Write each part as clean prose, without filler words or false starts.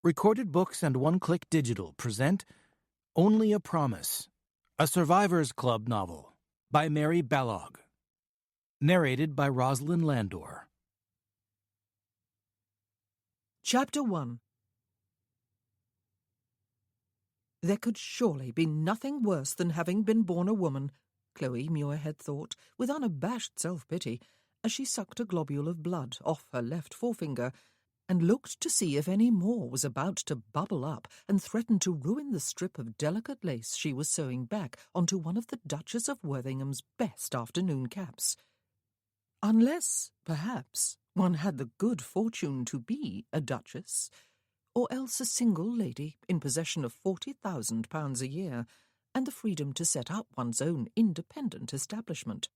Recorded Books and One Click Digital present Only a Promise, a Survivors Club novel by Mary Balogh. Narrated by Rosalind Landor. Chapter 1. There could surely be nothing worse than having been born a woman, Chloe Muirhead thought, with unabashed self-pity, as she sucked a globule of blood off her left forefinger and looked to see if any more was about to bubble up and threaten to ruin the strip of delicate lace she was sewing back onto one of the Duchess of Worthingham's best afternoon caps. Unless, perhaps, one had the good fortune to be a duchess, or else a single lady in possession of £40,000 a year, and the freedom to set up one's own independent establishment.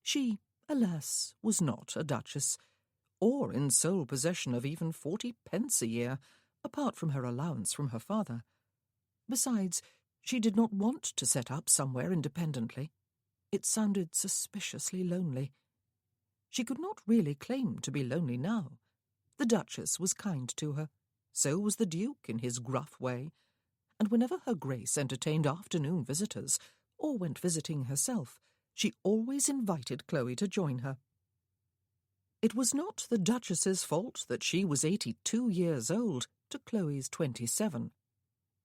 She, alas, was not a duchess, or in sole possession of even 40 pence a year, apart from her allowance from her father. Besides, she did not want to set up somewhere independently. It sounded suspiciously lonely. She could not really claim to be lonely now. The Duchess was kind to her. So was the Duke in his gruff way. And whenever her Grace entertained afternoon visitors, or went visiting herself, she always invited Chloe to join her. It was not the Duchess's fault that she was 82 years old to Chloe's 27,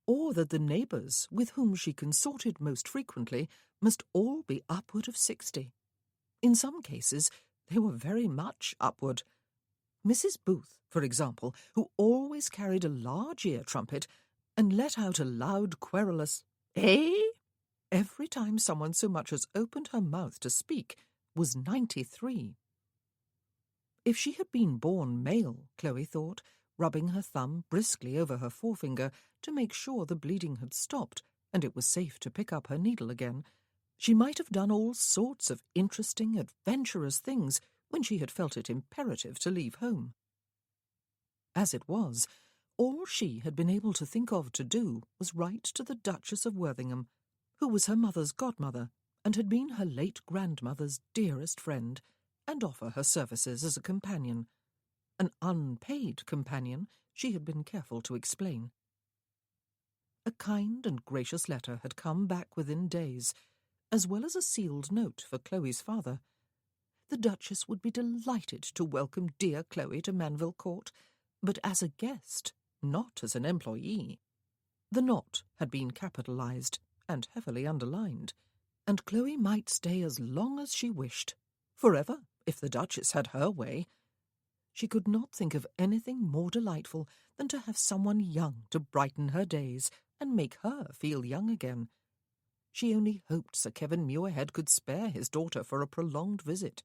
or that the neighbours with whom she consorted most frequently must all be upward of 60. In some cases, they were very much upward. Mrs. Booth, for example, who always carried a large ear trumpet and let out a loud, querulous "Eh?" every time someone so much as opened her mouth to speak, was 93. If she had been born male, Chloe thought, rubbing her thumb briskly over her forefinger to make sure the bleeding had stopped and it was safe to pick up her needle again, she might have done all sorts of interesting, adventurous things when she had felt it imperative to leave home. As it was, all she had been able to think of to do was write to the Duchess of Worthingham, who was her mother's godmother and had been her late grandmother's dearest friend, and offer her services as a companion. An unpaid companion, she had been careful to explain. A kind and gracious letter had come back within days, as well as a sealed note for Chloe's father. The Duchess would be delighted to welcome dear Chloe to Manville Court, but as a guest, not as an employee. The "not" had been capitalized and heavily underlined, and Chloe might stay as long as she wished, forever, if the Duchess had her way. She could not think of anything more delightful than to have someone young to brighten her days and make her feel young again. She only hoped Sir Kevin Muirhead could spare his daughter for a prolonged visit.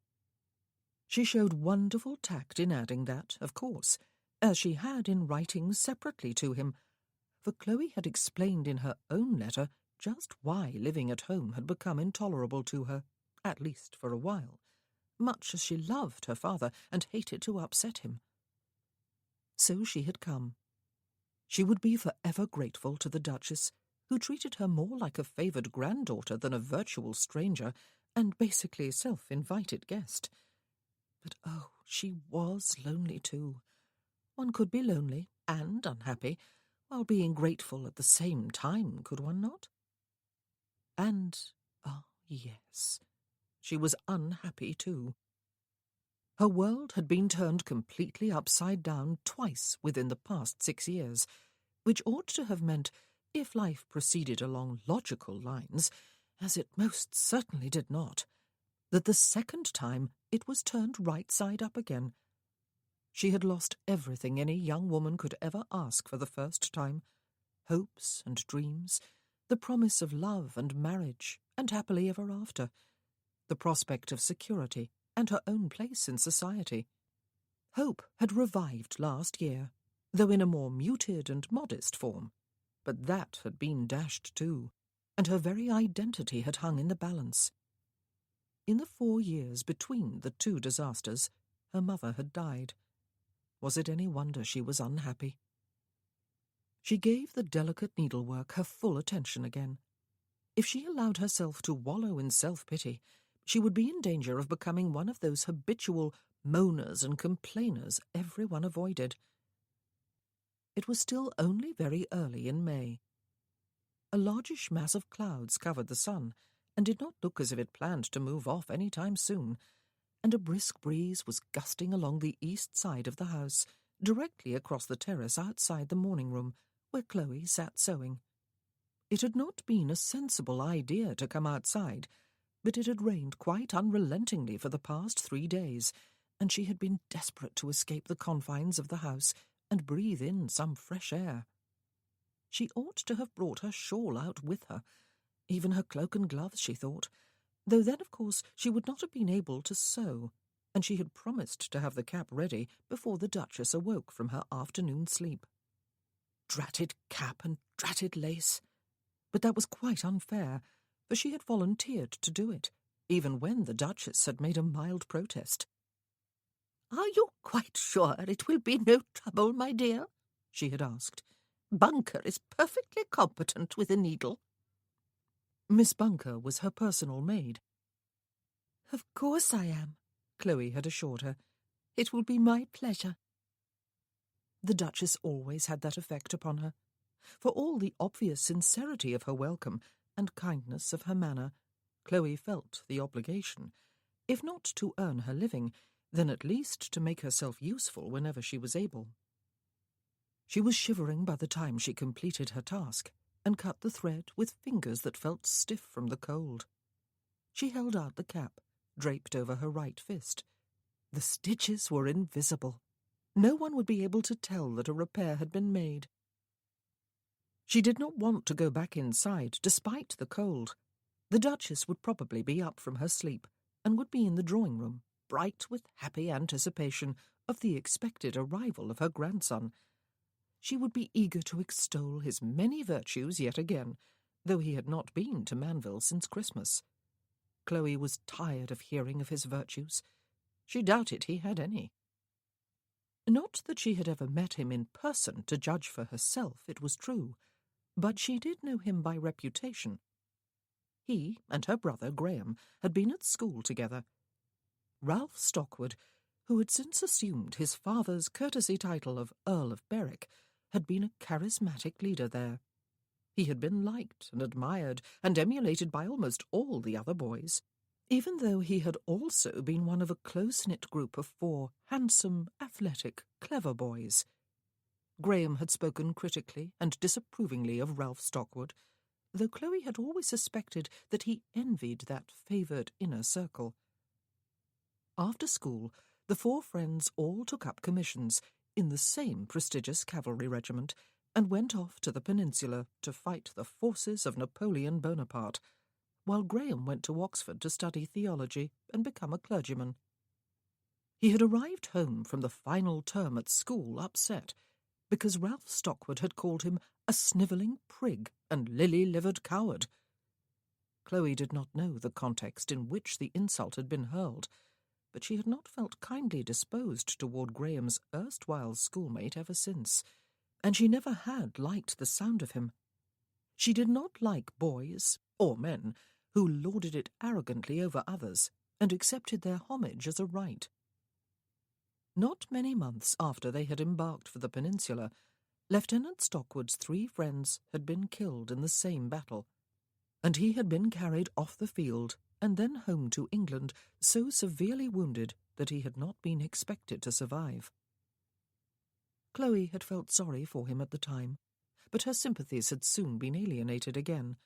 She showed wonderful tact in adding that, of course, as she had in writing separately to him, for Chloe had explained in her own letter just why living at home had become intolerable to her, at least for a while, much as she loved her father and hated to upset him. So she had come. She would be forever grateful to the Duchess, who treated her more like a favoured granddaughter than a virtual stranger and basically self-invited guest. But oh, she was lonely too. One could be lonely and unhappy while being grateful at the same time, could one not? And, yes, she was unhappy too. Her world had been turned completely upside down twice within the past 6 years, which ought to have meant, if life proceeded along logical lines, as it most certainly did not, that the second time it was turned right side up again. She had lost everything any young woman could ever ask for the first time: hopes and dreams, the promise of love and marriage and happily ever after, the prospect of security and her own place in society. Hope had revived last year, though in a more muted and modest form, but that had been dashed too, and her very identity had hung in the balance. In the 4 years between the two disasters, her mother had died. Was it any wonder she was unhappy? She gave the delicate needlework her full attention again. If she allowed herself to wallow in self-pity, she would be in danger of becoming one of those habitual moaners and complainers everyone avoided. It was still only very early in May. A largish mass of clouds covered the sun, and did not look as if it planned to move off any time soon, and a brisk breeze was gusting along the east side of the house, directly across the terrace outside the morning room, where Chloe sat sewing. It had not been a sensible idea to come outside, but it had rained quite unrelentingly for the past 3 days, and she had been desperate to escape the confines of the house and breathe in some fresh air. She ought to have brought her shawl out with her, even her cloak and gloves, she thought, though then, of course, she would not have been able to sew, and she had promised to have the cap ready before the Duchess awoke from her afternoon sleep. Dratted cap and dratted lace! But that was quite unfair, for she had volunteered to do it, even when the Duchess had made a mild protest. "Are you quite sure it will be no trouble, my dear?" she had asked. "Bunker is perfectly competent with a needle." Miss Bunker was her personal maid. "Of course I am," Chloe had assured her. "It will be my pleasure." The Duchess always had that effect upon her. For all the obvious sincerity of her welcome and kindness of her manner, Chloe felt the obligation, if not to earn her living, then at least to make herself useful whenever she was able. She was shivering by the time she completed her task, and cut the thread with fingers that felt stiff from the cold. She held out the cap, draped over her right fist. The stitches were invisible. No one would be able to tell that a repair had been made. She did not want to go back inside, despite the cold. The Duchess would probably be up from her sleep, and would be in the drawing-room, bright with happy anticipation of the expected arrival of her grandson. She would be eager to extol his many virtues yet again, though he had not been to Manville since Christmas. Chloe was tired of hearing of his virtues. She doubted he had any. Not that she had ever met him in person to judge for herself, it was true, but she did know him by reputation. He and her brother Graham had been at school together. Ralph Stockwood, who had since assumed his father's courtesy title of Earl of Berwick, had been a charismatic leader there. He had been liked and admired and emulated by almost all the other boys, even though he had also been one of a close-knit group of 4 handsome, athletic, clever boys. Graham had spoken critically and disapprovingly of Ralph Stockwood, though Chloe had always suspected that he envied that favoured inner circle. After school, the 4 friends all took up commissions in the same prestigious cavalry regiment and went off to the peninsula to fight the forces of Napoleon Bonaparte, while Graham went to Oxford to study theology and become a clergyman. He had arrived home from the final term at school upset, because Ralph Stockwood had called him a snivelling prig and lily-livered coward. Chloe did not know the context in which the insult had been hurled, but she had not felt kindly disposed toward Graham's erstwhile schoolmate ever since, and she never had liked the sound of him. She did not like boys, or men, who lorded it arrogantly over others and accepted their homage as a right. Not many months after they had embarked for the peninsula, Lieutenant Stockwood's 3 friends had been killed in the same battle, and he had been carried off the field and then home to England so severely wounded that he had not been expected to survive. Chloe had felt sorry for him at the time, but her sympathies had soon been alienated again.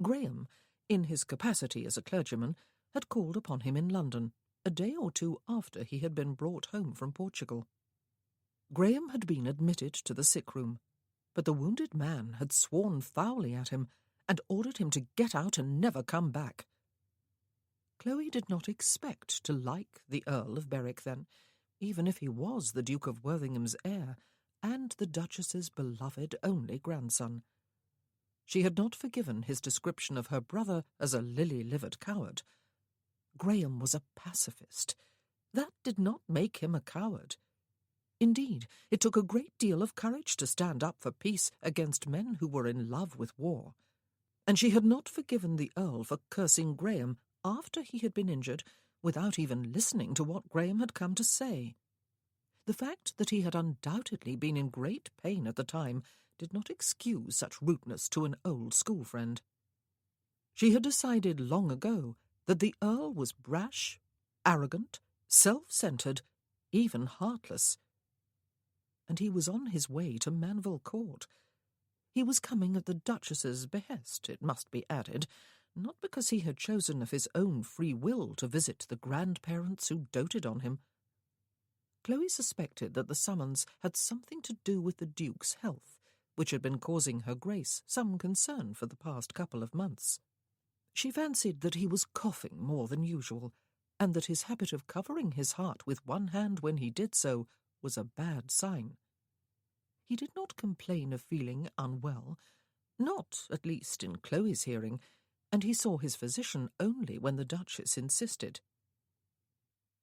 Graham, in his capacity as a clergyman, had called upon him in London, a day or 2 after he had been brought home from Portugal. Graham had been admitted to the sick-room, but the wounded man had sworn foully at him and ordered him to get out and never come back. Chloe did not expect to like the Earl of Berwick then, even if he was the Duke of Worthingham's heir and the Duchess's beloved only grandson. She had not forgiven his description of her brother as a lily-livered coward. Graham was a pacifist. That did not make him a coward. Indeed, it took a great deal of courage to stand up for peace against men who were in love with war. And she had not forgiven the Earl for cursing Graham after he had been injured, without even listening to what Graham had come to say. The fact that he had undoubtedly been in great pain at the time did not excuse such rudeness to an old school friend. She had decided long ago that the Earl was brash, arrogant, self-centred, even heartless. And he was on his way to Manville Court. He was coming at the Duchess's behest, it must be added, not because he had chosen of his own free will to visit the grandparents who doted on him. Chloe suspected that the summons had something to do with the Duke's health, which had been causing her Grace some concern for the past couple of months. She fancied that he was coughing more than usual, and that his habit of covering his heart with one hand when he did so was a bad sign. He did not complain of feeling unwell, not, at least, in Chloe's hearing, and he saw his physician only when the Duchess insisted.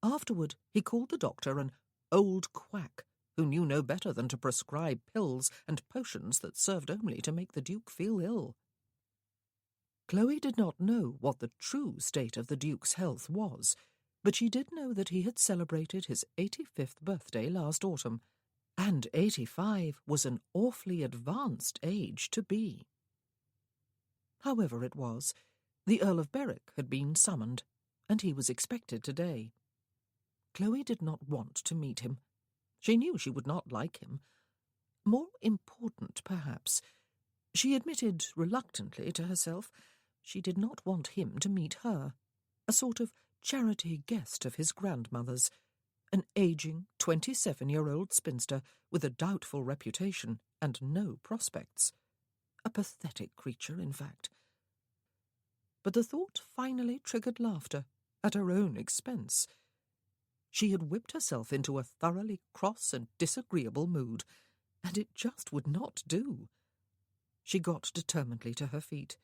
Afterward he called the doctor an old quack, who knew no better than to prescribe pills and potions that served only to make the Duke feel ill. Chloe did not know what the true state of the Duke's health was, but she did know that he had celebrated his 85th birthday last autumn, and 85 was an awfully advanced age to be. However it was, the Earl of Berwick had been summoned, and he was expected today. Chloe did not want to meet him. She knew she would not like him. More important, perhaps, she admitted reluctantly to herself, she did not want him to meet her, a sort of charity guest of his grandmother's, an ageing 27-year-old spinster with a doubtful reputation and no prospects. A pathetic creature, in fact. But the thought finally triggered laughter, at her own expense. She had whipped herself into a thoroughly cross and disagreeable mood, and it just would not do. She got determinedly to her feet.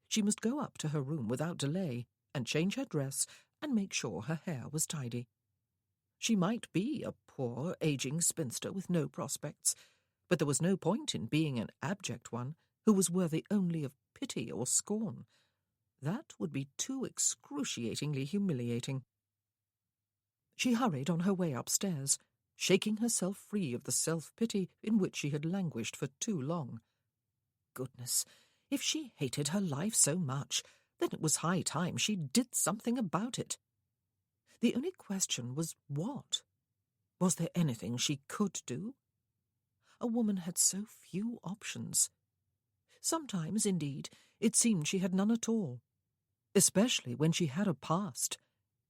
She must go up to her room without delay, and change her dress, and make sure her hair was tidy. She might be a poor, ageing spinster with no prospects, but there was no point in being an abject one who was worthy only of pity or scorn. That would be too excruciatingly humiliating. She hurried on her way upstairs, shaking herself free of the self-pity in which she had languished for too long. Goodness, if she hated her life so much, then it was high time she did something about it. The only question was what? Was there anything she could do? A woman had so few options. Sometimes, indeed, it seemed she had none at all, especially when she had a past,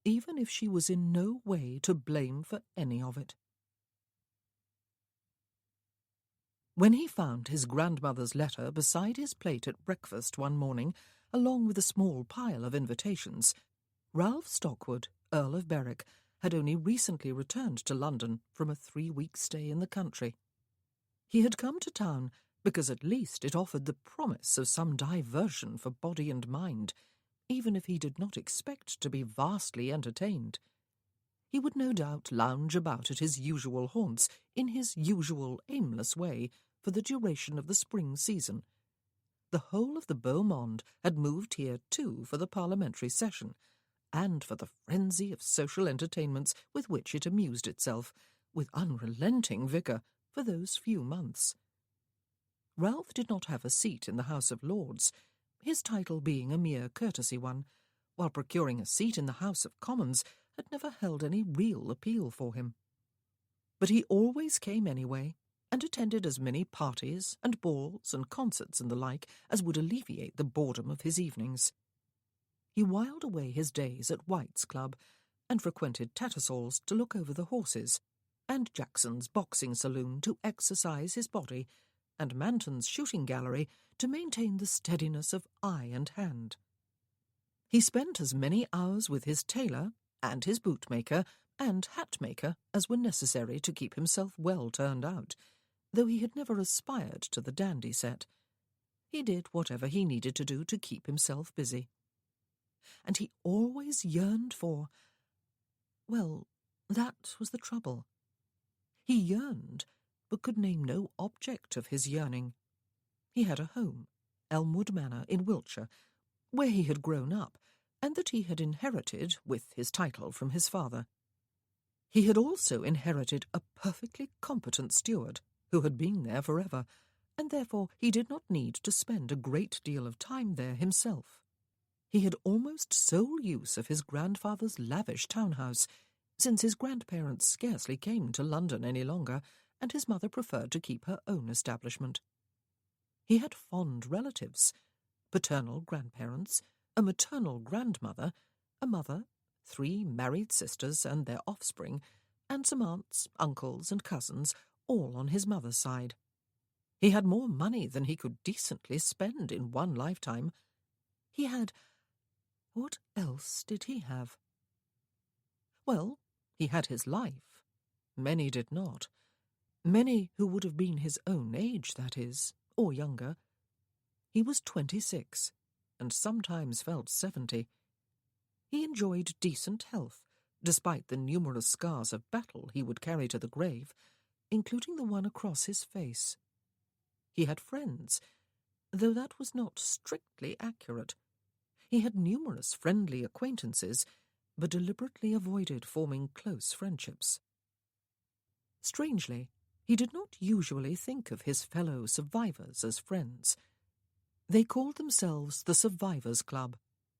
even if she was in no way to blame for any of it. When he found his grandmother's letter beside his plate at breakfast one morning, along with a small pile of invitations, Ralph Stockwood, Earl of Berwick, had only recently returned to London from a 3-week stay in the country. He had come to town because at least it offered the promise of some diversion for body and mind, even if he did not expect to be vastly entertained. He would no doubt lounge about at his usual haunts in his usual aimless way for the duration of the spring season. The whole of the beau monde had moved here too for the parliamentary session, and for the frenzy of social entertainments with which it amused itself, with unrelenting vigour, for those few months. Ralph did not have a seat in the House of Lords, his title being a mere courtesy one, while procuring a seat in the House of Commons had never held any real appeal for him. But he always came anyway, and attended as many parties and balls and concerts and the like as would alleviate the boredom of his evenings. He whiled away his days at White's Club, and frequented Tattersall's to look over the horses, and Jackson's boxing saloon to exercise his body, and Manton's shooting gallery to maintain the steadiness of eye and hand. He spent as many hours with his tailor, and his bootmaker, and hat-maker as were necessary to keep himself well turned out, though he had never aspired to the dandy set. He did whatever he needed to do to keep himself busy. And he always yearned for... Well, that was the trouble. He yearned, but could name no object of his yearning. He had a home, Elmwood Manor in Wiltshire, where he had grown up, and that he had inherited with his title from his father. He had also inherited a perfectly competent steward who had been there forever, and therefore he did not need to spend a great deal of time there himself. He had almost sole use of his grandfather's lavish townhouse, since his grandparents scarcely came to London any longer, and his mother preferred to keep her own establishment. He had fond relatives, paternal grandparents, a maternal grandmother, a mother, 3 married sisters and their offspring, and some aunts, uncles, and cousins, all on his mother's side. He had more money than he could decently spend in one lifetime. He had— what else did he have? Well, he had his life. Many did not. Many who would have been his own age, that is, or younger. He was 26, and sometimes felt 70. He enjoyed decent health, despite the numerous scars of battle he would carry to the grave, including the one across his face. He had friends, though that was not strictly accurate. He had numerous friendly acquaintances, but deliberately avoided forming close friendships. Strangely, he did not usually think of his fellow survivors as friends. They called themselves the Survivors' Club,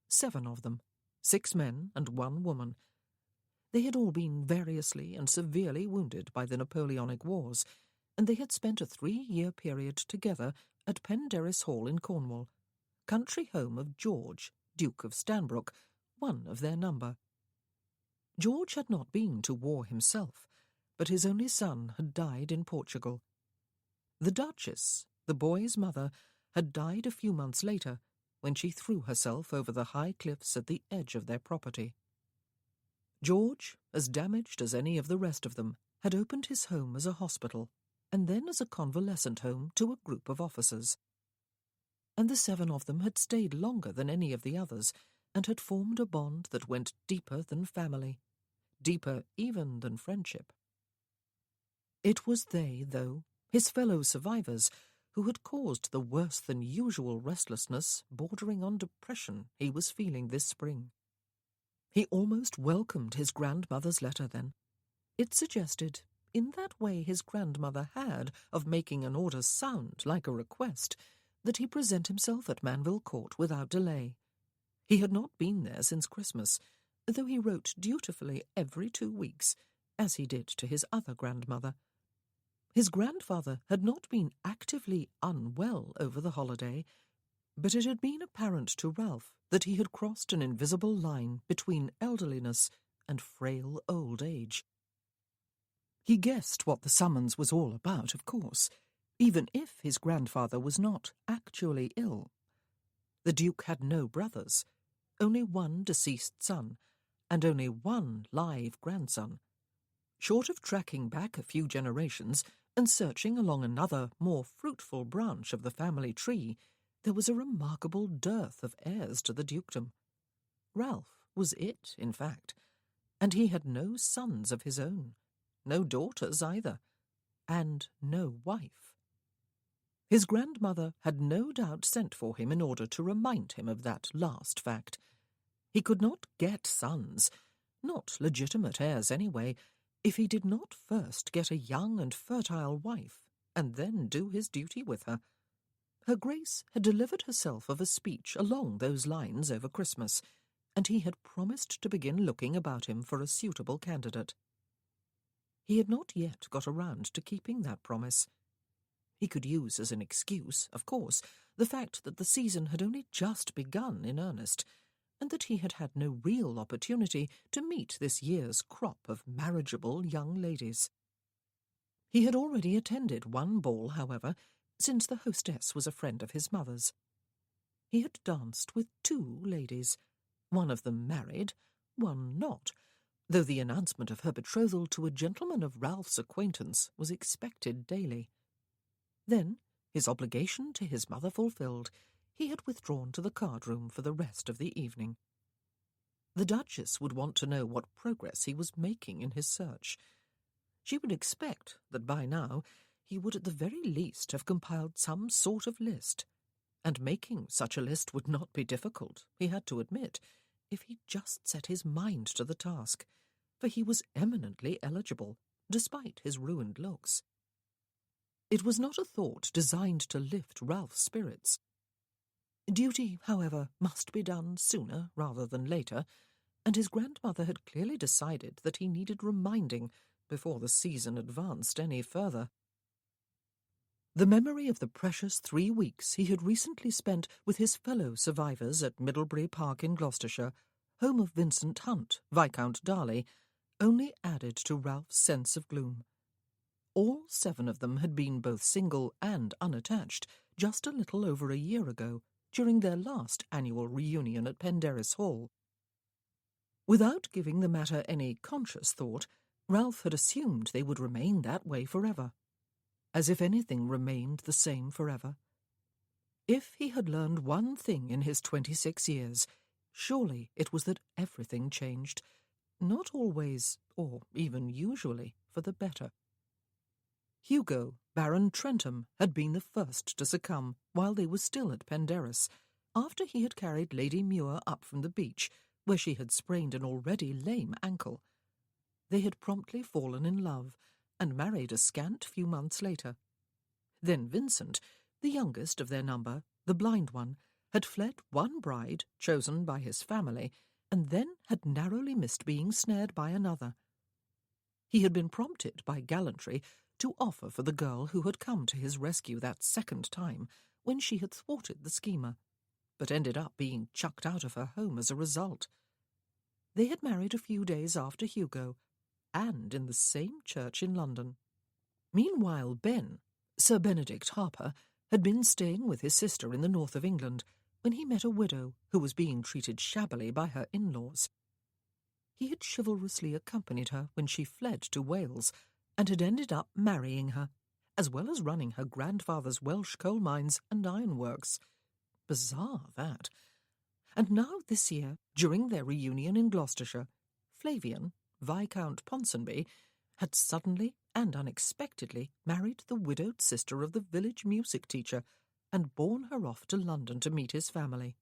7 of them, 6 men and 1 woman. They had all been variously and severely wounded by the Napoleonic Wars, and they had spent a 3-year period together at Penderys Hall in Cornwall, country home of George, Duke of Stanbrook, one of their number. George had not been to war himself, but his only son had died in Portugal. The Duchess, the boy's mother, had died a few months later, when she threw herself over the high cliffs at the edge of their property. George, as damaged as any of the rest of them, had opened his home as a hospital, and then as a convalescent home to a group of officers. And the 7 of them had stayed longer than any of the others, and had formed a bond that went deeper than family, deeper even than friendship. It was they, though, his fellow survivors, who had caused the worse-than-usual restlessness bordering on depression he was feeling this spring. He almost welcomed his grandmother's letter then. It suggested, in that way his grandmother had of making an order sound like a request, that he present himself at Manville Court without delay. He had not been there since Christmas, though he wrote dutifully every 2 weeks, as he did to his other grandmother. His grandfather had not been actively unwell over the holiday, but it had been apparent to Ralph that he had crossed an invisible line between elderliness and frail old age. He guessed what the summons was all about, of course, even if his grandfather was not actually ill. The Duke had no brothers, only 1 deceased son, and only 1 live grandson. Short of tracking back a few generations and searching along another, more fruitful branch of the family tree, there was a remarkable dearth of heirs to the dukedom. Ralph was it, in fact, and he had no sons of his own, no daughters either, and no wife. His grandmother had no doubt sent for him in order to remind him of that last fact. He could not get sons, not legitimate heirs anyway, if he did not first get a young and fertile wife, and then do his duty with her. Her Grace had delivered herself of a speech along those lines over Christmas, and he had promised to begin looking about him for a suitable candidate. He had not yet got around to keeping that promise. He could use as an excuse, of course, the fact that the season had only just begun in earnest, and that he had had no real opportunity to meet this year's crop of marriageable young ladies. He had already attended 1 ball, however, since the hostess was a friend of his mother's. He had danced with 2 ladies, one of them married, one not, though the announcement of her betrothal to a gentleman of Ralph's acquaintance was expected daily. Then, his obligation to his mother fulfilled, he had withdrawn to the card-room for the rest of the evening. The Duchess would want to know what progress he was making in his search. She would expect that by now he would at the very least have compiled some sort of list, and making such a list would not be difficult, he had to admit, if he just set his mind to the task. for he was eminently eligible, despite his ruined looks. It was not a thought designed to lift Ralph's spirits. Duty, however, must be done sooner rather than later, and his grandmother had clearly decided that he needed reminding before the season advanced any further. The memory of the precious 3 weeks he had recently spent with his fellow survivors at Middlebury Park in Gloucestershire, home of Vincent Hunt, Viscount Darley, only added to Ralph's sense of gloom. All 7 of them had been both single and unattached just a little over a year ago, during their last annual reunion at Penderris Hall. Without giving the matter any conscious thought, Ralph had assumed they would remain that way forever. As if anything remained the same forever. If he had learned one thing in his 26 years, surely it was that everything changed, not always, or even usually, for the better. Hugo, Baron Trentham, had been the first to succumb while they were still at Penderris, after he had carried Lady Muir up from the beach, where she had sprained an already lame ankle. They had promptly fallen in love, and married a scant few months later. Then Vincent, the youngest of their number, the blind one, had fled one bride, chosen by his family, and then had narrowly missed being snared by another. He had been prompted by gallantry to offer for the girl who had come to his rescue that second time, when she had thwarted the schemer, but ended up being chucked out of her home as a result. They had married a few days after Hugo, and in the same church in London. Meanwhile Ben, Sir Benedict Harper, had been staying with his sister in the north of England when he met a widow who was being treated shabbily by her in-laws. He had chivalrously accompanied her when she fled to Wales, and had ended up marrying her, as well as running her grandfather's Welsh coal mines and ironworks. Bizarre, that. And now this year, during their reunion in Gloucestershire, Flavian, Viscount Ponsonby, had suddenly and unexpectedly married the widowed sister of the village music teacher and borne her off to London to meet his family.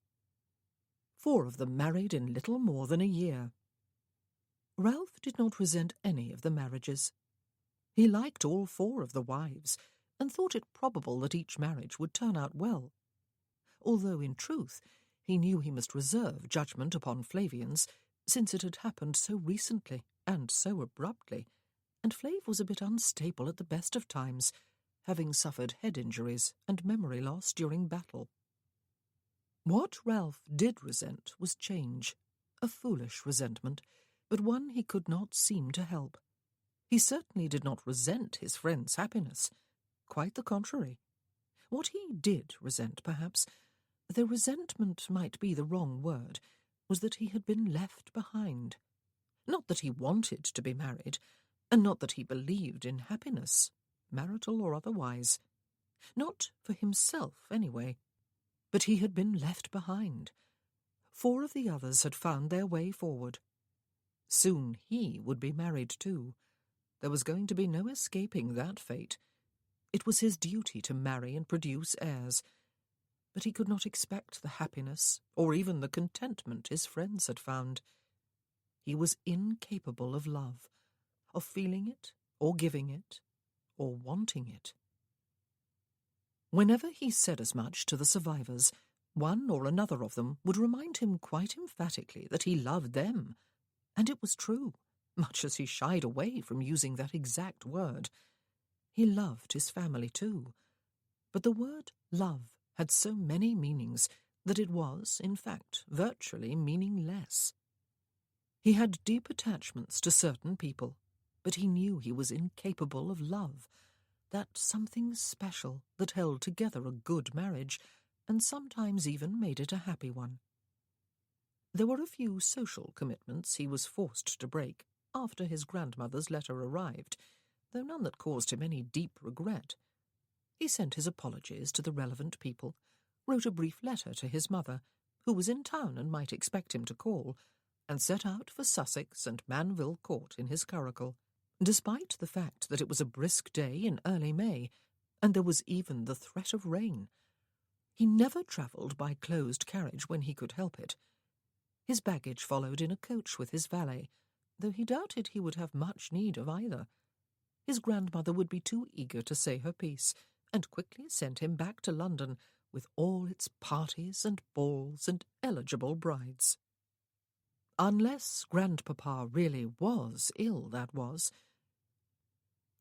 4 of them married in little more than a year. Ralph did not resent any of the marriages. He liked all 4 of the wives, and thought it probable that each marriage would turn out well, although in truth he knew he must reserve judgment upon Flavian's, since it had happened so recently and so abruptly, and Flav was a bit unstable at the best of times, having suffered head injuries and memory loss during battle. What Ralph did resent was change, a foolish resentment, but one he could not seem to help. He certainly did not resent his friend's happiness. Quite the contrary. What he did resent, perhaps, though resentment might be the wrong word, was that he had been left behind. Not that he wanted to be married, and not that he believed in happiness, marital or otherwise. Not for himself, anyway. But he had been left behind. 4 of the others had found their way forward. Soon he would be married too. There was going to be no escaping that fate. It was his duty to marry and produce heirs, but he could not expect the happiness or even the contentment his friends had found. He was incapable of love, of feeling it, or giving it, or wanting it. Whenever he said as much to the survivors, one or another of them would remind him quite emphatically that he loved them, and it was true, much as he shied away from using that exact word. He loved his family too, but the word love had so many meanings that it was, in fact, virtually meaningless. He had deep attachments to certain people, but he knew he was incapable of love, that something special that held together a good marriage, and sometimes even made it a happy one. There were a few social commitments he was forced to break after his grandmother's letter arrived, though none that caused him any deep regret. He sent his apologies to the relevant people, wrote a brief letter to his mother, who was in town and might expect him to call, and set out for Sussex and Manville Court in his curricle, despite the fact that it was a brisk day in early May, and there was even the threat of rain. He never travelled by closed carriage when he could help it. His baggage followed in a coach with his valet, though he doubted he would have much need of either. His grandmother would be too eager to say her piece, and quickly sent him back to London with all its parties and balls and eligible brides. Unless grandpapa really was ill, that was.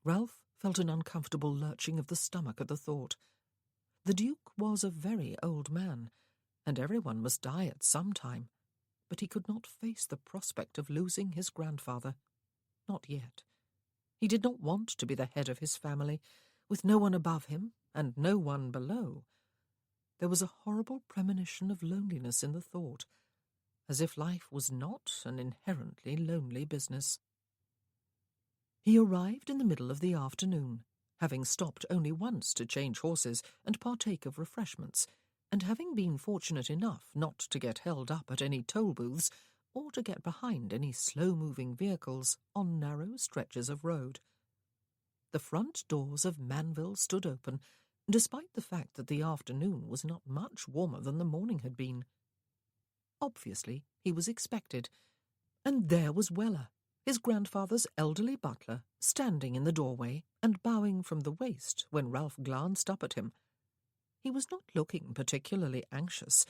Ralph felt an uncomfortable lurching of the stomach at the thought. The Duke was a very old man, and everyone must die at some time, but he could not face the prospect of losing his grandfather. Not yet. He did not want to be the head of his family, with no one above him and no one below. There was a horrible premonition of loneliness in the thought, as if life was not an inherently lonely business. He arrived in the middle of the afternoon, having stopped only once to change horses and partake of refreshments, and having been fortunate enough not to get held up at any toll booths or to get behind any slow-moving vehicles on narrow stretches of road. The front doors of Manville stood open, despite the fact that the afternoon was not much warmer than the morning had been. Obviously, he was expected, and there was Weller, his grandfather's elderly butler, standing in the doorway and bowing from the waist when Ralph glanced up at him. He was not looking particularly anxious,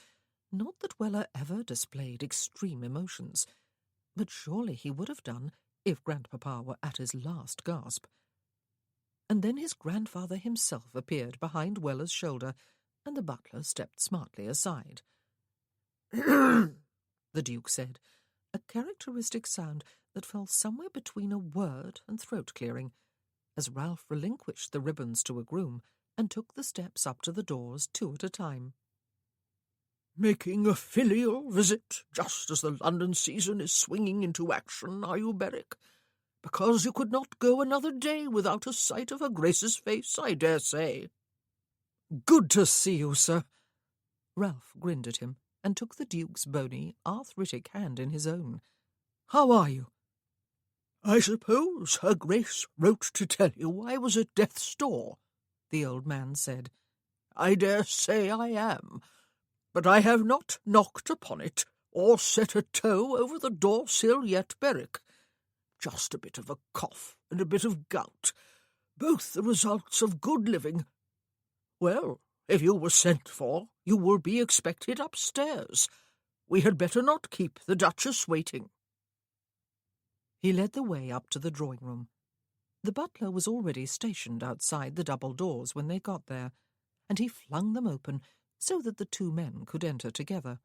not that Weller ever displayed extreme emotions, but surely he would have done if grandpapa were at his last gasp. And then his grandfather himself appeared behind Weller's shoulder, and the butler stepped smartly aside. "The Duke said, a characteristic sound that fell somewhere between a word and throat-clearing, as Ralph relinquished the ribbons to a groom and took the steps up to the doors 2 at a time. "Making a filial visit just as the London season is swinging into action, are you, Berwick? Because you could not go another day without a sight of her Grace's face, I dare say." "Good to see you, sir." Ralph grinned at him and took the Duke's bony, arthritic hand in his own. "How are you?" "I suppose her Grace wrote to tell you I was at death's door," the old man said. "I dare say I am, but I have not knocked upon it or set a toe over the door-sill yet, Berwick. Just a bit of a cough and a bit of gout, both the results of good living. Well, if you were sent for, you will be expected upstairs. We had better not keep the Duchess waiting." He led the way up to the drawing-room. The butler was already stationed outside the double doors when they got there, and he flung them open so that the 2 men could enter together.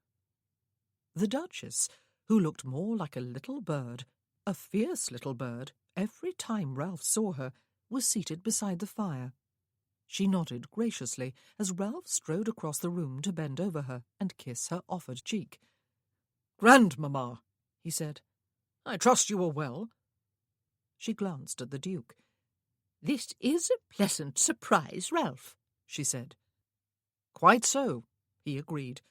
The Duchess, who looked more like a little bird, a fierce little bird, every time Ralph saw her, was seated beside the fire. She nodded graciously as Ralph strode across the room to bend over her and kiss her offered cheek. "Grandmamma," he said, "I trust you are well." She glanced at the Duke. "This is a pleasant surprise, Ralph," she said. "Quite so," he agreed.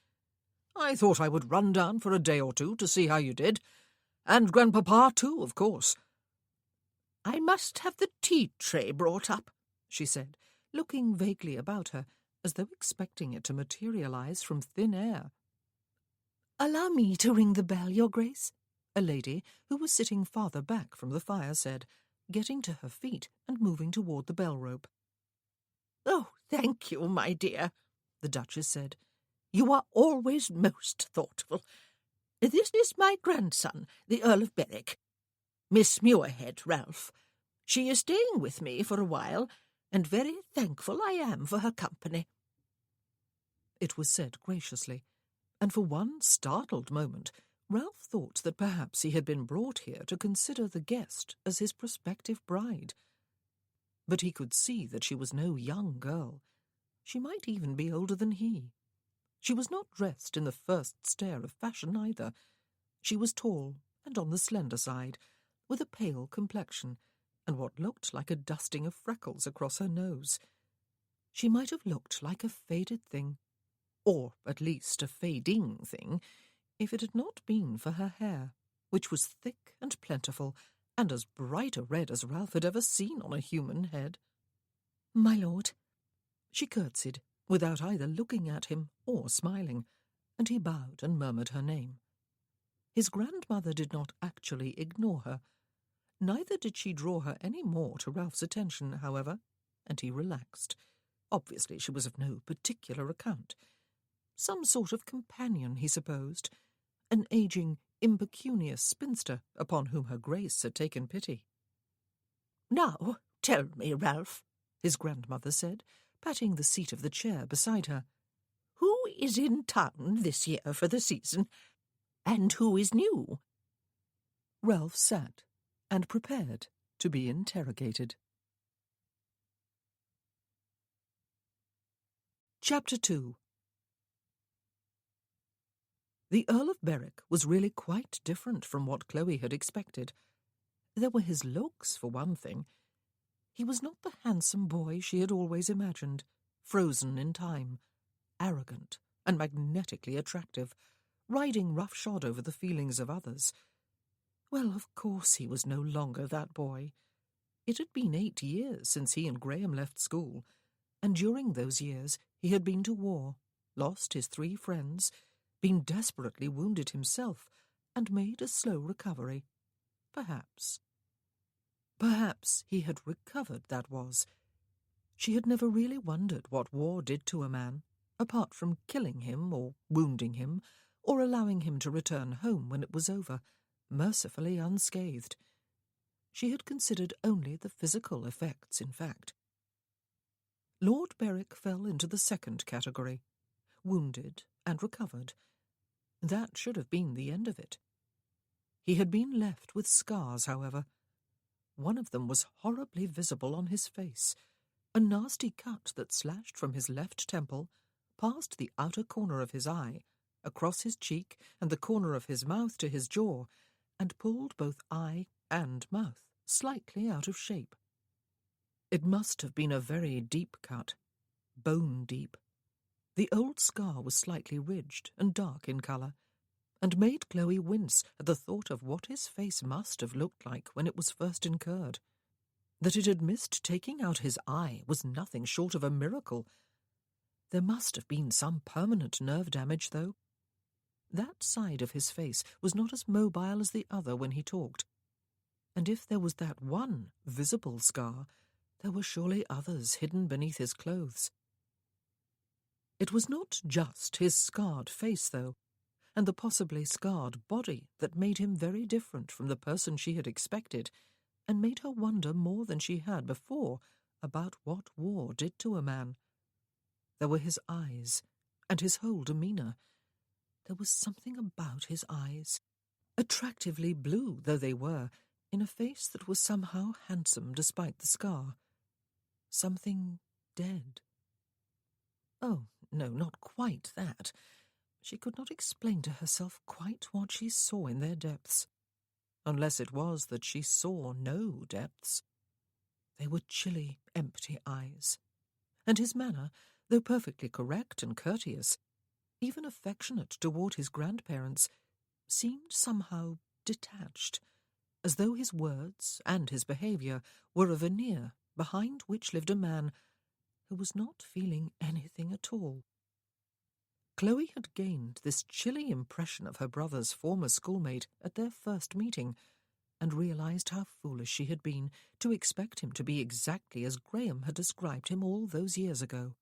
"I thought I would run down for a day or 2 to see how you did, and grandpapa too, of course." "I must have the tea-tray brought up," she said, looking vaguely about her, as though expecting it to materialize from thin air. "Allow me to ring the bell, Your Grace," a lady who was sitting farther back from the fire said, getting to her feet and moving toward the bell rope. "Oh, thank you, my dear," the Duchess said. "You are always most thoughtful. This is my grandson, the Earl of Berwick. Miss Muirhead, Ralph. She is staying with me for a while, and very thankful I am for her company." It was said graciously, and for one startled moment Ralph thought that perhaps he had been brought here to consider the guest as his prospective bride. But he could see that she was no young girl. She might even be older than he. She was not dressed in the first stare of fashion either. She was tall and on the slender side, with a pale complexion, and what looked like a dusting of freckles across her nose. She might have looked like a faded thing, or at least a fading thing, if it had not been for her hair, which was thick and plentiful, and as bright a red as Ralph had ever seen on a human head. "My lord," she curtsied, without either looking at him or smiling, and he bowed and murmured her name. His grandmother did not actually ignore her. Neither did she draw her any more to Ralph's attention, however, and he relaxed. Obviously she was of no particular account. Some sort of companion, he supposed, an ageing, impecunious spinster upon whom her Grace had taken pity. "Now, tell me, Ralph," his grandmother said, patting the seat of the chair beside her, "who is in town this year for the season, and who is new?" Ralph sat and prepared to be interrogated. Chapter 2. The Earl of Berwick was really quite different from what Chloe had expected. There were his looks, for one thing. He was not the handsome boy she had always imagined, frozen in time, arrogant and magnetically attractive, riding roughshod over the feelings of others. Well, of course he was no longer that boy. It had been 8 years since he and Graham left school, and during those years he had been to war, lost his 3 friends, been desperately wounded himself, and made a slow recovery. Perhaps he had recovered, that was. She had never really wondered what war did to a man, apart from killing him or wounding him, or allowing him to return home when it was over, mercifully unscathed. She had considered only the physical effects, in fact. Lord Berwick fell into the second category, wounded and recovered. That should have been the end of it. He had been left with scars, however. One of them was horribly visible on his face, a nasty cut that slashed from his left temple, past the outer corner of his eye, across his cheek and the corner of his mouth to his jaw, and pulled both eye and mouth slightly out of shape. It must have been a very deep cut, bone deep. The old scar was slightly ridged and dark in colour, and made Chloe wince at the thought of what his face must have looked like when it was first incurred. That it had missed taking out his eye was nothing short of a miracle. There must have been some permanent nerve damage, though. That side of his face was not as mobile as the other when he talked, and if there was that one visible scar, there were surely others hidden beneath his clothes. It was not just his scarred face, though, and the possibly scarred body that made him very different from the person she had expected, and made her wonder more than she had before about what war did to a man. There were his eyes, and his whole demeanour. There was something about his eyes, attractively blue though they were, in a face that was somehow handsome despite the scar. Something dead. Oh, no, not quite that. She could not explain to herself quite what she saw in their depths, unless it was that she saw no depths. They were chilly, empty eyes, and his manner, though perfectly correct and courteous, even affectionate toward his grandparents, seemed somehow detached, as though his words and his behaviour were a veneer behind which lived a man who was not feeling anything at all. Chloe had gained this chilly impression of her brother's former schoolmate at their first meeting, and realised how foolish she had been to expect him to be exactly as Graham had described him all those years ago.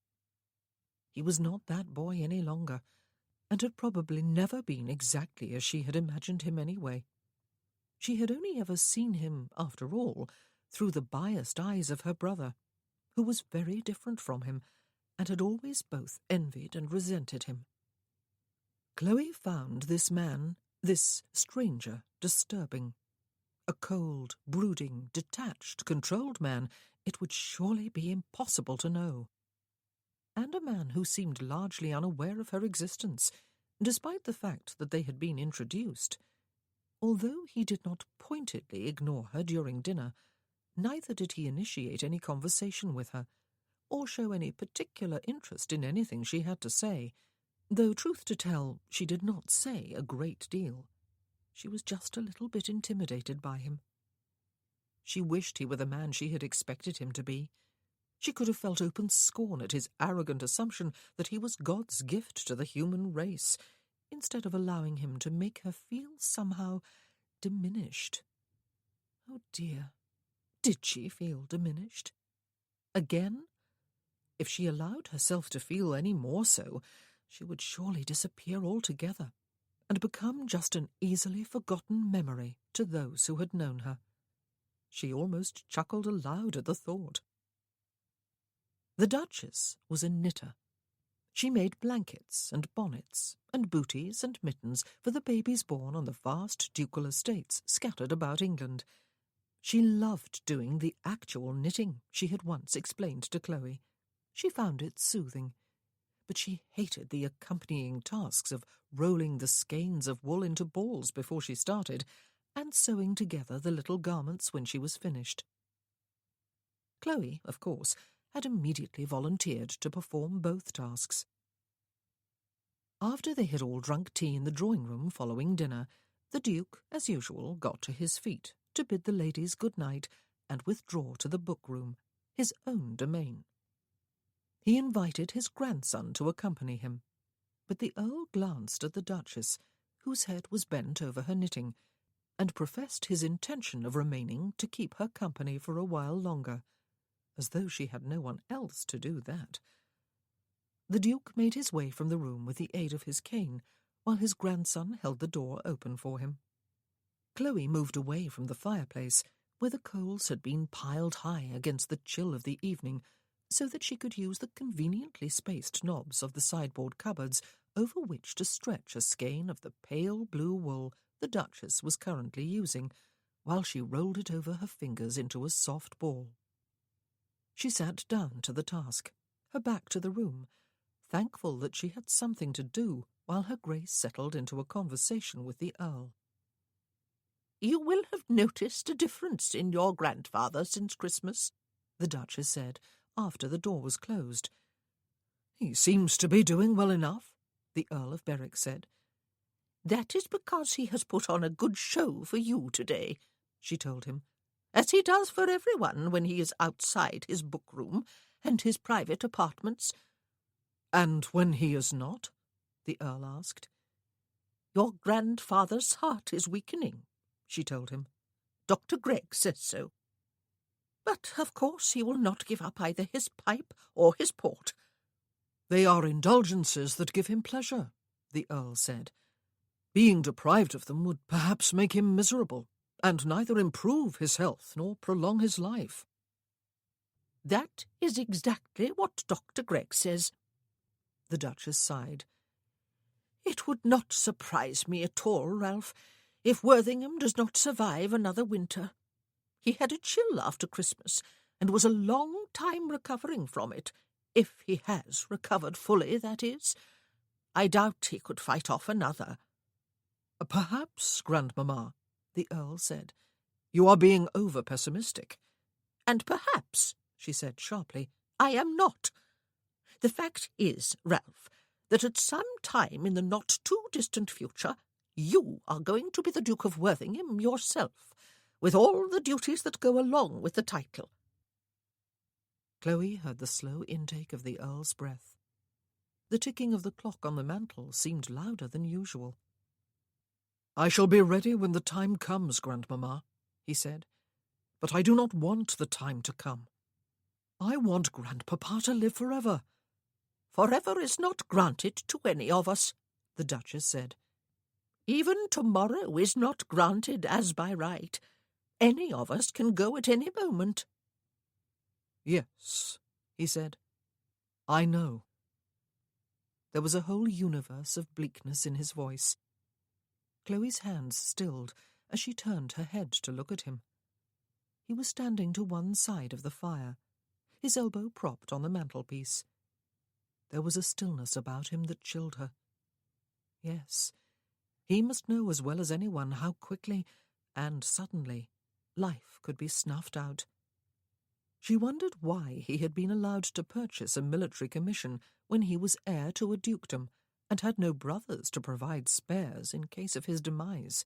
He was not that boy any longer, and had probably never been exactly as she had imagined him anyway. She had only ever seen him, after all, through the biased eyes of her brother, who was very different from him, and had always both envied and resented him. Chloe found this man, this stranger, disturbing. A cold, brooding, detached, controlled man it would surely be impossible to know. And a man who seemed largely unaware of her existence, despite the fact that they had been introduced. Although he did not pointedly ignore her during dinner, neither did he initiate any conversation with her, or show any particular interest in anything she had to say, though, truth to tell, she did not say a great deal. She was just a little bit intimidated by him. She wished he were the man she had expected him to be. She could have felt open scorn at his arrogant assumption that he was God's gift to the human race. instead of allowing him to make her feel somehow diminished. Oh dear, did she feel diminished? Again? If she allowed herself to feel any more so, she would surely disappear altogether and become just an easily forgotten memory to those who had known her. She almost chuckled aloud at the thought. The Duchess was a knitter. She made blankets and bonnets and booties and mittens for the babies born on the vast ducal estates scattered about England. She loved doing the actual knitting, she had once explained to Chloe. She found it soothing, but she hated the accompanying tasks of rolling the skeins of wool into balls before she started, and sewing together the little garments when she was finished. Chloe, of course, had immediately volunteered to perform both tasks. After they had all drunk tea in the drawing-room following dinner, the Duke, as usual, got to his feet to bid the ladies good night and withdraw to the book-room, his own domain. He invited his grandson to accompany him, but the Earl glanced at the Duchess, whose head was bent over her knitting, and professed his intention of remaining to keep her company for a while longer, as though she had no one else to do that. The Duke made his way from the room with the aid of his cane, while his grandson held the door open for him. Chloe moved away from the fireplace, where the coals had been piled high against the chill of the evening, so that she could use the conveniently spaced knobs of the sideboard cupboards over which to stretch a skein of the pale blue wool the Duchess was currently using, while she rolled it over her fingers into a soft ball. She sat down to the task, her back to the room, thankful that she had something to do while her Grace settled into a conversation with the Earl. "You will have noticed a difference in your grandfather since Christmas," the Duchess said, after the door was closed. "He seems to be doing well enough," the Earl of Berwick said. "That is because he has put on a good show for you today," she told him, "as he does for everyone when he is outside his book-room and his private apartments." "And when he is not?" the Earl asked. "Your grandfather's heart is weakening," she told him. "Dr. Gregg says so. But, of course, he will not give up either his pipe or his port." "They are indulgences that give him pleasure," the Earl said. "Being deprived of them would perhaps make him miserable, and neither improve his health nor prolong his life." "That is exactly what Dr. Gregg says." The Duchess sighed. "It would not surprise me at all, Ralph, if Worthington does not survive another winter. He had a chill after Christmas, and was a long time recovering from it, if he has recovered fully, that is. I doubt he could fight off another." "Perhaps, Grandmamma," the Earl said. "You are being over-pessimistic." "And perhaps," she said sharply, "I am not. The fact is, Ralph, that at some time in the not-too-distant future you are going to be the Duke of Worthington yourself, with all the duties that go along with the title." Chloe heard the slow intake of the Earl's breath. The ticking of the clock on the mantel seemed louder than usual. "I shall be ready when the time comes, Grandmamma," he said. "But I do not want the time to come. I want Grandpapa to live forever." "Forever is not granted to any of us," the Duchess said. "Even tomorrow is not granted as by right. Any of us can go at any moment." "Yes," he said. "I know." There was a whole universe of bleakness in his voice. Chloe's hands stilled as she turned her head to look at him. He was standing to one side of the fire, his elbow propped on the mantelpiece. There was a stillness about him that chilled her. Yes, he must know as well as anyone how quickly, and suddenly, life could be snuffed out. She wondered why he had been allowed to purchase a military commission when he was heir to a dukedom and had no brothers to provide spares in case of his demise.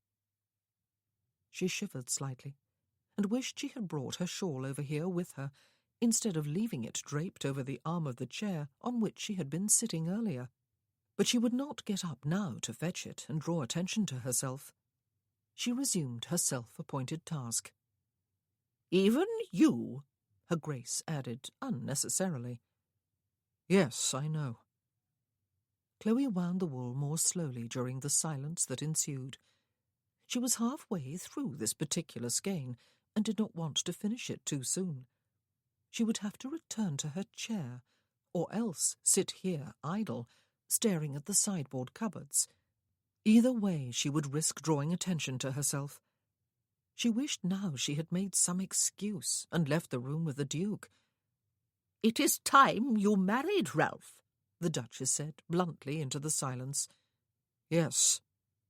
She shivered slightly and wished she had brought her shawl over here with her, instead of leaving it draped over the arm of the chair on which she had been sitting earlier. But she would not get up now to fetch it and draw attention to herself. She resumed her self-appointed task. "Even you," her Grace added unnecessarily. "Yes, I know." Chloe wound the wool more slowly during the silence that ensued. She was halfway through this particular skein and did not want to finish it too soon. She would have to return to her chair, or else sit here idle, staring at the sideboard cupboards. Either way, she would risk drawing attention to herself. She wished now she had made some excuse and left the room with the Duke. "It is time you married, Ralph," the Duchess said bluntly into the silence. "Yes,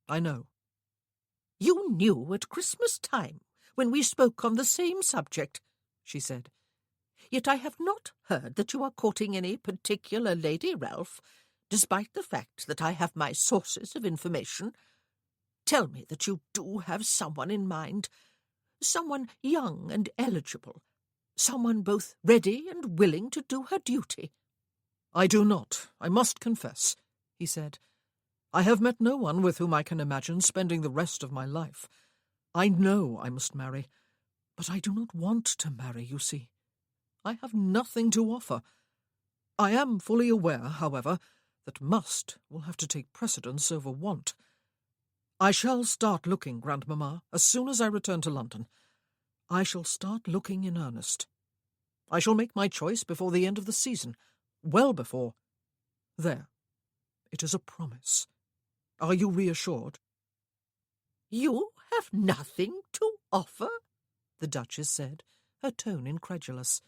I know." "You knew at Christmas time, when we spoke on the same subject," she said. "Yet I have not heard that you are courting any particular lady, Ralph, despite the fact that I have my sources of information. Tell me that you do have someone in mind, someone young and eligible, someone both ready and willing to do her duty." "I do not, I must confess," he said. "I have met no one with whom I can imagine spending the rest of my life. I know I must marry, but I do not want to marry, you see. I have nothing to offer. I am fully aware, however, that must will have to take precedence over want. I shall start looking, Grandmamma, as soon as I return to London. I shall start looking in earnest. I shall make my choice before the end of the season, well before. There, it is a promise. Are you reassured?" "You have nothing to offer?" the Duchess said, her tone incredulous.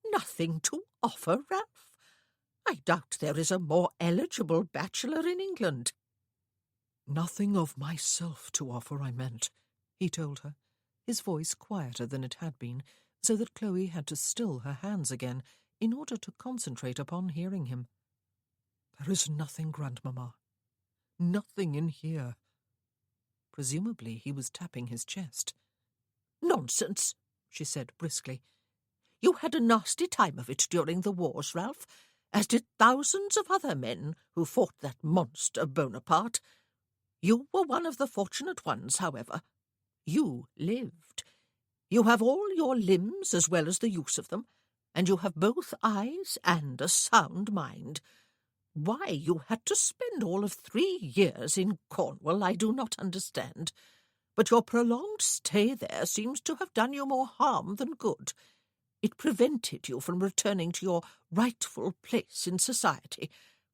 "Nothing to offer, Ralph? I doubt there is a more eligible bachelor in England." "Nothing of myself to offer, I meant," he told her, his voice quieter than it had been, so that Chloe had to still her hands again in order to concentrate upon hearing him. "There is nothing, Grandmamma. Nothing in here." Presumably he was tapping his chest. "Nonsense," she said briskly. "You had a nasty time of it during the wars, Ralph, as did thousands of other men who fought that monster Bonaparte. You were one of the fortunate ones, however. You lived. You have all your limbs as well as the use of them, and you have both eyes and a sound mind. Why you had to spend all of 3 years in Cornwall I do not understand, but your prolonged stay there seems to have done you more harm than good. It prevented you from returning to your rightful place in society,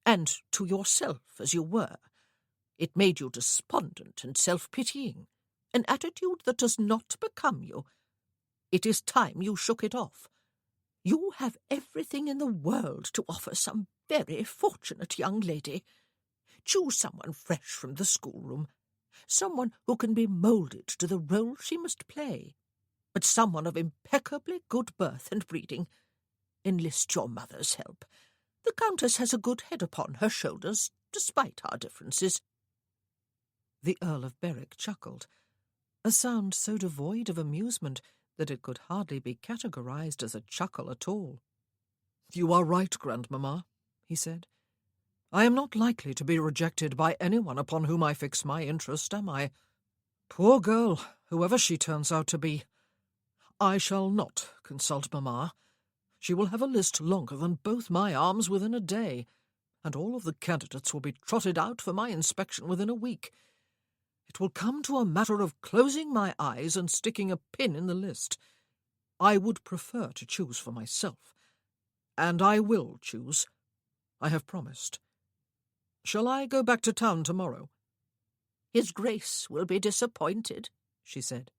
and to yourself as you were. It made you despondent and self-pitying, an attitude that does not become you. It is time you shook it off. You have everything in the world to offer some very fortunate young lady. Choose someone fresh from the schoolroom, someone who can be moulded to the role she must play, but someone of impeccably good birth and breeding. Enlist your mother's help. The Countess has a good head upon her shoulders, despite our differences." The Earl of Berwick chuckled, a sound so devoid of amusement that it could hardly be categorized as a chuckle at all. "You are right, Grandmamma," he said. "I am not likely to be rejected by anyone upon whom I fix my interest, am I? Poor girl, whoever she turns out to be. I shall not consult Mamma. She will have a list longer than both my arms within a day, and all of the candidates will be trotted out for my inspection within a week. It will come to a matter of closing my eyes and sticking a pin in the list. I would prefer to choose for myself, and I will choose. I have promised. Shall I go back to town tomorrow?" "His Grace will be disappointed," she said.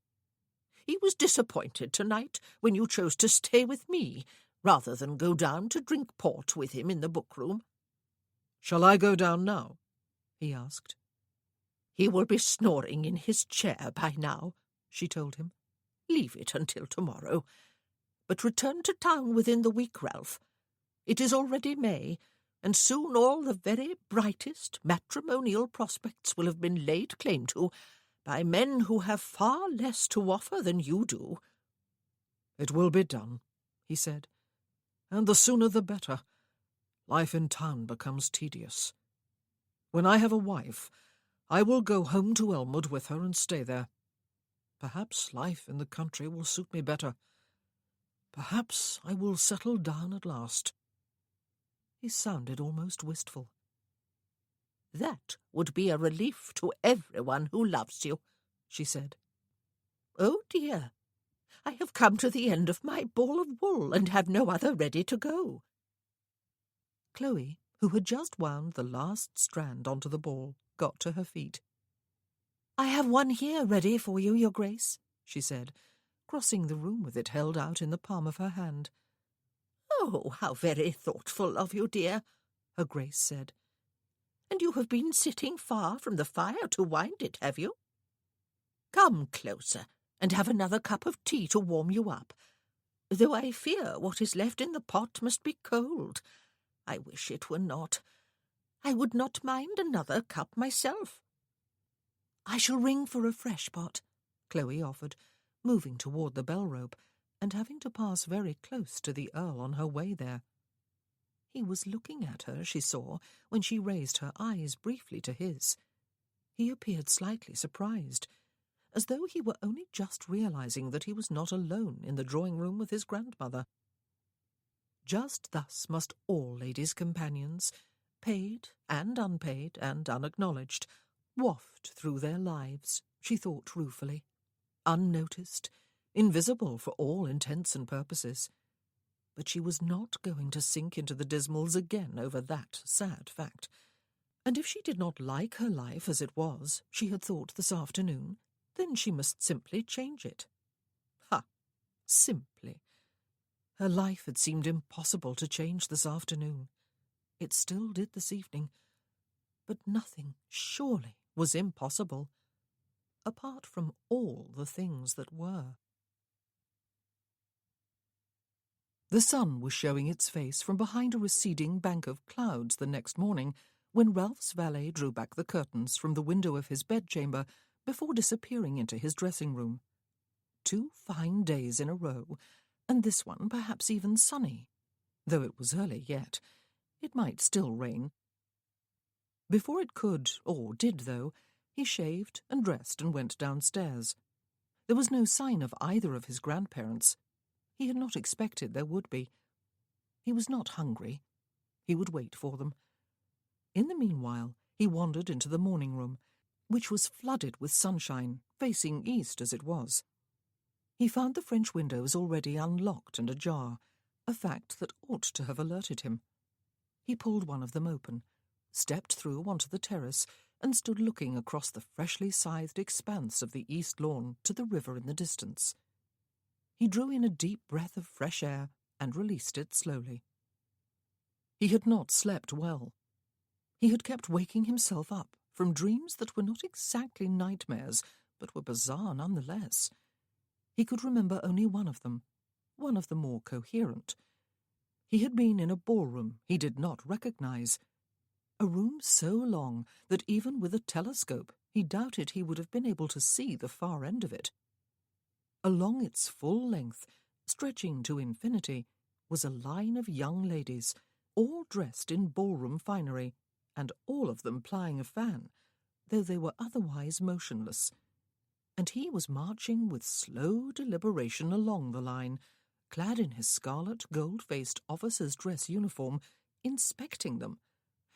"He was disappointed tonight when you chose to stay with me, rather than go down to drink port with him in the book-room." "Shall I go down now?" he asked. "He will be snoring in his chair by now," she told him. "Leave it until tomorrow. But return to town within the week, Ralph. It is already May, and soon all the very brightest matrimonial prospects will have been laid claim to by men who have far less to offer than you do." "It will be done," he said, "and the sooner the better. Life in town becomes tedious." When I have a wife, I will go home to Elmwood with her and stay there. Perhaps life in the country will suit me better. Perhaps I will settle down at last." He sounded almost wistful. "That would be a relief to everyone who loves you," she said. "Oh dear, I have come to the end of my ball of wool and have no other ready to go." Chloe, who had just wound the last strand onto the ball, got to her feet. "I have one here ready for you, Your Grace," she said, crossing the room with it held out in the palm of her hand. "Oh, how very thoughtful of you, dear," her Grace said. "And you have been sitting far from the fire to wind it, have you? Come closer and have another cup of tea to warm you up, though I fear what is left in the pot must be cold. I wish it were not. I would not mind another cup myself." "I shall ring for a fresh pot," Chloe offered, moving toward the bell rope, and having to pass very close to the Earl on her way there. He was looking at her, she saw, when she raised her eyes briefly to his. He appeared slightly surprised, as though he were only just realizing that he was not alone in the drawing-room with his grandmother. Just thus must all ladies' companions, paid and unpaid and unacknowledged, waft through their lives, she thought ruefully, unnoticed, invisible for all intents and purposes. But she was not going to sink into the dismals again over that sad fact. And if she did not like her life as it was, she had thought this afternoon, then she must simply change it. Ha! Simply. Her life had seemed impossible to change this afternoon. It still did this evening. But nothing, surely, was impossible, apart from all the things that were. The sun was showing its face from behind a receding bank of clouds the next morning when Ralph's valet drew back the curtains from the window of his bedchamber before disappearing into his dressing-room. 2 fine days in a row, and this one perhaps even sunny. Though it was early yet, it might still rain. Before it could, or did though, he shaved and dressed and went downstairs. There was no sign of either of his grandparents. He had not expected there would be. He was not hungry. He would wait for them. In the meanwhile, he wandered into the morning-room, which was flooded with sunshine, facing east as it was. He found the French windows already unlocked and ajar, a fact that ought to have alerted him. He pulled one of them open, stepped through onto the terrace, and stood looking across the freshly scythed expanse of the east lawn to the river in the distance. He drew in a deep breath of fresh air and released it slowly. He had not slept well. He had kept waking himself up from dreams that were not exactly nightmares, but were bizarre nonetheless. He could remember only one of them, one of the more coherent. He had been in a ballroom he did not recognize, a room so long that even with a telescope he doubted he would have been able to see the far end of it. Along its full length, stretching to infinity, was a line of young ladies, all dressed in ballroom finery, and all of them plying a fan, though they were otherwise motionless. And he was marching with slow deliberation along the line, clad in his scarlet, gold-faced officer's dress uniform, inspecting them,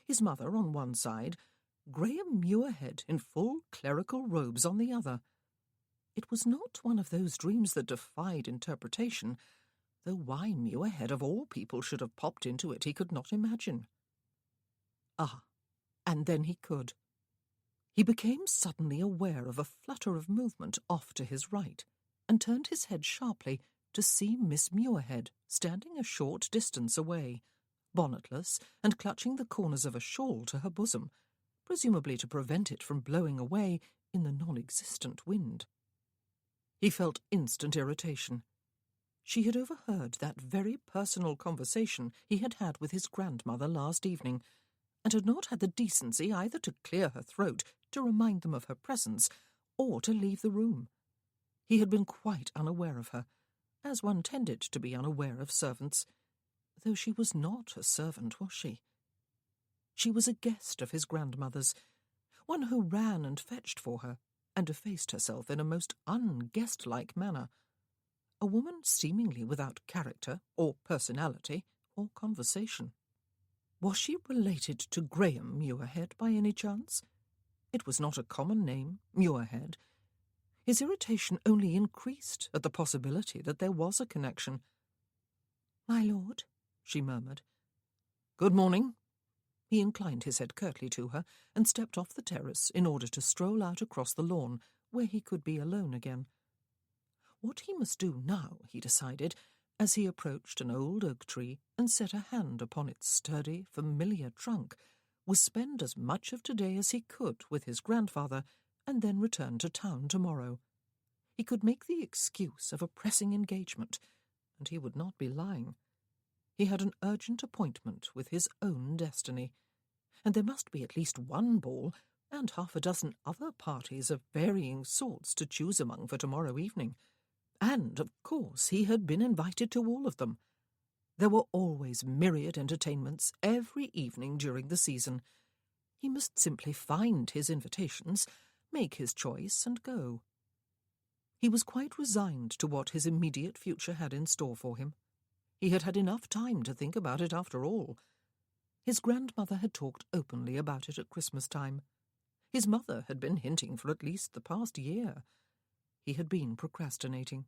his mother on one side, Graham Muirhead in full clerical robes on the other. It was not one of those dreams that defied interpretation, though why Muirhead of all people should have popped into it he could not imagine. Ah, and then he could. He became suddenly aware of a flutter of movement off to his right, and turned his head sharply to see Miss Muirhead standing a short distance away, bonnetless and clutching the corners of a shawl to her bosom, presumably to prevent it from blowing away in the non-existent wind. He felt instant irritation. She had overheard that very personal conversation he had had with his grandmother last evening, and had not had the decency either to clear her throat, to remind them of her presence, or to leave the room. He had been quite unaware of her, as one tended to be unaware of servants, though she was not a servant, was she? She was a guest of his grandmother's, one who ran and fetched for her, and effaced herself in a most unguest-like manner. A woman seemingly without character, or personality, or conversation. Was she related to Graham Muirhead by any chance? It was not a common name, Muirhead. His irritation only increased at the possibility that there was a connection. "My lord," she murmured. "Good morning." He inclined his head curtly to her and stepped off the terrace in order to stroll out across the lawn, where he could be alone again. What he must do now, he decided, as he approached an old oak tree and set a hand upon its sturdy, familiar trunk, was spend as much of today as he could with his grandfather and then return to town tomorrow. He could make the excuse of a pressing engagement, and he would not be lying. He had an urgent appointment with his own destiny, and there must be at least one ball and half a dozen other parties of varying sorts to choose among for tomorrow evening. And, of course, he had been invited to all of them. There were always myriad entertainments every evening during the season. He must simply find his invitations, make his choice, and go. He was quite resigned to what his immediate future had in store for him. He had had enough time to think about it after all. His grandmother had talked openly about it at Christmas time. His mother had been hinting for at least the past year. He had been procrastinating.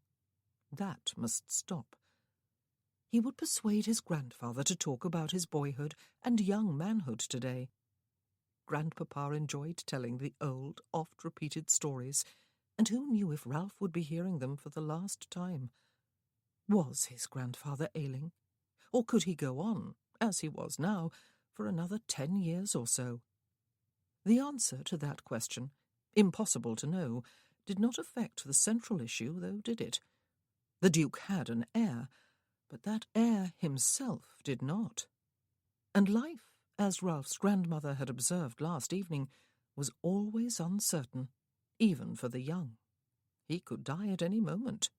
That must stop. He would persuade his grandfather to talk about his boyhood and young manhood today. Grandpapa enjoyed telling the old, oft-repeated stories, and who knew if Ralph would be hearing them for the last time? Was his grandfather ailing? Or could he go on, as he was now, for another 10 years or so? The answer to that question, impossible to know, did not affect the central issue, though did it? The Duke had an heir, but that heir himself did not. And life, as Ralph's grandmother had observed last evening, was always uncertain, even for the young. He could die at any moment.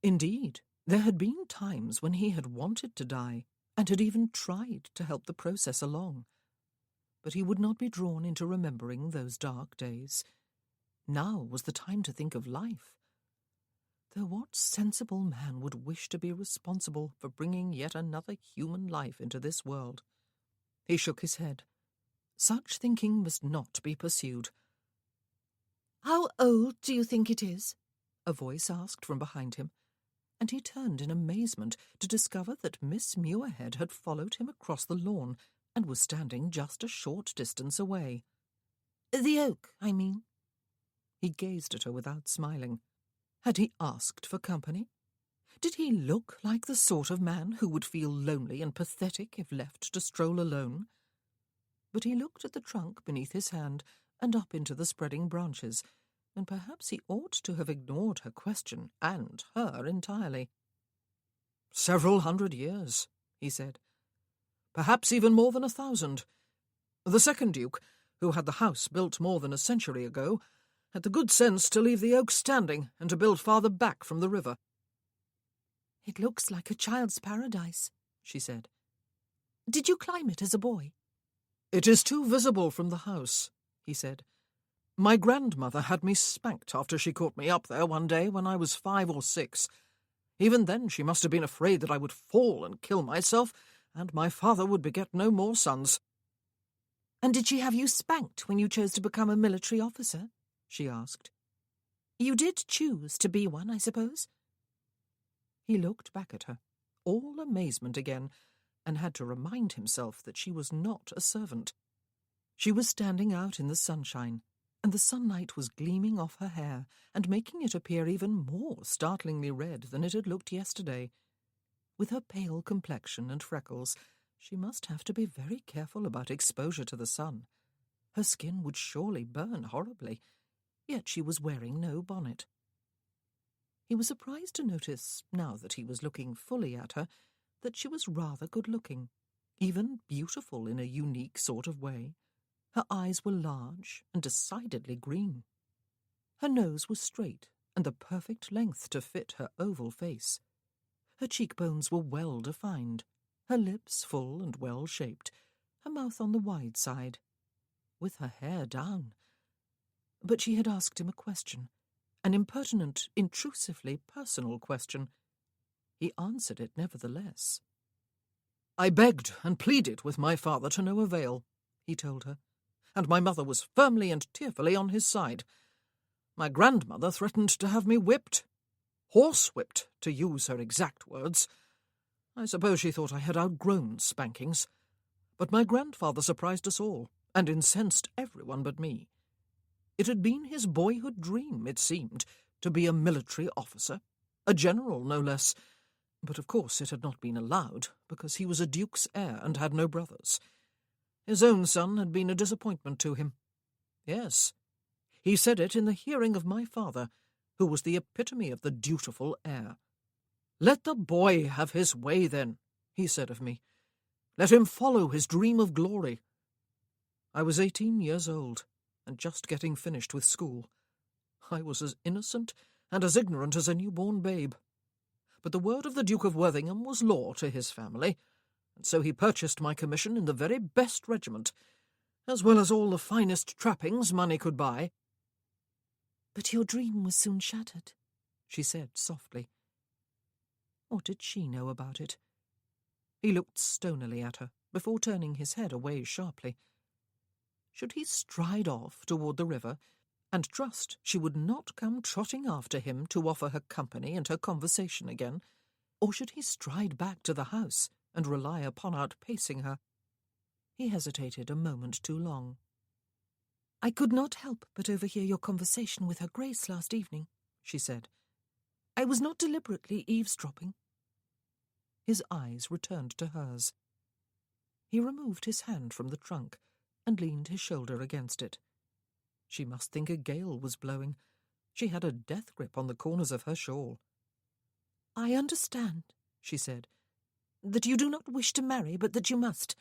Indeed, there had been times when he had wanted to die, and had even tried to help the process along. But he would not be drawn into remembering those dark days. Now was the time to think of life. Though what sensible man would wish to be responsible for bringing yet another human life into this world? He shook his head. Such thinking must not be pursued. "How old do you think it is?" a voice asked from behind him, and he turned in amazement to discover that Miss Muirhead had followed him across the lawn and was standing just a short distance away. "The oak, I mean." He gazed at her without smiling. Had he asked for company? Did he look like the sort of man who would feel lonely and pathetic if left to stroll alone? But he looked at the trunk beneath his hand and up into the spreading branches, and perhaps he ought to have ignored her question and her entirely. "Several 100 years," he said. "Perhaps even more than 1,000. The second Duke, who had the house built more than a century ago, had the good sense to leave the oak standing and to build farther back from the river." "It looks like a child's paradise," she said. "Did you climb it as a boy?" "It is too visible from the house," he said. "My grandmother had me spanked after she caught me up there one day when I was 5 or 6. Even then she must have been afraid that I would fall and kill myself, and my father would beget no more sons." "And did she have you spanked when you chose to become a military officer?" she asked. "You did choose to be one, I suppose?" He looked back at her, all amazement again, and had to remind himself that she was not a servant. She was standing out in the sunshine, and the sunlight was gleaming off her hair and making it appear even more startlingly red than it had looked yesterday. With her pale complexion and freckles, she must have to be very careful about exposure to the sun. Her skin would surely burn horribly, yet she was wearing no bonnet. He was surprised to notice, now that he was looking fully at her, that she was rather good-looking, even beautiful in a unique sort of way. Her eyes were large and decidedly green. Her nose was straight and the perfect length to fit her oval face. Her cheekbones were well defined, her lips full and well-shaped, her mouth on the wide side, with her hair down. But she had asked him a question, an impertinent, intrusively personal question. He answered it nevertheless. "I begged and pleaded with my father to no avail," he told her, "and my mother was firmly and tearfully on his side. My grandmother threatened to have me whipped, horsewhipped, to use her exact words. I suppose she thought I had outgrown spankings. But my grandfather surprised us all, and incensed everyone but me. It had been his boyhood dream, it seemed, to be a military officer, a general no less. But of course it had not been allowed, because he was a duke's heir and had no brothers. His own son had been a disappointment to him. Yes, he said it in the hearing of my father, who was the epitome of the dutiful heir. 'Let the boy have his way, then,' he said of me. 'Let him follow his dream of glory.' I was 18 years old, and just getting finished with school. I was as innocent and as ignorant as a newborn babe. But the word of the Duke of Worthington was law to his family, and so he purchased my commission in the very best regiment, as well as all the finest trappings money could buy." "But your dream was soon shattered," she said softly. What did she know about it? He looked stonily at her, before turning his head away sharply. Should he stride off toward the river, and trust she would not come trotting after him to offer her company and her conversation again, or should he stride back to the house and rely upon outpacing her? He hesitated a moment too long. "I could not help but overhear your conversation with her Grace last evening," she said. "I was not deliberately eavesdropping." His eyes returned to hers. He removed his hand from the trunk and leaned his shoulder against it. She must think a gale was blowing. She had a death grip on the corners of her shawl. "I understand," she said, "that you do not wish to marry, but that you must."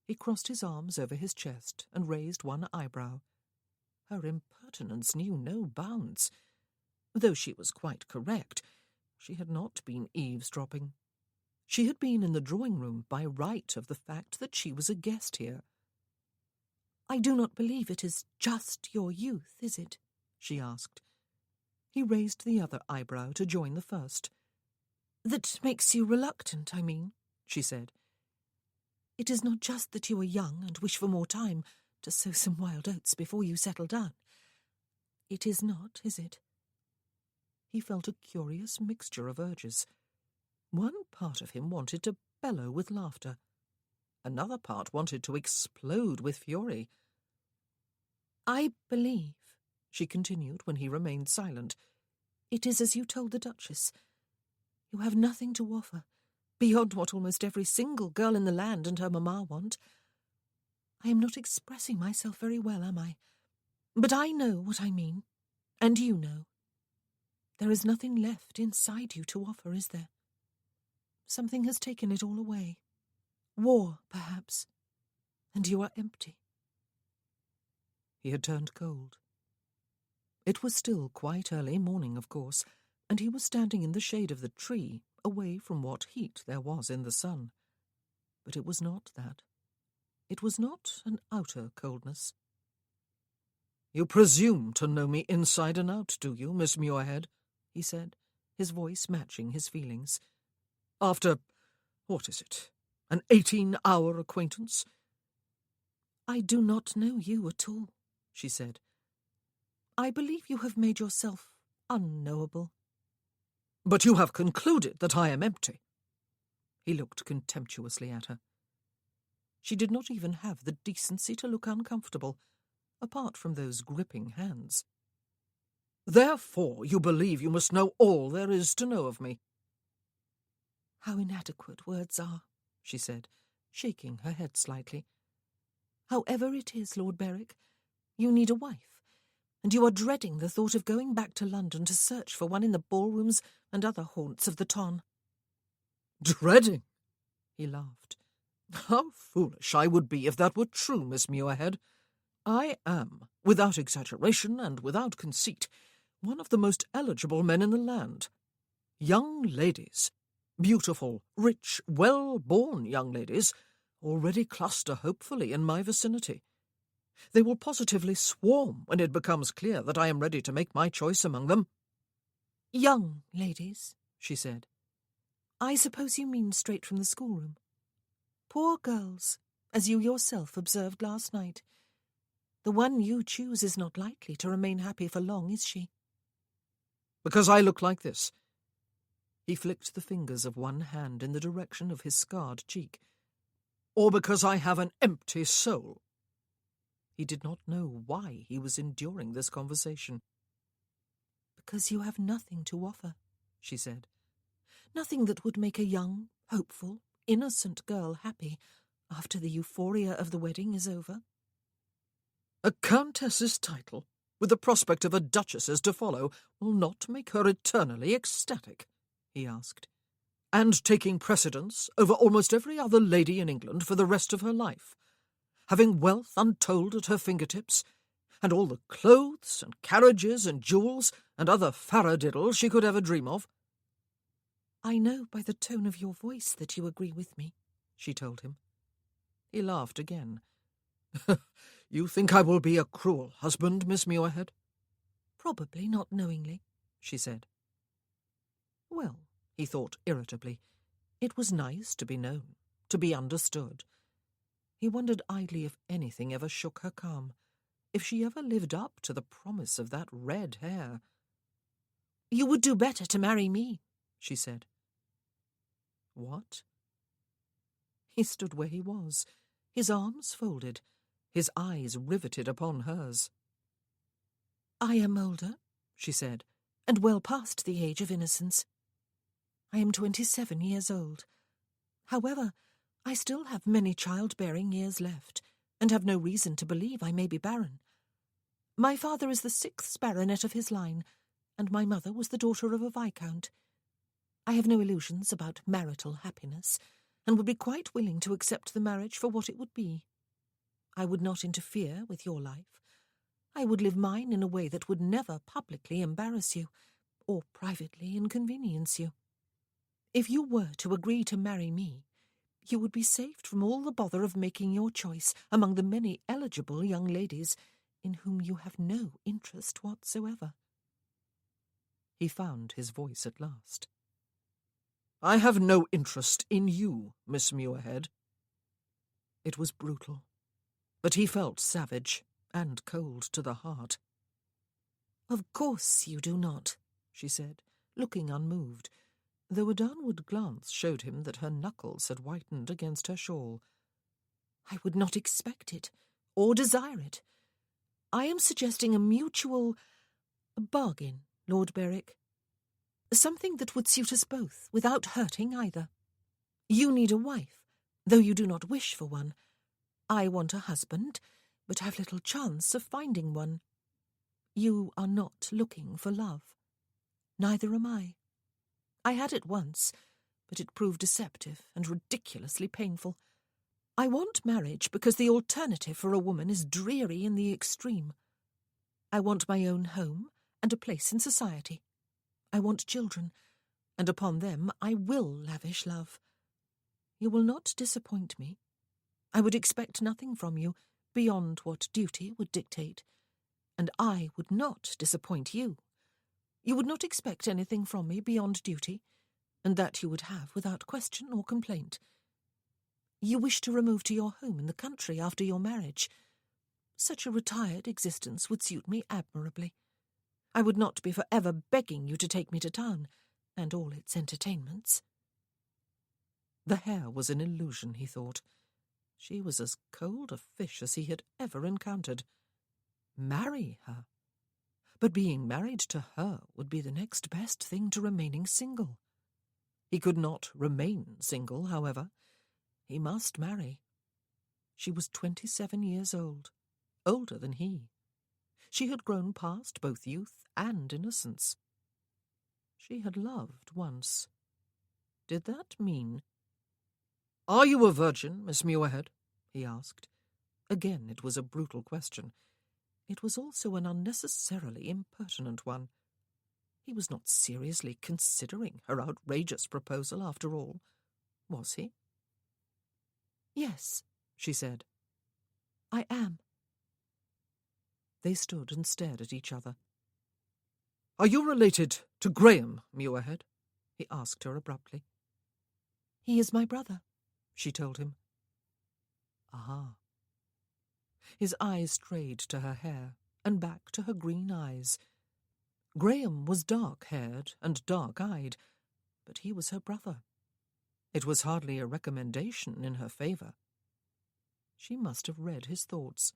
He crossed his arms over his chest and raised one eyebrow. Her impertinence knew no bounds. Though she was quite correct, she had not been eavesdropping. She had been in the drawing-room by right of the fact that she was a guest here. "I do not believe it is just your youth, is it?" she asked. He raised the other eyebrow to join the first. "That makes you reluctant, I mean," she said. "It is not just that you are young and wish for more time to sow some wild oats before you settle down. It is not, is it?" He felt a curious mixture of urges. One part of him wanted to bellow with laughter. Another part wanted to explode with fury. "I believe," she continued when he remained silent, "it is as you told the Duchess. You have nothing to offer, beyond what almost every single girl in the land and her mamma want. I am not expressing myself very well, am I? But I know what I mean, and you know. There is nothing left inside you to offer, is there? Something has taken it all away. War, perhaps, and you are empty." He had turned cold. It was still quite early morning, of course, and he was standing in the shade of the tree, away from what heat there was in the sun. But it was not that. It was not an outer coldness. "You presume to know me inside and out, do you, Miss Muirhead?" he said, his voice matching his feelings. "After, what is it, an 18-hour acquaintance?" "I do not know you at all," she said. "I believe you have made yourself unknowable." "But you have concluded that I am empty." He looked contemptuously at her. She did not even have the decency to look uncomfortable, apart from those gripping hands. "Therefore you believe you must know all there is to know of me." "How inadequate words are," she said, shaking her head slightly. "However it is, Lord Berwick, you need a wife, and you are dreading the thought of going back to London to search for one in the ballrooms and other haunts of the ton." "Dreading?" he laughed. "How foolish I would be if that were true, Miss Muirhead. I am, without exaggeration and without conceit, one of the most eligible men in the land. Young ladies, beautiful, rich, well-born young ladies, already cluster hopefully in my vicinity. They will positively swarm when it becomes clear that I am ready to make my choice among them." "Young ladies," she said. "I suppose you mean straight from the schoolroom. Poor girls, as you yourself observed last night. The one you choose is not likely to remain happy for long, is she?" "Because I look like this." He flicked the fingers of one hand in the direction of his scarred cheek. "Or because I have an empty soul." He did not know why he was enduring this conversation. "Because you have nothing to offer," she said. "Nothing that would make a young, hopeful, innocent girl happy after the euphoria of the wedding is over." "A countess's title, with the prospect of a duchess's to follow, will not make her eternally ecstatic?" he asked. "And taking precedence over almost every other lady in England for the rest of her life, having wealth untold at her fingertips, and all the clothes and carriages and jewels and other faradiddle she could ever dream of." "I know by the tone of your voice that you agree with me," she told him. He laughed again. "You think I will be a cruel husband, Miss Muirhead?" "Probably not knowingly," she said. Well, he thought irritably, it was nice to be known, to be understood. He wondered idly if anything ever shook her calm, if she ever lived up to the promise of that red hair. "You would do better to marry me," she said. What? He stood where he was, his arms folded, his eyes riveted upon hers. "I am older," she said, "and well past the age of innocence. I am 27 years old. However, I still have many childbearing years left, and have no reason to believe I may be barren. My father is the 6th baronet of his line, and my mother was the daughter of a viscount. I have no illusions about marital happiness, and would be quite willing to accept the marriage for what it would be. I would not interfere with your life. I would live mine in a way that would never publicly embarrass you, or privately inconvenience you. If you were to agree to marry me, you would be saved from all the bother of making your choice among the many eligible young ladies in whom you have no interest whatsoever." He found his voice at last. "I have no interest in you, Miss Muirhead." It was brutal, but he felt savage and cold to the heart. "Of course you do not," she said, looking unmoved, though a downward glance showed him that her knuckles had whitened against her shawl. "I would not expect it, or desire it. I am suggesting a mutual bargain, Lord Berwick. Something that would suit us both, without hurting either. You need a wife, though you do not wish for one. I want a husband, but have little chance of finding one. You are not looking for love. Neither am I. I had it once, but it proved deceptive and ridiculously painful. I want marriage because the alternative for a woman is dreary in the extreme. I want my own home and a place in society. I want children, and upon them I will lavish love. You will not disappoint me. I would expect nothing from you beyond what duty would dictate, and I would not disappoint you. You would not expect anything from me beyond duty, and that you would have without question or complaint. You wish to remove to your home in the country after your marriage. Such a retired existence would suit me admirably. I would not be for ever begging you to take me to town, and all its entertainments." The hair was an illusion, he thought. She was as cold a fish as he had ever encountered. Marry her? But being married to her would be the next best thing to remaining single. He could not remain single, however. He must marry. She was 27 years old, older than he. She had grown past both youth and innocence. She had loved once. Did that mean— "Are you a virgin, Miss Muirhead?" he asked. Again it was a brutal question. It was also an unnecessarily impertinent one. He was not seriously considering her outrageous proposal, after all, was he? "Yes," she said. "I am." They stood and stared at each other. "Are you related to Graham Muirhead?" he asked her abruptly. "He is my brother," she told him. Ah. His eyes strayed to her hair and back to her green eyes. Graham was dark-haired and dark-eyed, but he was her brother. It was hardly a recommendation in her favour. She must have read his thoughts.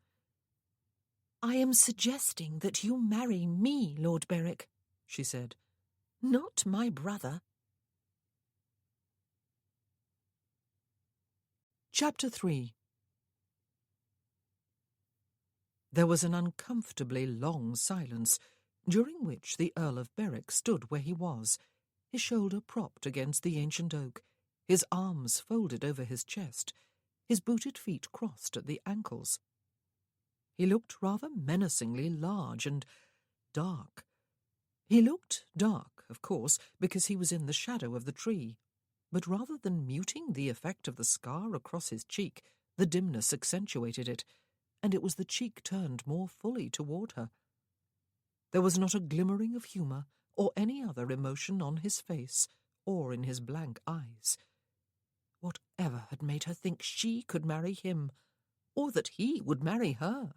"I am suggesting that you marry me, Lord Berwick," she said. "Not my brother." Chapter 3. There was an uncomfortably long silence, during which the Earl of Berwick stood where he was, his shoulder propped against the ancient oak, his arms folded over his chest, his booted feet crossed at the ankles. He looked rather menacingly large and dark. He looked dark, of course, because he was in the shadow of the tree, but rather than muting the effect of the scar across his cheek, the dimness accentuated it, and it was the cheek turned more fully toward her. There was not a glimmering of humour or any other emotion on his face or in his blank eyes. Whatever had made her think she could marry him, or that he would marry her?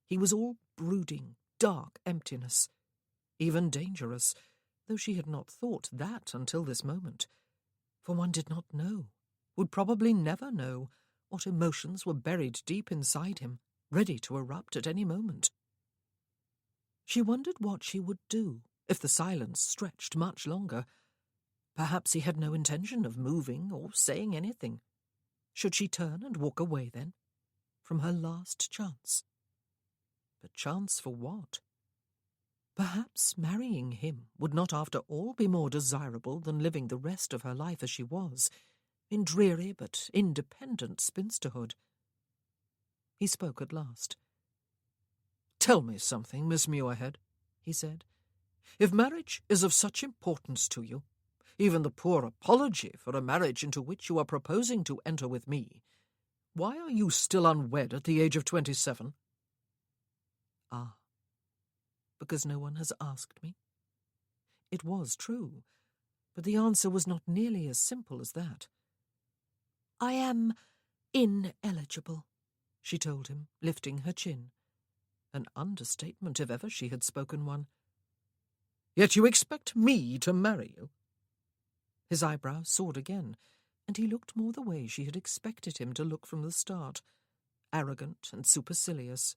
He was all brooding, dark emptiness, even dangerous, though she had not thought that until this moment. For one did not know, would probably never know, what emotions were buried deep inside him, ready to erupt at any moment. She wondered what she would do if the silence stretched much longer. Perhaps he had no intention of moving or saying anything. Should she turn and walk away then, from her last chance? But chance for what? Perhaps marrying him would not after all be more desirable than living the rest of her life as she was, in dreary but independent spinsterhood. He spoke at last. "Tell me something, Miss Muirhead," he said. "If marriage is of such importance to you, even the poor apology for a marriage into which you are proposing to enter with me, why are you still unwed at the age of 27? Ah, because no one has asked me? It was true, but the answer was not nearly as simple as that. "I am ineligible," she told him, lifting her chin. An understatement if ever she had spoken one. "Yet you expect me to marry you?" His eyebrows soared again, and he looked more the way she had expected him to look from the start, arrogant and supercilious.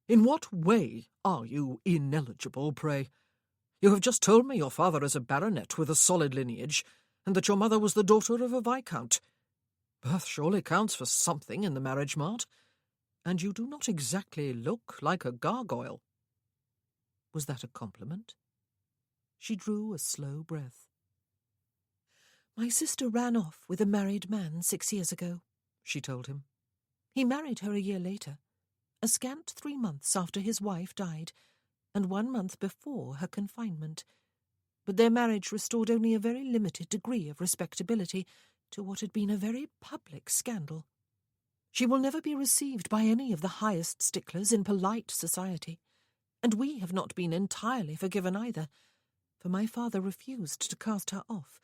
"In what way are you ineligible, pray? You have just told me your father is a baronet with a solid lineage, and that your mother was the daughter of a viscount. Birth surely counts for something in the marriage mart, and you do not exactly look like a gargoyle." Was that a compliment? She drew a slow breath. "My sister ran off with a married man 6 years ago," she told him. "He married her a year later, a scant 3 months after his wife died, and 1 month before her confinement. But their marriage restored only a very limited degree of respectability to what had been a very public scandal. She will never be received by any of the highest sticklers in polite society, and we have not been entirely forgiven either, for my father refused to cast her off,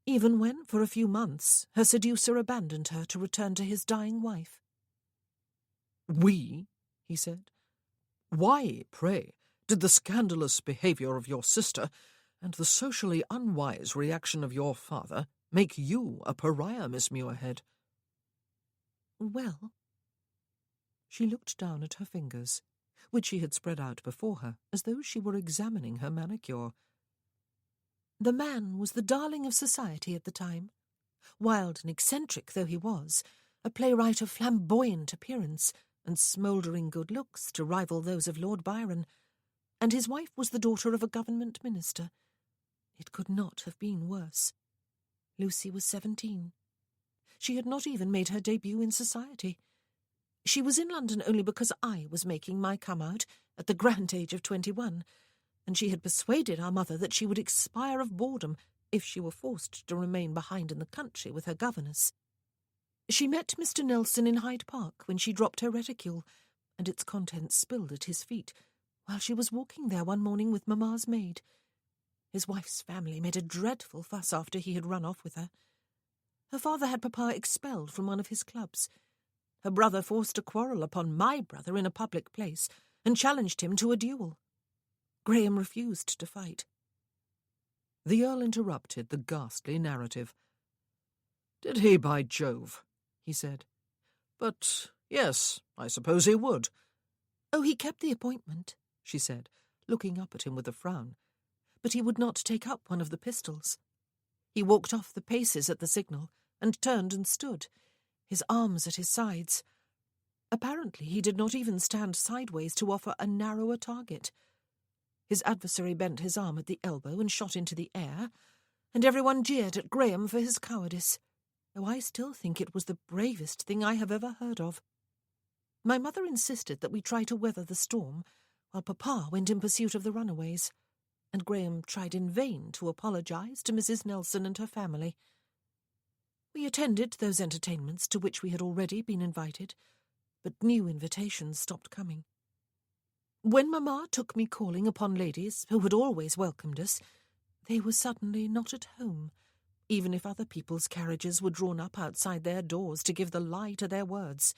even when, for a few months, her seducer abandoned her to return to his dying wife." "We?" he said. "Why, pray, did the scandalous behaviour of your sister and the socially unwise reaction of your father make you a pariah, Miss Muirhead?" "Well—" She looked down at her fingers, which she had spread out before her, as though she were examining her manicure. "The man was the darling of society at the time, wild and eccentric though he was, a playwright of flamboyant appearance and smouldering good looks to rival those of Lord Byron, and his wife was the daughter of a government minister. It could not have been worse. Lucy was 17. She had not even made her debut in society. She was in London only because I was making my come-out at the grand age of 21, and she had persuaded our mother that she would expire of boredom if she were forced to remain behind in the country with her governess. She met Mr. Nelson in Hyde Park when she dropped her reticule, and its contents spilled at his feet, while she was walking there one morning with Mamma's maid. His wife's family made a dreadful fuss after he had run off with her. Her father had Papa expelled from one of his clubs. Her brother forced a quarrel upon my brother in a public place, and challenged him to a duel. Graham refused to fight. The Earl interrupted the ghastly narrative. "Did he, by Jove?" he said. "But, yes, I suppose he would." "Oh, he kept the appointment," she said, looking up at him with a frown. "But he would not take up one of the pistols. He walked off the paces at the signal, and turned and stood, his arms at his sides. Apparently he did not even stand sideways to offer a narrower target. His adversary bent his arm at the elbow and shot into the air, and everyone jeered at Graham for his cowardice, though I still think it was the bravest thing I have ever heard of. My mother insisted that we try to weather the storm, while Papa went in pursuit of the runaways, and Graham tried in vain to apologize to Mrs. Nelson and her family. We attended those entertainments to which we had already been invited, but new invitations stopped coming. When Mamma took me calling upon ladies who had always welcomed us, they were suddenly not at home, even if other people's carriages were drawn up outside their doors to give the lie to their words.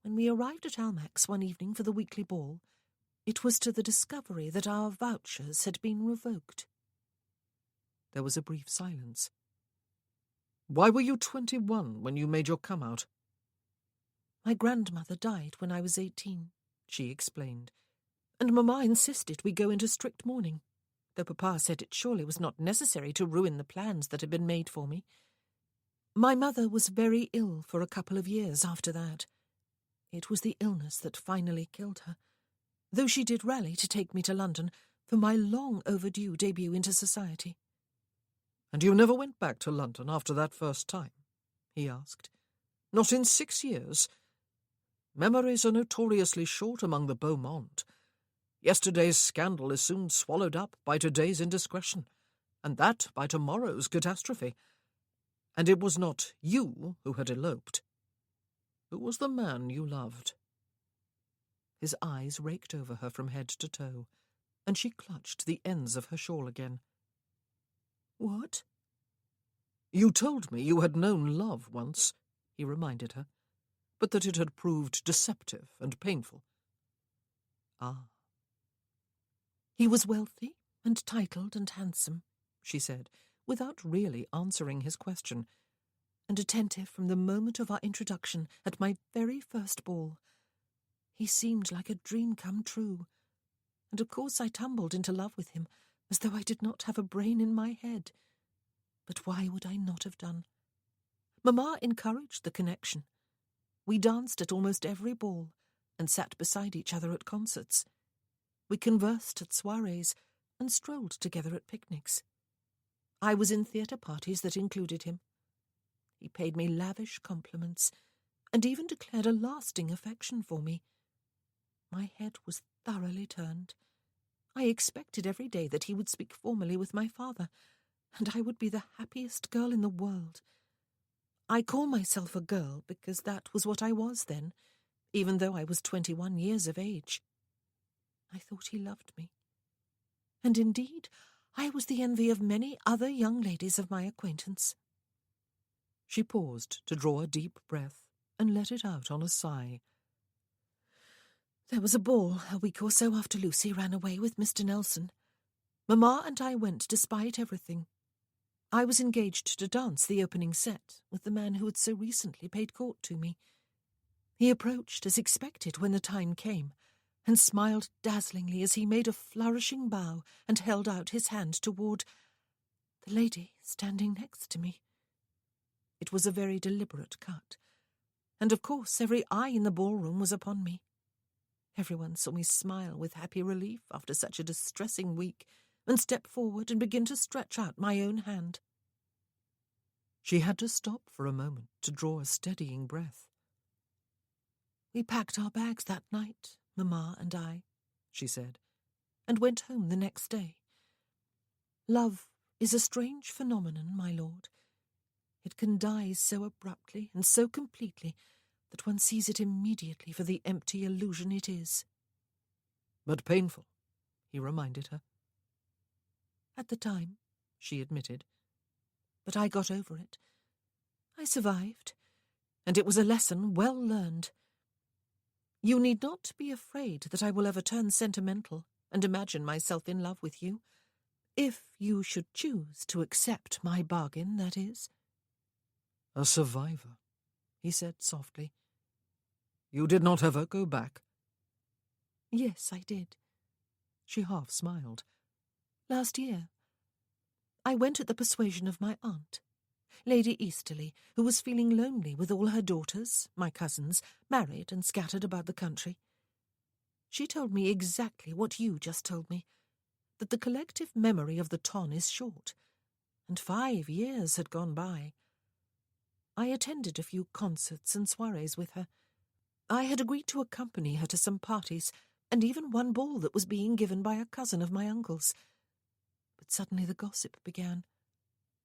When we arrived at Almack's one evening for the weekly ball, it was to the discovery that our vouchers had been revoked. There was a brief silence. "Why were you 21 when you made your come-out?" "My grandmother died when I was 18, she explained, and Mamma insisted we go into strict mourning, though Papa said it surely was not necessary to ruin the plans that had been made for me. My mother was very ill for a couple of years after that. It was the illness that finally killed her, though she did rally to take me to London for my long-overdue debut into society." "And you never went back to London after that first time?" he asked. "Not in 6 years? Memories are notoriously short among the beau monde. Yesterday's scandal is soon swallowed up by today's indiscretion, and that by tomorrow's catastrophe. And it was not you who had eloped. Who was the man you loved?" His eyes raked over her from head to toe, and she clutched the ends of her shawl again. "What?" "You told me you had known love once," he reminded her, "but that it had proved deceptive and painful." "Ah." "He was wealthy and titled and handsome," she said, without really answering his question, "and attentive from the moment of our introduction at my very first ball. He seemed like a dream come true, and of course I tumbled into love with him, as though I did not have a brain in my head. But why would I not have done? Mamma encouraged the connection. We danced at almost every ball, and sat beside each other at concerts. We conversed at soirees, and strolled together at picnics. I was in theatre parties that included him. He paid me lavish compliments, and even declared a lasting affection for me. My head was thoroughly turned. I expected every day that he would speak formally with my father, and I would be the happiest girl in the world. I call myself a girl because that was what I was then, even though I was 21 years of age. I thought he loved me. And indeed, I was the envy of many other young ladies of my acquaintance." She paused to draw a deep breath and let it out on a sigh. "There was a ball a week or so after Lucy ran away with Mr. Nelson. Mamma and I went despite everything. I was engaged to dance the opening set with the man who had so recently paid court to me. He approached as expected when the time came, and smiled dazzlingly as he made a flourishing bow and held out his hand toward the lady standing next to me. It was a very deliberate cut, and of course every eye in the ballroom was upon me. Everyone saw me smile with happy relief after such a distressing week, and step forward and begin to stretch out my own hand." She had to stop for a moment to draw a steadying breath. "We packed our bags that night, Mamma and I," she said, "and went home the next day. Love is a strange phenomenon, my lord. It can die so abruptly and so completely that one sees it immediately for the empty illusion it is. But painful, he reminded her. At the time, she admitted. But I got over it. I survived, and it was a lesson well learned. You need not be afraid that I will ever turn sentimental and imagine myself in love with you, if you should choose to accept my bargain, that is. A survivor, he said softly. You did not ever go back? Yes, I did. She half smiled. Last year. I went at the persuasion of my aunt, Lady Easterly, who was feeling lonely with all her daughters, my cousins, married and scattered about the country. She told me exactly what you just told me, that the collective memory of the ton is short, and 5 years had gone by. I attended a few concerts and soirees with her. I had agreed to accompany her to some parties, and even one ball that was being given by a cousin of my uncle's. But suddenly the gossip began.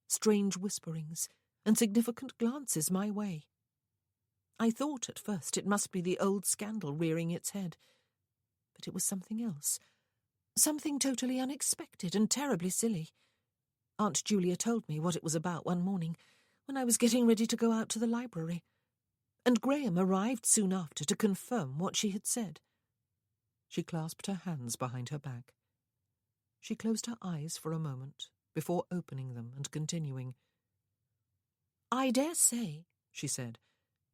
Strange whisperings and significant glances my way. I thought at first it must be the old scandal rearing its head, but it was something else, something totally unexpected and terribly silly. Aunt Julia told me what it was about one morning when I was getting ready to go out to the library, and Graham arrived soon after to confirm what she had said. She clasped her hands behind her back. She closed her eyes for a moment before opening them and continuing. I dare say, she said,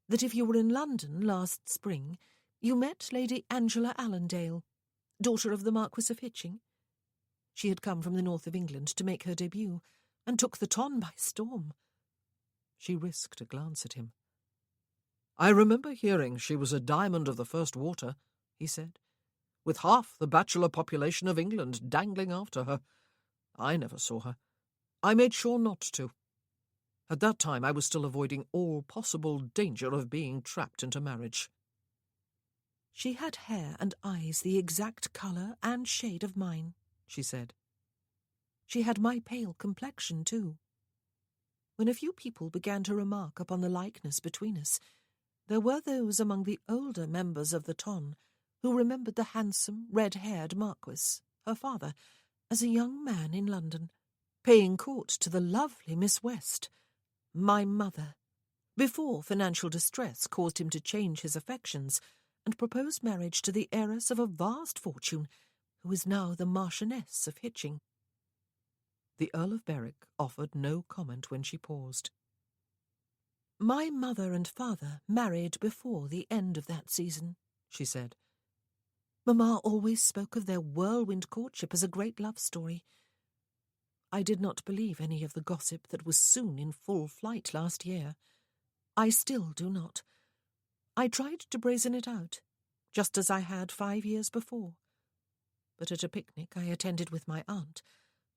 that if you were in London last spring, you met Lady Angela Allendale, daughter of the Marquis of Hitching. She had come from the north of England to make her debut, and took the ton by storm. She risked a glance at him. I remember hearing she was a diamond of the first water, he said, with half the bachelor population of England dangling after her. I never saw her. I made sure not to. At that time I was still avoiding all possible danger of being trapped into marriage. She had hair and eyes the exact colour and shade of mine, she said. She had my pale complexion, too. When a few people began to remark upon the likeness between us, there were those among the older members of the ton who remembered the handsome, red-haired Marquis, her father, as a young man in London, paying court to the lovely Miss West, my mother, before financial distress caused him to change his affections and propose marriage to the heiress of a vast fortune, who is now the Marchioness of Hitching. The Earl of Berwick offered no comment when she paused. My mother and father married before the end of that season, she said. Mamma always spoke of their whirlwind courtship as a great love story. I did not believe any of the gossip that was soon in full flight last year. I still do not. I tried to brazen it out, just as I had 5 years before. But at a picnic I attended with my aunt,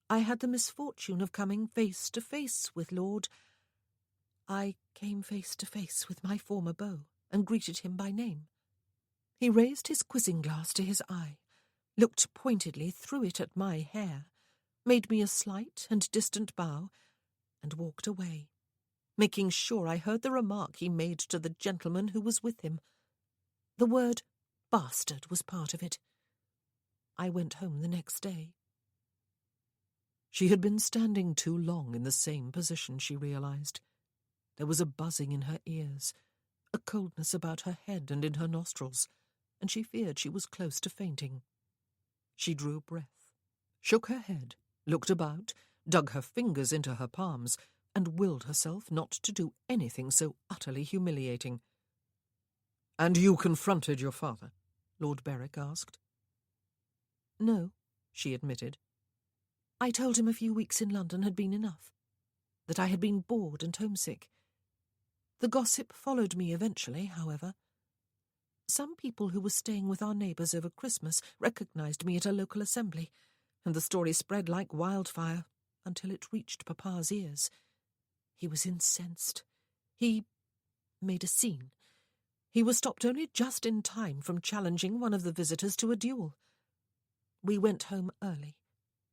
I had the misfortune of coming face to face with I came face to face with my former beau and greeted him by name. He raised his quizzing glass to his eye, looked pointedly through it at my hair, made me a slight and distant bow, and walked away, making sure I heard the remark he made to the gentleman who was with him. The word bastard was part of it. I went home the next day. She had been standing too long in the same position, she realized. There was a buzzing in her ears, a coldness about her head and in her nostrils, and she feared she was close to fainting. She drew a breath, shook her head, looked about, dug her fingers into her palms, and willed herself not to do anything so utterly humiliating. "And you confronted your father?" Lord Berwick asked. No, she admitted. I told him a few weeks in London had been enough, that I had been bored and homesick. The gossip followed me eventually, however. Some people who were staying with our neighbours over Christmas recognised me at a local assembly, and the story spread like wildfire until it reached Papa's ears. He was incensed. He made a scene. He was stopped only just in time from challenging one of the visitors to a duel. We went home early,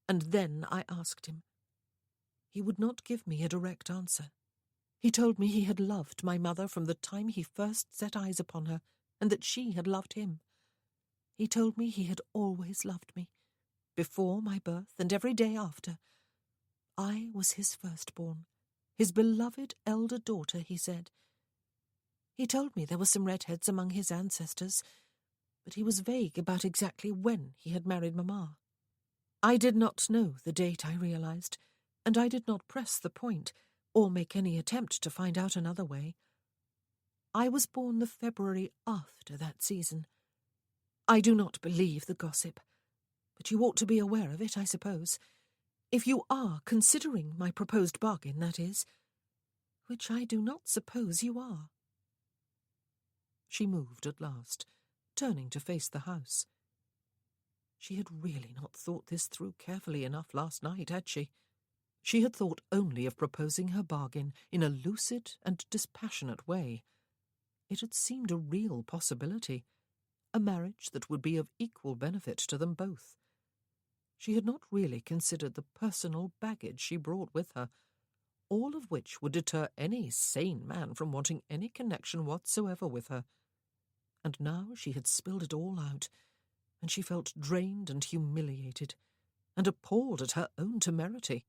and then I asked him. He would not give me a direct answer. He told me he had loved my mother from the time he first set eyes upon her, and that she had loved him. He told me he had always loved me, before my birth and every day after. I was his firstborn, his beloved elder daughter, he said. He told me there were some redheads among his ancestors, but he was vague about exactly when he had married Mamma. I did not know the date, I realized, and I did not press the point, or make any attempt to find out another way. I was born the February after that season. I do not believe the gossip, but you ought to be aware of it, I suppose. If you are considering my proposed bargain, that is, which I do not suppose you are. She moved at last, turning to face the house. She had really not thought this through carefully enough last night, had she? She had thought only of proposing her bargain in a lucid and dispassionate way. It had seemed a real possibility, a marriage that would be of equal benefit to them both. She had not really considered the personal baggage she brought with her, all of which would deter any sane man from wanting any connection whatsoever with her. And now she had spilled it all out, and she felt drained and humiliated, and appalled at her own temerity.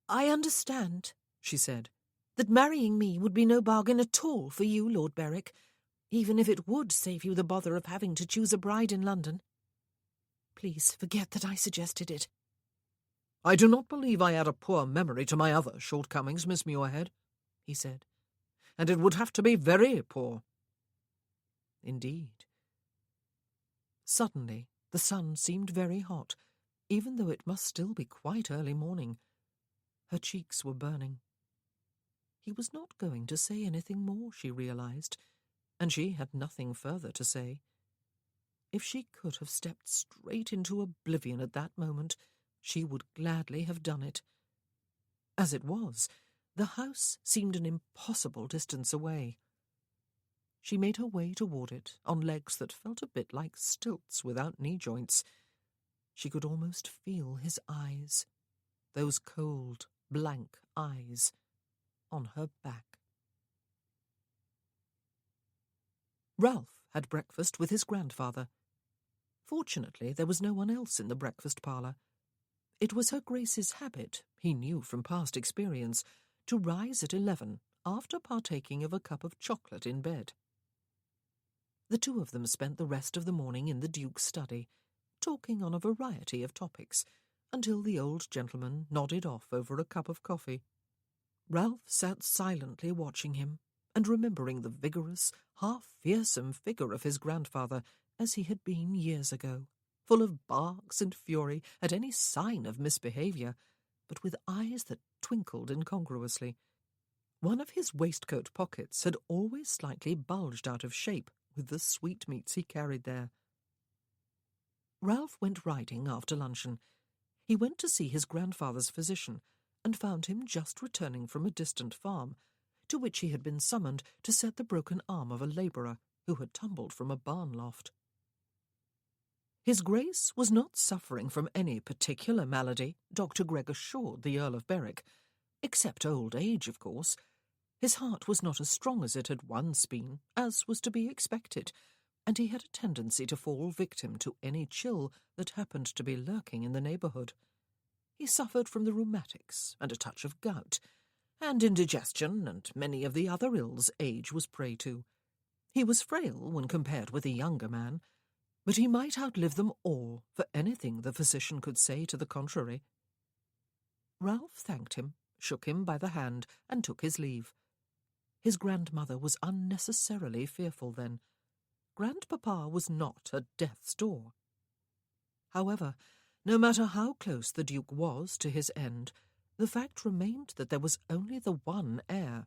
"I understand," she said, "that marrying me would be no bargain at all for you, Lord Berwick, even if it would save you the bother of having to choose a bride in London. Please forget that I suggested it." "I do not believe I add a poor memory to my other shortcomings, Miss Muirhead," he said, "and it would have to be very poor." Indeed. Suddenly, the sun seemed very hot, even though it must still be quite early morning. Her cheeks were burning. He was not going to say anything more, she realized, and she had nothing further to say. If she could have stepped straight into oblivion at that moment, she would gladly have done it. As it was, the house seemed an impossible distance away. She made her way toward it on legs that felt a bit like stilts without knee-joints. She could almost feel his eyes, those cold, blank eyes, on her back. Ralph had breakfast with his grandfather. Fortunately, there was no one else in the breakfast parlour. It was her Grace's habit, he knew from past experience, to rise at 11 after partaking of a cup of chocolate in bed. The two of them spent the rest of the morning in the Duke's study, talking on a variety of topics, until the old gentleman nodded off over a cup of coffee. Ralph sat silently watching him, and remembering the vigorous, half-fearsome figure of his grandfather as he had been years ago, full of barks and fury at any sign of misbehaviour, but with eyes that twinkled incongruously. One of his waistcoat pockets had always slightly bulged out of shape with the sweetmeats he carried there. Ralph went riding after luncheon. He went to see his grandfather's physician, and found him just returning from a distant farm, to which he had been summoned to set the broken arm of a labourer who had tumbled from a barn loft. His Grace was not suffering from any particular malady, Dr. Gregg assured the Earl of Berwick, except old age, of course. His heart was not as strong as it had once been, as was to be expected, and he had a tendency to fall victim to any chill that happened to be lurking in the neighbourhood. He suffered from the rheumatics and a touch of gout, and indigestion and many of the other ills age was prey to. He was frail when compared with a younger man, but he might outlive them all for anything the physician could say to the contrary. Ralph thanked him, shook him by the hand, and took his leave. His grandmother was unnecessarily fearful then. Grandpapa was not at death's door. However, no matter how close the Duke was to his end, the fact remained that there was only the one heir.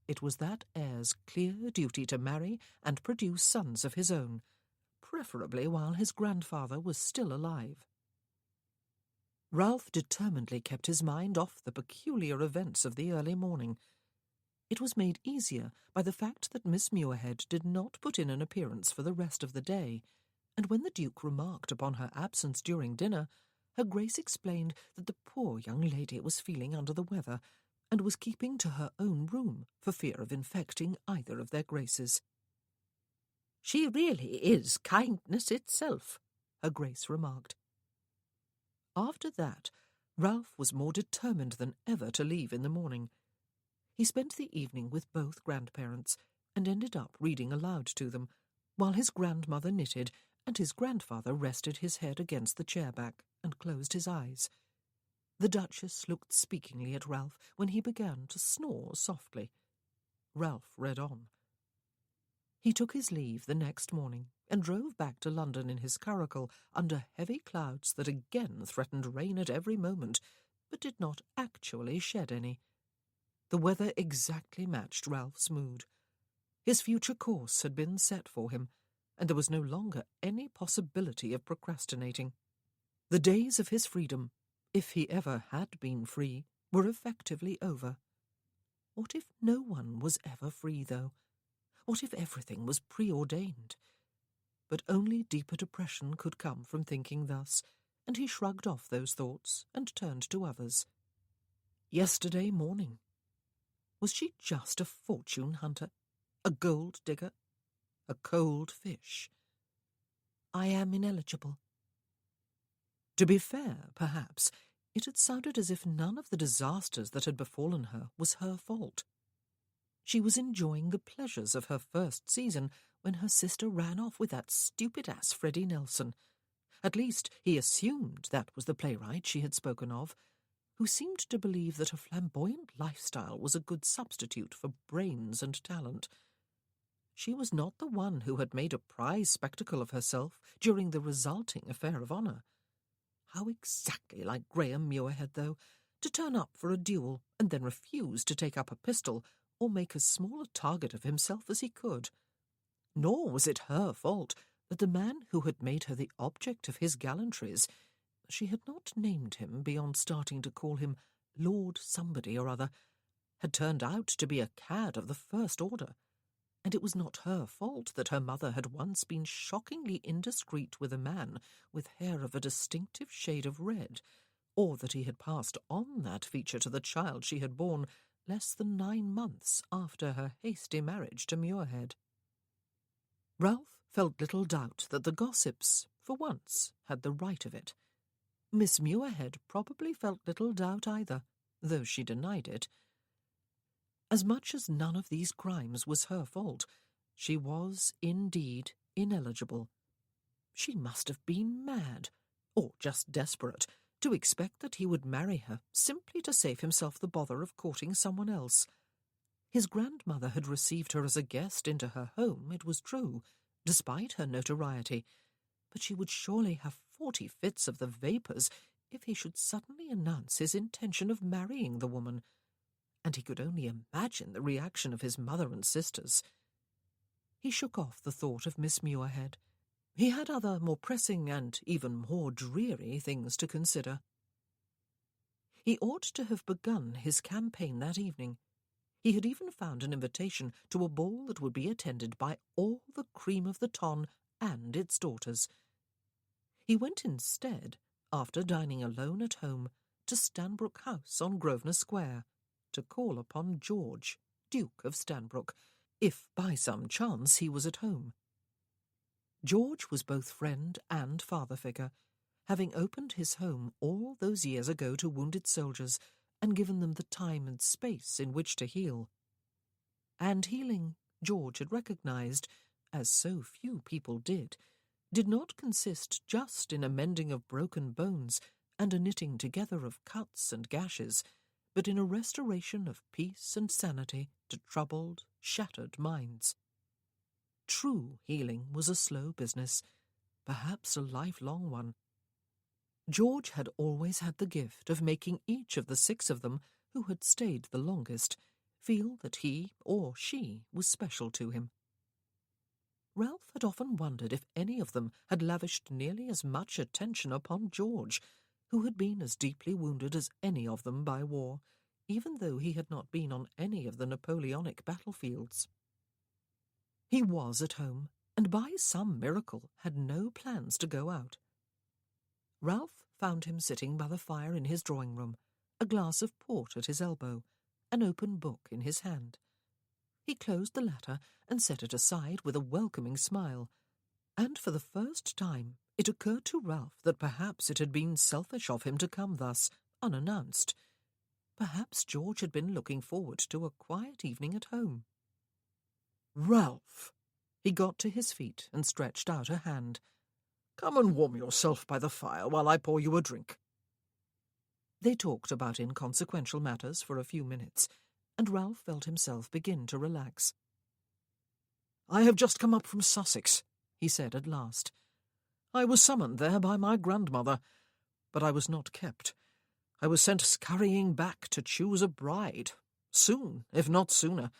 It was that heir's clear duty to marry and produce sons of his own, preferably while his grandfather was still alive. Ralph determinedly kept his mind off the peculiar events of the early morning. It was made easier by the fact that Miss Muirhead did not put in an appearance for the rest of the day, and when the Duke remarked upon her absence during dinner, her Grace explained that the poor young lady was feeling under the weather, and was keeping to her own room for fear of infecting either of their graces. "She really is kindness itself," her Grace remarked. After that, Ralph was more determined than ever to leave in the morning. He spent the evening with both grandparents and ended up reading aloud to them, while his grandmother knitted and his grandfather rested his head against the chair back and closed his eyes. The Duchess looked speakingly at Ralph when he began to snore softly. Ralph read on. He took his leave the next morning and drove back to London in his curricle under heavy clouds that again threatened rain at every moment, but did not actually shed any. The weather exactly matched Ralph's mood. His future course had been set for him, and there was no longer any possibility of procrastinating. The days of his freedom, if he ever had been free, were effectively over. What if no one was ever free, though? What if everything was preordained? But only deeper depression could come from thinking thus, and he shrugged off those thoughts and turned to others. Yesterday morning. Was she just a fortune hunter? A gold digger? A cold fish? I am ineligible. To be fair, perhaps, it had sounded as if none of the disasters that had befallen her was her fault. She was enjoying the pleasures of her first season when her sister ran off with that stupid-ass Freddie Nelson. At least he assumed that was the playwright she had spoken of, who seemed to believe that a flamboyant lifestyle was a good substitute for brains and talent. She was not the one who had made a prize spectacle of herself during the resulting affair of honour. How exactly like Graham Muirhead, though, to turn up for a duel and then refuse to take up a pistol or make as small a target of himself as he could. Nor was it her fault that the man who had made her the object of his gallantries, she had not named him beyond starting to call him Lord Somebody or other, had turned out to be a cad of the first order, and it was not her fault that her mother had once been shockingly indiscreet with a man with hair of a distinctive shade of red, or that he had passed on that feature to the child she had borne less than 9 months after her hasty marriage to Muirhead. Ralph felt little doubt that the gossips, for once, had the right of it. Miss Muirhead probably felt little doubt either, though she denied it. As much as none of these crimes was her fault, she was, indeed, ineligible. She must have been mad, or just desperate, to expect that he would marry her simply to save himself the bother of courting someone else. His grandmother had received her as a guest into her home, it was true, despite her notoriety, but she would surely have 40 fits of the vapours if he should suddenly announce his intention of marrying the woman, and he could only imagine the reaction of his mother and sisters. He shook off the thought of Miss Muirhead. He had other more pressing and even more dreary things to consider. He ought to have begun his campaign that evening. He had even found an invitation to a ball that would be attended by all the cream of the ton and its daughters. He went instead, after dining alone at home, to Stanbrook House on Grosvenor Square, to call upon George, Duke of Stanbrook, if by some chance he was at home. George was both friend and father figure, having opened his home all those years ago to wounded soldiers and given them the time and space in which to heal. And healing, George had recognised, as so few people did not consist just in a mending of broken bones and a knitting together of cuts and gashes, but in a restoration of peace and sanity to troubled, shattered minds. True healing was a slow business, perhaps a lifelong one. George had always had the gift of making each of the 6 of them who had stayed the longest feel that he or she was special to him. Ralph had often wondered if any of them had lavished nearly as much attention upon George, who had been as deeply wounded as any of them by war, even though he had not been on any of the Napoleonic battlefields. He was at home, and by some miracle had no plans to go out. Ralph found him sitting by the fire in his drawing-room, a glass of port at his elbow, an open book in his hand. He closed the latter and set it aside with a welcoming smile, and for the first time it occurred to Ralph that perhaps it had been selfish of him to come thus, unannounced. Perhaps George had been looking forward to a quiet evening at home. "Ralph!" He got to his feet and stretched out a hand. "Come and warm yourself by the fire while I pour you a drink." They talked about inconsequential matters for a few minutes, and Ralph felt himself begin to relax. "I have just come up from Sussex," he said at last. "I was summoned there by my grandmother, but I was not kept. I was sent scurrying back to choose a bride, soon, if not sooner,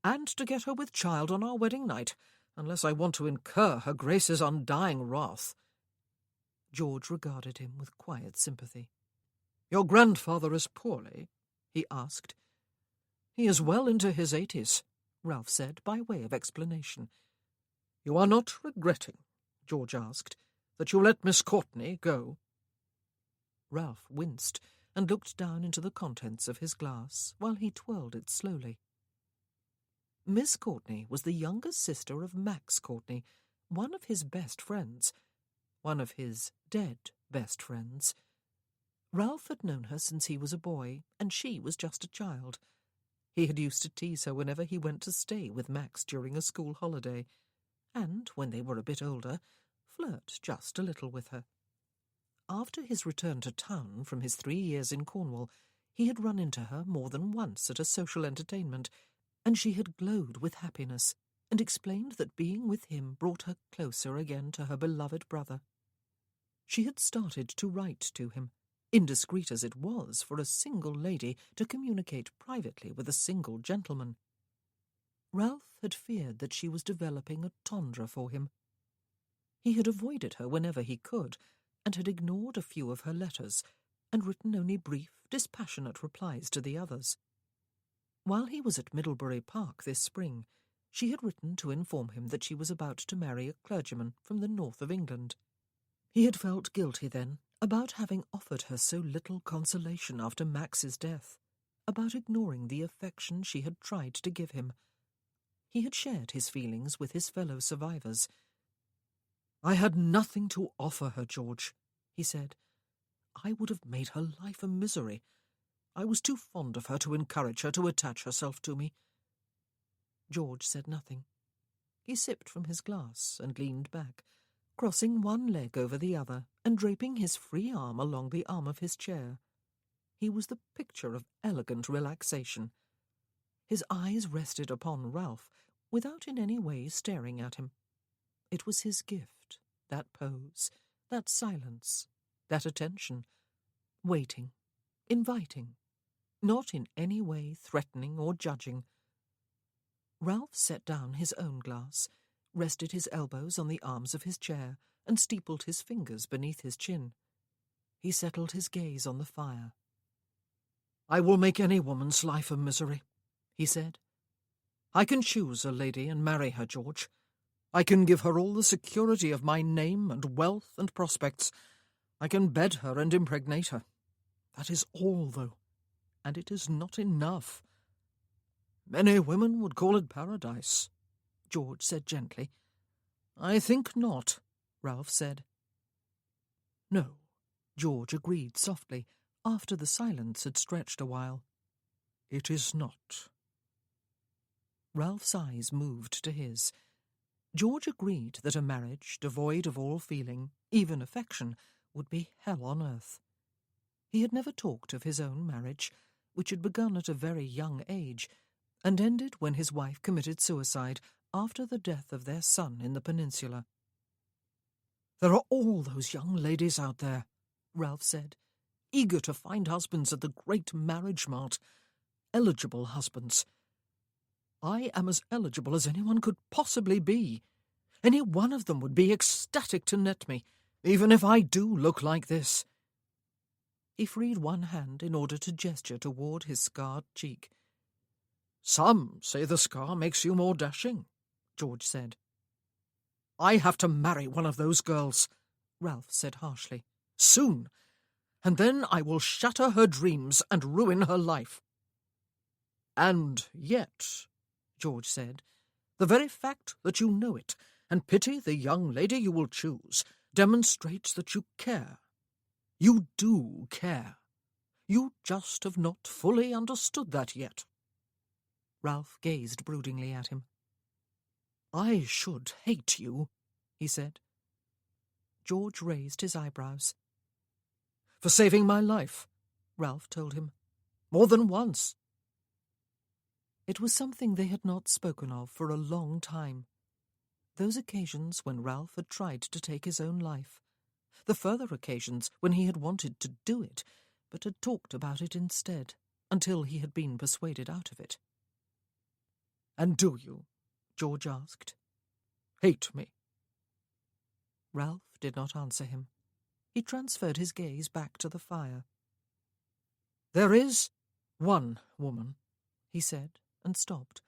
and to get her with child on our wedding night, unless I want to incur her Grace's undying wrath." George regarded him with quiet sympathy. "Your grandfather is poorly?" he asked. "He is well into his 80s, Ralph said by way of explanation. "You are not regretting," George asked, "that you let Miss Courtenay go?" Ralph winced and looked down into the contents of his glass while he twirled it slowly. Miss Courtenay was the younger sister of Max Courtenay, one of his best friends, one of his dead best friends. Ralph had known her since he was a boy, and she was just a child. He had used to tease her whenever he went to stay with Max during a school holiday, and, when they were a bit older, flirt just a little with her. After his return to town from his 3 years in Cornwall, he had run into her more than once at a social entertainment, and she had glowed with happiness and explained that being with him brought her closer again to her beloved brother. She had started to write to him, indiscreet as it was for a single lady to communicate privately with a single gentleman. Ralph had feared that she was developing a tundra for him. He had avoided her whenever he could, and had ignored a few of her letters, and written only brief, dispassionate replies to the others. While he was at Middlebury Park this spring, she had written to inform him that she was about to marry a clergyman from the north of England. He had felt guilty then about having offered her so little consolation after Max's death, about ignoring the affection she had tried to give him. He had shared his feelings with his fellow survivors. "I had nothing to offer her, George," he said. "I would have made her life a misery. I was too fond of her to encourage her to attach herself to me." George said nothing. He sipped from his glass and leaned back, crossing one leg over the other and draping his free arm along the arm of his chair. He was the picture of elegant relaxation. His eyes rested upon Ralph without in any way staring at him. It was his gift, that pose, that silence, that attention, waiting, inviting, not in any way threatening or judging. Ralph set down his own glass, rested his elbows on the arms of his chair, and steepled his fingers beneath his chin. He settled his gaze on the fire. "I will make any woman's life a misery," he said. "I can choose a lady and marry her, George. I can give her all the security of my name and wealth and prospects. I can bed her and impregnate her. That is all, though, and it is not enough. Many women would call it paradise," George said gently. "I think not," Ralph said. "No," George agreed softly, after the silence had stretched a while. "It is not." Ralph's eyes moved to his. George agreed that a marriage devoid of all feeling, even affection, would be hell on earth. He had never talked of his own marriage, which had begun at a very young age, and ended when his wife committed suicide after the death of their son in the peninsula. "There are all those young ladies out there," Ralph said, "eager to find husbands at the great marriage mart. Eligible husbands. I am as eligible as anyone could possibly be. Any one of them would be ecstatic to net me, even if I do look like this." He freed one hand in order to gesture toward his scarred cheek. "Some say the scar makes you more dashing," George said. "I have to marry one of those girls," Ralph said harshly. "Soon. And then I will shatter her dreams and ruin her life." "And yet," George said, "the very fact that you know it, and pity the young lady you will choose, demonstrates that you care. You do care. You just have not fully understood that yet." Ralph gazed broodingly at him. "I should hate you," he said. George raised his eyebrows. "For saving my life," Ralph told him. "More than once." It was something they had not spoken of for a long time. Those occasions when Ralph had tried to take his own life. The further occasions when he had wanted to do it, but had talked about it instead, until he had been persuaded out of it. "And do you," George asked, "hate me?" Ralph did not answer him. He transferred his gaze back to the fire. "There is one woman," he said, and stopped.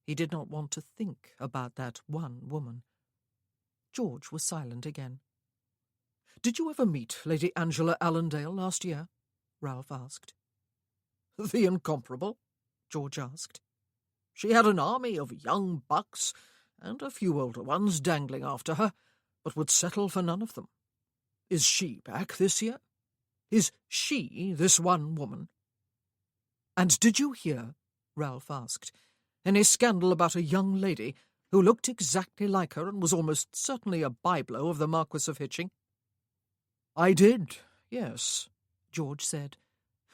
He did not want to think about that one woman. George was silent again. "Did you ever meet Lady Angela Allendale last year?" Ralph asked. "The incomparable?" George asked. "She had an army of young bucks and a few older ones dangling after her, but would settle for none of them. Is she back this year? Is she this one woman?" "And did you hear," Ralph asked, "any scandal about a young lady who looked exactly like her and was almost certainly a byblow of the Marquis of Hitching?" "I did, yes," George said,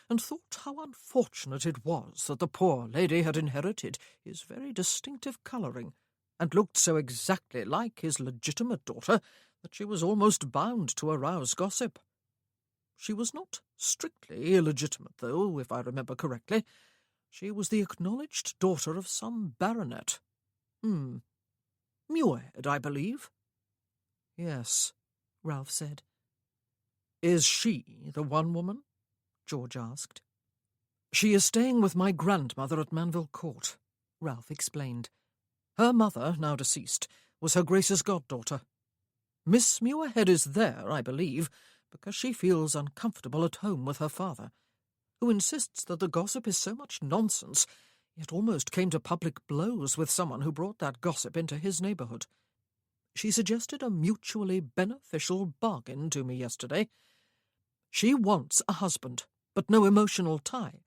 "and thought how unfortunate it was that the poor lady had inherited his very distinctive colouring, and looked so exactly like his legitimate daughter that she was almost bound to arouse gossip. She was not strictly illegitimate, though, if I remember correctly. She was the acknowledged daughter of some baronet. Muirhead, I believe." "Yes," Ralph said. "Is she the one woman?" George asked. "She is staying with my grandmother at Manville Court," Ralph explained. "Her mother, now deceased, was her Grace's goddaughter. Miss Muirhead is there, I believe, because she feels uncomfortable at home with her father, who insists that the gossip is so much nonsense, yet almost came to public blows with someone who brought that gossip into his neighbourhood. She suggested a mutually beneficial bargain to me yesterday. She wants a husband, but no emotional tie.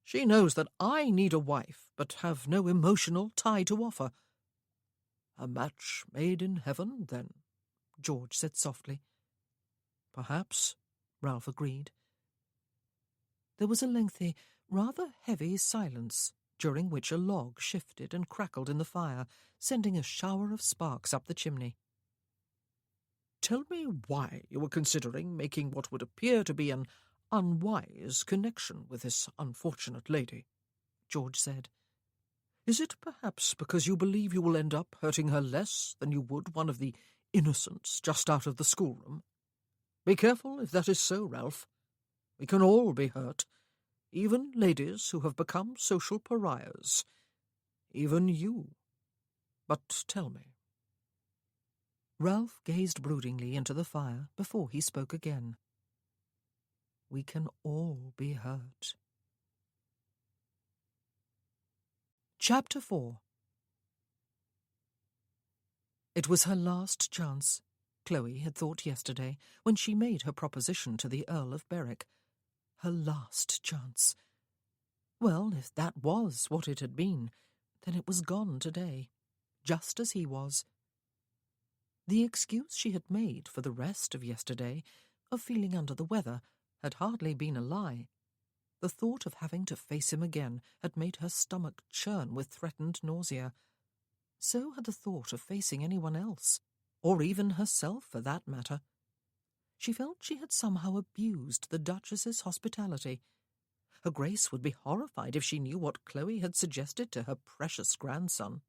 She knows that I need a wife, but have no emotional tie to offer." "A match made in heaven, then," George said softly. "Perhaps," Ralph agreed. There was a lengthy, rather heavy silence, during which a log shifted and crackled in the fire, sending a shower of sparks up the chimney. "Tell me why you were considering making what would appear to be an unwise connection with this unfortunate lady," George said. "Is it perhaps because you believe you will end up hurting her less than you would one of the innocents just out of the schoolroom? Be careful if that is so, Ralph. We can all be hurt, even ladies who have become social pariahs. Even you. But tell me." Ralph gazed broodingly into the fire before he spoke again. "We can all be hurt." Chapter 4. It was her last chance, Chloe had thought yesterday, when she made her proposition to the Earl of Berwick. Her last chance. Well, if that was what it had been, then it was gone today, just as he was. The excuse she had made for the rest of yesterday, of feeling under the weather, had hardly been a lie. The thought of having to face him again had made her stomach churn with threatened nausea. So had the thought of facing anyone else, or even herself for that matter. She felt she had somehow abused the Duchess's hospitality. Her Grace would be horrified if she knew what Chloe had suggested to her precious grandson.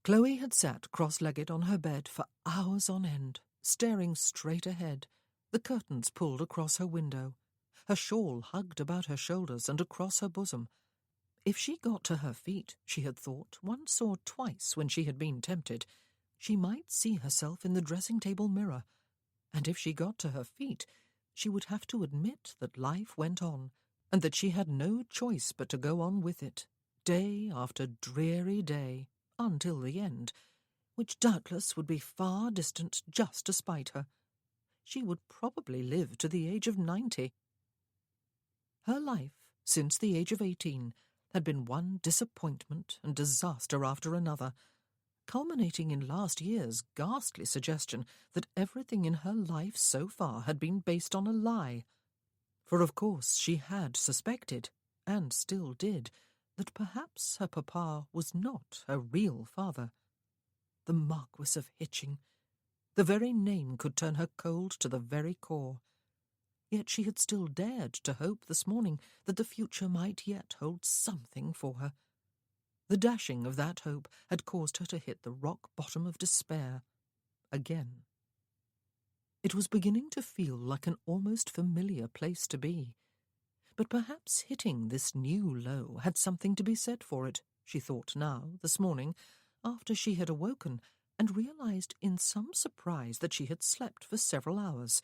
Chloe had sat cross-legged on her bed for hours on end, staring straight ahead, the curtains pulled across her window, her shawl hugged about her shoulders and across her bosom. If she got to her feet, she had thought, once or twice when she had been tempted, she might see herself in the dressing-table mirror, and if she got to her feet, she would have to admit that life went on, and that she had no choice but to go on with it, day after dreary day, until the end, which doubtless would be far distant just to spite her. She would probably live to the age of 90. Her life, since the age of 18, had been one disappointment and disaster after another, culminating in last year's ghastly suggestion that everything in her life so far had been based on a lie. For of course she had suspected, and still did, that perhaps her papa was not her real father. The Marquis of Hitching. The very name could turn her cold to the very core. Yet she had still dared to hope this morning that the future might yet hold something for her. The dashing of that hope had caused her to hit the rock bottom of despair again. It was beginning to feel like an almost familiar place to be. But perhaps hitting this new low had something to be said for it, she thought now, this morning, after she had awoken and realized in some surprise that she had slept for several hours.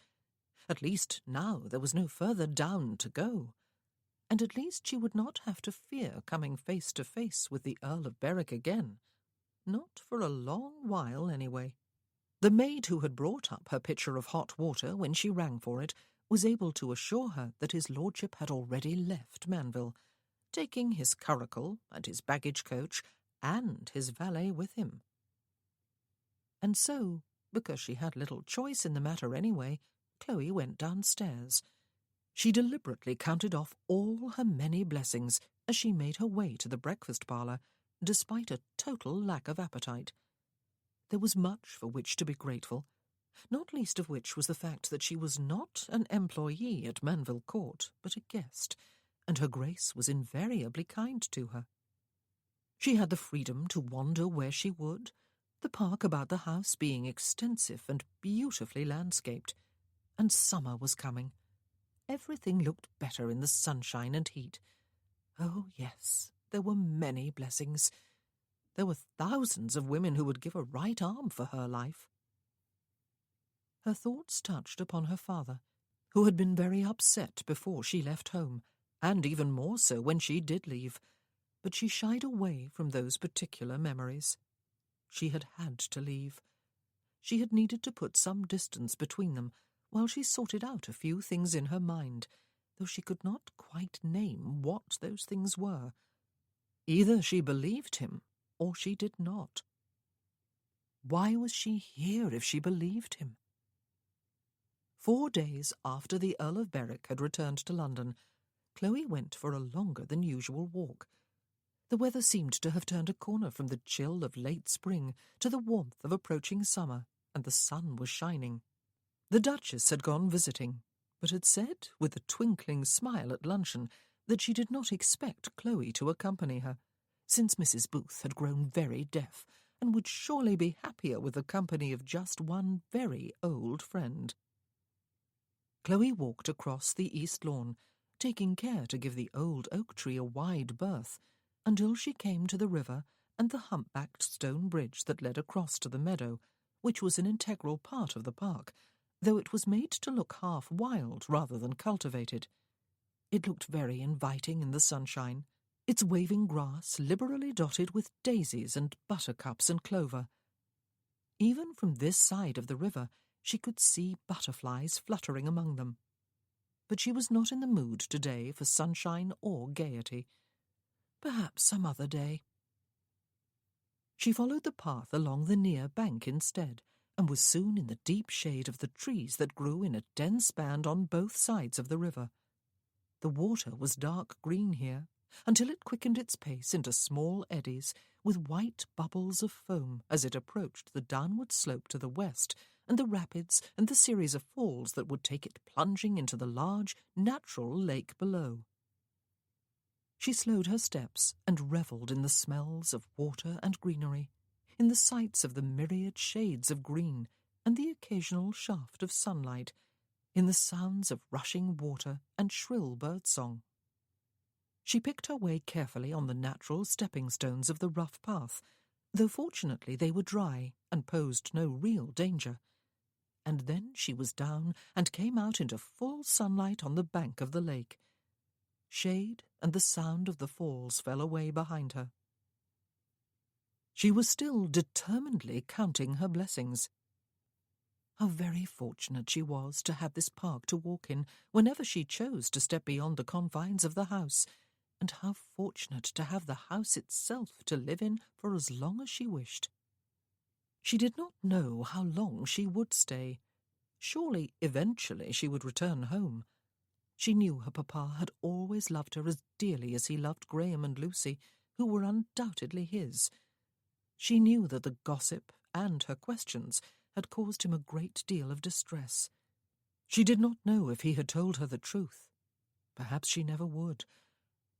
At least now there was no further down to go. And at least she would not have to fear coming face to face with the Earl of Berwick again. Not for a long while, anyway. The maid who had brought up her pitcher of hot water when she rang for it was able to assure her that his lordship had already left Manville, taking his curricle and his baggage coach and his valet with him. And so, because she had little choice in the matter anyway, Chloe went downstairs. She deliberately counted off all her many blessings as she made her way to the breakfast parlour, despite a total lack of appetite. There was much for which to be grateful, not least of which was the fact that she was not an employee at Manville Court, but a guest, and her Grace was invariably kind to her. She had the freedom to wander where she would, the park about the house being extensive and beautifully landscaped, and summer was coming. Everything looked better in the sunshine and heat. Oh, yes, there were many blessings. There were thousands of women who would give a right arm for her life. Her thoughts touched upon her father, who had been very upset before she left home, and even more so when she did leave, but she shied away from those particular memories. She had had to leave. She had needed to put some distance between them while she sorted out a few things in her mind, though she could not quite name what those things were. Either she believed him, or she did not. Why was she here if she believed him? 4 days after the Earl of Berwick had returned to London, Chloe went for a longer than usual walk. The weather seemed to have turned a corner from the chill of late spring to the warmth of approaching summer, and the sun was shining. The Duchess had gone visiting, but had said, with a twinkling smile at luncheon, that she did not expect Chloe to accompany her, since Mrs. Booth had grown very deaf, and would surely be happier with the company of just one very old friend. Chloe walked across the east lawn, taking care to give the old oak tree a wide berth, until she came to the river and the humpbacked stone bridge that led across to the meadow, which was an integral part of the park, though it was made to look half wild rather than cultivated. It looked very inviting in the sunshine, its waving grass liberally dotted with daisies and buttercups and clover. Even from this side of the river she could see butterflies fluttering among them. But she was not in the mood today for sunshine or gaiety. Perhaps some other day. She followed the path along the near bank instead, and was soon in the deep shade of the trees that grew in a dense band on both sides of the river. The water was dark green here, until it quickened its pace into small eddies, with white bubbles of foam as it approached the downward slope to the west, and the rapids and the series of falls that would take it plunging into the large, natural lake below. She slowed her steps and revelled in the smells of water and greenery, in the sights of the myriad shades of green and the occasional shaft of sunlight, in the sounds of rushing water and shrill birdsong. She picked her way carefully on the natural stepping stones of the rough path, though fortunately they were dry and posed no real danger. And then she was down and came out into full sunlight on the bank of the lake. Shade and the sound of the falls fell away behind her. She was still determinedly counting her blessings. How very fortunate she was to have this park to walk in whenever she chose to step beyond the confines of the house, and how fortunate to have the house itself to live in for as long as she wished. She did not know how long she would stay. Surely, eventually, she would return home. She knew her papa had always loved her as dearly as he loved Graham and Lucy, who were undoubtedly his. She knew that the gossip and her questions had caused him a great deal of distress. She did not know if he had told her the truth. Perhaps she never would,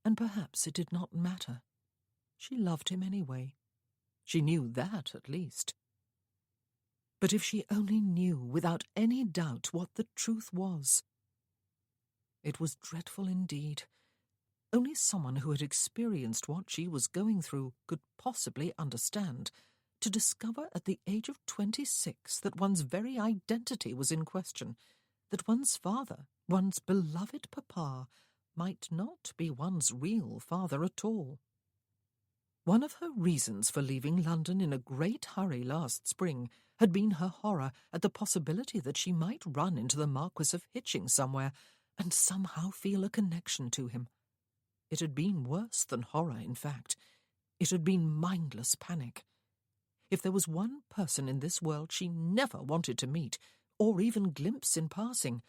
and perhaps it did not matter. She loved him anyway. She knew that, at least. But if she only knew without any doubt what the truth was. It was dreadful indeed. Only someone who had experienced what she was going through could possibly understand. To discover at the age of 26 that one's very identity was in question, that one's father, one's beloved papa, might not be one's real father at all. One of her reasons for leaving London in a great hurry last spring had been her horror at the possibility that she might run into the Marquis of Hitching somewhere and somehow feel a connection to him. It had been worse than horror, in fact. It had been mindless panic. If there was one person in this world she never wanted to meet, or even glimpse in passing,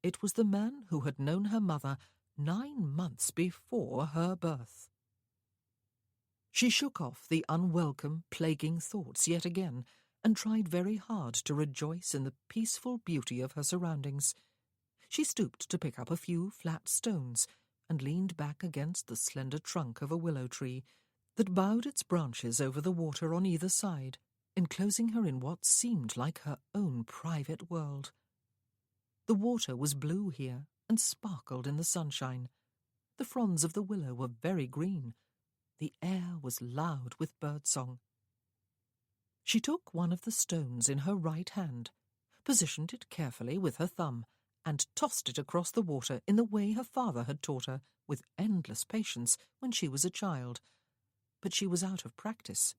it was the man who had known her mother 9 months before her birth. She shook off the unwelcome, plaguing thoughts yet again, and tried very hard to rejoice in the peaceful beauty of her surroundings. She stooped to pick up a few flat stones, and leaned back against the slender trunk of a willow tree that bowed its branches over the water on either side, enclosing her in what seemed like her own private world. The water was blue here, and sparkled in the sunshine. The fronds of the willow were very green. The air was loud with birdsong. She took one of the stones in her right hand, positioned it carefully with her thumb, and tossed it across the water in the way her father had taught her, with endless patience, when she was a child. But she was out of practice.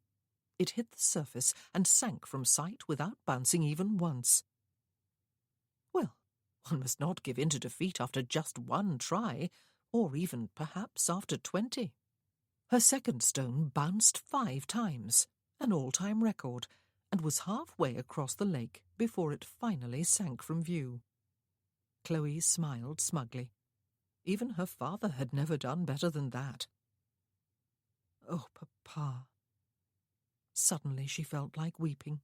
It hit the surface and sank from sight without bouncing even once. Well, one must not give in to defeat after just one try, or even, perhaps, after 20. Her second stone bounced 5 times, an all-time record, and was halfway across the lake before it finally sank from view. Chloe smiled smugly. Even her father had never done better than that. Oh, Papa. Suddenly she felt like weeping.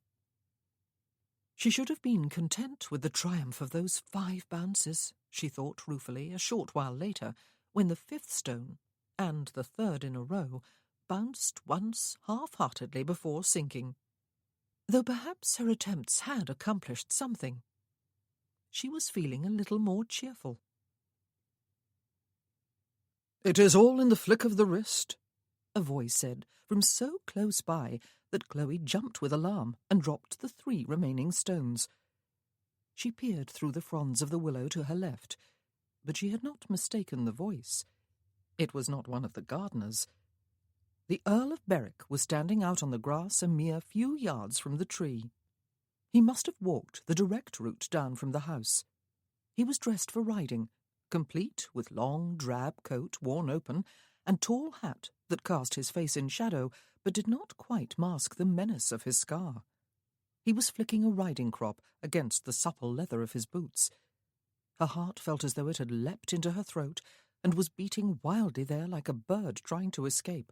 She should have been content with the triumph of those 5 bounces, she thought ruefully a short while later, when the 5th stone, and the 3rd in a row, bounced once half-heartedly before sinking. Though perhaps her attempts had accomplished something. She was feeling a little more cheerful. "It is all in the flick of the wrist," a voice said from so close by that Chloe jumped with alarm and dropped the 3 remaining stones. She peered through the fronds of the willow to her left, but she had not mistaken the voice. It was not one of the gardeners. The Earl of Berwick was standing out on the grass a mere few yards from the tree. He must have walked the direct route down from the house. He was dressed for riding, complete with long, drab coat worn open, and tall hat that cast his face in shadow but did not quite mask the menace of his scar. He was flicking a riding crop against the supple leather of his boots. Her heart felt as though it had leapt into her throat and was beating wildly there like a bird trying to escape.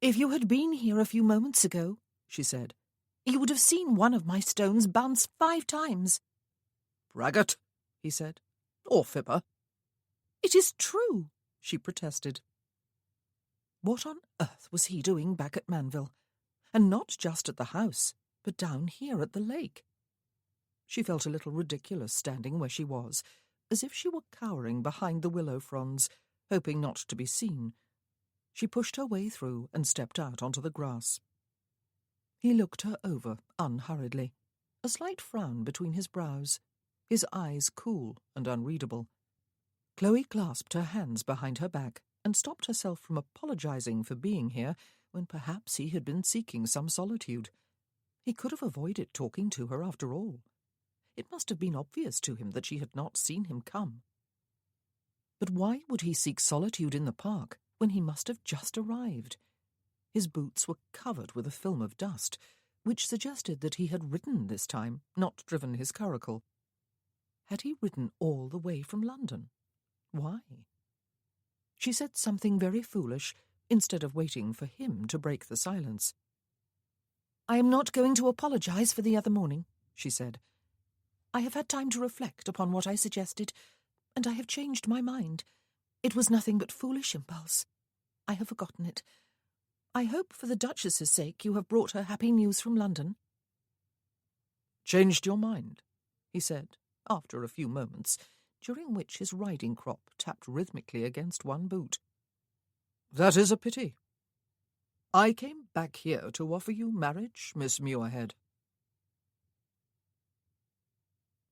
"If you had been here a few moments ago," she said, "you would have seen one of my stones bounce 5 times. "Braggart," he said, "or fibber." "It is true," she protested. What on earth was he doing back at Manville? And not just at the house, but down here at the lake? She felt a little ridiculous standing where she was, as if she were cowering behind the willow fronds, hoping not to be seen. She pushed her way through and stepped out onto the grass. He looked her over unhurriedly, a slight frown between his brows, his eyes cool and unreadable. Chloe clasped her hands behind her back and stopped herself from apologizing for being here when perhaps he had been seeking some solitude. He could have avoided talking to her after all. It must have been obvious to him that she had not seen him come. But why would he seek solitude in the park when he must have just arrived? His boots were covered with a film of dust, which suggested that he had ridden this time, not driven his curricle. Had he ridden all the way from London? Why? She said something very foolish, instead of waiting for him to break the silence. "I am not going to apologize for the other morning," she said. "I have had time to reflect upon what I suggested, and I have changed my mind. It was nothing but foolish impulse. I have forgotten it. I hope for the Duchess's sake you have brought her happy news from London." "Changed your mind?" he said, after a few moments, during which his riding crop tapped rhythmically against one boot. "That is a pity. I came back here to offer you marriage, Miss Muirhead."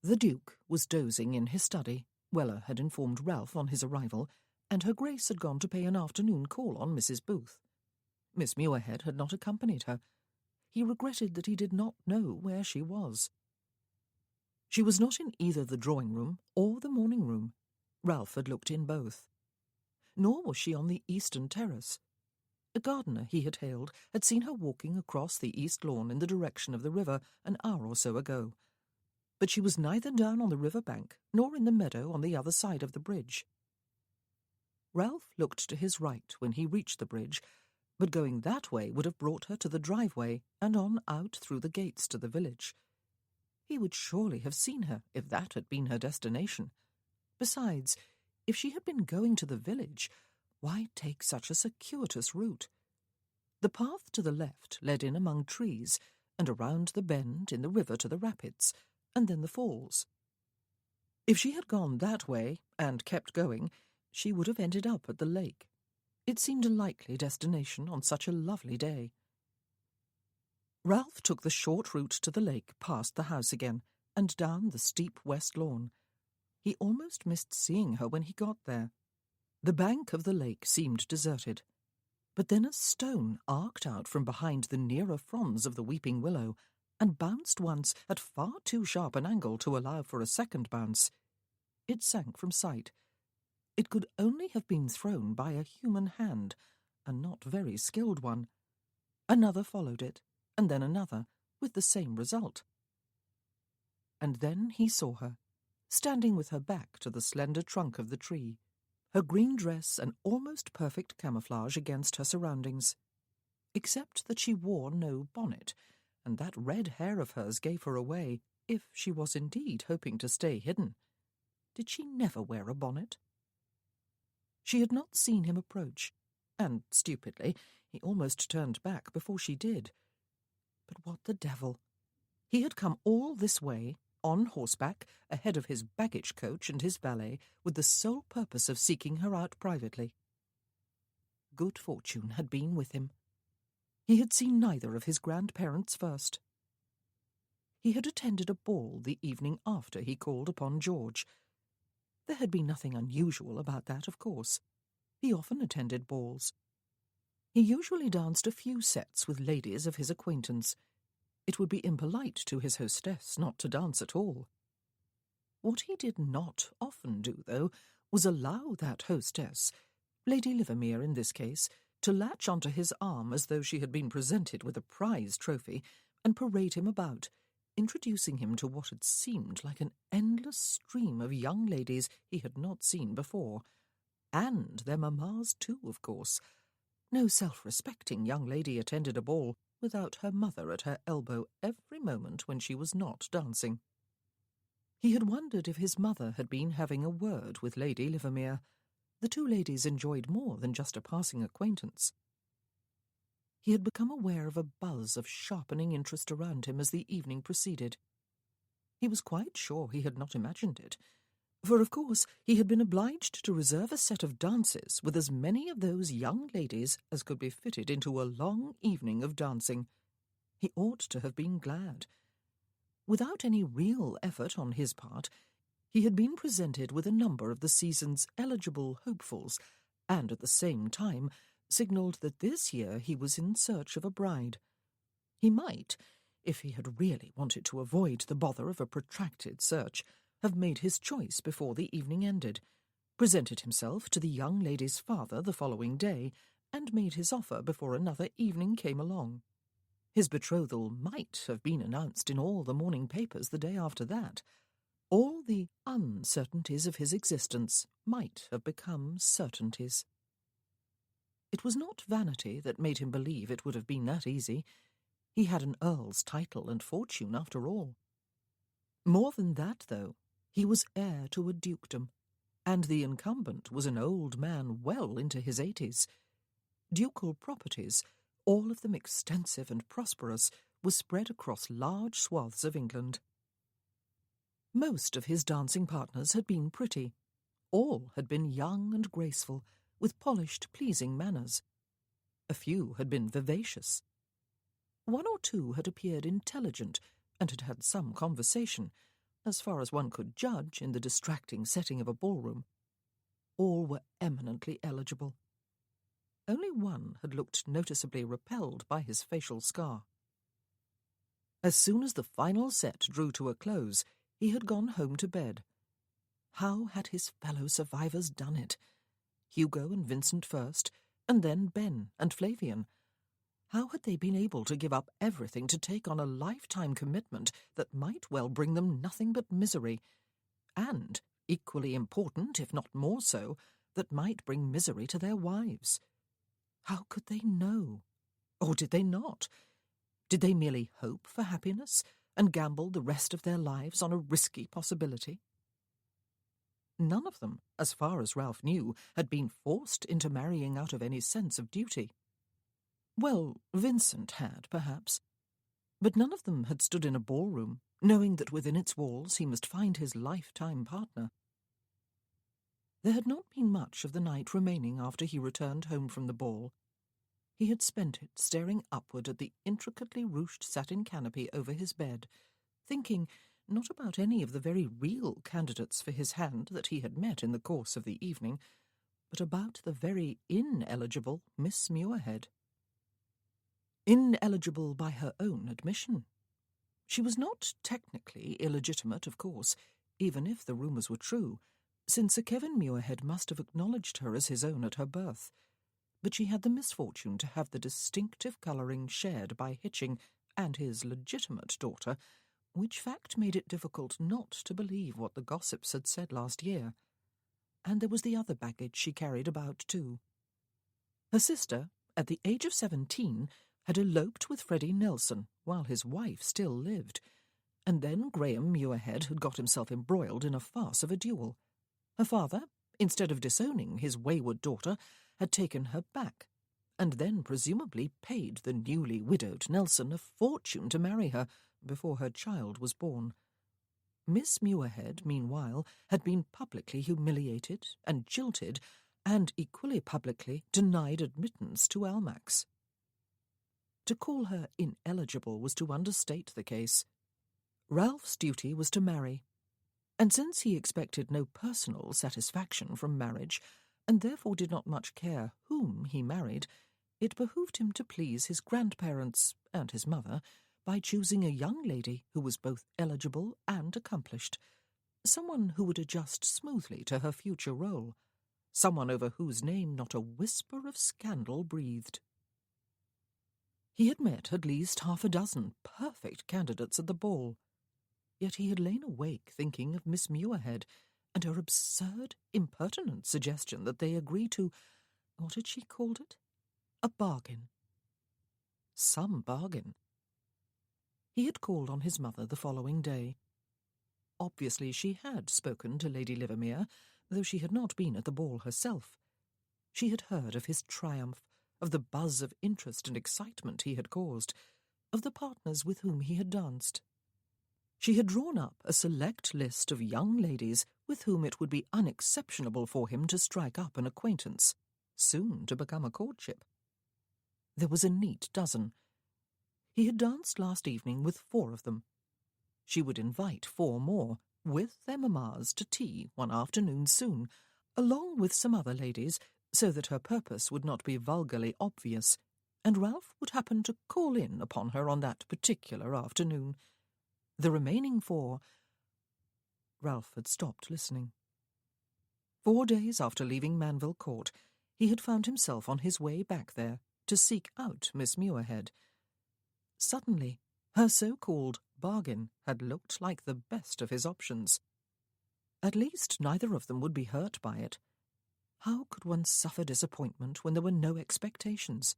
The Duke was dozing in his study. Weller had informed Ralph on his arrival, and her Grace had gone to pay an afternoon call on Mrs. Booth. Miss Muirhead had not accompanied her. He regretted that he did not know where she was. She was not in either the drawing-room or the morning-room. Ralph had looked in both. Nor was she on the eastern terrace. A gardener he had hailed had seen her walking across the east lawn in the direction of the river an hour or so ago. But she was neither down on the river bank nor in the meadow on the other side of the bridge. Ralph looked to his right when he reached the bridge, but going that way would have brought her to the driveway and on out through the gates to the village. He would surely have seen her if that had been her destination. Besides, if she had been going to the village, why take such a circuitous route? The path to the left led in among trees and around the bend in the river to the rapids, and then the falls. If she had gone that way and kept going, she would have ended up at the lake. It seemed a likely destination on such a lovely day. Ralph took the short route to the lake past the house again and down the steep west lawn. He almost missed seeing her when he got there. The bank of the lake seemed deserted, but then a stone arced out from behind the nearer fronds of the weeping willow and bounced once at far too sharp an angle to allow for a second bounce. It sank from sight. It could only have been thrown by a human hand, a not very skilled one. Another followed it, and then another, with the same result. And then he saw her, standing with her back to the slender trunk of the tree, her green dress an almost perfect camouflage against her surroundings, except that she wore no bonnet, and that red hair of hers gave her away, if she was indeed hoping to stay hidden. Did she never wear a bonnet? She had not seen him approach, and, stupidly, he almost turned back before she did. But what the devil? He had come all this way, on horseback, ahead of his baggage coach and his valet, with the sole purpose of seeking her out privately. Good fortune had been with him. He had seen neither of his grandparents first. He had attended a ball the evening after he called upon George. There had been nothing unusual about that, of course. He often attended balls. He usually danced a few sets with ladies of his acquaintance. It would be impolite to his hostess not to dance at all. What he did not often do, though, was allow that hostess, Lady Livermere in this case, to latch onto his arm as though she had been presented with a prize trophy and parade him about, introducing him to what had seemed like an endless stream of young ladies he had not seen before. And their mammas too, of course. No self-respecting young lady attended a ball without her mother at her elbow every moment when she was not dancing. He had wondered if his mother had been having a word with Lady Livermere. The two ladies enjoyed more than just a passing acquaintance. He had become aware of a buzz of sharpening interest around him as the evening proceeded. He was quite sure he had not imagined it, for of course he had been obliged to reserve a set of dances with as many of those young ladies as could be fitted into a long evening of dancing. He ought to have been glad. Without any real effort on his part, He had been presented with a number of the season's eligible hopefuls, and at the same time signalled that this year he was in search of a bride. He might, if he had really wanted to avoid the bother of a protracted search, have made his choice before the evening ended, presented himself to the young lady's father the following day, and made his offer before another evening came along. His betrothal might have been announced in all the morning papers the day after that. All the uncertainties of his existence might have become certainties. It was not vanity that made him believe it would have been that easy. He had an earl's title and fortune, after all. More than that, though, he was heir to a dukedom, and the incumbent was an old man well into his 80s. Ducal properties, all of them extensive and prosperous, were spread across large swaths of England. Most of his dancing partners had been pretty. All had been young and graceful, with polished, pleasing manners. A few had been vivacious. One or two had appeared intelligent and had had some conversation, as far as one could judge in the distracting setting of a ballroom. All were eminently eligible. Only one had looked noticeably repelled by his facial scar. As soon as the final set drew to a close, he had gone home to bed. How had his fellow survivors done it? Hugo and Vincent first, and then Ben and Flavian. How had they been able to give up everything to take on a lifetime commitment that might well bring them nothing but misery, and, equally important, if not more so, that might bring misery to their wives? How could they know? Or did they not? Did they merely hope for happiness and gamble the rest of their lives on a risky possibility? None of them, as far as Ralph knew, had been forced into marrying out of any sense of duty. Well, Vincent had, perhaps, but none of them had stood in a ballroom, knowing that within its walls he must find his lifetime partner. There had not been much of the night remaining after he returned home from the ball. He had spent it staring upward at the intricately ruched satin canopy over his bed, thinking not about any of the very real candidates for his hand that he had met in the course of the evening, but about the very ineligible Miss Muirhead. Ineligible by her own admission. She was not technically illegitimate, of course, even if the rumours were true, since Sir Kevin Muirhead must have acknowledged her as his own at her birth, but she had the misfortune to have the distinctive colouring shared by Hitching and his legitimate daughter, which fact made it difficult not to believe what the gossips had said last year. And there was the other baggage she carried about, too. Her sister, at the age of 17, had eloped with Freddie Nelson while his wife still lived, and then Graham Muirhead had got himself embroiled in a farce of a duel. Her father, instead of disowning his wayward daughter, had taken her back, and then presumably paid the newly widowed Nelson a fortune to marry her before her child was born. Miss Muirhead, meanwhile, had been publicly humiliated and jilted, and equally publicly denied admittance to Almack's. To call her ineligible was to understate the case. Ralph's duty was to marry, and since he expected no personal satisfaction from marriage, and therefore did not much care whom he married, it behoved him to please his grandparents and his mother by choosing a young lady who was both eligible and accomplished, someone who would adjust smoothly to her future role, someone over whose name not a whisper of scandal breathed. He had met at least half a dozen perfect candidates at the ball, yet he had lain awake thinking of Miss Muirhead and her absurd, impertinent suggestion that they agree to, what had she called it? A bargain. Some bargain. He had called on his mother the following day. Obviously she had spoken to Lady Livermere, though she had not been at the ball herself. She had heard of his triumph, of the buzz of interest and excitement he had caused, of the partners with whom he had danced. She had drawn up a select list of young ladies with whom it would be unexceptionable for him to strike up an acquaintance, soon to become a courtship. There was a neat dozen. He had danced last evening with 4 of them. She would invite 4 more, with their mammas to tea one afternoon soon, along with some other ladies, so that her purpose would not be vulgarly obvious, and Ralph would happen to call in upon her on that particular afternoon. The remaining 4— Ralph had stopped listening. 4 days after leaving Manville Court, he had found himself on his way back there to seek out Miss Muirhead. Suddenly, her so-called bargain had looked like the best of his options. At least neither of them would be hurt by it. How could one suffer disappointment when there were no expectations?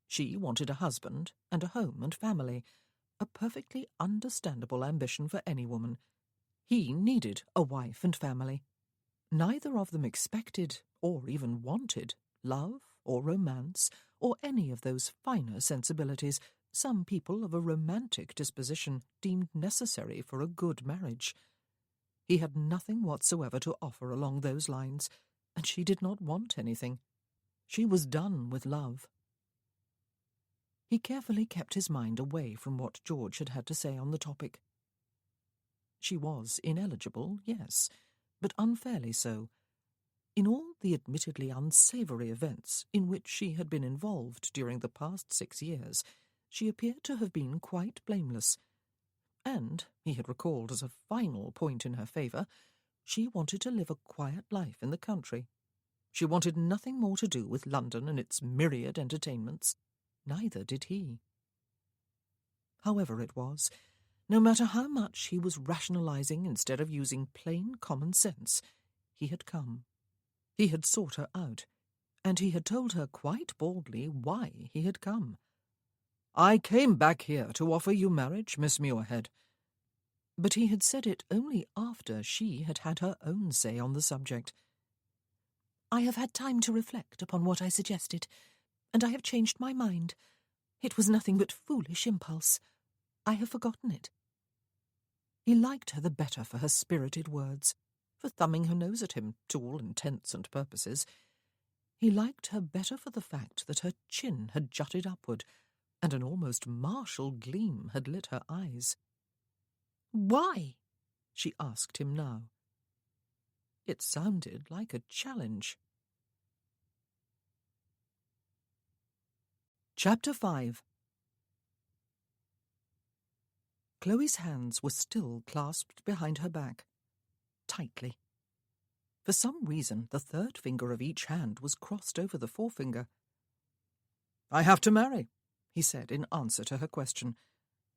She wanted a husband and a home and family, a perfectly understandable ambition for any woman. He needed a wife and family. Neither of them expected, or even wanted, love or romance, or any of those finer sensibilities some people of a romantic disposition deemed necessary for a good marriage. He had nothing whatsoever to offer along those lines, and she did not want anything. She was done with love. He carefully kept his mind away from what George had to say on the topic. She was ineligible, yes, but unfairly so. In all the admittedly unsavoury events in which she had been involved during the past 6 years, she appeared to have been quite blameless. And, he had recalled as a final point in her favour, she wanted to live a quiet life in the country. She wanted nothing more to do with London and its myriad entertainments. Neither did he. However it was, no matter how much he was rationalising instead of using plain common sense, he had come. He had sought her out, and he had told her quite baldly why he had come. "I came back here to offer you marriage, Miss Muirhead." But he had said it only after she had had her own say on the subject. "I have had time to reflect upon what I suggested, and I have changed my mind. It was nothing but foolish impulse. I have forgotten it." He liked her the better for her spirited words, for thumbing her nose at him to all intents and purposes. He liked her better for the fact that her chin had jutted upward, and an almost martial gleam had lit her eyes. "Why?" she asked him now. It sounded like a challenge. Chapter 5. Chloe's hands were still clasped behind her back, tightly. For some reason, the third finger of each hand was crossed over the forefinger. "I have to marry," he said in answer to her question.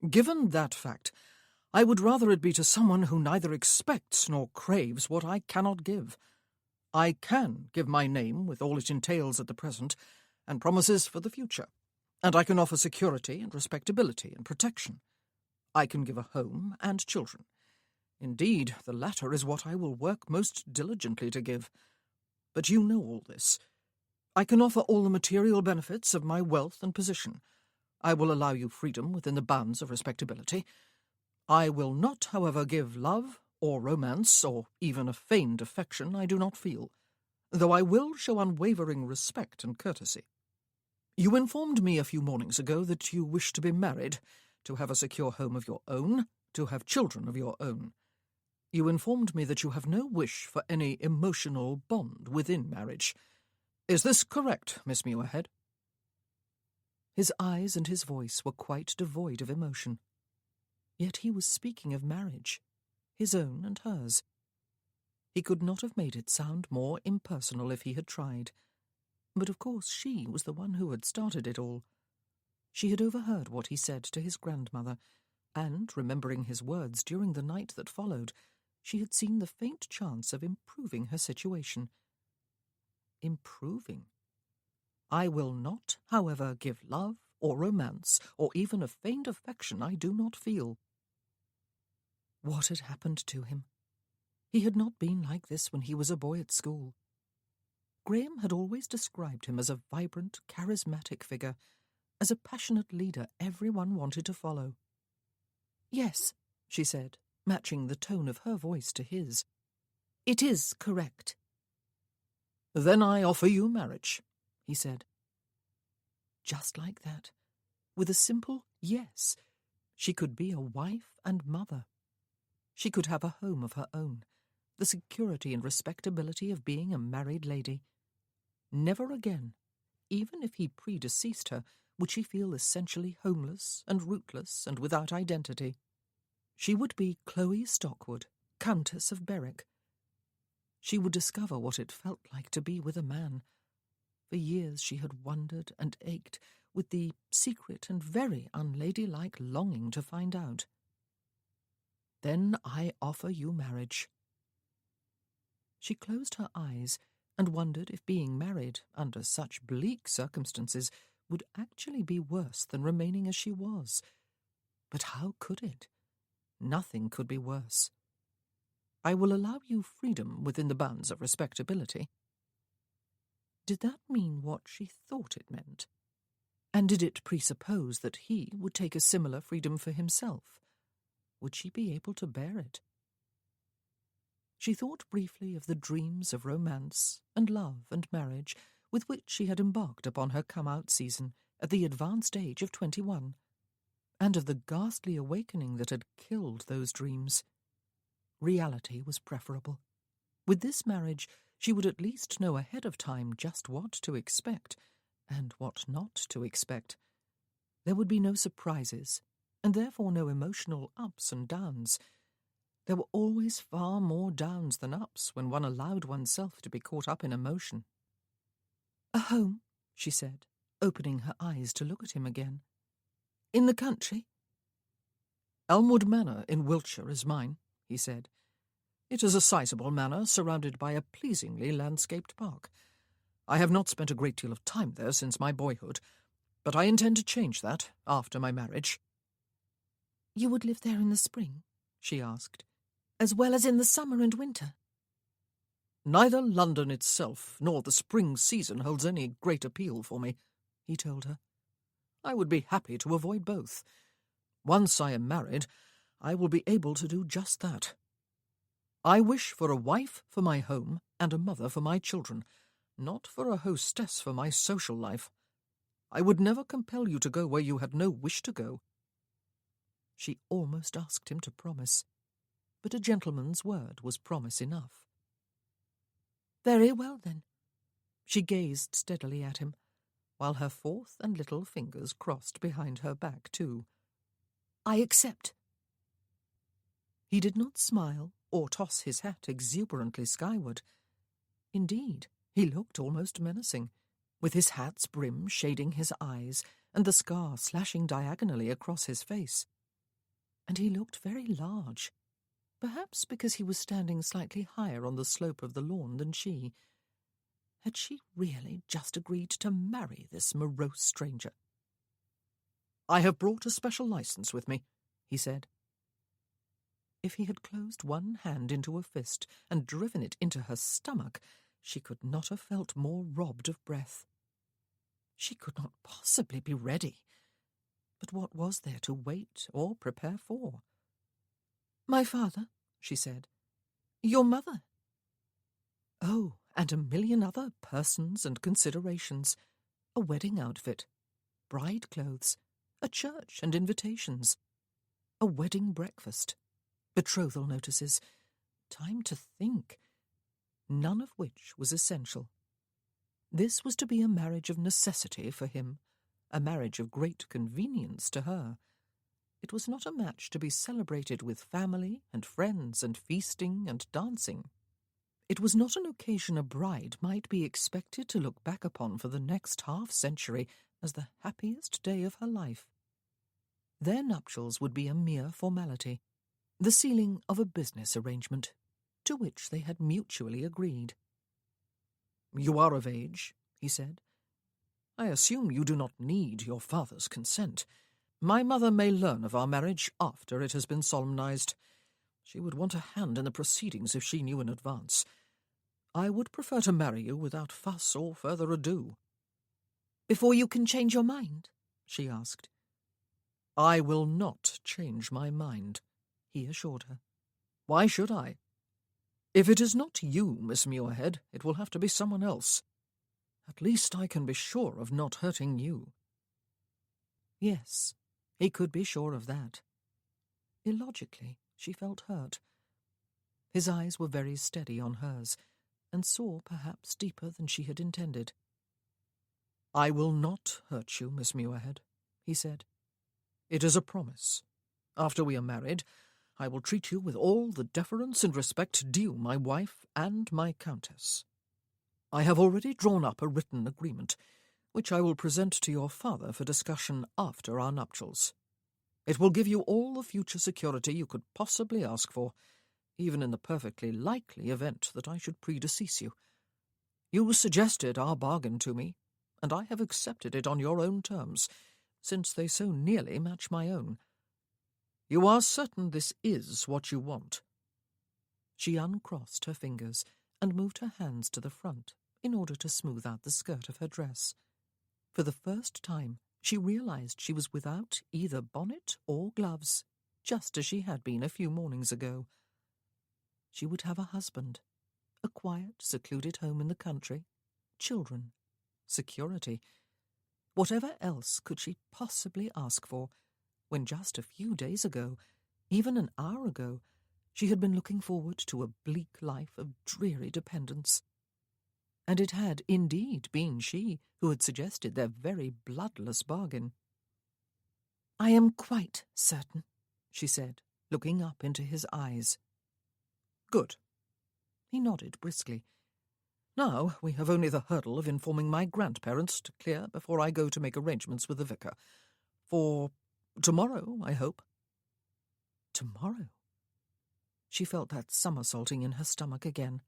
"Given that fact, I would rather it be to someone who neither expects nor craves what I cannot give. I can give my name with all it entails at the present, and promises for the future, and I can offer security and respectability and protection. I can give a home and children. Indeed, the latter is what I will work most diligently to give. But you know all this. I can offer all the material benefits of my wealth and position. I will allow you freedom within the bounds of respectability. I will not, however, give love or romance, or even a feigned affection I do not feel, though I will show unwavering respect and courtesy. You informed me a few mornings ago that you wish to be married, to have a secure home of your own, to have children of your own. You informed me that you have no wish for any emotional bond within marriage. Is this correct, Miss Muirhead?" His eyes and his voice were quite devoid of emotion. Yet he was speaking of marriage, his own and hers. He could not have made it sound more impersonal if he had tried. But of course she was the one who had started it all. She had overheard what he said to his grandmother, and, remembering his words during the night that followed, she had seen the faint chance of improving her situation. Improving? "I will not, however, give love or romance, or even a feigned affection I do not feel." What had happened to him? He had not been like this when he was a boy at school. Graham had always described him as a vibrant, charismatic figure, as a passionate leader everyone wanted to follow. "Yes," she said, matching the tone of her voice to his. "It is correct." "Then I offer you marriage," he said. Just like that, with a simple yes, she could be a wife and mother. She could have a home of her own, the security and respectability of being a married lady. Never again, even if he predeceased her, would she feel essentially homeless and rootless and without identity. She would be Chloe Stockwood, Countess of Berwick. She would discover what it felt like to be with a man. For years she had wondered and ached with the secret and very unladylike longing to find out. "Then I offer you marriage." She closed her eyes and wondered if being married under such bleak circumstances would actually be worse than remaining as she was. But how could it? Nothing could be worse. "I will allow you freedom within the bounds of respectability." Did that mean what she thought it meant? And did it presuppose that he would take a similar freedom for himself? Would she be able to bear it? She thought briefly of the dreams of romance and love and marriage with which she had embarked upon her come-out season at the advanced age of 21, and of the ghastly awakening that had killed those dreams. Reality was preferable. With this marriage, she would at least know ahead of time just what to expect and what not to expect. There would be no surprises, and therefore no emotional ups and downs. There were always far more downs than ups when one allowed oneself to be caught up in emotion. "A home," she said, opening her eyes to look at him again. "In the country?" "Elmwood Manor in Wiltshire is mine," he said. "It is a sizable manor surrounded by a pleasingly landscaped park. I have not spent a great deal of time there since my boyhood, but I intend to change that after my marriage." "You would live there in the spring?" she asked, "as well as in the summer and winter?" "Neither London itself nor the spring season holds any great appeal for me," he told her. "I would be happy to avoid both. Once I am married, I will be able to do just that. I wish for a wife for my home and a mother for my children, not for a hostess for my social life. I would never compel you to go where you had no wish to go." She almost asked him to promise, but a gentleman's word was promise enough. "Very well, then." She gazed steadily at him, while her fourth and little fingers crossed behind her back, too. "I accept." He did not smile or toss his hat exuberantly skyward. Indeed, he looked almost menacing, with his hat's brim shading his eyes and the scar slashing diagonally across his face. And he looked very large, perhaps because he was standing slightly higher on the slope of the lawn than she. Had she really just agreed to marry this morose stranger? "I have brought a special license with me," he said. If he had closed one hand into a fist and driven it into her stomach, she could not have felt more robbed of breath. She could not possibly be ready. But what was there to wait or prepare for? "My father," she said. "Your mother." Oh, and a million other persons and considerations. A wedding outfit, bride clothes, a church and invitations, a wedding breakfast, betrothal notices, time to think, none of which was essential. This was to be a marriage of necessity for him, a marriage of great convenience to her. It was not a match to be celebrated with family and friends and feasting and dancing. It was not an occasion a bride might be expected to look back upon for the next half-century as the happiest day of her life. Their nuptials would be a mere formality, the sealing of a business arrangement, to which they had mutually agreed. "You are of age," he said. "I assume you do not need your father's consent. My mother may learn of our marriage after it has been solemnized. She would want a hand in the proceedings if she knew in advance. I would prefer to marry you without fuss or further ado." "Before you can change your mind?" she asked. "I will not change my mind," he assured her. "Why should I? If it is not you, Miss Muirhead, it will have to be someone else. At least I can be sure of not hurting you." Yes, he could be sure of that. Illogically, She felt hurt. His eyes were very steady on hers, and saw perhaps deeper than she had intended. "I will not hurt you, Miss Muirhead," he said. "It is a promise. After we are married, I will treat you with all the deference and respect due my wife and my countess. I have already drawn up a written agreement, which I will present to your father for discussion after our nuptials. It will give you all the future security you could possibly ask for, even in the perfectly likely event that I should predecease you. You suggested our bargain to me, and I have accepted it on your own terms, since they so nearly match my own. You are certain this is what you want?" She uncrossed her fingers and moved her hands to the front in order to smooth out the skirt of her dress. For the first time, she realized she was without either bonnet or gloves, just as she had been a few mornings ago. She would have a husband, a quiet, secluded home in the country, children, security. Whatever else could she possibly ask for, when just a few days ago, even an hour ago, she had been looking forward to a bleak life of dreary dependence? And it had indeed been she who had suggested their very bloodless bargain. "I am quite certain," she said, looking up into his eyes. "Good." He nodded briskly. "Now we have only the hurdle of informing my grandparents to clear before I go to make arrangements with the vicar. For tomorrow, I hope." Tomorrow? She felt that somersaulting in her stomach again.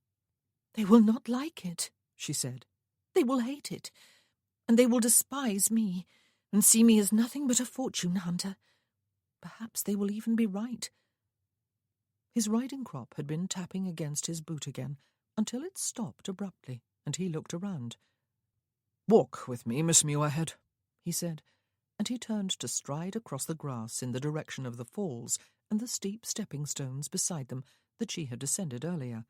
"They will not like it," she said. "They will hate it, and they will despise me, and see me as nothing but a fortune hunter. Perhaps they will even be right." His riding crop had been tapping against his boot again, until it stopped abruptly, and he looked around. "Walk with me, Miss Muirhead," he said, and he turned to stride across the grass in the direction of the falls and the steep stepping stones beside them that she had descended earlier.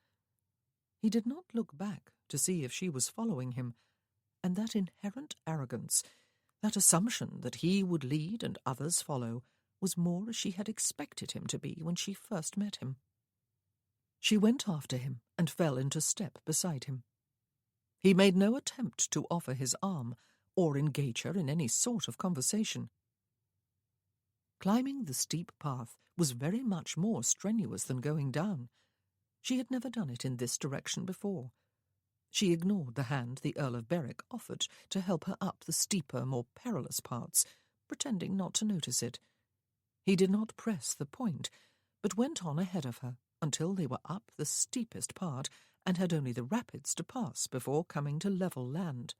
He did not look back to see if she was following him, and that inherent arrogance, that assumption that he would lead and others follow, was more as she had expected him to be when she first met him. She went after him and fell into step beside him. He made no attempt to offer his arm or engage her in any sort of conversation. Climbing the steep path was very much more strenuous than going down. She had never done it in this direction before. She ignored the hand the Earl of Berwick offered to help her up the steeper, more perilous parts, pretending not to notice it. He did not press the point, but went on ahead of her until they were up the steepest part and had only the rapids to pass before coming to level land.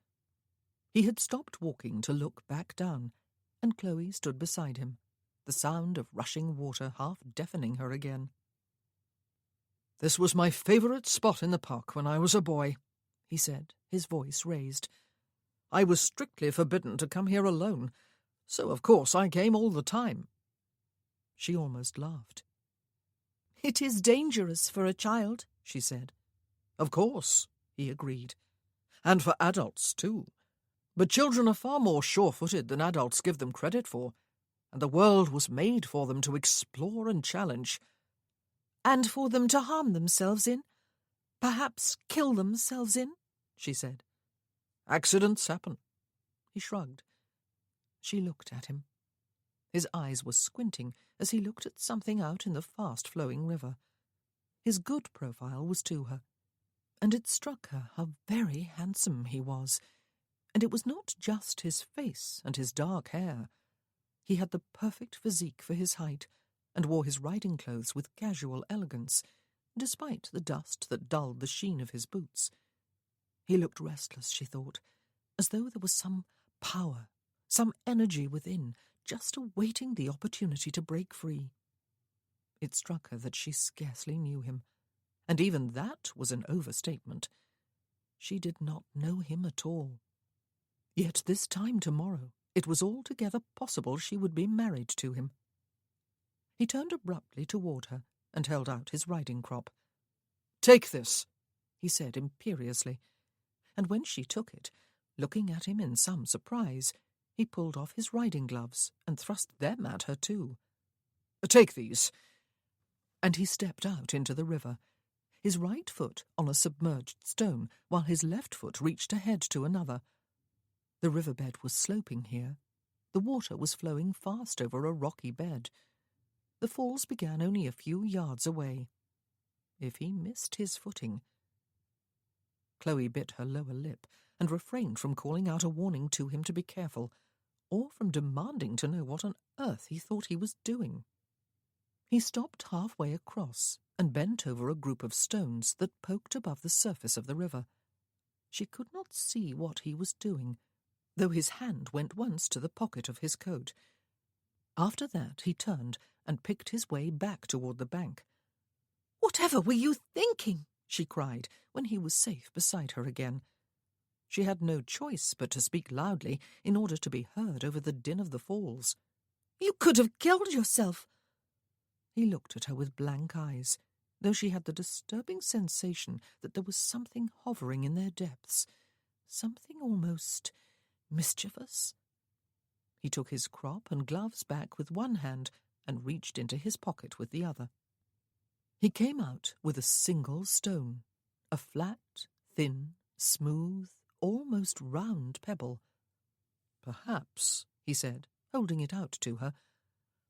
He had stopped walking to look back down, and Chloe stood beside him, the sound of rushing water half deafening her again. "This was my favourite spot in the park when I was a boy," he said, his voice raised. "I was strictly forbidden to come here alone, so of course I came all the time." She almost laughed. "It is dangerous for a child," she said. "Of course," he agreed. "And for adults, too. But children are far more sure-footed than adults give them credit for, and the world was made for them to explore and challenge." "And for them to harm themselves in? Perhaps kill themselves in?" she said. "Accidents happen." He shrugged. She looked at him. His eyes were squinting as he looked at something out in the fast-flowing river. His good profile was to her, and it struck her how very handsome he was. And it was not just his face and his dark hair. He had the perfect physique for his height, and wore his riding clothes with casual elegance, despite the dust that dulled the sheen of his boots. He looked restless, she thought, as though there was some power, some energy within, just awaiting the opportunity to break free. It struck her that she scarcely knew him, and even that was an overstatement. She did not know him at all. Yet this time tomorrow it was altogether possible she would be married to him. He turned abruptly toward her and held out his riding crop. "Take this," he said imperiously, and when she took it, looking at him in some surprise, he pulled off his riding gloves and thrust them at her too. "Take these. and he stepped out into the river, his right foot on a submerged stone, while his left foot reached ahead to another. The riverbed was sloping here. The water was flowing fast over a rocky bed. The falls began only a few yards away. If he missed his footing... Chloe bit her lower lip and refrained from calling out a warning to him to be careful, or from demanding to know what on earth he thought he was doing. He stopped halfway across and bent over a group of stones that poked above the surface of the river. She could not see what he was doing, though his hand went once to the pocket of his coat. After that he turned and picked his way back toward the bank. "Whatever were you thinking?" she cried, when he was safe beside her again. She had no choice but to speak loudly in order to be heard over the din of the falls. "You could have killed yourself." He looked at her with blank eyes, though she had the disturbing sensation that there was something hovering in their depths, something almost mischievous. He took his crop and gloves back with one hand and reached into his pocket with the other. He came out with a single stone, a flat, thin, smooth, almost round pebble. "Perhaps," he said, holding it out to her,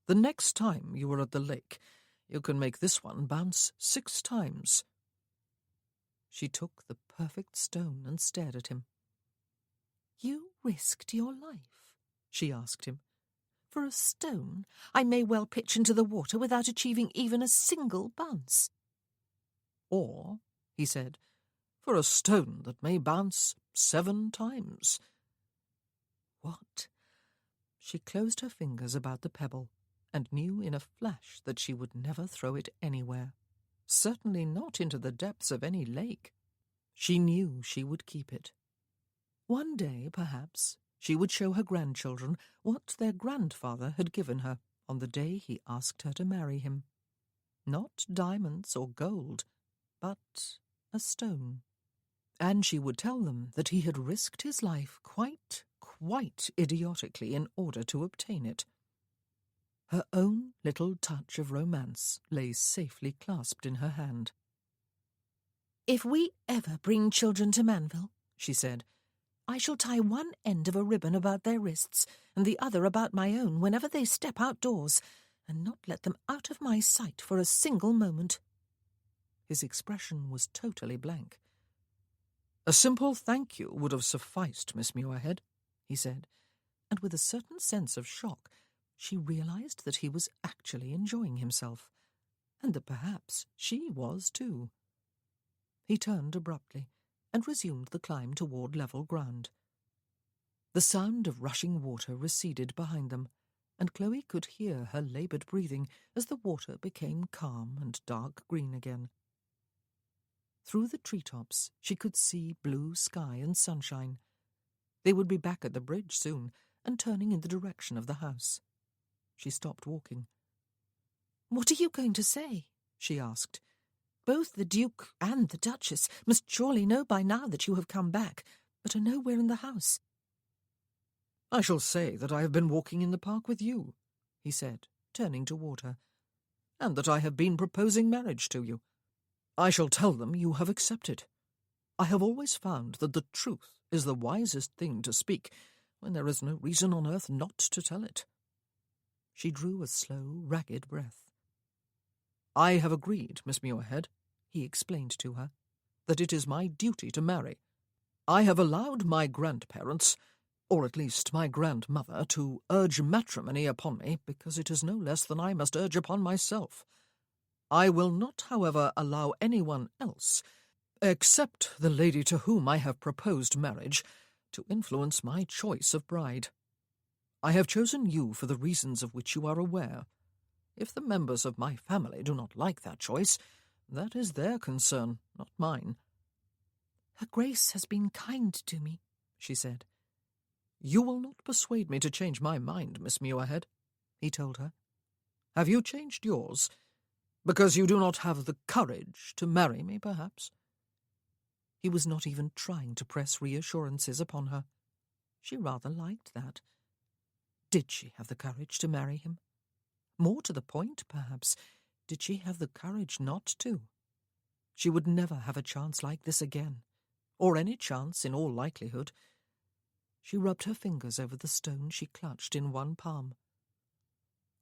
"the next time you are at the lake, you can make this one bounce 6 times. She took the perfect stone and stared at him. "You risked your life?" she asked him. "For a stone I may well pitch into the water without achieving even a single bounce." "Or," he said, "for a stone that may bounce 7 times. What? She closed her fingers about the pebble and knew in a flash that she would never throw it anywhere, certainly not into the depths of any lake. She knew she would keep it. One day, perhaps, she would show her grandchildren what their grandfather had given her on the day he asked her to marry him. Not diamonds or gold, but a stone. And she would tell them that he had risked his life quite idiotically in order to obtain it. Her own little touch of romance lay safely clasped in her hand. "If we ever bring children to Manville," she said, "I shall tie one end of a ribbon about their wrists and the other about my own whenever they step outdoors, and not let them out of my sight for a single moment." His expression was totally blank. "A simple thank you would have sufficed, Miss Muirhead," he said, and with a certain sense of shock she realized that he was actually enjoying himself, and that perhaps she was too. He turned abruptly and resumed the climb toward level ground. The sound of rushing water receded behind them, and Chloe could hear her laboured breathing as the water became calm and dark green again. Through the treetops she could see blue sky and sunshine. They would be back at the bridge soon and turning in the direction of the house. She stopped walking. "What are you going to say?" she asked. "Both the Duke and the Duchess must surely know by now that you have come back, but are nowhere in the house." "I shall say that I have been walking in the park with you," he said, turning toward her, "and that I have been proposing marriage to you. I shall tell them you have accepted. I have always found that the truth is the wisest thing to speak when there is no reason on earth not to tell it." She drew a slow, ragged breath. "I have agreed, Miss Muirhead," he explained to her, "that it is my duty to marry. I have allowed my grandparents, or at least my grandmother, to urge matrimony upon me because it is no less than I must urge upon myself. I will not, however, allow anyone else, except the lady to whom I have proposed marriage, to influence my choice of bride. I have chosen you for the reasons of which you are aware. If the members of my family do not like that choice, that is their concern, not mine." "Her Grace has been kind to me," she said. "You will not persuade me to change my mind, Miss Muirhead," he told her. "Have you changed yours? Because you do not have the courage to marry me, perhaps?" He was not even trying to press reassurances upon her. She rather liked that. Did she have the courage to marry him? More to the point, perhaps, Did she have the courage not to? She would never have a chance like this again, or any chance in all likelihood. She rubbed her fingers over the stone she clutched in one palm.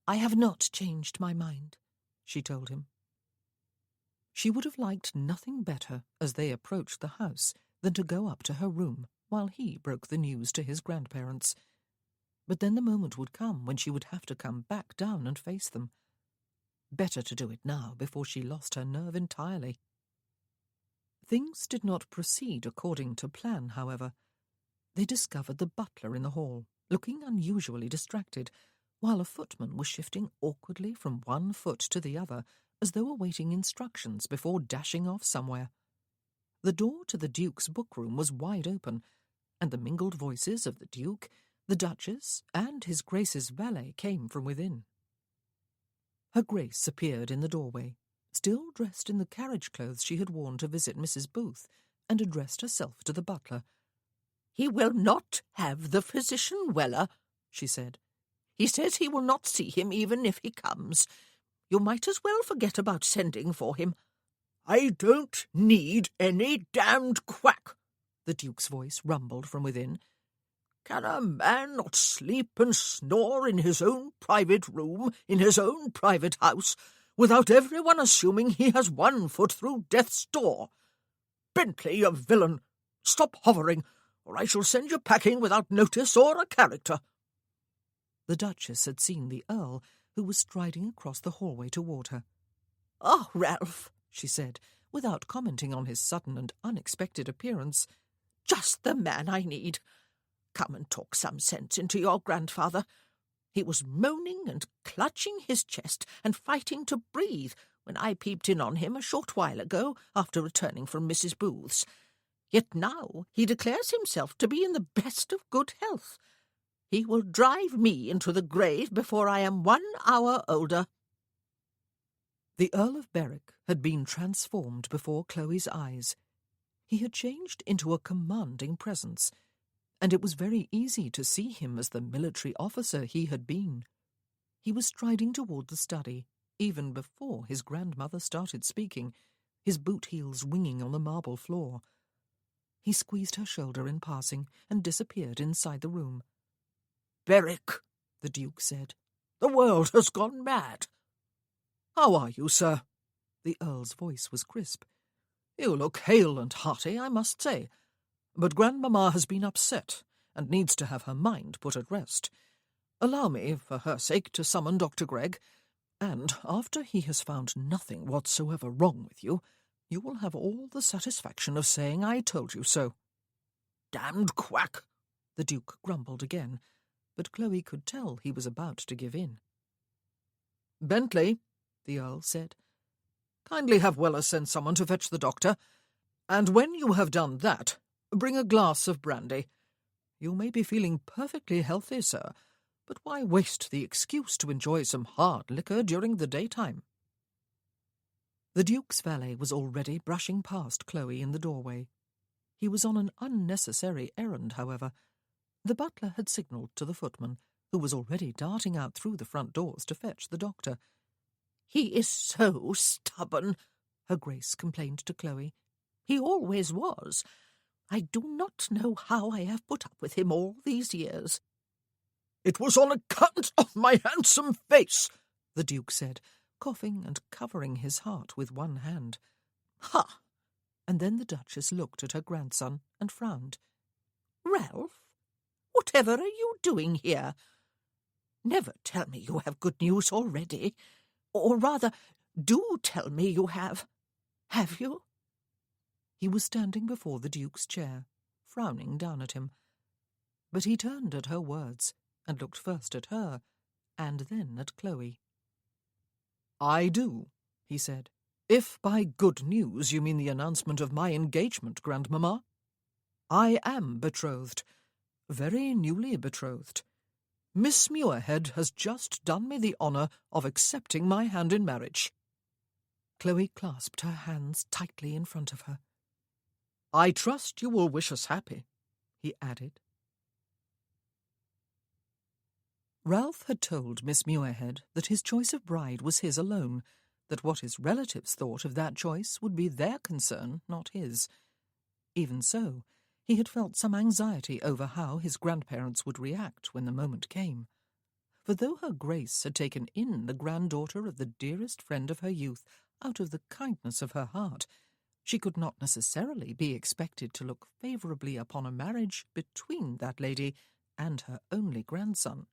"I have not changed my mind," she told him. She would have liked nothing better as they approached the house than to go up to her room while he broke the news to his grandparents. But then the moment would come when she would have to come back down and face them. Better to do it now before she lost her nerve entirely. Things did not proceed according to plan, however. They discovered the butler in the hall, looking unusually distracted, while a footman was shifting awkwardly from one foot to the other, as though awaiting instructions before dashing off somewhere. The door to the Duke's bookroom was wide open, and the mingled voices of the Duke, the Duchess, and his Grace's valet came from within. Her Grace appeared in the doorway, still dressed in the carriage clothes she had worn to visit Mrs. Booth, and addressed herself to the butler. "He will not have the physician Weller," she said. "He says he will not see him even if he comes. You might as well forget about sending for him." "I don't need any damned quack," the Duke's voice rumbled from within. "Can a man not sleep and snore in his own private room, in his own private house, without everyone assuming he has one foot through death's door? Bentley, you villain, stop hovering, or I shall send you packing without notice or a character." The Duchess had seen the Earl, who was striding across the hallway toward her. "Oh, Ralph," she said, without commenting on his sudden and unexpected appearance. "Just the man I need. Come and talk some sense into your grandfather. He was moaning and clutching his chest and fighting to breathe when I peeped in on him a short while ago after returning from Mrs. Booth's. Yet now he declares himself to be in the best of good health. He will drive me into the grave before I am 1 hour older." The Earl of Berwick had been transformed before Chloe's eyes. He had changed into a commanding presence, and it was very easy to see him as the military officer he had been. He was striding toward the study, even before his grandmother started speaking, his boot heels ringing on the marble floor. He squeezed her shoulder in passing and disappeared inside the room. "Berwick," the Duke said. "the world has gone mad." "How are you, sir?" The Earl's voice was crisp. "You look hale and hearty, I must say. But Grandmamma has been upset, and needs to have her mind put at rest. Allow me, for her sake, to summon Dr. Gregg, and after he has found nothing whatsoever wrong with you, you will have all the satisfaction of saying I told you so." "Damned quack," the Duke grumbled again, but Chloe could tell he was about to give in. "Bentley," the Earl said, "kindly have Weller send someone to fetch the doctor, and when you have done that, bring a glass of brandy. You may be feeling perfectly healthy, sir, but why waste the excuse to enjoy some hard liquor during the daytime?" The Duke's valet was already brushing past Chloe in the doorway. He was on an unnecessary errand, however. The butler had signalled to the footman, who was already darting out through the front doors to fetch the doctor. "He is so stubborn," her Grace complained to Chloe. "He always was. I do not know how I have put up with him all these years." "It was on account of my handsome face," the Duke said, coughing and covering his heart with one hand. "Ha!" And then the Duchess looked at her grandson and frowned. "Ralph, whatever are you doing here? Never tell me you have good news already. Or rather, do tell me you have. Have you?" He was standing before the Duke's chair, frowning down at him. But he turned at her words and looked first at her and then at Chloe. "I do," he said, "if by good news you mean the announcement of my engagement, Grandmamma. I am betrothed, very newly betrothed. Miss Muirhead has just done me the honour of accepting my hand in marriage." Chloe clasped her hands tightly in front of her. "I trust you will wish us happy," he added. Ralph had told Miss Muirhead that his choice of bride was his alone, that what his relatives thought of that choice would be their concern, not his. Even so, he had felt some anxiety over how his grandparents would react when the moment came. For though her Grace had taken in the granddaughter of the dearest friend of her youth out of the kindness of her heart, she could not necessarily be expected to look favourably upon a marriage between that lady and her only grandson.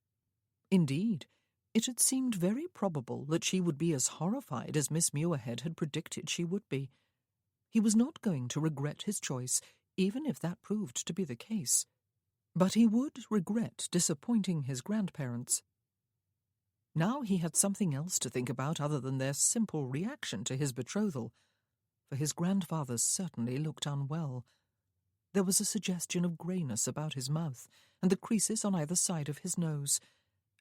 Indeed, it had seemed very probable that she would be as horrified as Miss Muirhead had predicted she would be. He was not going to regret his choice, even if that proved to be the case. But he would regret disappointing his grandparents. Now he had something else to think about other than their simple reaction to his betrothal, for his grandfather certainly looked unwell. There was a suggestion of greyness about his mouth and the creases on either side of his nose,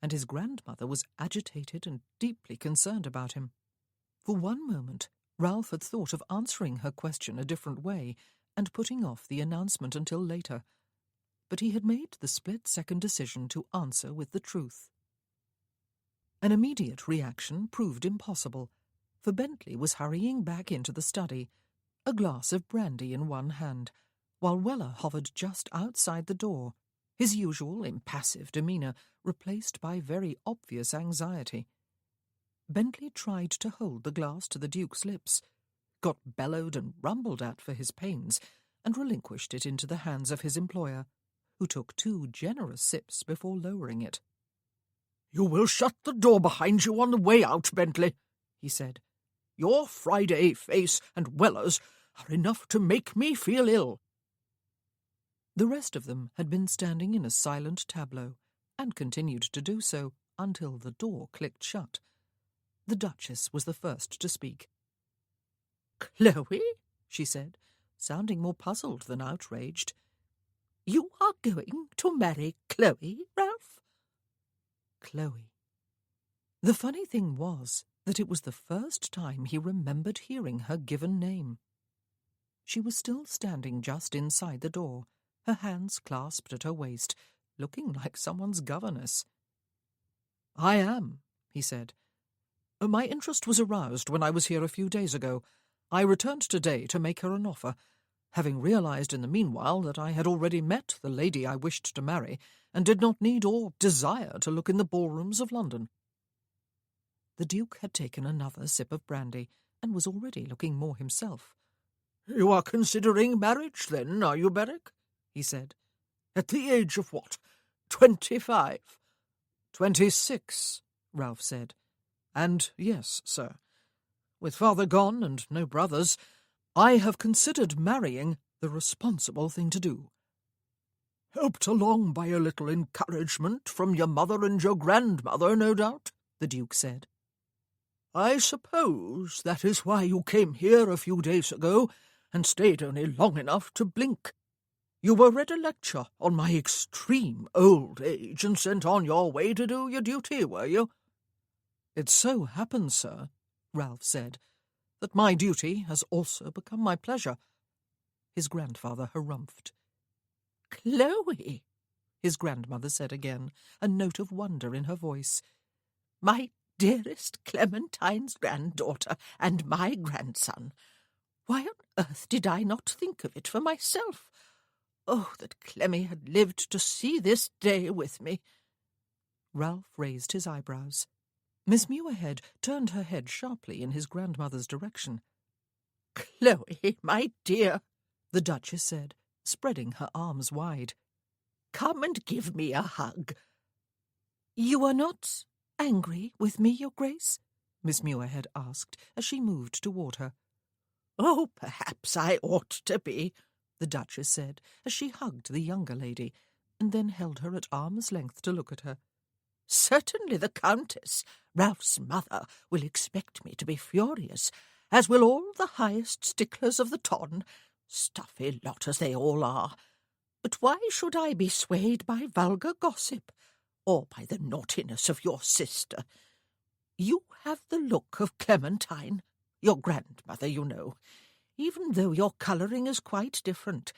and his grandmother was agitated and deeply concerned about him. For one moment, Ralph had thought of answering her question a different way and putting off the announcement until later, but he had made the split-second decision to answer with the truth. An immediate reaction proved impossible, for Bentley was hurrying back into the study, a glass of brandy in one hand, while Weller hovered just outside the door, his usual impassive demeanour replaced by very obvious anxiety. Bentley tried to hold the glass to the Duke's lips, got bellowed and rumbled at for his pains, and relinquished it into the hands of his employer, who took 2 generous sips before lowering it. "You will shut the door behind you on the way out, Bentley," he said. "Your Friday face and Weller's are enough to make me feel ill." The rest of them had been standing in a silent tableau, and continued to do so until the door clicked shut. The Duchess was the first to speak. "Chloe," she said, sounding more puzzled than outraged. "You are going to marry Chloe, Ralph?" Chloe. The funny thing was that it was the first time he remembered hearing her given name. She was still standing just inside the door, her hands clasped at her waist, looking like someone's governess. "I am," he said. "My interest was aroused when I was here a few days ago. I returned today to make her an offer, having realized in the meanwhile that I had already met the lady I wished to marry, and did not need or desire to look in the ballrooms of London." The Duke had taken another sip of brandy, and was already looking more himself. "You are considering marriage, then, are you, Berwick?" he said. "At the age of what? 25? 26, Ralph said. "And yes, sir. With father gone and no brothers, I have considered marrying the responsible thing to do." "Helped along by a little encouragement from your mother and your grandmother, no doubt," the Duke said. "I suppose that is why you came here a few days ago and stayed only long enough to blink. You were read a lecture on my extreme old age and sent on your way to do your duty, were you?" "It so happens, sir," Ralph said, "that my duty has also become my pleasure." His grandfather harumphed. "Chloe," his grandmother said again, a note of wonder in her voice. "My dearest Clementine's granddaughter and my grandson. Why on earth did I not think of it for myself? Oh, that Clemmy had lived to see this day with me." Ralph raised his eyebrows. Miss Muirhead turned her head sharply in his grandmother's direction. "Chloe, my dear," the Duchess said, spreading her arms wide. "Come and give me a hug." "You are not angry with me, Your Grace?" Miss Muirhead asked as she moved toward her. "Oh, perhaps I ought to be," the Duchess said as she hugged the younger lady, and then held her at arm's length to look at her. "Certainly the Countess, Ralph's mother, will expect me to be furious, as will all the highest sticklers of the ton, stuffy lot as they all are. But why should I be swayed by vulgar gossip, or by the naughtiness of your sister? You have the look of Clementine, your grandmother, you know, even though your colouring is quite different.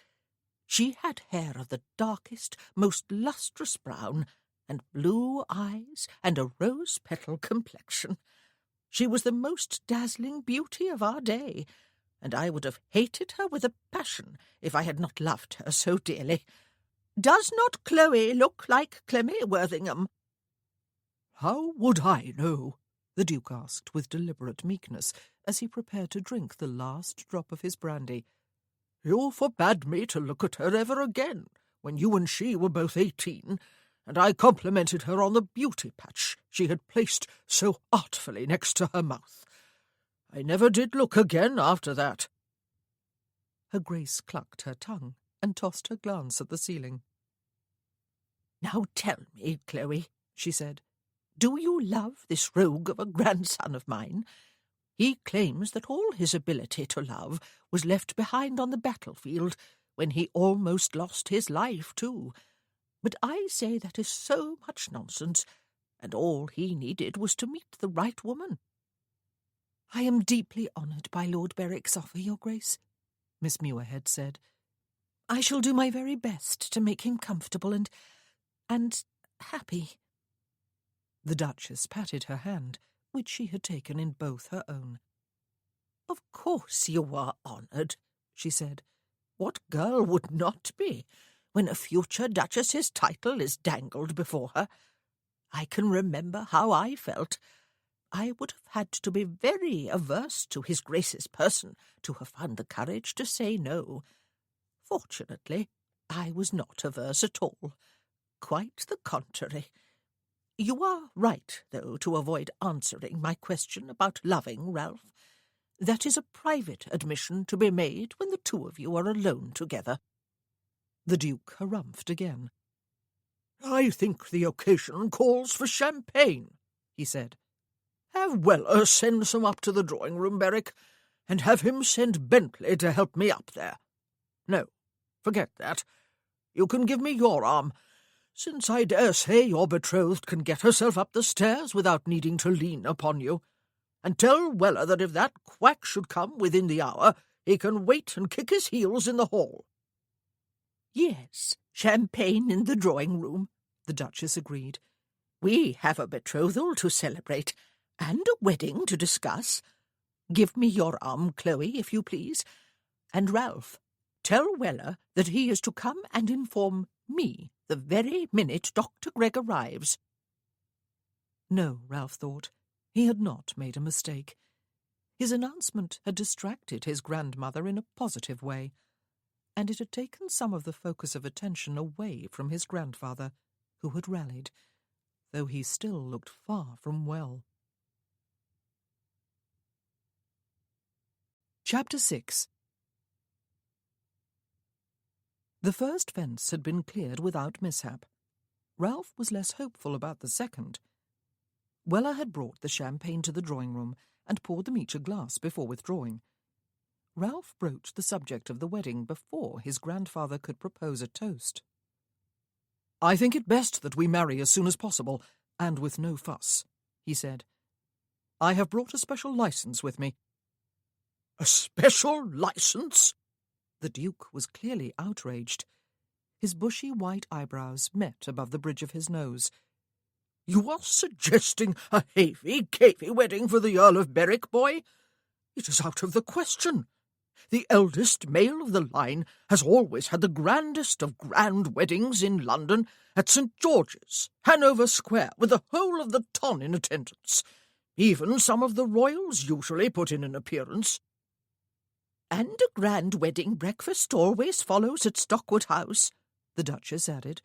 She had hair of the darkest, most lustrous brown, and blue eyes, and a rose-petal complexion. She was the most dazzling beauty of our day, and I would have hated her with a passion if I had not loved her so dearly. Does not Chloe look like Clemmy Worthington?" "How would I know?" the Duke asked with deliberate meekness as he prepared to drink the last drop of his brandy. "You forbade me to look at her ever again when you and she were both 18, and I complimented her on the beauty patch she had placed so artfully next to her mouth. I never did look again after that." Her Grace clucked her tongue and tossed her glance at the ceiling. "Now tell me, Chloe," she said, "do you love this rogue of a grandson of mine? He claims that all his ability to love was left behind on the battlefield, when he almost lost his life too. But I say that is so much nonsense, and all he needed was to meet the right woman." "I am deeply honoured by Lord Berwick's offer, Your Grace," Miss Muirhead said. "I shall do my very best to make him comfortable and happy." The Duchess patted her hand, which she had taken in both her own. "Of course you are honoured," she said. "What girl would not be, when a future duchess's title is dangled before her? I can remember how I felt. I would have had to be very averse to his Grace's person to have found the courage to say no. Fortunately, I was not averse at all. Quite the contrary. You are right, though, to avoid answering my question about loving Ralph. That is a private admission to be made when the two of you are alone together." The Duke harumphed again. "I think the occasion calls for champagne," he said. "Have Weller send some up to the drawing-room, Berwick, and have him send Bentley to help me up there. No, forget that. You can give me your arm, since I dare say your betrothed can get herself up the stairs without needing to lean upon you. And tell Weller that if that quack should come within the hour, he can wait and kick his heels in the hall." "Yes, champagne in the drawing-room," the Duchess agreed. "We have a betrothal to celebrate, and a wedding to discuss. Give me your arm, Chloe, if you please. And Ralph, tell Weller that he is to come and inform me the very minute Dr. Gregg arrives." No, Ralph thought, he had not made a mistake. His announcement had distracted his grandmother in a positive way, and it had taken some of the focus of attention away from his grandfather, who had rallied, though he still looked far from well. Chapter 6. The first fence had been cleared without mishap. Ralph was less hopeful about the second. Weller had brought the champagne to the drawing-room and poured them each a glass before withdrawing. Ralph broached the subject of the wedding before his grandfather could propose a toast. "I think it best that we marry as soon as possible, and with no fuss," he said. "I have brought a special license with me." "A special license?" The Duke was clearly outraged. His bushy white eyebrows met above the bridge of his nose. "You are suggesting a havey-cavey wedding for the Earl of Berwick, boy? It is out of the question. The eldest male of the line has always had the grandest of grand weddings in London at St. George's, Hanover Square, with the whole of the ton in attendance. Even some of the royals usually put in an appearance." "And a grand wedding breakfast always follows at Stockwood House," the Duchess added.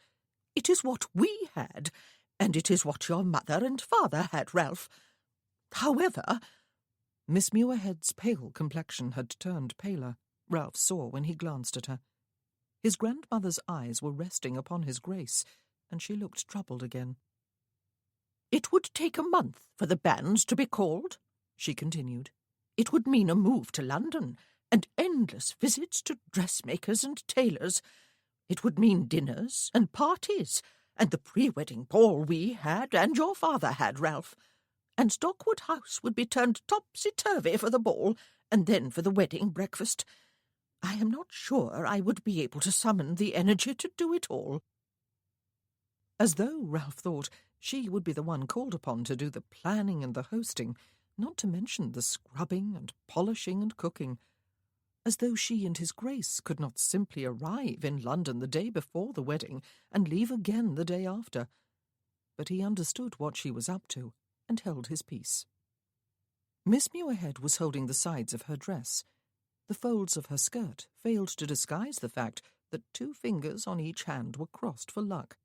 "It is what we had, and it is what your mother and father had, Ralph. However—" Miss Muirhead's pale complexion had turned paler, Ralph saw when he glanced at her. His grandmother's eyes were resting upon his Grace, and she looked troubled again. "It would take a month for the banns to be called," she continued. "It would mean a move to London, and endless visits to dressmakers and tailors. It would mean dinners and parties, and the pre-wedding ball we had and your father had, Ralph. And Stockwood House would be turned topsy-turvy for the ball, and then for the wedding breakfast. I am not sure I would be able to summon the energy to do it all." As though, Ralph thought, she would be the one called upon to do the planning and the hosting, not to mention the scrubbing and polishing and cooking, as though she and his Grace could not simply arrive in London the day before the wedding and leave again the day after. But he understood what she was up to and held his peace. Miss Muirhead was holding the sides of her dress. The folds of her skirt failed to disguise the fact that 2 fingers on each hand were crossed for luck.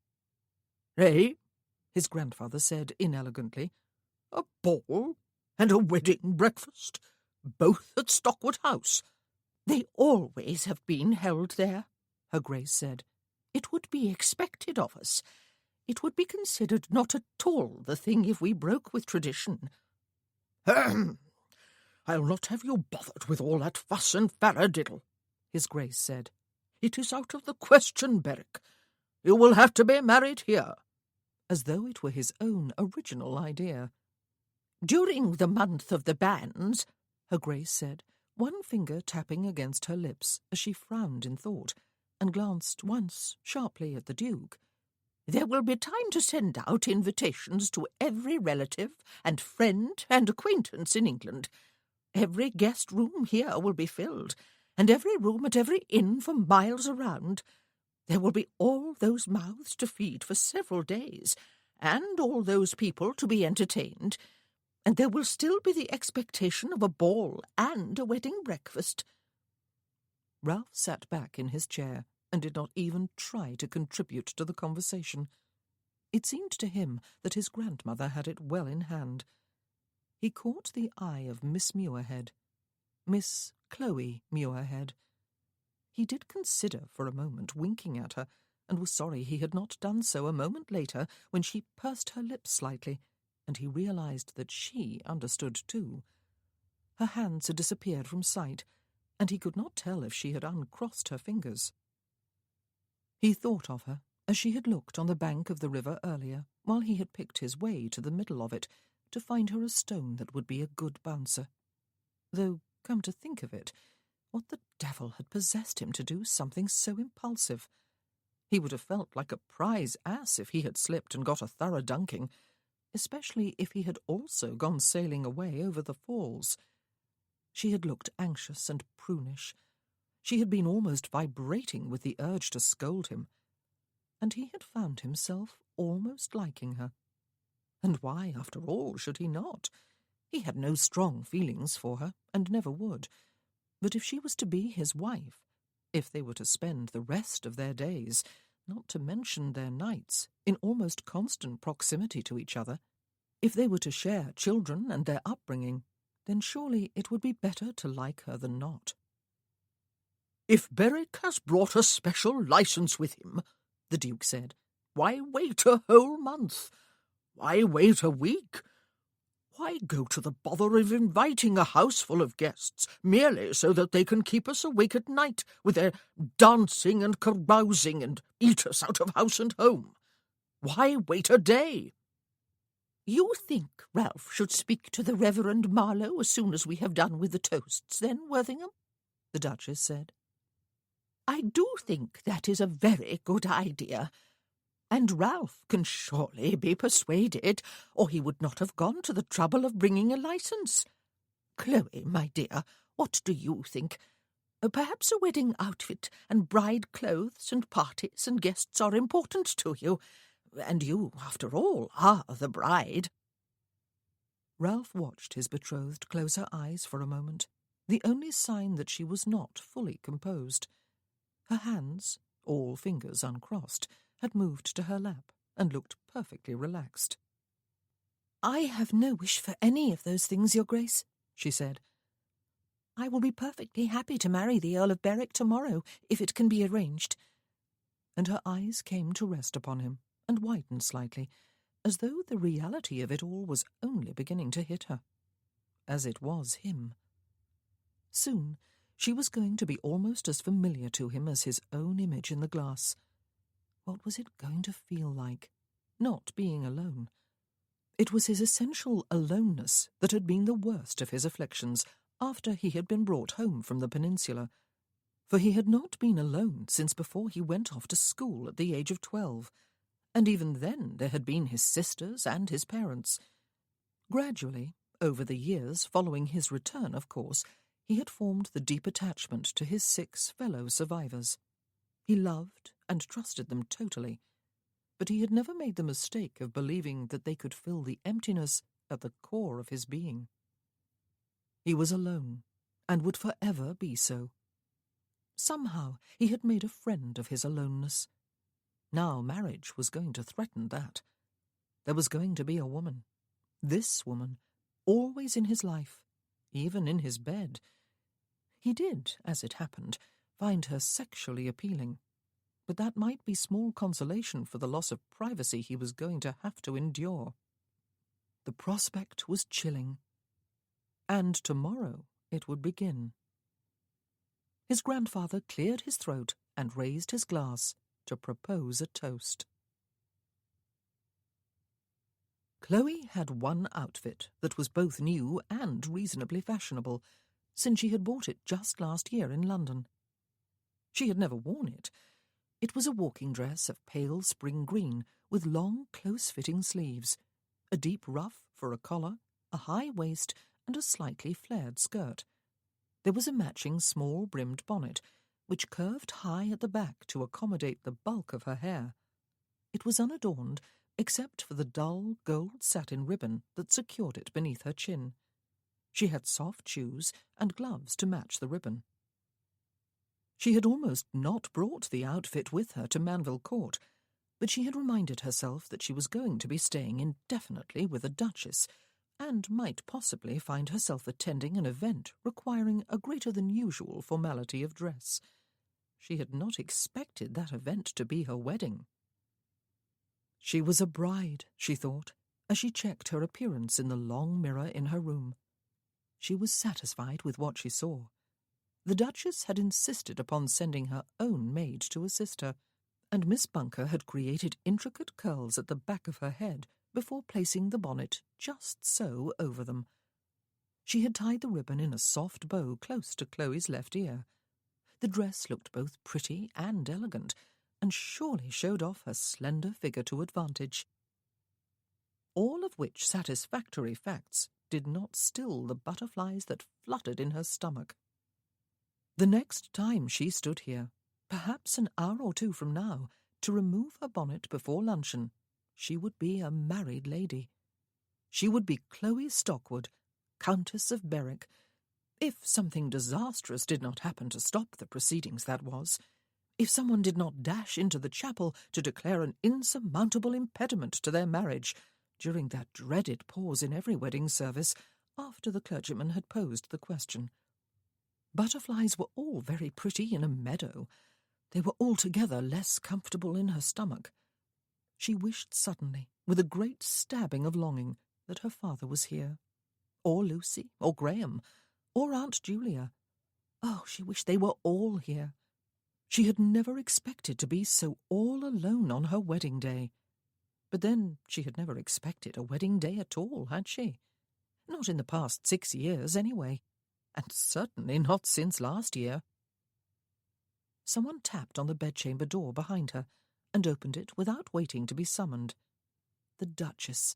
"Eh?" his grandfather said inelegantly. "A ball and a wedding breakfast, both at Stockwood House." "They always have been held there," her Grace said. "It would be expected of us. It would be considered not at all the thing if we broke with tradition." "Ahem! I'll not have you bothered with all that fuss and faradiddle," his Grace said. "It is out of the question, Berwick. You will have to be married here." As though it were his own original idea. "During the month of the banns," her Grace said, one finger tapping against her lips as she frowned in thought, and glanced once sharply at the Duke, "there will be time to send out invitations to every relative and friend and acquaintance in England. Every guest room here will be filled, and every room at every inn for miles around. There will be all those mouths to feed for several days, and all those people to be entertained, and there will still be the expectation of a ball and a wedding breakfast." Ralph sat back in his chair and did not even try to contribute to the conversation. It seemed to him that his grandmother had it well in hand. He caught the eye of Miss Muirhead, Miss Chloe Muirhead. He did consider for a moment winking at her, and was sorry he had not done so a moment later when she pursed her lips slightly, and he realized that she understood too. Her hands had disappeared from sight, and he could not tell if she had uncrossed her fingers. He thought of her as she had looked on the bank of the river earlier, while he had picked his way to the middle of it to find her a stone that would be a good bouncer. Though, come to think of it, what the devil had possessed him to do something so impulsive? He would have felt like a prize ass if he had slipped and got a thorough dunking, especially if he had also gone sailing away over the falls. She had looked anxious and prunish. She had been almost vibrating with the urge to scold him. And he had found himself almost liking her. And why, after all, should he not? He had no strong feelings for her, and never would. But if she was to be his wife, if they were to spend the rest of their days, not to mention their nights, in almost constant proximity to each other, if they were to share children and their upbringing, then surely it would be better to like her than not. "If Berwick has brought a special licence with him," the Duke said, "why wait a whole month? Why wait a week? Why go to the bother of inviting a house full of guests merely so that they can keep us awake at night with their dancing and carousing and eat us out of house and home? Why wait a day?" "You think Ralph should speak to the Reverend Marlowe as soon as we have done with the toasts, then, Worthington?" the Duchess said. "I do think that is a very good idea. And Ralph can surely be persuaded, or he would not have gone to the trouble of bringing a licence. Chloe, my dear, what do you think? Perhaps a wedding outfit and bride clothes and parties and guests are important to you, and you, after all, are the bride." Ralph watched his betrothed close her eyes for a moment, the only sign that she was not fully composed. Her hands, all fingers uncrossed, had moved to her lap and looked perfectly relaxed. "I have no wish for any of those things, Your Grace," she said. "I will be perfectly happy to marry the Earl of Berwick tomorrow, if it can be arranged." And her eyes came to rest upon him, and widened slightly, as though the reality of it all was only beginning to hit her. As it was him. Soon she was going to be almost as familiar to him as his own image in the glass. What was it going to feel like, not being alone? It was his essential aloneness that had been the worst of his afflictions after he had been brought home from the peninsula, for he had not been alone since before he went off to school at the age of 12, and even then there had been his sisters and his parents. Gradually, Over the years following his return, of course, he had formed the deep attachment to his 6 fellow survivors. He loved and trusted them totally, but he had never made the mistake of believing that they could fill the emptiness at the core of his being. He was alone, and would forever be so. Somehow he had made a friend of his aloneness. Now marriage was going to threaten that. There was going to be a woman, this woman, always in his life, even in his bed. He did, as it happened, find her sexually appealing, but that might be small consolation for the loss of privacy he was going to have to endure. The prospect was chilling, and tomorrow it would begin. His grandfather cleared his throat and raised his glass to propose a toast. Chloe had one outfit that was both new and reasonably fashionable, since she had bought it just last year in London. She had never worn it. It was a walking dress of pale spring green with long, close-fitting sleeves, a deep ruff for a collar, a high waist, and a slightly flared skirt. There was a matching small-brimmed bonnet, which curved high at the back to accommodate the bulk of her hair. It was unadorned, except for the dull gold satin ribbon that secured it beneath her chin. She had soft shoes and gloves to match the ribbon. She had almost not brought the outfit with her to Manville Court, but she had reminded herself that she was going to be staying indefinitely with a duchess, and might possibly find herself attending an event requiring a greater-than-usual formality of dress. She had not expected that event to be her wedding. She was a bride, she thought, as she checked her appearance in the long mirror in her room. She was satisfied with what she saw. The Duchess had insisted upon sending her own maid to assist her, and Miss Bunker had created intricate curls at the back of her head before placing the bonnet just so over them. She had tied the ribbon in a soft bow close to Chloe's left ear. The dress looked both pretty and elegant, and surely showed off her slender figure to advantage. All of which satisfactory facts did not still the butterflies that fluttered in her stomach. The next time she stood here, perhaps an hour or two from now, to remove her bonnet before luncheon, she would be a married lady. She would be Chloe Stockwood, Countess of Berwick, if something disastrous did not happen to stop the proceedings, that was. If someone did not dash into the chapel to declare an insurmountable impediment to their marriage during that dreaded pause in every wedding service after the clergyman had posed the question. Butterflies were all very pretty in a meadow. They were altogether less comfortable in her stomach. She wished suddenly, with a great stabbing of longing, that her father was here, or Lucy, or Graham, or Aunt Julia. Oh, she wished they were all here. She had never expected to be so all alone on her wedding day. But then she had never expected a wedding day at all, had she? Not in the past 6 years, anyway, and certainly not since last year. Someone tapped on the bedchamber door behind her, and opened it without waiting to be summoned. The Duchess.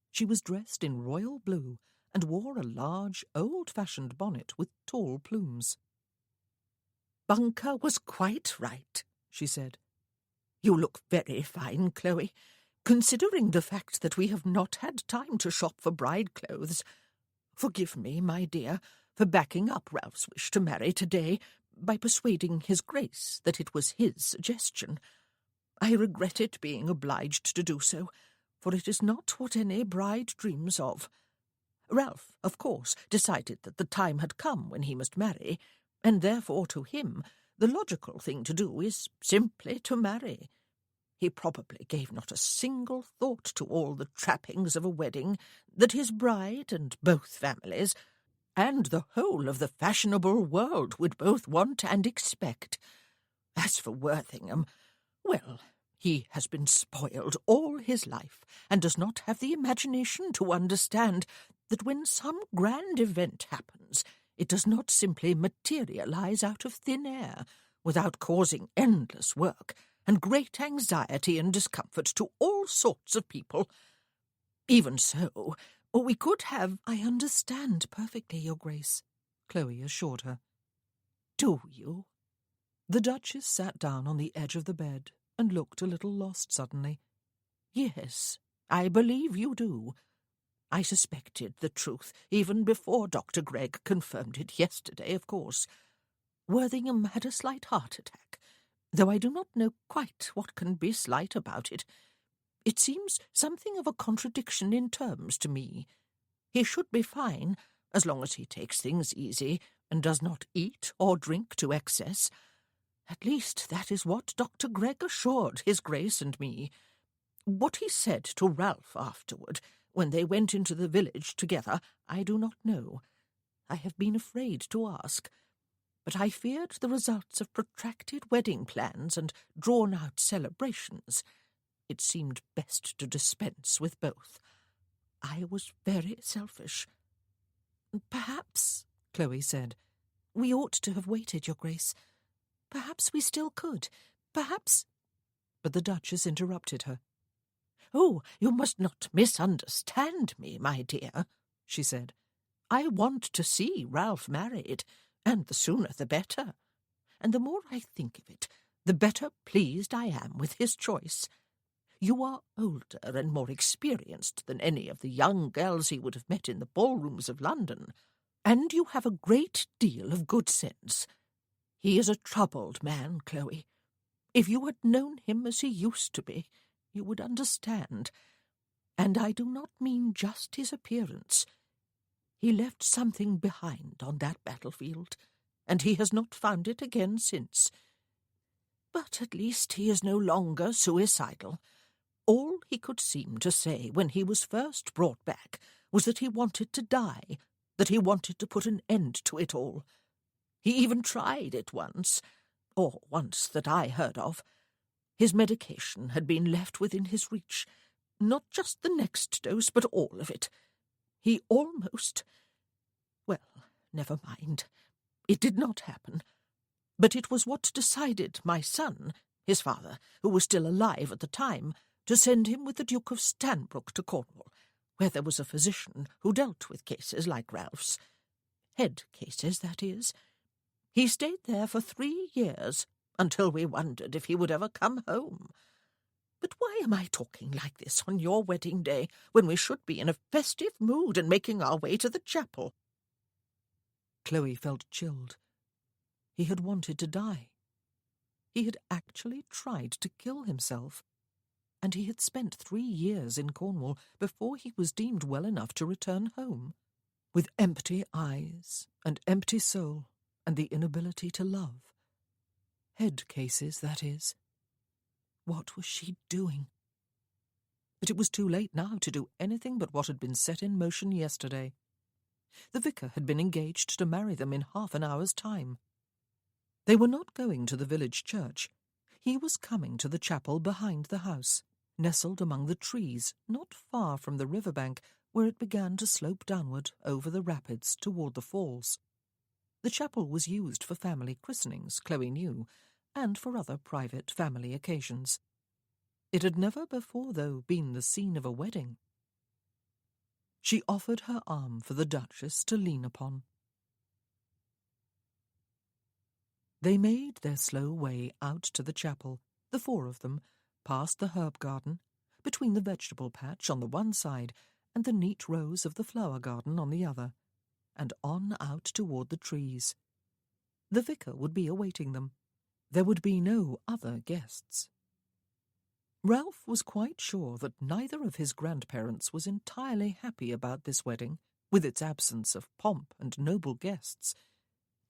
She was dressed in royal blue, and wore a large, old-fashioned bonnet with tall plumes. "Bunker was quite right," she said. "You look very fine, Chloe, considering the fact that we have not had time to shop for bride clothes. Forgive me, my dear, for backing up Ralph's wish to marry today by persuading his Grace that it was his suggestion. I regret it being obliged to do so, for it is not what any bride dreams of. Ralph, of course, decided that the time had come when he must marry, and therefore to him the logical thing to do is simply to marry. He probably gave not a single thought to all the trappings of a wedding that his bride and both families, and the whole of the fashionable world, would both want and expect. As for Worthingham, well, he has been spoiled all his life, and does not have the imagination to understand that when some grand event happens, it does not simply materialize out of thin air, without causing endless work and great anxiety and discomfort to all sorts of people. Even so, Or we could have— I understand perfectly, Your Grace, Chloe assured her. Do you? The Duchess sat down on the edge of the bed and looked a little lost suddenly. Yes, I believe you do. I suspected the truth even before Dr. Gregg confirmed it yesterday, of course. Worthington had a slight heart attack, though I do not know quite what can be slight about it. It seems something of a contradiction in terms to me. He should be fine, as long as he takes things easy and does not eat or drink to excess. At least that is what Dr. Gregg assured His Grace and me. What he said to Ralph afterward, when they went into the village together, I do not know. I have been afraid to ask. But I feared the results of protracted wedding plans and drawn-out celebrations. It seemed best to dispense with both. I was very selfish. Perhaps, Chloe said, we ought to have waited, Your Grace. Perhaps we still could. Perhaps— But the Duchess interrupted her. Oh, you must not misunderstand me, my dear, she said. I want to see Ralph married, and the sooner the better. And the more I think of it, the better pleased I am with his choice. You are older and more experienced than any of the young girls he would have met in the ballrooms of London, and you have a great deal of good sense. He is a troubled man, Chloe. If you had known him as he used to be, you would understand. And I do not mean just his appearance. He left something behind on that battlefield, and he has not found it again since. But at least he is no longer suicidal. All he could seem to say when he was first brought back was that he wanted to die, that he wanted to put an end to it all. He even tried it once, or once that I heard of. His medication had been left within his reach, not just the next dose, but all of it. He almost— Well, never mind. It did not happen. But it was what decided my son, his father, who was still alive at the time, to send him with the Duke of Stanbrook to Cornwall, where there was a physician who dealt with cases like Ralph's. Head cases, that is. He stayed there for 3 years, until we wondered if he would ever come home. But why am I talking like this on your wedding day, when we should be in a festive mood and making our way to the chapel? Chloe felt chilled. He had wanted to die. He had actually tried to kill himself. And he had spent 3 years in Cornwall before he was deemed well enough to return home, with empty eyes and empty soul and the inability to love. Head cases, that is. What was she doing? But it was too late now to do anything but what had been set in motion yesterday. The vicar had been engaged to marry them in half an hour's time. They were not going to the village church. He was coming to the chapel behind the house, nestled among the trees, not far from the riverbank, where it began to slope downward over the rapids toward the falls. The chapel was used for family christenings, Chloe knew, and for other private family occasions. It had never before, though, been the scene of a wedding. She offered her arm for the Duchess to lean upon. They made their slow way out to the chapel, the 4 of them, past the herb garden, between the vegetable patch on the one side and the neat rows of the flower garden on the other, and on out toward the trees. The vicar would be awaiting them. There would be no other guests. Ralph was quite sure that neither of his grandparents was entirely happy about this wedding, with its absence of pomp and noble guests.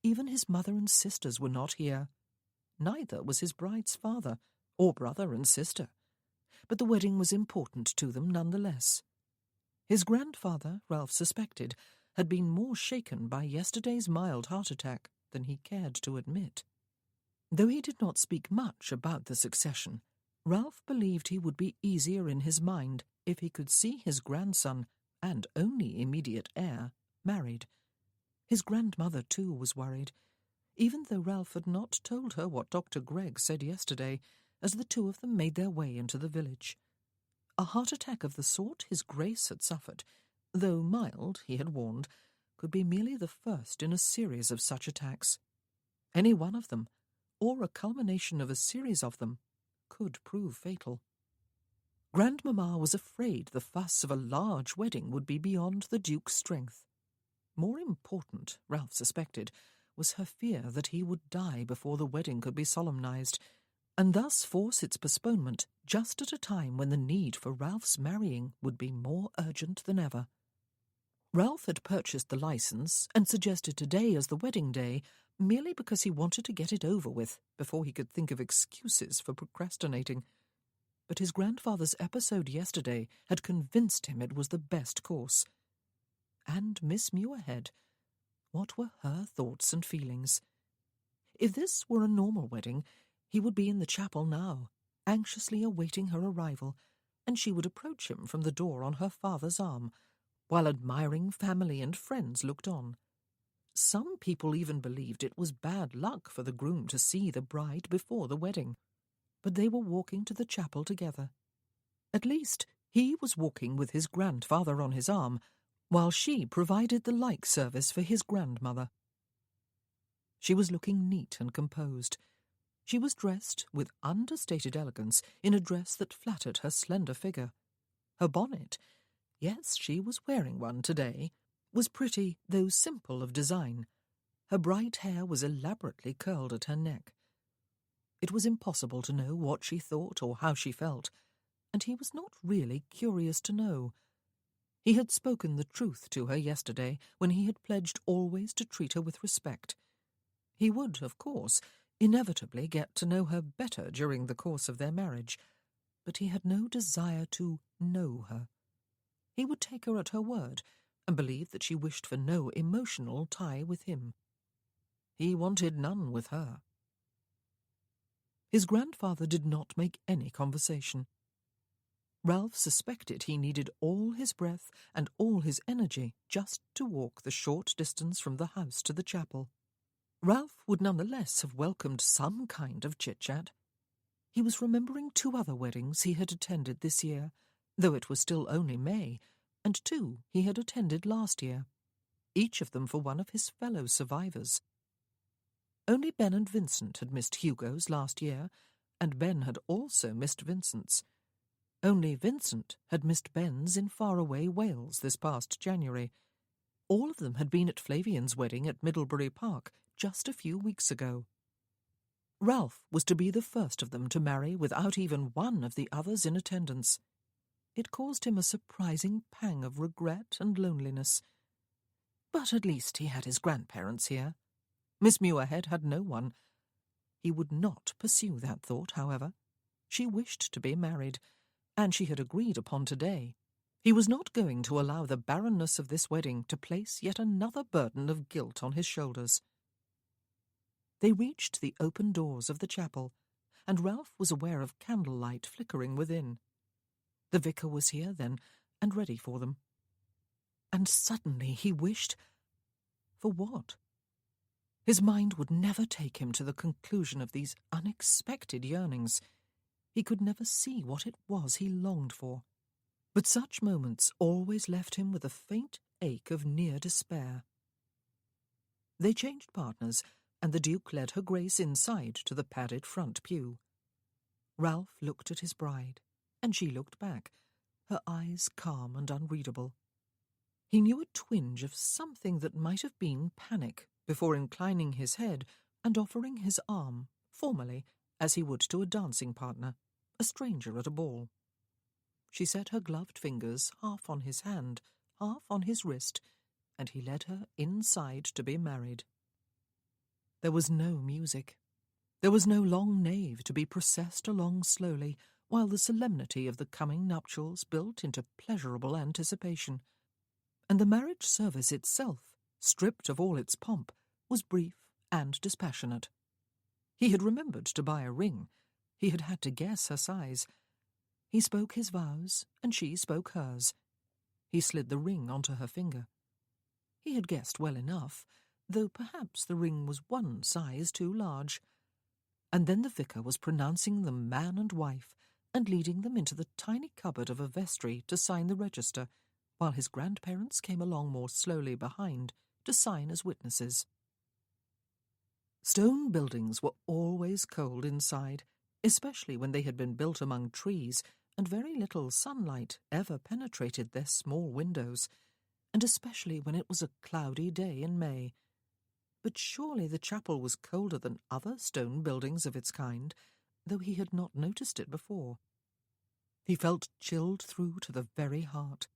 Even his mother and sisters were not here. Neither was his bride's father, or brother and sister. But the wedding was important to them nonetheless. His grandfather, Ralph suspected, had been more shaken by yesterday's mild heart attack than he cared to admit. Though he did not speak much about the succession, Ralph believed he would be easier in his mind if he could see his grandson, and only immediate heir, married. His grandmother, too, was worried, even though Ralph had not told her what Dr. Gregg said yesterday, as the 2 of them made their way into the village. A heart attack of the sort his Grace had suffered, though mild, he had warned, could be merely the first in a series of such attacks. Any one of them, or a culmination of a series of them, could prove fatal. Grandmamma was afraid the fuss of a large wedding would be beyond the Duke's strength. More important, Ralph suspected, was her fear that he would die before the wedding could be solemnized, and thus force its postponement just at a time when the need for Ralph's marrying would be more urgent than ever. Ralph had purchased the license and suggested today as the wedding day merely because he wanted to get it over with before he could think of excuses for procrastinating. But his grandfather's episode yesterday had convinced him it was the best course. And Miss Muirhead, what were her thoughts and feelings? If this were a normal wedding, he would be in the chapel now, anxiously awaiting her arrival, and she would approach him from the door on her father's arm, while admiring family and friends looked on. Some people even believed it was bad luck for the groom to see the bride before the wedding. But they were walking to the chapel together. At least, he was walking with his grandfather on his arm, while she provided the like service for his grandmother. She was looking neat and composed. She was dressed with understated elegance in a dress that flattered her slender figure. Her bonnet, yes, she was wearing one today, was pretty, though simple of design. Her bright hair was elaborately curled at her neck. It was impossible to know what she thought or how she felt, and he was not really curious to know. He had spoken the truth to her yesterday when he had pledged always to treat her with respect. He would, of course, inevitably get to know her better during the course of their marriage, but he had no desire to know her. He would take her at her word and believe that she wished for no emotional tie with him. He wanted none with her. His grandfather did not make any conversation. Ralph suspected he needed all his breath and all his energy just to walk the short distance from the house to the chapel. Ralph would nonetheless have welcomed some kind of chit-chat. He was remembering 2 other weddings he had attended this year, though it was still only May, and 2 he had attended last year, each of them for one of his fellow survivors. Only Ben and Vincent had missed Hugo's last year, and Ben had also missed Vincent's. Only Vincent had missed Ben's in faraway Wales this past January. All of them had been at Flavian's wedding at Middlebury Park just a few weeks ago. Ralph was to be the first of them to marry without even one of the others in attendance. It caused him a surprising pang of regret and loneliness. But at least he had his grandparents here. Miss Muirhead had no one. He would not pursue that thought, however. She wished to be married, and she had agreed upon today. He was not going to allow the barrenness of this wedding to place yet another burden of guilt on his shoulders. They reached the open doors of the chapel, and Ralph was aware of candlelight flickering within. The vicar was here, then, and ready for them. And suddenly he wished— for what? His mind would never take him to the conclusion of these unexpected yearnings. He could never see what it was he longed for. But such moments always left him with a faint ache of near despair. They changed partners, and the Duke led her Grace inside to the padded front pew. Ralph looked at his bride, and she looked back, her eyes calm and unreadable. He knew a twinge of something that might have been panic before inclining his head and offering his arm, formally, as he would to a dancing partner, a stranger at a ball. She set her gloved fingers half on his hand, half on his wrist, and he led her inside to be married. There was no music. There was no long nave to be processed along slowly, while the solemnity of the coming nuptials built into pleasurable anticipation. And the marriage service itself, stripped of all its pomp, was brief and dispassionate. He had remembered to buy a ring. He had had to guess her size. He spoke his vows, and she spoke hers. He slid the ring onto her finger. He had guessed well enough, though perhaps the ring was one size too large. And then the vicar was pronouncing them man and wife, and leading them into the tiny cupboard of a vestry to sign the register, while his grandparents came along more slowly behind to sign as witnesses. Stone buildings were always cold inside, especially when they had been built among trees, and very little sunlight ever penetrated their small windows, and especially when it was a cloudy day in May. But surely the chapel was colder than other stone buildings of its kind, though he had not noticed it before. He felt chilled through to the very heart.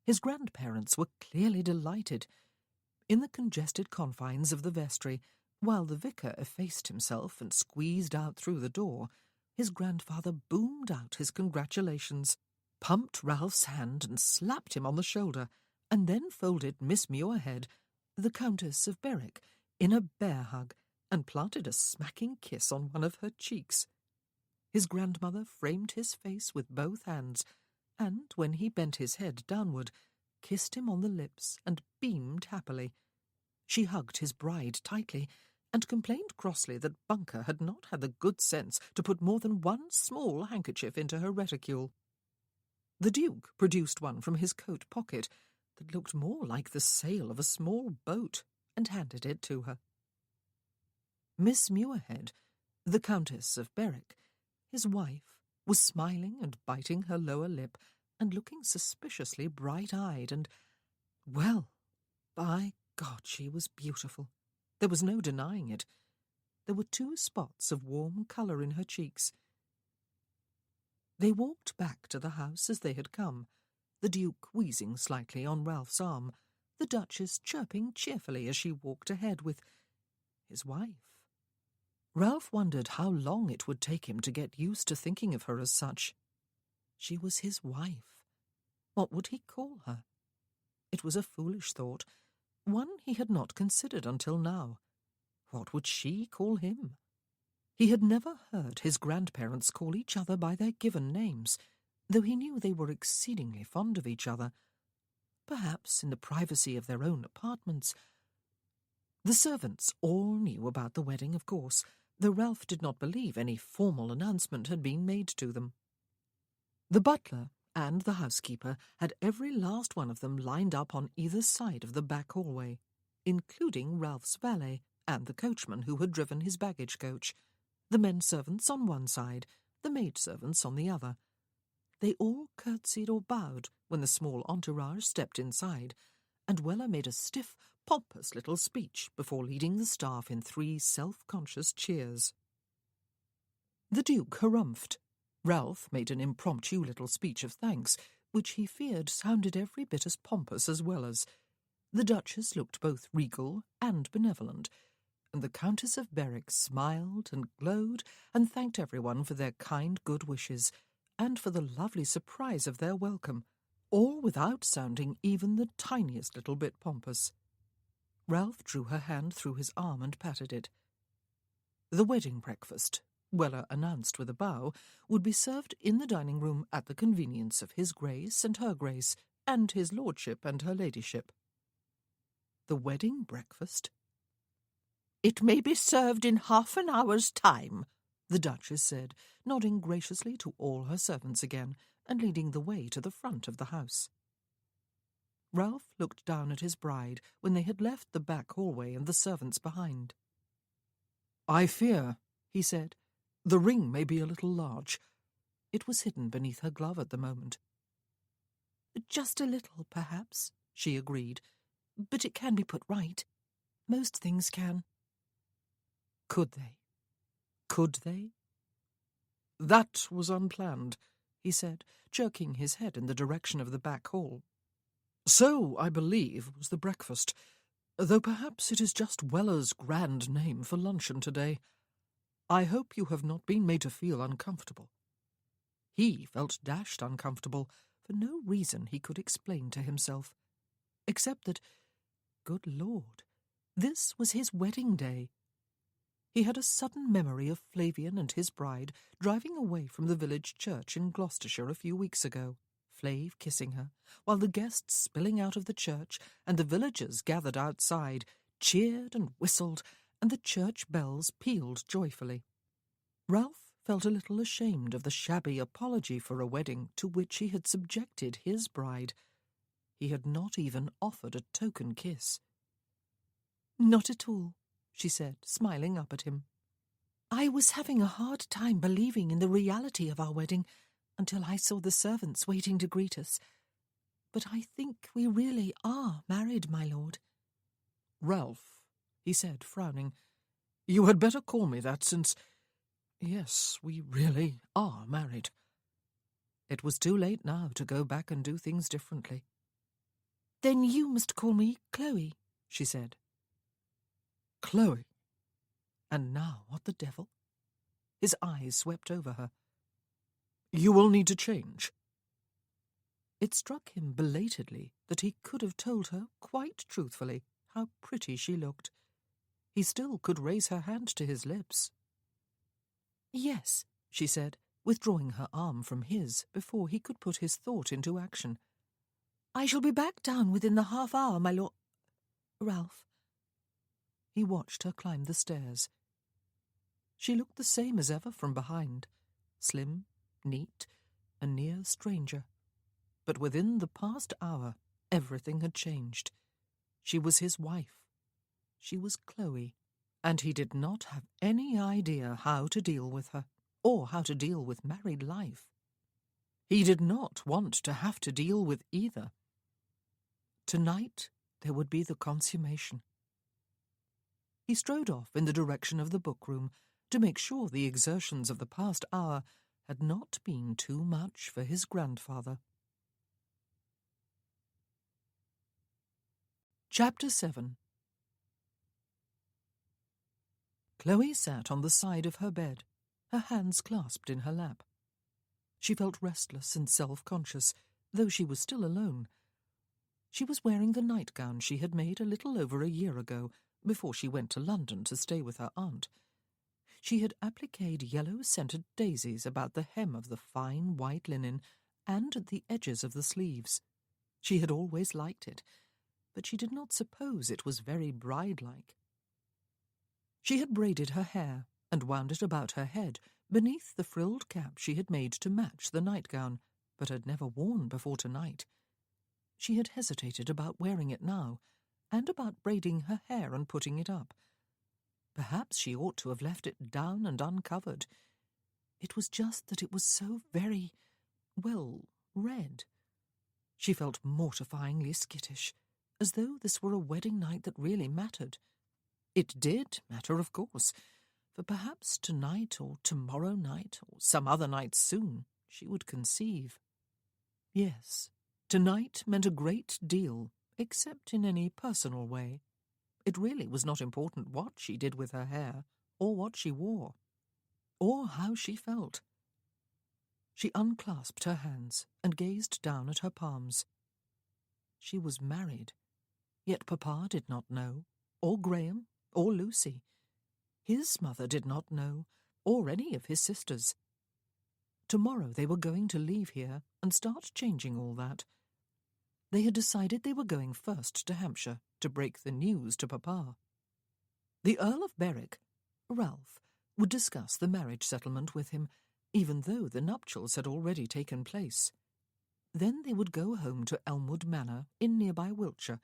His grandparents were clearly delighted. In the congested confines of the vestry, while the vicar effaced himself and squeezed out through the door, his grandfather boomed out his congratulations, pumped Ralph's hand and slapped him on the shoulder, and then folded Miss Muirhead, the Countess of Berwick, in a bear hug, and planted a smacking kiss on one of her cheeks. His grandmother framed his face with both hands, and, when he bent his head downward, kissed him on the lips and beamed happily. She hugged his bride tightly, and complained crossly that Bunker had not had the good sense to put more than one small handkerchief into her reticule. The Duke produced one from his coat pocket that looked more like the sail of a small boat, and handed it to her. Miss Muirhead, the Countess of Berwick, his wife, was smiling and biting her lower lip, and looking suspiciously bright-eyed, and, well, by God, she was beautiful. There was no denying it. There were 2 spots of warm colour in her cheeks. They walked back to the house as they had come, the Duke wheezing slightly on Ralph's arm, the Duchess chirping cheerfully as she walked ahead with his wife. Ralph wondered how long it would take him to get used to thinking of her as such. She was his wife. What would he call her? It was a foolish thought, one he had not considered until now. What would she call him? He had never heard his grandparents call each other by their given names, though he knew they were exceedingly fond of each other. Perhaps in the privacy of their own apartments. The servants all knew about the wedding, of course, though Ralph did not believe any formal announcement had been made to them. The butler and the housekeeper had every last one of them lined up on either side of the back hallway, including Ralph's valet and the coachman who had driven his baggage coach, the men servants on one side, the maid servants on the other. They all curtsied or bowed when the small entourage stepped inside, and Weller made a stiff, pompous little speech before leading the staff in 3 self-conscious cheers. The Duke harumphed. Ralph made an impromptu little speech of thanks, which he feared sounded every bit as pompous as Weller's. The Duchess looked both regal and benevolent, and the Countess of Berwick smiled and glowed and thanked everyone for their kind good wishes, and for the lovely surprise of their welcome, all without sounding even the tiniest little bit pompous. Ralph drew her hand through his arm and patted it. The wedding breakfast, Weller announced with a bow, would be served in the dining-room at the convenience of his Grace and her Grace, and his Lordship and her Ladyship. The wedding breakfast? "It may be served in half an hour's time," the Duchess said, nodding graciously to all her servants again, and leading the way to the front of the house. Ralph looked down at his bride when they had left the back hallway and the servants behind. "I fear," he said, "the ring may be a little large." It was hidden beneath her glove at the moment. "Just a little, perhaps," she agreed. "But it can be put right. Most things can." Could they? Could they? "That was unplanned," he said, jerking his head in the direction of the back hall. "So, I believe, was the breakfast, though perhaps it is just Weller's grand name for luncheon today. I hope you have not been made to feel uncomfortable." He felt dashed uncomfortable, for no reason he could explain to himself, except that, good Lord, this was his wedding day. He had a sudden memory of Flavian and his bride driving away from the village church in Gloucestershire a few weeks ago, Flav kissing her, while the guests spilling out of the church and the villagers gathered outside cheered and whistled, and the church bells pealed joyfully. Ralph felt a little ashamed of the shabby apology for a wedding to which he had subjected his bride. He had not even offered a token kiss. "Not at all," she said, smiling up at him. "I was having a hard time believing in the reality of our wedding until I saw the servants waiting to greet us. But I think we really are married, my lord." "Ralph," he said, frowning, "you had better call me that since... Yes, we really are married." It was too late now to go back and do things differently. "Then you must call me Chloe," she said. "Chloe." And now what the devil? His eyes swept over her. "You will need to change." It struck him belatedly that he could have told her, quite truthfully, how pretty she looked. He still could raise her hand to his lips. "Yes," she said, withdrawing her arm from his before he could put his thought into action. "I shall be back down within the half-hour, my lord... Ralph." He watched her climb the stairs. She looked the same as ever from behind, slim, neat, a near stranger. But within the past hour, everything had changed. She was his wife. She was Chloe, and he did not have any idea how to deal with her, or how to deal with married life. He did not want to have to deal with either. Tonight there would be the consummation. He strode off in the direction of the book-room to make sure the exertions of the past hour had not been too much for his grandfather. Chapter 7. Chloe sat on the side of her bed, her hands clasped in her lap. She felt restless and self-conscious, though she was still alone. She was wearing the nightgown she had made a little over a year ago, before she went to London to stay with her aunt. She had appliqued yellow-scented daisies about the hem of the fine white linen and at the edges of the sleeves. She had always liked it, but she did not suppose it was very bride-like. She had braided her hair and wound it about her head beneath the frilled cap she had made to match the nightgown, but had never worn before tonight. She had hesitated about wearing it now, and about braiding her hair and putting it up. Perhaps she ought to have left it down and uncovered. It was just that it was so very, well, red. She felt mortifyingly skittish, as though this were a wedding night that really mattered. It did matter, of course, for perhaps tonight or tomorrow night or some other night soon she would conceive. Yes, tonight meant a great deal, except in any personal way. It really was not important what she did with her hair, or what she wore, or how she felt. She unclasped her hands and gazed down at her palms. She was married, yet Papa did not know, or Graham, or Lucy. His mother did not know, or any of his sisters. Tomorrow they were going to leave here and start changing all that. They had decided they were going first to Hampshire to break the news to Papa. The Earl of Berwick, Ralph, would discuss the marriage settlement with him, even though the nuptials had already taken place. Then they would go home to Elmwood Manor in nearby Wiltshire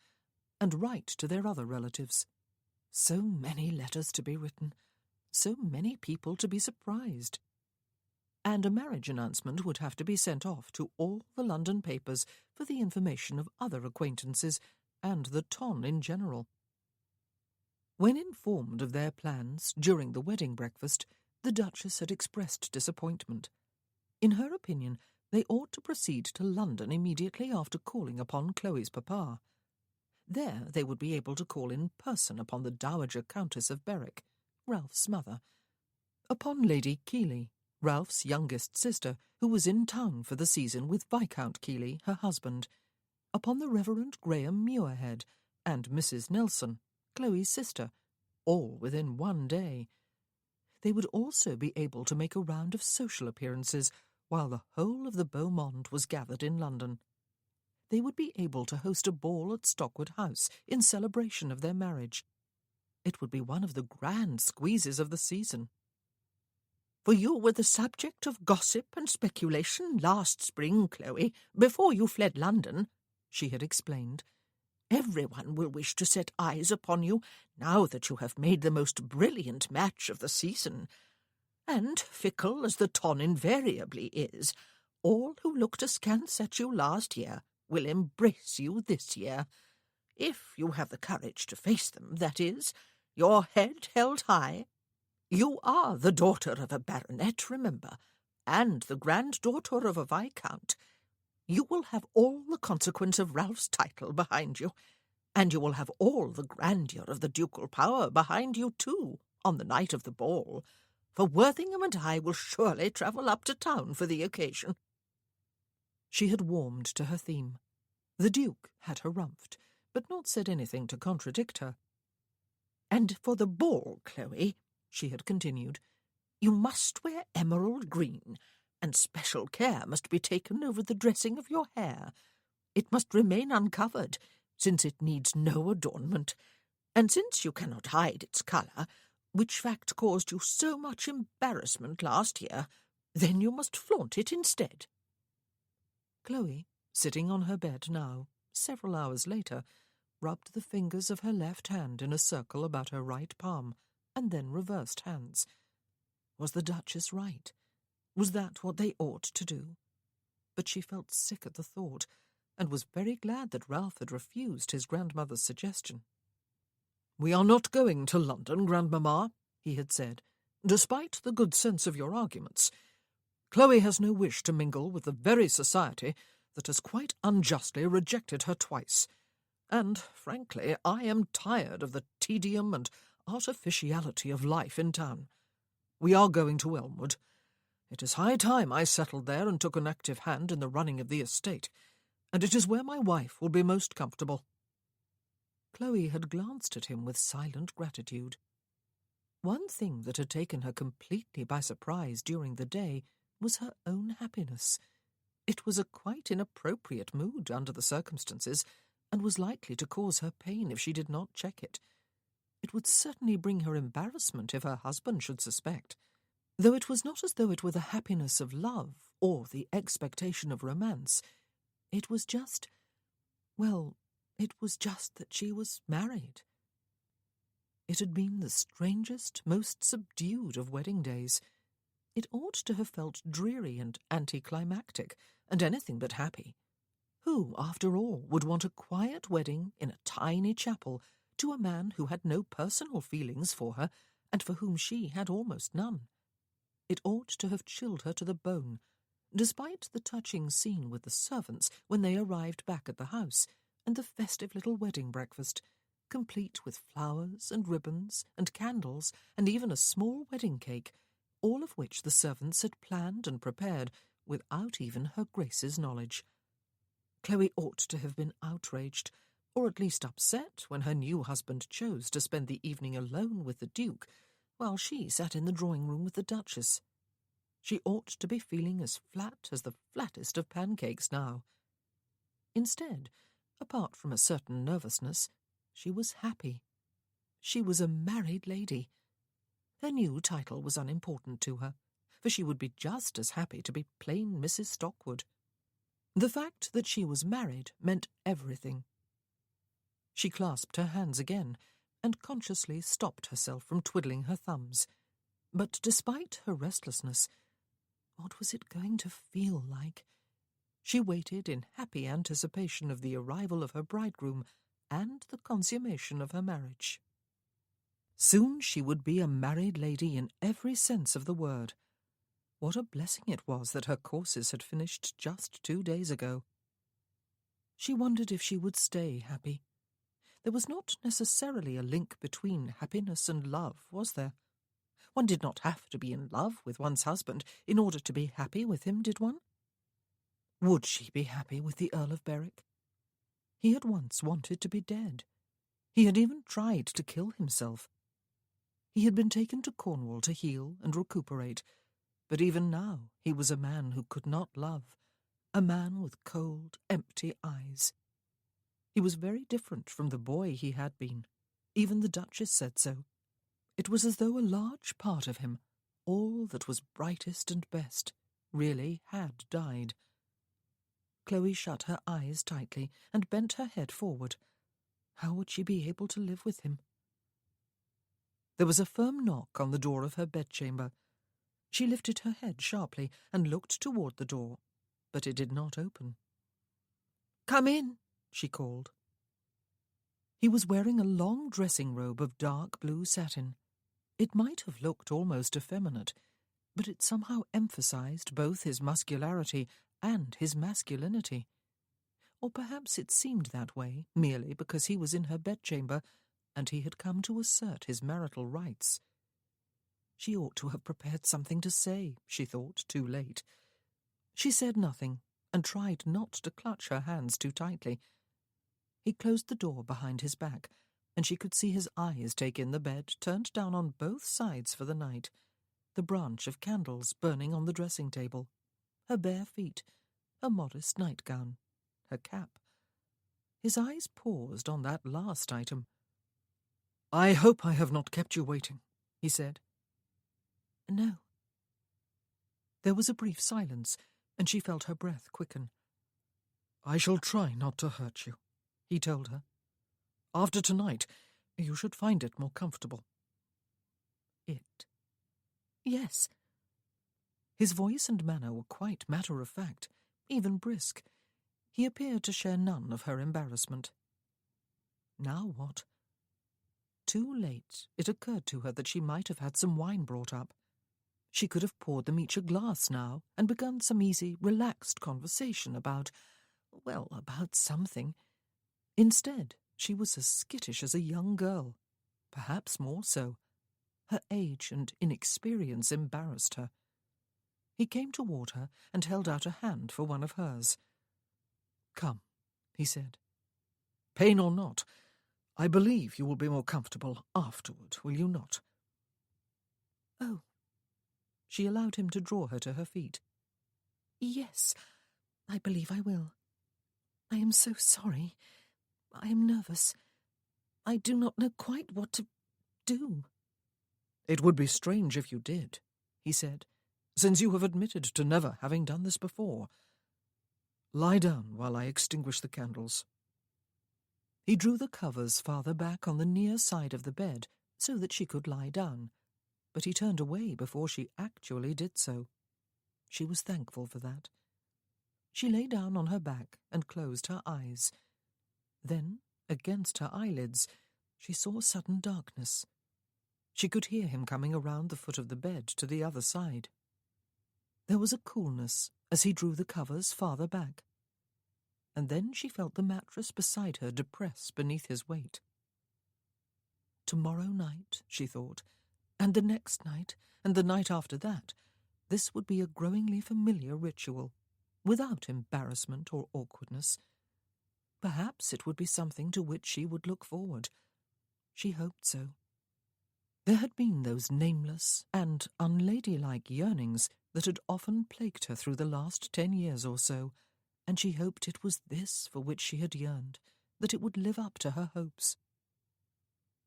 and write to their other relatives. So many letters to be written, so many people to be surprised. And a marriage announcement would have to be sent off to all the London papers for the information of other acquaintances and the ton in general. When informed of their plans during the wedding breakfast, the Duchess had expressed disappointment. In her opinion, they ought to proceed to London immediately after calling upon Chloe's papa. There they would be able to call in person upon the Dowager Countess of Berwick, Ralph's mother, upon Lady Keeley, Ralph's youngest sister, who was in town for the season with Viscount Keeley, her husband, upon the Reverend Graham Muirhead, and Mrs. Nelson, Chloe's sister, all within one day. They would also be able to make a round of social appearances while the whole of the beau monde was gathered in London. They would be able to host a ball at Stockwood House in celebration of their marriage. It would be one of the grand squeezes of the season. For you were the subject of gossip and speculation last spring, Chloe, before you fled London," she had explained. "Everyone will wish to set eyes upon you now that you have made the most brilliant match of the season. And, fickle as the ton invariably is, all who looked askance at you last year will embrace you this year. If you have the courage to face them, that is, your head held high. You are the daughter of a baronet, remember, and the granddaughter of a viscount. You will have all the consequence of Ralph's title behind you, and you will have all the grandeur of the ducal power behind you, too, on the night of the ball, for Worthington and I will surely travel up to town for the occasion." She had warmed to her theme. The Duke had harumphed, but not said anything to contradict her. "And for the ball, Chloe," she had continued, "you must wear emerald green, and special care must be taken over the dressing of your hair. It must remain uncovered, since it needs no adornment, and since you cannot hide its colour, which fact caused you so much embarrassment last year, then you must flaunt it instead." Chloe, sitting on her bed now, several hours later, rubbed the fingers of her left hand in a circle about her right palm, and then reversed hands. Was the Duchess right? Was that what they ought to do? But she felt sick at the thought, and was very glad that Ralph had refused his grandmother's suggestion. "We are not going to London, Grandmamma," he had said, "despite the good sense of your arguments. Chloe has no wish to mingle with the very society that has quite unjustly rejected her twice. And, frankly, I am tired of the tedium and artificiality of life in town. We are going to Elmwood. It is high time I settled there and took an active hand in the running of the estate, and it is where my wife will be most comfortable." Chloe had glanced at him with silent gratitude. One thing that had taken her completely by surprise during the day was her own happiness. It was a quite inappropriate mood under the circumstances, and was likely to cause her pain if she did not check it. It would certainly bring her embarrassment if her husband should suspect, though it was not as though it were the happiness of love or the expectation of romance. It was just, well, it was just that she was married. It had been the strangest, most subdued of wedding days. It ought to have felt dreary and anticlimactic, and anything but happy. Who, after all, would want a quiet wedding in a tiny chapel to a man who had no personal feelings for her, and for whom she had almost none? It ought to have chilled her to the bone, despite the touching scene with the servants when they arrived back at the house, and the festive little wedding breakfast, complete with flowers and ribbons and candles and even a small wedding cake, all of which the servants had planned and prepared without even her Grace's knowledge. Chloe ought to have been outraged, or at least upset, when her new husband chose to spend the evening alone with the Duke, while she sat in the drawing-room with the Duchess. She ought to be feeling as flat as the flattest of pancakes now. Instead, apart from a certain nervousness, she was happy. She was a married lady. Her new title was unimportant to her, for she would be just as happy to be plain Mrs. Stockwood. The fact that she was married meant everything. She clasped her hands again, and consciously stopped herself from twiddling her thumbs. But despite her restlessness, what was it going to feel like? She waited in happy anticipation of the arrival of her bridegroom and the consummation of her marriage. Soon she would be a married lady in every sense of the word. What a blessing it was that her courses had finished just 2 days ago. She wondered if she would stay happy. There was not necessarily a link between happiness and love, was there? One did not have to be in love with one's husband in order to be happy with him, did one? Would she be happy with the Earl of Berwick? He had once wanted to be dead. He had even tried to kill himself. He had been taken to Cornwall to heal and recuperate, but even now he was a man who could not love, a man with cold, empty eyes. He was very different from the boy he had been. Even the Duchess said so. It was as though a large part of him, All that was brightest and best really had died. Chloe shut her eyes tightly and bent her head forward. How would she be able to live with him? There was a firm knock on the door of her bedchamber. She lifted her head sharply and looked toward the door, but it did not open. "Come in," she called. He was wearing a long dressing robe of dark blue satin. It might have looked almost effeminate, but it somehow emphasized both his muscularity and his masculinity. Or perhaps it seemed that way merely because he was in her bedchamber and he had come to assert his marital rights. She ought to have prepared something to say, she thought, too late. She said nothing and tried not to clutch her hands too tightly. He closed the door behind his back, and she could see his eyes take in the bed turned down on both sides for the night, the branch of candles burning on the dressing table, her bare feet, her modest nightgown, her cap. His eyes paused on that last item. "I hope I have not kept you waiting," he said. "No." There was a brief silence, and she felt her breath quicken. "I shall try not to hurt you," he told her. "After tonight, you should find it more comfortable." It? Yes. His voice and manner were quite matter-of-fact, even brisk. He appeared to share none of her embarrassment. Now what? Too late, it occurred to her that she might have had some wine brought up. She could have poured them each a glass now and begun some easy, relaxed conversation about something. Instead, she was as skittish as a young girl, perhaps more so. Her age and inexperience embarrassed her. He came toward her and held out a hand for one of hers. "Come," he said. "Pain or not, I believe you will be more comfortable afterward, will you not?" "Oh." She allowed him to draw her to her feet. "Yes, I believe I will. I am so sorry. I am nervous. I do not know quite what to do." "It would be strange if you did," he said, "since you have admitted to never having done this before. Lie down while I extinguish the candles." He drew the covers farther back on the near side of the bed so that she could lie down, but he turned away before she actually did so. She was thankful for that. She lay down on her back and closed her eyes. Then, against her eyelids, she saw sudden darkness. She could hear him coming around the foot of the bed to the other side. There was a coolness as he drew the covers farther back. And then she felt the mattress beside her depress beneath his weight. Tomorrow night, she thought, and the next night, and the night after that, this would be a growingly familiar ritual, without embarrassment or awkwardness. Perhaps it would be something to which she would look forward. She hoped so. There had been those nameless and unladylike yearnings that had often plagued her through the last 10 years or so, and she hoped it was this for which she had yearned, that it would live up to her hopes.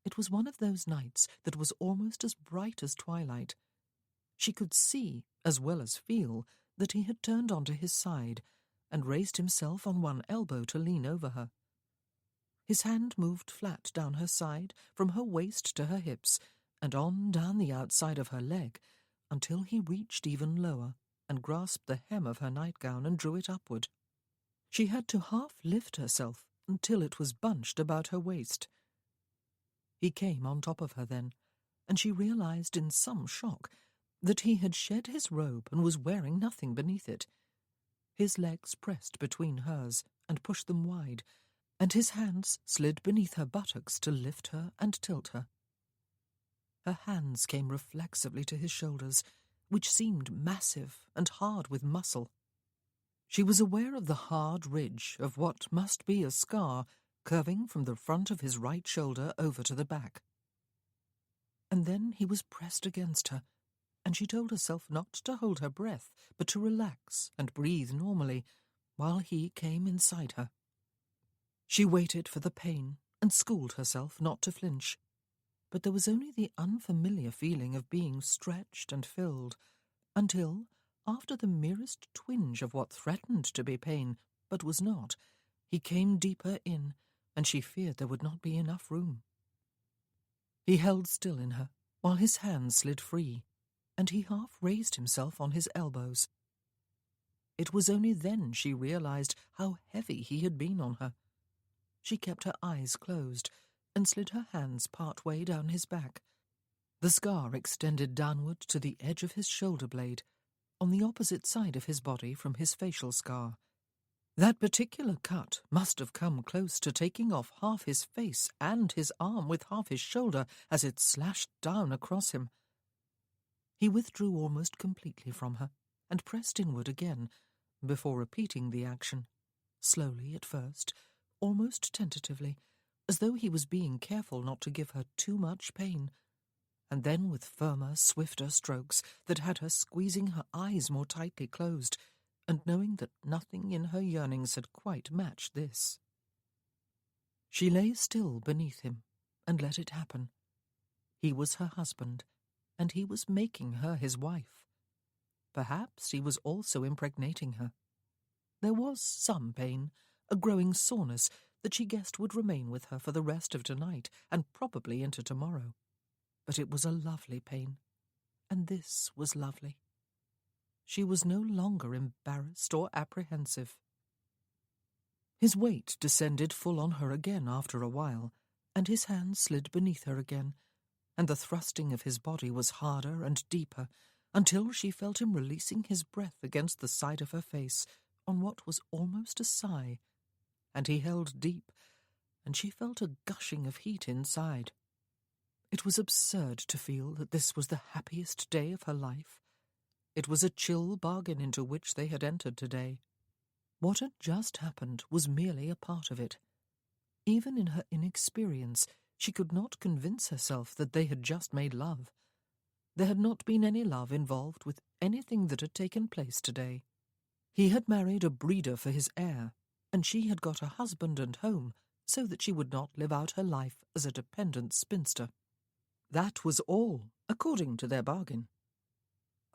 It was one of those nights that was almost as bright as twilight. She could see, as well as feel, that he had turned onto his side and raised himself on one elbow to lean over her. His hand moved flat down her side, from her waist to her hips, and on down the outside of her leg, until he reached even lower and grasped the hem of her nightgown and drew it upward. She had to half lift herself until it was bunched about her waist. He came on top of her then, and she realized in some shock that he had shed his robe and was wearing nothing beneath it. His legs pressed between hers and pushed them wide, and his hands slid beneath her buttocks to lift her and tilt her. Her hands came reflexively to his shoulders, which seemed massive and hard with muscle. She was aware of the hard ridge of what must be a scar curving from the front of his right shoulder over to the back. And then he was pressed against her, and she told herself not to hold her breath, but to relax and breathe normally, while he came inside her. She waited for the pain and schooled herself not to flinch. but there was only the unfamiliar feeling of being stretched and filled, until, after the merest twinge of what threatened to be pain, but was not, he came deeper in, and she feared there would not be enough room. He held still in her, while his hands slid free, and he half raised himself on his elbows. It was only then she realized how heavy he had been on her. She kept her eyes closed and slid her hands part way down his back. The scar extended downward to the edge of his shoulder blade, on the opposite side of his body from his facial scar. That particular cut must have come close to taking off half his face and his arm with half his shoulder as it slashed down across him. He withdrew almost completely from her and pressed inward again, before repeating the action, slowly at first, almost tentatively, as though he was being careful not to give her too much pain, and then with firmer, swifter strokes that had her squeezing her eyes more tightly closed, and knowing that nothing in her yearnings had quite matched this. She lay still beneath him and let it happen. He was her husband, and he was making her his wife. Perhaps he was also impregnating her. There was some pain, a growing soreness that she guessed would remain with her for the rest of tonight and probably into tomorrow. But it was a lovely pain, and this was lovely. She was no longer embarrassed or apprehensive. His weight descended full on her again after a while, and his hand slid beneath her again, and the thrusting of his body was harder and deeper, until she felt him releasing his breath against the side of her face on what was almost a sigh, and he held deep, and she felt a gushing of heat inside. It was absurd to feel that this was the happiest day of her life. It was a chill bargain into which they had entered today. What had just happened was merely a part of it. Even in her inexperience, she could not convince herself that they had just made love. There had not been any love involved with anything that had taken place today. He had married a breeder for his heir, and she had got a husband and home so that she would not live out her life as a dependent spinster. That was all, according to their bargain.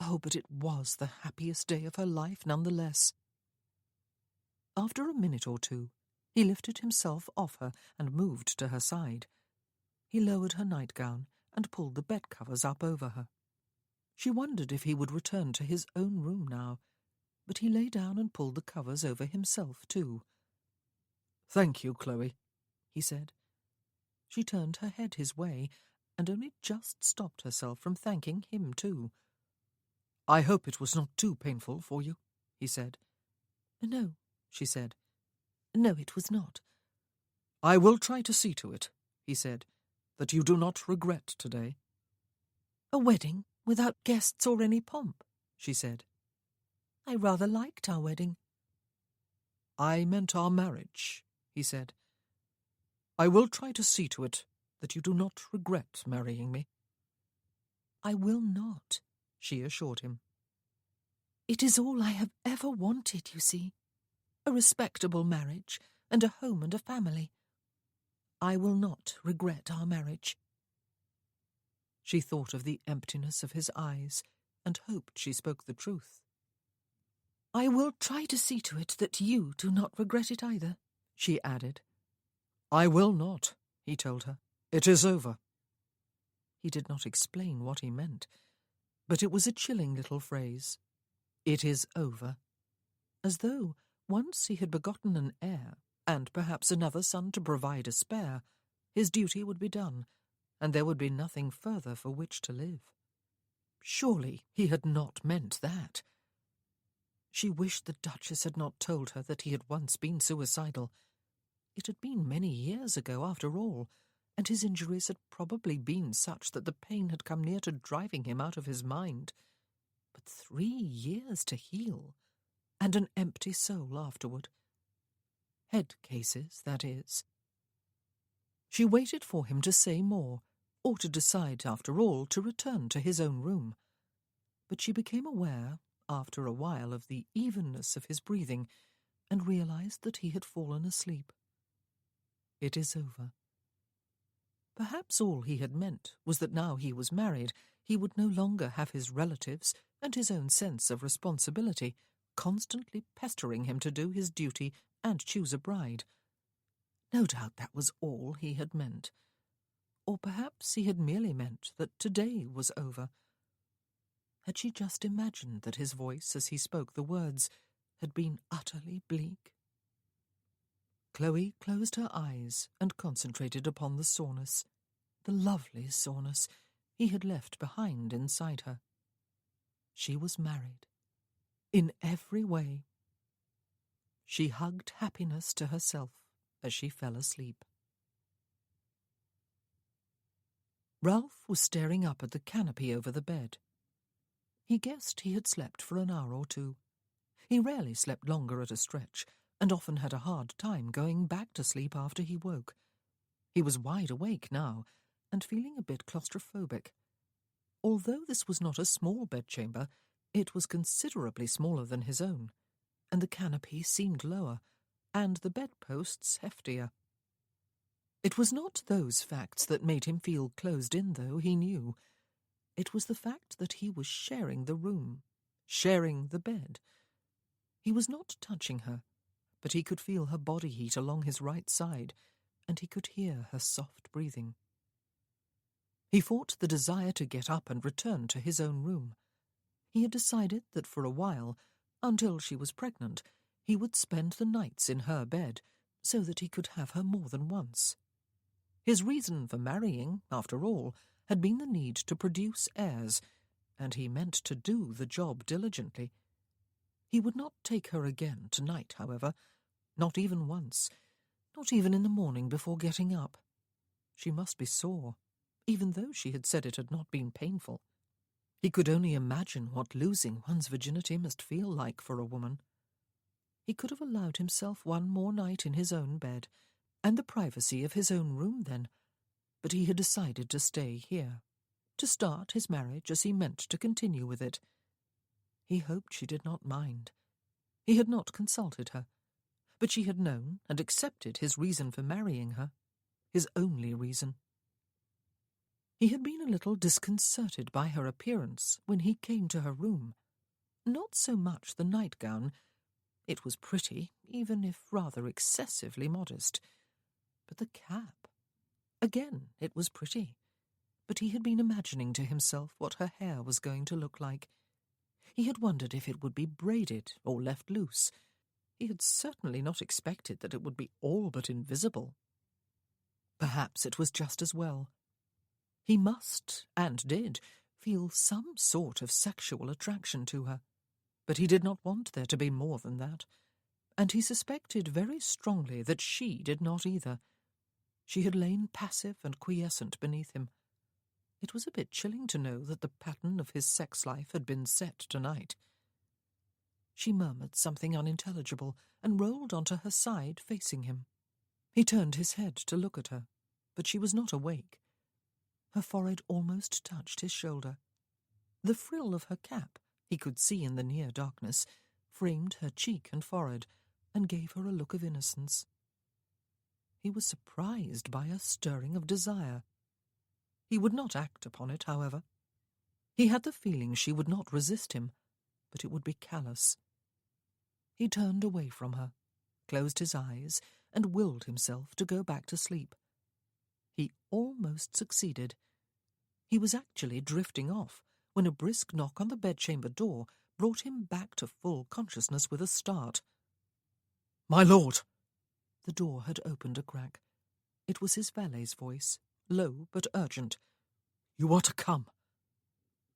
Oh, but it was the happiest day of her life nonetheless. After a minute or two, he lifted himself off her and moved to her side. He lowered her nightgown and pulled the bedcovers up over her. She wondered if he would return to his own room now, but he lay down and pulled the covers over himself too. "Thank you, Chloe," he said. She turned her head his way, and only just stopped herself from thanking him too. "I hope it was not too painful for you," he said. "No," she said. "No, it was not." "I will try to see to it," he said, "that you do not regret today." "A wedding without guests or any pomp," she said. "I rather liked our wedding." "I meant our marriage," he said. "I will try to see to it that you do not regret marrying me." "I will not," she assured him. "It is all I have ever wanted, you see. A respectable marriage, and a home and a family. I will not regret our marriage." She thought of the emptiness of his eyes, and hoped she spoke the truth. "I will try to see to it that you do not regret it either," she added. "I will not," he told her. "It is over." He did not explain what he meant, but it was a chilling little phrase. It is over. As though, once he had begotten an heir, and perhaps another son to provide a spare, his duty would be done, and there would be nothing further for which to live. Surely he had not meant that. She wished the Duchess had not told her that he had once been suicidal. It had been many years ago, after all, and his injuries had probably been such that the pain had come near to driving him out of his mind. But 3 years to heal, and an empty soul afterward. Head cases, that is. She waited for him to say more, or to decide, after all, to return to his own room. But she became aware, after a while, of the evenness of his breathing, and realized that he had fallen asleep. It is over. Perhaps all he had meant was that now he was married, he would no longer have his relatives and his own sense of responsibility constantly pestering him to do his duty and choose a bride. No doubt that was all he had meant. Or perhaps he had merely meant that today was over. Had she just imagined that his voice, as he spoke the words, had been utterly bleak? Chloe closed her eyes and concentrated upon the soreness, the lovely soreness he had left behind inside her. She was married. In every way. She hugged happiness to herself as she fell asleep. Ralph was staring up at the canopy over the bed. He guessed he had slept for an hour or two. He rarely slept longer at a stretch, and often had a hard time going back to sleep after he woke. He was wide awake now, and feeling a bit claustrophobic. Although this was not a small bedchamber, it was considerably smaller than his own, and the canopy seemed lower, and the bedposts heftier. It was not those facts that made him feel closed in, though, he knew. It was the fact that he was sharing the room, sharing the bed. He was not touching her, but he could feel her body heat along his right side, and he could hear her soft breathing. He fought the desire to get up and return to his own room. He had decided that for a while, until she was pregnant, he would spend the nights in her bed, so that he could have her more than once. His reason for marrying, after all, had been the need to produce heirs, and he meant to do the job diligently. He would not take her again tonight, however, not even once, not even in the morning before getting up. She must be sore, even though she had said it had not been painful. He could only imagine what losing one's virginity must feel like for a woman. He could have allowed himself one more night in his own bed, and the privacy of his own room then, but he had decided to stay here, to start his marriage as he meant to continue with it. He hoped she did not mind. He had not consulted her, but she had known and accepted his reason for marrying her, his only reason. He had been a little disconcerted by her appearance when he came to her room. Not so much the nightgown. It was pretty, even if rather excessively modest. But the cap. Again, it was pretty. But he had been imagining to himself what her hair was going to look like. He had wondered if it would be braided or left loose. He had certainly not expected that it would be all but invisible. Perhaps it was just as well. He must, and did, feel some sort of sexual attraction to her, but he did not want there to be more than that, and he suspected very strongly that she did not either. She had lain passive and quiescent beneath him. It was a bit chilling to know that the pattern of his sex life had been set tonight. She murmured something unintelligible and rolled onto her side, facing him. He turned his head to look at her, but she was not awake. Her forehead almost touched his shoulder. The frill of her cap, he could see in the near darkness, framed her cheek and forehead and gave her a look of innocence. He was surprised by a stirring of desire. He would not act upon it, however. He had the feeling she would not resist him, but it would be callous. He turned away from her, closed his eyes, and willed himself to go back to sleep. He almost succeeded. He was actually drifting off when a brisk knock on the bedchamber door brought him back to full consciousness with a start. "My lord!" The door had opened a crack. It was his valet's voice, low but urgent. "You are to come."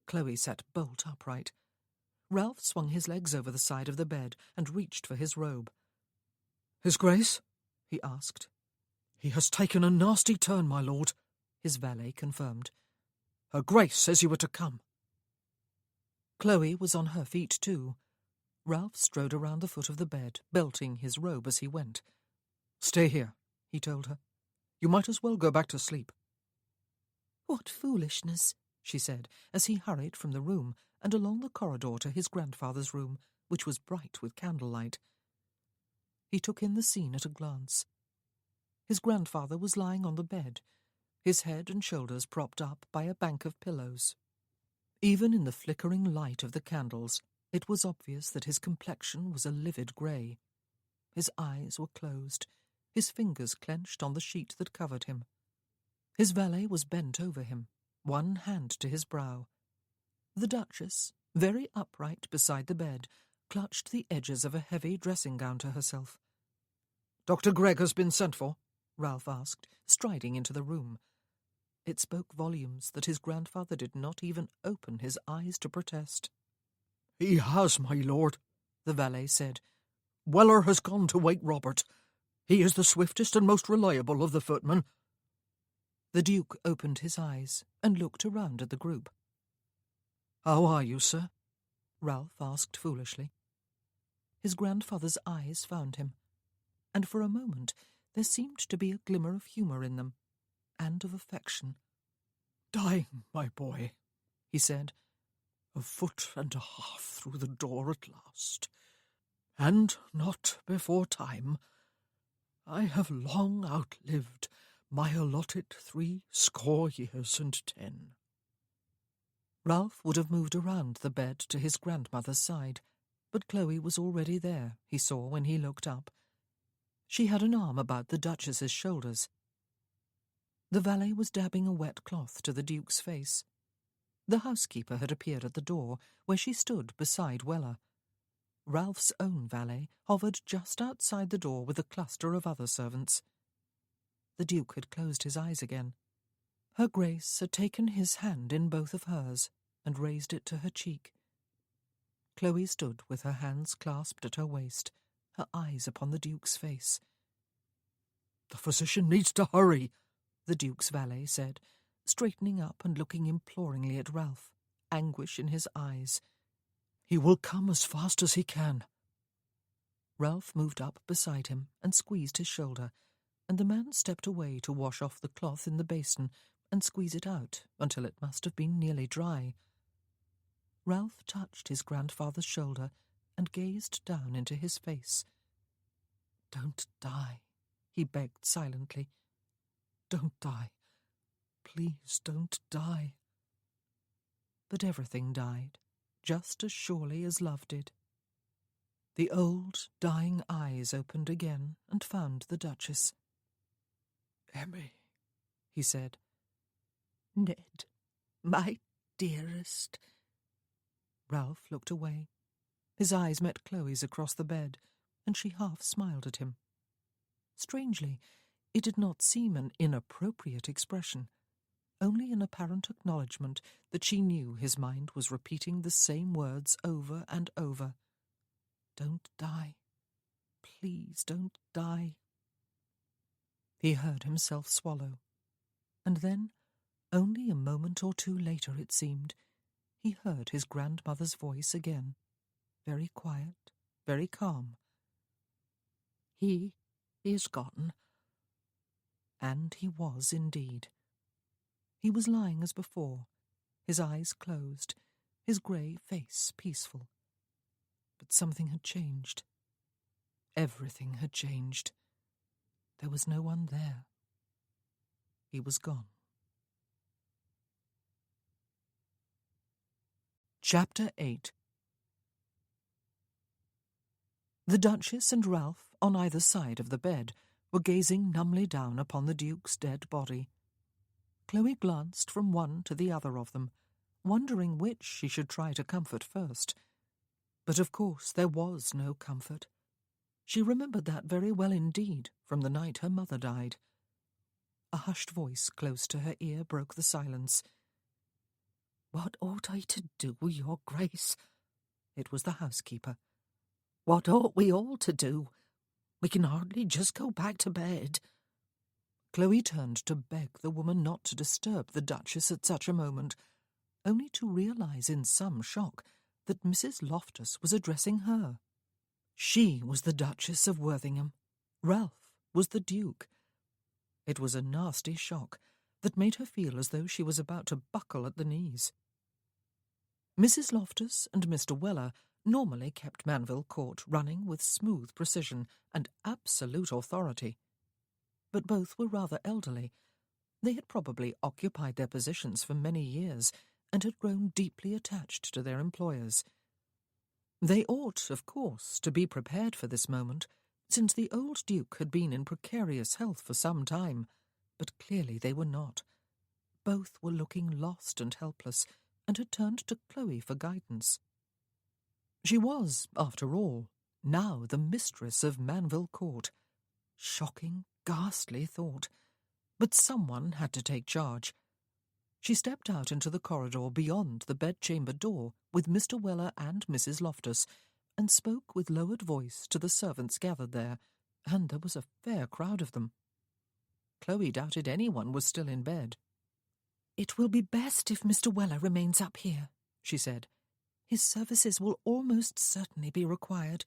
Chloe sat bolt upright. Ralph swung his legs over the side of the bed and reached for his robe. "His Grace?" he asked. "He has taken a nasty turn, my lord," his valet confirmed. "Her Grace says you were to come." Chloe was on her feet too. Ralph strode around the foot of the bed, belting his robe as he went. "Stay here," he told her. "You might as well go back to sleep." "What foolishness," she said, as he hurried from the room and along the corridor to his grandfather's room, which was bright with candlelight. He took in the scene at a glance. His grandfather was lying on the bed, his head and shoulders propped up by a bank of pillows. Even in the flickering light of the candles, it was obvious that his complexion was a livid grey. His eyes were closed, his fingers clenched on the sheet that covered him. His valet was bent over him, one hand to his brow. The Duchess, very upright beside the bed, clutched the edges of a heavy dressing gown to herself. "Dr. Gregg has been sent for?" Ralph asked, striding into the room. It spoke volumes that his grandfather did not even open his eyes to protest. "He has, my lord," the valet said. "Weller has gone to wake Robert. He is the swiftest and most reliable of the footmen." The Duke opened his eyes and looked around at the group. "How are you, sir?" Ralph asked foolishly. His grandfather's eyes found him, and for a moment there seemed to be a glimmer of humour in them, and of affection. "Dying, my boy," he said. "A foot and a half through the door at last. And not before time. I have long outlived my allotted 70 years and 10. Ralph would have moved around the bed to his grandmother's side, but Chloe was already there, he saw when he looked up. She had an arm about the Duchess's shoulders. The valet was dabbing a wet cloth to the Duke's face. The housekeeper had appeared at the door, where she stood beside Weller. Ralph's own valet hovered just outside the door with a cluster of other servants. The Duke had closed his eyes again. Her Grace had taken his hand in both of hers and raised it to her cheek. Chloe stood with her hands clasped at her waist, her eyes upon the Duke's face. "The physician needs to hurry," the Duke's valet said, straightening up and looking imploringly at Ralph, anguish in his eyes. "He will come as fast as he can." Ralph moved up beside him and squeezed his shoulder, and the man stepped away to wash off the cloth in the basin and squeeze it out until it must have been nearly dry. Ralph touched his grandfather's shoulder and gazed down into his face. "Don't die," he begged silently. "Don't die. Please don't die." But everything died, just as surely as love did. The old, dying eyes opened again and found the Duchess. "Emmy," he said. "Ned, my dearest." Ralph looked away. His eyes met Chloe's across the bed, and she half smiled at him. Strangely, it did not seem an inappropriate expression, only an apparent acknowledgment that she knew his mind was repeating the same words over and over. "Don't die. Please don't die." He heard himself swallow, and then, only a moment or two later it seemed, he heard his grandmother's voice again, very quiet, very calm. "He is gone." And he was indeed. He was lying as before, his eyes closed, his grey face peaceful. But something had changed. Everything had changed. There was no one there. He was gone. Chapter 8. The Duchess and Ralph, on either side of the bed, were gazing numbly down upon the Duke's dead body. Chloe glanced from one to the other of them, wondering which she should try to comfort first. But of course there was no comfort. She remembered that very well indeed from the night her mother died. A hushed voice close to her ear broke the silence. "What ought I to do, Your Grace?" It was the housekeeper. "What ought we all to do? We can hardly just go back to bed." Chloe turned to beg the woman not to disturb the Duchess at such a moment, only to realise in some shock that Mrs. Loftus was addressing her. She was the Duchess of Worthingham. Ralph was the Duke. It was a nasty shock that made her feel as though she was about to buckle at the knees. Mrs. Loftus and Mr. Weller normally kept Manville Court running with smooth precision and absolute authority. But both were rather elderly. They had probably occupied their positions for many years and had grown deeply attached to their employers. They ought, of course, to be prepared for this moment, since the old Duke had been in precarious health for some time, but clearly they were not. Both were looking lost and helpless, and had turned to Chloe for guidance. She was, after all, now the mistress of Manville Court. Shocking, ghastly thought. But someone had to take charge. She stepped out into the corridor beyond the bedchamber door with Mr. Weller and Mrs. Loftus, and spoke with lowered voice to the servants gathered there, and there was a fair crowd of them. Chloe doubted anyone was still in bed. "It will be best if Mr. Weller remains up here," she said. "His services will almost certainly be required.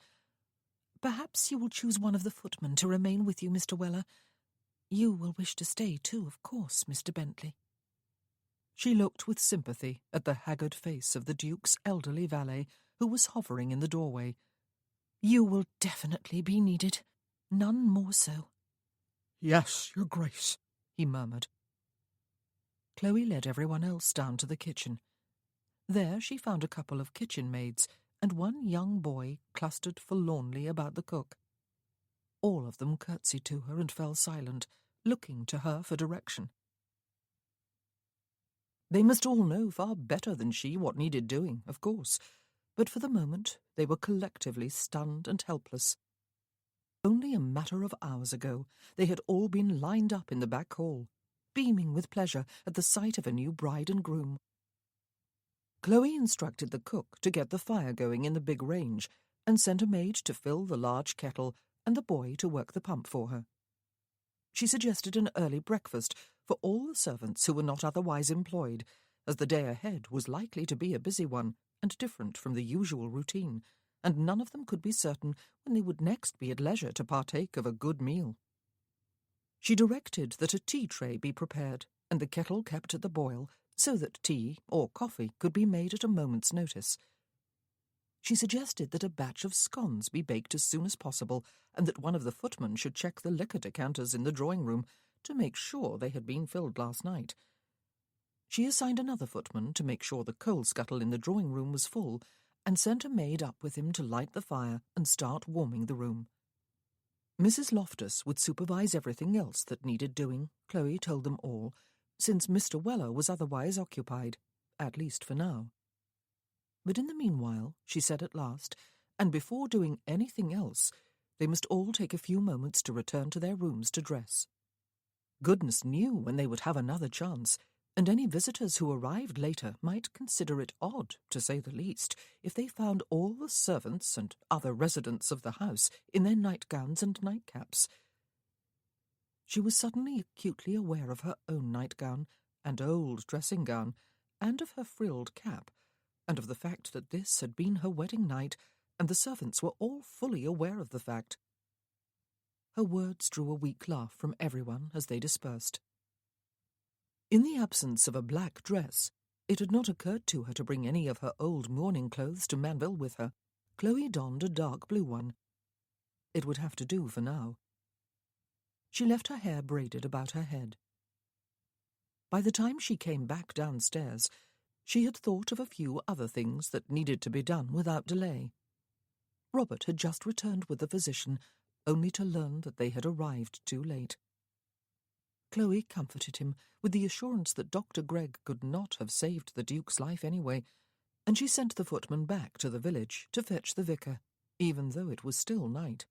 Perhaps you will choose one of the footmen to remain with you, Mr. Weller. You will wish to stay too, of course, Mr. Bentley." She looked with sympathy at the haggard face of the Duke's elderly valet, who was hovering in the doorway. "You will definitely be needed. None more so." "Yes, Your Grace," he murmured. Chloe led everyone else down to the kitchen. There she found a couple of kitchen maids and one young boy clustered forlornly about the cook. All of them curtsied to her and fell silent, looking to her for direction. They must all know far better than she what needed doing, of course, but for the moment they were collectively stunned and helpless. Only a matter of hours ago they had all been lined up in the back hall, beaming with pleasure at the sight of a new bride and groom. Chloe instructed the cook to get the fire going in the big range, and sent a maid to fill the large kettle and the boy to work the pump for her. She suggested an early breakfast for all the servants who were not otherwise employed, as the day ahead was likely to be a busy one and different from the usual routine, and none of them could be certain when they would next be at leisure to partake of a good meal. She directed that a tea tray be prepared and the kettle kept at the boil so that tea or coffee could be made at a moment's notice. She suggested that a batch of scones be baked as soon as possible, and that one of the footmen should check the liquor decanters in the drawing-room to make sure they had been filled last night. She assigned another footman to make sure the coal scuttle in the drawing-room was full, and sent a maid up with him to light the fire and start warming the room. Mrs. Loftus would supervise everything else that needed doing, Chloe told them all, since Mr. Weller was otherwise occupied, at least for now. But in the meanwhile, she said at last, and before doing anything else, they must all take a few moments to return to their rooms to dress. Goodness knew when they would have another chance, and any visitors who arrived later might consider it odd, to say the least, if they found all the servants and other residents of the house in their nightgowns and nightcaps. She was suddenly acutely aware of her own nightgown and old dressing-gown, and of her frilled cap, and of the fact that this had been her wedding night, and the servants were all fully aware of the fact. Her words drew a weak laugh from everyone as they dispersed. In the absence of a black dress, it had not occurred to her to bring any of her old mourning clothes to Manville with her. Chloe donned a dark blue one. It would have to do for now. She left her hair braided about her head. By the time she came back downstairs, she had thought of a few other things that needed to be done without delay. Robert had just returned with the physician, only to learn that they had arrived too late. Chloe comforted him with the assurance that Dr. Gregg could not have saved the Duke's life anyway, and she sent the footman back to the village to fetch the vicar, even though it was still night.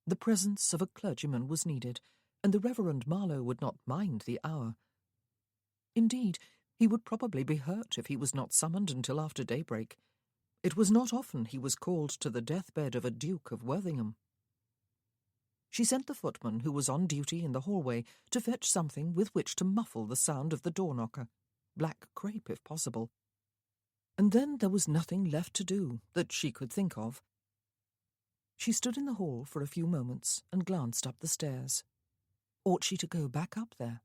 The presence of a clergyman was needed, and the Reverend Marlowe would not mind the hour. Indeed, he would probably be hurt if he was not summoned until after daybreak. It was not often he was called to the deathbed of a Duke of Worthingham. She sent the footman who was on duty in the hallway to fetch something with which to muffle the sound of the door-knocker, black crape if possible. And then there was nothing left to do that she could think of. She stood in the hall for a few moments and glanced up the stairs. Ought she to go back up there?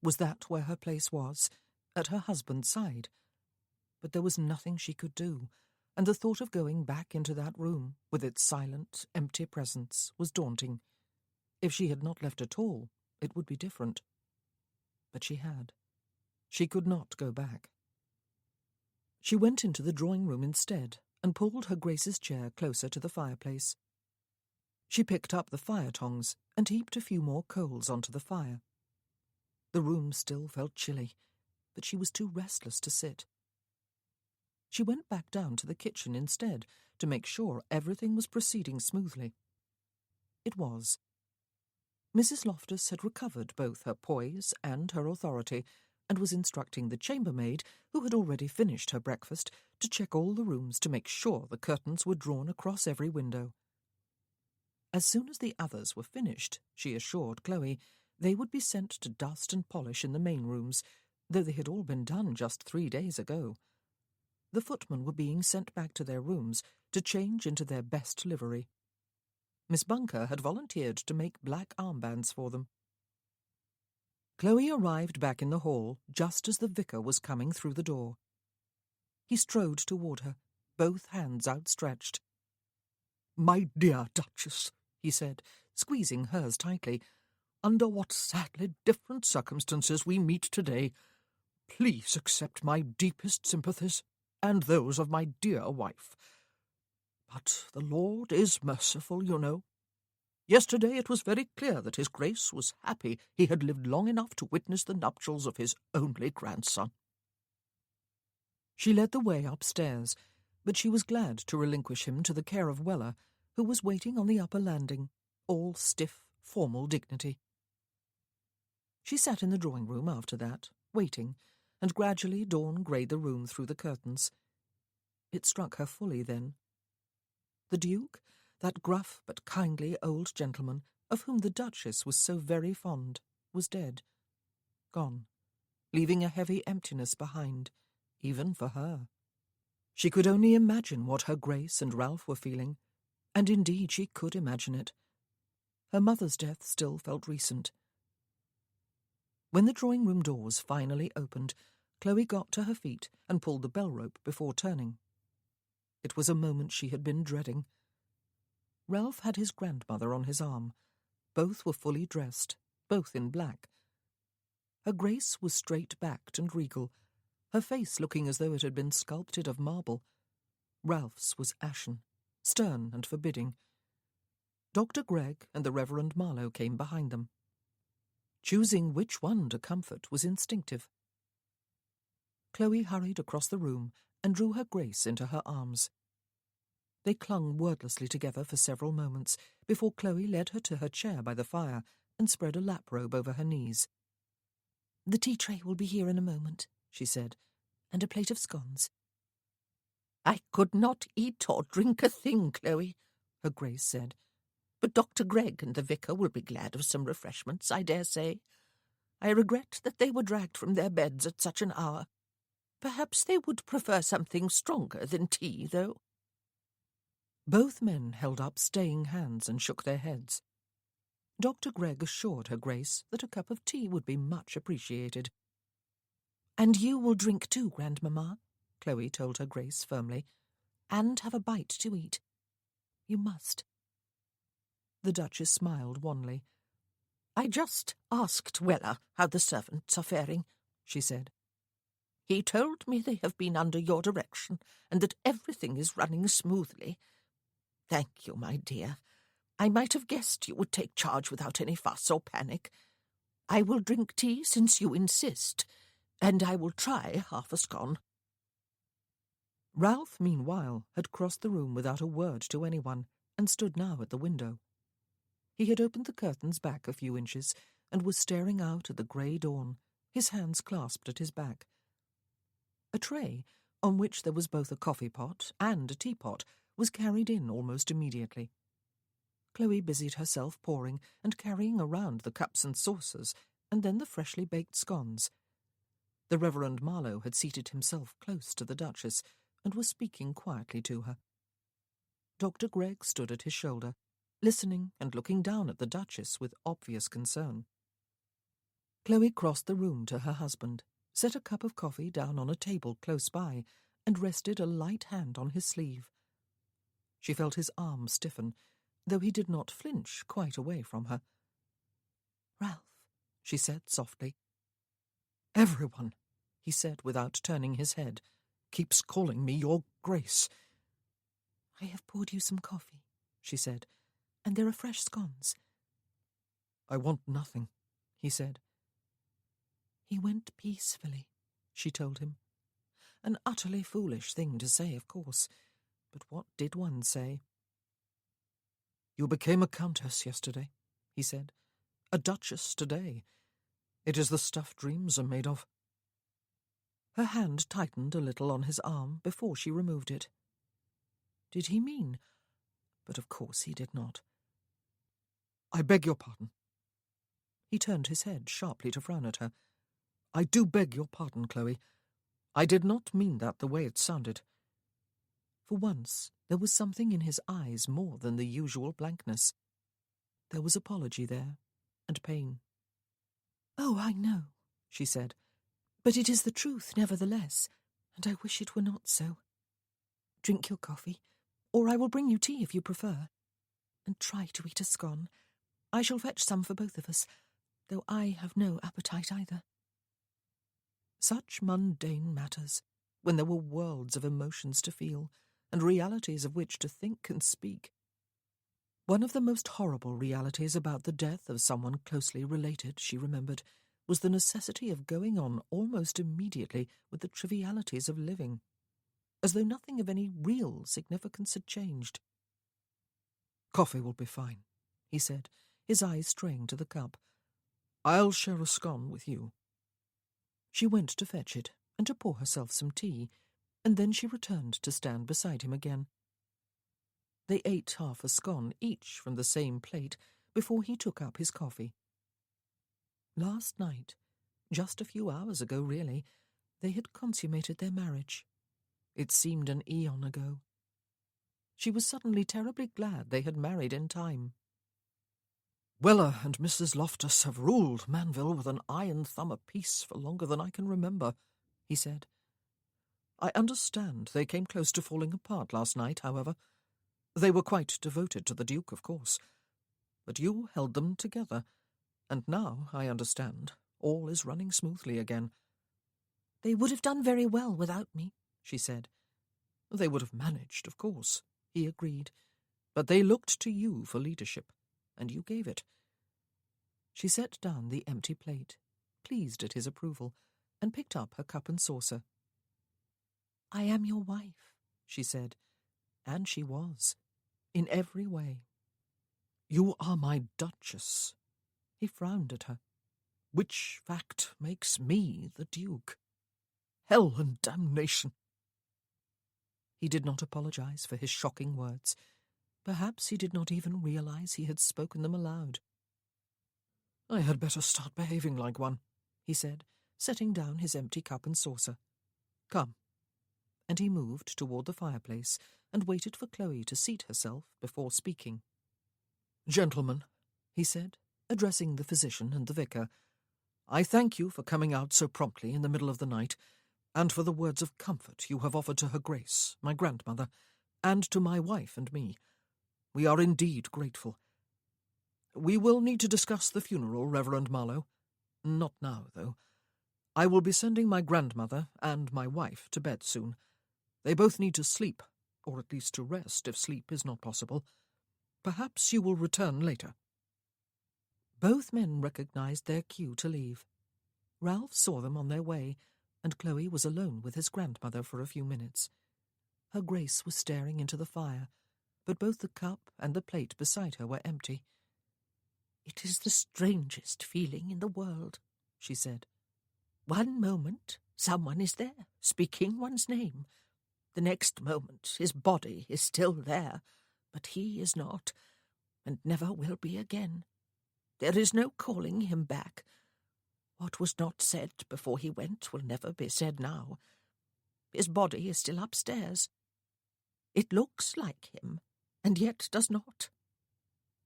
Was that where her place was, at her husband's side? But there was nothing she could do, and the thought of going back into that room, with its silent, empty presence, was daunting. If she had not left at all, it would be different. But she had. She could not go back. She went into the drawing-room instead and pulled her Grace's chair closer to the fireplace. She picked up the fire tongs and heaped a few more coals onto the fire. The room still felt chilly, but she was too restless to sit. She went back down to the kitchen instead to make sure everything was proceeding smoothly. It was. Mrs. Loftus had recovered both her poise and her authority, and was instructing the chambermaid, who had already finished her breakfast, to check all the rooms to make sure the curtains were drawn across every window. As soon as the others were finished, she assured Chloe, they would be sent to dust and polish in the main rooms, though they had all been done just 3 days ago. The footmen were being sent back to their rooms to change into their best livery. Miss Bunker had volunteered to make black armbands for them. Chloe arrived back in the hall just as the vicar was coming through the door. He strode toward her, both hands outstretched. "My dear Duchess," he said, squeezing hers tightly, "under what sadly different circumstances we meet today. Please accept my deepest sympathies, and those of my dear wife. But the Lord is merciful, you know. Yesterday it was very clear that His Grace was happy he had lived long enough to witness the nuptials of his only grandson." She led the way upstairs, but she was glad to relinquish him to the care of Weller, who was waiting on the upper landing, all stiff, formal dignity. She sat in the drawing-room after that, waiting, and gradually dawn greyed the room through the curtains. It struck her fully then. The Duke, that gruff but kindly old gentleman, of whom the Duchess was so very fond, was dead, gone, leaving a heavy emptiness behind, even for her. She could only imagine what her Grace and Ralph were feeling, and indeed she could imagine it. Her mother's death still felt recent. When the drawing-room doors finally opened, Chloe got to her feet and pulled the bell-rope before turning. It was a moment she had been dreading. Ralph had his grandmother on his arm. Both were fully dressed, both in black. Her Grace was straight-backed and regal, her face looking as though it had been sculpted of marble. Ralph's was ashen, stern and forbidding. Dr. Gregg and the Reverend Marlowe came behind them. Choosing which one to comfort was instinctive. Chloe hurried across the room and drew her Grace into her arms. They clung wordlessly together for several moments before Chloe led her to her chair by the fire and spread a lap-robe over her knees. "The tea-tray will be here in a moment," she said, "and a plate of scones." "I could not eat or drink a thing, Chloe," her Grace said. "but Dr. Gregg and the vicar will be glad of some refreshments, I dare say. I regret that they were dragged from their beds at such an hour. Perhaps they would prefer something stronger than tea, though." Both men held up staying hands and shook their heads. Dr. Gregg assured her Grace that a cup of tea would be much appreciated. "And you will drink too, Grandmamma," Chloe told her Grace firmly, "and have a bite to eat. You must." The Duchess smiled wanly. "I just asked Weller how the servants are faring," she said. "He told me they have been under your direction and that everything is running smoothly. Thank you, my dear. I might have guessed you would take charge without any fuss or panic. I will drink tea since you insist, and I will try half a scone." Ralph, meanwhile, had crossed the room without a word to anyone and stood now at the window. He had opened the curtains back a few inches and was staring out at the grey dawn, his hands clasped at his back. A tray, on which there was both a coffee-pot and a teapot, was carried in almost immediately. Chloe busied herself pouring and carrying around the cups and saucers, and then the freshly baked scones. The Reverend Marlowe had seated himself close to the Duchess and was speaking quietly to her. Dr. Gregg stood at his shoulder, listening and looking down at the Duchess with obvious concern. Chloe crossed the room to her husband, set a cup of coffee down on a table close by, and rested a light hand on his sleeve. She felt his arm stiffen, though he did not flinch quite away from her. "Ralph," she said softly, Everyone, he said without turning his head, keeps calling me your Grace. I have poured you some coffee, she said, and there are fresh scones. I want nothing, he said. He went peacefully, she told him. An utterly foolish thing to say, of course, but what did one say? You became a countess yesterday, he said. A duchess today. It is the stuff dreams are made of. Her hand tightened a little on his arm before she removed it. Did he mean? But of course he did not. I beg your pardon. He turned his head sharply to frown at her. I do beg your pardon, Chloe. I did not mean that the way it sounded. For once, there was something in his eyes more than the usual blankness. There was apology there, and pain. Oh, I know, she said, but it is the truth nevertheless, and I wish it were not so. Drink your coffee, or I will bring you tea if you prefer, and try to eat a scone. I shall fetch some for both of us, though I have no appetite either. Such mundane matters, when there were worlds of emotions to feel, and realities of which to think and speak. One of the most horrible realities about the death of someone closely related, she remembered, was the necessity of going on almost immediately with the trivialities of living, as though nothing of any real significance had changed. Coffee will be fine, he said, his eyes straying to the cup. I'll share a scone with you. She went to fetch it and to pour herself some tea, and then she returned to stand beside him again. They ate half a scone each from the same plate before he took up his coffee. Last night, just a few hours ago really, they had consummated their marriage. It seemed an eon ago. She was suddenly terribly glad they had married in time. Weller and Mrs. Loftus have ruled Manville with an iron thumb apiece for longer than I can remember, he said. I understand they came close to falling apart last night, however. They were quite devoted to the Duke, of course. But you held them together, and now, I understand, all is running smoothly again. They would have done very well without me, she said. They would have managed, of course, he agreed, but they looked to you for leadership, and you gave it. She set down the empty plate, pleased at his approval, and picked up her cup and saucer. I am your wife, she said, and she was, in every way. You are my duchess. He frowned at her. Which fact makes me the Duke. Hell and damnation. He did not apologize for his shocking words. Perhaps he did not even realize he had spoken them aloud. I had better start behaving like one, he said, setting down his empty cup and saucer. Come. And he moved toward the fireplace and waited for Chloe to seat herself before speaking. Gentlemen, he said, addressing the physician and the vicar, I thank you for coming out so promptly in the middle of the night, and for the words of comfort you have offered to her Grace, my grandmother, and to my wife and me. We are indeed grateful. We will need to discuss the funeral, Reverend Marlowe. Not now, though. I will be sending my grandmother and my wife to bed soon. They both need to sleep, or at least to rest if sleep is not possible. Perhaps you will return later. Both men recognized their cue to leave. Ralph saw them on their way, and Chloe was alone with his grandmother for a few minutes. Her Grace was staring into the fire, but both the cup and the plate beside her were empty. It is the strangest feeling in the world, she said. One moment, someone is there, speaking one's name. The next moment, his body is still there, but he is not, and never will be again. There is no calling him back. What was not said before he went will never be said now. His body is still upstairs. It looks like him, and yet does not.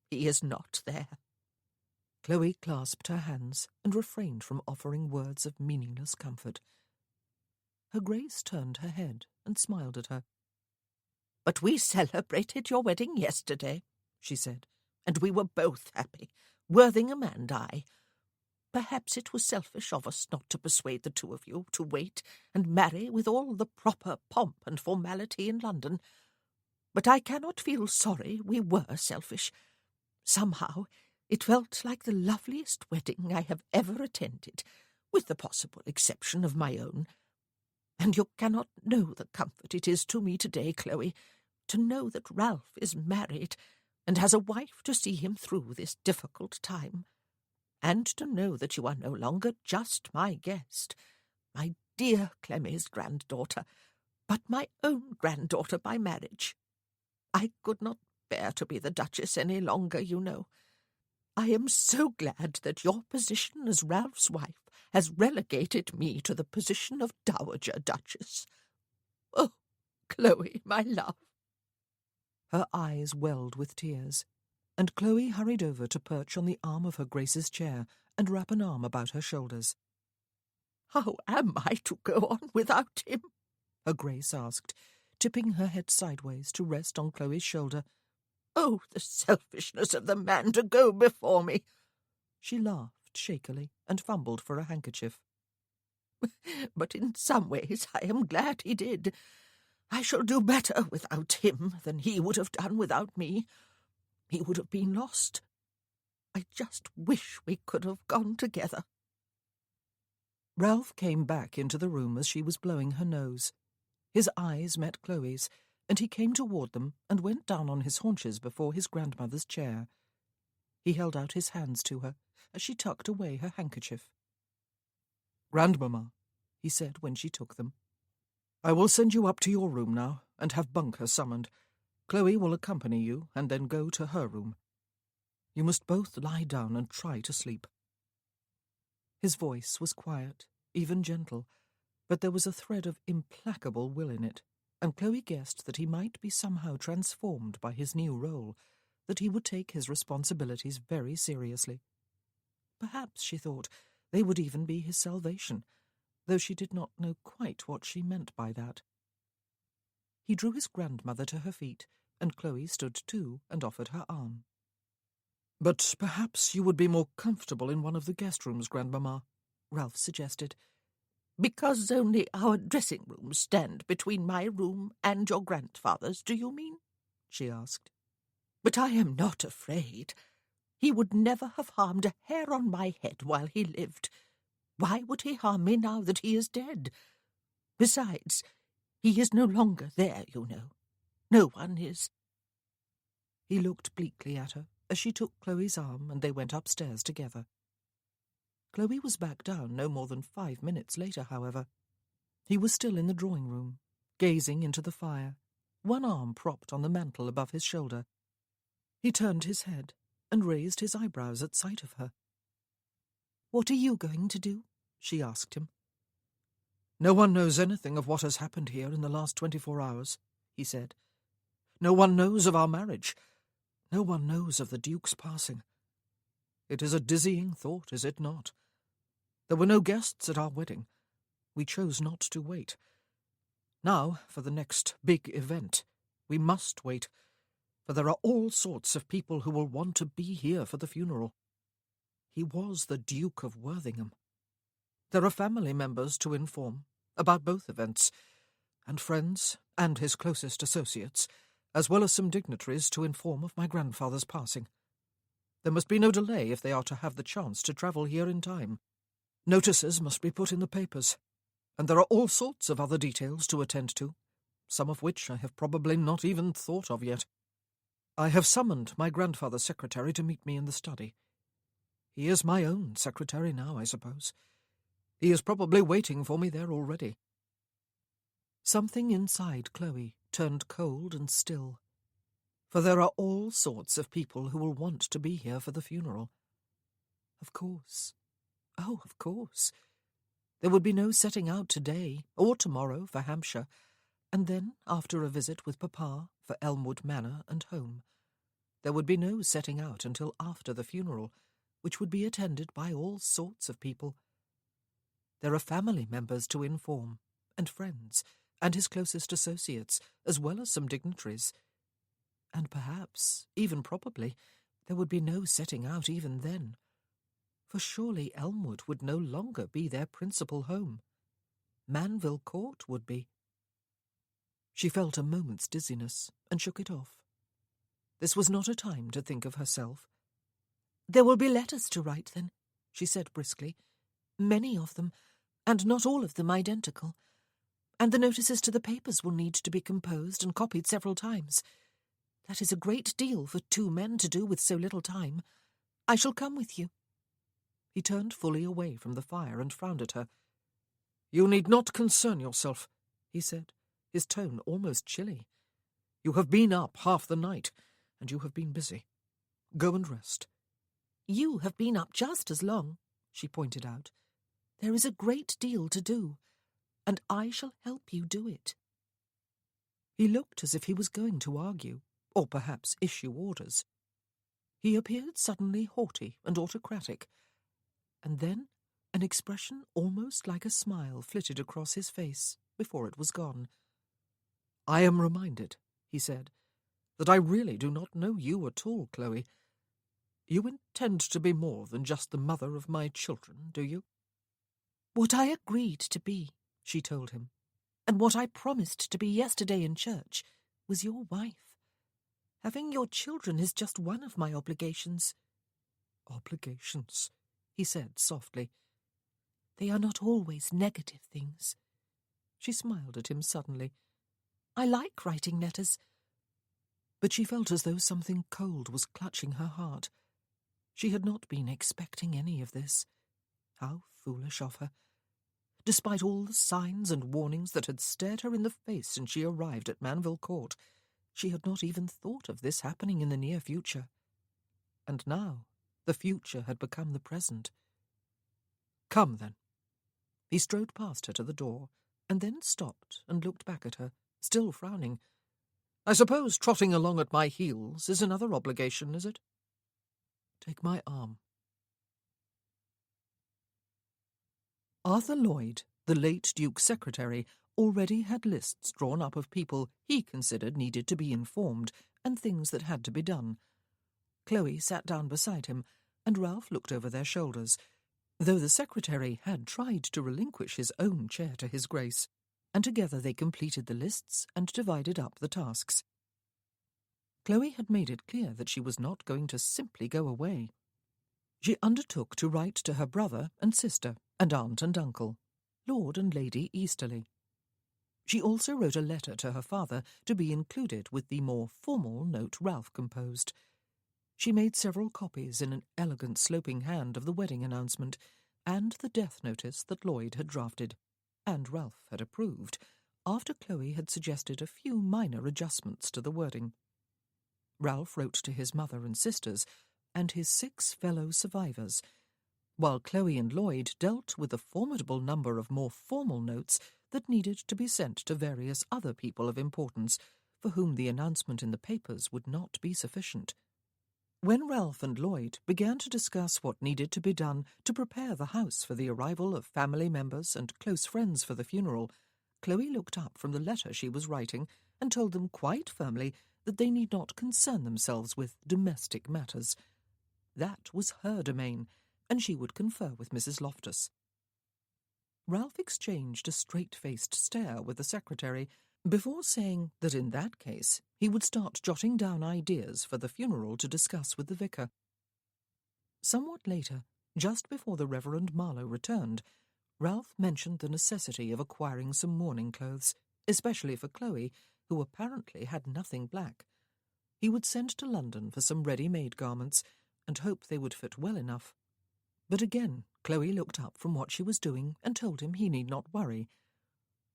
He is not there. Chloe clasped her hands and refrained from offering words of meaningless comfort. Her Grace turned her head and smiled at her. But we celebrated your wedding yesterday, she said, and we were both happy, Worthingham and I. Perhaps it was selfish of us not to persuade the two of you to wait and marry with all the proper pomp and formality in London. But I cannot feel sorry we were selfish. Somehow it felt like the loveliest wedding I have ever attended, with the possible exception of my own. And you cannot know the comfort it is to me today, Chloe, to know that Ralph is married and has a wife to see him through this difficult time, and to know that you are no longer just my guest, my dear Clemmie's granddaughter, but my own granddaughter by marriage. I could not bear to be the Duchess any longer, you know. I am so glad that your position as Ralph's wife has relegated me to the position of Dowager Duchess. Oh, Chloe, my love." Her eyes welled with tears, and Chloe hurried over to perch on the arm of her Grace's chair and wrap an arm about her shoulders. "How am I to go on without him?" her Grace asked, tipping her head sideways to rest on Chloe's shoulder. "Oh, the selfishness of the man to go before me!" She laughed shakily and fumbled for a handkerchief. "But in some ways I am glad he did. I shall do better without him than he would have done without me. He would have been lost. I just wish we could have gone together." Ralph came back into the room as she was blowing her nose. His eyes met Chloe's, and he came toward them and went down on his haunches before his grandmother's chair. He held out his hands to her as she tucked away her handkerchief. "Grandmamma," he said when she took them, "I will send you up to your room now and have Bunker summoned. Chloe will accompany you and then go to her room. You must both lie down and try to sleep." His voice was quiet, even gentle, but there was a thread of implacable will in it, and Chloe guessed that he might be somehow transformed by his new role, that he would take his responsibilities very seriously. Perhaps, she thought, they would even be his salvation, though she did not know quite what she meant by that. He drew his grandmother to her feet, and Chloe stood too and offered her arm. "But perhaps you would be more comfortable in one of the guest rooms, Grandmamma," Ralph suggested. "Because only our dressing-rooms stand between my room and your grandfather's, do you mean?" she asked. "But I am not afraid. He would never have harmed a hair on my head while he lived. Why would he harm me now that he is dead? Besides, he is no longer there, you know. No one is." He looked bleakly at her as she took Chloe's arm and they went upstairs together. Chloe was back down no more than 5 minutes later, however. He was still in the drawing-room, gazing into the fire, one arm propped on the mantel above his shoulder. He turned his head and raised his eyebrows at sight of her. "What are you going to do?" she asked him. "No one knows anything of what has happened here in the last 24 hours, he said. "No one knows of our marriage. No one knows of the Duke's passing. It is a dizzying thought, is it not? There were no guests at our wedding. We chose not to wait. Now, for the next big event, we must wait, for there are all sorts of people who will want to be here for the funeral. He was the Duke of Worthingham. There are family members to inform about both events, and friends and his closest associates, as well as some dignitaries to inform of my grandfather's passing. There must be no delay if they are to have the chance to travel here in time. Notices must be put in the papers, and there are all sorts of other details to attend to, some of which I have probably not even thought of yet. I have summoned my grandfather's secretary to meet me in the study. He is my own secretary now, I suppose. He is probably waiting for me there already." Something inside Chloe turned cold and still, for there are all sorts of people who will want to be here for the funeral. Of course. Oh, of course. There would be no setting out today or tomorrow for Hampshire, and then, after a visit with Papa, for Elmwood Manor and home. There would be no setting out until after the funeral, which would be attended by all sorts of people. There are family members to inform, and friends, and his closest associates, as well as some dignitaries. And perhaps, even probably, there would be no setting out even then. For surely Elmwood would no longer be their principal home. Manville Court would be. She felt a moment's dizziness and shook it off. This was not a time to think of herself. "There will be letters to write, then," she said briskly. "Many of them, and not all of them identical. And the notices to the papers will need to be composed and copied several times. That is a great deal for 2 men to do with so little time. I shall come with you." He turned fully away from the fire and frowned at her. "You need not concern yourself," he said, his tone almost chilly. "You have been up half the night, and you have been busy. Go and rest." "You have been up just as long," she pointed out. "There is a great deal to do, and I shall help you do it." He looked as if he was going to argue, or perhaps issue orders. He appeared suddenly haughty and autocratic, and then an expression almost like a smile flitted across his face before it was gone. "I am reminded," he said, "that I really do not know you at all, Chloe. You intend to be more than just the mother of my children, do you?" "What I agreed to be," she told him, "and what I promised to be yesterday in church, was your wife. Having your children is just one of my obligations." "Obligations," he said softly. "They are not always negative things." She smiled at him suddenly. "I like writing letters." But she felt as though something cold was clutching her heart. She had not been expecting any of this. How foolish of her. Despite all the signs and warnings that had stared her in the face since she arrived at Manville Court, she had not even thought of this happening in the near future. And now the future had become the present. "Come, then." He strode past her to the door, and then stopped and looked back at her, still frowning. "I suppose trotting along at my heels is another obligation, is it? Take my arm." Arthur Lloyd, the late Duke's secretary, already had lists drawn up of people he considered needed to be informed and things that had to be done. Chloe sat down beside him, and Ralph looked over their shoulders, though the secretary had tried to relinquish his own chair to his grace, and together they completed the lists and divided up the tasks. Chloe had made it clear that she was not going to simply go away. She undertook to write to her brother and sister and aunt and uncle, Lord and Lady Easterly. She also wrote a letter to her father to be included with the more formal note Ralph composed. She made several copies in an elegant sloping hand of the wedding announcement and the death notice that Lloyd had drafted, and Ralph had approved, after Chloe had suggested a few minor adjustments to the wording. Ralph wrote to his mother and sisters and his 6 fellow survivors, while Chloe and Lloyd dealt with a formidable number of more formal notes that needed to be sent to various other people of importance, for whom the announcement in the papers would not be sufficient. When Ralph and Lloyd began to discuss what needed to be done to prepare the house for the arrival of family members and close friends for the funeral, Chloe looked up from the letter she was writing and told them quite firmly that they need not concern themselves with domestic matters. That was her domain, and she would confer with Mrs. Loftus. Ralph exchanged a straight-faced stare with the secretary before saying that in that case he would start jotting down ideas for the funeral to discuss with the vicar. Somewhat later, just before the Reverend Marlowe returned, Ralph mentioned the necessity of acquiring some mourning clothes, especially for Chloe, who apparently had nothing black. He would send to London for some ready-made garments and hope they would fit well enough. But again Chloe looked up from what she was doing and told him he need not worry.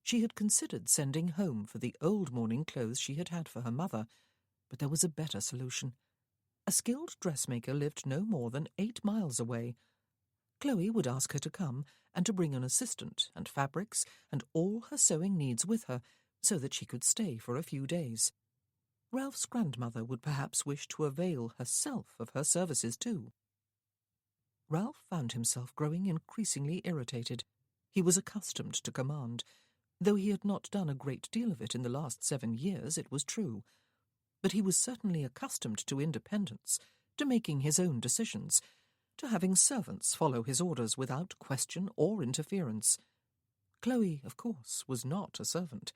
She had considered sending home for the old mourning clothes she had had for her mother, but there was a better solution. A skilled dressmaker lived no more than 8 miles away. Chloe would ask her to come and to bring an assistant and fabrics and all her sewing needs with her, so that she could stay for a few days. Ralph's grandmother would perhaps wish to avail herself of her services too. Ralph found himself growing increasingly irritated. He was accustomed to command. Though he had not done a great deal of it in the last 7 years, it was true. But he was certainly accustomed to independence, to making his own decisions, to having servants follow his orders without question or interference. Chloe, of course, was not a servant.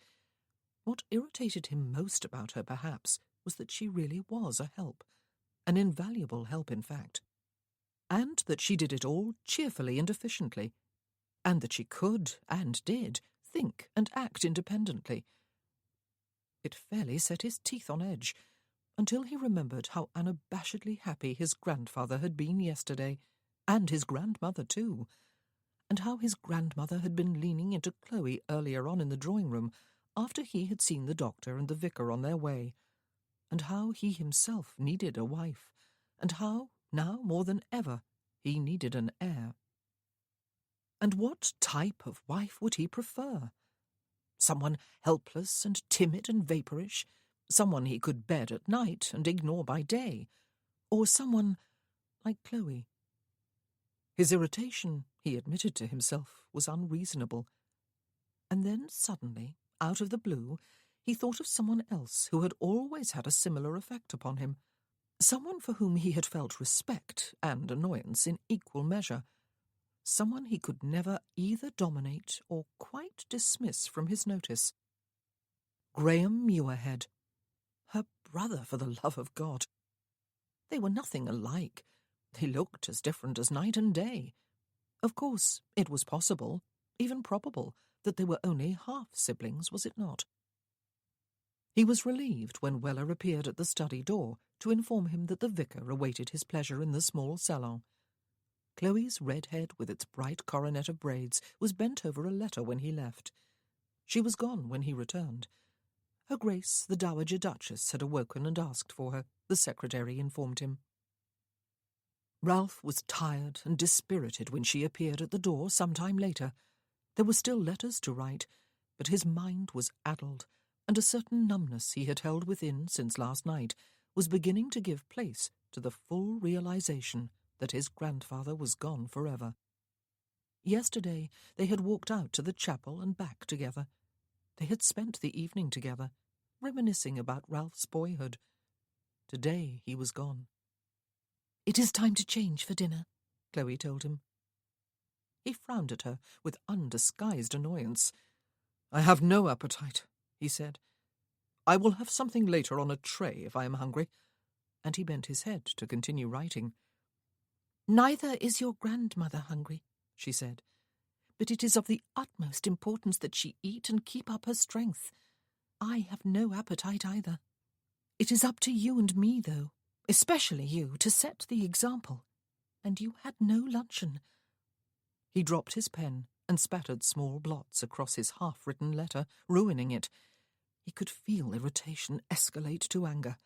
What irritated him most about her, perhaps, was that she really was a help, an invaluable help, in fact, and that she did it all cheerfully and efficiently, and that she could, and did, think and act independently. It fairly set his teeth on edge, until he remembered how unabashedly happy his grandfather had been yesterday, and his grandmother too, and how his grandmother had been leaning into Chloe earlier on in the drawing-room after he had seen the doctor and the vicar on their way, and how he himself needed a wife, and how, now more than ever, he needed an heir. And what type of wife would he prefer? Someone helpless and timid and vapourish, someone he could bed at night and ignore by day, or someone like Chloe? His irritation, he admitted to himself, was unreasonable. And then suddenly, out of the blue, he thought of someone else who had always had a similar effect upon him, someone for whom he had felt respect and annoyance in equal measure, someone he could never either dominate or quite dismiss from his notice. Graham Muirhead. Her brother, for the love of God. They were nothing alike. They looked as different as night and day. Of course, it was possible, even probable, that they were only half-siblings, was it not? He was relieved when Weller appeared at the study door to inform him that the vicar awaited his pleasure in the small salon. Chloe's red head, with its bright coronet of braids, was bent over a letter when he left. She was gone when he returned. Her Grace, the Dowager Duchess, had awoken and asked for her, the secretary informed him. Ralph was tired and dispirited when she appeared at the door some time later. There were still letters to write, but his mind was addled, and a certain numbness he had held within since last night was beginning to give place to the full realization that his grandfather was gone forever. Yesterday they had walked out to the chapel and back together. They had spent the evening together, reminiscing about Ralph's boyhood. Today he was gone. "It is time to change for dinner," Chloe told him. He frowned at her with undisguised annoyance. "I have no appetite," he said. "I will have something later on a tray if I am hungry," and he bent his head to continue writing. "Neither is your grandmother hungry," she said, "but it is of the utmost importance that she eat and keep up her strength. I have no appetite either. It is up to you and me, though, especially you, to set the example. And you had no luncheon." He dropped his pen and spattered small blots across his half-written letter, ruining it. He could feel irritation escalate to anger.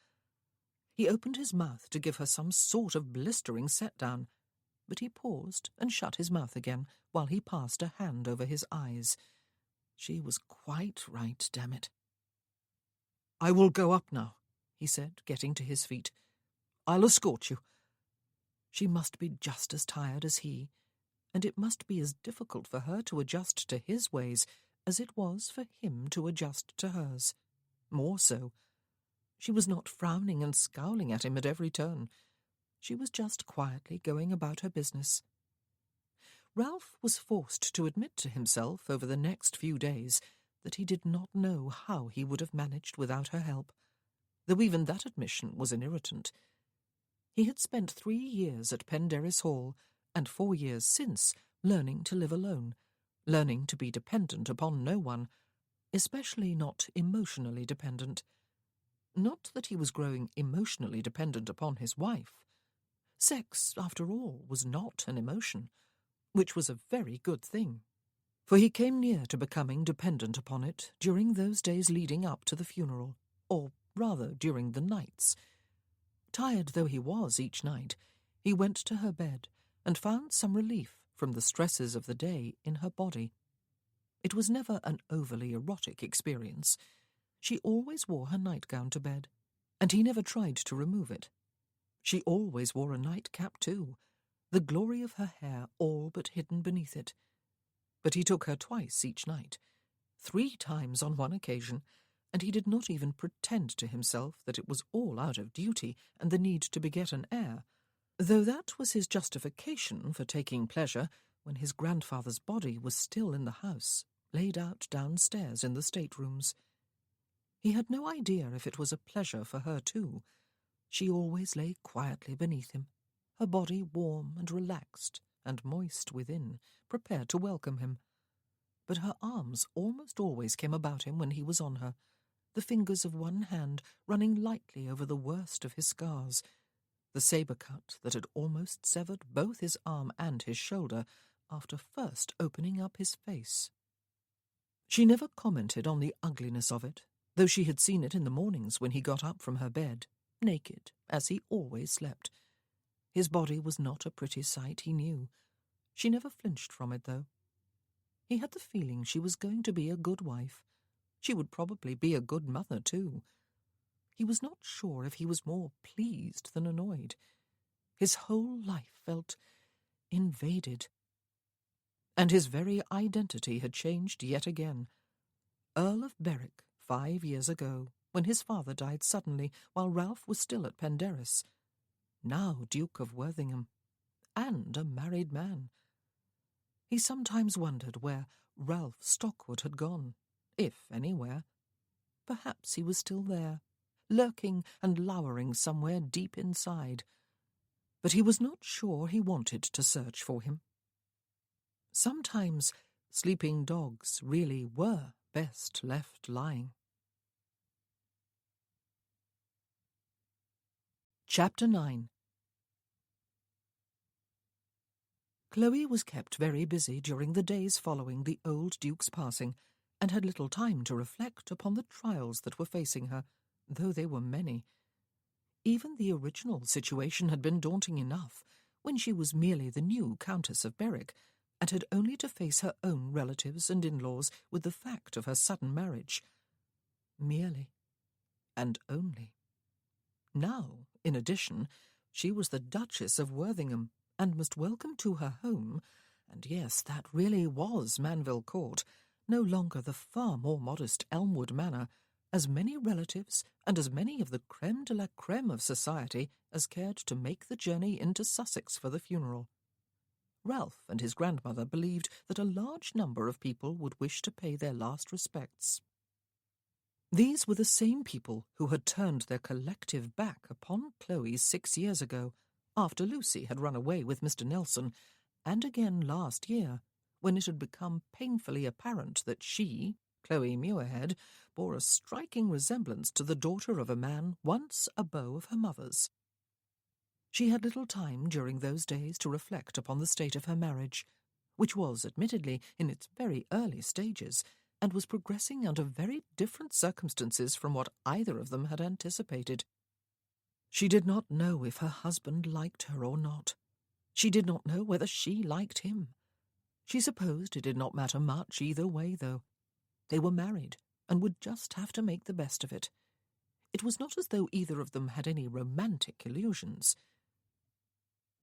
He opened his mouth to give her some sort of blistering set-down, but he paused and shut his mouth again while he passed a hand over his eyes. She was quite right, damn it. "I will go up now," he said, getting to his feet. "I'll escort you." She must be just as tired as he, and it must be as difficult for her to adjust to his ways as it was for him to adjust to hers. More so. She was not frowning and scowling at him at every turn. She was just quietly going about her business. Ralph was forced to admit to himself over the next few days that he did not know how he would have managed without her help, though even that admission was an irritant. He had spent 3 years at Penderris Hall, and 4 years since, learning to live alone, learning to be dependent upon no one, especially not emotionally dependent. Not that he was growing emotionally dependent upon his wife. Sex, after all, was not an emotion, which was a very good thing, for he came near to becoming dependent upon it during those days leading up to the funeral, or rather during the nights. Tired though he was each night, he went to her bed and found some relief from the stresses of the day in her body. It was never an overly erotic experience. She always wore her nightgown to bed, and he never tried to remove it. She always wore a nightcap too, the glory of her hair all but hidden beneath it. But he took her twice each night, 3 times on one occasion, and he did not even pretend to himself that it was all out of duty and the need to beget an heir. though that was his justification for taking pleasure when his grandfather's body was still in the house, laid out downstairs in the staterooms. He had no idea if it was a pleasure for her too. She always lay quietly beneath him, her body warm and relaxed and moist within, prepared to welcome him. But her arms almost always came about him when he was on her, the fingers of one hand running lightly over the worst of his scars, the sabre cut that had almost severed both his arm and his shoulder after first opening up his face. She never commented on the ugliness of it, though she had seen it in the mornings when he got up from her bed, naked, as he always slept. His body was not a pretty sight, he knew. She never flinched from it, though. He had the feeling she was going to be a good wife. She would probably be a good mother, too. He was not sure if he was more pleased than annoyed. His whole life felt invaded. And his very identity had changed yet again. Earl of Berwick, 5 years ago, when his father died suddenly while Ralph was still at Penderys. Now Duke of Worthingham, and a married man. He sometimes wondered where Ralph Stockwood had gone, if anywhere. Perhaps he was still there, lurking and lowering somewhere deep inside. But he was not sure he wanted to search for him. Sometimes sleeping dogs really were best left lying. Chapter 9. Chloe was kept very busy during the days following the old Duke's passing, and had little time to reflect upon the trials that were facing her, though they were many. Even the original situation had been daunting enough, when she was merely the new Countess of Berwick, and had only to face her own relatives and in-laws with the fact of her sudden marriage. Merely. And only. Now, in addition, she was the Duchess of Worthingham, and must welcome to her home, and yes, that really was Manville Court, no longer the far more modest Elmwood Manor, as many relatives and as many of the creme de la creme of society as cared to make the journey into Sussex for the funeral. Ralph and his grandmother believed that a large number of people would wish to pay their last respects. These were the same people who had turned their collective back upon Chloe 6 years ago, after Lucy had run away with Mr. Nelson, and again last year, when it had become painfully apparent that she, Chloe Muirhead, bore a striking resemblance to the daughter of a man once a beau of her mother's. She had little time during those days to reflect upon the state of her marriage, which was admittedly in its very early stages, and was progressing under very different circumstances from what either of them had anticipated. She did not know if her husband liked her or not. She did not know whether she liked him. She supposed it did not matter much either way, though. They were married, and would just have to make the best of it. It was not as though either of them had any romantic illusions.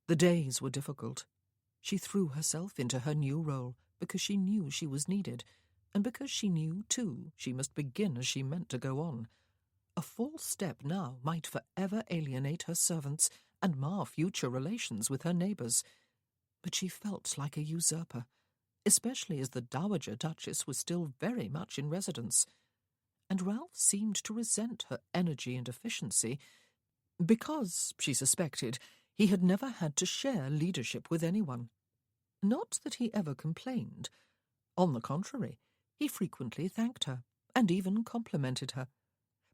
The days were difficult. She threw herself into her new role because she knew she was needed, and because she knew, too, she must begin as she meant to go on. A false step now might forever alienate her servants and mar future relations with her neighbours. But she felt like a usurper, especially as the Dowager Duchess was still very much in residence, and Ralph seemed to resent her energy and efficiency because, she suspected, he had never had to share leadership with anyone. Not that he ever complained. On the contrary, he frequently thanked her, and even complimented her,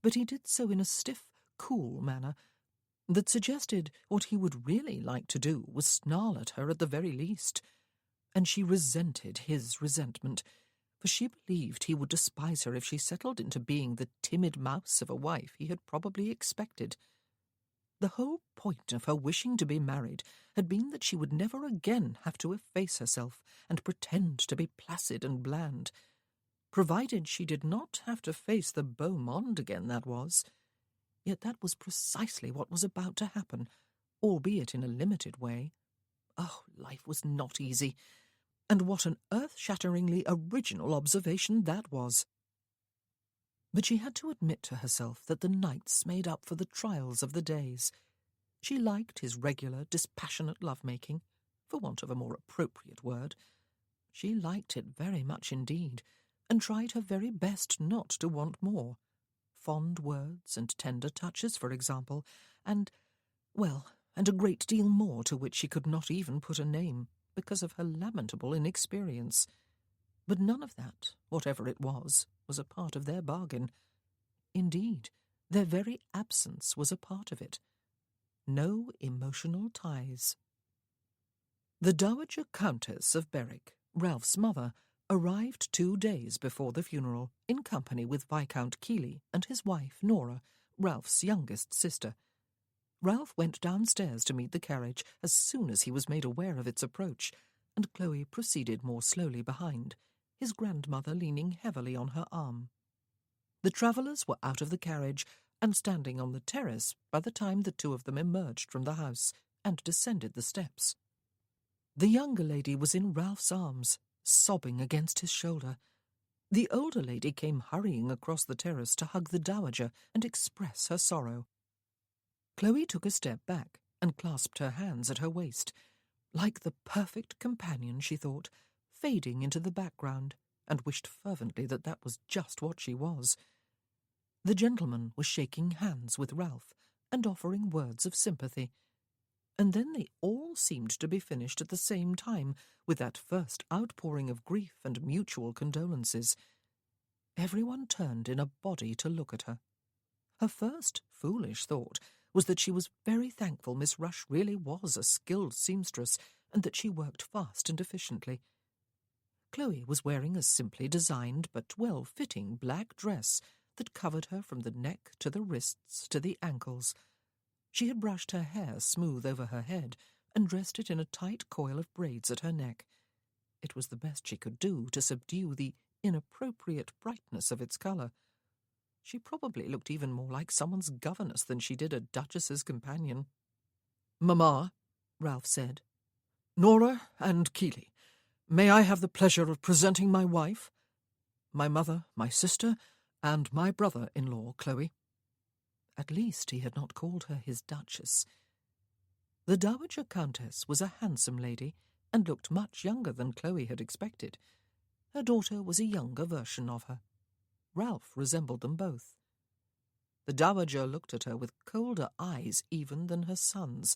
but he did so in a stiff, cool manner that suggested what he would really like to do was snarl at her at the very least, and she resented his resentment, for she believed he would despise her if she settled into being the timid mouse of a wife he had probably expected. The whole point of her wishing to be married had been that she would never again have to efface herself and pretend to be placid and bland, provided she did not have to face the beau monde again, that was. Yet that was precisely what was about to happen, albeit in a limited way. Oh, life was not easy, and what an earth-shatteringly original observation that was. But she had to admit to herself that the nights made up for the trials of the days. She liked his regular, dispassionate love-making, for want of a more appropriate word. She liked it very much indeed, and tried her very best not to want more. Fond words and tender touches, for example, and a great deal more to which she could not even put a name, because of her lamentable inexperience. But none of that, whatever it was a part of their bargain. Indeed, their very absence was a part of it. No emotional ties. The Dowager Countess of Berwick, Ralph's mother, arrived 2 days before the funeral, in company with Viscount Keeley and his wife, Nora, Ralph's youngest sister. Ralph went downstairs to meet the carriage as soon as he was made aware of its approach, and Chloe proceeded more slowly behind, his grandmother leaning heavily on her arm. The travellers were out of the carriage and standing on the terrace by the time the two of them emerged from the house and descended the steps. The younger lady was in Ralph's arms, sobbing against his shoulder. The older lady came hurrying across the terrace to hug the dowager and express her sorrow. Chloe took a step back and clasped her hands at her waist, like the perfect companion, she thought, fading into the background, and wished fervently that that was just what she was. The gentleman was shaking hands with Ralph and offering words of sympathy, and then they all seemed to be finished at the same time with that first outpouring of grief and mutual condolences. Everyone turned in a body to look at her. Her first foolish thought was that she was very thankful Miss Rush really was a skilled seamstress, and that she worked fast and efficiently. Chloe was wearing a simply designed but well-fitting black dress that covered her from the neck to the wrists to the ankles. She had brushed her hair smooth over her head and dressed it in a tight coil of braids at her neck. It was the best she could do to subdue the inappropriate brightness of its colour. She probably looked even more like someone's governess than she did a duchess's companion. "Mamma," Ralph said, "Nora and Keeley, may I have the pleasure of presenting my wife? My mother, my sister, and my brother-in-law, Chloe." At least he had not called her his duchess. The Dowager Countess was a handsome lady, and looked much younger than Chloe had expected. Her daughter was a younger version of her. Ralph resembled them both. The Dowager looked at her with colder eyes even than her son's,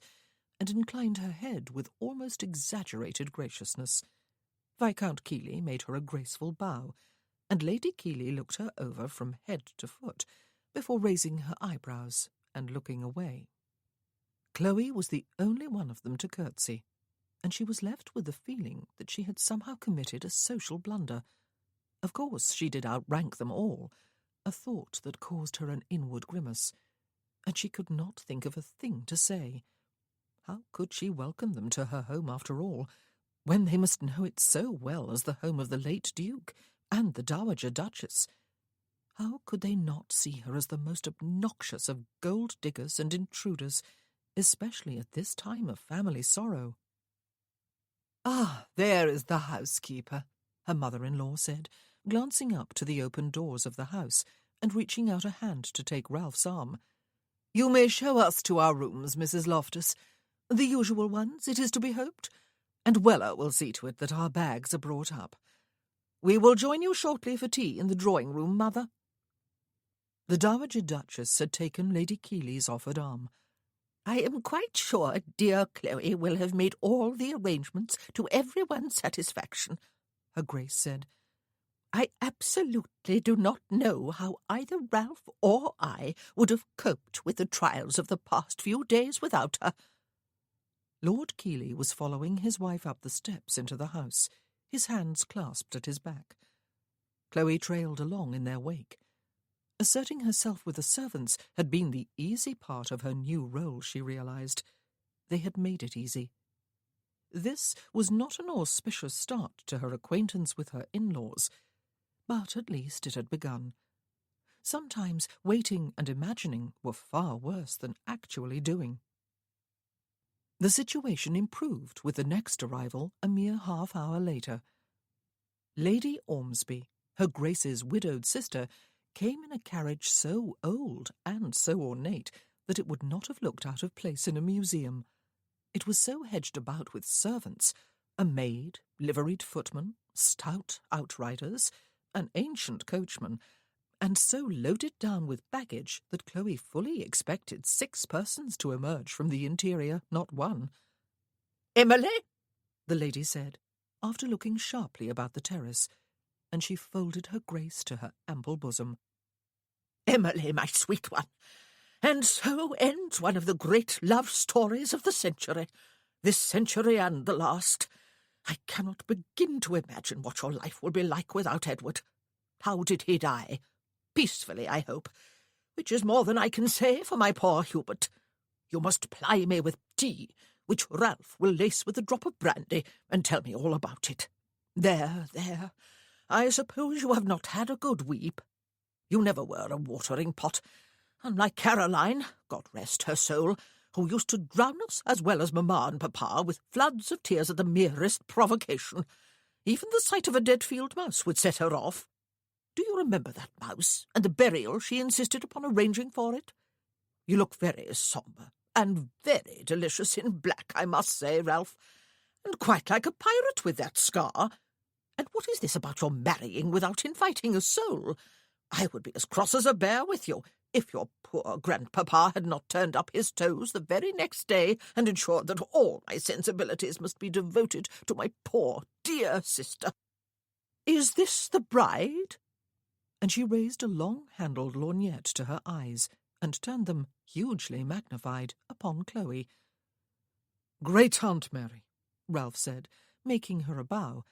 and inclined her head with almost exaggerated graciousness. Viscount Keeley made her a graceful bow, and Lady Keeley looked her over from head to foot, before raising her eyebrows and looking away. Chloe was the only one of them to curtsy, and she was left with the feeling that she had somehow committed a social blunder. Of course she did outrank them all, a thought that caused her an inward grimace, and she could not think of a thing to say. How could she welcome them to her home after all, when they must know it so well as the home of the late Duke and the Dowager Duchess? How could they not see her as the most obnoxious of gold-diggers and intruders, especially at this time of family sorrow? "Ah, there is the housekeeper," her mother-in-law said, glancing up to the open doors of the house and reaching out a hand to take Ralph's arm. "You may show us to our rooms, Mrs. Loftus. The usual ones, it is to be hoped, and Weller will see to it that our bags are brought up. We will join you shortly for tea in the drawing-room, Mother." The Dowager Duchess had taken Lady Keeley's offered arm. "I am quite sure dear Chloe will have made all the arrangements to everyone's satisfaction," her Grace said. "I absolutely do not know how either Ralph or I would have coped with the trials of the past few days without her." Lord Keeley was following his wife up the steps into the house, his hands clasped at his back. Chloe trailed along in their wake. Asserting herself with the servants had been the easy part of her new role, she realized. They had made it easy. This was not an auspicious start to her acquaintance with her in-laws, but at least it had begun. Sometimes waiting and imagining were far worse than actually doing. The situation improved with the next arrival a mere half-hour later. Lady Ormsby, her Grace's widowed sister, came in a carriage so old and so ornate that it would not have looked out of place in a museum. It was so hedged about with servants, a maid, liveried footman, stout outriders, an ancient coachman, and so loaded down with baggage that Chloe fully expected 6 persons to emerge from the interior, not one. "Emily," the lady said, after looking sharply about the terrace, and she folded her grace to her ample bosom. "Emily, my sweet one. And so ends one of the great love stories of the century, this century and the last. I cannot begin to imagine what your life will be like without Edward. How did he die? Peacefully, I hope, which is more than I can say for my poor Hubert. You must ply me with tea, which Ralph will lace with a drop of brandy, and tell me all about it. There, there. I suppose you have not had a good weep. You never were a watering pot, unlike Caroline, God rest her soul, who used to drown us as well as Mamma and Papa with floods of tears at the merest provocation. Even the sight of a dead field mouse would set her off. Do you remember that mouse, and the burial she insisted upon arranging for it? You look very sombre, and very delicious in black, I must say, Ralph, and quite like a pirate with that scar. And what is this about your marrying without inviting a soul? I would be as cross as a bear with you, if your poor grandpapa had not turned up his toes the very next day and ensured that all my sensibilities must be devoted to my poor dear sister. Is this the bride?" And she raised a long-handled lorgnette to her eyes and turned them, hugely magnified, upon Chloe. "Great Aunt Mary," Ralph said, making her a bow,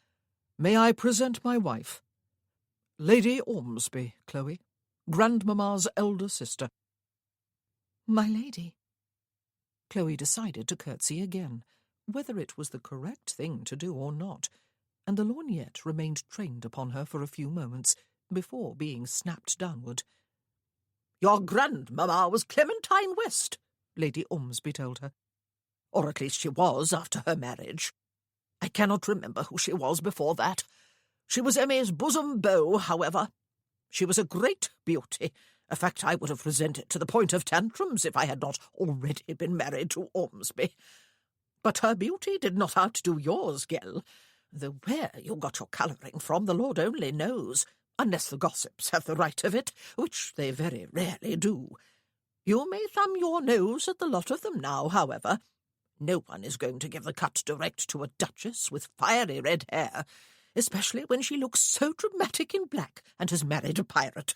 "may I present my wife? Lady Ormsby, Chloe, Grandmamma's elder sister." "My lady." Chloe decided to curtsy again, whether it was the correct thing to do or not, and the lorgnette remained trained upon her for a few moments before being snapped downward. "Your grandmamma was Clementine West," Lady Ormsby told her. "Or at least she was after her marriage. I cannot remember who she was before that. She was Emmy's bosom beau, however. She was a great beauty, a fact I would have resented to the point of tantrums if I had not already been married to Ormsby. But her beauty did not outdo yours, Gell, though where you got your colouring from the Lord only knows, unless the gossips have the right of it, which they very rarely do. You may thumb your nose at the lot of them now, however. No one is going to give the cut direct to a duchess with fiery red hair, especially when she looks so dramatic in black and has married a pirate.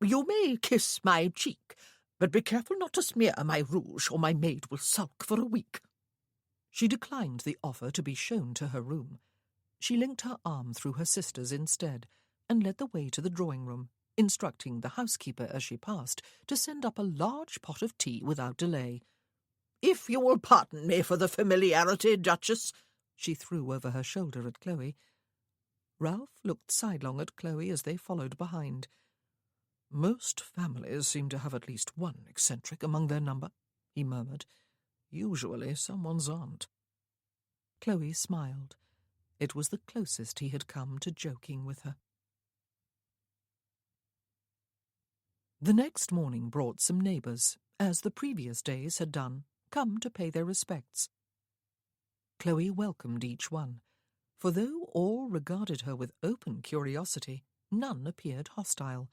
You may kiss my cheek, but be careful not to smear my rouge, or my maid will sulk for a week." She declined the offer to be shown to her room. She linked her arm through her sister's instead, and led the way to the drawing-room, instructing the housekeeper as she passed to send up a large pot of tea without delay. "If you will pardon me for the familiarity, Duchess," she threw over her shoulder at Chloe. Ralph looked sidelong at Chloe as they followed behind. "Most families seem to have at least one eccentric among their number," he murmured. "Usually someone's aunt." Chloe smiled. It was the closest he had come to joking with her. The next morning brought some neighbours, as the previous days had done, come to pay their respects. Chloe welcomed each one, for though all regarded her with open curiosity, none appeared hostile.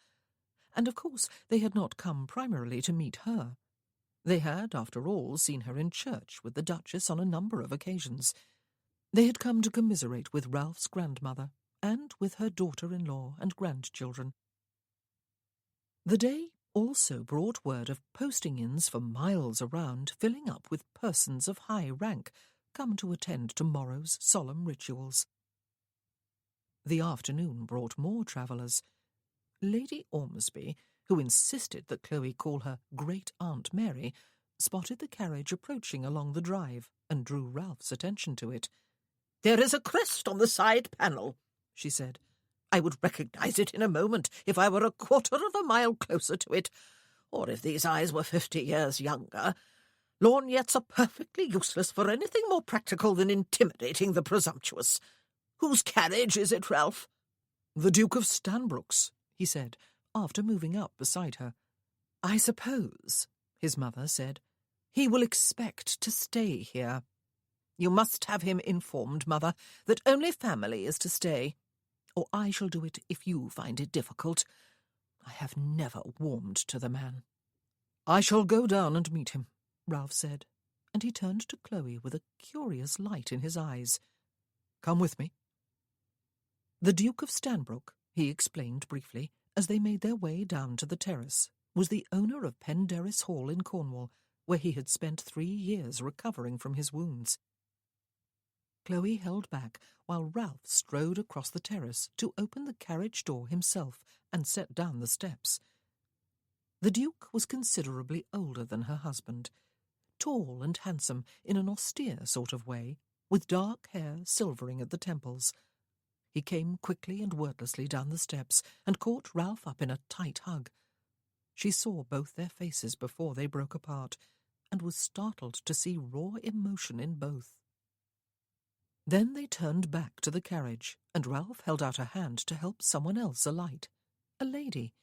And of course they had not come primarily to meet her. They had, after all, seen her in church with the Duchess on a number of occasions. They had come to commiserate with Ralph's grandmother, and with her daughter-in-law and grandchildren. The day also brought word of posting-ins for miles around, filling up with persons of high rank, come to attend tomorrow's solemn rituals. The afternoon brought more travellers. Lady Ormsby, who insisted that Chloe call her Great Aunt Mary, spotted the carriage approaching along the drive and drew Ralph's attention to it. "There is a crest on the side panel," she said. "I would recognise it in a moment if I were a quarter of a mile closer to it, or if these eyes were 50 years younger. Lorgnettes are perfectly useless for anything more practical than intimidating the presumptuous. Whose carriage is it, Ralph?" "The Duke of Stanbrook's," he said, after moving up beside her. "I suppose," his mother said. "He will expect to stay here. You must have him informed, Mother, that only family is to stay, or I shall do it if you find it difficult. I have never warmed to the man." "I shall go down and meet him," Ralph said, and he turned to Chloe with a curious light in his eyes. "Come with me." The Duke of Stanbrook, he explained briefly, as they made their way down to the terrace, was the owner of Penderys Hall in Cornwall, where he had spent 3 years recovering from his wounds. Chloe held back while Ralph strode across the terrace to open the carriage door himself and set down the steps. The Duke was considerably older than her husband, tall and handsome in an austere sort of way, with dark hair silvering at the temples. He came quickly and wordlessly down the steps and caught Ralph up in a tight hug. She saw both their faces before they broke apart, and was startled to see raw emotion in both. Then they turned back to the carriage, and Ralph held out a hand to help someone else alight. A lady.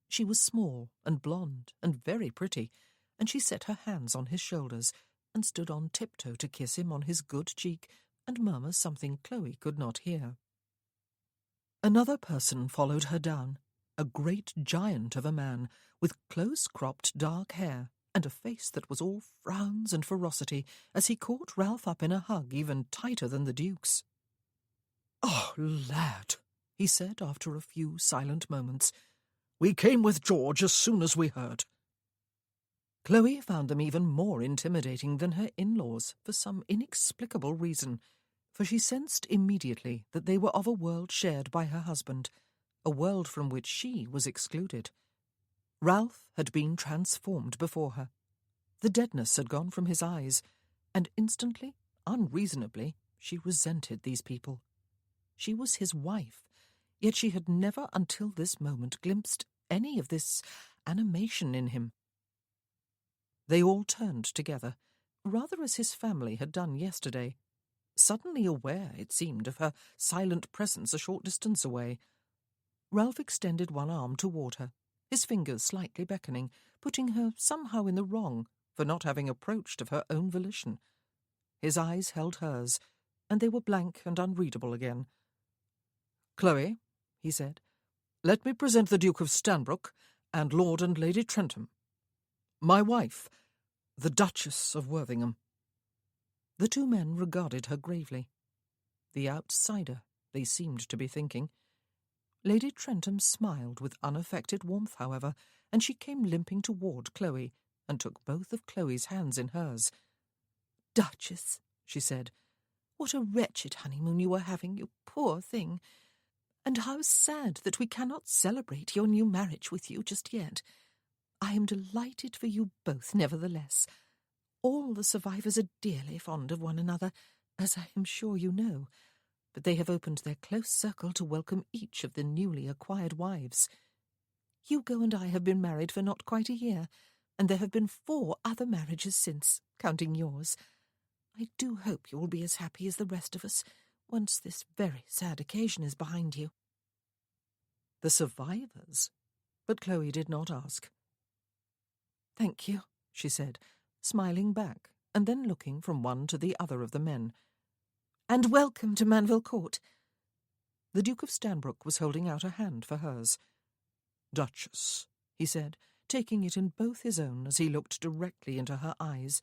She was small and blonde and very pretty, and she set her hands on his shoulders and stood on tiptoe to kiss him on his good cheek and murmur something Chloe could not hear. Another person followed her down, a great giant of a man with close-cropped dark hair and a face that was all frowns and ferocity as he caught Ralph up in a hug even tighter than the Duke's. "Oh, lad," he said after a few silent moments, "we came with George as soon as we heard." Chloe found them even more intimidating than her in-laws for some inexplicable reason, for she sensed immediately that they were of a world shared by her husband, a world from which she was excluded. Ralph had been transformed before her. The deadness had gone from his eyes, and instantly, unreasonably, she resented these people. She was his wife, yet she had never until this moment glimpsed any of this animation in him. They all turned together, rather as his family had done yesterday, suddenly aware, it seemed, of her silent presence a short distance away. Ralph extended one arm toward her, his fingers slightly beckoning, putting her somehow in the wrong for not having approached of her own volition. His eyes held hers, and they were blank and unreadable again. "Chloe," he said, "let me present the Duke of Stanbrook and Lord and Lady Trentham. My wife, the Duchess of Worthington." The two men regarded her gravely. The outsider, they seemed to be thinking. Lady Trentham smiled with unaffected warmth, however, and she came limping toward Chloe and took both of Chloe's hands in hers. "Duchess," she said, "what a wretched honeymoon you are having, you poor thing. And how sad that we cannot celebrate your new marriage with you just yet. I am delighted for you both, nevertheless. All the survivors are dearly fond of one another, as I am sure you know, but they have opened their close circle to welcome each of the newly acquired wives. Hugo and I have been married for not quite a year, and there have been 4 other marriages since, counting yours. I do hope you will be as happy as the rest of us, once this very sad occasion is behind you." The survivors? But Chloe did not ask. "Thank you," she said, smiling back, and then looking from one to the other of the men. "And welcome to Manville Court." The Duke of Stanbrook was holding out a hand for hers. "Duchess," he said, taking it in both his own as he looked directly into her eyes.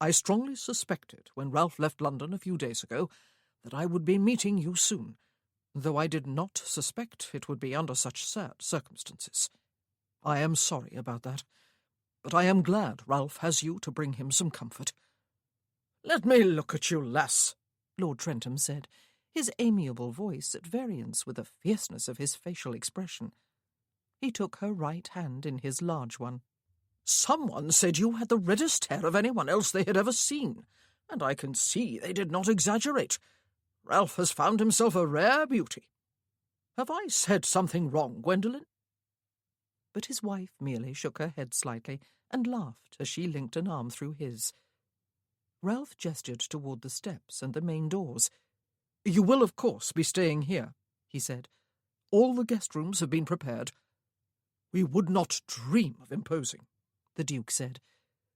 "I strongly suspected, when Ralph left London a few days ago, that I would be meeting you soon, though I did not suspect it would be under such sad circumstances. I am sorry about that, but I am glad Ralph has you to bring him some comfort." "Let me look at you, lass," Lord Trentham said, his amiable voice at variance with the fierceness of his facial expression. He took her right hand in his large one. "Someone said you had the reddest hair of anyone else they had ever seen, and I can see they did not exaggerate. Ralph has found himself a rare beauty. Have I said something wrong, Gwendolen?" But his wife merely shook her head slightly and laughed as she linked an arm through his. Ralph gestured toward the steps and the main doors. "You will, of course, be staying here," he said. "All the guest rooms have been prepared. We would not dream of imposing. the Duke said.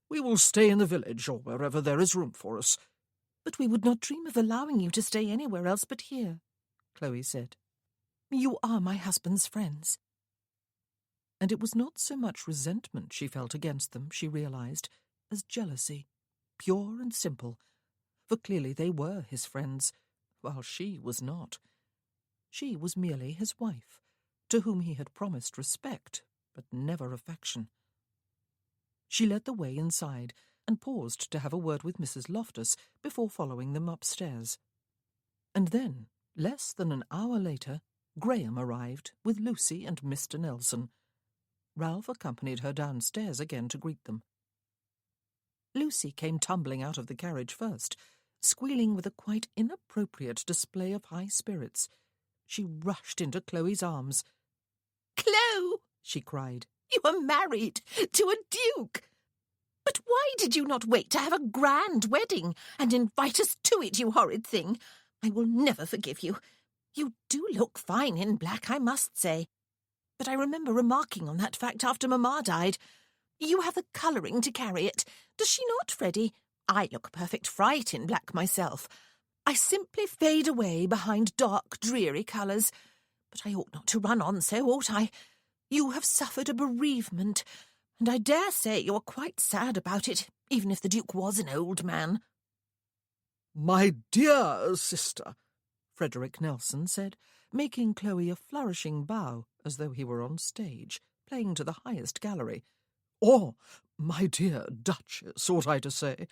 "We will stay in the village or wherever there is room for us." "But we would not dream of allowing you to stay anywhere else but here," Chloe said. "You are my husband's friends." And it was not so much resentment she felt against them, she realized, as jealousy, pure and simple, for clearly they were his friends, while she was not. She was merely his wife, to whom he had promised respect, but never affection. She led the way inside and paused to have a word with Mrs. Loftus before following them upstairs. And then, less than an hour later, Graham arrived with Lucy and Mr. Nelson. Ralph accompanied her downstairs again to greet them. Lucy came tumbling out of the carriage first, squealing with a quite inappropriate display of high spirits. She rushed into Chloe's arms. "Chloe," she cried, "you are married to a duke! But why did you not wait to have a grand wedding and invite us to it, you horrid thing? I will never forgive you. You do look fine in black, I must say. But I remember remarking on that fact after Mamma died. You have the colouring to carry it. Does she not, Freddie? I look a perfect fright in black myself. I simply fade away behind dark, dreary colours. But I ought not to run on so, ought I? You have suffered a bereavement, and I dare say you are quite sad about it, even if the Duke was an old man." "My dear sister," Frederick Nelson said, making Chloe a flourishing bow as though he were on stage, playing to the highest gallery. "Or, my dear Duchess, ought I to say?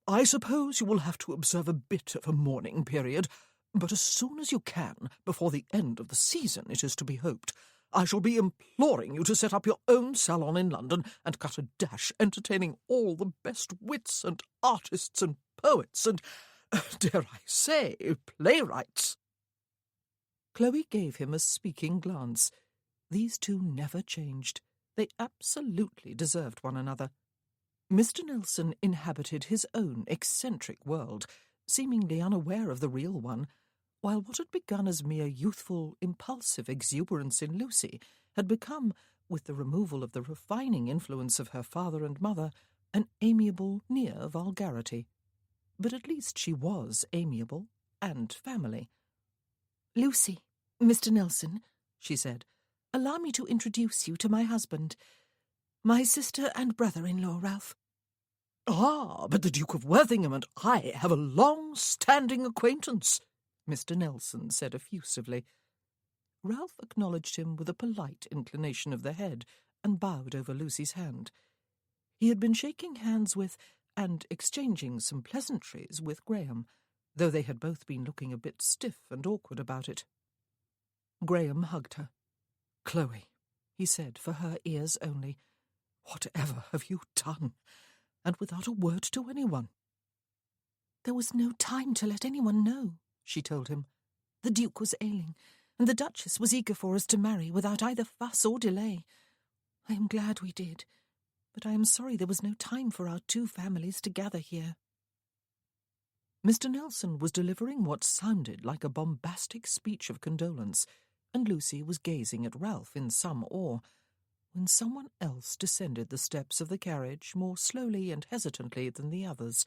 I suppose you will have to observe a bit of a mourning period, but as soon as you can, before the end of the season, it is to be hoped, I shall be imploring you to set up your own salon in London and cut a dash entertaining all the best wits and artists and poets and, dare I say, playwrights." Chloe gave him a speaking glance. These two never changed. They absolutely deserved one another. Mr. Nelson inhabited his own eccentric world, seemingly unaware of the real one, while what had begun as mere youthful, impulsive exuberance in Lucy had become, with the removal of the refining influence of her father and mother, an amiable, near vulgarity. But at least she was amiable and family. "Lucy, Mr. Nelson," she said, "allow me to introduce you to my husband. My sister and brother-in-law, Ralph." "Ah, but the Duke of Worthington and I have a long-standing acquaintance," Mr. Nelson said effusively. Ralph acknowledged him with a polite inclination of the head and bowed over Lucy's hand. He had been shaking hands with and exchanging some pleasantries with Graham, though they had both been looking a bit stiff and awkward about it. Graham hugged her. "Chloe," he said, for her ears only, "whatever have you done? And without a word to anyone?" "There was no time to let anyone know," she told him. "The Duke was ailing, and the Duchess was eager for us to marry without either fuss or delay. I am glad we did, but I am sorry there was no time for our two families to gather here." Mr. Nelson was delivering what sounded like a bombastic speech of condolence, and Lucy was gazing at Ralph in some awe, when someone else descended the steps of the carriage more slowly and hesitantly than the others.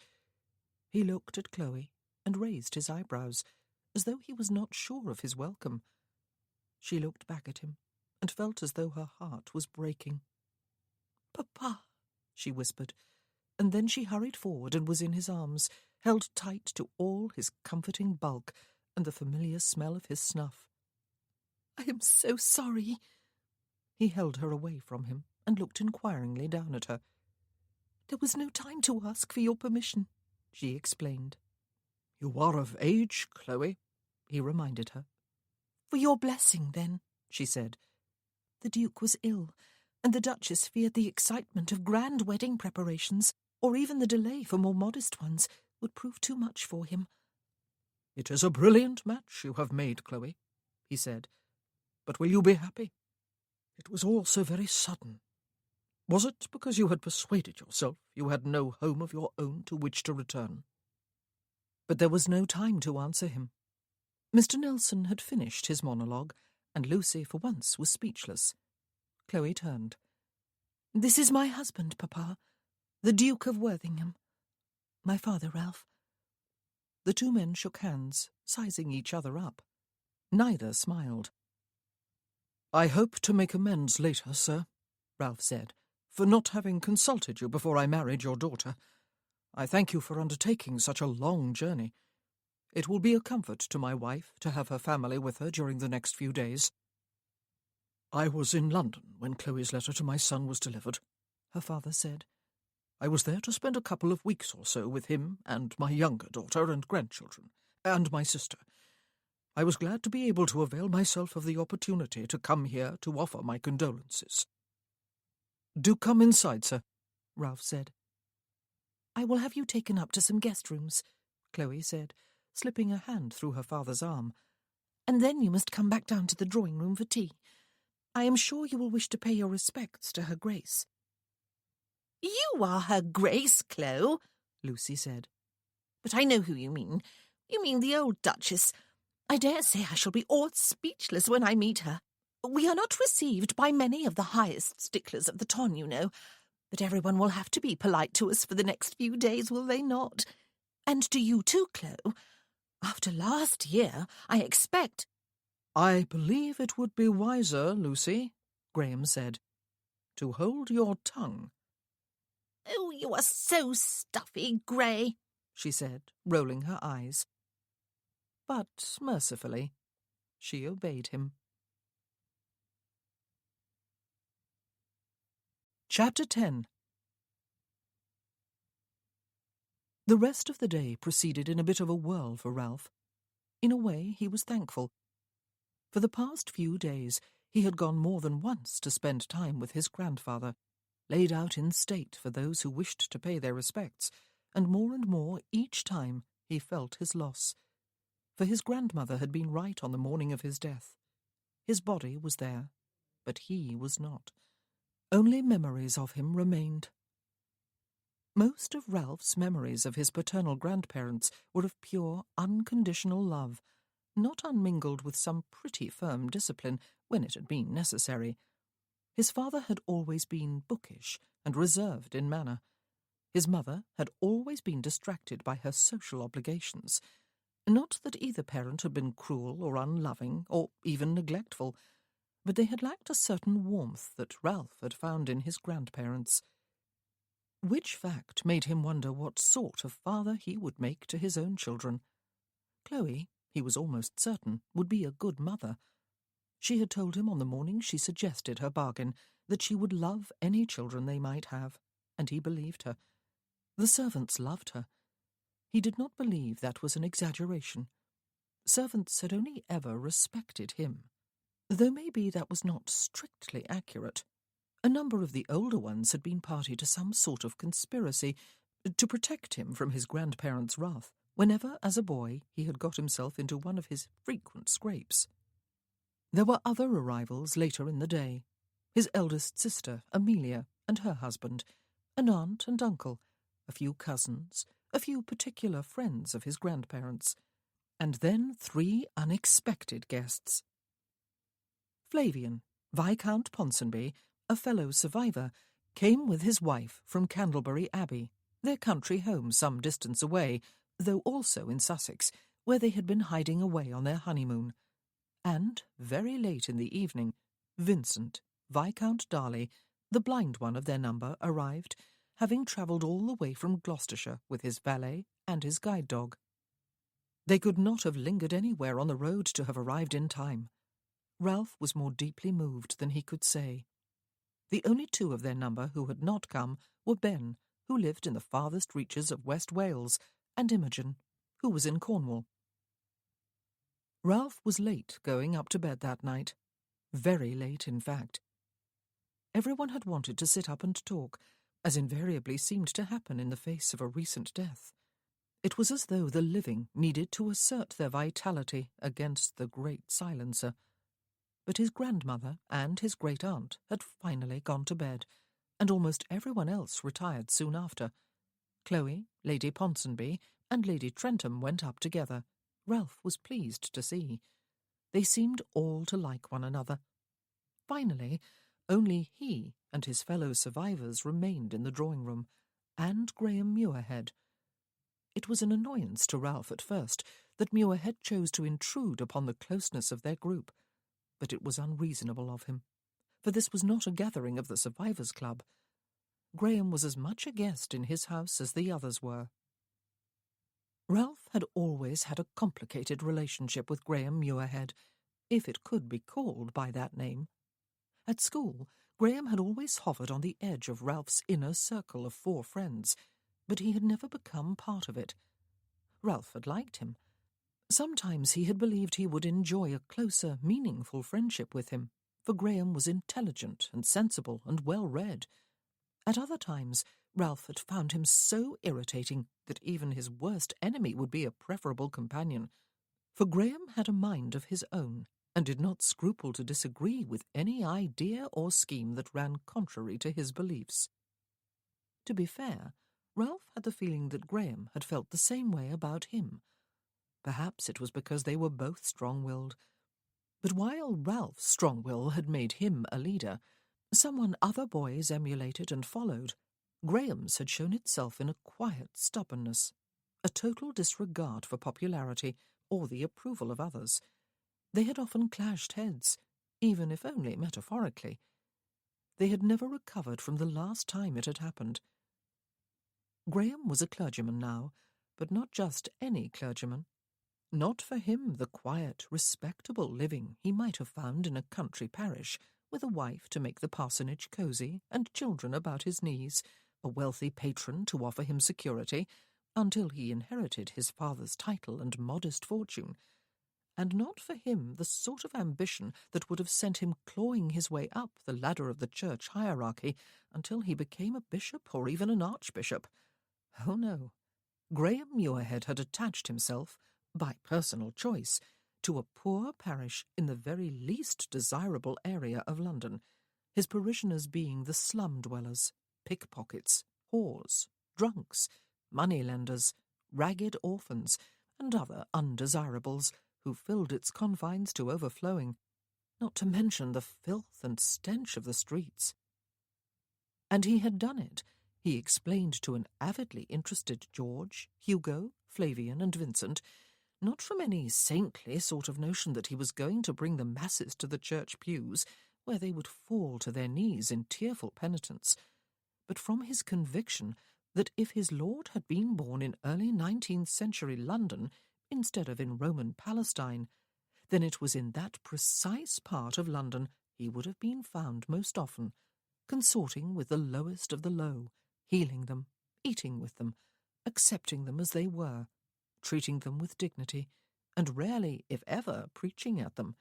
He looked at Chloe and raised his eyebrows, as though he was not sure of his welcome. She looked back at him and felt as though her heart was breaking. "Papa," she whispered, and then she hurried forward and was in his arms, held tight to all his comforting bulk and the familiar smell of his snuff. "I am so sorry." He held her away from him and looked inquiringly down at her. "There was no time to ask for your permission," she explained. "You are of age, Chloe," he reminded her. "For your blessing, then," she said. "The Duke was ill, and the Duchess feared the excitement of grand wedding preparations, or even the delay for more modest ones, would prove too much for him." "It is a brilliant match you have made, Chloe," he said. "But will you be happy? It was all so very sudden. Was it because you had persuaded yourself you had no home of your own to which to return?" But there was no time to answer him. Mr. Nelson had finished his monologue, and Lucy for once was speechless. Chloe turned. "This is my husband, Papa, the Duke of Worthingham. My father, Ralph." The two men shook hands, sizing each other up. Neither smiled. "I hope to make amends later, sir," Ralph said, "for not having consulted you before I married your daughter. I thank you for undertaking such a long journey. It will be a comfort to my wife to have her family with her during the next few days." "I was in London when Chloe's letter to my son was delivered," her father said. "I was there to spend a couple of weeks or so with him and my younger daughter and grandchildren, and my sister. I was glad to be able to avail myself of the opportunity to come here to offer my condolences." "Do come inside, sir," Ralph said. "I will have you taken up to some guest rooms," Chloe said, slipping a hand through her father's arm. "And then you must come back down to the drawing-room for tea. I am sure you will wish to pay your respects to Her Grace." "You are Her Grace, Chloe," Lucy said. "But I know who you mean. You mean the old Duchess. I dare say I shall be awed speechless when I meet her. We are not received by many of the highest sticklers of the ton, you know. But everyone will have to be polite to us for the next few days, will they not? And to you too, Chloe. After last year, I expect—" "I believe it would be wiser, Lucy," Graham said, "to hold your tongue." "Oh, you are so stuffy, Gray," she said, rolling her eyes. But, mercifully, she obeyed him. Chapter 10. The rest of the day proceeded in a bit of a whirl for Ralph. In a way, he was thankful. For the past few days, he had gone more than once to spend time with his grandfather, laid out in state for those who wished to pay their respects, and more each time he felt his loss. For his grandmother had been right on the morning of his death. His body was there, but he was not. Only memories of him remained. Most of Ralph's memories of his paternal grandparents were of pure, unconditional love, not unmingled with some pretty firm discipline when it had been necessary. His father had always been bookish and reserved in manner. His mother had always been distracted by her social obligations. Not that either parent had been cruel or unloving or even neglectful, but they had lacked a certain warmth that Ralph had found in his grandparents. Which fact made him wonder what sort of father he would make to his own children. Chloe, he was almost certain, would be a good mother. She had told him on the morning she suggested her bargain that she would love any children they might have, and he believed her. The servants loved her. He did not believe that was an exaggeration. Servants had only ever respected him, though maybe that was not strictly accurate. A number of the older ones had been party to some sort of conspiracy to protect him from his grandparents' wrath whenever, as a boy, he had got himself into one of his frequent scrapes. There were other arrivals later in the day. His eldest sister, Amelia, and her husband, an aunt and uncle, a few cousins, a few particular friends of his grandparents, and then 3 unexpected guests. Flavian, Viscount Ponsonby, a fellow survivor, came with his wife from Candlebury Abbey, their country home some distance away, though also in Sussex, where they had been hiding away on their honeymoon. And, very late in the evening, Vincent, Viscount Darley, the blind one of their number, arrived, having travelled all the way from Gloucestershire with his valet and his guide dog. They could not have lingered anywhere on the road to have arrived in time. Ralph was more deeply moved than he could say. The only 2 of their number who had not come were Ben, who lived in the farthest reaches of West Wales, and Imogen, who was in Cornwall. Ralph was late going up to bed that night. Very late, in fact. Everyone had wanted to sit up and talk, as invariably seemed to happen in the face of a recent death. It was as though the living needed to assert their vitality against the great silencer. But his grandmother and his great-aunt had finally gone to bed, and almost everyone else retired soon after. Chloe, Lady Ponsonby, and Lady Trentham went up together. Ralph was pleased to see. They seemed all to like one another. Finally, Only he and his fellow survivors remained in the drawing-room, and Graham Muirhead. It was an annoyance to Ralph at first that Muirhead chose to intrude upon the closeness of their group, but it was unreasonable of him, for this was not a gathering of the Survivors' Club. Graham was as much a guest in his house as the others were. Ralph had always had a complicated relationship with Graham Muirhead, if it could be called by that name. At school, Graham had always hovered on the edge of Ralph's inner circle of 4 friends, but he had never become part of it. Ralph had liked him. Sometimes he had believed he would enjoy a closer, meaningful friendship with him, for Graham was intelligent and sensible and well-read. At other times, Ralph had found him so irritating that even his worst enemy would be a preferable companion, for Graham had a mind of his own, and did not scruple to disagree with any idea or scheme that ran contrary to his beliefs. To be fair, Ralph had the feeling that Graham had felt the same way about him. Perhaps it was because they were both strong-willed. But while Ralph's strong will had made him a leader, someone other boys emulated and followed, Graham's had shown itself in a quiet stubbornness, a total disregard for popularity or the approval of others. They had often clashed heads, even if only metaphorically. They had never recovered from the last time it had happened. Graham was a clergyman now, but not just any clergyman. Not for him the quiet, respectable living he might have found in a country parish, with a wife to make the parsonage cosy and children about his knees, a wealthy patron to offer him security, until he inherited his father's title and modest fortune, and not for him the sort of ambition that would have sent him clawing his way up the ladder of the church hierarchy until he became a bishop or even an archbishop. Oh no, Graham Muirhead had attached himself, by personal choice, to a poor parish in the very least desirable area of London, his parishioners being the slum-dwellers, pickpockets, whores, drunks, moneylenders, ragged orphans, and other undesirables who filled its confines to overflowing, not to mention the filth and stench of the streets. And he had done it, he explained to an avidly interested George, Hugo, Flavian, and Vincent, not from any saintly sort of notion that he was going to bring the masses to the church pews, where they would fall to their knees in tearful penitence, but from his conviction that if his Lord had been born in early 19th century London instead of in Roman Palestine, then it was in that precise part of London he would have been found most often, consorting with the lowest of the low, healing them, eating with them, accepting them as they were, treating them with dignity, and rarely, if ever, preaching at them.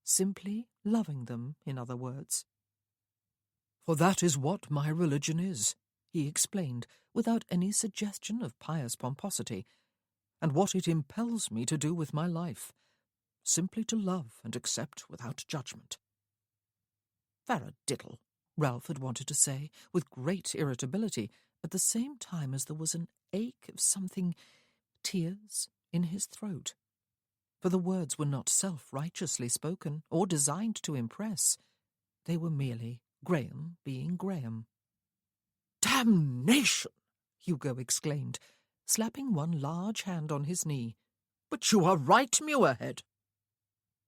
Simply loving them, in other words. "For that is what my religion is," he explained, without any suggestion of pious pomposity, "and what it impels me to do with my life, simply to love and accept without judgment." Faradiddle, Ralph had wanted to say, with great irritability, at the same time as there was an ache of something, tears, in his throat. For the words were not self-righteously spoken or designed to impress. They were merely Graham being Graham. "Damnation!" Hugo exclaimed, slapping one large hand on his knee. "But you are right, Muirhead."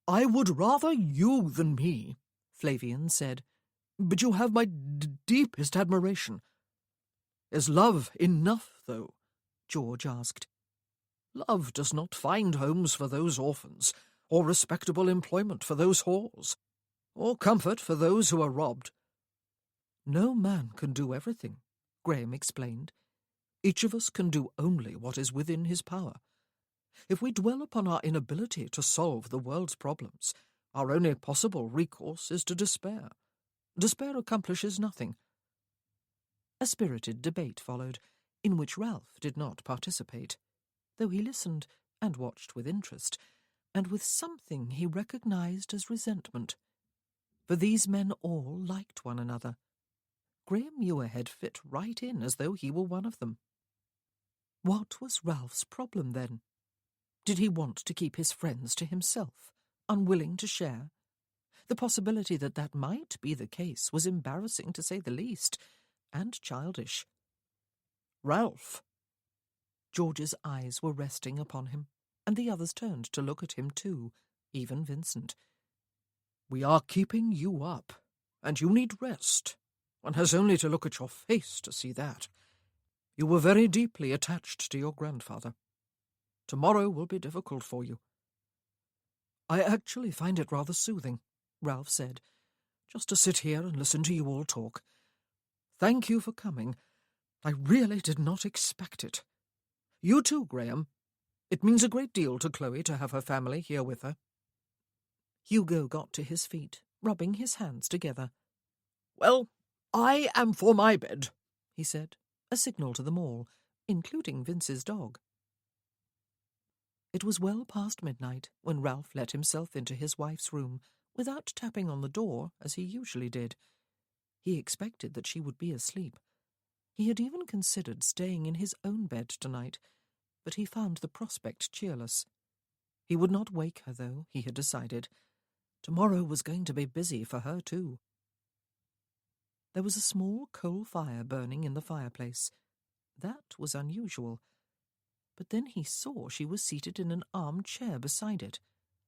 "I would rather you than me," Flavian said, "but you have my deepest admiration." "Is love enough, though?" George asked. "Love does not find homes for those orphans, or respectable employment for those whores, or comfort for those who are robbed." "No man can do everything," Graham explained. "Each of us can do only what is within his power. If we dwell upon our inability to solve the world's problems, our only possible recourse is to despair. Despair accomplishes nothing." A spirited debate followed, in which Ralph did not participate, though he listened and watched with interest, and with something he recognized as resentment. For these men all liked one another. Graham Muirhead fit right in as though he were one of them. What was Ralph's problem, then? Did he want to keep his friends to himself, unwilling to share? The possibility that that might be the case was embarrassing, to say the least, and childish. Ralph. George's eyes were resting upon him, and the others turned to look at him too, even Vincent. We are keeping you up, and you need rest. One has only to look at your face to see that. You were very deeply attached to your grandfather. Tomorrow will be difficult for you. I actually find it rather soothing, Ralph said, just to sit here and listen to you all talk. Thank you for coming. I really did not expect it. You too, Graham. It means a great deal to Chloe to have her family here with her. Hugo got to his feet, rubbing his hands together. Well, I am for my bed, he said, a signal to them all, including Vince's dog. It was well past midnight when Ralph let himself into his wife's room without tapping on the door as he usually did. He expected that she would be asleep. He had even considered staying in his own bed tonight, but he found the prospect cheerless. He would not wake her, though, he had decided. Tomorrow was going to be busy for her, too. There was a small coal fire burning in the fireplace. That was unusual. But then he saw she was seated in an armchair beside it,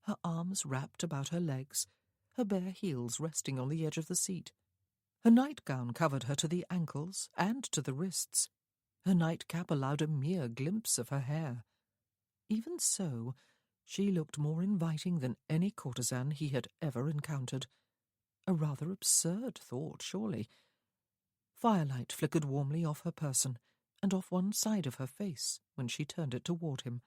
her arms wrapped about her legs, her bare heels resting on the edge of the seat. Her nightgown covered her to the ankles and to the wrists. Her nightcap allowed a mere glimpse of her hair. Even so, she looked more inviting than any courtesan he had ever encountered. A rather absurd thought, surely. Firelight flickered warmly off her person and off one side of her face when she turned it toward him.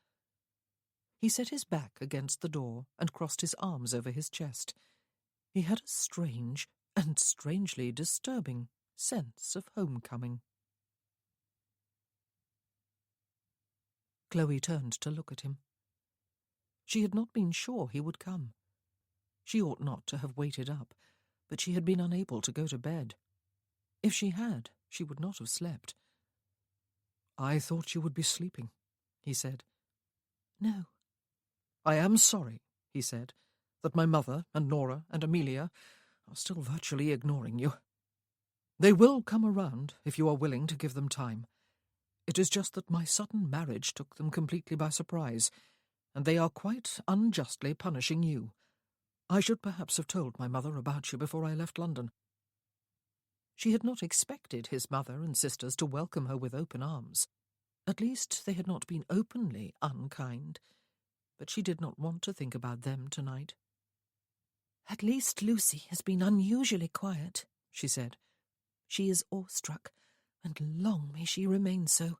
He set his back against the door and crossed his arms over his chest. He had a strange and strangely disturbing sense of homecoming. Chloe turned to look at him. She had not been sure he would come. She ought not to have waited up, but she had been unable to go to bed. If she had, she would not have slept. I thought you would be sleeping, he said. No. I am sorry, he said, that my mother and Nora and Amelia are still virtually ignoring you. They will come around if you are willing to give them time. It is just that my sudden marriage took them completely by surprise, and they are quite unjustly punishing you. I should perhaps have told my mother about you before I left London. She had not expected his mother and sisters to welcome her with open arms. At least they had not been openly unkind, but she did not want to think about them tonight. "At least Lucy has been unusually quiet," she said. "She is awestruck, and long may she remain so.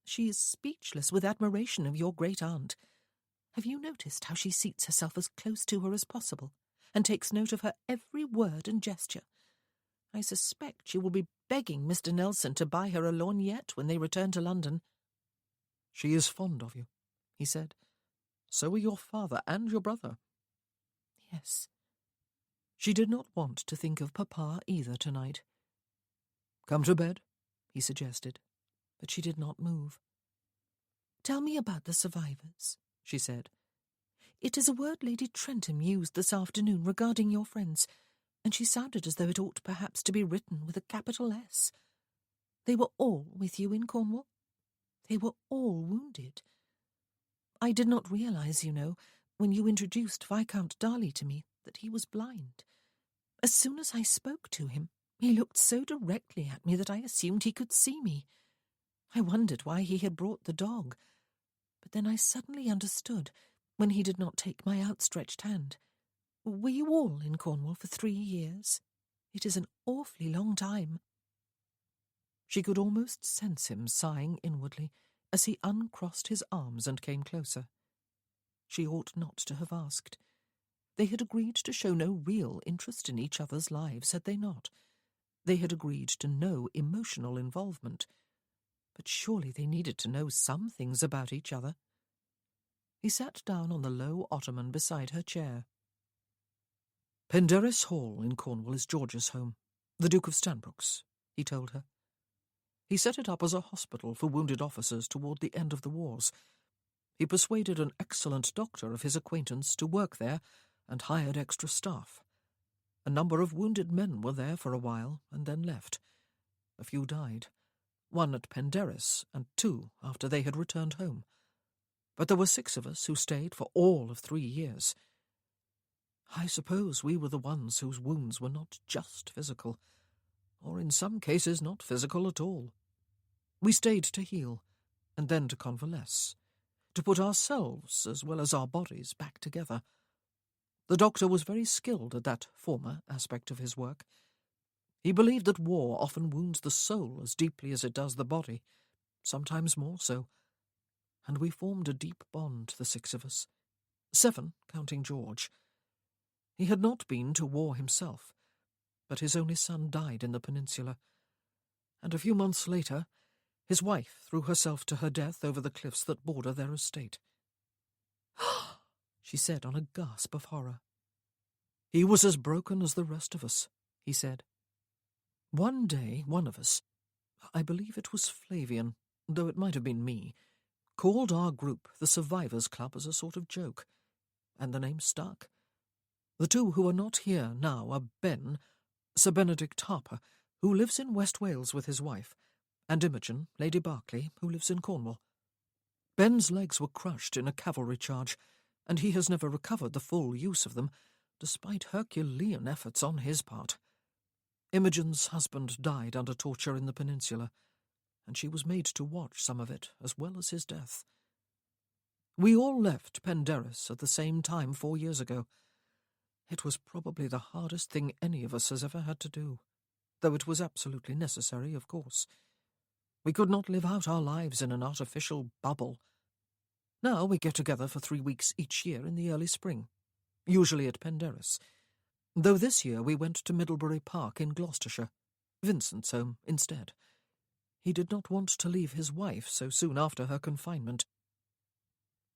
She is speechless with admiration of your great aunt. Have you noticed how she seats herself as close to her as possible, and takes note of her every word and gesture? I suspect she will be begging Mr. Nelson to buy her a lorgnette when they return to London." "She is fond of you," he said. "So are your father and your brother." "Yes." She did not want to think of Papa either tonight. "Come to bed," he suggested, but she did not move. "Tell me about the survivors," she said. "It is a word Lady Trentham used this afternoon regarding your friends, and she sounded as though it ought perhaps to be written with a capital S. They were all with you in Cornwall? They were all wounded. I did not realize, you know, when you introduced Viscount Darley to me, that he was blind. As soon as I spoke to him, he looked so directly at me that I assumed he could see me. I wondered why he had brought the dog, but then I suddenly understood when he did not take my outstretched hand. Were you all in Cornwall for 3 years? It is an awfully long time." She could almost sense him sighing inwardly as he uncrossed his arms and came closer. She ought not to have asked. They had agreed to show no real interest in each other's lives, had they not? They had agreed to no emotional involvement. But surely they needed to know some things about each other. He sat down on the low ottoman beside her chair. "Penderys Hall in Cornwall is George's home, the Duke of Stanbrook's," he told her. "He set it up as a hospital for wounded officers toward the end of the wars. He persuaded an excellent doctor of his acquaintance to work there and hired extra staff. A number of wounded men were there for a while and then left. A few died, 1 at Penderys and 2 after they had returned home. But there were 6 of us who stayed for all of 3 years. I suppose we were the ones whose wounds were not just physical, or in some cases not physical at all. We stayed to heal, and then to convalesce, to put ourselves as well as our bodies back together. The doctor was very skilled at that former aspect of his work. He believed that war often wounds the soul as deeply as it does the body, sometimes more so, and we formed a deep bond, the 6 of us, 7 counting George. He had not been to war himself, but his only son died in the peninsula, and a few months later his wife threw herself to her death over the cliffs that border their estate. She said on a gasp of horror. He was as broken as the rest of us, he said. One day one of us, I believe it was Flavian, though it might have been me, called our group the Survivors' Club as a sort of joke, and the name stuck. The 2 who are not here now are Ben, Sir Benedict Harper, who lives in West Wales with his wife, and Imogen, Lady Berkeley, who lives in Cornwall. Ben's legs were crushed in a cavalry charge, and he has never recovered the full use of them, despite Herculean efforts on his part. Imogen's husband died under torture in the peninsula, and she was made to watch some of it as well as his death. We all left Penderys at the same time 4 years ago. It was probably the hardest thing any of us has ever had to do, though it was absolutely necessary, of course. We could not live out our lives in an artificial bubble. Now we get together for 3 weeks each year in the early spring, usually at Penderys, though this year we went to Middlebury Park in Gloucestershire, Vincent's home, instead. He did not want to leave his wife so soon after her confinement.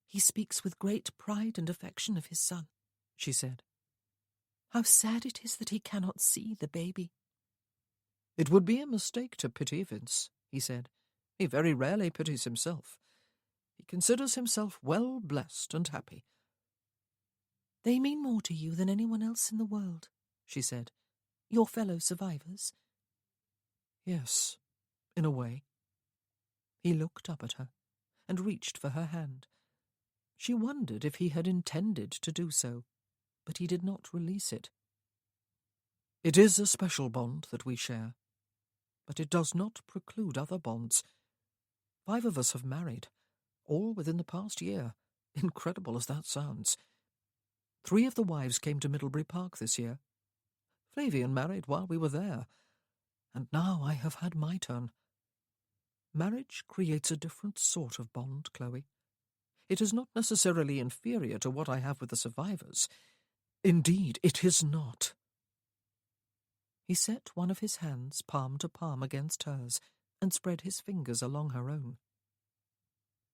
He speaks with great pride and affection of his son, she said. How sad it is that he cannot see the baby. It would be a mistake to pity Vince, he said. He very rarely pities himself. He considers himself well blessed and happy. They mean more to you than anyone else in the world, she said. Your fellow survivors. Yes, in a way. He looked up at her and reached for her hand. She wondered if he had intended to do so, but he did not release it. It is a special bond that we share, but it does not preclude other bonds. 5 of us have married, all within the past year, incredible as that sounds. 3 of the wives came to Middlebury Park this year. Flavian married while we were there, and now I have had my turn. Marriage creates a different sort of bond, Chloe. It is not necessarily inferior to what I have with the survivors. Indeed, it is not. He set one of his hands palm to palm against hers and spread his fingers along her own.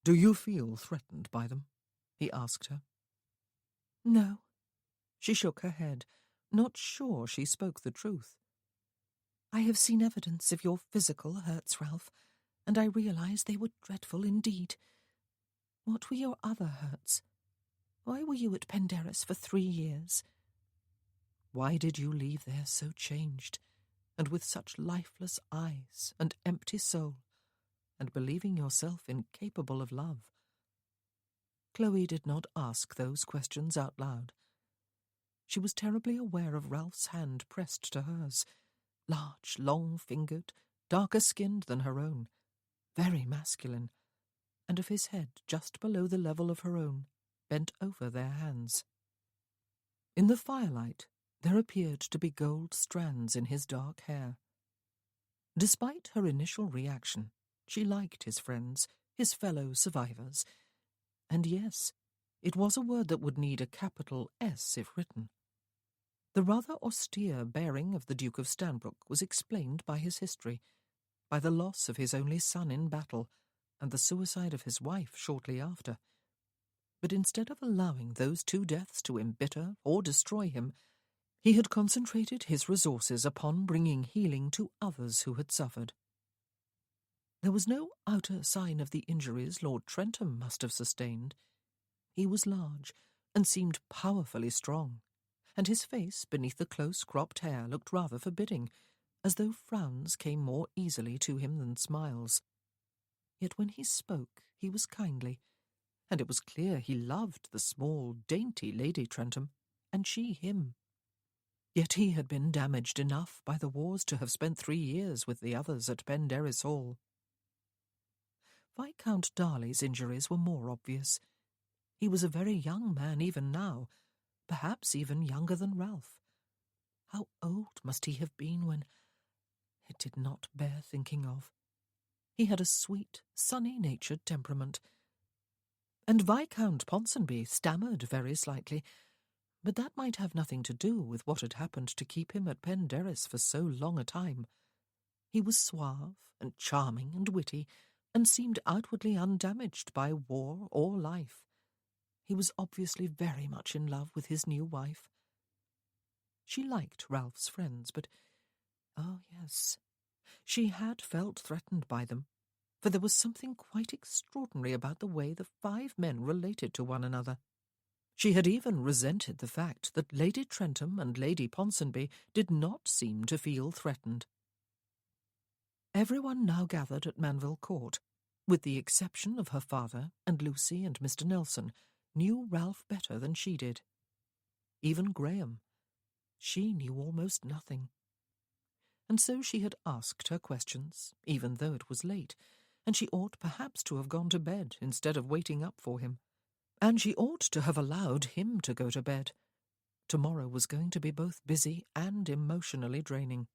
Do you feel threatened by them? He asked her. No. She shook her head, not sure she spoke the truth. I have seen evidence of your physical hurts, Ralph, and I realize they were dreadful indeed. What were your other hurts? Why were you at Penderys for 3 years? Why did you leave there so changed, and with such lifeless eyes and empty soul, and believing yourself incapable of love? Chloe did not ask those questions out loud. She was terribly aware of Ralph's hand pressed to hers, large, long-fingered, darker-skinned than her own, very masculine, and of his head just below the level of her own, bent over their hands. In the firelight, there appeared to be gold strands in his dark hair. Despite her initial reaction, she liked his friends, his fellow survivors. And yes, it was a word that would need a capital S if written. The rather austere bearing of the Duke of Stanbrook was explained by his history, by the loss of his only son in battle, and the suicide of his wife shortly after. But instead of allowing those 2 deaths to embitter or destroy him, he had concentrated his resources upon bringing healing to others who had suffered. There was no outer sign of the injuries Lord Trentham must have sustained. He was large and seemed powerfully strong, and his face beneath the close-cropped hair looked rather forbidding, as though frowns came more easily to him than smiles. Yet when he spoke, he was kindly, and it was clear he loved the small, dainty Lady Trentham, and she him. Yet he had been damaged enough by the wars to have spent 3 years with the others at Penderys Hall. Viscount Darley's injuries were more obvious. He was a very young man even now, perhaps even younger than Ralph. How old must he have been when... It did not bear thinking of. He had a sweet, sunny-natured temperament. And Viscount Ponsonby stammered very slightly, but that might have nothing to do with what had happened to keep him at Penderys for so long a time. He was suave and charming and witty, and seemed outwardly undamaged by war or life. He was obviously very much in love with his new wife. She liked Ralph's friends, but, oh yes, she had felt threatened by them, for there was something quite extraordinary about the way the 5 men related to one another. She had even resented the fact that Lady Trentham and Lady Ponsonby did not seem to feel threatened. Everyone now gathered at Manville Court, with the exception of her father and Lucy and Mr. Nelson, knew Ralph better than she did. Even Graham. She knew almost nothing. And so she had asked her questions, even though it was late, and she ought perhaps to have gone to bed instead of waiting up for him. And she ought to have allowed him to go to bed. Tomorrow was going to be both busy and emotionally draining.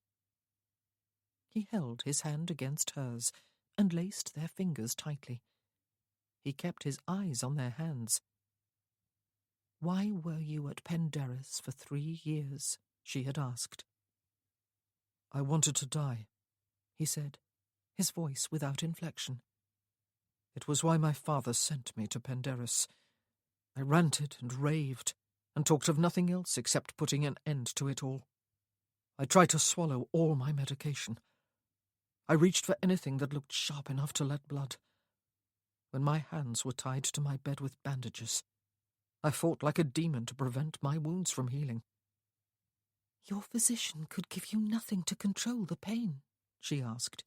He held his hand against hers and laced their fingers tightly. He kept his eyes on their hands. "Why were you at Penderys for 3 years?" she had asked. "I wanted to die," he said, his voice without inflection. "It was why my father sent me to Penderys. I ranted and raved, and talked of nothing else except putting an end to it all. I tried to swallow all my medication. I reached for anything that looked sharp enough to let blood. When my hands were tied to my bed with bandages, I fought like a demon to prevent my wounds from healing." "Your physician could give you nothing to control the pain?" she asked.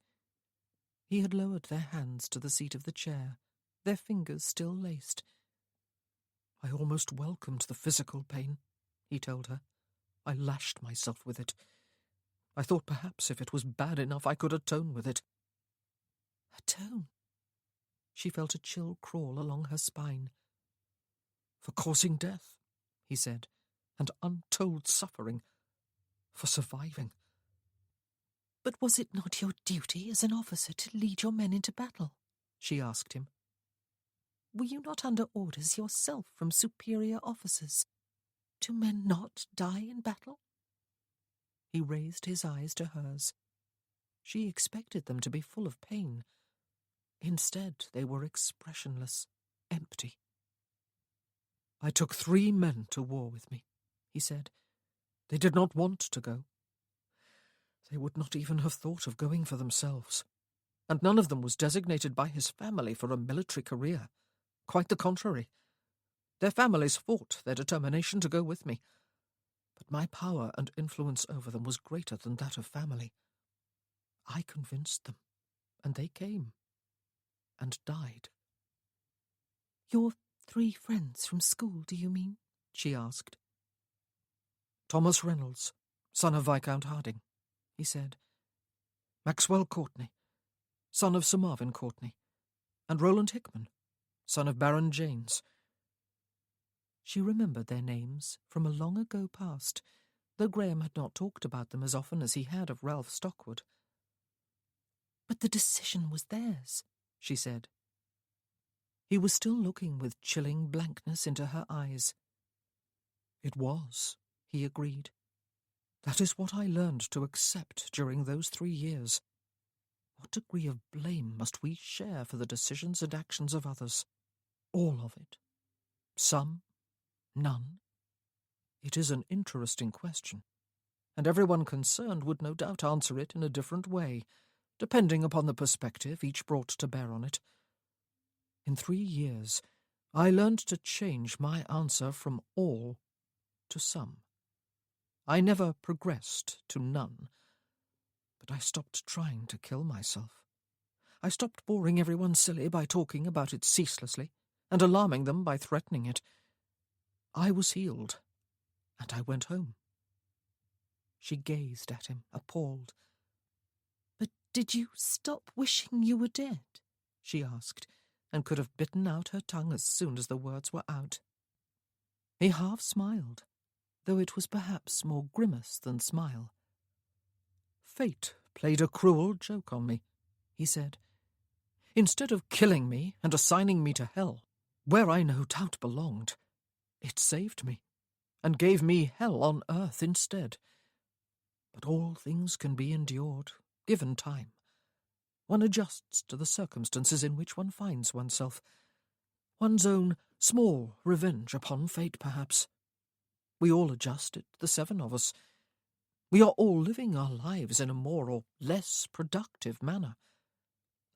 He had lowered their hands to the seat of the chair, their fingers still laced. "I almost welcomed the physical pain," he told her. "I lashed myself with it. I thought perhaps if it was bad enough I could atone with it." "Atone?" She felt a chill crawl along her spine. "For causing death," he said, "and untold suffering. For surviving." "But was it not your duty as an officer to lead your men into battle?" she asked him. "Were you not under orders yourself from superior officers? Do men not die in battle?" He raised his eyes to hers. She expected them to be full of pain. Instead, they were expressionless, empty. "I took 3 men to war with me," he said. "They did not want to go. They would not even have thought of going for themselves. And none of them was designated by his family for a military career. Quite the contrary. Their families fought their determination to go with me. But my power and influence over them was greater than that of family. I convinced them, and they came. And died." "Your 3 friends from school, do you mean?" she asked. "Thomas Reynolds, son of Viscount Harding," he said. "Maxwell Courtney, son of Sir Marvin Courtney, and Roland Hickman, son of Baron Janes." She remembered their names from a long ago past, though Graham had not talked about them as often as he had of Ralph Stockwood. "But the decision was theirs," she said. He was still looking with chilling blankness into her eyes. "It was," he agreed. "That is what I learned to accept during those 3 years. What degree of blame must we share for the decisions and actions of others? All of it? Some? None? It is an interesting question, and everyone concerned would no doubt answer it in a different way, depending upon the perspective each brought to bear on it. In 3 years, I learned to change my answer from all to some. I never progressed to none. But I stopped trying to kill myself. I stopped boring everyone silly by talking about it ceaselessly and alarming them by threatening it. I was healed, and I went home. She gazed at him, appalled. But did you stop wishing you were dead? She asked, and could have bitten out her tongue as soon as the words were out. He half smiled, though it was perhaps more grimace than smile. Fate played a cruel joke on me, he said. Instead of killing me and assigning me to hell, where I no doubt belonged, it saved me, and gave me hell on earth instead. But all things can be endured, given time. One adjusts to the circumstances in which one finds oneself. One's own small revenge upon fate, perhaps. We all adjust it, the 7 of us. We are all living our lives in a more or less productive manner.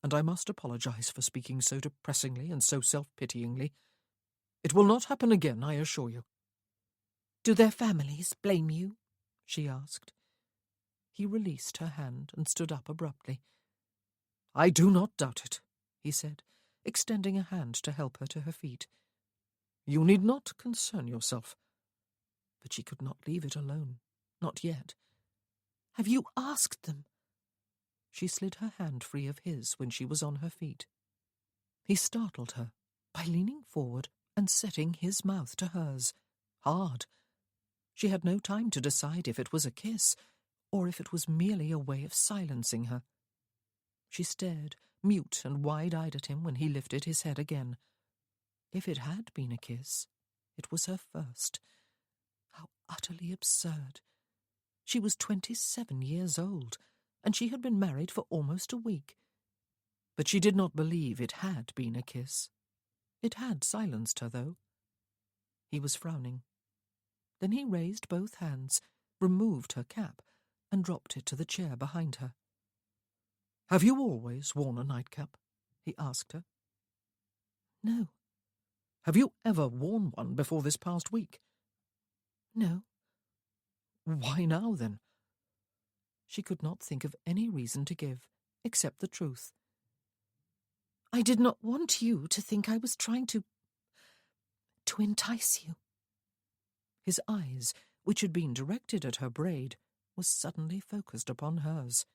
And I must apologize for speaking so depressingly and so self-pityingly. It will not happen again, I assure you. Do their families blame you? She asked. He released her hand and stood up abruptly. I do not doubt it, he said, extending a hand to help her to her feet. You need not concern yourself. But she could not leave it alone, not yet. Have you asked them? She slid her hand free of his when she was on her feet. He startled her by leaning forward and setting his mouth to hers, hard. She had no time to decide if it was a kiss or if it was merely a way of silencing her. She stared, mute and wide-eyed at him when he lifted his head again. If it had been a kiss, it was her first. How utterly absurd. She was 27 years old, and she had been married for almost a week. But she did not believe it had been a kiss. It had silenced her, though. He was frowning. Then he raised both hands, removed her cap, and dropped it to the chair behind her. Have you always worn a nightcap? He asked her. No. Have you ever worn one before this past week? No. Why now, then? She could not think of any reason to give, except the truth. I did not want you to think I was trying to entice you. His eyes, which had been directed at her braid, was suddenly focused upon hers.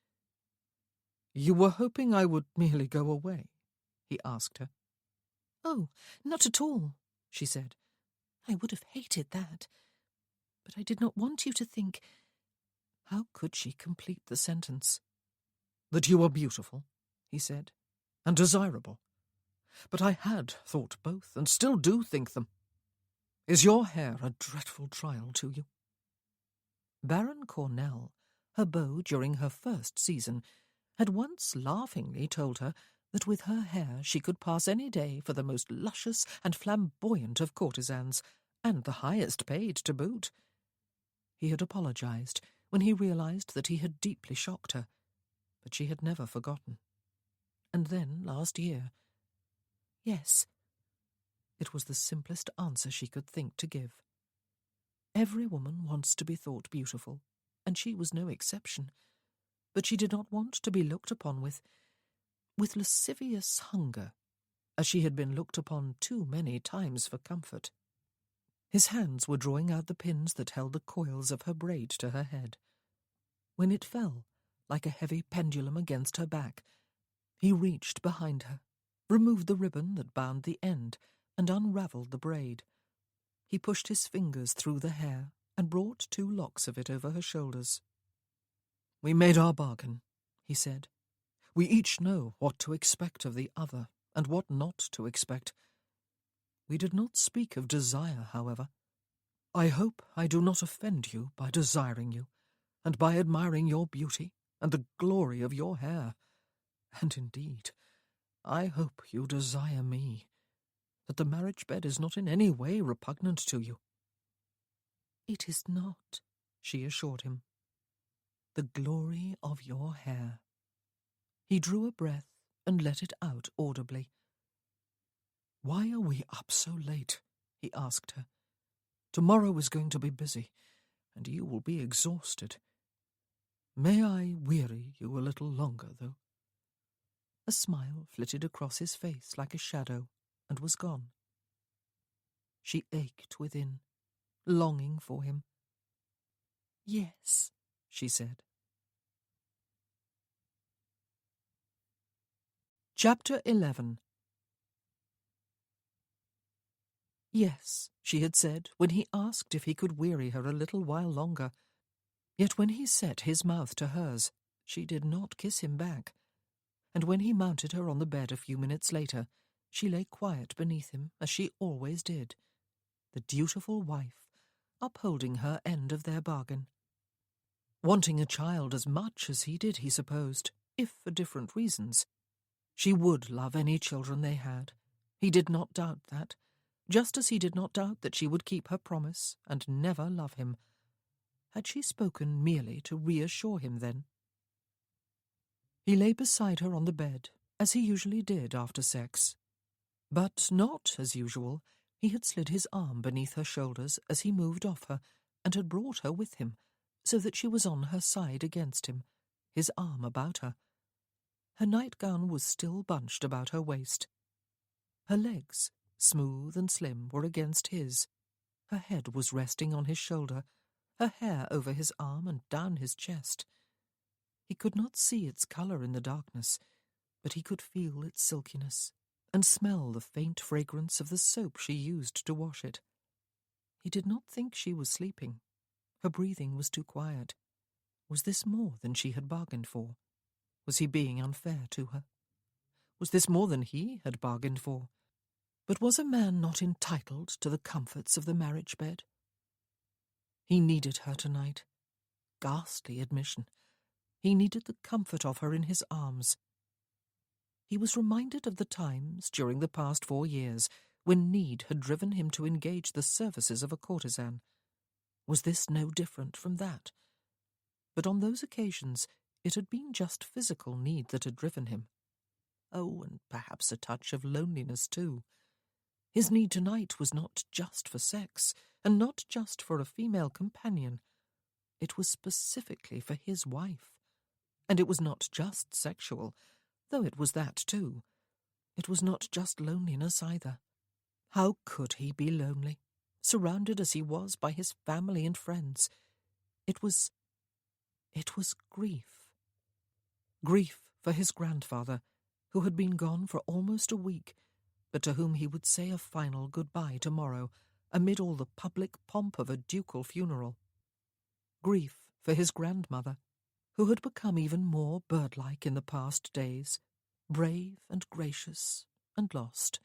You were hoping I would merely go away? He asked her. Oh, not at all, she said. I would have hated that. But I did not want you to think... How could she complete the sentence? That you are beautiful, he said, and desirable. But I had thought both, and still do think them. Is your hair a dreadful trial to you? Baron Cornell, her beau during her first season, had once laughingly told her that with her hair she could pass any day for the most luscious and flamboyant of courtesans, and the highest paid to boot. He had apologized when he realized that he had deeply shocked her, but she had never forgotten. And then, last year... Yes. It was the simplest answer she could think to give. Every woman wants to be thought beautiful, and she was no exception. But she did not want to be looked upon with lascivious hunger, as she had been looked upon too many times for comfort. His hands were drawing out the pins that held the coils of her braid to her head. When it fell, like a heavy pendulum against her back, he reached behind her, removed the ribbon that bound the end, and unravelled the braid. He pushed his fingers through the hair and brought 2 locks of it over her shoulders. We made our bargain, he said. We each know what to expect of the other and what not to expect. We did not speak of desire, however. I hope I do not offend you by desiring you, and by admiring your beauty and the glory of your hair. And indeed, I hope you desire me, that the marriage bed is not in any way repugnant to you. It is not, she assured him. The glory of your hair. He drew a breath and let it out audibly. Why are we up so late? He asked her. Tomorrow is going to be busy, and you will be exhausted. May I weary you a little longer, though?" A smile flitted across his face like a shadow and was gone. She ached within, longing for him. "Yes," she said. Chapter 11. Yes, she had said, when he asked if he could weary her a little while longer. Yet when he set his mouth to hers, she did not kiss him back. And when he mounted her on the bed a few minutes later, she lay quiet beneath him, as she always did, the dutiful wife, upholding her end of their bargain. Wanting a child as much as he did, he supposed, if for different reasons. She would love any children they had. He did not doubt that, just as he did not doubt that she would keep her promise and never love him. Had she spoken merely to reassure him then? He lay beside her on the bed, as he usually did after sex. But not as usual. He had slid his arm beneath her shoulders as he moved off her, and had brought her with him, so that she was on her side against him, his arm about her. Her nightgown was still bunched about her waist. Her legs, smooth and slim, were against his. Her head was resting on his shoulder, her hair over his arm and down his chest. He could not see its colour in the darkness, but he could feel its silkiness, and smell the faint fragrance of the soap she used to wash it. He did not think she was sleeping. Her breathing was too quiet. Was this more than she had bargained for? Was he being unfair to her? Was this more than he had bargained for? But was a man not entitled to the comforts of the marriage bed? He needed her tonight. Ghastly admission. He needed the comfort of her in his arms. He was reminded of the times during the past 4 years when need had driven him to engage the services of a courtesan. Was this no different from that? But on those occasions it had been just physical need that had driven him. Oh, and perhaps a touch of loneliness too. His need tonight was not just for sex, and not just for a female companion. It was specifically for his wife. And it was not just sexual, though it was that too. It was not just loneliness either. How could he be lonely, surrounded as he was by his family and friends? It was grief. Grief for his grandfather, who had been gone for almost a week, but to whom he would say a final goodbye tomorrow, amid all the public pomp of a ducal funeral. Grief for his grandmother, who had become even more bird-like in the past days, brave and gracious and lost.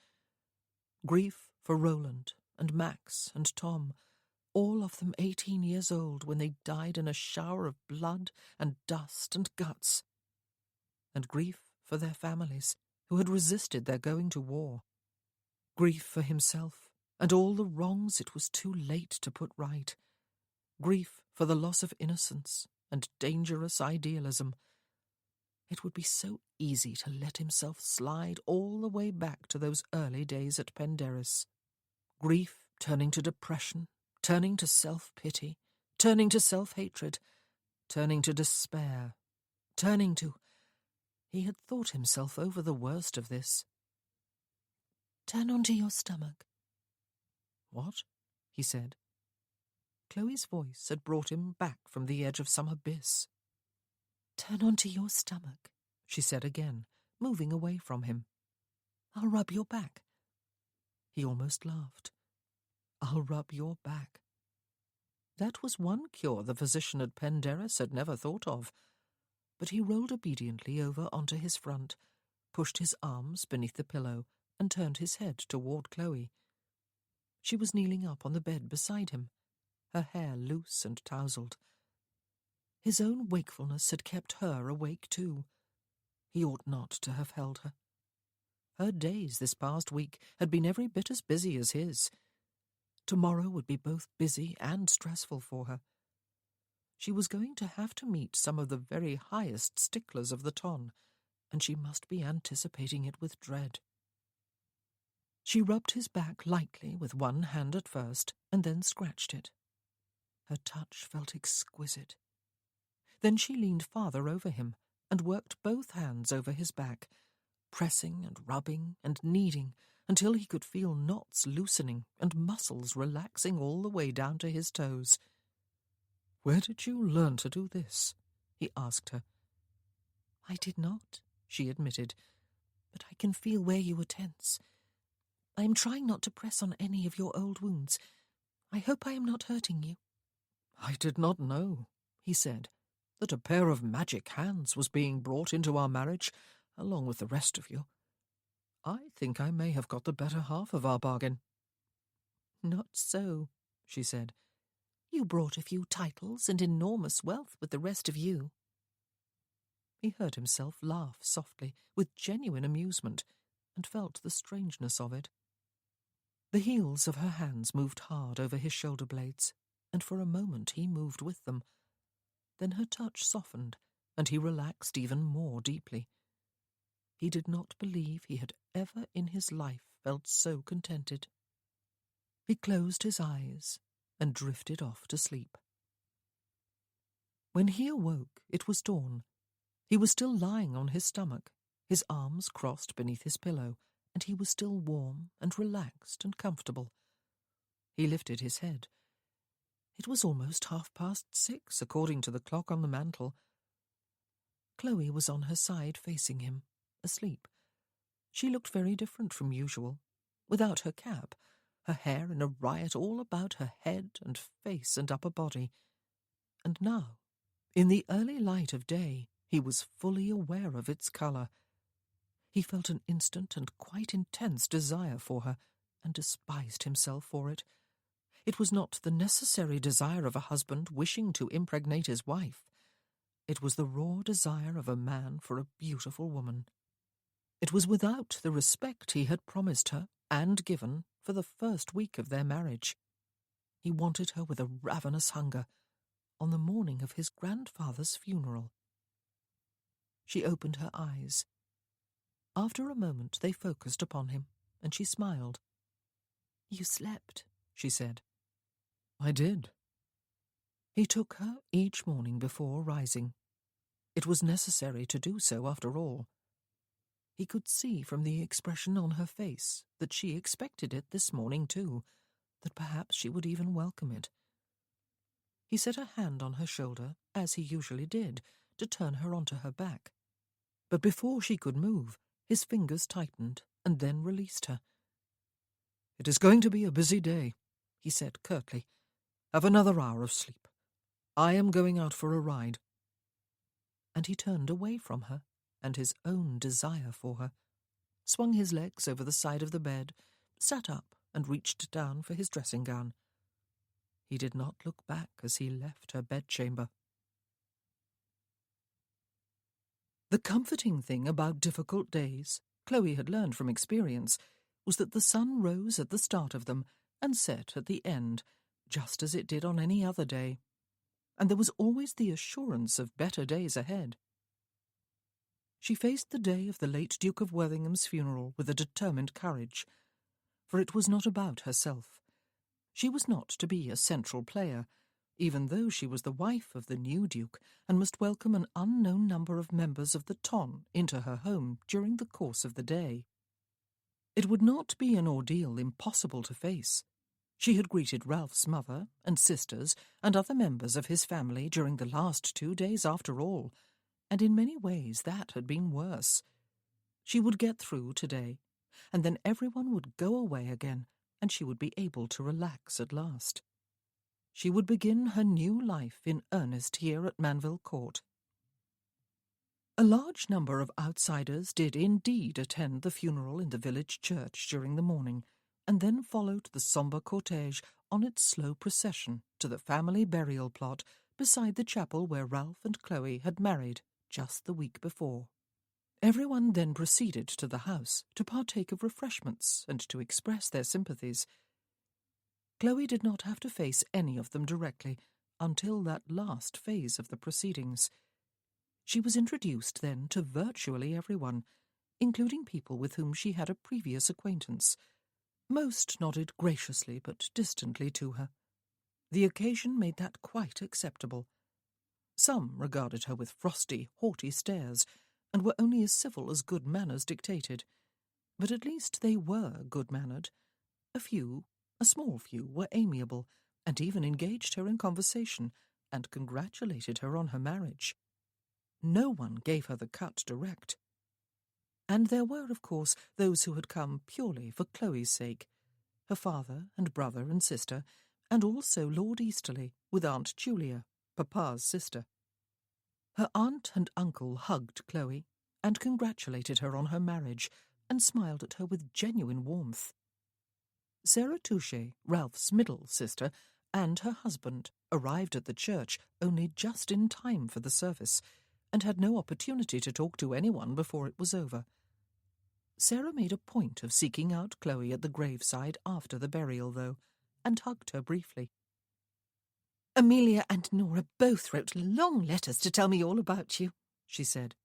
Grief for Roland and Max and Tom, all of them 18 years old when they died in a shower of blood and dust and guts. And grief for their families, who had resisted their going to war. Grief for himself, and all the wrongs it was too late to put right. Grief for the loss of innocence and dangerous idealism. It would be so easy to let himself slide all the way back to those early days at Penderys. Grief turning to depression, turning to self-pity, turning to self-hatred, turning to despair, turning to... He had thought himself over the worst of this. "Turn onto your stomach." "What?" he said. Chloe's voice had brought him back from the edge of some abyss. "Turn onto your stomach," she said again, moving away from him. "I'll rub your back." He almost laughed. "I'll rub your back." That was one cure the physician at Penderys had never thought of. But he rolled obediently over onto his front, pushed his arms beneath the pillow, and turned his head toward Chloe. She was kneeling up on the bed beside him, her hair loose and tousled. His own wakefulness had kept her awake too. He ought not to have held her. Her days this past week had been every bit as busy as his. Tomorrow would be both busy and stressful for her. She was going to have to meet some of the very highest sticklers of the ton, and she must be anticipating it with dread. She rubbed his back lightly with one hand at first, and then scratched it. Her touch felt exquisite. Then she leaned farther over him and worked both hands over his back, pressing and rubbing and kneading until he could feel knots loosening and muscles relaxing all the way down to his toes. "Where did you learn to do this?" he asked her. "I did not," she admitted, "but I can feel where you were tense. I am trying not to press on any of your old wounds. I hope I am not hurting you." "I did not know," he said, "that a pair of magic hands was being brought into our marriage, along with the rest of you. I think I may have got the better half of our bargain." "Not so," she said. "You brought a few titles and enormous wealth with the rest of you." He heard himself laugh softly, with genuine amusement, and felt the strangeness of it. The heels of her hands moved hard over his shoulder blades, and for a moment he moved with them. Then her touch softened, and he relaxed even more deeply. He did not believe he had ever in his life felt so contented. He closed his eyes and drifted off to sleep. When he awoke, it was dawn. He was still lying on his stomach, his arms crossed beneath his pillow, and he was still warm and relaxed and comfortable. He lifted his head. It was almost 6:30, according to the clock on the mantel. Chloe was on her side facing him, asleep. She looked very different from usual, without her cap, her hair in a riot all about her head and face and upper body. And now, in the early light of day, he was fully aware of its colour. He felt an instant and quite intense desire for her, and despised himself for it. It was not the necessary desire of a husband wishing to impregnate his wife. It was the raw desire of a man for a beautiful woman. It was without the respect he had promised her and given for the first week of their marriage. He wanted her with a ravenous hunger, on the morning of his grandfather's funeral. She opened her eyes. After a moment they focused upon him, and she smiled. "You slept," she said. "I did." He took her each morning before rising. It was necessary to do so, after all. He could see from the expression on her face that she expected it this morning too, that perhaps she would even welcome it. He set a hand on her shoulder, as he usually did, to turn her onto her back. But before she could move, his fingers tightened and then released her. "It is going to be a busy day," he said curtly. "Have another hour of sleep. I am going out for a ride." And he turned away from her and his own desire for her, swung his legs over the side of the bed, sat up and reached down for his dressing gown. He did not look back as he left her bedchamber. The comforting thing about difficult days, Chloe had learned from experience, was that the sun rose at the start of them and set at the end, just as it did on any other day, and there was always the assurance of better days ahead. She faced the day of the late Duke of Worthingham's funeral with a determined courage, for it was not about herself. She was not to be a central player, even though she was the wife of the new Duke and must welcome an unknown number of members of the ton into her home during the course of the day. It would not be an ordeal impossible to face. She had greeted Ralph's mother and sisters and other members of his family during the last 2 days after all, and in many ways that had been worse. She would get through today, and then everyone would go away again, and she would be able to relax at last. She would begin her new life in earnest here at Manville Court. A large number of outsiders did indeed attend the funeral in the village church during the morning, and then followed the sombre cortege on its slow procession to the family burial plot beside the chapel where Ralph and Chloe had married just the week before. Everyone then proceeded to the house to partake of refreshments and to express their sympathies. Chloe did not have to face any of them directly until that last phase of the proceedings. She was introduced then to virtually everyone, including people with whom she had a previous acquaintance. Most nodded graciously but distantly to her. The occasion made that quite acceptable. Some regarded her with frosty, haughty stares, and were only as civil as good manners dictated. But at least they were good-mannered. A small few, were amiable, and even engaged her in conversation, and congratulated her on her marriage. No one gave her the cut direct. And there were, of course, those who had come purely for Chloe's sake, her father and brother and sister, and also Lord Easterly, with Aunt Julia, Papa's sister. Her aunt and uncle hugged Chloe, and congratulated her on her marriage, and smiled at her with genuine warmth. Sarah Touchet, Ralph's middle sister, and her husband arrived at the church only just in time for the service, and had no opportunity to talk to anyone before it was over. Sarah made a point of seeking out Chloe at the graveside after the burial, though, and hugged her briefly. "Amelia and Nora both wrote long letters to tell me all about you," she said.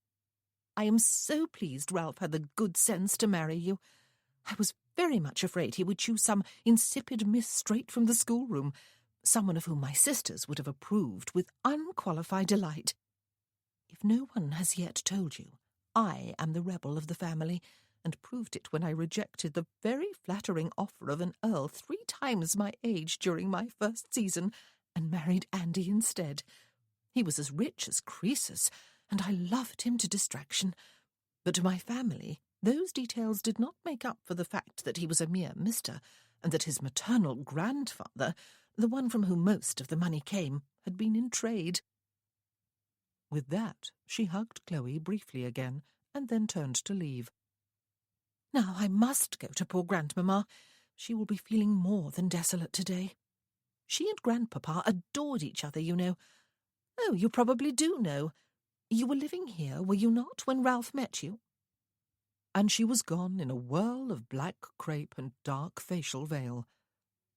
"I am so pleased Ralph had the good sense to marry you. I was very much afraid he would choose some insipid miss straight from the schoolroom, someone of whom my sisters would have approved with unqualified delight. If no one has yet told you, I am the rebel of the family, and proved it when I rejected the very flattering offer of an earl 3 times my age during my first season, and married Andy instead. He was as rich as Croesus, and I loved him to distraction. But to my family, those details did not make up for the fact that he was a mere mister, and that his maternal grandfather, the one from whom most of the money came, had been in trade." With that, she hugged Chloe briefly again, and then turned to leave. "Now I must go to poor Grandmamma. She will be feeling more than desolate today. She and Grandpapa adored each other, you know. Oh, you probably do know. You were living here, were you not, when Ralph met you?" And she was gone in a whirl of black crape and dark facial veil.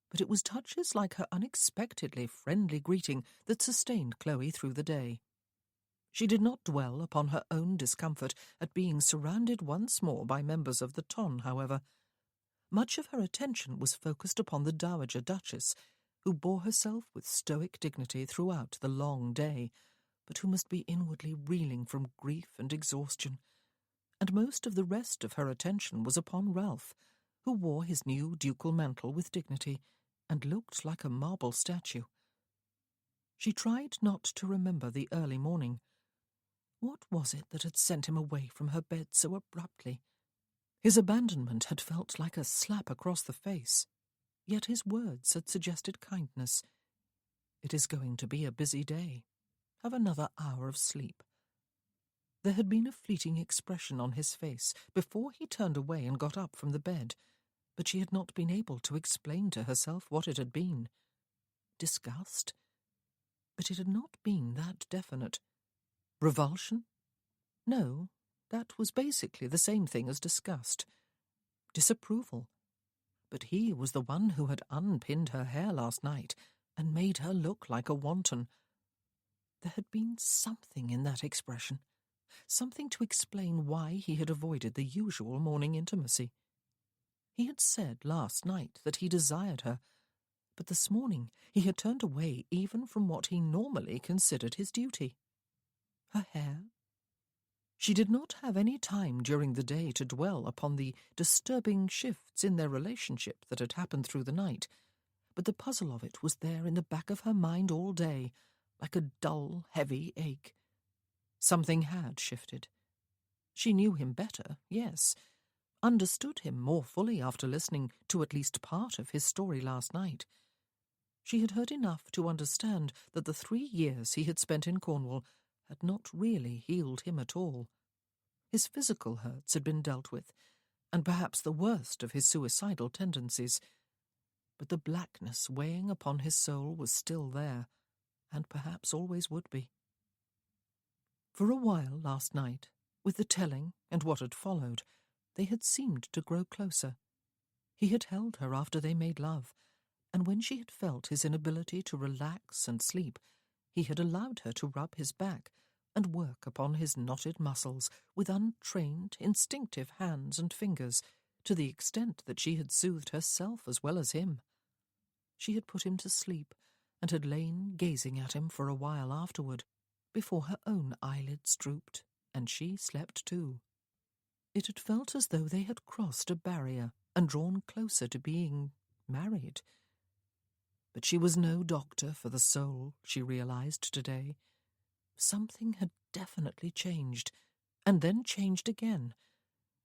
But it was touches like her unexpectedly friendly greeting that sustained Chloe through the day. She did not dwell upon her own discomfort at being surrounded once more by members of the ton, however. Much of her attention was focused upon the Dowager Duchess, who bore herself with stoic dignity throughout the long day, but who must be inwardly reeling from grief and exhaustion. And most of the rest of her attention was upon Ralph, who wore his new ducal mantle with dignity, and looked like a marble statue. She tried not to remember the early morning. What was it that had sent him away from her bed so abruptly? His abandonment had felt like a slap across the face, yet his words had suggested kindness. "It is going to be a busy day. Have another hour of sleep." There had been a fleeting expression on his face before he turned away and got up from the bed, but she had not been able to explain to herself what it had been. Disgust? But it had not been that definite. Revulsion? No, that was basically the same thing as disgust. Disapproval. But he was the one who had unpinned her hair last night and made her look like a wanton. There had been something in that expression, something to explain why he had avoided the usual morning intimacy. He had said last night that he desired her, but this morning he had turned away even from what he normally considered his duty. Her hair? She did not have any time during the day to dwell upon the disturbing shifts in their relationship that had happened through the night, but the puzzle of it was there in the back of her mind all day, like a dull, heavy ache. Something had shifted. She knew him better, yes, understood him more fully after listening to at least part of his story last night. She had heard enough to understand that the 3 years he had spent in Cornwall had not really healed him at all. His physical hurts had been dealt with, and perhaps the worst of his suicidal tendencies. But the blackness weighing upon his soul was still there, and perhaps always would be. For a while last night, with the telling and what had followed, they had seemed to grow closer. He had held her after they made love, and when she had felt his inability to relax and sleep, he had allowed her to rub his back and work upon his knotted muscles with untrained, instinctive hands and fingers, to the extent that she had soothed herself as well as him. She had put him to sleep, and had lain gazing at him for a while afterward, before her own eyelids drooped, and she slept too. It had felt as though they had crossed a barrier and drawn closer to being married. But she was no doctor for the soul, she realized today. Something had definitely changed, and then changed again,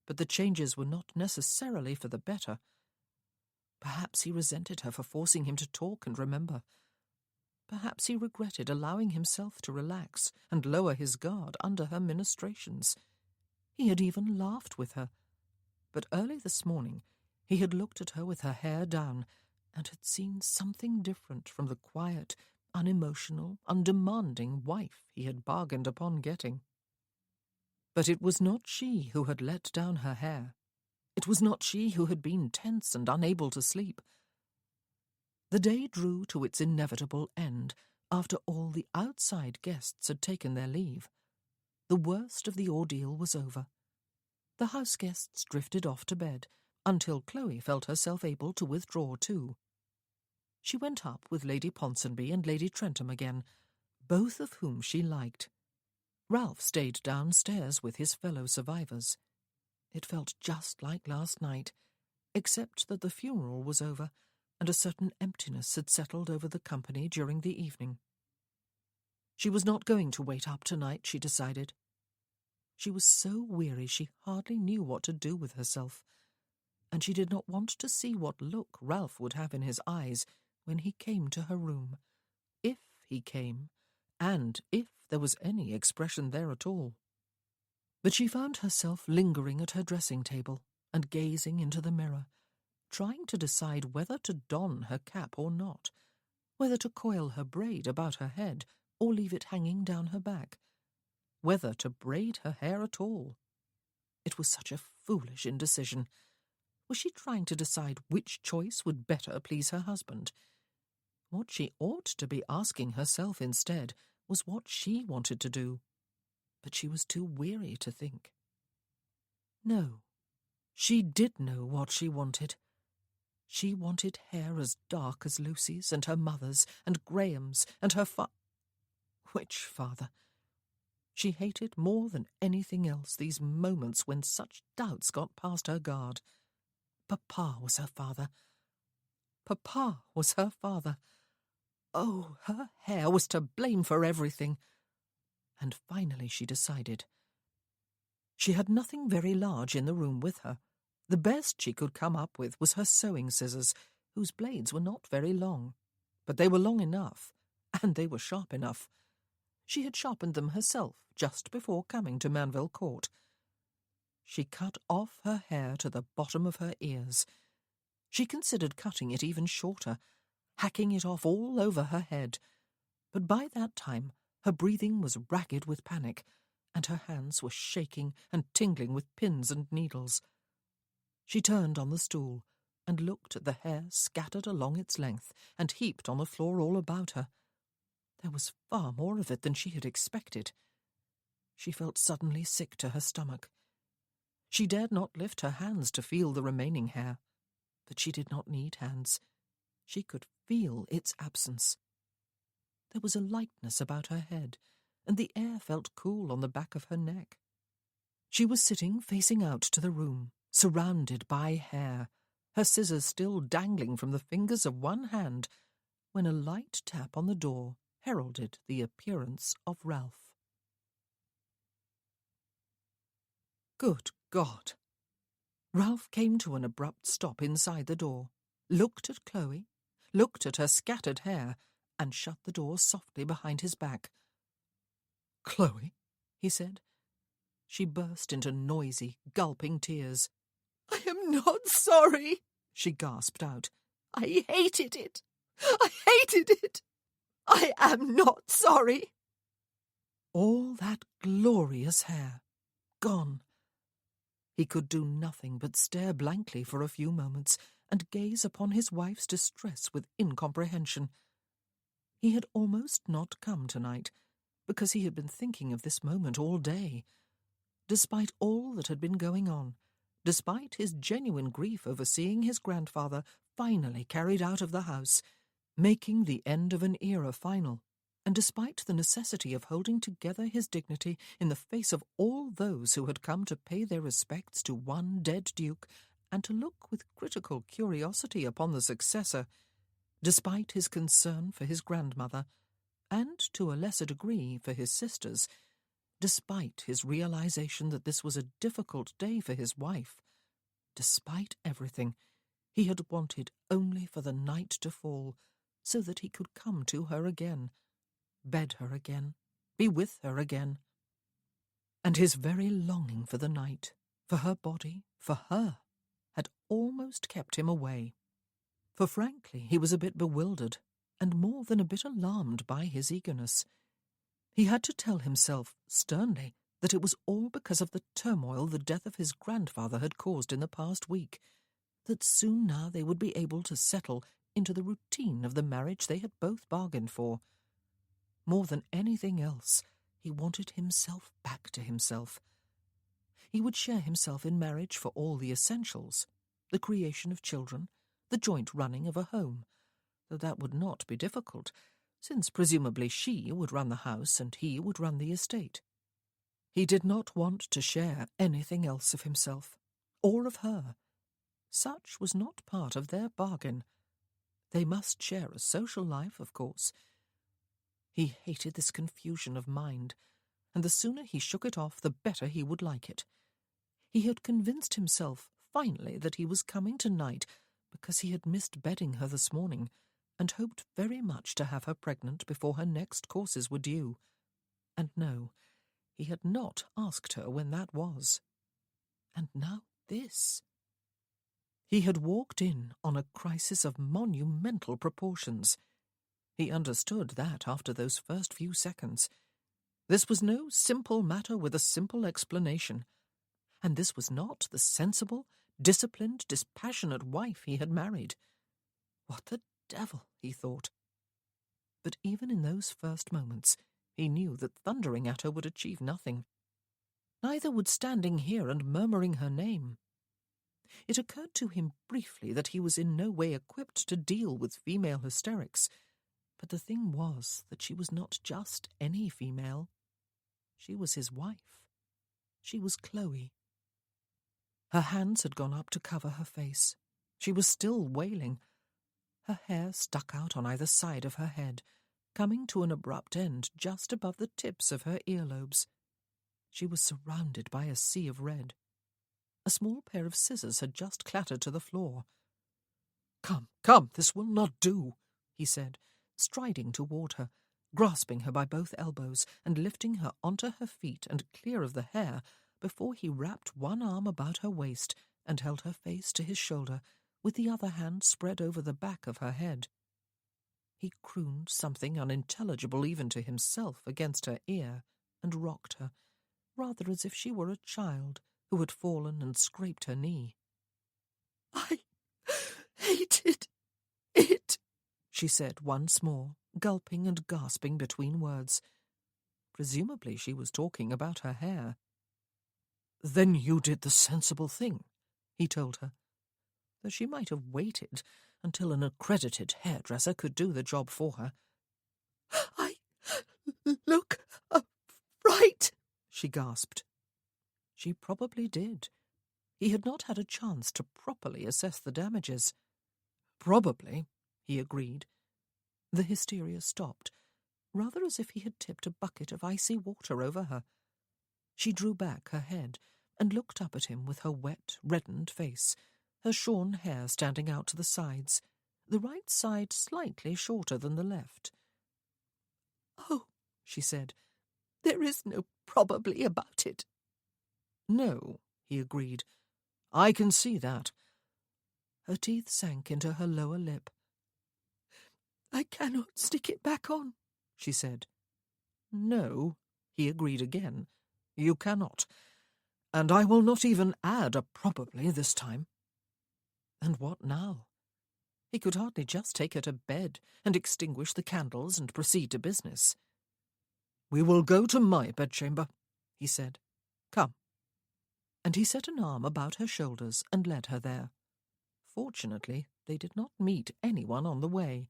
but the changes were not necessarily for the better. Perhaps he resented her for forcing him to talk and remember. Perhaps he regretted allowing himself to relax and lower his guard under her ministrations. He had even laughed with her. But early this morning he had looked at her with her hair down and had seen something different from the quiet, unemotional, undemanding wife he had bargained upon getting. But it was not she who had let down her hair. It was not she who had been tense and unable to sleep. The day drew to its inevitable end after all the outside guests had taken their leave. The worst of the ordeal was over. The house guests drifted off to bed until Chloe felt herself able to withdraw too. She went up with Lady Ponsonby and Lady Trentham again, both of whom she liked. Ralph stayed downstairs with his fellow survivors. It felt just like last night, except that the funeral was over and a certain emptiness had settled over the company during the evening. She was not going to wait up tonight, she decided. She was so weary she hardly knew what to do with herself, and she did not want to see what look Ralph would have in his eyes when he came to her room, if he came, and if there was any expression there at all. But she found herself lingering at her dressing table and gazing into the mirror, trying to decide whether to don her cap or not, whether to coil her braid about her head or leave it hanging down her back, whether to braid her hair at all. It was such a foolish indecision. Was she trying to decide which choice would better please her husband? What she ought to be asking herself instead was what she wanted to do. But she was too weary to think. No, she did know what she wanted. She wanted hair as dark as Lucy's and her mother's and Graham's and her Which father? She hated more than anything else these moments when such doubts got past her guard. Papa was her father. Papa was her father. Oh, her hair was to blame for everything. And finally she decided. She had nothing very large in the room with her. The best she could come up with was her sewing scissors, whose blades were not very long. But they were long enough, and they were sharp enough. She had sharpened them herself just before coming to Manville Court. She cut off her hair to the bottom of her ears. She considered cutting it even shorter, hacking it off all over her head. But by that time her breathing was ragged with panic, and her hands were shaking and tingling with pins and needles. She turned on the stool and looked at the hair scattered along its length and heaped on the floor all about her. There was far more of it than she had expected. She felt suddenly sick to her stomach. She dared not lift her hands to feel the remaining hair, but she did not need hands. She could feel its absence. There was a lightness about her head, and the air felt cool on the back of her neck. She was sitting facing out to the room, surrounded by hair, her scissors still dangling from the fingers of one hand, when a light tap on the door heralded the appearance of Ralph. Good God! Ralph came to an abrupt stop inside the door, looked at Chloe, looked at her scattered hair, and shut the door softly behind his back. "Chloe," he said. She burst into noisy, gulping tears. "I am not sorry," she gasped out. "I hated it. I hated it. I am not sorry." All that glorious hair, gone. He could do nothing but stare blankly for a few moments and gaze upon his wife's distress with incomprehension. He had almost not come tonight, because he had been thinking of this moment all day. Despite all that had been going on, despite his genuine grief over seeing his grandfather finally carried out of the house, making the end of an era final, and despite the necessity of holding together his dignity in the face of all those who had come to pay their respects to one dead duke, and to look with critical curiosity upon the successor, despite his concern for his grandmother, and to a lesser degree for his sisters, despite his realization that this was a difficult day for his wife, despite everything, he had wanted only for the night to fall, so that he could come to her again, bed her again, be with her again. And his very longing for the night, for her body, for her, had almost kept him away. For frankly, he was a bit bewildered, and more than a bit alarmed by his eagerness. He had to tell himself, sternly, that it was all because of the turmoil the death of his grandfather had caused in the past week, that soon now they would be able to settle into the routine of the marriage they had both bargained for. More than anything else, he wanted himself back to himself. He would share himself in marriage for all the essentials, the creation of children, the joint running of a home, though that would not be difficult, since presumably she would run the house and he would run the estate. He did not want to share anything else of himself, or of her. Such was not part of their bargain. They must share a social life, of course. He hated this confusion of mind, and the sooner he shook it off, the better he would like it. He had convinced himself, finally, that he was coming tonight because he had missed bedding her this morning, and hoped very much to have her pregnant before her next courses were due. And no, he had not asked her when that was. And now this. He had walked in on a crisis of monumental proportions. He understood that after those first few seconds. This was no simple matter with a simple explanation, and this was not the sensible, disciplined, dispassionate wife he had married. What the devil, he thought. But even in those first moments, he knew that thundering at her would achieve nothing. Neither would standing here and murmuring her name. It occurred to him briefly that he was in no way equipped to deal with female hysterics, but the thing was that she was not just any female. She was his wife. She was Chloe. Her hands had gone up to cover her face. She was still wailing. Her hair stuck out on either side of her head, coming to an abrupt end just above the tips of her earlobes. She was surrounded by a sea of red. A small pair of scissors had just clattered to the floor. "Come, come, this will not do," he said, striding toward her, grasping her by both elbows and lifting her onto her feet and clear of the hair before he wrapped one arm about her waist and held her face to his shoulder, with the other hand spread over the back of her head. He crooned something unintelligible even to himself against her ear and rocked her, rather as if she were a child who had fallen and scraped her knee. "I hated it," she said once more, gulping and gasping between words. Presumably she was talking about her hair. "Then you did the sensible thing," he told her, though she might have waited until an accredited hairdresser could do the job for her. "I look right," she gasped. She probably did. He had not had a chance to properly assess the damages. Probably, he agreed. The hysteria stopped, rather as if he had tipped a bucket of icy water over her. She drew back her head and looked up at him with her wet, reddened face, her shorn hair standing out to the sides, the right side slightly shorter than the left. "Oh," she said, "there is no probably about it." "No," he agreed. "I can see that." Her teeth sank into her lower lip. "I cannot stick it back on," she said. "No," he agreed again. "You cannot. And I will not even add a probably this time." And what now? He could hardly just take her to bed and extinguish the candles and proceed to business. "We will go to my bedchamber," he said. "Come." And he set an arm about her shoulders and led her there. Fortunately, they did not meet anyone on the way.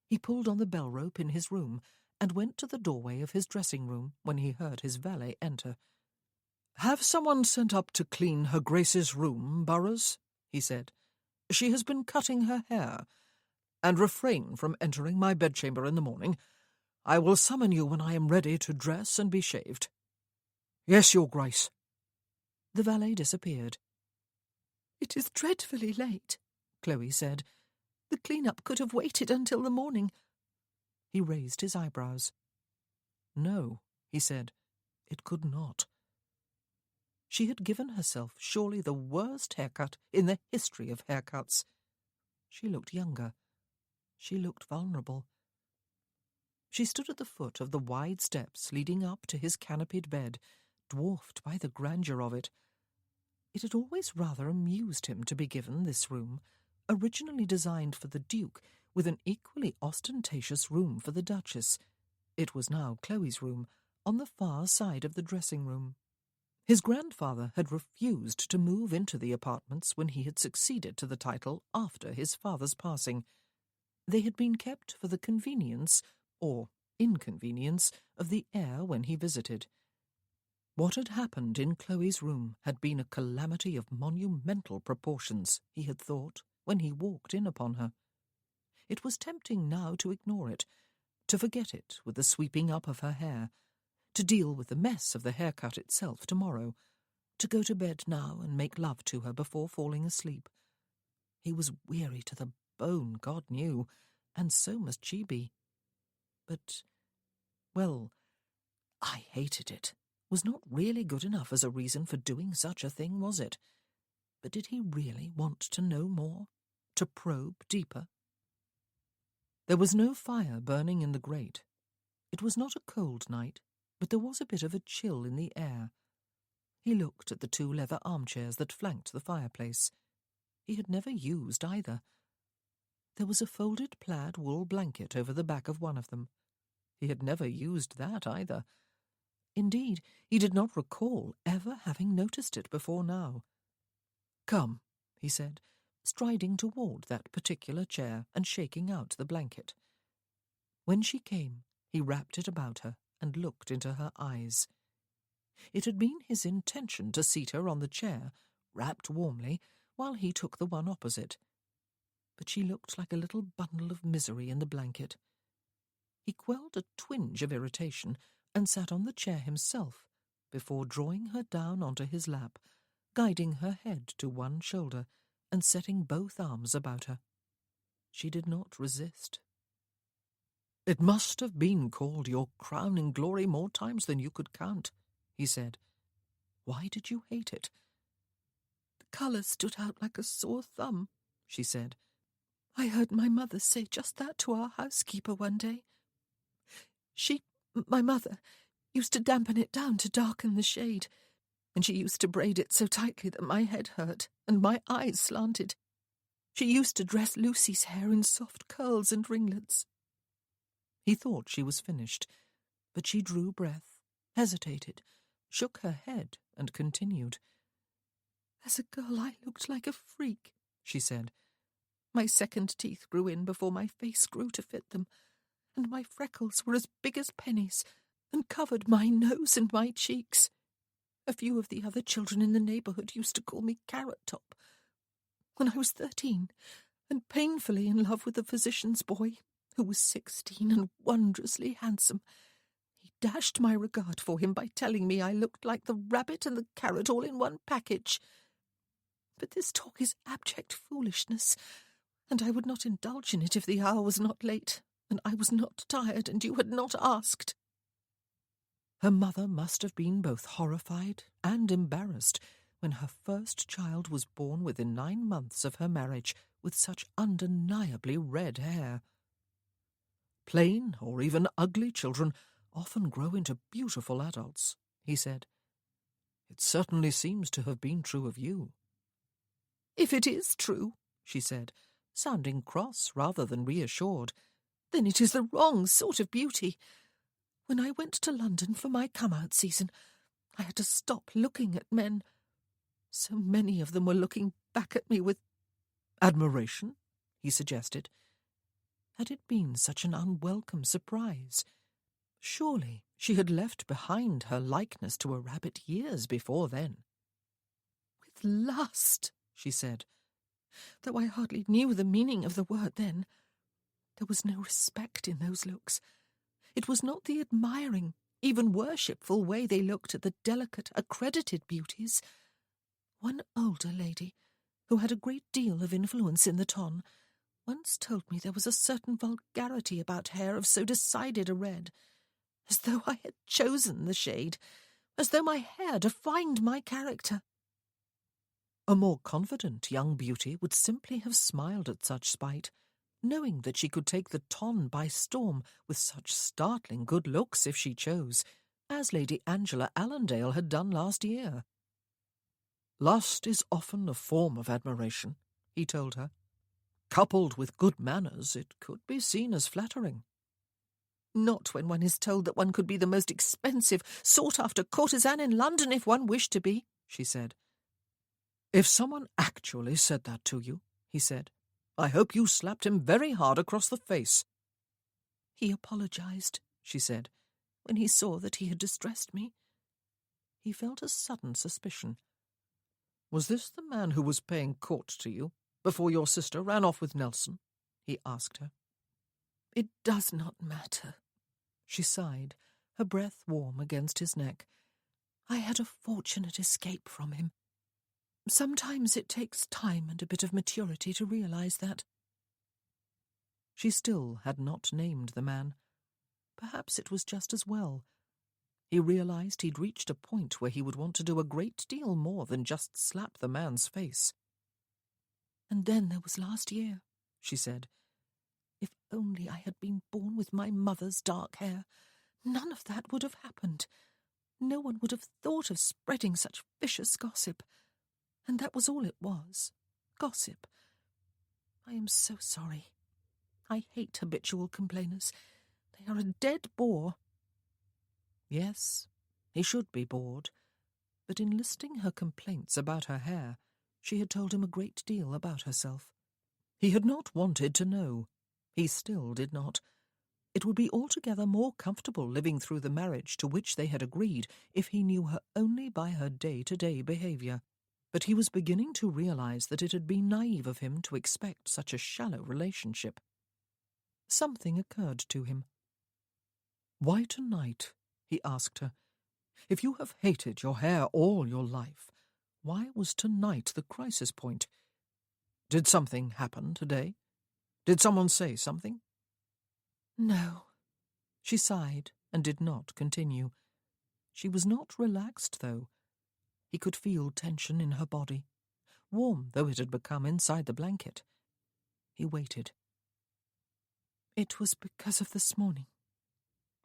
He pulled on the bell rope in his room and went to the doorway of his dressing room when he heard his valet enter. "Have someone sent up to clean Her Grace's room, Burroughs," he said. "She has been cutting her hair. And refrain from entering my bedchamber in the morning. I will summon you when I am ready to dress and be shaved. Yes, Your Grace." The valet disappeared. "It is dreadfully late," Chloe said. "The clean-up could have waited until the morning." He raised his eyebrows. "No," he said, "it could not." She had given herself surely the worst haircut in the history of haircuts. She looked younger. She looked vulnerable. She stood at the foot of the wide steps leading up to his canopied bed, dwarfed by the grandeur of it. It had always rather amused him to be given this room, originally designed for the Duke, with an equally ostentatious room for the Duchess. It was now Chloe's room, on the far side of the dressing-room. His grandfather had refused to move into the apartments when he had succeeded to the title after his father's passing. They had been kept for the convenience, or inconvenience, of the heir when he visited. What had happened in Chloe's room had been a calamity of monumental proportions, he had thought, when he walked in upon her. It was tempting now to ignore it, to forget it with the sweeping up of her hair, to deal with the mess of the haircut itself tomorrow, to go to bed now and make love to her before falling asleep. He was weary to the bone, God knew, and so must she be. But, well, "I hated it" was not really good enough as a reason for doing such a thing, was it? But did he really want to know more? To probe deeper? There was no fire burning in the grate. It was not a cold night, but there was a bit of a chill in the air. He looked at the 2 leather armchairs that flanked the fireplace. He had never used either. There was a folded plaid wool blanket over the back of one of them. He had never used that either. Indeed, he did not recall ever having noticed it before now. "Come," he said, striding toward that particular chair and shaking out the blanket. When she came, he wrapped it about her and looked into her eyes. It had been his intention to seat her on the chair, wrapped warmly, while he took the one opposite. But she looked like a little bundle of misery in the blanket. He quelled a twinge of irritation and sat on the chair himself, before drawing her down onto his lap, guiding her head to one shoulder and setting both arms about her. She did not resist. "It must have been called your crowning glory more times than you could count," he said. "Why did you hate it?" "The colour stood out like a sore thumb," she said. "I heard my mother say just that to our housekeeper one day. My mother, used to dampen it down to darken the shade, and she used to braid it so tightly that my head hurt and my eyes slanted. She used to dress Lucy's hair in soft curls and ringlets." He thought she was finished, but she drew breath, hesitated, shook her head, and continued. "As a girl I looked like a freak," she said. "My second teeth grew in before my face grew to fit them, and my freckles were as big as pennies and covered my nose and my cheeks. A few of the other children in the neighbourhood used to call me Carrot Top. When I was 13, and painfully in love with the physician's boy, who was 16 and wondrously handsome, he dashed my regard for him by telling me I looked like the rabbit and the carrot all in one package. But this talk is abject foolishness, and I would not indulge in it if the hour was not late, and I was not tired, and you had not asked." Her mother must have been both horrified and embarrassed when her first child was born within 9 months of her marriage with such undeniably red hair. "Plain or even ugly children often grow into beautiful adults," he said. "It certainly seems to have been true of you." "If it is true," she said, sounding cross rather than reassured, "then it is the wrong sort of beauty. When I went to London for my come-out season, I had to stop looking at men. So many of them were looking back at me with—" "Admiration?" he suggested. Had it been such an unwelcome surprise? Surely she had left behind her likeness to a rabbit years before then. "With lust," she said, "though I hardly knew the meaning of the word then. There was no respect in those looks. It was not the admiring, even worshipful way they looked at the delicate, accredited beauties. One older lady, who had a great deal of influence in the ton, once told me there was a certain vulgarity about hair of so decided a red, as though I had chosen the shade, as though my hair defined my character." A more confident young beauty would simply have smiled at such spite, knowing that she could take the ton by storm with such startling good looks if she chose, as Lady Angela Allendale had done last year. "Lust is often a form of admiration," he told her. "Coupled with good manners, it could be seen as flattering." "Not when one is told that one could be the most expensive, sought-after courtesan in London if one wished to be," she said. "If someone actually said that to you," he said, "I hope you slapped him very hard across the face." "He apologized," she said, "when he saw that he had distressed me." He felt a sudden suspicion. "Was this the man who was paying court to you before your sister ran off with Nelson?" he asked her. "It does not matter." She sighed, her breath warm against his neck. "I had a fortunate escape from him. Sometimes it takes time and a bit of maturity to realize that." She still had not named the man. Perhaps it was just as well. He realized he'd reached a point where he would want to do a great deal more than just slap the man's face. "And then there was last year," she said. "If only I had been born with my mother's dark hair, none of that would have happened. No one would have thought of spreading such vicious gossip. And that was all it was, gossip. I am so sorry. I hate habitual complainers. They are a dead bore." Yes, he should be bored, but in listing her complaints about her hair, she had told him a great deal about herself. He had not wanted to know. He still did not. It would be altogether more comfortable living through the marriage to which they had agreed if he knew her only by her day-to-day behaviour. But he was beginning to realize that it had been naive of him to expect such a shallow relationship. Something occurred to him. "Why tonight?" he asked her. "If you have hated your hair all your life, why was tonight the crisis point? Did something happen today? Did someone say something?" "No." She sighed and did not continue. She was not relaxed, though. He could feel tension in her body, warm though it had become inside the blanket. He waited. "It was because of this morning."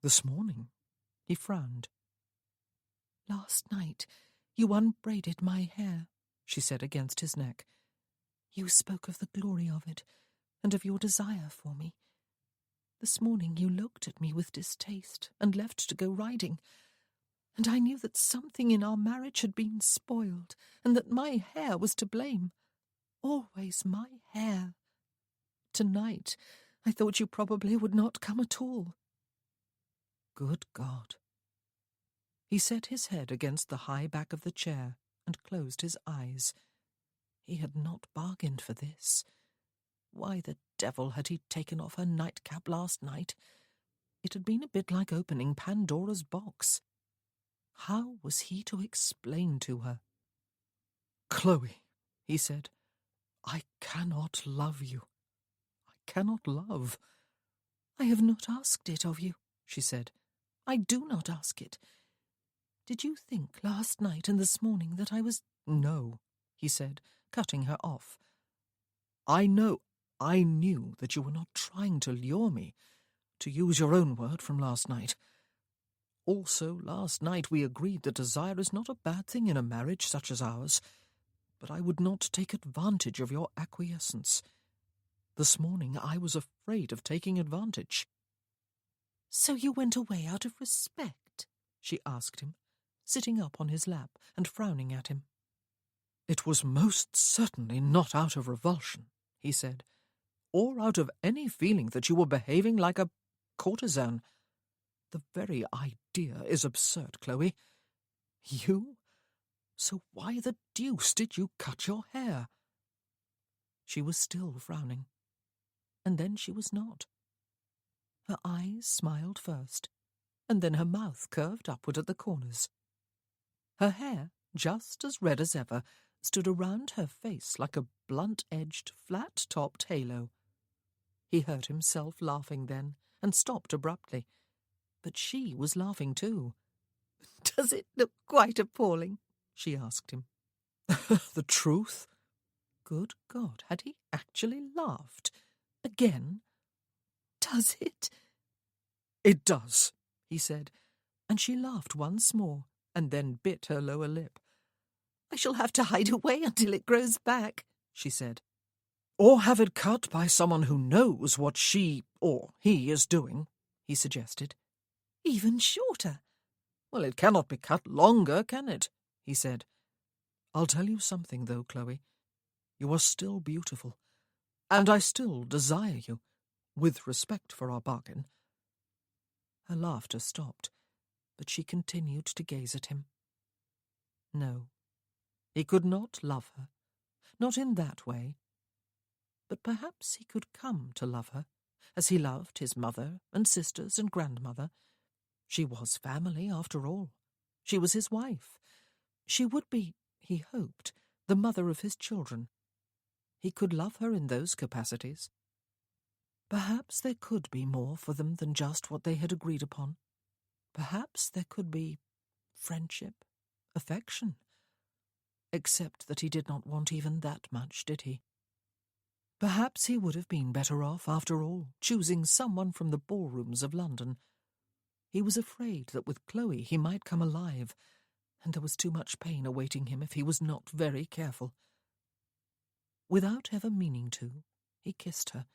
"This morning?" He frowned. "Last night you unbraided my hair," she said against his neck. "You spoke of the glory of it, and of your desire for me. This morning you looked at me with distaste and left to go riding, and I knew that something in our marriage had been spoiled, and that my hair was to blame. Always my hair. Tonight I thought you probably would not come at all." Good God. He set his head against the high back of the chair and closed his eyes. He had not bargained for this. Why the devil had he taken off her nightcap last night? It had been a bit like opening Pandora's box. How was he to explain to her? "Chloe," he said, "I cannot love you. I cannot love." "I have not asked it of you," she said. "I do not ask it. Did you think last night and this morning that I was—" "No," he said, cutting her off. I knew that you were not trying to lure me, to use your own word from last night. Also, last night we agreed that desire is not a bad thing in a marriage such as ours, but I would not take advantage of your acquiescence. This morning I was afraid of taking advantage." "So you went away out of respect?" she asked him, sitting up on his lap and frowning at him. "It was most certainly not out of revulsion," he said. or out of any feeling that you were behaving like a courtesan. The very idea is absurd, Chloe. You? So why the deuce did you cut your hair?" She was still frowning, and then she was not. Her eyes smiled first, and then her mouth curved upward at the corners. Her hair, just as red as ever, stood around her face like a blunt-edged, flat-topped halo. He heard himself laughing then, and stopped abruptly. But she was laughing too. Does it look quite appalling?" she asked him. The truth? Good God, had he actually laughed? Again? "Does it?" "It does," he said, and she laughed once more, and then bit her lower lip. "I shall have to hide away until it grows back," she said. "Or have it cut by someone who knows what she or he is doing," he suggested. "Even shorter?" "Well, it cannot be cut longer, can it?" he said. "I'll tell you something, though, Chloe. You are still beautiful, and I still desire you, with respect for our bargain." Her laughter stopped, but she continued to gaze at him. No, he could not love her, not in that way. But perhaps he could come to love her, as he loved his mother and sisters and grandmother. She was family, after all. She was his wife. She would be, he hoped, the mother of his children. He could love her in those capacities. Perhaps there could be more for them than just what they had agreed upon. Perhaps there could be friendship, affection. Except that he did not want even that much, did he? Perhaps he would have been better off, after all, choosing someone from the ballrooms of London. He was afraid that with Chloe he might come alive, and there was too much pain awaiting him if he was not very careful. Without ever meaning to, he kissed her,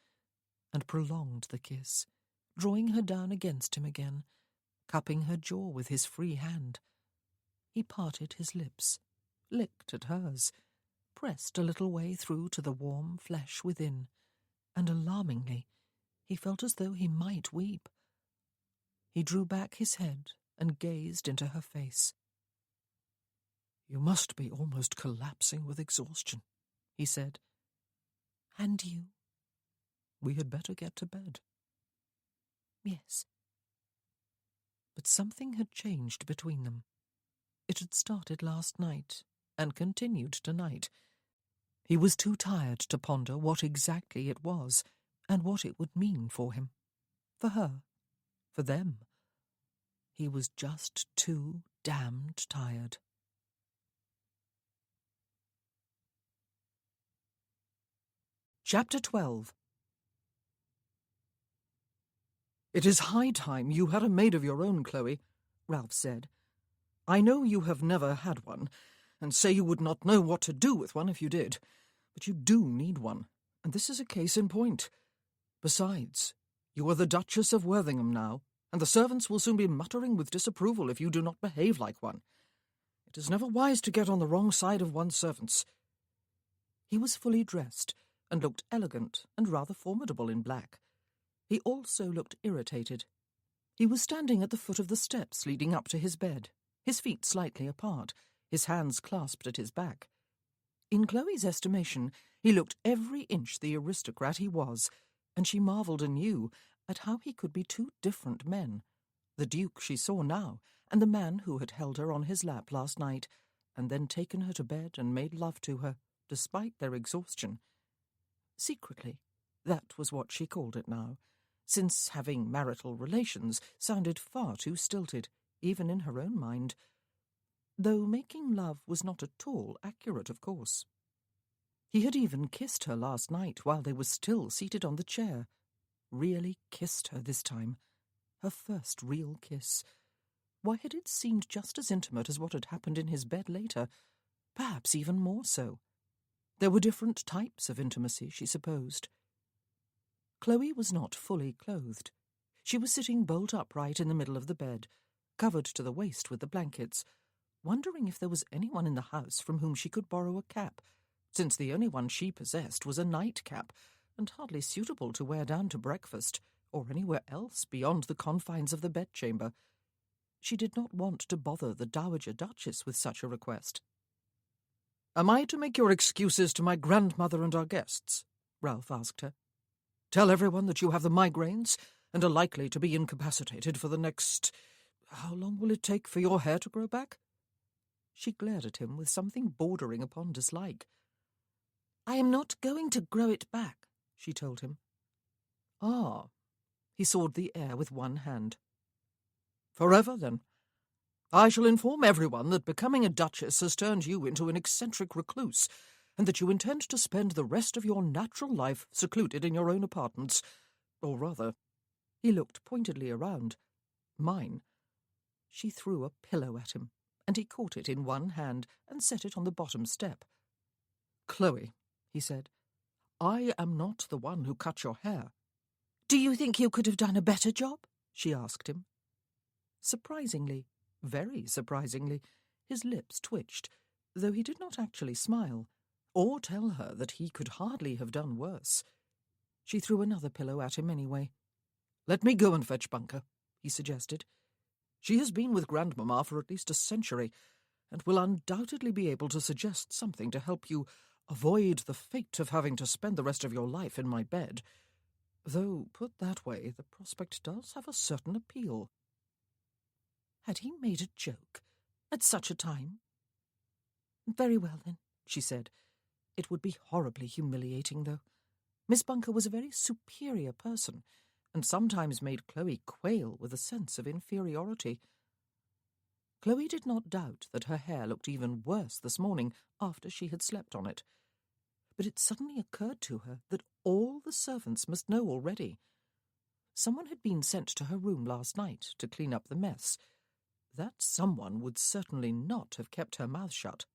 and prolonged the kiss, drawing her down against him again, cupping her jaw with his free hand. He parted his lips, licked at hers, pressed a little way through to the warm flesh within, and alarmingly, he felt as though he might weep. He drew back his head and gazed into her face. "You must be almost collapsing with exhaustion," he said. "And you?" "We had better get to bed." "Yes." But something had changed between them. It had started last night and continued tonight. He was too tired to ponder what exactly it was and what it would mean for him, for her, for them. He was just too damned tired. Chapter 12. "It is high time you had a maid of your own, Chloe," Ralph said. "I know you have never had one, and say you would not know what to do with one if you did, but you do need one, and this is a case in point. Besides, you are the Duchess of Worthington now, and the servants will soon be muttering with disapproval if you do not behave like one. It is never wise to get on the wrong side of one's servants." He was fully dressed, and looked elegant and rather formidable in black. He also looked irritated. He was standing at the foot of the steps leading up to his bed, his feet slightly apart, his hands clasped at his back. In Chloe's estimation, he looked every inch the aristocrat he was, and she marvelled anew at how he could be two different men, the Duke she saw now, and the man who had held her on his lap last night, and then taken her to bed and made love to her, despite their exhaustion. Secretly, that was what she called it now, since having marital relations sounded far too stilted, even in her own mind, though making love was not at all accurate, of course. He had even kissed her last night while they were still seated on the chair. Really kissed her this time. Her first real kiss. Why had it seemed just as intimate as what had happened in his bed later? Perhaps even more so. There were different types of intimacy, she supposed. Chloe was not fully clothed. She was sitting bolt upright in the middle of the bed, covered to the waist with the blankets, wondering if there was anyone in the house from whom she could borrow a cap, since the only one she possessed was a nightcap, and hardly suitable to wear down to breakfast, or anywhere else beyond the confines of the bedchamber. She did not want to bother the Dowager Duchess with such a request. "Am I to make your excuses to my grandmother and our guests?" Ralph asked her. "Tell everyone that you have the migraines and are likely to be incapacitated for the next— How long will it take for your hair to grow back?" She glared at him with something bordering upon dislike. "I am not going to grow it back," she told him. "Ah." He sawed the air with one hand. "Forever, then. I shall inform everyone that becoming a duchess has turned you into an eccentric recluse, and that you intend to spend the rest of your natural life secluded in your own apartments. Or rather," he looked pointedly around, "mine." She threw a pillow at him, and he caught it in one hand and set it on the bottom step. "Chloe," he said, "I am not the one who cut your hair." "Do you think you could have done a better job?" she asked him. Surprisingly, very surprisingly, his lips twitched, though he did not actually smile, or tell her that he could hardly have done worse. She threw another pillow at him anyway. "Let me go and fetch Bunker," he suggested. "She has been with Grandmamma for at least a century, and will undoubtedly be able to suggest something to help you avoid the fate of having to spend the rest of your life in my bed. Though, put that way, the prospect does have a certain appeal." Had he made a joke at such a time? "Very well, then," she said. It would be horribly humiliating, though. Miss Bunker was a very superior person, and sometimes made Chloe quail with a sense of inferiority. Chloe did not doubt that her hair looked even worse this morning after she had slept on it. But it suddenly occurred to her that all the servants must know already. Someone had been sent to her room last night to clean up the mess. That someone would certainly not have kept her mouth shut.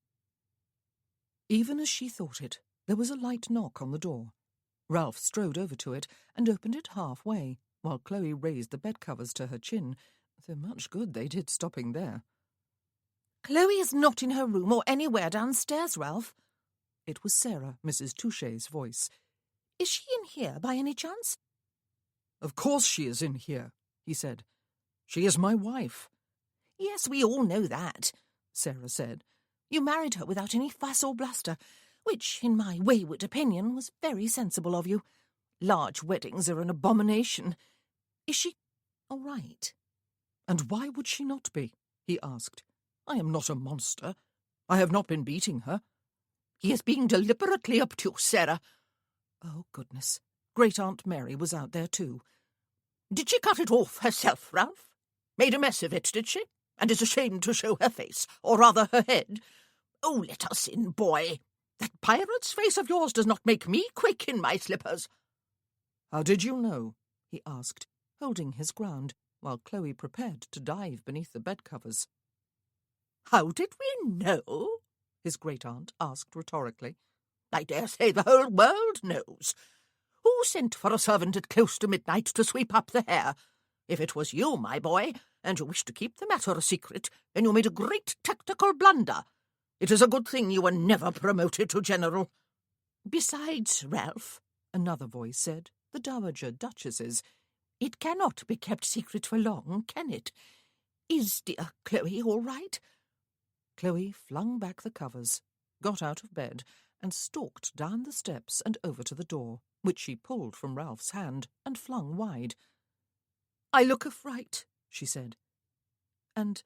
Even as she thought it, there was a light knock on the door. Ralph strode over to it and opened it halfway, while Chloe raised the bedcovers to her chin, though much good they did stopping there. "Chloe is not in her room or anywhere downstairs, Ralph." It was Sarah, Mrs. Touchet's voice. "Is she in here by any chance?" "Of course she is in here," he said. "She is my wife." "Yes, we all know that," Sarah said. "You married her without any fuss or bluster, which, in my wayward opinion, was very sensible of you. Large weddings are an abomination. Is she all right?" "And why would she not be?" he asked. "I am not a monster. I have not been beating her." "He is being deliberately obtuse, Sarah." Oh, goodness. Great-Aunt Mary was out there, too. "Did she cut it off herself, Ralph? Made a mess of it, did she? And is ashamed to show her face, or rather her head? Oh, let us in, boy. That pirate's face of yours does not make me quake in my slippers." "How did you know?" he asked, holding his ground, while Chloe prepared to dive beneath the bedcovers. "How did we know?" his great-aunt asked rhetorically. "I dare say the whole world knows. Who sent for a servant at close to midnight to sweep up the hair? If it was you, my boy, and you wished to keep the matter a secret, then you made a great tactical blunder. It is a good thing you were never promoted to general." "Besides, Ralph," another voice said, the Dowager Duchess's, "it cannot be kept secret for long, can it? Is dear Chloe all right?" Chloe flung back the covers, got out of bed, and stalked down the steps and over to the door, which she pulled from Ralph's hand and flung wide. "I look a fright," she said. And,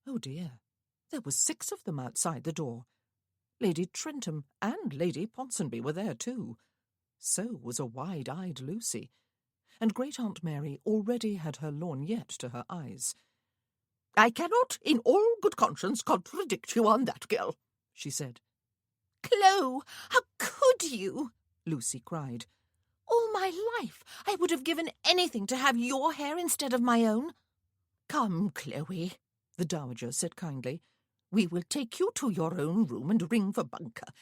oh dear, there were 6 of them outside the door. Lady Trentham and Lady Ponsonby were there too. So was a wide-eyed Lucy. And Great-Aunt Mary already had her lorgnette to her eyes. "I cannot, in all good conscience, contradict you on that, girl," she said. "Chloe, how could you?" Lucy cried. "All my life I would have given anything to have your hair instead of my own." "Come, Chloe," the Dowager said kindly. "We will take you to your own room and ring for Bunker.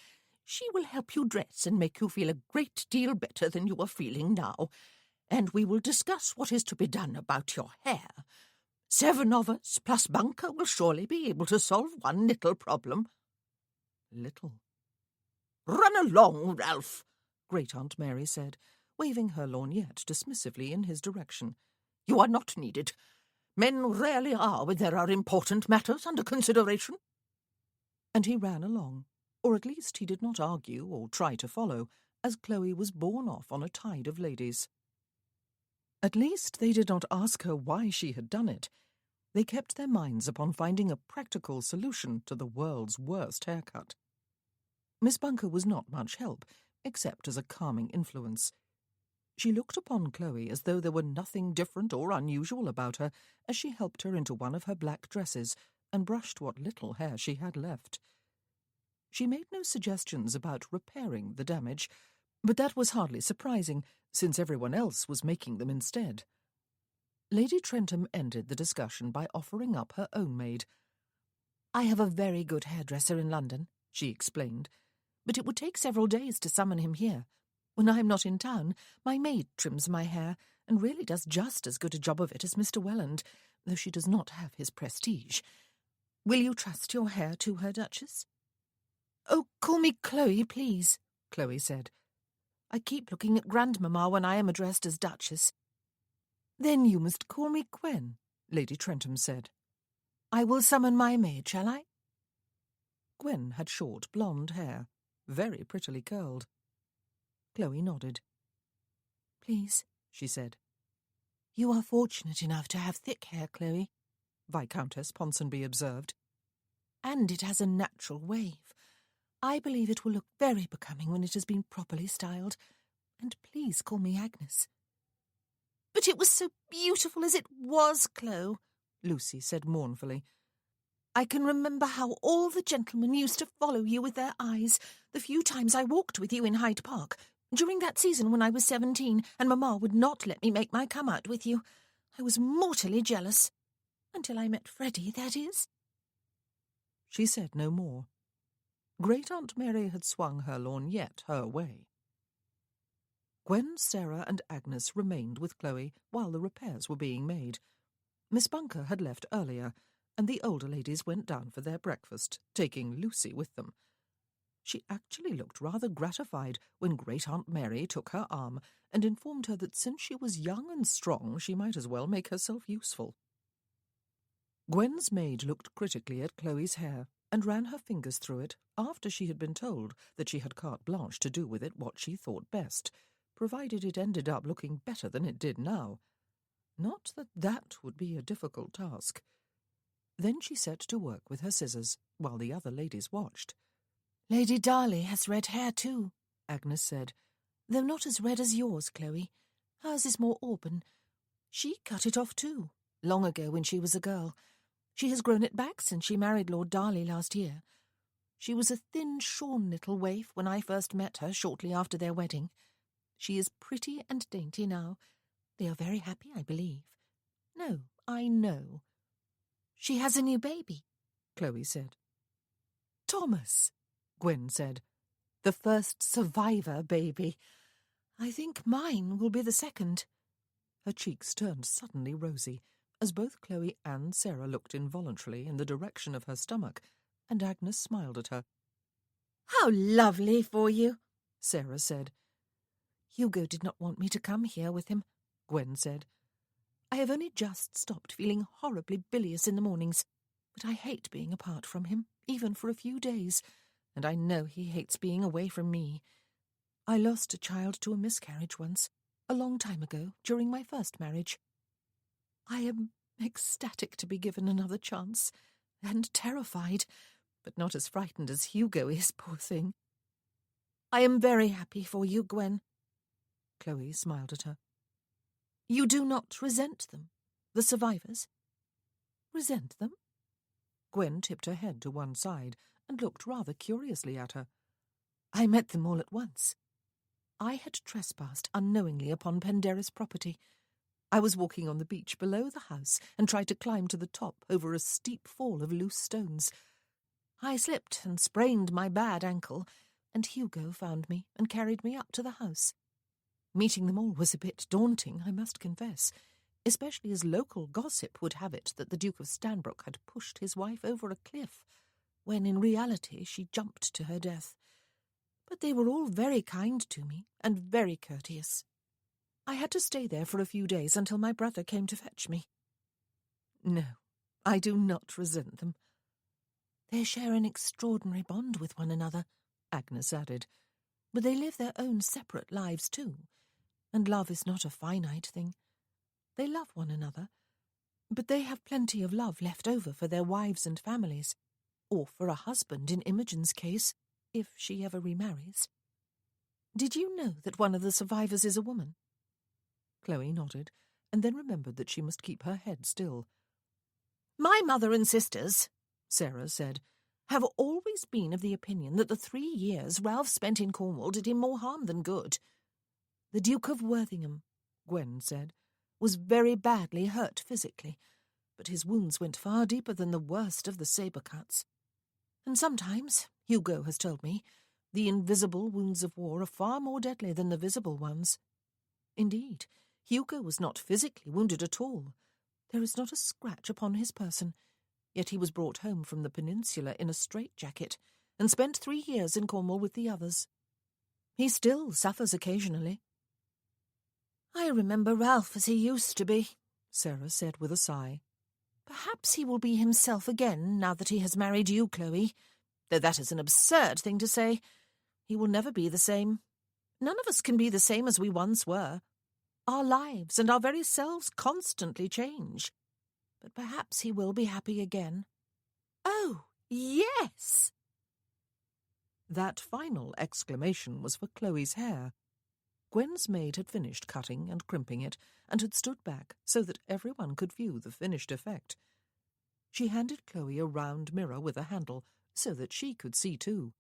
She will help you dress and make you feel a great deal better than you are feeling now, and we will discuss what is to be done about your hair. 7 of us plus Bunker will surely be able to solve one little problem." Little. "Run along, Ralph," Great-Aunt Mary said, waving her lorgnette dismissively in his direction. "You are not needed. Men rarely are when there are important matters under consideration." And he ran along, or at least he did not argue or try to follow, as Chloe was borne off on a tide of ladies. At least they did not ask her why she had done it. They kept their minds upon finding a practical solution to the world's worst haircut. Miss Bunker was not much help, except as a calming influence. She looked upon Chloe as though there were nothing different or unusual about her as she helped her into one of her black dresses and brushed what little hair she had left. She made no suggestions about repairing the damage, but that was hardly surprising, since everyone else was making them instead. Lady Trentham ended the discussion by offering up her own maid. "I have a very good hairdresser in London," she explained, "but it would take several days to summon him here. When I am not in town, my maid trims my hair, and really does just as good a job of it as Mr. Welland, though she does not have his prestige. Will you trust your hair to her, Duchess?" "Oh, call me Chloe, please," Chloe said. "I keep looking at Grandmamma when I am addressed as Duchess." "Then you must call me Gwen," Lady Trentham said. "I will summon my maid, shall I?" Gwen had short blonde hair, very prettily curled. Chloe nodded. "Please," she said. "You are fortunate enough to have thick hair, Chloe," Viscountess Ponsonby observed. "And it has a natural wave. I believe it will look very becoming when it has been properly styled. And please call me Agnes." "But it was so beautiful as it was, Chloe," Lucy said mournfully. "I can remember how all the gentlemen used to follow you with their eyes the few times I walked with you in Hyde Park, during that season when I was 17, and Mamma would not let me make my come-out with you. I was mortally jealous. Until I met Freddie, that is." She said no more. Great-aunt Mary had swung her lorgnette her way. Gwen, Sarah and Agnes remained with Chloe while the repairs were being made. Miss Bunker had left earlier, and the older ladies went down for their breakfast, taking Lucy with them. She actually looked rather gratified when Great-aunt Mary took her arm and informed her that since she was young and strong she might as well make herself useful. Gwen's maid looked critically at Chloe's hair and ran her fingers through it after she had been told that she had carte blanche to do with it what she thought best, provided it ended up looking better than it did now. Not that that would be a difficult task. Then she set to work with her scissors, while the other ladies watched. "Lady Darley has red hair too," Agnes said, "though not as red as yours, Chloe. Hers is more auburn. She cut it off too, long ago when she was a girl. She has grown it back since she married Lord Darley last year. She was a thin, shorn little waif when I first met her shortly after their wedding. She is pretty and dainty now. They are very happy, I believe. No, I know." "She has a new baby," Chloe said. "Thomas," Gwen said. "The first survivor baby. I think mine will be the second." Her cheeks turned suddenly rosy, as both Chloe and Sarah looked involuntarily in the direction of her stomach, and Agnes smiled at her. "How lovely for you," Sarah said. "Hugo did not want me to come here with him," Gwen said. "I have only just stopped feeling horribly bilious in the mornings, but I hate being apart from him, even for a few days, and I know he hates being away from me. I lost a child to a miscarriage once, a long time ago, during my first marriage. I am ecstatic to be given another chance, and terrified, but not as frightened as Hugo is, poor thing. I am very happy for you, Gwen." Chloe smiled at her. "You do not resent them, the survivors?" "Resent them?" Gwen tipped her head to one side and looked rather curiously at her. "I met them all at once. I had trespassed unknowingly upon Penderys' property. I was walking on the beach below the house and tried to climb to the top over a steep fall of loose stones. I slipped and sprained my bad ankle, and Hugo found me and carried me up to the house. Meeting them all was a bit daunting, I must confess, especially as local gossip would have it that the Duke of Stanbrook had pushed his wife over a cliff, when in reality she jumped to her death. But they were all very kind to me and very courteous. I had to stay there for a few days until my brother came to fetch me. No, I do not resent them. They share an extraordinary bond with one another, Agnes added, but they live their own separate lives too, and love is not a finite thing. They love one another, but they have plenty of love left over for their wives and families, or for a husband in Imogen's case, if she ever remarries. Did you know that one of the survivors is a woman? Chloe nodded, and then remembered that she must keep her head still. My mother and sisters, Sarah said, have always been of the opinion that the 3 years Ralph spent in Cornwall did him more harm than good. The Duke of Worthington, Gwen said, was very badly hurt physically, but his wounds went far deeper than the worst of the sabre cuts. And sometimes, Hugo has told me, the invisible wounds of war are far more deadly than the visible ones. Indeed, Hugo was not physically wounded at all. There is not a scratch upon his person, yet he was brought home from the peninsula in a straitjacket and spent 3 years in Cornwall with the others. He still suffers occasionally. I remember Ralph as he used to be, Sarah said with a sigh. Perhaps he will be himself again now that he has married you, Chloe, though that is an absurd thing to say. He will never be the same. None of us can be the same as we once were. Our lives and our very selves constantly change. But perhaps he will be happy again. Oh, yes! That final exclamation was for Chloe's hair. Gwen's maid had finished cutting and crimping it, and had stood back so that everyone could view the finished effect. She handed Chloe a round mirror with a handle, so that she could see too.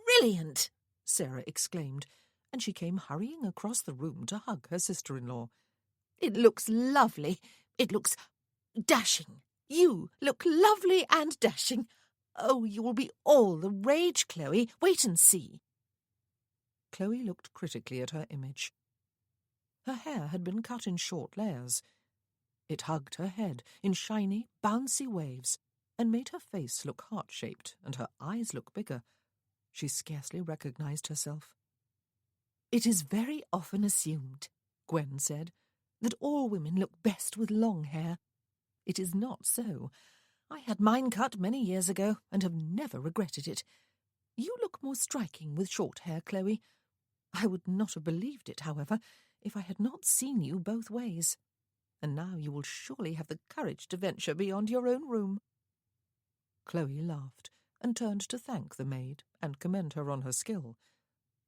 Brilliant! Sarah exclaimed, and she came hurrying across the room to hug her sister-in-law. It looks lovely. It looks dashing. You look lovely and dashing. Oh, you will be all the rage, Chloe. Wait and see. Chloe looked critically at her image. Her hair had been cut in short layers. It hugged her head in shiny, bouncy waves and made her face look heart-shaped and her eyes look bigger. She scarcely recognized herself. It is very often assumed, Gwen said, that all women look best with long hair. It is not so. I had mine cut many years ago and have never regretted it. You look more striking with short hair, Chloe. I would not have believed it, however, if I had not seen you both ways. And now you will surely have the courage to venture beyond your own room. Chloe laughed and turned to thank the maid and commend her on her skill.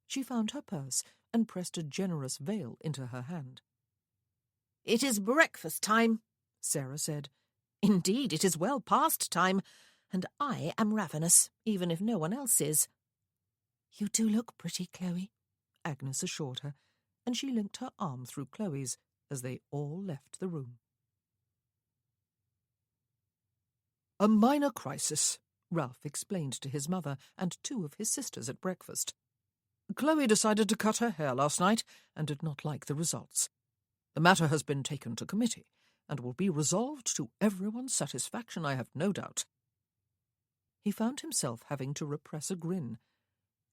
She found her purse and pressed a generous veil into her hand. It is breakfast time, Sarah said. Indeed, it is well past time, and I am ravenous, even if no one else is. You do look pretty, Chloe, Agnes assured her, and she linked her arm through Chloe's as they all left the room. A minor crisis, Ralph explained to his mother and 2 of his sisters at breakfast. Chloe decided to cut her hair last night and did not like the results. The matter has been taken to committee and will be resolved to everyone's satisfaction, I have no doubt. He found himself having to repress a grin.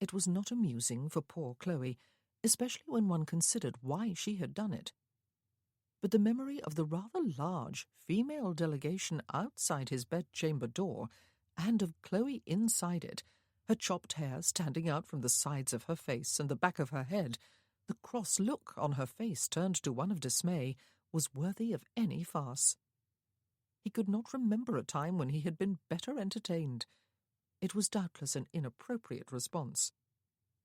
It was not amusing for poor Chloe, especially when one considered why she had done it. But the memory of the rather large female delegation outside his bedchamber door, and of Chloe inside it, her chopped hair standing out from the sides of her face and the back of her head, the cross look on her face turned to one of dismay, was worthy of any farce. He could not remember a time when he had been better entertained. It was doubtless an inappropriate response,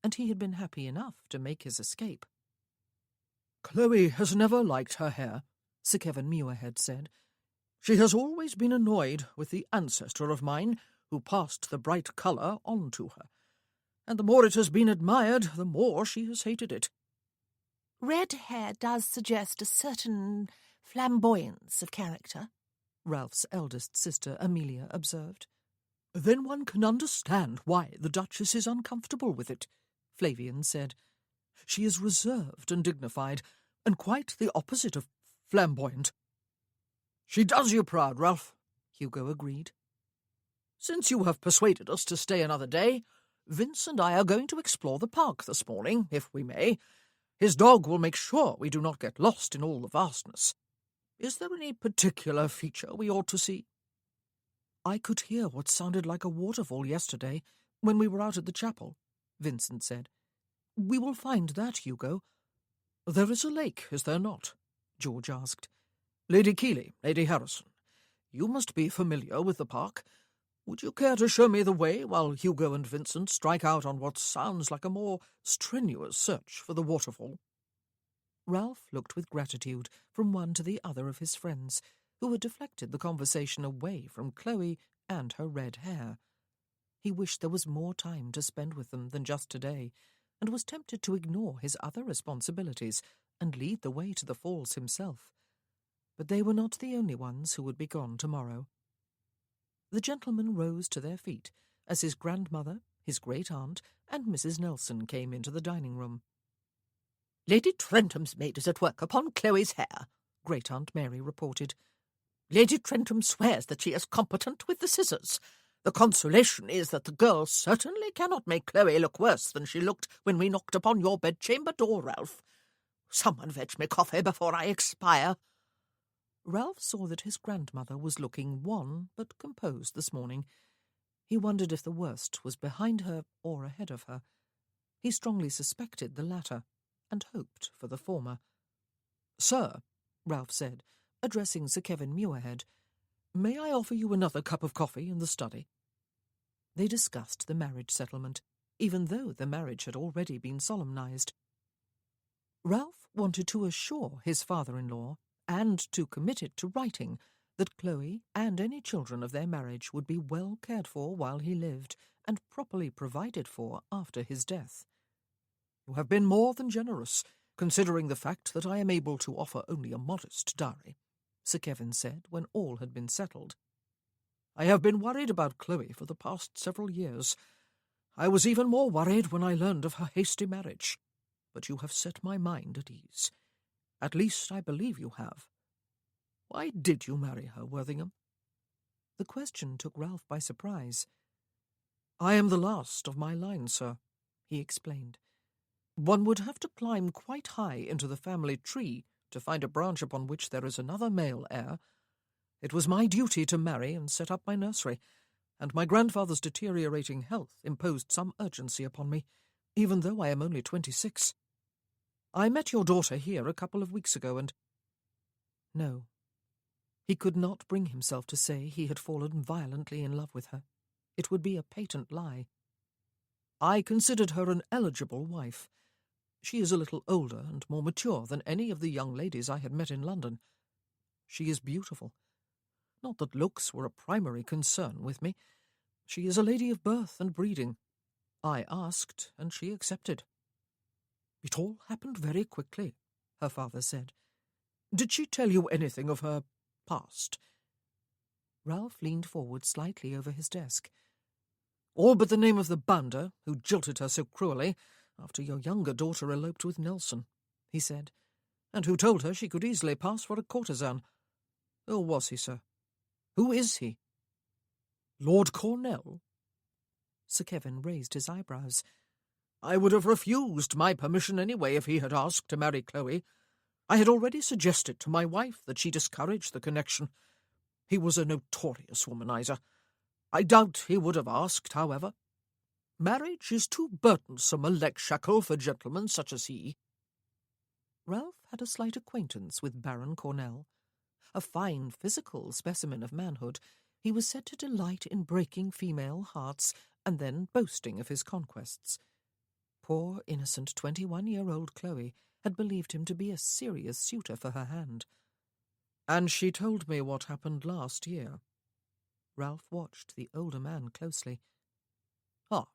and he had been happy enough to make his escape. Chloe has never liked her hair, Sir Kevin Muirhead said. She has always been annoyed with the ancestor of mine who passed the bright colour on to her, and the more it has been admired, the more she has hated it. Red hair does suggest a certain flamboyance of character, Ralph's eldest sister Amelia observed. Then one can understand why the Duchess is uncomfortable with it, Flavian said. She is reserved and dignified, and quite the opposite of flamboyant. She does you proud, Ralph, Hugo agreed. Since you have persuaded us to stay another day, Vince and I are going to explore the park this morning, if we may, His dog will make sure we do not get lost in all the vastness. Is there any particular feature we ought to see?" "I could hear what sounded like a waterfall yesterday when we were out at the chapel," Vincent said. "We will find that, Hugo." "There is a lake, is there not?" George asked. "Lady Keeley, Lady Harrison, you must be familiar with the park. Would you care to show me the way while Hugo and Vincent strike out on what sounds like a more strenuous search for the waterfall?" Ralph looked with gratitude from one to the other of his friends, who had deflected the conversation away from Chloe and her red hair. He wished there was more time to spend with them than just today, and was tempted to ignore his other responsibilities and lead the way to the falls himself. But they were not the only ones who would be gone tomorrow. The gentlemen rose to their feet as his grandmother, his great-aunt, and Mrs. Nelson came into the dining-room. "Lady Trentham's maid is at work upon Chloe's hair," Great-aunt Mary reported. "Lady Trentham swears that she is competent with the scissors. The consolation is that the girl certainly cannot make Chloe look worse than she looked when we knocked upon your bedchamber door, Ralph. Someone fetch me coffee before I expire." Ralph saw that his grandmother was looking wan but composed this morning. He wondered if the worst was behind her or ahead of her. He strongly suspected the latter, and hoped for the former. "Sir," Ralph said, addressing Sir Kevin Muirhead, "may I offer you another cup of coffee in the study?" They discussed the marriage settlement, even though the marriage had already been solemnized. Ralph wanted to assure his father-in-law, and to commit it to writing, that Chloe and any children of their marriage would be well cared for while he lived, and properly provided for after his death. "You have been more than generous, considering the fact that I am able to offer only a modest dowry," Sir Kevin said when all had been settled. "I have been worried about Chloe for the past several years. I was even more worried when I learned of her hasty marriage, but you have set my mind at ease. At least I believe you have. Why did you marry her, Worthingham?" The question took Ralph by surprise. "I am the last of my line, sir," he explained. "One would have to climb quite high into the family tree to find a branch upon which there is another male heir. It was my duty to marry and set up my nursery, and my grandfather's deteriorating health imposed some urgency upon me, even though I am only 26. I met your daughter here a couple of weeks ago, and—" No. He could not bring himself to say he had fallen violently in love with her. It would be a patent lie. "I considered her an eligible wife. She is a little older and more mature than any of the young ladies I had met in London. She is beautiful. Not that looks were a primary concern with me. She is a lady of birth and breeding. I asked, and she accepted." "It all happened very quickly," her father said. "Did she tell you anything of her past?" Ralph leaned forward slightly over his desk. "All but the name of the bounder who jilted her so cruelly after your younger daughter eloped with Nelson," he said, "and who told her she could easily pass for a courtesan. Who was he, sir? Who is he?" "Lord Cornell?" Sir Kevin raised his eyebrows. "I would have refused my permission anyway if he had asked to marry Chloe. I had already suggested to my wife that she discourage the connection. He was a notorious womanizer. I doubt he would have asked, however. Marriage is too burdensome a leg-shackle for gentlemen such as he." Ralph had a slight acquaintance with Baron Cornell. A fine physical specimen of manhood, he was said to delight in breaking female hearts and then boasting of his conquests. Poor, innocent 21-year-old Chloe had believed him to be a serious suitor for her hand. "And she told me what happened last year." Ralph watched the older man closely. "Ah,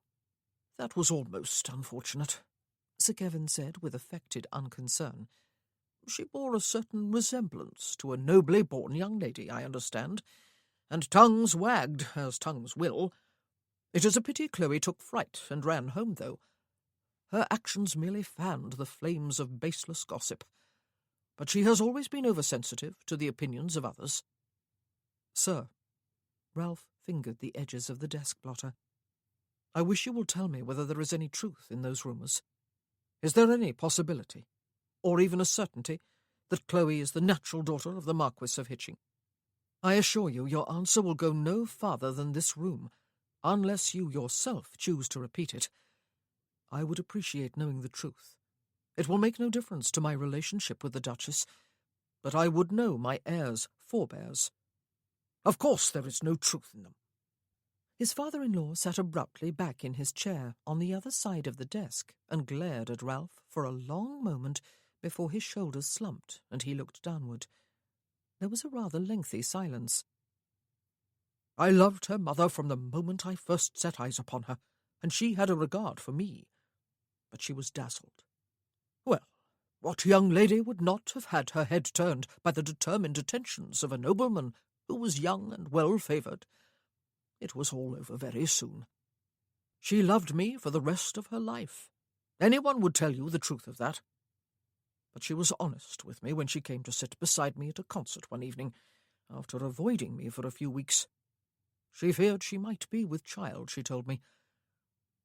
that was almost unfortunate," Sir Kevin said with affected unconcern. "She bore a certain resemblance to a nobly born young lady, I understand, and tongues wagged, as tongues will. It is a pity Chloe took fright and ran home, though. Her actions merely fanned the flames of baseless gossip. But she has always been oversensitive to the opinions of others." "Sir," Ralph fingered the edges of the desk blotter, "I wish you will tell me whether there is any truth in those rumours." Is there any possibility, or even a certainty, that Chloe is the natural daughter of the Marquis of Hitching? I assure you your answer will go no farther than this room, unless you yourself choose to repeat it. I would appreciate knowing the truth. It will make no difference to my relationship with the Duchess, but I would know my heir's forebears. Of course there is no truth in them. His father-in-law sat abruptly back in his chair on the other side of the desk and glared at Ralph for a long moment before his shoulders slumped and he looked downward. There was a rather lengthy silence. I loved her mother from the moment I first set eyes upon her, and she had a regard for me. But she was dazzled. Well, what young lady would not have had her head turned by the determined attentions of a nobleman who was young and well-favoured? It was all over very soon. She loved me for the rest of her life. Anyone would tell you the truth of that. But she was honest with me when she came to sit beside me at a concert one evening, after avoiding me for a few weeks. She feared she might be with child, she told me.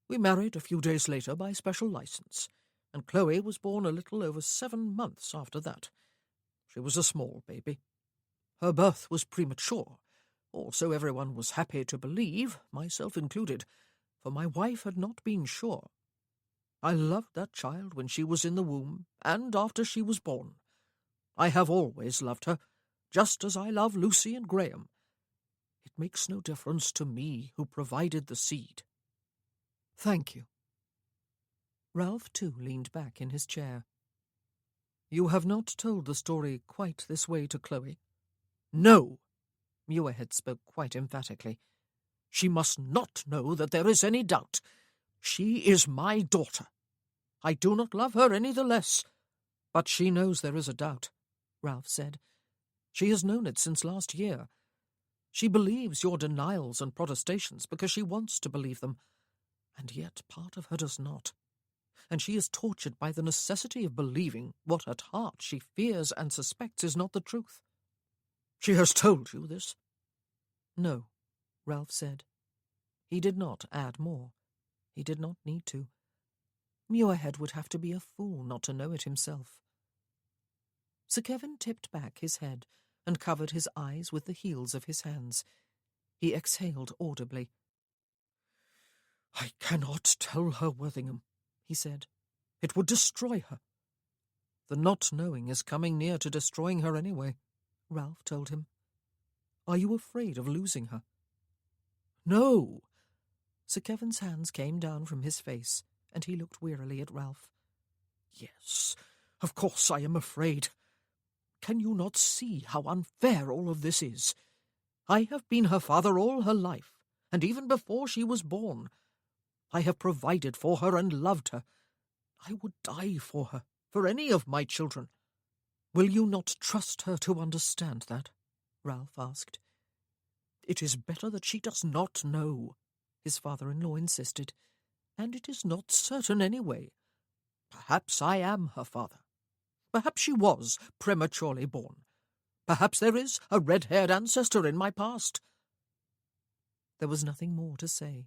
We married a few days later by special license, and Chloe was born a little over 7 months after that. She was a small baby. Her birth was premature, or so everyone was happy to believe, myself included, for my wife had not been sure. I loved that child when she was in the womb, and after she was born. I have always loved her, just as I love Lucy and Graham. It makes no difference to me who provided the seed. Thank you. Ralph, too, leaned back in his chair. You have not told the story quite this way to Chloe? No, Muirhead spoke quite emphatically. She must not know that there is any doubt. She is my daughter. I do not love her any the less. But she knows there is a doubt, Ralph said. She has known it since last year. She believes your denials and protestations because she wants to believe them, and yet part of her does not. And she is tortured by the necessity of believing what at heart she fears and suspects is not the truth. She has told you this? No, Ralph said. He did not add more. He did not need to. Muirhead would have to be a fool not to know it himself. Sir Kevin tipped back his head and covered his eyes with the heels of his hands. He exhaled audibly. I cannot tell her, Worthingham, he said. It would destroy her. The not knowing is coming near to destroying her anyway, Ralph told him. Are you afraid of losing her? No. Sir Kevin's hands came down from his face, and he looked wearily at Ralph. Yes, of course I am afraid. Can you not see how unfair all of this is? I have been her father all her life, and even before she was born. I have provided for her and loved her. I would die for her, for any of my children. Will you not trust her to understand that? Ralph asked. It is better that she does not know, his father-in-law insisted, and it is not certain anyway. Perhaps I am her father. Perhaps she was prematurely born. Perhaps there is a red-haired ancestor in my past. There was nothing more to say.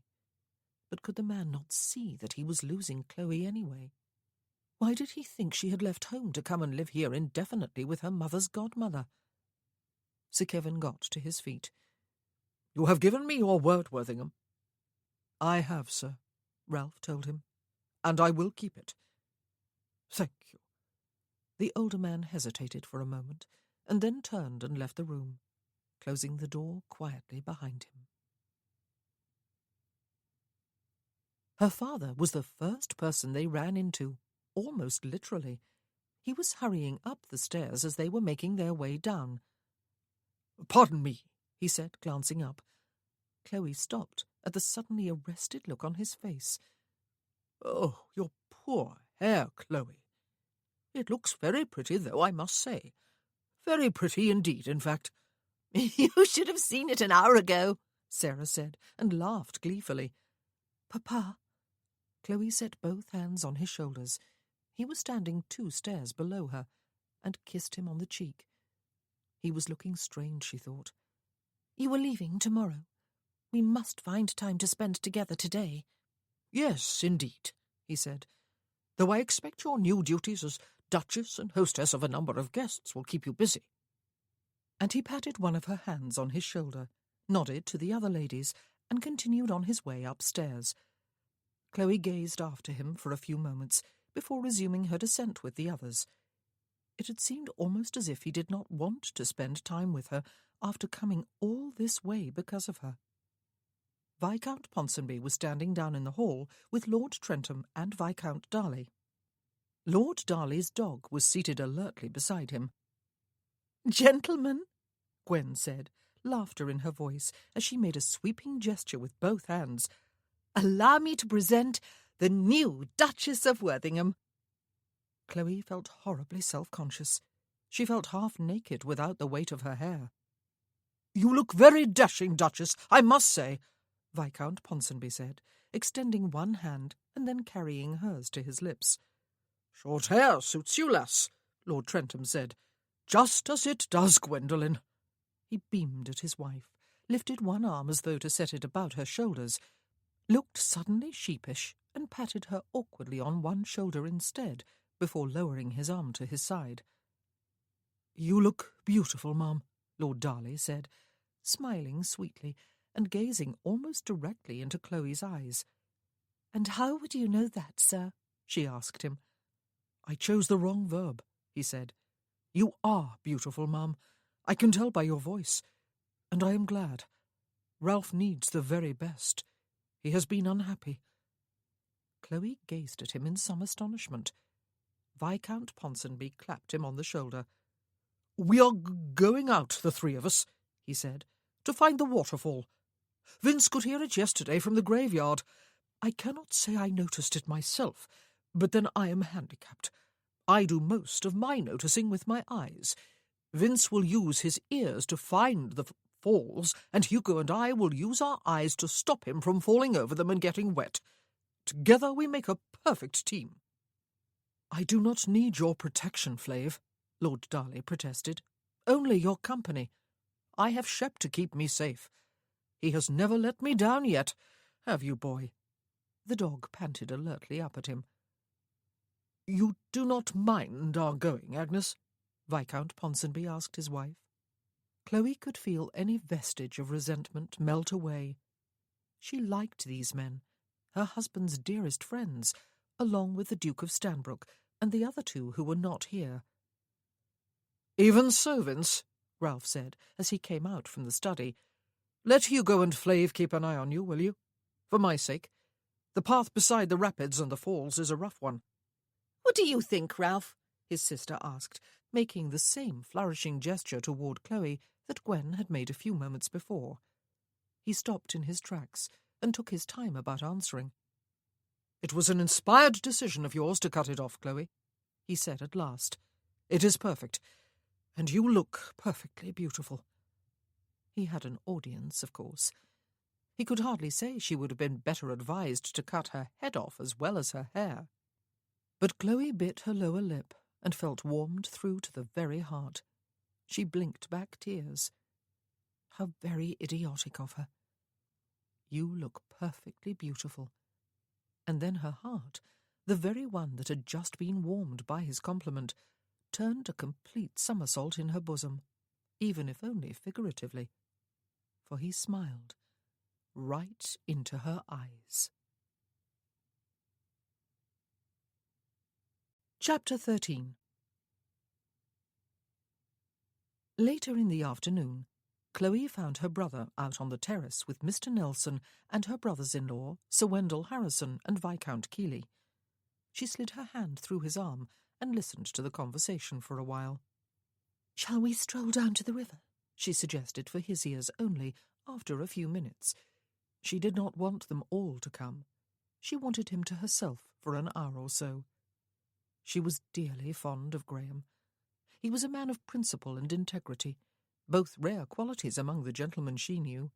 But could the man not see that he was losing Chloe anyway? Why did he think she had left home to come and live here indefinitely with her mother's godmother? Sir Kevin got to his feet. You have given me your word, Worthingham. I have, sir, Ralph told him, and I will keep it. Thank you. The older man hesitated for a moment, and then turned and left the room, closing the door quietly behind him. Her father was the first person they ran into, almost literally. He was hurrying up the stairs as they were making their way down. "Pardon me," he said, glancing up. Chloe stopped at the suddenly arrested look on his face. "Oh, your poor hair, Chloe. It looks very pretty, though, I must say. Very pretty indeed, in fact." "You should have seen it an hour ago," Sarah said, and laughed gleefully. "Papa." Chloe set both hands on his shoulders. He was standing 2 stairs below her, and kissed him on the cheek. He was looking strange, she thought. "You are leaving tomorrow. We must find time to spend together today." "Yes, indeed," he said. though I expect your new duties as Duchess and hostess of a number of guests will keep you busy." And he patted one of her hands on his shoulder, nodded to the other ladies, and continued on his way upstairs. Chloe gazed after him for a few moments before resuming her descent with the others. It had seemed almost as if he did not want to spend time with her after coming all this way because of her. Viscount Ponsonby was standing down in the hall with Lord Trentham and Viscount Darley. Lord Darley's dog was seated alertly beside him. "Gentlemen," Gwen said, laughter in her voice as she made a sweeping gesture with both hands, "allow me to present the new Duchess of Worthington." Chloe felt horribly self-conscious. She felt half naked without the weight of her hair. "You look very dashing, Duchess, I must say," Viscount Ponsonby said, extending one hand and then carrying hers to his lips. "Short hair suits you, lass," Lord Trentham said. "Just as it does, Gwendolen." He beamed at his wife, lifted one arm as though to set it about her shoulders, looked suddenly sheepish, and patted her awkwardly on one shoulder instead, before lowering his arm to his side. "You look beautiful, Mum," Lord Darley said, smiling sweetly and gazing almost directly into Chloe's eyes. "And how would you know that, sir?" she asked him. "I chose the wrong verb," he said. "You are beautiful, Mum. I can tell by your voice. And I am glad. Ralph needs the very best. He has been unhappy." Chloe gazed at him in some astonishment. Viscount Ponsonby clapped him on the shoulder. "We are going out, the three of us," he said, "to find the waterfall. Vince could hear it yesterday from the graveyard. I cannot say I noticed it myself, but then I am handicapped. I do most of my noticing with my eyes. Vince will use his ears to find the falls, and Hugo and I will use our eyes to stop him from falling over them and getting wet. Together we make a perfect team." "I do not need your protection, Flav," Lord Darley protested. "Only your company. I have Shep to keep me safe. He has never let me down yet, have you, boy?" The dog panted alertly up at him. "You do not mind our going, Agnes?" Viscount Ponsonby asked his wife. Chloe could feel any vestige of resentment melt away. She liked these men, her husband's dearest friends, along with the Duke of Stanbrook and the other two who were not here. "Even so, Vince," Ralph said as he came out from the study, "let Hugo and Flav keep an eye on you, will you? For my sake. The path beside the rapids and the falls is a rough one." "What do you think, Ralph?" his sister asked, making the same flourishing gesture toward Chloe that Gwen had made a few moments before. He stopped in his tracks and took his time about answering. "It was an inspired decision of yours to cut it off, Chloe," he said at last. "It is perfect, and you look perfectly beautiful." He had an audience, of course. He could hardly say she would have been better advised to cut her head off as well as her hair. But Chloe bit her lower lip and felt warmed through to the very heart. She blinked back tears. How very idiotic of her. "You look perfectly beautiful." And then her heart, the very one that had just been warmed by his compliment, turned a complete somersault in her bosom, even if only figuratively. For he smiled right into her eyes. Chapter 13. Later in the afternoon, Chloe found her brother out on the terrace with Mr. Nelson and her brothers-in-law, Sir Wendell Harrison and Viscount Keeley. She slid her hand through his arm and listened to the conversation for a while. "Shall we stroll down to the river?" she suggested for his ears only, after a few minutes. She did not want them all to come. She wanted him to herself for an hour or so. She was dearly fond of Graham. He was a man of principle and integrity, both rare qualities among the gentlemen she knew.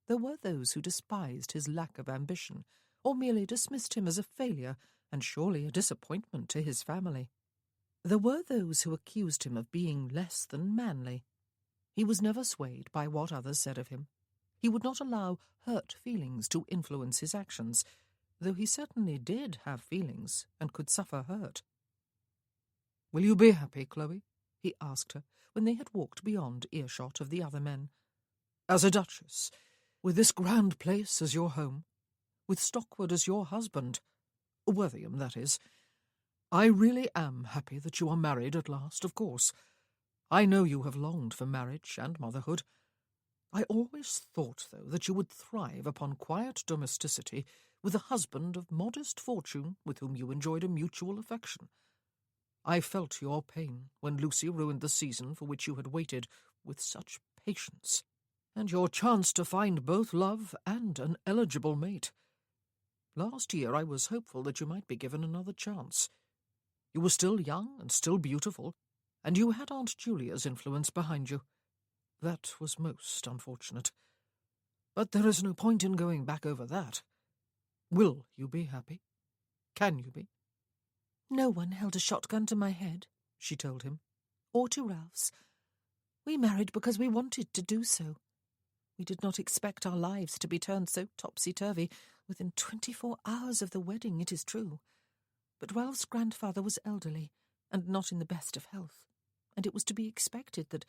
There were those who despised his lack of ambition, or merely dismissed him as a failure and surely a disappointment to his family. There were those who accused him of being less than manly. He was never swayed by what others said of him. He would not allow hurt feelings to influence his actions, though he certainly did have feelings and could suffer hurt. "Will you be happy, Chloe?" he asked her when they had walked beyond earshot of the other men. "As a duchess, with this grand place as your home, with Stockwood as your husband, Wortham, that is. I really am happy that you are married at last, of course. I know you have longed for marriage and motherhood. I always thought, though, that you would thrive upon quiet domesticity with a husband of modest fortune with whom you enjoyed a mutual affection. I felt your pain when Lucy ruined the season for which you had waited with such patience, and your chance to find both love and an eligible mate. Last year I was hopeful that you might be given another chance. You were still young and still beautiful, and you had Aunt Julia's influence behind you. That was most unfortunate. But there is no point in going back over that. Will you be happy? Can you be?" "No one held a shotgun to my head," she told him, "or to Ralph's. We married because we wanted to do so. We did not expect our lives to be turned so topsy-turvy within 24 hours of the wedding, it is true. But Ralph's grandfather was elderly and not in the best of health, and it was to be expected that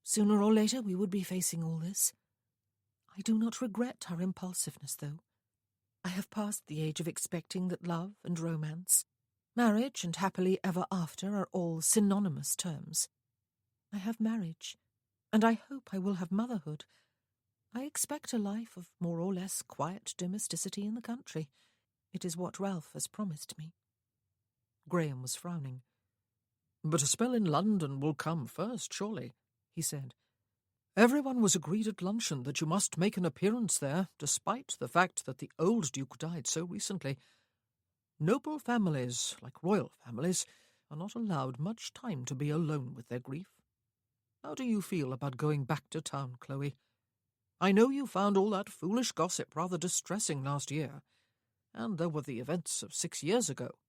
sooner or later we would be facing all this. I do not regret our impulsiveness, though. I have passed the age of expecting that love and romance, marriage and happily ever after are all synonymous terms. I have marriage, and I hope I will have motherhood. I expect a life of more or less quiet domesticity in the country. It is what Ralph has promised me." Graham was frowning. "But a spell in London will come first, surely," he said. "Everyone was agreed at luncheon that you must make an appearance there, despite the fact that the old Duke died so recently. Noble families, like royal families, are not allowed much time to be alone with their grief. How do you feel about going back to town, Chloe? I know you found all that foolish gossip rather distressing last year, and there were the events of 6 years ago."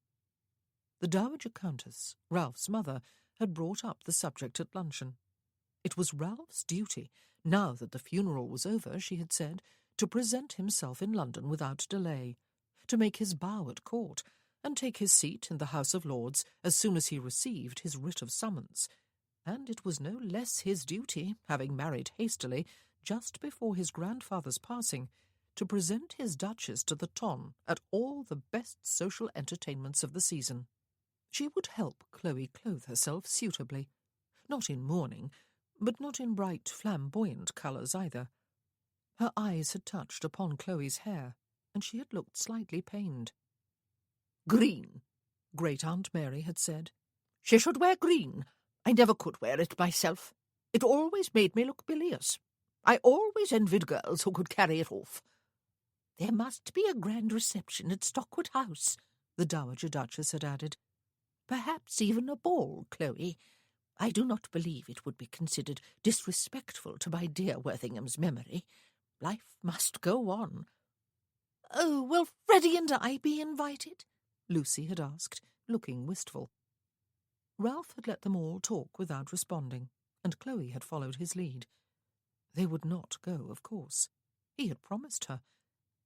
The Dowager Countess, Ralph's mother, had brought up the subject at luncheon. It was Ralph's duty, now that the funeral was over, she had said, to present himself in London without delay, to make his bow at court, and take his seat in the House of Lords as soon as he received his writ of summons. And it was no less his duty, having married hastily, just before his grandfather's passing, to present his duchess to the ton at all the best social entertainments of the season. She would help Chloe clothe herself suitably, not in mourning, but not in bright flamboyant colours either. Her eyes had touched upon Chloe's hair, and she had looked slightly pained. "Green," Great-Aunt Mary had said. "She should wear green. I never could wear it myself. It always made me look bilious. I always envied girls who could carry it off. There must be a grand reception at Stockwood House," the Dowager Duchess had added. "Perhaps even a ball, Chloe. I do not believe it would be considered disrespectful to my dear Worthingham's memory. Life must go on." "Oh, will Freddie and I be invited?" Lucy had asked, looking wistful. Ralph had let them all talk without responding, and Chloe had followed his lead. They would not go, of course. He had promised her.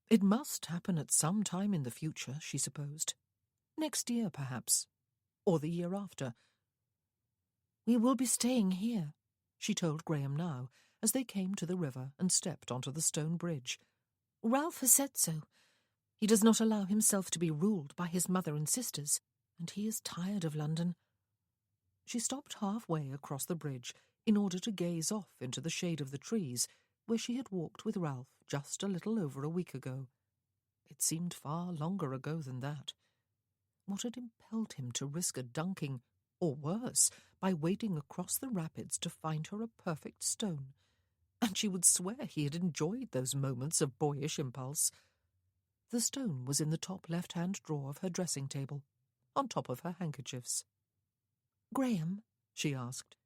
It must happen at some time in the future, she supposed. Next year, perhaps, or the year after. "We will be staying here," she told Graham now, as they came to the river and stepped onto the stone bridge. "Ralph has said so. He does not allow himself to be ruled by his mother and sisters, and he is tired of London." She stopped halfway across the bridge in order to gaze off into the shade of the trees, where she had walked with Ralph just a little over a week ago. It seemed far longer ago than that. What had impelled him to risk a dunking, or worse, by wading across the rapids to find her a perfect stone? And she would swear he had enjoyed those moments of boyish impulse. The stone was in the top left-hand drawer of her dressing table, on top of her handkerchiefs. "Graham," she asked,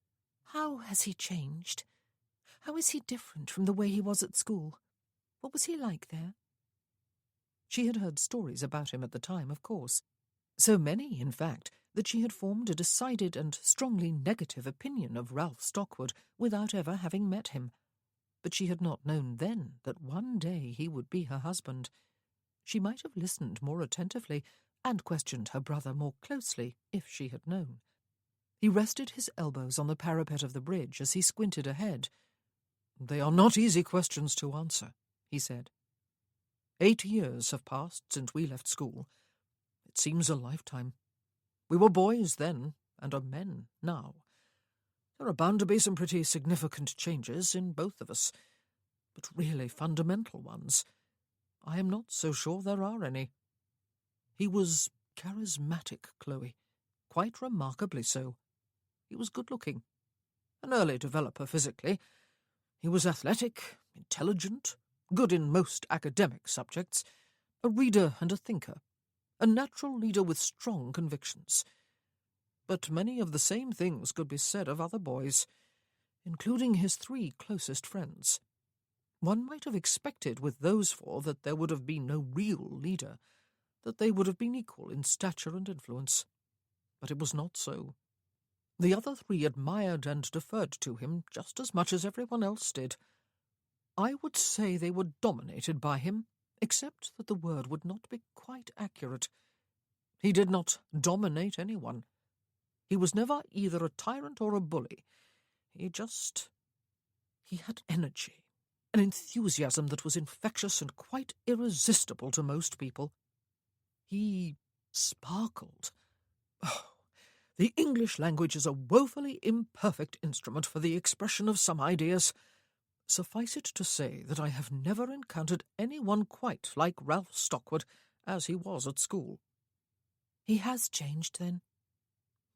"how has he changed? How is he different from the way he was at school? What was he like there?" She had heard stories about him at the time, of course. So many, in fact, that she had formed a decided and strongly negative opinion of Ralph Stockwood without ever having met him. But she had not known then that one day he would be her husband. She might have listened more attentively and questioned her brother more closely if she had known. He rested his elbows on the parapet of the bridge as he squinted ahead. "They are not easy questions to answer," he said. 8 years have passed since we left school. It seems a lifetime. We were boys then, and are men now. There are bound to be some pretty significant changes in both of us, but really fundamental ones. I am not so sure there are any. He was charismatic, Chloe, quite remarkably so. He was good-looking, an early developer physically. He was athletic, intelligent, good in most academic subjects, a reader and a thinker, a natural leader with strong convictions. But many of the same things could be said of other boys, including his 3 closest friends. One might have expected with those 4 that there would have been no real leader, that they would have been equal in stature and influence. But it was not so. The other 3 admired and deferred to him just as much as everyone else did. I would say they were dominated by him, except that the word would not be quite accurate. He did not dominate anyone. He was never either a tyrant or a bully. He had energy, an enthusiasm that was infectious and quite irresistible to most people. He sparkled. Oh, the English language is a woefully imperfect instrument for the expression of some ideas. Suffice it to say that I have never encountered anyone quite like Ralph Stockwood as he was at school. He has changed, then?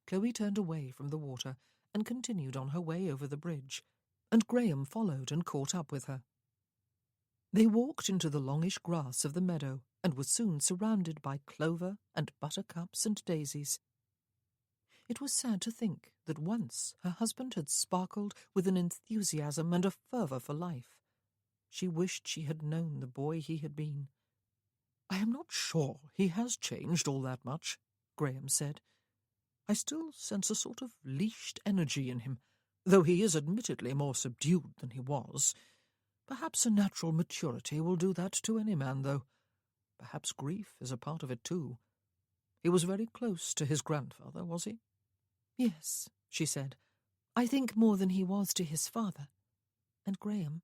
Chloe turned away from the water and continued on her way over the bridge, and Graham followed and caught up with her. They walked into the longish grass of the meadow and were soon surrounded by clover and buttercups and daisies. It was sad to think that once her husband had sparkled with an enthusiasm and a fervour for life. She wished she had known the boy he had been. "I am not sure he has changed all that much," Graham said. "I still sense a sort of leashed energy in him, though he is admittedly more subdued than he was. Perhaps a natural maturity will do that to any man, though. Perhaps grief is a part of it, too. He was very close to his grandfather, was he?" "Yes," she said. "I think more than he was to his father. And Graham,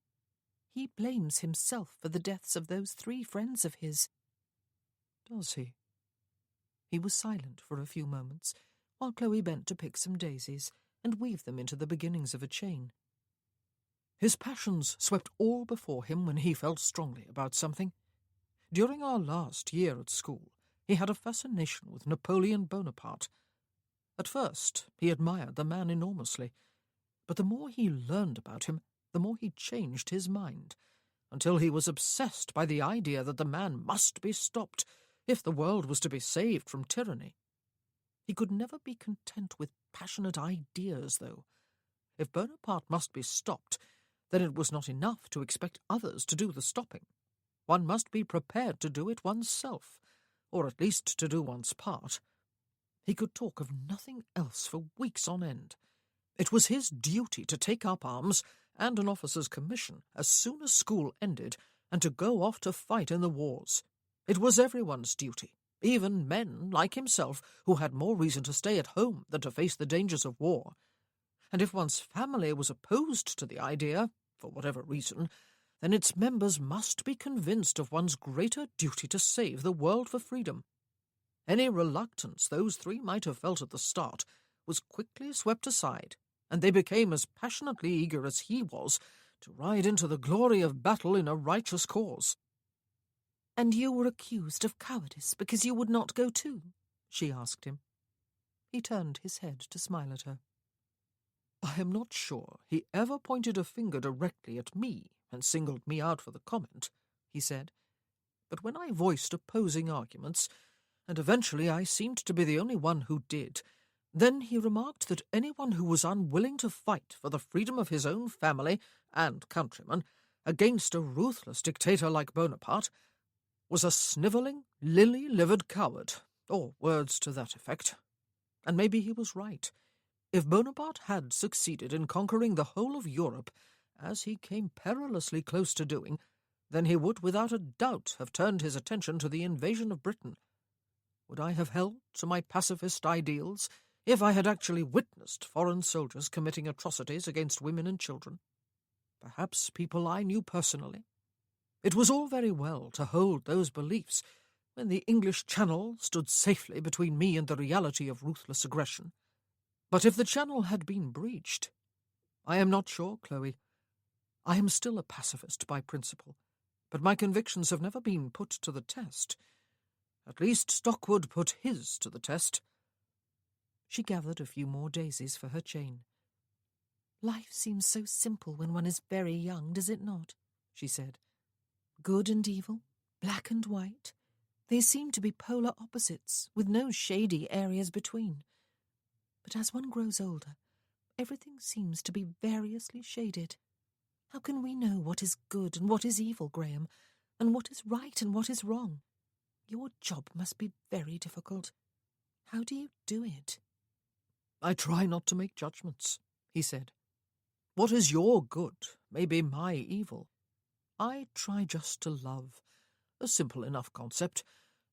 he blames himself for the deaths of those 3 friends of his." "Does he?" He was silent for a few moments, while Chloe bent to pick some daisies and weave them into the beginnings of a chain. "His passions swept all before him when he felt strongly about something. During our last year at school, he had a fascination with Napoleon Bonaparte. At first, he admired the man enormously, but the more he learned about him, the more he changed his mind, until he was obsessed by the idea that the man must be stopped if the world was to be saved from tyranny. He could never be content with passionate ideas, though. If Bonaparte must be stopped, then it was not enough to expect others to do the stopping. One must be prepared to do it oneself, or at least to do one's part. He could talk of nothing else for weeks on end. It was his duty to take up arms and an officer's commission as soon as school ended and to go off to fight in the wars. It was everyone's duty, even men like himself who had more reason to stay at home than to face the dangers of war. And if one's family was opposed to the idea, for whatever reason, then its members must be convinced of one's greater duty to save the world for freedom. Any reluctance those 3 might have felt at the start was quickly swept aside, and they became as passionately eager as he was to ride into the glory of battle in a righteous cause. "And you were accused of cowardice because you would not go too?" she asked him. He turned his head to smile at her. "I am not sure he ever pointed a finger directly at me and singled me out for the comment," he said. "But when I voiced opposing arguments, and eventually I seemed to be the only one who did, then he remarked that anyone who was unwilling to fight for the freedom of his own family and countrymen against a ruthless dictator like Bonaparte was a snivelling, lily-livered coward, or words to that effect. And maybe he was right. If Bonaparte had succeeded in conquering the whole of Europe, as he came perilously close to doing, then he would without a doubt have turned his attention to the invasion of Britain. Would I have held to my pacifist ideals if I had actually witnessed foreign soldiers committing atrocities against women and children? Perhaps people I knew personally. It was all very well to hold those beliefs when the English Channel stood safely between me and the reality of ruthless aggression. But if the Channel had been breached, I am not sure, Chloe. I am still a pacifist by principle, but my convictions have never been put to the test. At least Stockwood put his to the test. She gathered a few more daisies for her chain. "Life seems so simple when one is very young, does it not?" she said. "Good and evil, black and white, they seem to be polar opposites, with no shady areas between. But as one grows older, everything seems to be variously shaded. How can we know what is good and what is evil, Graham, and what is right and what is wrong? Your job must be very difficult. How do you do it?" "I try not to make judgments," he said. "What is your good may be my evil. I try just to love, a simple enough concept,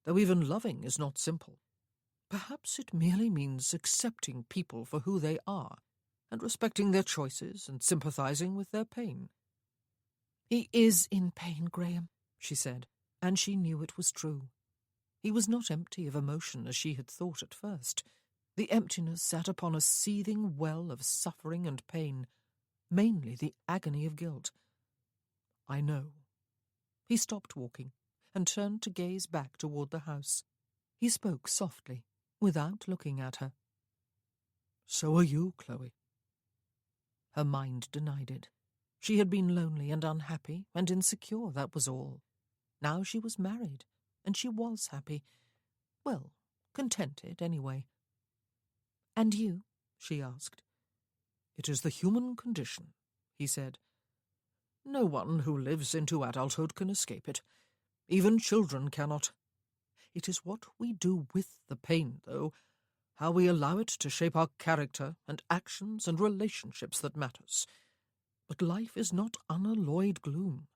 though even loving is not simple. Perhaps it merely means accepting people for who they are, and respecting their choices and sympathizing with their pain." "He is in pain, Graham," she said, and she knew it was true. He was not empty of emotion as she had thought at first. The emptiness sat upon a seething well of suffering and pain, mainly the agony of guilt. "I know." He stopped walking and turned to gaze back toward the house. He spoke softly, without looking at her. "So are you, Chloe." Her mind denied it. She had been lonely and unhappy and insecure, that was all. Now she was married, and she was happy. Well, contented, anyway. "And you?" she asked. "It is the human condition," he said. "No one who lives into adulthood can escape it. Even children cannot. It is what we do with the pain, though, how we allow it to shape our character and actions and relationships that matters. But life is not unalloyed gloom.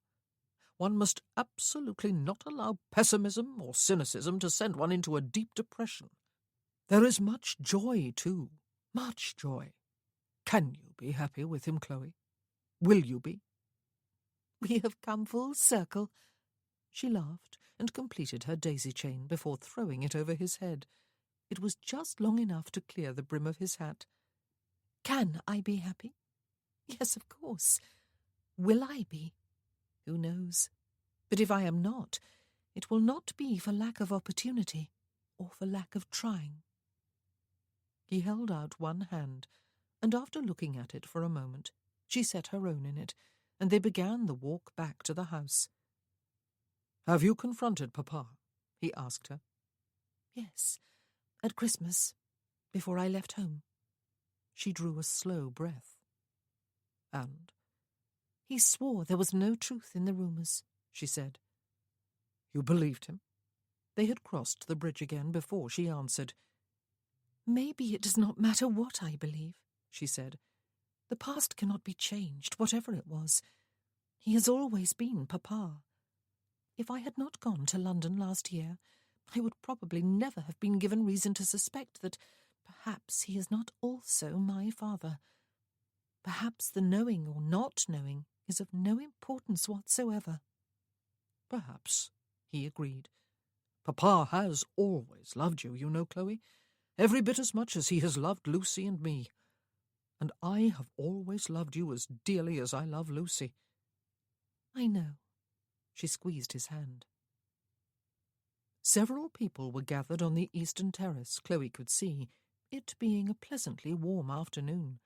One must absolutely not allow pessimism or cynicism to send one into a deep depression. There is much joy, too, much joy. Can you be happy with him, Chloe? Will you be?" "We have come full circle." She laughed and completed her daisy chain before throwing it over his head. It was just long enough to clear the brim of his hat. "Can I be happy? Yes, of course. Will I be? Who knows? But if I am not, it will not be for lack of opportunity or for lack of trying." He held out one hand, and after looking at it for a moment, she set her own in it, and they began the walk back to the house. "Have you confronted Papa?" he asked her. "Yes, at Christmas, before I left home." She drew a slow breath. "And?" "He swore there was no truth in the rumours," she said. "You believed him?" They had crossed the bridge again before she answered. "Maybe it does not matter what I believe," she said. "The past cannot be changed, whatever it was. He has always been Papa. If I had not gone to London last year, I would probably never have been given reason to suspect that perhaps he is not also my father. Perhaps the knowing or not knowing is of no importance whatsoever." "Perhaps," he agreed. "Papa has always loved you, you know, Chloe, every bit as much as he has loved Lucy and me. And I have always loved you as dearly as I love Lucy." "I know." She squeezed his hand. Several people were gathered on the eastern terrace, Chloe could see, it being a pleasantly warm afternoon.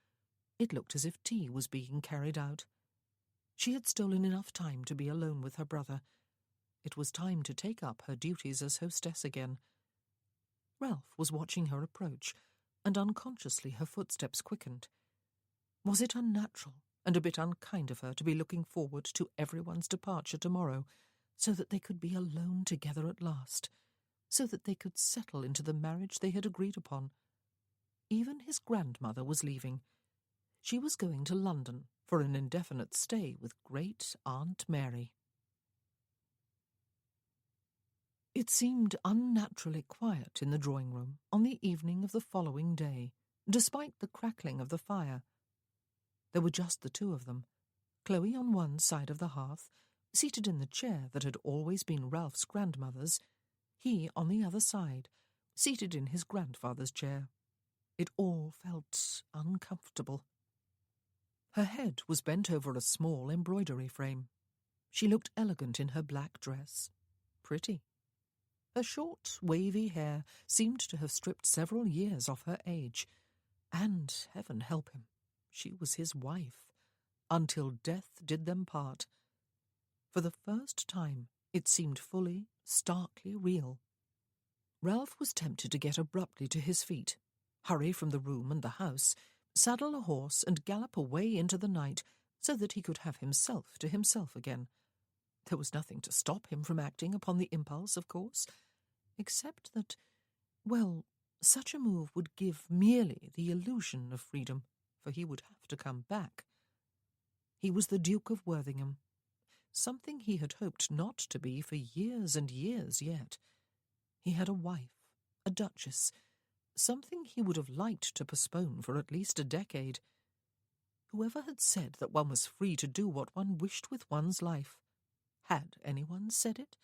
It looked as if tea was being carried out. She had stolen enough time to be alone with her brother. It was time to take up her duties as hostess again. Ralph was watching her approach, and unconsciously her footsteps quickened. Was it unnatural and a bit unkind of her to be looking forward to everyone's departure tomorrow, so that they could be alone together at last, so that they could settle into the marriage they had agreed upon? Even his grandmother was leaving. She was going to London for an indefinite stay with great Aunt Mary. It seemed unnaturally quiet in the drawing-room on the evening of the following day, despite the crackling of the fire. There were just the two of them, Chloe on one side of the hearth, seated in the chair that had always been Ralph's grandmother's, he on the other side, seated in his grandfather's chair. It all felt uncomfortable. Her head was bent over a small embroidery frame. She looked elegant in her black dress. Pretty. Her short, wavy hair seemed to have stripped several years off her age. And, heaven help him, she was his wife. Until death did them part. For the first time, it seemed fully, starkly real. Ralph was tempted to get abruptly to his feet, hurry from the room and the house, saddle a horse and gallop away into the night so that he could have himself to himself again. There was nothing to stop him from acting upon the impulse, of course, except that, well, such a move would give merely the illusion of freedom, for he would have to come back. He was the Duke of Worthington, something he had hoped not to be for years and years yet. He had a wife, a duchess, something he would have liked to postpone for at least a decade. Whoever had said that one was free to do what one wished with one's life? Had anyone said it?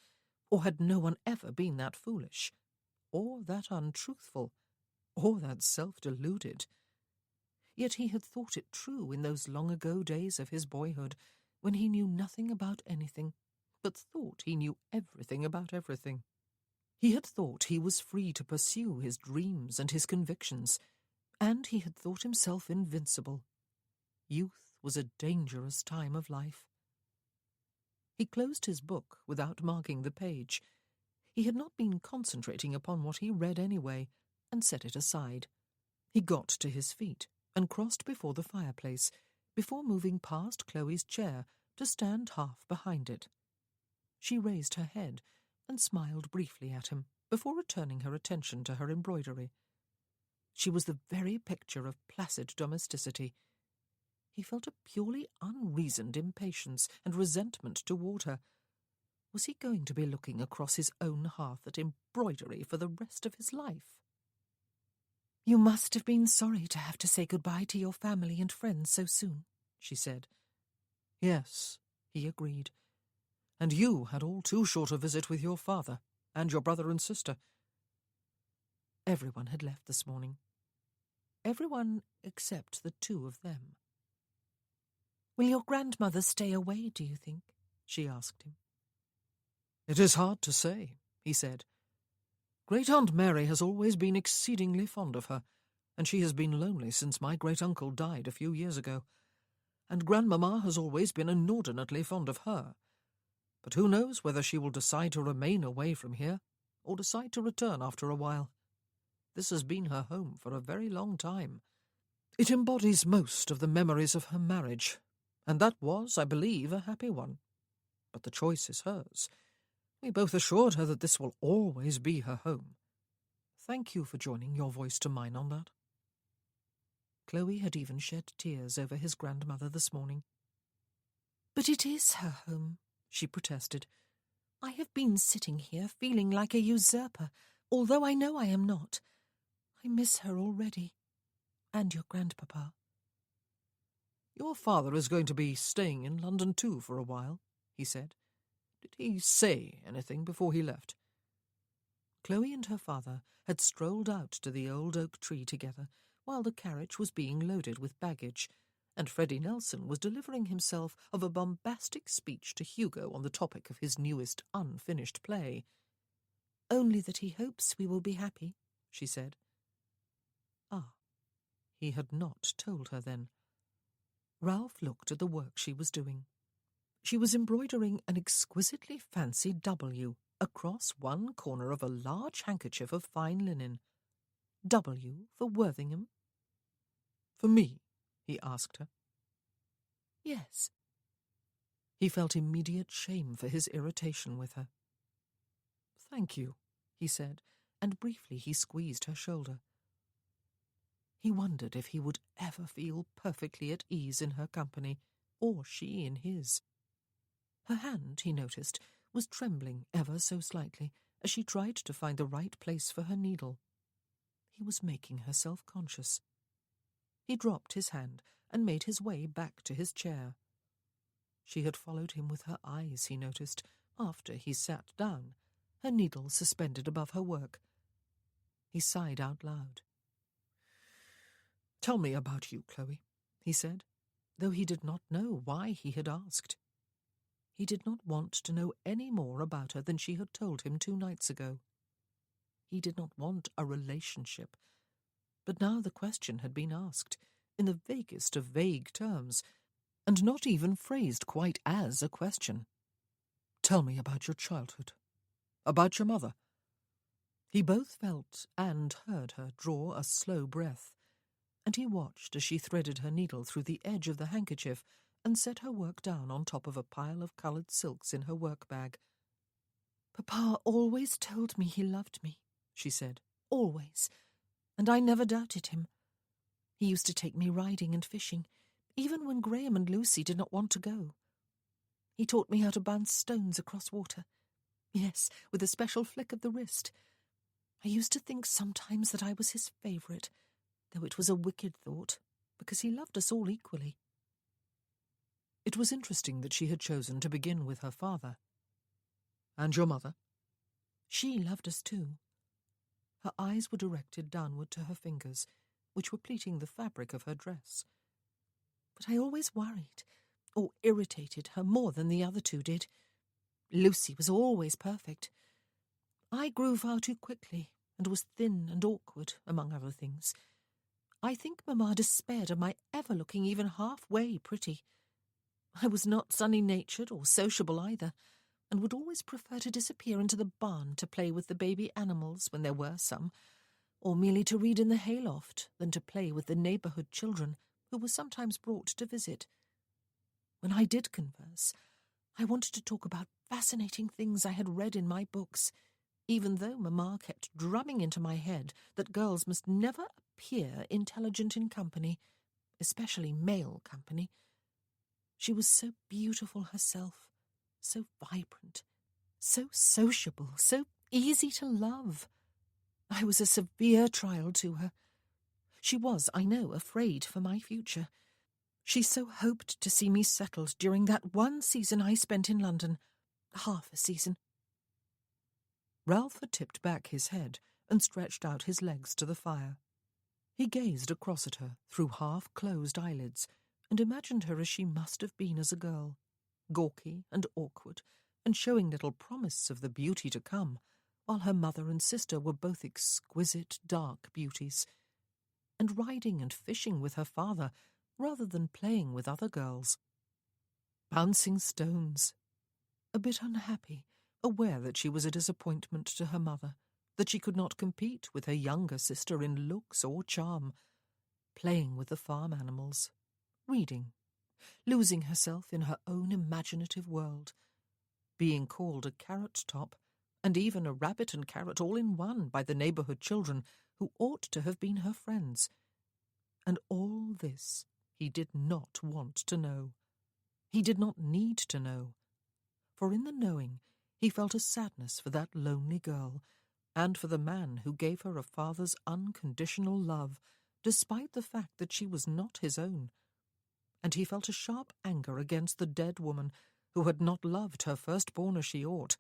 Or had no one ever been that foolish? Or that untruthful? Or that self-deluded? Yet he had thought it true in those long-ago days of his boyhood, when he knew nothing about anything, but thought he knew everything about everything. He had thought he was free to pursue his dreams and his convictions, and he had thought himself invincible. Youth was a dangerous time of life. He closed his book without marking the page. He had not been concentrating upon what he read anyway, and set it aside. He got to his feet and crossed before the fireplace, before moving past Chloe's chair to stand half behind it. She raised her head and smiled briefly at him before returning her attention to her embroidery. She was the very picture of placid domesticity. He felt a purely unreasoned impatience and resentment toward her. Was he going to be looking across his own hearth at embroidery for the rest of his life? "You must have been sorry to have to say goodbye to your family and friends so soon," she said. "Yes," he agreed. "And you had all too short a visit with your father and your brother and sister." Everyone had left this morning. Everyone except the two of them. "Will your grandmother stay away, do you think?" she asked him. "It is hard to say," he said. "Great-Aunt Mary has always been exceedingly fond of her, and she has been lonely since my great-uncle died a few years ago. And Grandmamma has always been inordinately fond of her. But who knows whether she will decide to remain away from here, or decide to return after a while. This has been her home for a very long time. It embodies most of the memories of her marriage, and that was, I believe, a happy one. But the choice is hers. We both assured her that this will always be her home. Thank you for joining your voice to mine on that." Chloe had even shed tears over his grandmother this morning. "But it is her home," she protested. "I have been sitting here feeling like a usurper, although I know I am not. I miss her already. And your grandpapa." "Your father is going to be staying in London too for a while," he said. "Did he say anything before he left?" Chloe and her father had strolled out to the old oak tree together while the carriage was being loaded with baggage, and Freddie Nelson was delivering himself of a bombastic speech to Hugo on the topic of his newest unfinished play. "Only that he hopes we will be happy," she said. Ah, he had not told her then. Ralph looked at the work she was doing. She was embroidering an exquisitely fancy W across one corner of a large handkerchief of fine linen. W for Worthington? "For me?" he asked her. "Yes." He felt immediate shame for his irritation with her. "Thank you," he said, and briefly he squeezed her shoulder. He wondered if he would ever feel perfectly at ease in her company, or she in his. Her hand, he noticed, was trembling ever so slightly, as she tried to find the right place for her needle. He was making her self-conscious. He dropped his hand and made his way back to his chair. She had followed him with her eyes, he noticed, after he sat down, her needle suspended above her work. He sighed out loud. "Tell me about you, Chloe," he said, though he did not know why he had asked. He did not want to know any more about her than she had told him 2 nights ago. He did not want a relationship. But now the question had been asked, in the vaguest of vague terms, and not even phrased quite as a question. "Tell me about your childhood. About your mother." He both felt and heard her draw a slow breath, and he watched as she threaded her needle through the edge of the handkerchief and set her work down on top of a pile of coloured silks in her work bag. "Papa always told me he loved me," she said. "Always. And I never doubted him. He used to take me riding and fishing, even when Graham and Lucy did not want to go. He taught me how to bounce stones across water. Yes, with a special flick of the wrist. I used to think sometimes that I was his favourite, though it was a wicked thought, because he loved us all equally." It was interesting that she had chosen to begin with her father. "And your mother?" "She loved us too." Her eyes were directed downward to her fingers, which were pleating the fabric of her dress. "But I always worried, or irritated her more than the other 2 did. Lucy was always perfect. I grew far too quickly, and was thin and awkward, among other things. I think Mamma despaired of my ever looking even halfway pretty. I was not sunny-natured or sociable either, and would always prefer to disappear into the barn to play with the baby animals when there were some, or merely to read in the hayloft than to play with the neighbourhood children who were sometimes brought to visit. When I did converse, I wanted to talk about fascinating things I had read in my books, even though Mamma kept drumming into my head that girls must never appear intelligent in company, especially male company. She was so beautiful herself, so vibrant, so sociable, so easy to love. I was a severe trial to her. She was, I know, afraid for my future. She so hoped to see me settled during that one season I spent in London, half a season." Ralph had tipped back his head and stretched out his legs to the fire. He gazed across at her through half-closed eyelids and imagined her as she must have been as a girl, gawky and awkward, and showing little promise of the beauty to come, while her mother and sister were both exquisite dark beauties, and riding and fishing with her father rather than playing with other girls. Bouncing stones. A bit unhappy, aware that she was a disappointment to her mother, that she could not compete with her younger sister in looks or charm. Playing with the farm animals. Reading. Losing herself in her own imaginative world. Being called a carrot-top, and even a rabbit and carrot all in one by the neighbourhood children who ought to have been her friends. And all this he did not want to know. He did not need to know. For in the knowing he felt a sadness for that lonely girl, and for the man who gave her a father's unconditional love, despite the fact that she was not his own. And he felt a sharp anger against the dead woman who had not loved her firstborn as she ought,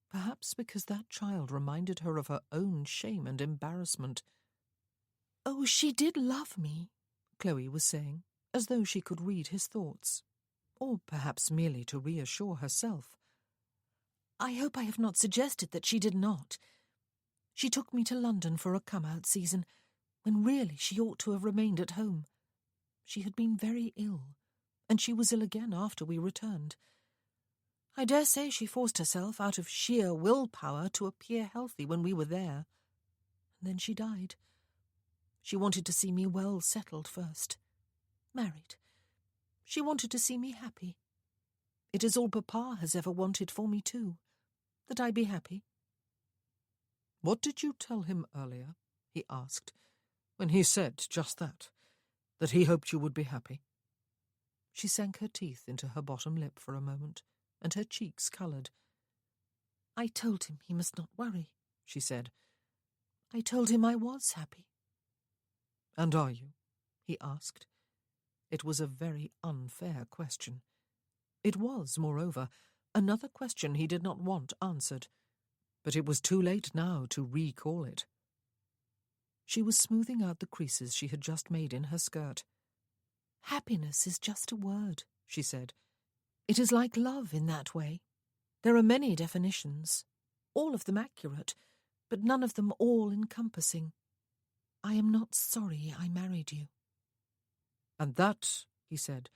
perhaps because that child reminded her of her own shame and embarrassment. "Oh, she did love me," Chloe was saying, as though she could read his thoughts, or perhaps merely to reassure herself. "I hope I have not suggested that she did not. She took me to London for a come-out season, when really she ought to have remained at home. She had been very ill, and she was ill again after we returned. I dare say she forced herself out of sheer willpower to appear healthy when we were there. And then she died. She wanted to see me well settled first. Married. She wanted to see me happy. It is all Papa has ever wanted for me too, that I be happy." "What did you tell him earlier?" he asked, "when he said just that he hoped you would be happy?" She sank her teeth into her bottom lip for a moment, and her cheeks coloured. I told him he must not worry, she said. I told him I was happy. And are you? He asked. It was a very unfair question. It was, moreover, another question he did not want answered, but it was too late now to recall it. She was smoothing out the creases she had just made in her skirt. Happiness is just a word, she said. It is like love in that way. There are many definitions, all of them accurate, but none of them all-encompassing. I am not sorry I married you. And that, he said,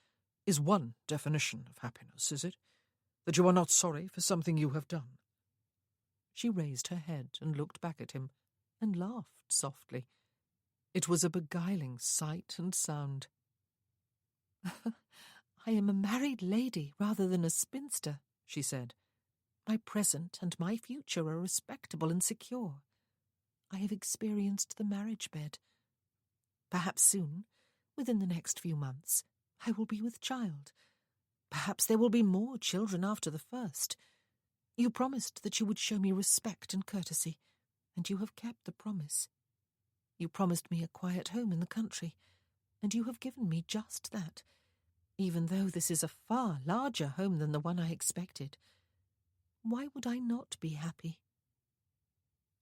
is one definition of happiness, is it? That you are not sorry for something you have done? She raised her head and looked back at him, and laughed softly. It was a beguiling sight and sound. I am a married lady rather than a spinster, she said. My present and my future are respectable and secure. I have experienced the marriage bed. Perhaps soon, within the next few months, I will be with child. Perhaps there will be more children after the first. You promised that you would show me respect and courtesy, and you have kept the promise. You promised me a quiet home in the country, and you have given me just that, even though this is a far larger home than the one I expected. Why would I not be happy?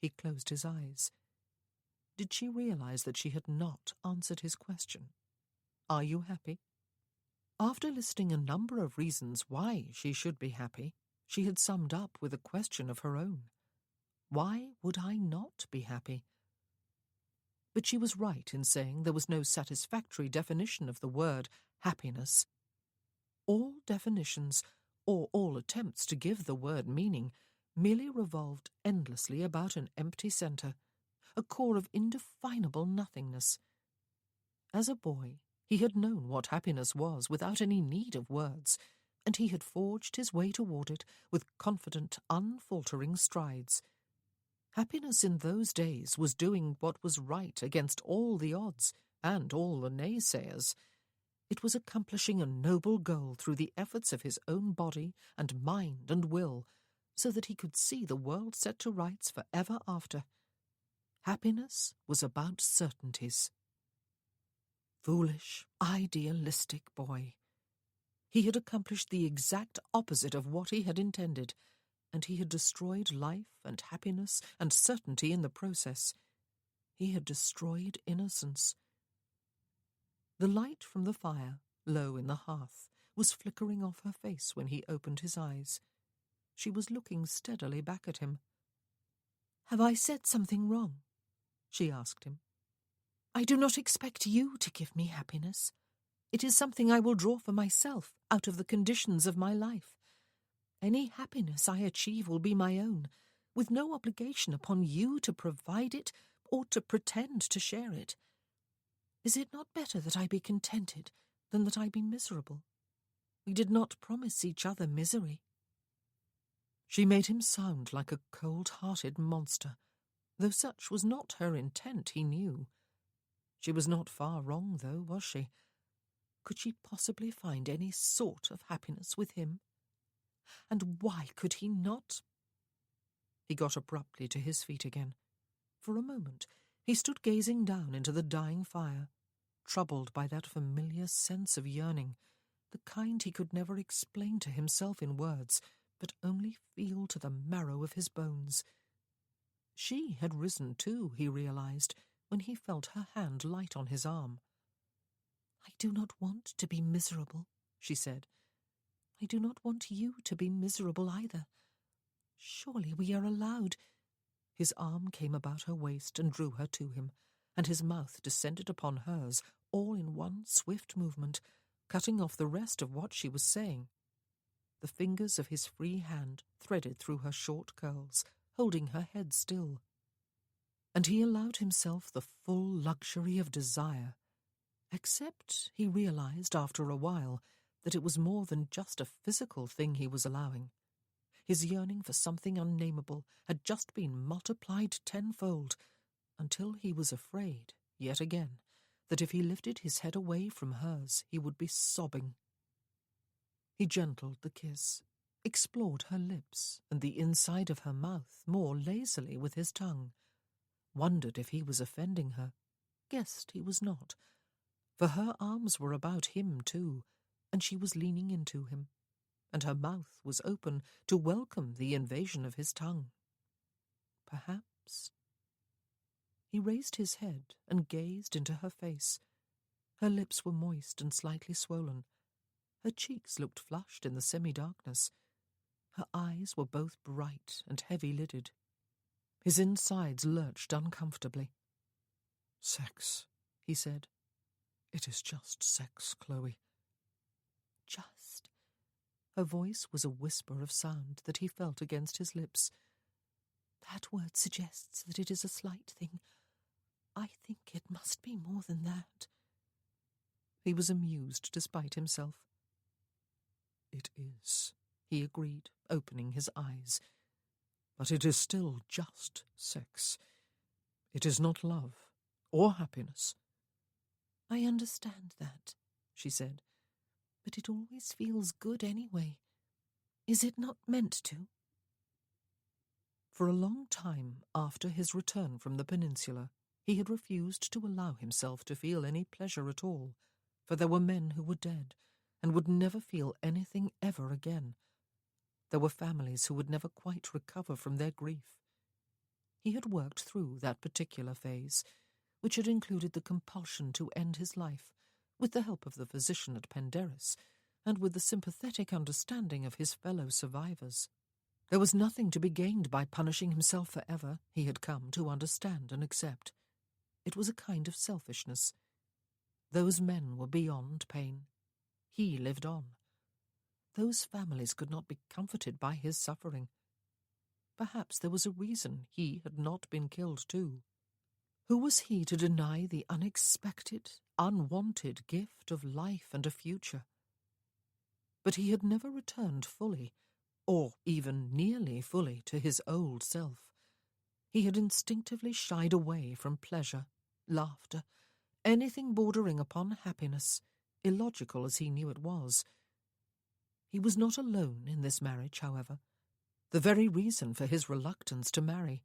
He closed his eyes. Did she realize that she had not answered his question? Are you happy? After listing a number of reasons why she should be happy, she had summed up with a question of her own. Why would I not be happy? But she was right in saying there was no satisfactory definition of the word happiness. All definitions, or all attempts to give the word meaning, merely revolved endlessly about an empty centre, a core of indefinable nothingness. As a boy, he had known what happiness was without any need of words, and he had forged his way toward it with confident, unfaltering strides. Happiness in those days was doing what was right against all the odds and all the naysayers. It was accomplishing a noble goal through the efforts of his own body and mind and will, so that he could see the world set to rights for ever after. Happiness was about certainties. Foolish, idealistic boy. He had accomplished the exact opposite of what he had intended, and he had destroyed life and happiness and certainty in the process. He had destroyed innocence. The light from the fire, low in the hearth, was flickering off her face when he opened his eyes. She was looking steadily back at him. Have I said something wrong? She asked him. I do not expect you to give me happiness. It is something I will draw for myself out of the conditions of my life. Any happiness I achieve will be my own, with no obligation upon you to provide it or to pretend to share it. Is it not better that I be contented than that I be miserable? We did not promise each other misery. She made him sound like a cold-hearted monster, though such was not her intent, he knew. She was not far wrong, though, was she? Could she possibly find any sort of happiness with him? And why could he not? He got abruptly to his feet again. For a moment he stood gazing down into the dying fire, troubled by that familiar sense of yearning, the kind he could never explain to himself in words, but only feel to the marrow of his bones. She had risen too, he realized, when he felt her hand light on his arm. I do not want to be miserable, she said. I do not want you to be miserable either. Surely we are allowed. His arm came about her waist and drew her to him, and his mouth descended upon hers, all in one swift movement, cutting off the rest of what she was saying. The fingers of his free hand threaded through her short curls, holding her head still. And he allowed himself the full luxury of desire, except he realized after a while that it was more than just a physical thing he was allowing. His yearning for something unnameable had just been multiplied tenfold, until he was afraid, yet again, that if he lifted his head away from hers he would be sobbing. He gentled the kiss, explored her lips and the inside of her mouth more lazily with his tongue, wondered if he was offending her, guessed he was not, for her arms were about him too, and she was leaning into him, and her mouth was open to welcome the invasion of his tongue. Perhaps. He raised his head and gazed into her face. Her lips were moist and slightly swollen. Her cheeks looked flushed in the semi-darkness. Her eyes were both bright and heavy-lidded. His insides lurched uncomfortably. "Sex," he said. "It is just sex, Chloe." Just. Her voice was a whisper of sound that he felt against his lips. That word suggests that it is a slight thing. I think it must be more than that. He was amused despite himself. "It is," he agreed, opening his eyes. "But it is still just sex. It is not love or happiness." "I understand that," she said. "But it always feels good anyway. Is it not meant to?" For a long time after his return from the peninsula, he had refused to allow himself to feel any pleasure at all, for there were men who were dead and would never feel anything ever again. There were families who would never quite recover from their grief. He had worked through that particular phase, which had included the compulsion to end his life, with the help of the physician at Penderys, and with the sympathetic understanding of his fellow survivors. There was nothing to be gained by punishing himself forever, he had come to understand and accept. It was a kind of selfishness. Those men were beyond pain. He lived on. Those families could not be comforted by his suffering. Perhaps there was a reason he had not been killed too. Who was he to deny the unexpected, unwanted gift of life and a future? But he had never returned fully, or even nearly fully, to his old self. He had instinctively shied away from pleasure, laughter, anything bordering upon happiness, illogical as he knew it was. He was not alone in this marriage, however, the very reason for his reluctance to marry.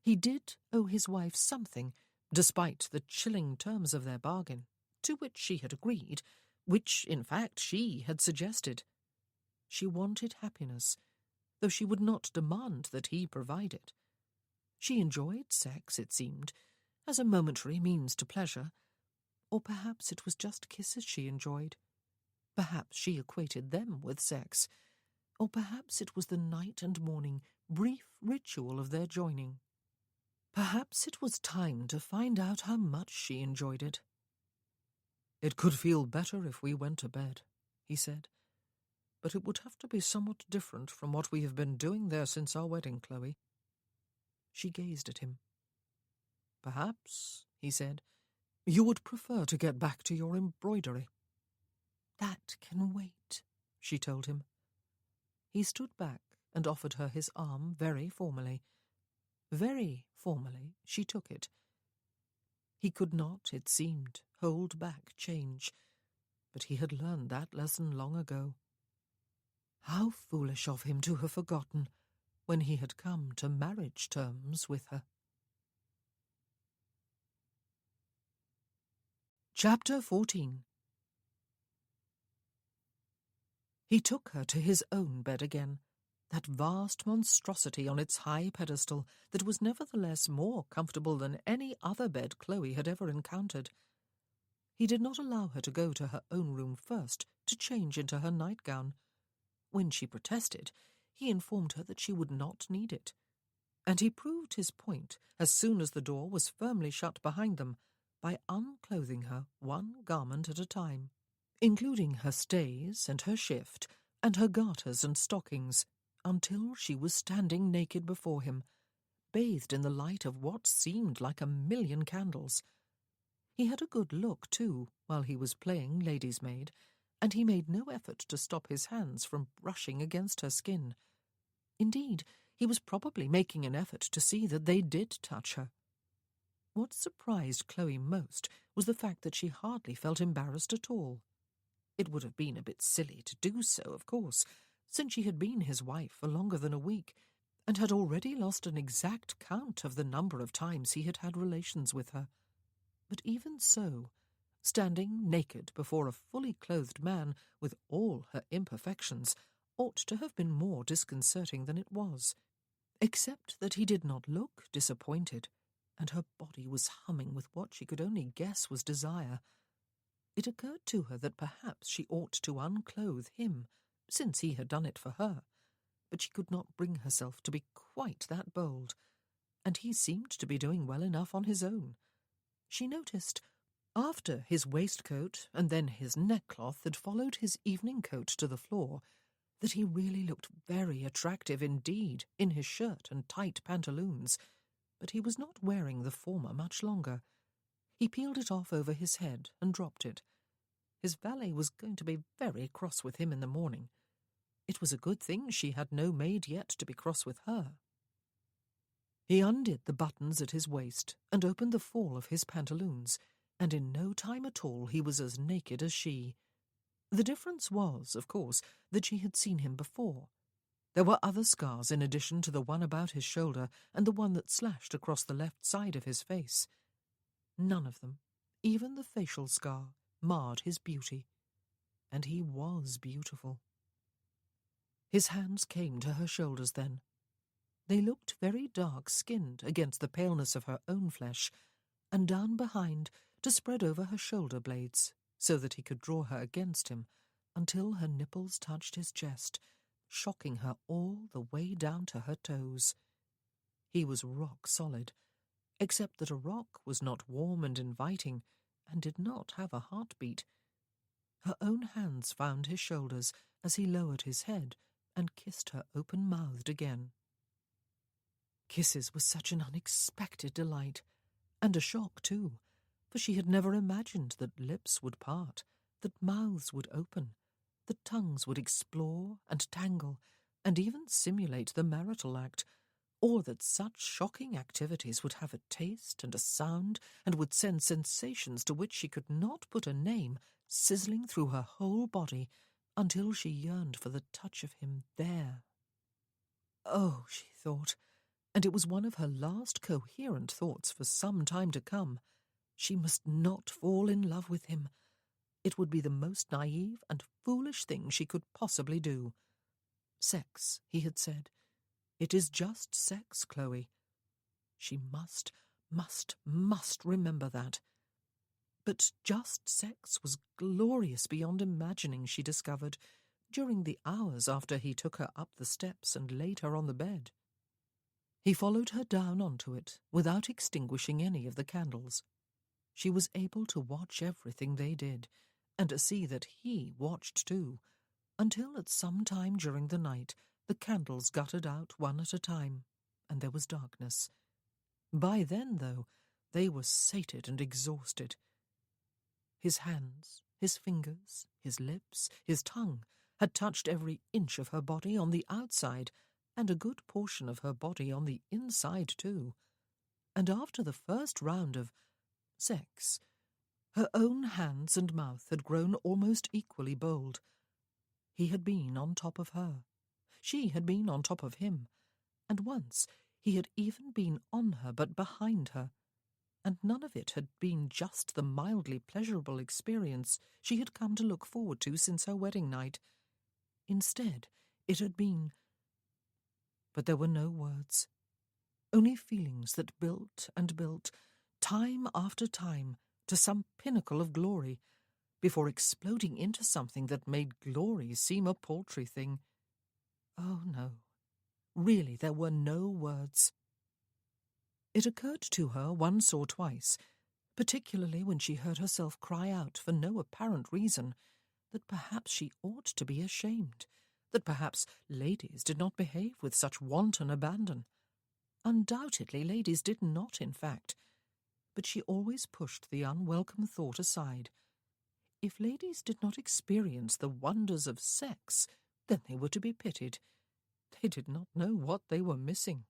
He did owe his wife something, despite the chilling terms of their bargain, to which she had agreed, which, in fact, she had suggested. She wanted happiness, though she would not demand that he provide it. She enjoyed sex, it seemed, as a momentary means to pleasure, or perhaps it was just kisses she enjoyed. Perhaps she equated them with sex, or perhaps it was the night and morning, brief ritual of their joining. Perhaps it was time to find out how much she enjoyed it. "It could feel better if we went to bed," he said. "But it would have to be somewhat different from what we have been doing there since our wedding, Chloe." She gazed at him. "Perhaps," he said, "you would prefer to get back to your embroidery." "That can wait," she told him. He stood back and offered her his arm very formally. Very formally she took it. He could not, it seemed, hold back change, but he had learned that lesson long ago. How foolish of him to have forgotten when he had come to marriage terms with her. Chapter 14. He took her to his own bed again, that vast monstrosity on its high pedestal that was nevertheless more comfortable than any other bed Chloe had ever encountered. He did not allow her to go to her own room first to change into her nightgown. When she protested, he informed her that she would not need it, and he proved his point as soon as the door was firmly shut behind them by unclothing her one garment at a time, including her stays and her shift and her garters and stockings, until she was standing naked before him, bathed in the light of what seemed like 1,000,000 candles. He had a good look, too, while he was playing lady's maid, and he made no effort to stop his hands from brushing against her skin. Indeed, he was probably making an effort to see that they did touch her. What surprised Chloe most was the fact that she hardly felt embarrassed at all. It would have been a bit silly to do so, of course, since she had been his wife for longer than a week, and had already lost an exact count of the number of times he had had relations with her. But even so, standing naked before a fully clothed man with all her imperfections ought to have been more disconcerting than it was, except that he did not look disappointed, and her body was humming with what she could only guess was desire. It occurred to her that perhaps she ought to unclothe him, since he had done it for her, but she could not bring herself to be quite that bold, and he seemed to be doing well enough on his own. She noticed, after his waistcoat and then his neckcloth had followed his evening coat to the floor, that he really looked very attractive indeed in his shirt and tight pantaloons, but he was not wearing the former much longer. He peeled it off over his head and dropped it. His valet was going to be very cross with him in the morning. It was a good thing she had no maid yet to be cross with her. He undid the buttons at his waist and opened the fall of his pantaloons, and in no time at all he was as naked as she. The difference was, of course, that she had seen him before. There were other scars in addition to the one about his shoulder and the one that slashed across the left side of his face. None of them, even the facial scar, marred his beauty. And he was beautiful. His hands came to her shoulders then. They looked very dark-skinned against the paleness of her own flesh, and down behind to spread over her shoulder blades, so that he could draw her against him until her nipples touched his chest, shocking her all the way down to her toes. He was rock-solid, except that a rock was not warm and inviting, and did not have a heartbeat. Her own hands found his shoulders as he lowered his head and kissed her open-mouthed again. Kisses were such an unexpected delight, and a shock too, for she had never imagined that lips would part, that mouths would open, that tongues would explore and tangle, and even simulate the marital act, or that such shocking activities would have a taste and a sound, and would send sensations to which she could not put a name sizzling through her whole body until she yearned for the touch of him there. Oh, she thought, and it was one of her last coherent thoughts for some time to come, she must not fall in love with him. It would be the most naive and foolish thing she could possibly do. Sex, he had said. It is just sex, Chloe. She must remember that. But just sex was glorious beyond imagining, she discovered, during the hours after he took her up the steps and laid her on the bed. He followed her down onto it without extinguishing any of the candles. She was able to watch everything they did, and to see that he watched too, until at some time during the night the candles guttered out one at a time, and there was darkness. By then, though, they were sated and exhausted. His hands, his fingers, his lips, his tongue had touched every inch of her body on the outside, and a good portion of her body on the inside too. And after the first round of sex, her own hands and mouth had grown almost equally bold. He had been on top of her. She had been on top of him. And once he had even been on her but behind her. And none of it had been just the mildly pleasurable experience she had come to look forward to since her wedding night. Instead, it had been... But there were no words. Only feelings that built and built, time after time, to some pinnacle of glory, before exploding into something that made glory seem a paltry thing. Oh, no. Really, there were no words. It occurred to her once or twice, particularly when she heard herself cry out for no apparent reason, that perhaps she ought to be ashamed, that perhaps ladies did not behave with such wanton abandon. Undoubtedly ladies did not, in fact, but she always pushed the unwelcome thought aside. If ladies did not experience the wonders of sex, then they were to be pitied. They did not know what they were missing.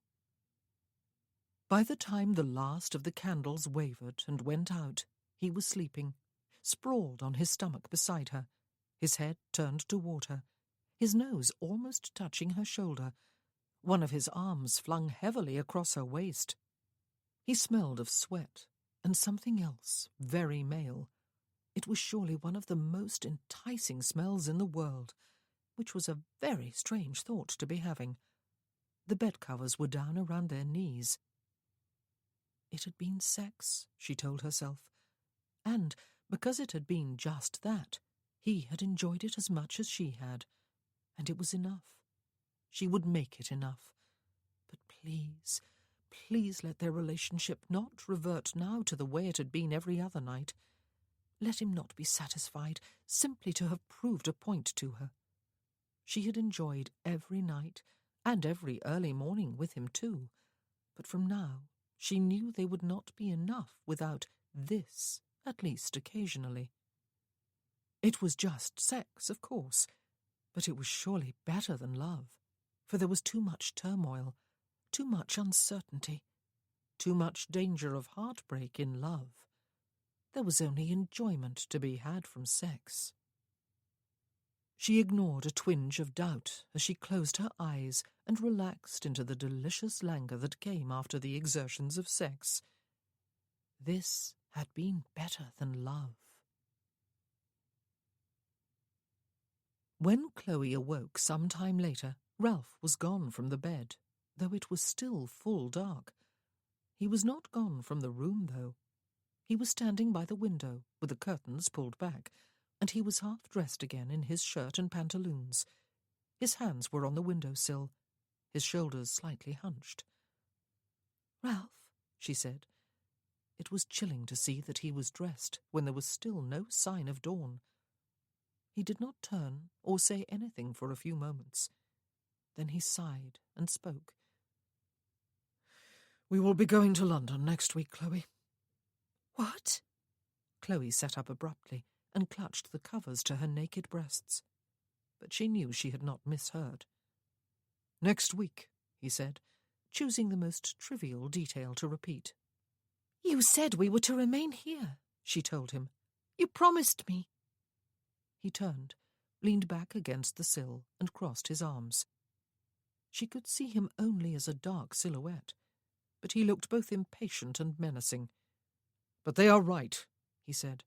By the time the last of the candles wavered and went out, he was sleeping, sprawled on his stomach beside her, his head turned toward her, his nose almost touching her shoulder, one of his arms flung heavily across her waist. He smelled of sweat and something else, very male. It was surely one of the most enticing smells in the world, which was a very strange thought to be having. The bedcovers were down around their knees. It had been sex, she told herself, and because it had been just that, he had enjoyed it as much as she had, and it was enough. She would make it enough. But please, please let their relationship not revert now to the way it had been every other night. Let him not be satisfied simply to have proved a point to her. She had enjoyed every night, and every early morning with him too, but from now she knew they would not be enough without this, at least occasionally. It was just sex, of course, but it was surely better than love, for there was too much turmoil, too much uncertainty, too much danger of heartbreak in love. There was only enjoyment to be had from sex. She ignored a twinge of doubt as she closed her eyes and relaxed into the delicious languor that came after the exertions of sex. This had been better than love. When Chloe awoke some time later, Ralph was gone from the bed, though it was still full dark. He was not gone from the room, though. He was standing by the window, with the curtains pulled back, and he was half-dressed again in his shirt and pantaloons. His hands were on the window-sill, his shoulders slightly hunched. "Ralph," she said. It was chilling to see that he was dressed when there was still no sign of dawn. He did not turn or say anything for a few moments. Then he sighed and spoke. "We will be going to London next week, Chloe." "What?" Chloe sat up abruptly and clutched the covers to her naked breasts. But she knew she had not misheard. "Next week," he said, choosing the most trivial detail to repeat. "You said we were to remain here," she told him. "You promised me." He turned, leaned back against the sill, and crossed his arms. She could see him only as a dark silhouette, but he looked both impatient and menacing. "But they are right," he said.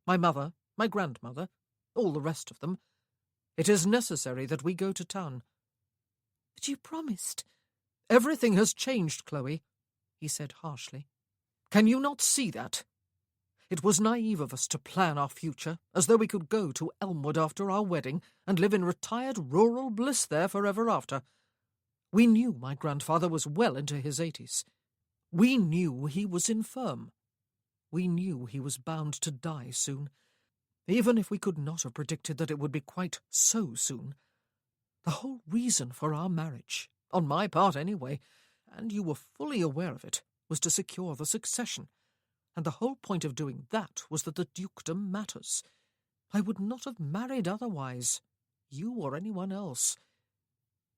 "My mother, my grandmother, all the rest of them. It is necessary that we go to town." "But you promised." "Everything has changed, Chloe," he said harshly. "Can you not see that? It was naive of us to plan our future as though we could go to Elmwood after our wedding and live in retired rural bliss there forever after. We knew my grandfather was well into his 80s. We knew he was infirm. We knew he was bound to die soon, even if we could not have predicted that it would be quite so soon. The whole reason for our marriage, on my part anyway, and you were fully aware of it, was to secure the succession, and the whole point of doing that was that the dukedom matters. I would not have married otherwise, you or anyone else.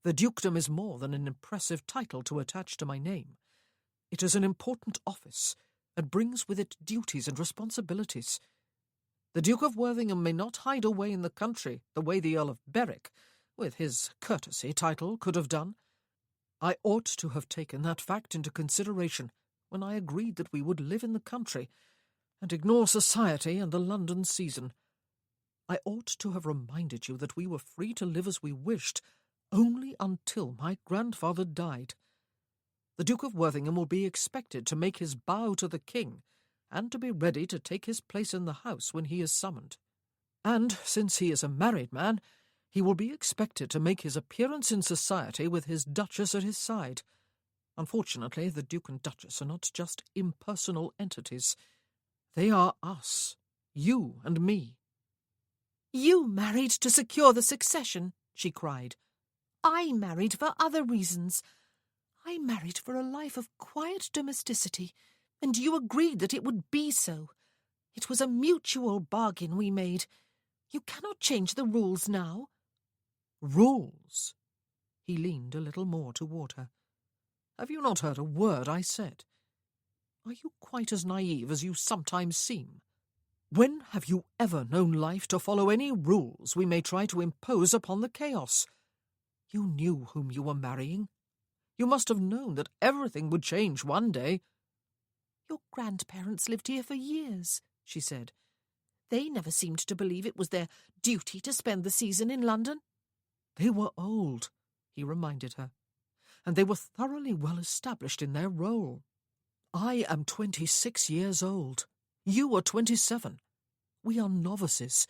The dukedom is more than an impressive title to attach to my name. It is an important office, and brings with it duties and responsibilities. The Duke of Worthington may not hide away in the country the way the Earl of Berwick, with his courtesy title, could have done. I ought to have taken that fact into consideration when I agreed that we would live in the country and ignore society and the London season. I ought to have reminded you that we were free to live as we wished, only until my grandfather died. The Duke of Worthington will be expected to make his bow to the king, and to be ready to take his place in the house when he is summoned. And, since he is a married man, he will be expected to make his appearance in society with his Duchess at his side. Unfortunately, the Duke and Duchess are not just impersonal entities. They are us, you and me." "You married to secure the succession," she cried. "I married for other reasons. I married for a life of quiet domesticity, and you agreed that it would be so. It was a mutual bargain we made. You cannot change the rules now." "Rules?" He leaned a little more toward her. "Have you not heard a word I said? Are you quite as naive as you sometimes seem? When have you ever known life to follow any rules we may try to impose upon the chaos? You knew whom you were marrying. You must have known that everything would change one day. Your grandparents lived here for years, she said. They never seemed to believe it was their duty to spend the season in London. They were old, he reminded her, and they were thoroughly well established in their role. I am 26 years old. You are 27. We are novices.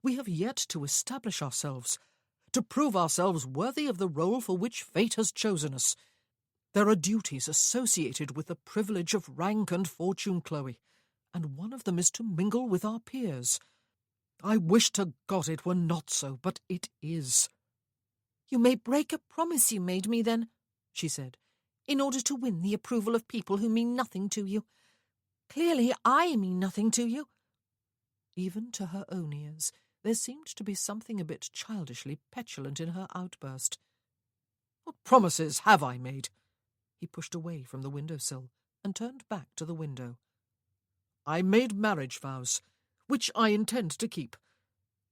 We have yet to establish ourselves, to prove ourselves worthy of the role for which fate has chosen us. There are duties associated with the privilege of rank and fortune, Chloe, and one of them is to mingle with our peers. I wish to God it were not so, but it is. You may break a promise you made me, then, she said, in order to win the approval of people who mean nothing to you. Clearly I mean nothing to you. Even to her own ears, there seemed to be something a bit childishly petulant in her outburst. What promises have I made? He pushed away from the window-sill and turned back to the window. I made marriage vows, which I intend to keep.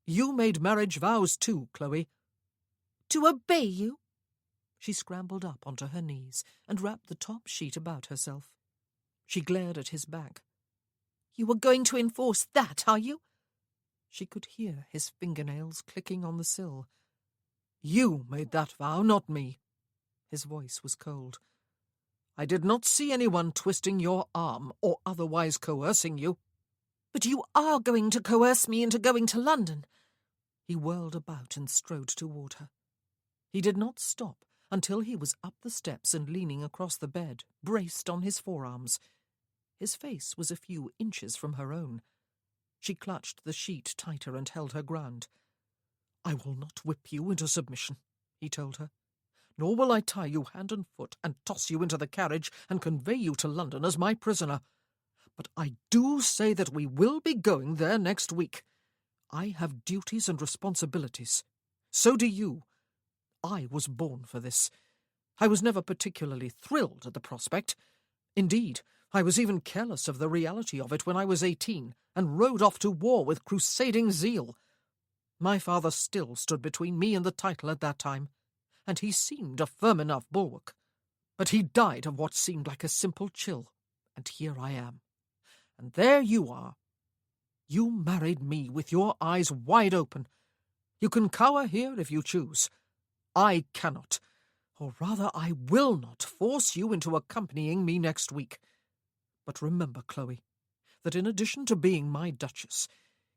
You made marriage vows too, Chloe. To obey you? She scrambled up onto her knees and wrapped the top sheet about herself. She glared at his back. You are going to enforce that, are you? She could hear his fingernails clicking on the sill. You made that vow, not me. His voice was cold. I did not see anyone twisting your arm or otherwise coercing you. But you are going to coerce me into going to London. He whirled about and strode toward her. He did not stop until he was up the steps and leaning across the bed, braced on his forearms. His face was a few inches from her own. She clutched the sheet tighter and held her ground. I will not whip you into submission, he told her, nor will I tie you hand and foot and toss you into the carriage and convey you to London as my prisoner. But I do say that we will be going there next week. I have duties and responsibilities. So do you. I was born for this. I was never particularly thrilled at the prospect. Indeed, I was even careless of the reality of it when I was 18 and rode off to war with crusading zeal. My father still stood between me and the title at that time, and he seemed a firm enough bulwark. But he died of what seemed like a simple chill, and here I am. And there you are. You married me with your eyes wide open. You can cower here if you choose. I cannot, or rather I will not, force you into accompanying me next week. But remember, Chloe, that in addition to being my Duchess,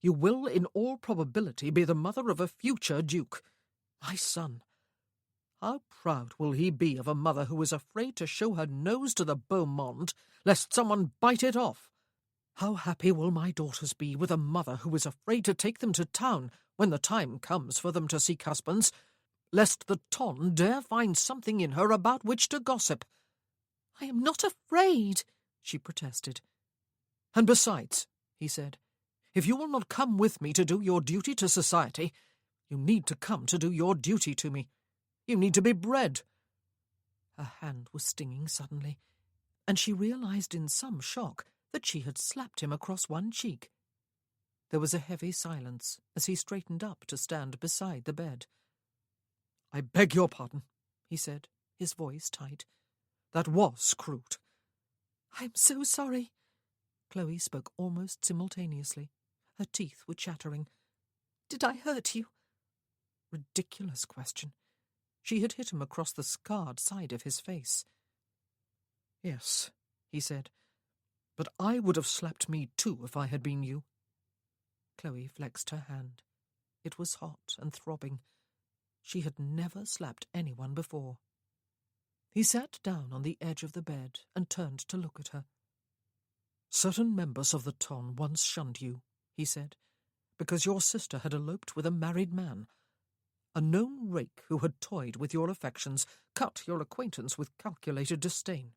you will in all probability be the mother of a future Duke, my son. How proud will he be of a mother who is afraid to show her nose to the beau monde, lest someone bite it off? How happy will my daughters be with a mother who is afraid to take them to town when the time comes for them to seek husbands, lest the ton dare find something in her about which to gossip. I am not afraid, she protested. And besides, he said, if you will not come with me to do your duty to society, you need to come to do your duty to me. You need to be bred. Her hand was stinging suddenly, and she realized in some shock that she had slapped him across one cheek. There was a heavy silence as he straightened up to stand beside the bed. I beg your pardon, he said, his voice tight. That was crude. I'm so sorry. Chloe spoke almost simultaneously. Her teeth were chattering. Did I hurt you? Ridiculous question. She had hit him across the scarred side of his face. Yes, he said, but I would have slapped me too if I had been you. Chloe flexed her hand. It was hot and throbbing. She had never slapped anyone before. He sat down on the edge of the bed and turned to look at her. Certain members of the ton once shunned you, he said, because your sister had eloped with a married man. A known rake who had toyed with your affections cut your acquaintance with calculated disdain.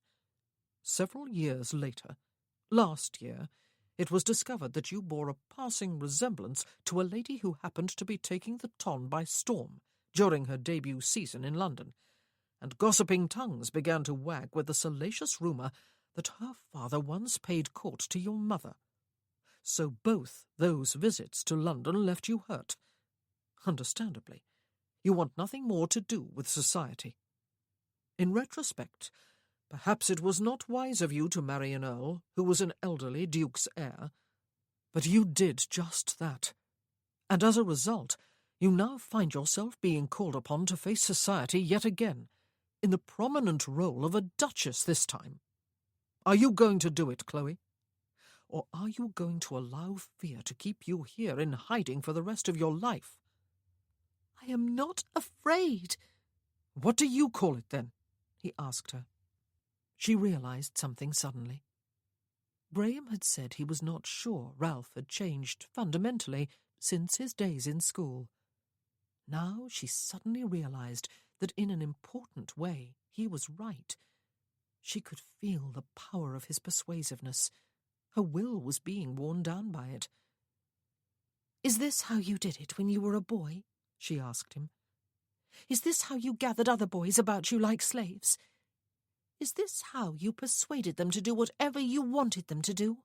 Several years later, last year, it was discovered that you bore a passing resemblance to a lady who happened to be taking the ton by storm during her debut season in London, and gossiping tongues began to wag with the salacious rumour that her father once paid court to your mother. So both those visits to London left you hurt. Understandably, you want nothing more to do with society. In retrospect, perhaps it was not wise of you to marry an earl who was an elderly duke's heir, but you did just that. And as a result, you now find yourself being called upon to face society yet again, in the prominent role of a duchess this time. Are you going to do it, Chloe? Or are you going to allow fear to keep you here in hiding for the rest of your life? I am not afraid. What do you call it, then? He asked her. She realized something suddenly. Graham had said he was not sure Ralph had changed fundamentally since his days in school. Now she suddenly realized that in an important way he was right. She could feel the power of his persuasiveness. Her will was being worn down by it. Is this how you did it when you were a boy? She asked him. Is this how you gathered other boys about you like slaves? Is this how you persuaded them to do whatever you wanted them to do,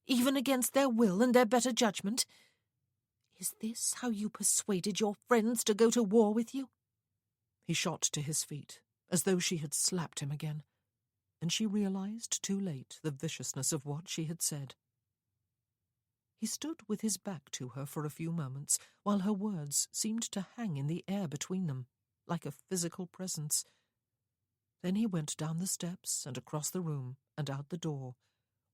even against their will and their better judgment? Is this how you persuaded your friends to go to war with you? He shot to his feet, as though she had slapped him again, and she realized too late the viciousness of what she had said. He stood with his back to her for a few moments, while her words seemed to hang in the air between them, like a physical presence. Then he went down the steps and across the room and out the door,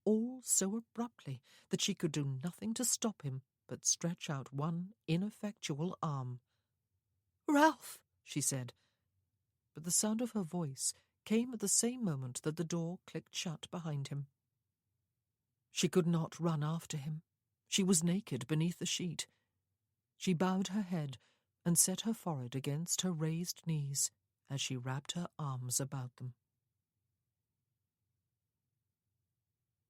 all so abruptly that she could do nothing to stop him but stretch out one ineffectual arm. "Ralph," she said, but the sound of her voice came at the same moment that the door clicked shut behind him. She could not run after him. She was naked beneath the sheet. She bowed her head and set her forehead against her raised knees as she wrapped her arms about them.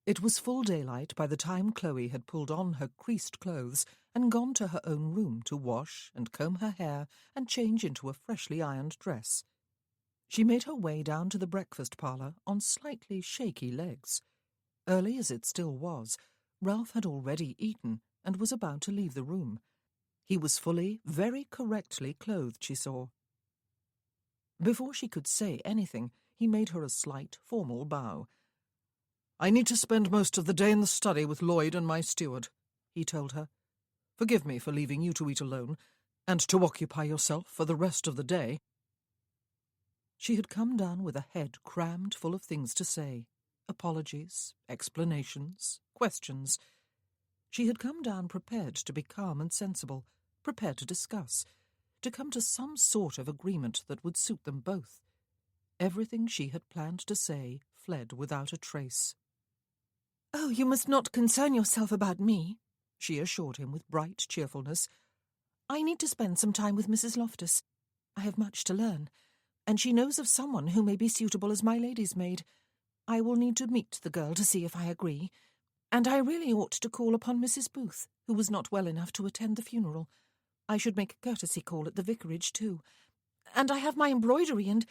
It was full daylight by the time Chloe had pulled on her creased clothes and gone to her own room to wash and comb her hair and change into a freshly ironed dress. She made her way down to the breakfast parlour on slightly shaky legs. Early as it still was, Ralph had already eaten and was about to leave the room. He was fully, very correctly clothed, she saw. Before she could say anything, he made her a slight, formal bow. "I need to spend most of the day in the study with Lloyd and my steward," he told her. "Forgive me for leaving you to eat alone, and to occupy yourself for the rest of the day." She had come down with a head crammed full of things to say, apologies, explanations, questions. She had come down prepared to be calm and sensible, prepared to discuss, to come to some sort of agreement that would suit them both. Everything she had planned to say fled without a trace. "Oh, you must not concern yourself about me," she assured him with bright cheerfulness. "I need to spend some time with Mrs. Loftus. I have much to learn, and she knows of someone who may be suitable as my lady's maid. I will need to meet the girl to see if I agree, and I really ought to call upon Mrs. Booth, who was not well enough to attend the funeral. I should make a courtesy call at the vicarage, too. And I have my embroidery and—"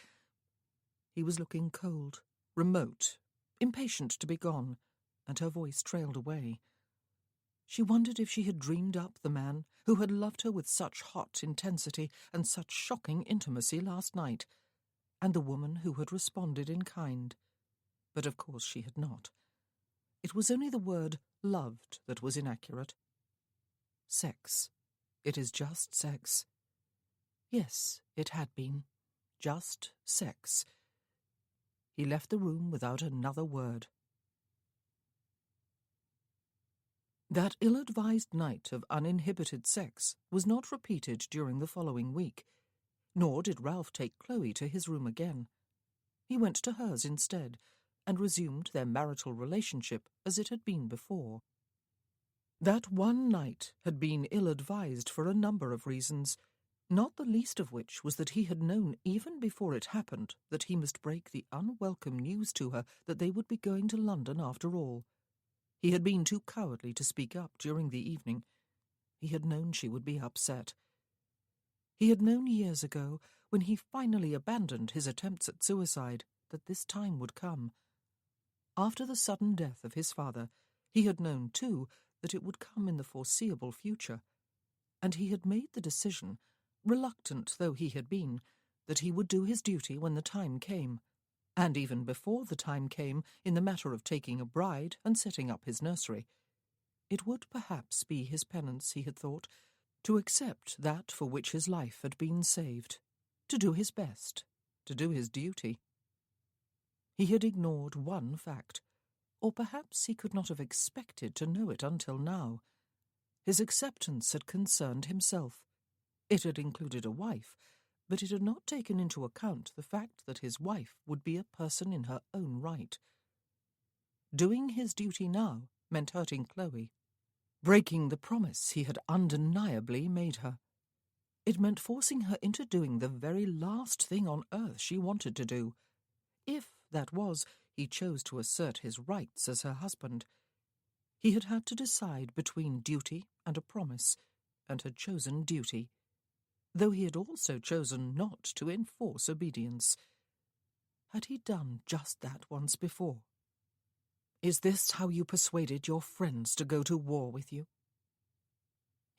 He was looking cold, remote, impatient to be gone, and her voice trailed away. She wondered if she had dreamed up the man who had loved her with such hot intensity and such shocking intimacy last night, and the woman who had responded in kind. But of course she had not. It was only the word loved that was inaccurate. Sex. It is just sex. Yes, it had been. Just sex. He left the room without another word. That ill-advised night of uninhibited sex was not repeated during the following week, nor did Ralph take Chloe to his room again. He went to hers instead, and resumed their marital relationship as it had been before. That one night had been ill-advised for a number of reasons, not the least of which was that he had known even before it happened that he must break the unwelcome news to her that they would be going to London after all. He had been too cowardly to speak up during the evening. He had known she would be upset. He had known years ago, when he finally abandoned his attempts at suicide, that this time would come. After the sudden death of his father, he had known, too, that it would come in the foreseeable future, and he had made the decision, reluctant though he had been, that he would do his duty when the time came, and even before the time came in the matter of taking a bride and setting up his nursery. It would perhaps be his penance, he had thought, to accept that for which his life had been saved, to do his best, to do his duty. He had ignored one fact, or perhaps he could not have expected to know it until now. His acceptance had concerned himself. It had included a wife, but it had not taken into account the fact that his wife would be a person in her own right. Doing his duty now meant hurting Chloe, breaking the promise he had undeniably made her. It meant forcing her into doing the very last thing on earth she wanted to do, if, that was, he chose to assert his rights as her husband. He had had to decide between duty and a promise, and had chosen duty, though he had also chosen not to enforce obedience. Had he done just that once before? "Is this how you persuaded your friends to go to war with you?"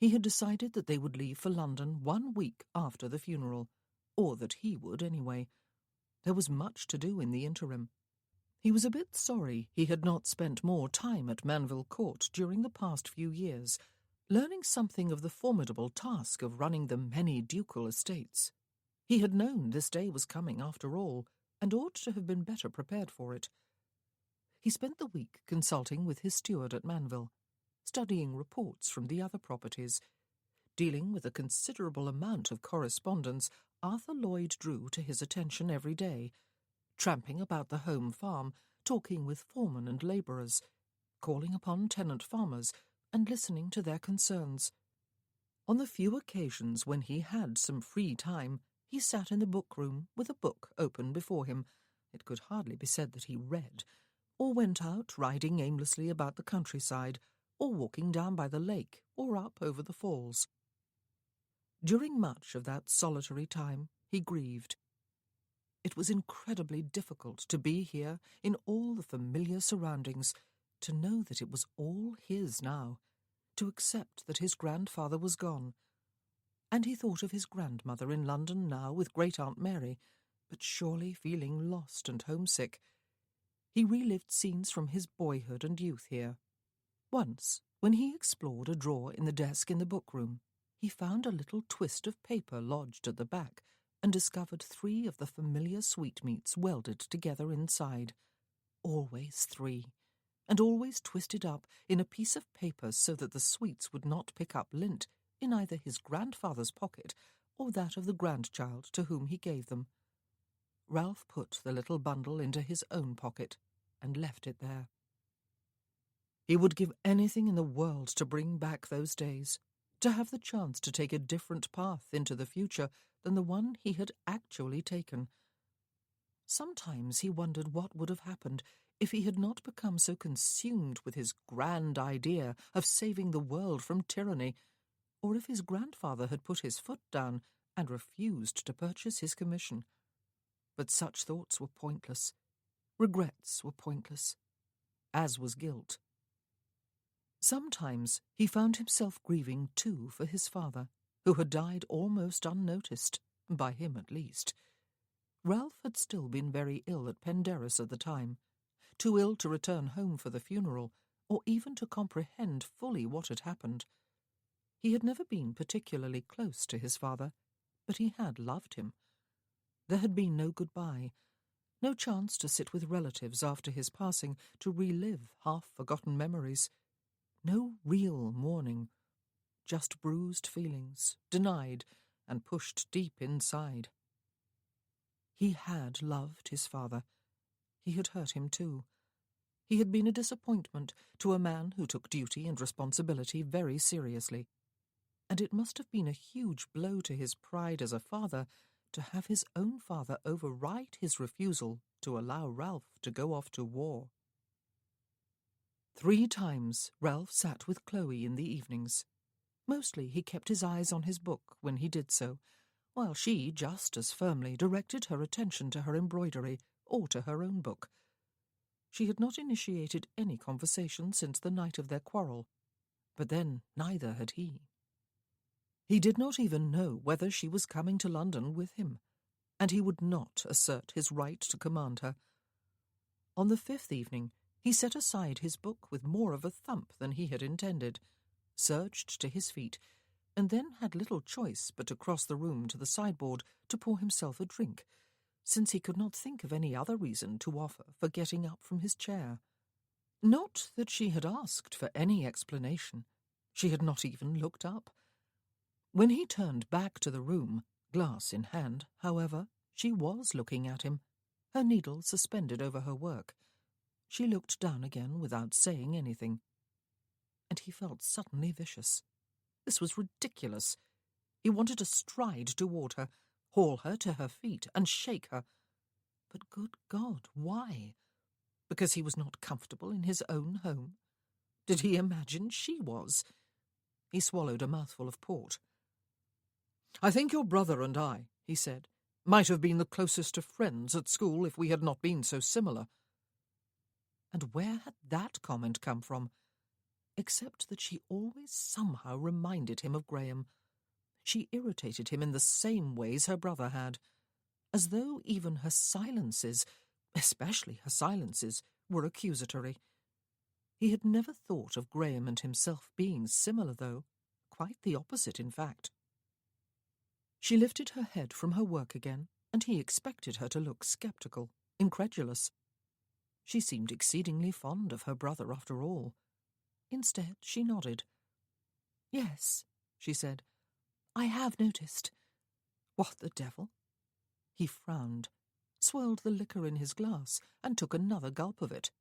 He had decided that they would leave for London 1 week after the funeral, or that he would anyway. There was much to do in the interim. He was a bit sorry he had not spent more time at Manville Court during the past few years, learning something of the formidable task of running the many ducal estates. He had known this day was coming after all, and ought to have been better prepared for it. He spent the week consulting with his steward at Manville, studying reports from the other properties. Dealing with a considerable amount of correspondence Arthur Lloyd drew to his attention every day, tramping about the home farm, talking with foremen and labourers, calling upon tenant farmers and listening to their concerns. On the few occasions when he had some free time, he sat in the book-room with a book open before him. It could hardly be said that he read, or went out riding aimlessly about the countryside, or walking down by the lake, or up over the falls. During much of that solitary time, he grieved. It was incredibly difficult to be here in all the familiar surroundings, to know that it was all his now, to accept that his grandfather was gone. And he thought of his grandmother in London now with Great-Aunt Mary, but surely feeling lost and homesick. He relived scenes from his boyhood and youth here. Once, when he explored a drawer in the desk in the book-room, he found a little twist of paper lodged at the back, and discovered 3 of the familiar sweetmeats welded together inside. Always 3, and always twisted up in a piece of paper so that the sweets would not pick up lint in either his grandfather's pocket or that of the grandchild to whom he gave them. Ralph put the little bundle into his own pocket and left it there. He would give anything in the world to bring back those days, to have the chance to take a different path into the future than the one he had actually taken. Sometimes he wondered what would have happened if he had not become so consumed with his grand idea of saving the world from tyranny, or if his grandfather had put his foot down and refused to purchase his commission. But such thoughts were pointless. Regrets were pointless, as was guilt. Sometimes he found himself grieving, too, for his father, who had died almost unnoticed, by him at least. Ralph had still been very ill at Penderris at the time, too ill to return home for the funeral, or even to comprehend fully what had happened. He had never been particularly close to his father, but he had loved him. There had been no goodbye, no chance to sit with relatives after his passing to relive half-forgotten memories. No real mourning, just bruised feelings, denied and pushed deep inside. He had loved his father. He had hurt him too. He had been a disappointment to a man who took duty and responsibility very seriously, and it must have been a huge blow to his pride as a father to have his own father override his refusal to allow Ralph to go off to war. 3 times Ralph sat with Chloe in the evenings. Mostly he kept his eyes on his book when he did so, while she just as firmly directed her attention to her embroidery or to her own book. She had not initiated any conversation since the night of their quarrel, But then neither had he. He did not even know whether she was coming to London with him, and he would not assert his right to command her. On the 5th evening, he set aside his book with more of a thump than he had intended, surged to his feet, and then had little choice but to cross the room to the sideboard to pour himself a drink, since he could not think of any other reason to offer for getting up from his chair. Not that she had asked for any explanation. She had not even looked up. When he turned back to the room, glass in hand, however, she was looking at him, her needle suspended over her work. She looked down again without saying anything. And he felt suddenly vicious. This was ridiculous. He wanted to stride toward her, haul her to her feet, and shake her. But good God, why? Because he was not comfortable in his own home? Did he imagine she was? He swallowed a mouthful of port. "I think your brother and I," he said, "might have been the closest of friends at school if we had not been so similar." And where had that comment come from? Except that she always somehow reminded him of Graham. She irritated him in the same ways her brother had, as though even her silences, especially her silences, were accusatory. He had never thought of Graham and himself being similar, though. Quite the opposite, in fact. She lifted her head from her work again, and he expected her to look sceptical, incredulous. She seemed exceedingly fond of her brother, after all. Instead, she nodded. "Yes," she said, "I have noticed." "What the devil?" He frowned, swirled the liquor in his glass, and took another gulp of it.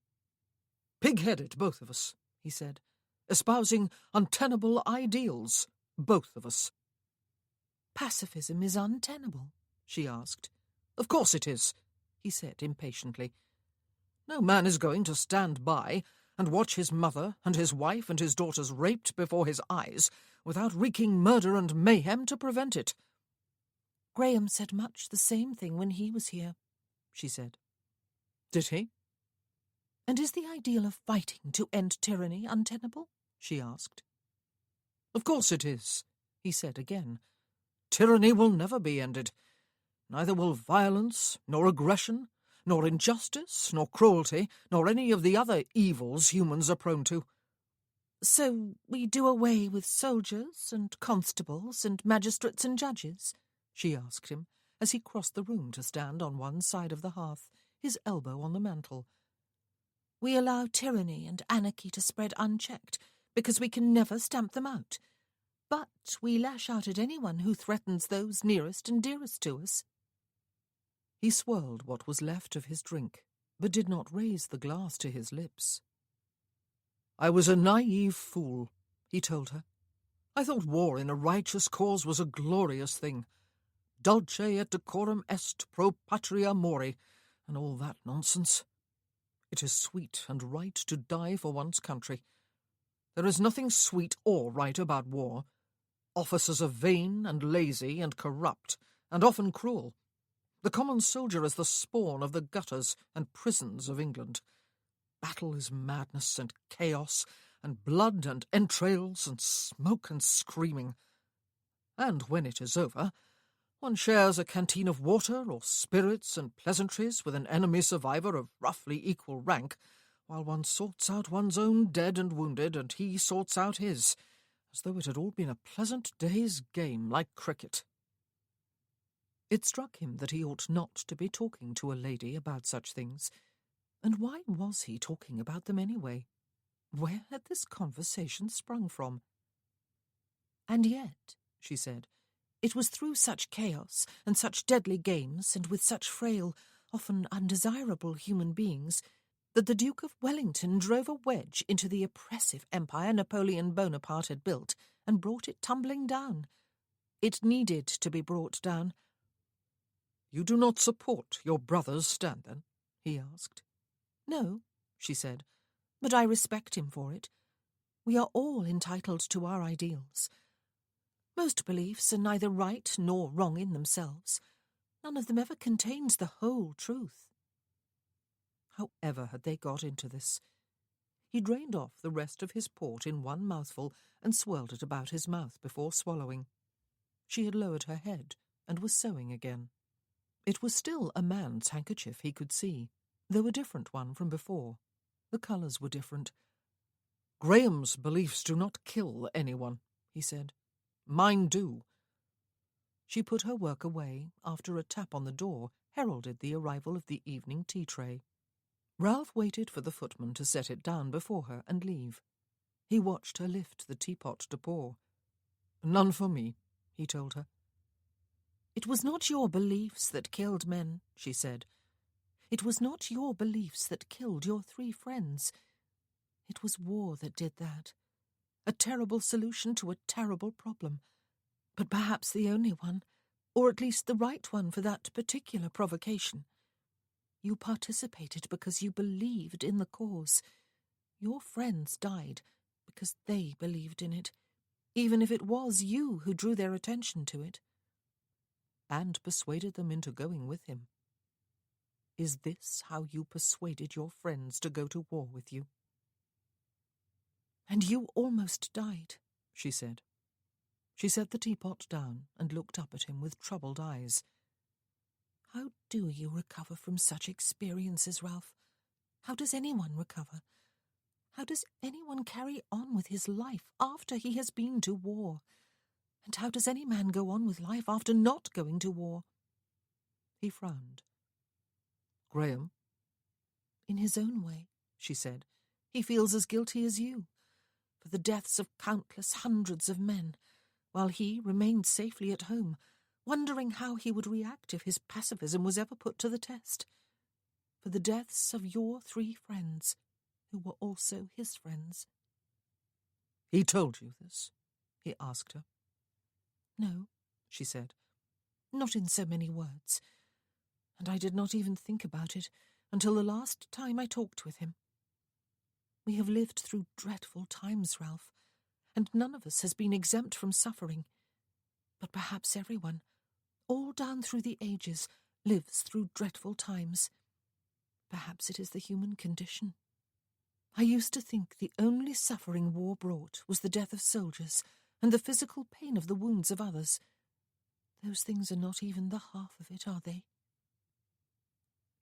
"Pig-headed, both of us," he said, "espousing untenable ideals, both of us." "Pacifism is untenable?" she asked. "Of course it is," he said impatiently. "No man is going to stand by and watch his mother and his wife and his daughters raped before his eyes without wreaking murder and mayhem to prevent it." "Graham said much the same thing when he was here," she said. "Did he?" "And is the ideal of fighting to end tyranny untenable?" she asked. "Of course it is," he said again. "Tyranny will never be ended. Neither will violence, nor aggression, nor injustice, nor cruelty, nor any of the other evils humans are prone to." "So we do away with soldiers and constables and magistrates and judges?" she asked him, as he crossed the room to stand on one side of the hearth, his elbow on the mantel. "We allow tyranny and anarchy to spread unchecked, because we can never stamp them out. But we lash out at anyone who threatens those nearest and dearest to us." He swirled what was left of his drink, but did not raise the glass to his lips. "I was a naive fool," he told her. "I thought war in a righteous cause was a glorious thing. Dulce et decorum est pro patria mori, and all that nonsense. It is sweet and right to die for one's country. There is nothing sweet or right about war. Officers are vain and lazy and corrupt, and often cruel. The common soldier is the spawn of the gutters and prisons of England. Battle is madness and chaos, and blood and entrails, and smoke and screaming. And when it is over, one shares a canteen of water or spirits and pleasantries with an enemy survivor of roughly equal rank, while one sorts out one's own dead and wounded, and he sorts out his, as though it had all been a pleasant day's game like cricket." It struck him that he ought not to be talking to a lady about such things. And why was he talking about them anyway? Where had this conversation sprung from? "And yet," she said, "it was through such chaos and such deadly games and with such frail, often undesirable human beings that the Duke of Wellington drove a wedge into the oppressive empire Napoleon Bonaparte had built and brought it tumbling down. It needed to be brought down." "You do not support your brother's stand, then?" he asked. "No," she said, "but I respect him for it. We are all entitled to our ideals. Most beliefs are neither right nor wrong in themselves. None of them ever contains the whole truth." However had they got into this? He drained off the rest of his port in one mouthful and swirled it about his mouth before swallowing. She had lowered her head and was sewing again. It was still a man's handkerchief he could see, though a different one from before. The colours were different. "Graham's beliefs do not kill anyone," he said. "Mine do." She put her work away after a tap on the door heralded the arrival of the evening tea tray. Ralph waited for the footman to set it down before her and leave. He watched her lift the teapot to pour. "None for me," he told her. "It was not your beliefs that killed men," she said. "It was not your beliefs that killed your 3 friends. It was war that did that. A terrible solution to a terrible problem, but perhaps the only one, or at least the right one for that particular provocation. You participated because you believed in the cause. Your friends died because they believed in it, even if it was you who drew their attention to it." And persuaded them into going with him. Is this how you persuaded your friends to go to war with you? "And you almost died," she said. She set the teapot down and looked up at him with troubled eyes. "How do you recover from such experiences, Ralph? How does anyone recover? How does anyone carry on with his life after he has been to war? And how does any man go on with life after not going to war?" He frowned. "Graham?" "In his own way," she said, "he feels as guilty as you, for the deaths of countless hundreds of men, while he remained safely at home, wondering how he would react if his pacifism was ever put to the test. For the deaths of your 3 friends, who were also his friends." "He told you this?" he asked her. "No," she said, "not in so many words. And I did not even think about it until the last time I talked with him. We have lived through dreadful times, Ralph, and none of us has been exempt from suffering. But perhaps everyone, all down through the ages, lives through dreadful times. Perhaps it is the human condition. I used to think the only suffering war brought was the death of soldiers and the physical pain of the wounds of others. Those things are not even the half of it, are they?"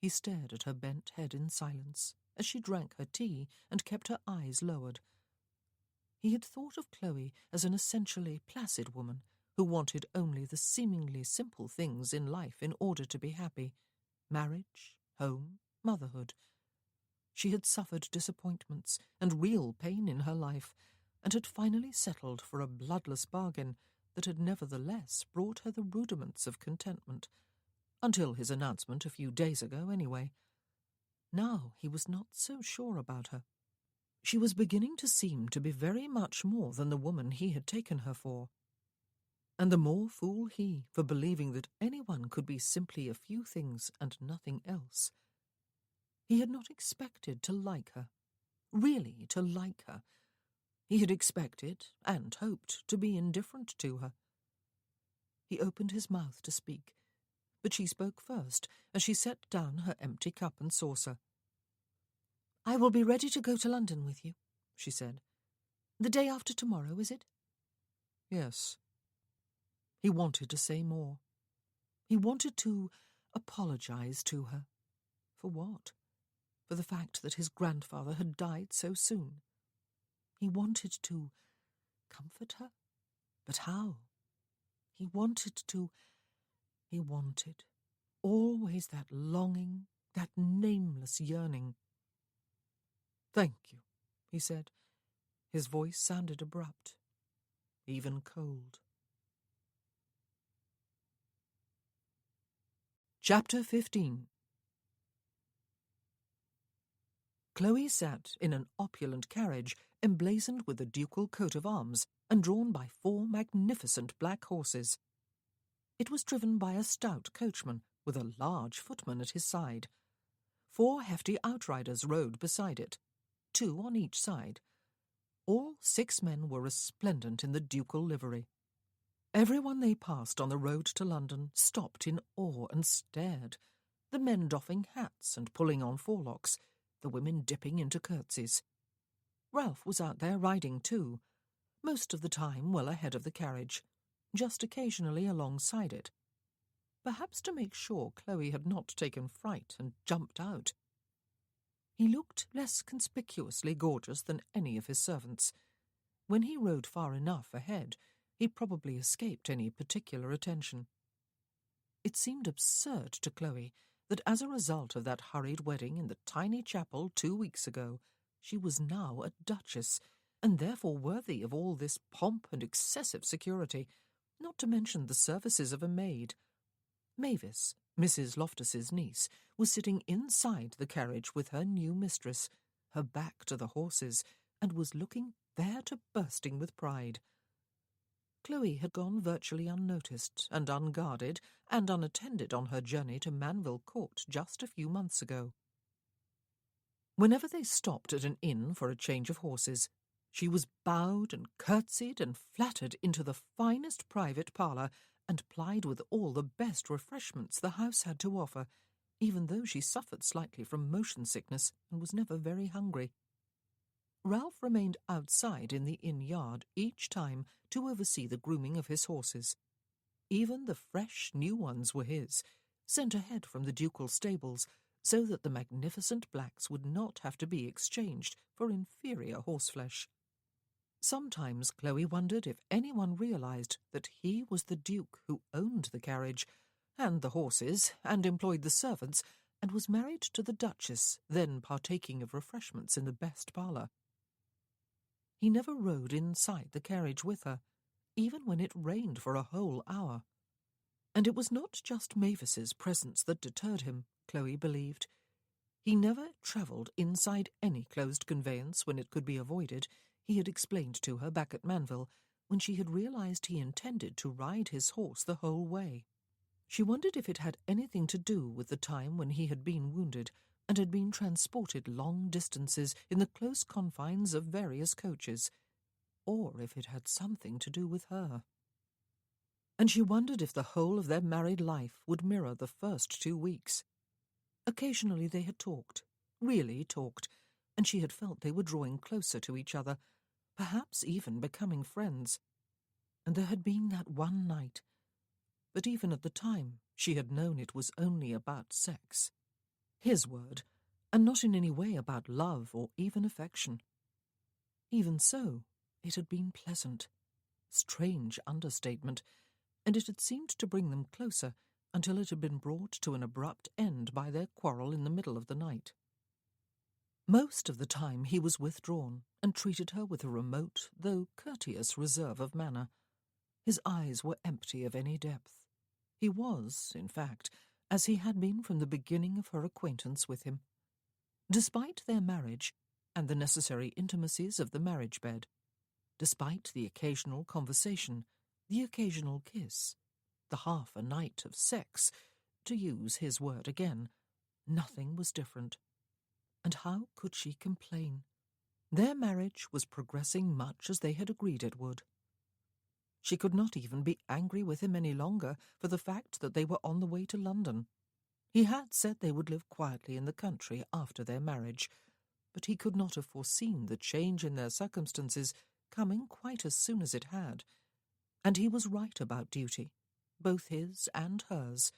He stared at her bent head in silence as she drank her tea and kept her eyes lowered. He had thought of Chloe as an essentially placid woman who wanted only the seemingly simple things in life in order to be happy: marriage, home, motherhood. She had suffered disappointments and real pain in her life, and had finally settled for a bloodless bargain that had nevertheless brought her the rudiments of contentment, until his announcement a few days ago anyway. Now he was not so sure about her. She was beginning to seem to be very much more than the woman he had taken her for. And the more fool he for believing that anyone could be simply a few things and nothing else. He had not expected to like her, really to like her. He had expected and hoped to be indifferent to her. He opened his mouth to speak, but she spoke first as she set down her empty cup and saucer. "I will be ready to go to London with you," she said. "The day after tomorrow, is it?" Yes. He wanted to say more. He wanted to apologize to her. For what? For the fact that his grandfather had died so soon. He wanted to comfort her. But how? He wanted, always that longing, that nameless yearning. "Thank you," he said. His voice sounded abrupt, even cold. Chapter 15. Chloe sat in an opulent carriage emblazoned with a ducal coat of arms and drawn by 4 magnificent black horses. It was driven by a stout coachman with a large footman at his side. 4 hefty outriders rode beside it, 2 on each side. All 6 men were resplendent in the ducal livery. Everyone they passed on the road to London stopped in awe and stared, the men doffing hats and pulling on forelocks, the women dipping into curtsies. Ralph was out there riding too, most of the time well ahead of the carriage, just occasionally alongside it. Perhaps to make sure Chloe had not taken fright and jumped out. He looked less conspicuously gorgeous than any of his servants. When he rode far enough ahead, he probably escaped any particular attention. It seemed absurd to Chloe that as a result of that hurried wedding in the tiny chapel 2 weeks ago, she was now a duchess, and therefore worthy of all this pomp and excessive security, not to mention the services of a maid. Mavis, Mrs. Loftus's niece, was sitting inside the carriage with her new mistress, her back to the horses, and was looking fair to bursting with pride. Chloe had gone virtually unnoticed and unguarded and unattended on her journey to Manville Court just a few months ago. Whenever they stopped at an inn for a change of horses, she was bowed and curtsied and flattered into the finest private parlour and plied with all the best refreshments the house had to offer, even though she suffered slightly from motion sickness and was never very hungry. Ralph remained outside in the inn yard each time to oversee the grooming of his horses. Even the fresh new ones were his, sent ahead from the ducal stables, so that the magnificent blacks would not have to be exchanged for inferior horseflesh. Sometimes Chloe wondered if anyone realized that he was the Duke who owned the carriage, and the horses, and employed the servants, and was married to the Duchess, then partaking of refreshments in the best parlour. He never rode inside the carriage with her, even when it rained for a whole hour. And it was not just Mavis's presence that deterred him, Chloe believed. He never travelled inside any closed conveyance when it could be avoided, he had explained to her back at Manville, when she had realised he intended to ride his horse the whole way. She wondered if it had anything to do with the time when he had been wounded and had been transported long distances in the close confines of various coaches, or if it had something to do with her. And she wondered if the whole of their married life would mirror the first 2 weeks. Occasionally they had talked, really talked, and she had felt they were drawing closer to each other, perhaps even becoming friends. And there had been that one night. But even at the time, she had known it was only about sex. His word, and not in any way about love or even affection. Even so, it had been pleasant. Strange understatement, and it had seemed to bring them closer until it had been brought to an abrupt end by their quarrel in the middle of the night. Most of the time he was withdrawn and treated her with a remote, though courteous reserve of manner. His eyes were empty of any depth. He was, in fact, as he had been from the beginning of her acquaintance with him. Despite their marriage, and the necessary intimacies of the marriage bed, despite the occasional conversation, the occasional kiss, the half a night of sex, to use his word again, nothing was different. And how could she complain? Their marriage was progressing much as they had agreed it would. She could not even be angry with him any longer for the fact that they were on the way to London. He had said they would live quietly in the country after their marriage, but he could not have foreseen the change in their circumstances coming quite as soon as it had. And he was right about duty, both his and hers.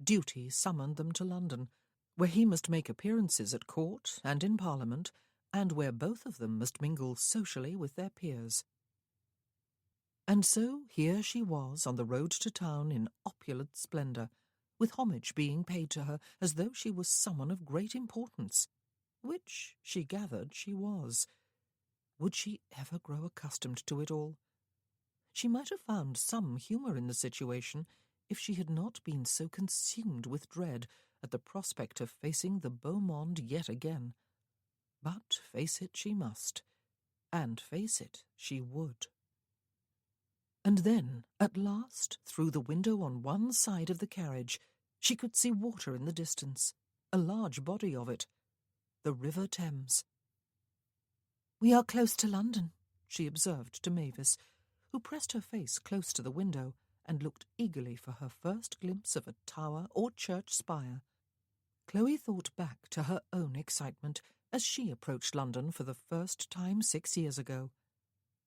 Duty summoned them to London, where he must make appearances at court and in Parliament, and where both of them must mingle socially with their peers. And so here she was on the road to town in opulent splendour, with homage being paid to her as though she was someone of great importance, which, she gathered, she was. Would she ever grow accustomed to it all? She might have found some humour in the situation if she had not been so consumed with dread at the prospect of facing the beau monde yet again. But face it she must, and face it she would. And then, at last, through the window on one side of the carriage, she could see water in the distance, a large body of it, the River Thames. "We are close to London," she observed to Mavis, who pressed her face close to the window and looked eagerly for her first glimpse of a tower or church spire. Chloe thought back to her own excitement as she approached London for the first time 6 years ago.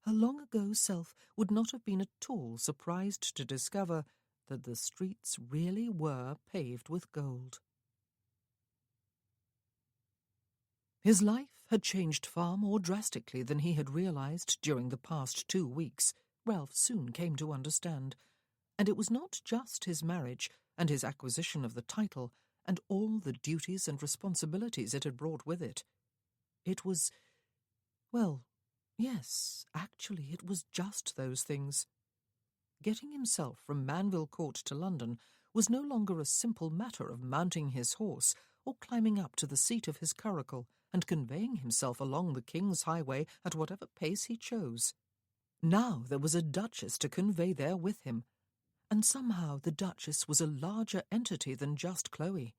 Her long-ago self would not have been at all surprised to discover that the streets really were paved with gold. His life had changed far more drastically than he had realized during the past 2 weeks, Ralph soon came to understand. And it was not just his marriage and his acquisition of the title and all the duties and responsibilities it had brought with it. It was, well, yes, actually it was just those things. Getting himself from Manville Court to London was no longer a simple matter of mounting his horse or climbing up to the seat of his curricle and conveying himself along the King's Highway at whatever pace he chose. Now there was a duchess to convey there with him, and somehow the duchess was a larger entity than just Chloe.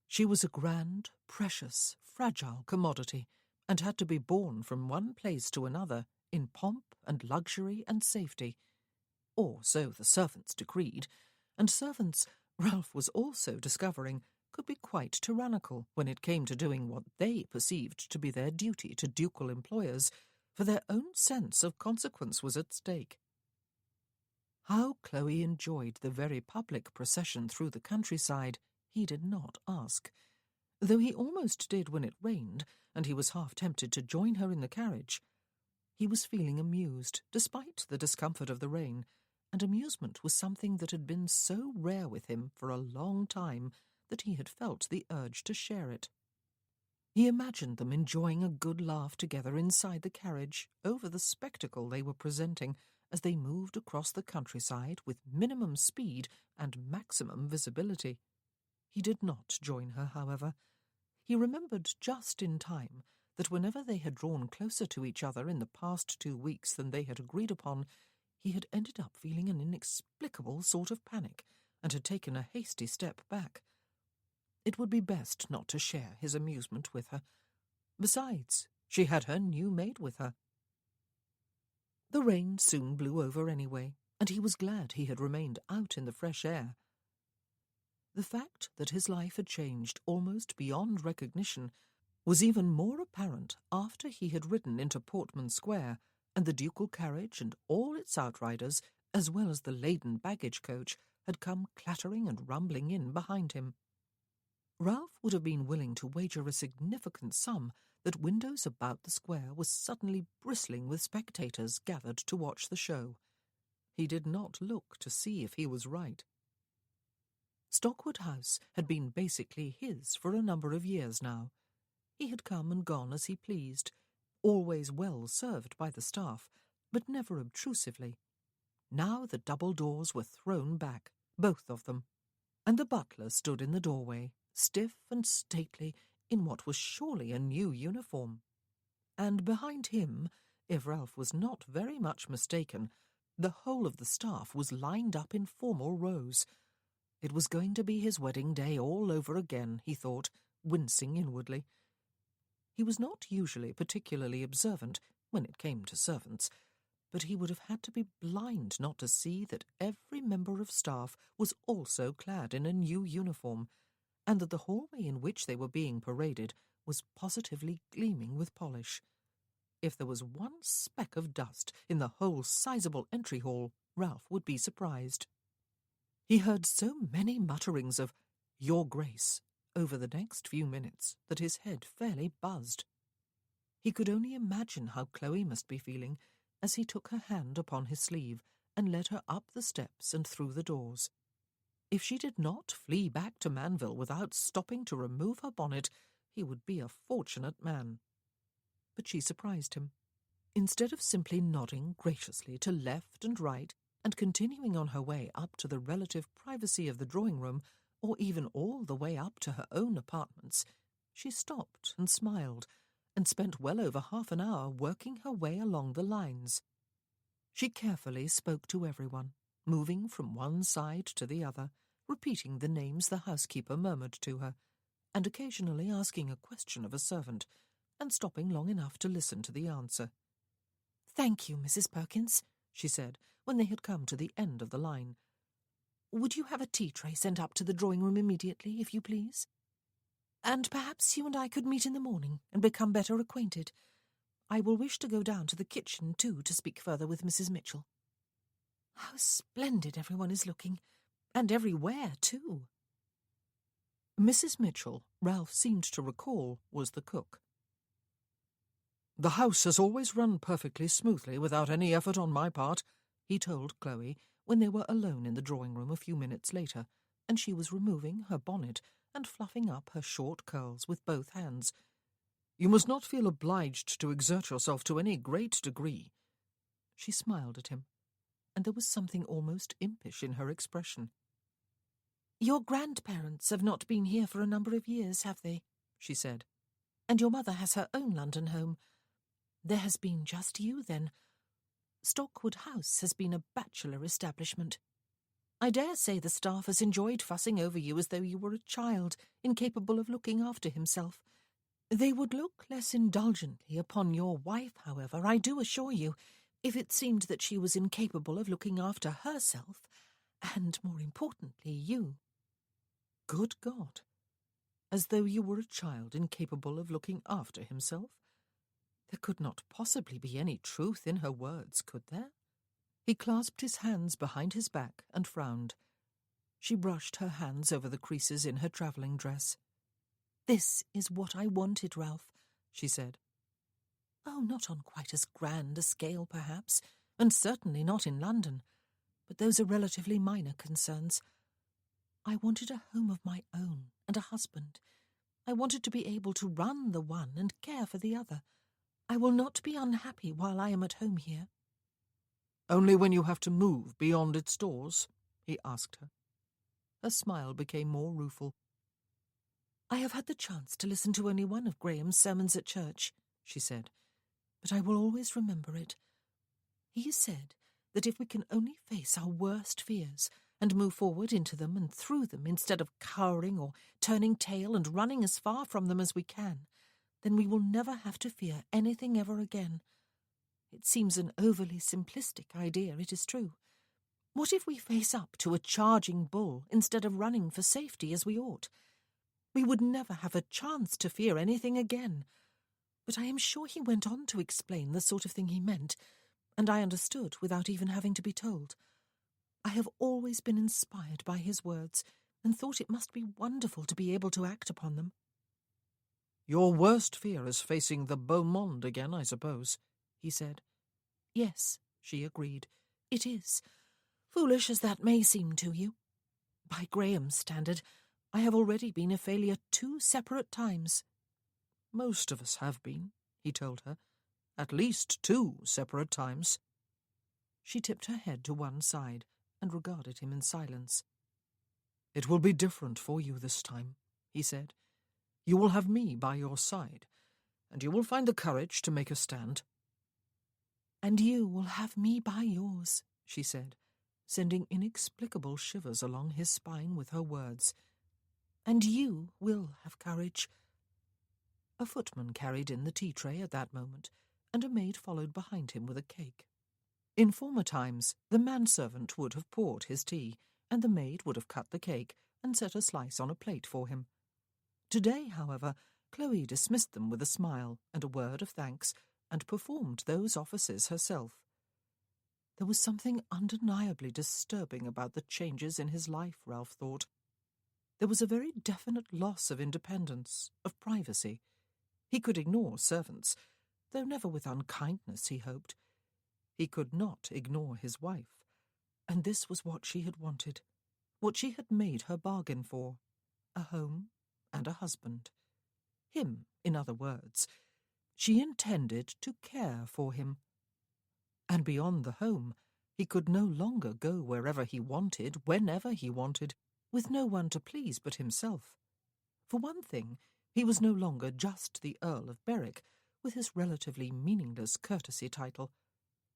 She was a grand, precious, fragile commodity, and had to be borne from one place to another in pomp and luxury and safety. Or so the servants decreed, and servants, Ralph was also discovering, could be quite tyrannical when it came to doing what they perceived to be their duty to ducal employers, for their own sense of consequence was at stake. How Chloe enjoyed the very public procession through the countryside he did not ask, though he almost did when it rained, and he was half tempted to join her in the carriage. He was feeling amused, despite the discomfort of the rain, and amusement was something that had been so rare with him for a long time that he had felt the urge to share it. He imagined them enjoying a good laugh together inside the carriage over the spectacle they were presenting as they moved across the countryside with minimum speed and maximum visibility. He did not join her, however. He remembered just in time that whenever they had drawn closer to each other in the past 2 weeks than they had agreed upon, he had ended up feeling an inexplicable sort of panic and had taken a hasty step back. It would be best not to share his amusement with her. Besides, she had her new maid with her. The rain soon blew over anyway, and he was glad he had remained out in the fresh air. The fact that his life had changed almost beyond recognition was even more apparent after he had ridden into Portman Square, and the ducal carriage and all its outriders, as well as the laden baggage coach, had come clattering and rumbling in behind him. Ralph would have been willing to wager a significant sum that windows about the square were suddenly bristling with spectators gathered to watch the show. He did not look to see if he was right. Stockwood House had been basically his for a number of years now. He had come and gone as he pleased, always well served by the staff, but never obtrusively. Now the double doors were thrown back, both of them, and the butler stood in the doorway, stiff and stately, in what was surely a new uniform. And behind him, if Ralph was not very much mistaken, the whole of the staff was lined up in formal rows. It was going to be his wedding day all over again, he thought, wincing inwardly. He was not usually particularly observant when it came to servants, but he would have had to be blind not to see that every member of staff was also clad in a new uniform, and that the hallway in which they were being paraded was positively gleaming with polish. If there was one speck of dust in the whole sizable entry hall, Ralph would be surprised. He heard so many mutterings of "Your Grace" over the next few minutes that his head fairly buzzed. He could only imagine how Chloe must be feeling as he took her hand upon his sleeve and led her up the steps and through the doors. If she did not flee back to Manville without stopping to remove her bonnet, he would be a fortunate man. But she surprised him. Instead of simply nodding graciously to left and right and continuing on her way up to the relative privacy of the drawing-room, or even all the way up to her own apartments, she stopped and smiled, and spent well over half an hour working her way along the lines. She carefully spoke to everyone, moving from one side to the other, repeating the names the housekeeper murmured to her, and occasionally asking a question of a servant, and stopping long enough to listen to the answer. "Thank you, Mrs. Perkins," she said, when they had come to the end of the line. "Would you have a tea-tray sent up to the drawing-room immediately, if you please?" And perhaps you and I could meet in the morning and become better acquainted. I will wish to go down to the kitchen, too, to speak further with Mrs. Mitchell. How splendid everyone is looking, and everywhere, too. Mrs. Mitchell, Ralph seemed to recall, was the cook. "The house has always run perfectly smoothly without any effort on my part," he told Chloe when they were alone in the drawing-room a few minutes later, and she was removing her bonnet and fluffing up her short curls with both hands. "You must not feel obliged to exert yourself to any great degree." She smiled at him, and there was something almost impish in her expression. Your grandparents have not been here for a number of years, have they? She said. And your mother has her own London home. There has been just you, then. Stockwood House has been a bachelor establishment. I dare say the staff has enjoyed fussing over you as though you were a child, incapable of looking after himself. They would look less indulgently upon your wife, however, I do assure you, if it seemed that she was incapable of looking after herself, and, more importantly, you. Good God! As though you were a child incapable of looking after himself? There could not possibly be any truth in her words, could there? He clasped his hands behind his back and frowned. She brushed her hands over the creases in her travelling dress. "This is what I wanted, Ralph," she said. "Oh, not on quite as grand a scale, perhaps, and certainly not in London, but those are relatively minor concerns. I wanted a home of my own and a husband. I wanted to be able to run the one and care for the other. I will not be unhappy while I am at home here." "Only when you have to move beyond its doors?" he asked her. Her smile became more rueful. "I have had the chance to listen to only one of Graham's sermons at church," she said, "but I will always remember it. He said that if we can only face our worst fears and move forward into them and through them instead of cowering or turning tail and running as far from them as we can, then we will never have to fear anything ever again. It seems an overly simplistic idea, it is true. What if we face up to a charging bull instead of running for safety as we ought? We would never have a chance to fear anything again. But I am sure he went on to explain the sort of thing he meant, and I understood without even having to be told. I have always been inspired by his words, and thought it must be wonderful to be able to act upon them." "Your worst fear is facing the beau monde again, I suppose," he said. "Yes," she agreed, "it is, foolish as that may seem to you. By Graham's standard, I have already been a failure 2 separate times." "Most of us have been," he told her. "At least 2 separate times." She tipped her head to one side and regarded him in silence. "It will be different for you this time," he said. "You will have me by your side, and you will find the courage to make a stand." "And you will have me by yours," she said, sending inexplicable shivers along his spine with her words. "And you will have courage." A footman carried in the tea-tray at that moment, and a maid followed behind him with a cake. In former times, the manservant would have poured his tea, and the maid would have cut the cake and set a slice on a plate for him. Today, however, Chloe dismissed them with a smile and a word of thanks, and performed those offices herself. There was something undeniably disturbing about the changes in his life, Ralph thought. There was a very definite loss of independence, of privacy. He could ignore servants, though never with unkindness, he hoped. He could not ignore his wife, and this was what she had wanted, what she had made her bargain for, a home and a husband. Him, in other words. She intended to care for him. And beyond the home, he could no longer go wherever he wanted, whenever he wanted, with no one to please but himself. For one thing, he was no longer just the Earl of Berwick, with his relatively meaningless courtesy title.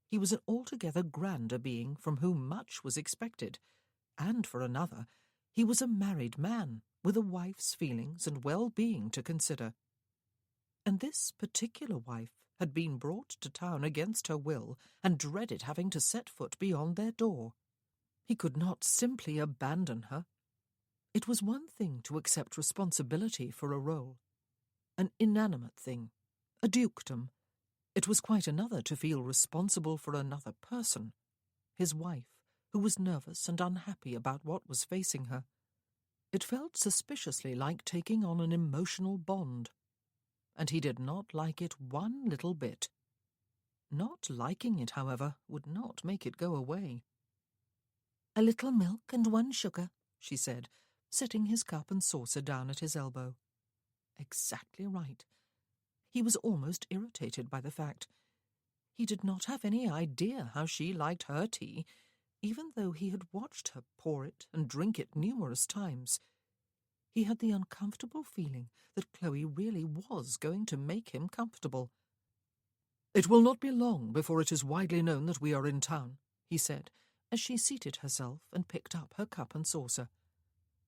He was an altogether grander being from whom much was expected, and for another, he was a married man, with a wife's feelings and well-being to consider. And this particular wife had been brought to town against her will, and dreaded having to set foot beyond their door. He could not simply abandon her. It was one thing to accept responsibility for a role, an inanimate thing, a dukedom. It was quite another to feel responsible for another person, his wife, who was nervous and unhappy about what was facing her. It felt suspiciously like taking on an emotional bond, and he did not like it one little bit. Not liking it, however, would not make it go away. "A little milk and 1 sugar," she said, setting his cup and saucer down at his elbow. Exactly right. He was almost irritated by the fact. He did not have any idea how she liked her tea, even though he had watched her pour it and drink it numerous times. He had the uncomfortable feeling that Chloe really was going to make him comfortable. "It will not be long before it is widely known that we are in town," he said, as she seated herself and picked up her cup and saucer.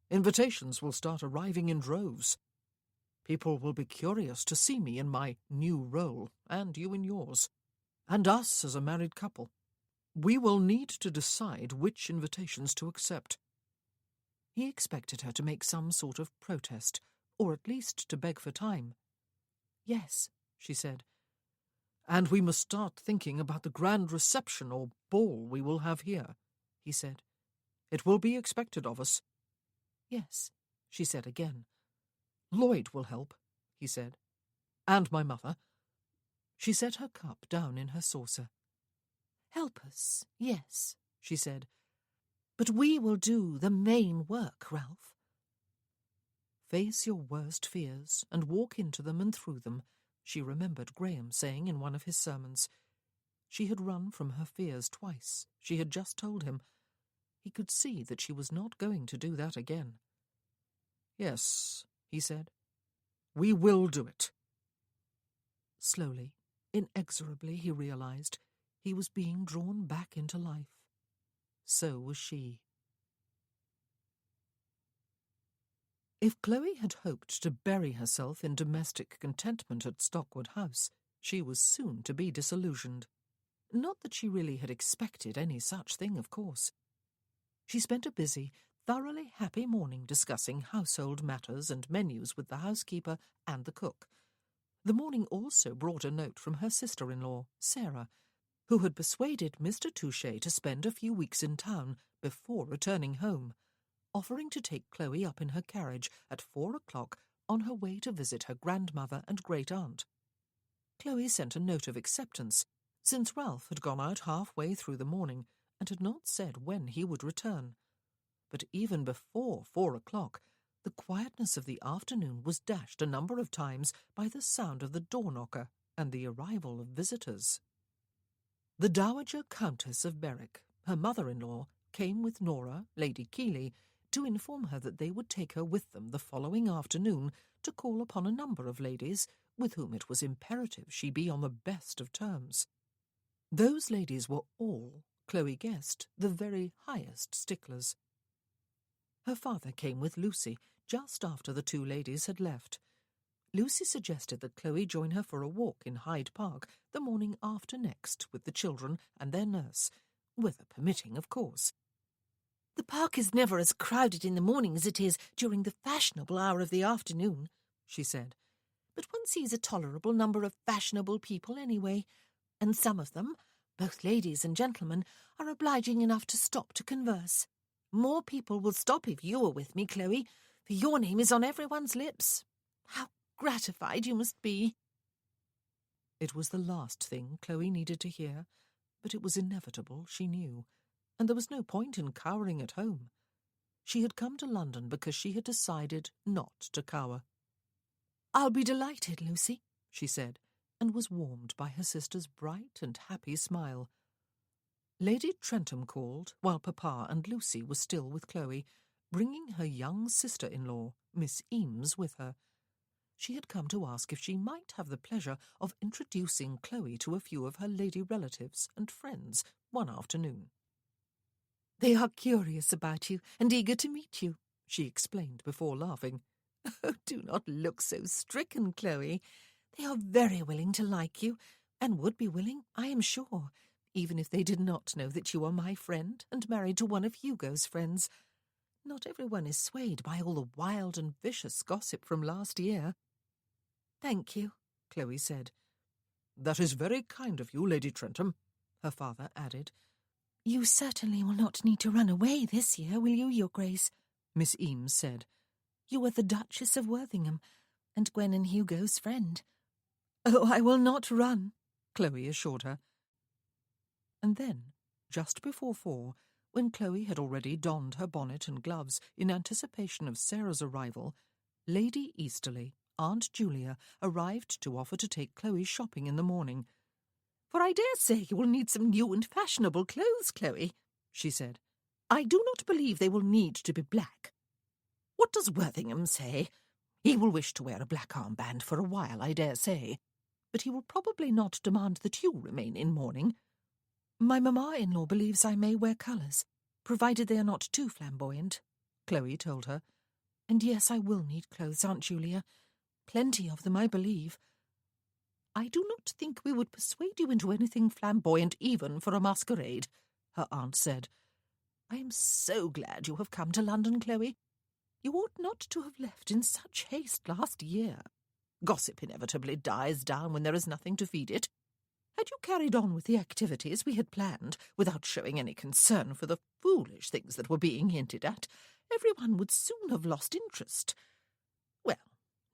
"Invitations will start arriving in droves. People will be curious to see me in my new role, and you in yours, and us as a married couple. We will need to decide which invitations to accept." He expected her to make some sort of protest, or at least to beg for time. "Yes," she said. "And we must start thinking about the grand reception or ball we will have here," he said. "It will be expected of us." "Yes," she said again. "Lloyd will help," he said. "And my mother." She set her cup down in her saucer. "Help us, yes," she said. "But we will do the main work, Ralph." Face your worst fears and walk into them and through them, she remembered Graham saying in one of his sermons. She had run from her fears twice, she had just told him. He could see that she was not going to do that again. "Yes," he said. "We will do it." Slowly, inexorably, he realized he was being drawn back into life. So was she. If Chloe had hoped to bury herself in domestic contentment at Stockwood House, she was soon to be disillusioned. Not that she really had expected any such thing, of course. She spent a busy, thoroughly happy morning discussing household matters and menus with the housekeeper and the cook. The morning also brought a note from her sister-in-law, Sarah, who had persuaded Mr. Touchet to spend a few weeks in town before returning home, offering to take Chloe up in her carriage at 4 o'clock on her way to visit her grandmother and great-aunt. Chloe sent a note of acceptance, since Ralph had gone out halfway through the morning and had not said when he would return. But even before 4 o'clock, the quietness of the afternoon was dashed a number of times by the sound of the door-knocker and the arrival of visitors. The Dowager Countess of Berwick, her mother-in-law, came with Nora, Lady Keeley, to inform her that they would take her with them the following afternoon to call upon a number of ladies with whom it was imperative she be on the best of terms. Those ladies were all, Chloe guessed, the very highest sticklers. Her father came with Lucy just after the two ladies had left. Lucy suggested that Chloe join her for a walk in Hyde Park the morning after next with the children and their nurse, weather permitting, of course. "The park is never as crowded in the morning as it is during the fashionable hour of the afternoon," she said. "But one sees a tolerable number of fashionable people anyway, and some of them, both ladies and gentlemen, are obliging enough to stop to converse. More people will stop if you are with me, Chloe, for your name is on everyone's lips. How gratified you must be." It was the last thing Chloe needed to hear, but it was inevitable, she knew, and there was no point in cowering at home. She had come to London because she had decided not to cower. "I'll be delighted, Lucy," she said, and was warmed by her sister's bright and happy smile. Lady Trentham called while Papa and Lucy were still with Chloe, bringing her young sister-in-law, Miss Eames, with her. She had come to ask if she might have the pleasure of introducing Chloe to a few of her lady relatives and friends one afternoon. "They are curious about you and eager to meet you," she explained before laughing. "Oh, do not look so stricken, Chloe. They are very willing to like you, and would be willing, I am sure, even if they did not know that you are my friend and married to one of Hugo's friends. Not everyone is swayed by all the wild and vicious gossip from last year. Thank you, Chloe said. That is very kind of you, Lady Trentham, Her father added. You certainly will not need to run away this year, will you, Your Grace? Miss Eames said. You are the Duchess of Worthington, and Gwen and Hugo's friend. Oh, I will not run, Chloe assured her. And then, just before 4, when Chloe had already donned her bonnet and gloves in anticipation of Sarah's arrival, Lady Easterly, Aunt Julia, arrived to offer to take Chloe shopping in the morning. For I dare say you will need some new and fashionable clothes, Chloe, she said. I do not believe they will need to be black. What does Worthington say? He will wish to wear a black armband for a while, I dare say, but he will probably not demand that you remain in mourning. My mamma-in-law believes I may wear colours, provided they are not too flamboyant, Chloe told her. And yes, I will need clothes, Aunt Julia. Plenty of them, I believe. I do not think we would persuade you into anything flamboyant even for a masquerade, her aunt said. I am so glad you have come to London, Chloe. You ought not to have left in such haste last year. Gossip inevitably dies down when there is nothing to feed it. Had you carried on with the activities we had planned without showing any concern for the foolish things that were being hinted at, everyone would soon have lost interest. Well,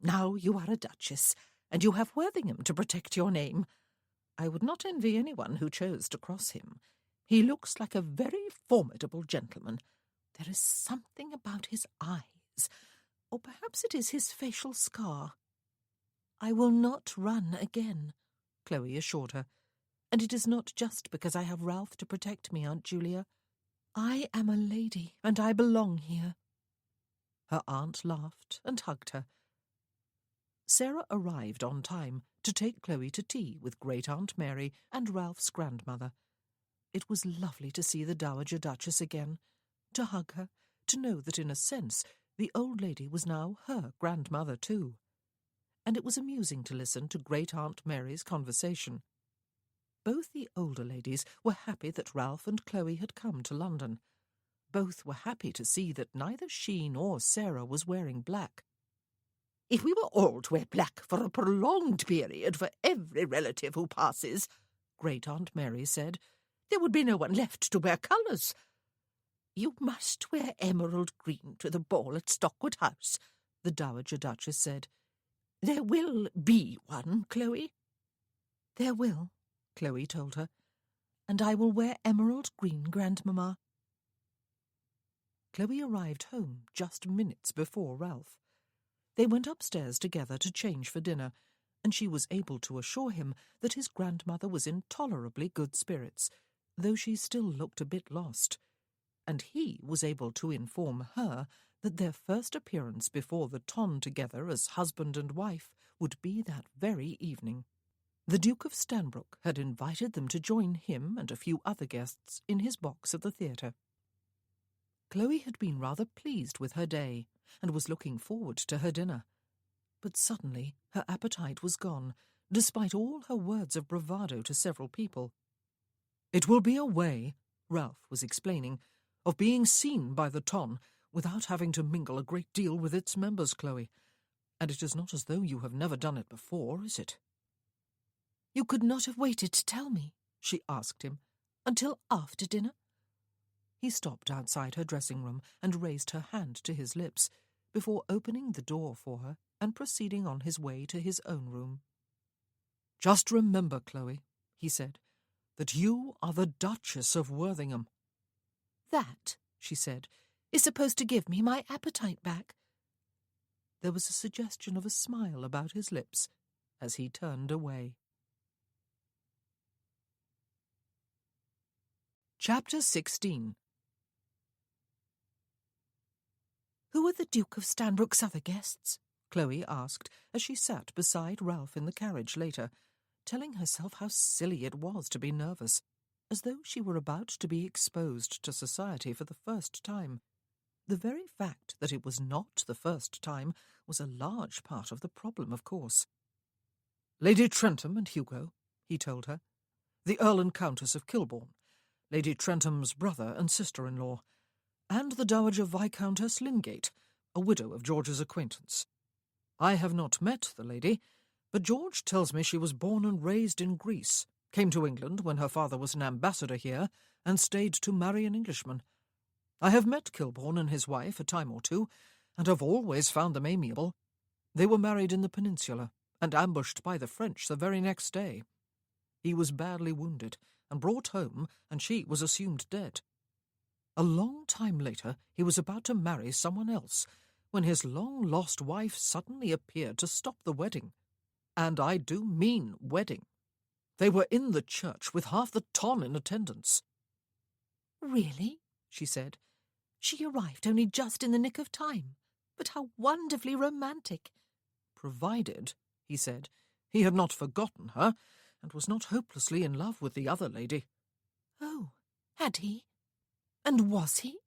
now you are a duchess, and you have Worthington to protect your name. I would not envy anyone who chose to cross him. He looks like a very formidable gentleman. There is something about his eyes, or perhaps it is his facial scar. I will not run again, Chloe assured her. And it is not just because I have Ralph to protect me, Aunt Julia. I am a lady, and I belong here. Her aunt laughed and hugged her. Sarah arrived on time to take Chloe to tea with Great-Aunt Mary and Ralph's grandmother. It was lovely to see the Dowager Duchess again, to hug her, to know that in a sense the old lady was now her grandmother too. And it was amusing to listen to Great-Aunt Mary's conversation. Both the older ladies were happy that Ralph and Chloe had come to London. Both were happy to see that neither she nor Sarah was wearing black. If we were all to wear black for a prolonged period for every relative who passes, Great-Aunt Mary said, there would be no one left to wear colours. You must wear emerald green to the ball at Stockwood House, the Dowager Duchess said. There will be one, Chloe. There will, Chloe told her, and I will wear emerald green, Grandmamma. Chloe arrived home just minutes before Ralph. They went upstairs together to change for dinner, and she was able to assure him that his grandmother was in tolerably good spirits, though she still looked a bit lost. And he was able to inform her that their first appearance before the Ton together as husband and wife would be that very evening. The Duke of Stanbrook had invited them to join him and a few other guests in his box at the theatre. Chloe had been rather pleased with her day, and was looking forward to her dinner. But suddenly her appetite was gone, despite all her words of bravado to several people. "It will be a way," Ralph was explaining, "of being seen by the Ton without having to mingle a great deal with its members, Chloe. And it is not as though you have never done it before, is it?" "You could not have waited to tell me," she asked him, "until after dinner?" He stopped outside her dressing-room and raised her hand to his lips, before opening the door for her and proceeding on his way to his own room. "Just remember, Chloe," he said, "that you are the Duchess of Worthington." "That," she said, "is supposed to give me my appetite back." There was a suggestion of a smile about his lips as he turned away. Chapter 16. "Who are the Duke of Stanbrook's other guests?" Chloe asked as she sat beside Ralph in the carriage later, telling herself how silly it was to be nervous, as though she were about to be exposed to society for the first time. The very fact that it was not the first time was a large part of the problem, of course. "Lady Trentham and Hugo," he told her. "The Earl and Countess of Kilbourne, Lady Trentham's brother and sister-in-law, and the Dowager Viscountess Lingate, a widow of George's acquaintance. I have not met the lady, but George tells me she was born and raised in Greece, came to England when her father was an ambassador here, and stayed to marry an Englishman. I have met Kilbourne and his wife a time or two, and have always found them amiable. They were married in the Peninsula, and ambushed by the French the very next day. He was badly wounded, and brought home, and she was assumed dead. A long time later, he was about to marry someone else, when his long-lost wife suddenly appeared to stop the wedding. And I do mean wedding. They were in the church with half the ton in attendance. "Really?" she said. "She arrived only just in the nick of time. But how wonderfully romantic!" Provided, he said, he had not forgotten her, and was not hopelessly in love with the other lady. "Oh, had he? And was he?"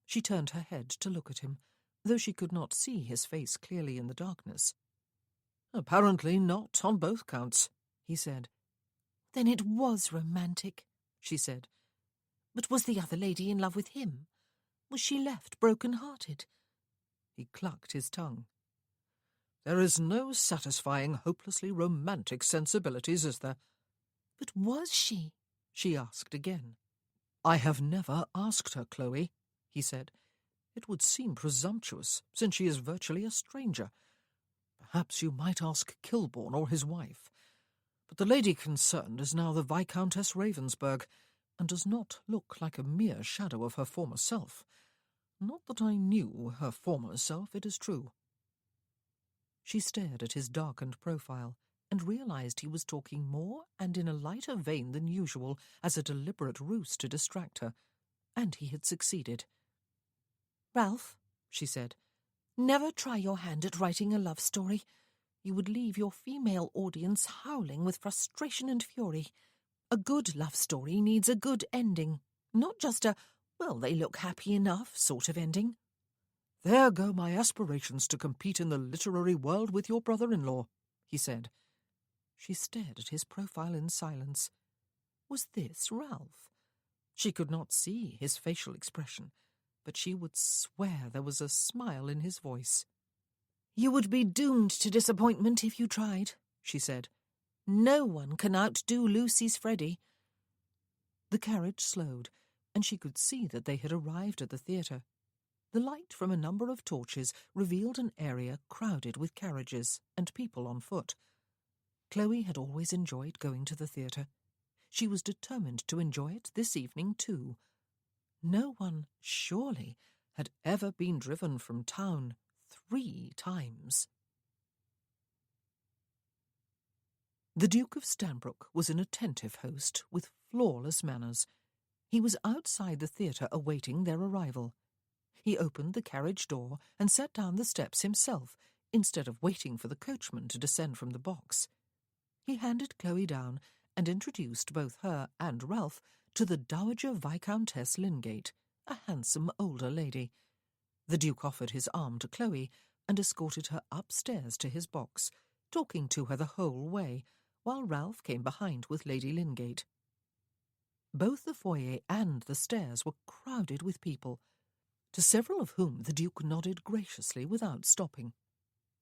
She turned her head to look at him, though she could not see his face clearly in the darkness. "Apparently not, on both counts," he said. "Then it was romantic," she said. "But was the other lady in love with him? Was she left broken-hearted?" He clucked his tongue. "There is no satisfying hopelessly romantic sensibilities, is there?" "But was she?" she asked again. "I have never asked her, Chloe," he said. "It would seem presumptuous, since she is virtually a stranger. Perhaps you might ask Kilbourne or his wife. But the lady concerned is now the Viscountess Ravensburg, and does not look like a mere shadow of her former self. Not that I knew her former self, it is true." She stared at his darkened profile, and realized he was talking more and in a lighter vein than usual, as a deliberate ruse to distract her, and he had succeeded. "Ralph," she said, "never try your hand at writing a love story. You would leave your female audience howling with frustration and fury. A good love story needs a good ending, not just a, well, they look happy enough sort of ending." "There go my aspirations to compete in the literary world with your brother-in-law," he said. She stared at his profile in silence. Was this Ralph? She could not see his facial expression, but she would swear there was a smile in his voice. "You would be doomed to disappointment if you tried," she said. "No one can outdo Lucy's Freddie." The carriage slowed, and she could see that they had arrived at the theatre. The light from a number of torches revealed an area crowded with carriages and people on foot. Chloe had always enjoyed going to the theatre. She was determined to enjoy it this evening too. No one, surely, had ever been driven from town 3 times. The Duke of Stanbrook was an attentive host with flawless manners. He was outside the theatre awaiting their arrival. He opened the carriage door and sat down the steps himself, instead of waiting for the coachman to descend from the box. He handed Chloe down and introduced both her and Ralph to the Dowager Viscountess Lingate, a handsome older lady. The Duke offered his arm to Chloe and escorted her upstairs to his box, talking to her the whole way, while Ralph came behind with Lady Lingate. Both the foyer and the stairs were crowded with people, to several of whom the Duke nodded graciously without stopping.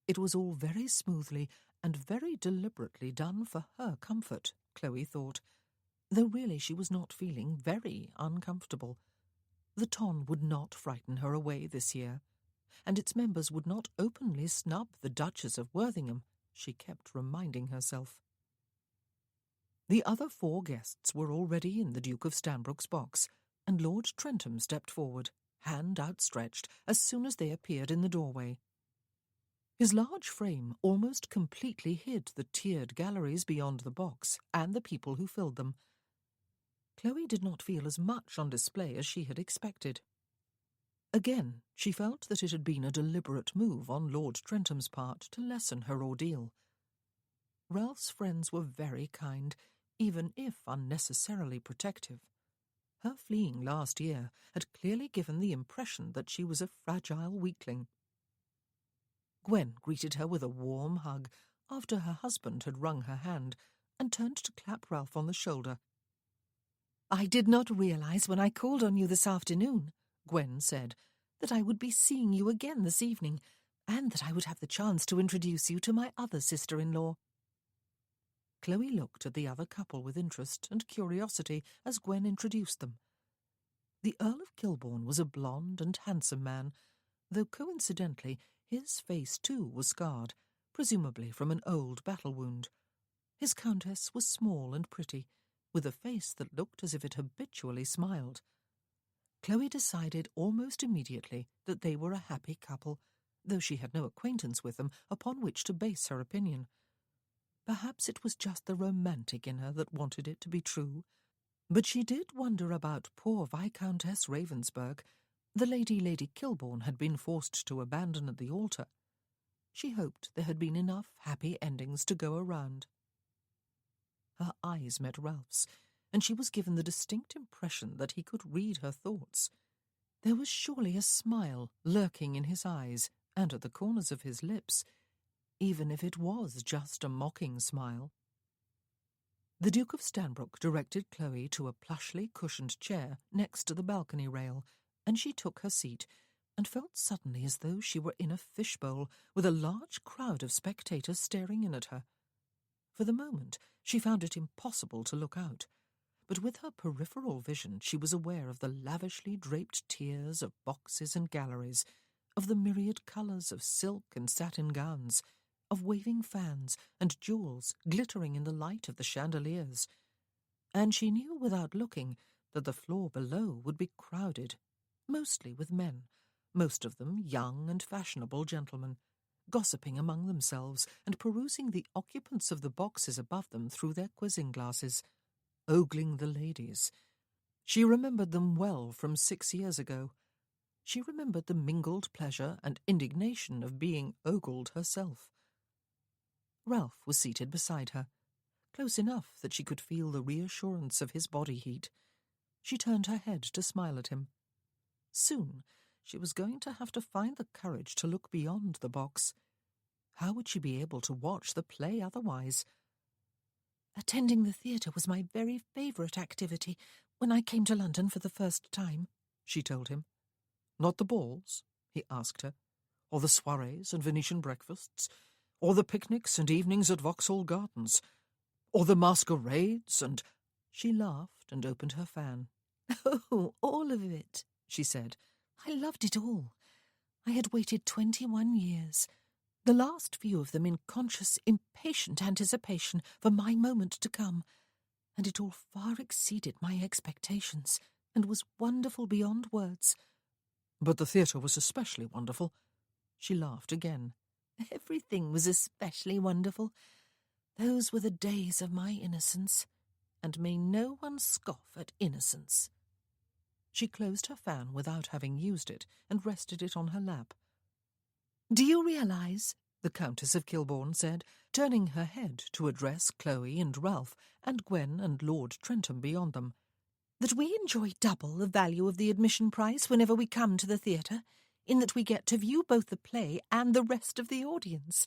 It was all very smoothly and very deliberately done for her comfort, Chloe thought, though really she was not feeling very uncomfortable. The ton would not frighten her away this year, and its members would not openly snub the Duchess of Worthington, she kept reminding herself. The other 4 guests were already in the Duke of Stanbrook's box, and Lord Trentham stepped forward, hand outstretched, as soon as they appeared in the doorway. His large frame almost completely hid the tiered galleries beyond the box and the people who filled them. Chloe did not feel as much on display as she had expected. Again, she felt that it had been a deliberate move on Lord Trentham's part to lessen her ordeal. Ralph's friends were very kind, even if unnecessarily protective. Her fleeing last year had clearly given the impression that she was a fragile weakling. Gwen greeted her with a warm hug after her husband had wrung her hand, and turned to clap Ralph on the shoulder. "I did not realize when I called on you this afternoon," Gwen said, "that I would be seeing you again this evening, and that I would have the chance to introduce you to my other sister-in-law." Chloe looked at the other couple with interest and curiosity as Gwen introduced them. The Earl of Kilbourne was a blonde and handsome man, though coincidentally his face too was scarred, presumably from an old battle wound. His countess was small and pretty, with a face that looked as if it habitually smiled. Chloe decided almost immediately that they were a happy couple, though she had no acquaintance with them upon which to base her opinion. Perhaps it was just the romantic in her that wanted it to be true, but she did wonder about poor Viscountess Ravensburg, the Lady Kilbourne had been forced to abandon at the altar. She hoped there had been enough happy endings to go around. Her eyes met Ralph's, and she was given the distinct impression that he could read her thoughts. There was surely a smile lurking in his eyes and at the corners of his lips, even if it was just a mocking smile. The Duke of Stanbrook directed Chloe to a plushly cushioned chair next to the balcony rail, and she took her seat, and felt suddenly as though she were in a fishbowl with a large crowd of spectators staring in at her. For the moment she found it impossible to look out, but with her peripheral vision she was aware of the lavishly draped tiers of boxes and galleries, of the myriad colours of silk and satin gowns, of waving fans and jewels glittering in the light of the chandeliers, and she knew without looking that the floor below would be crowded, mostly with men, most of them young and fashionable gentlemen, gossiping among themselves and perusing the occupants of the boxes above them through their quizzing glasses, ogling the ladies. She remembered them well from 6 years ago. She remembered the mingled pleasure and indignation of being ogled herself. Ralph was seated beside her, close enough that she could feel the reassurance of his body heat. She turned her head to smile at him. Soon she was going to have to find the courage to look beyond the box. How would she be able to watch the play otherwise? "Attending the theatre was my very favourite activity when I came to London for the first time," she told him. "Not the balls?" he asked her. "Or the soirees and Venetian breakfasts? Or the picnics and evenings at Vauxhall Gardens? Or the masquerades and—" She laughed and opened her fan. "Oh, all of it," she said. "I loved it all. I had waited 21 years, the last few of them in conscious, impatient anticipation for my moment to come, and it all far exceeded my expectations, and was wonderful beyond words." "But the theatre was especially wonderful." She laughed again. "Everything was especially wonderful. Those were the days of my innocence, and may no one scoff at innocence." She closed her fan without having used it and rested it on her lap. "Do you realise," the Countess of Kilbourne said, turning her head to address Chloe and Ralph and Gwen and Lord Trentham beyond them, "that we enjoy double the value of the admission price whenever we come to the theatre, in that we get to view both the play and the rest of the audience?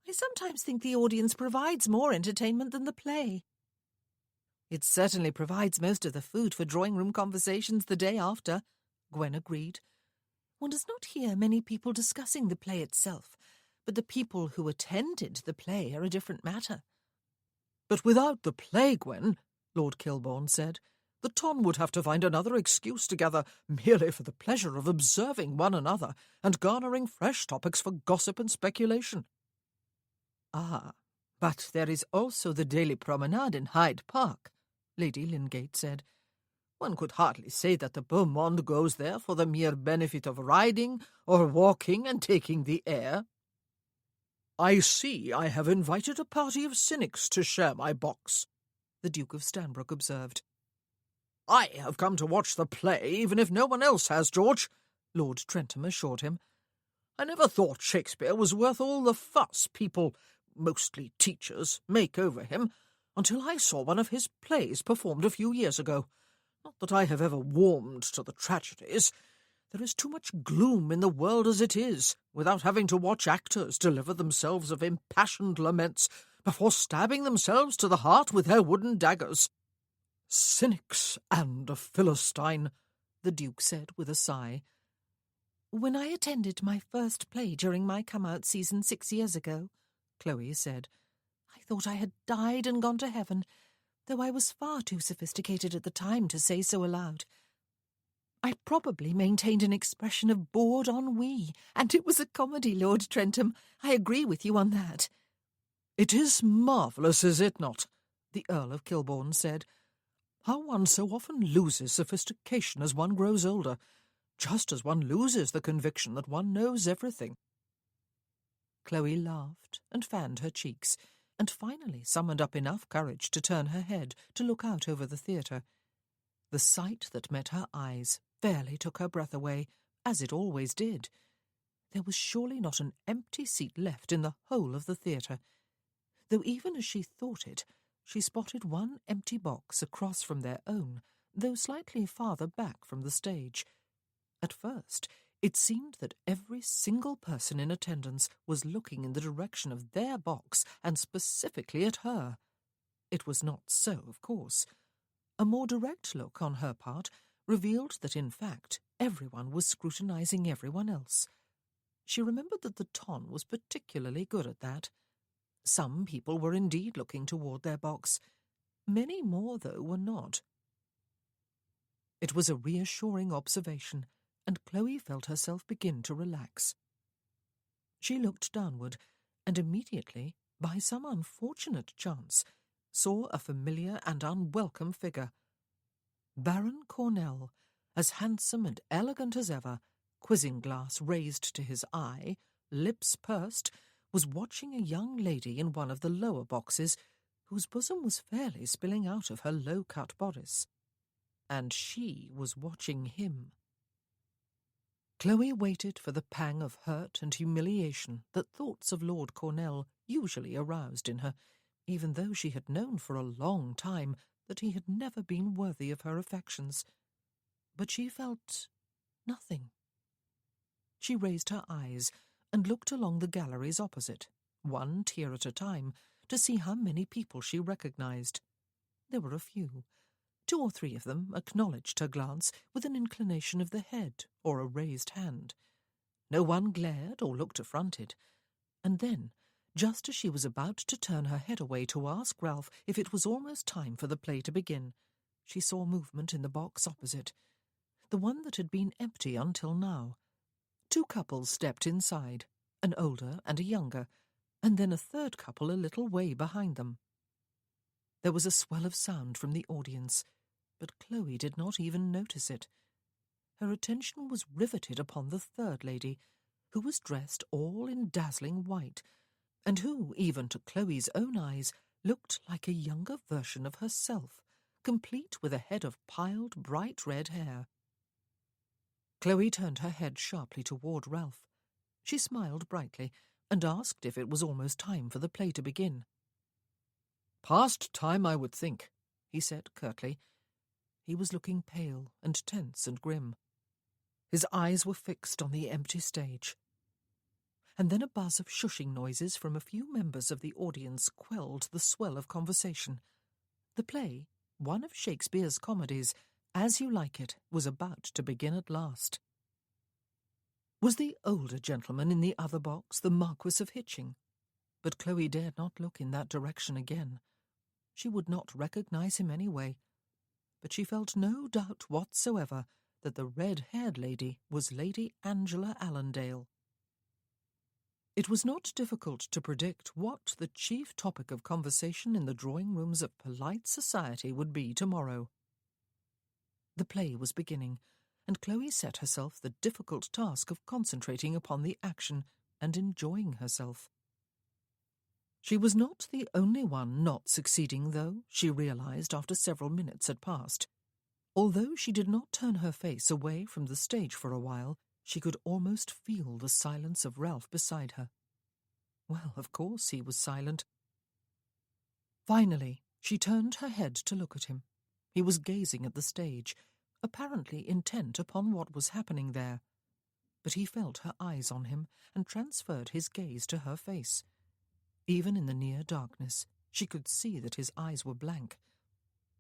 I sometimes think the audience provides more entertainment than the play." "It certainly provides most of the food for drawing-room conversations the day after," Gwen agreed. "One does not hear many people discussing the play itself, but the people who attended the play are a different matter." "But without the play, Gwen," Lord Kilbourne said, "the ton would have to find another excuse to gather merely for the pleasure of observing one another and garnering fresh topics for gossip and speculation." "Ah, but there is also the daily promenade in Hyde Park," Lady Lingate said. "One could hardly say that the beau monde goes there for the mere benefit of riding or walking and taking the air." "I see I have invited a party of cynics to share my box," the Duke of Stanbrook observed. "I have come to watch the play, even if no one else has, George," Lord Trentham assured him. "I never thought Shakespeare was worth all the fuss people, mostly teachers, make over him, until I saw one of his plays performed a few years ago. Not that I have ever warmed to the tragedies. There is too much gloom in the world as it is, without having to watch actors deliver themselves of impassioned laments before stabbing themselves to the heart with their wooden daggers. Cynics and a Philistine," the Duke said with a sigh. When I attended my first play during my come-out season 6 years ago, Chloe said, I thought I had died and gone to heaven, though I was far too sophisticated at the time to say so aloud. I probably maintained an expression of bored ennui, and it was a comedy, Lord Trentham. I agree with you on that. It is marvellous, is it not? The Earl of Kilbourne said. How one so often loses sophistication as one grows older, just as one loses the conviction that one knows everything. Chloe laughed and fanned her cheeks, and finally summoned up enough courage to turn her head to look out over the theatre. The sight that met her eyes fairly took her breath away, as it always did. There was surely not an empty seat left in the whole of the theatre, though even as she thought it, she spotted one empty box across from their own, though slightly farther back from the stage. At first, it seemed that every single person in attendance was looking in the direction of their box, and specifically at her. It was not so, of course. A more direct look on her part revealed that, in fact, everyone was scrutinizing everyone else. She remembered that the Ton was particularly good at that. Some people were indeed looking toward their box. Many more, though, were not. It was a reassuring observation, and Chloe felt herself begin to relax. She looked downward, and immediately, by some unfortunate chance, saw a familiar and unwelcome figure. Baron Cornell, as handsome and elegant as ever, quizzing-glass raised to his eye, lips pursed, was watching a young lady in one of the lower boxes, whose bosom was fairly spilling out of her low-cut bodice. And she was watching him. Chloe waited for the pang of hurt and humiliation that thoughts of Lord Cornell usually aroused in her, even though she had known for a long time that he had never been worthy of her affections. But she felt nothing. She raised her eyes and looked along the galleries opposite, one tier at a time, to see how many people she recognized. There were a few. 2 or 3 of them acknowledged her glance with an inclination of the head or a raised hand. No one glared or looked affronted. And then, just as she was about to turn her head away to ask Ralph if it was almost time for the play to begin, she saw movement in the box opposite, the one that had been empty until now. 2 couples stepped inside, an older and a younger, and then a third couple a little way behind them. There was a swell of sound from the audience, but Chloe did not even notice it. Her attention was riveted upon the third lady, who was dressed all in dazzling white, and who, even to Chloe's own eyes, looked like a younger version of herself, complete with a head of piled bright red hair. Chloe turned her head sharply toward Ralph. She smiled brightly and asked if it was almost time for the play to begin. "Past time, I would think," he said curtly. He was looking pale and tense and grim. His eyes were fixed on the empty stage. And then a buzz of shushing noises from a few members of the audience quelled the swell of conversation. The play, one of Shakespeare's comedies, As You Like It, was about to begin at last. Was the older gentleman in the other box the Marquis of Hitching? But Chloe dared not look in that direction again. She would not recognize him anyway. But she felt no doubt whatsoever that the red-haired lady was Lady Angela Allendale. It was not difficult to predict what the chief topic of conversation in the drawing-rooms of polite society would be tomorrow. The play was beginning, and Chloe set herself the difficult task of concentrating upon the action and enjoying herself. She was not the only one not succeeding, though, she realized after several minutes had passed. Although she did not turn her face away from the stage for a while, she could almost feel the silence of Ralph beside her. Well, of course he was silent. Finally, she turned her head to look at him. He was gazing at the stage, apparently intent upon what was happening there. But he felt her eyes on him and transferred his gaze to her face. Even in the near darkness, she could see that his eyes were blank.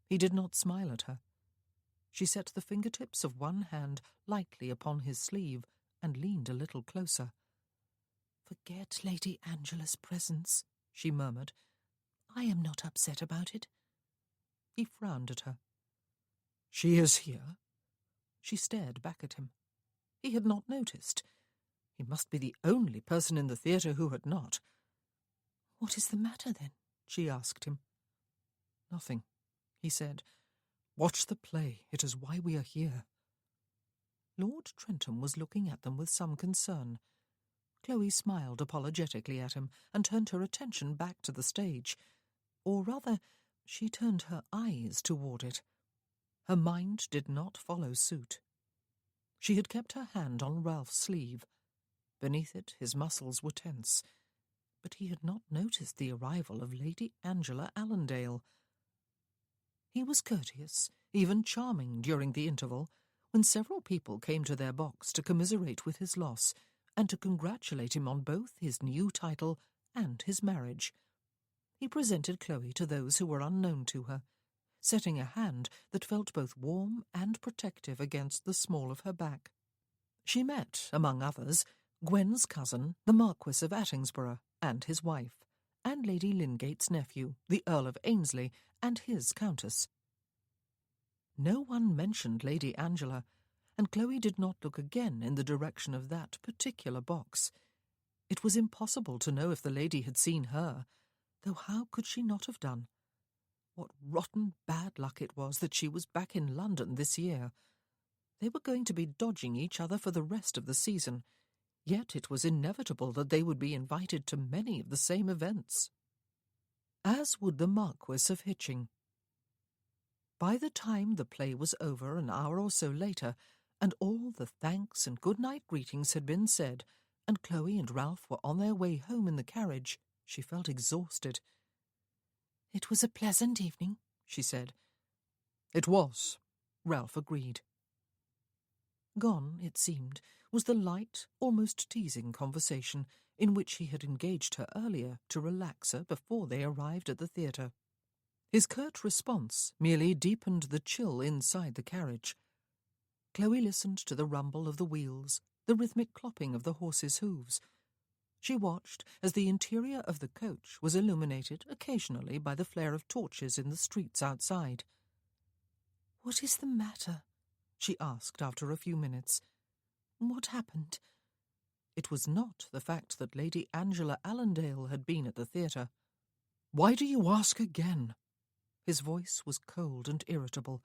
He did not smile at her. She set the fingertips of one hand lightly upon his sleeve and leaned a little closer. "Forget Lady Angela's presence," she murmured. "I am not upset about it." He frowned at her. "She is here?" She stared back at him. He had not noticed. He must be the only person in the theatre who had not. "What is the matter, then?" she asked him. "Nothing," he said. "Watch the play. It is why we are here." Lord Trentham was looking at them with some concern. Chloe smiled apologetically at him and turned her attention back to the stage. Or rather, she turned her eyes toward it. Her mind did not follow suit. She had kept her hand on Ralph's sleeve. Beneath it, his muscles were tense. But he had not noticed the arrival of Lady Angela Allendale. He was courteous, even charming during the interval, when several people came to their box to commiserate with his loss and to congratulate him on both his new title and his marriage. He presented Chloe to those who were unknown to her, setting a hand that felt both warm and protective against the small of her back. She met, among others, Gwen's cousin, the Marquis of Attingsborough, and his wife, and Lady Lyngate's nephew, the Earl of Ainsley, and his countess. No one mentioned Lady Angela, and Chloe did not look again in the direction of that particular box. It was impossible to know if the lady had seen her, though how could she not have done? What rotten bad luck it was that she was back in London this year. They were going to be dodging each other for the rest of the season, yet it was inevitable that they would be invited to many of the same events. As would the Marquis of Hitching. By the time the play was over an hour or so later, and all the thanks and good-night greetings had been said, and Chloe and Ralph were on their way home in the carriage, she felt exhausted. "It was a pleasant evening," she said. "It was," Ralph agreed. Gone, it seemed, was the light, almost teasing conversation in which he had engaged her earlier to relax her before they arrived at the theatre. His curt response merely deepened the chill inside the carriage. Chloe listened to the rumble of the wheels, the rhythmic clopping of the horses' hooves. She watched as the interior of the coach was illuminated occasionally by the flare of torches in the streets outside. "What is the matter?" she asked after a few minutes. "What happened?" It was not the fact that Lady Angela Allendale had been at the theatre. "Why do you ask again?" His voice was cold and irritable.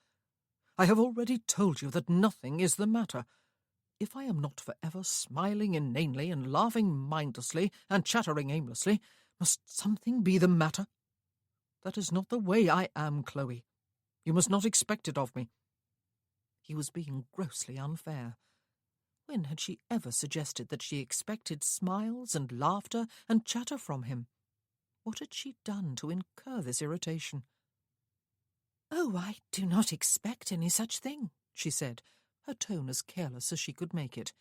"I have already told you that nothing is the matter. If I am not forever smiling inanely and laughing mindlessly and chattering aimlessly, must something be the matter? That is not the way I am, Chloe. You must not expect it of me." He was being grossly unfair. When had she ever suggested that she expected smiles and laughter and chatter from him? What had she done to incur this irritation? "Oh, I do not expect any such thing," she said, her tone as careless as she could make it.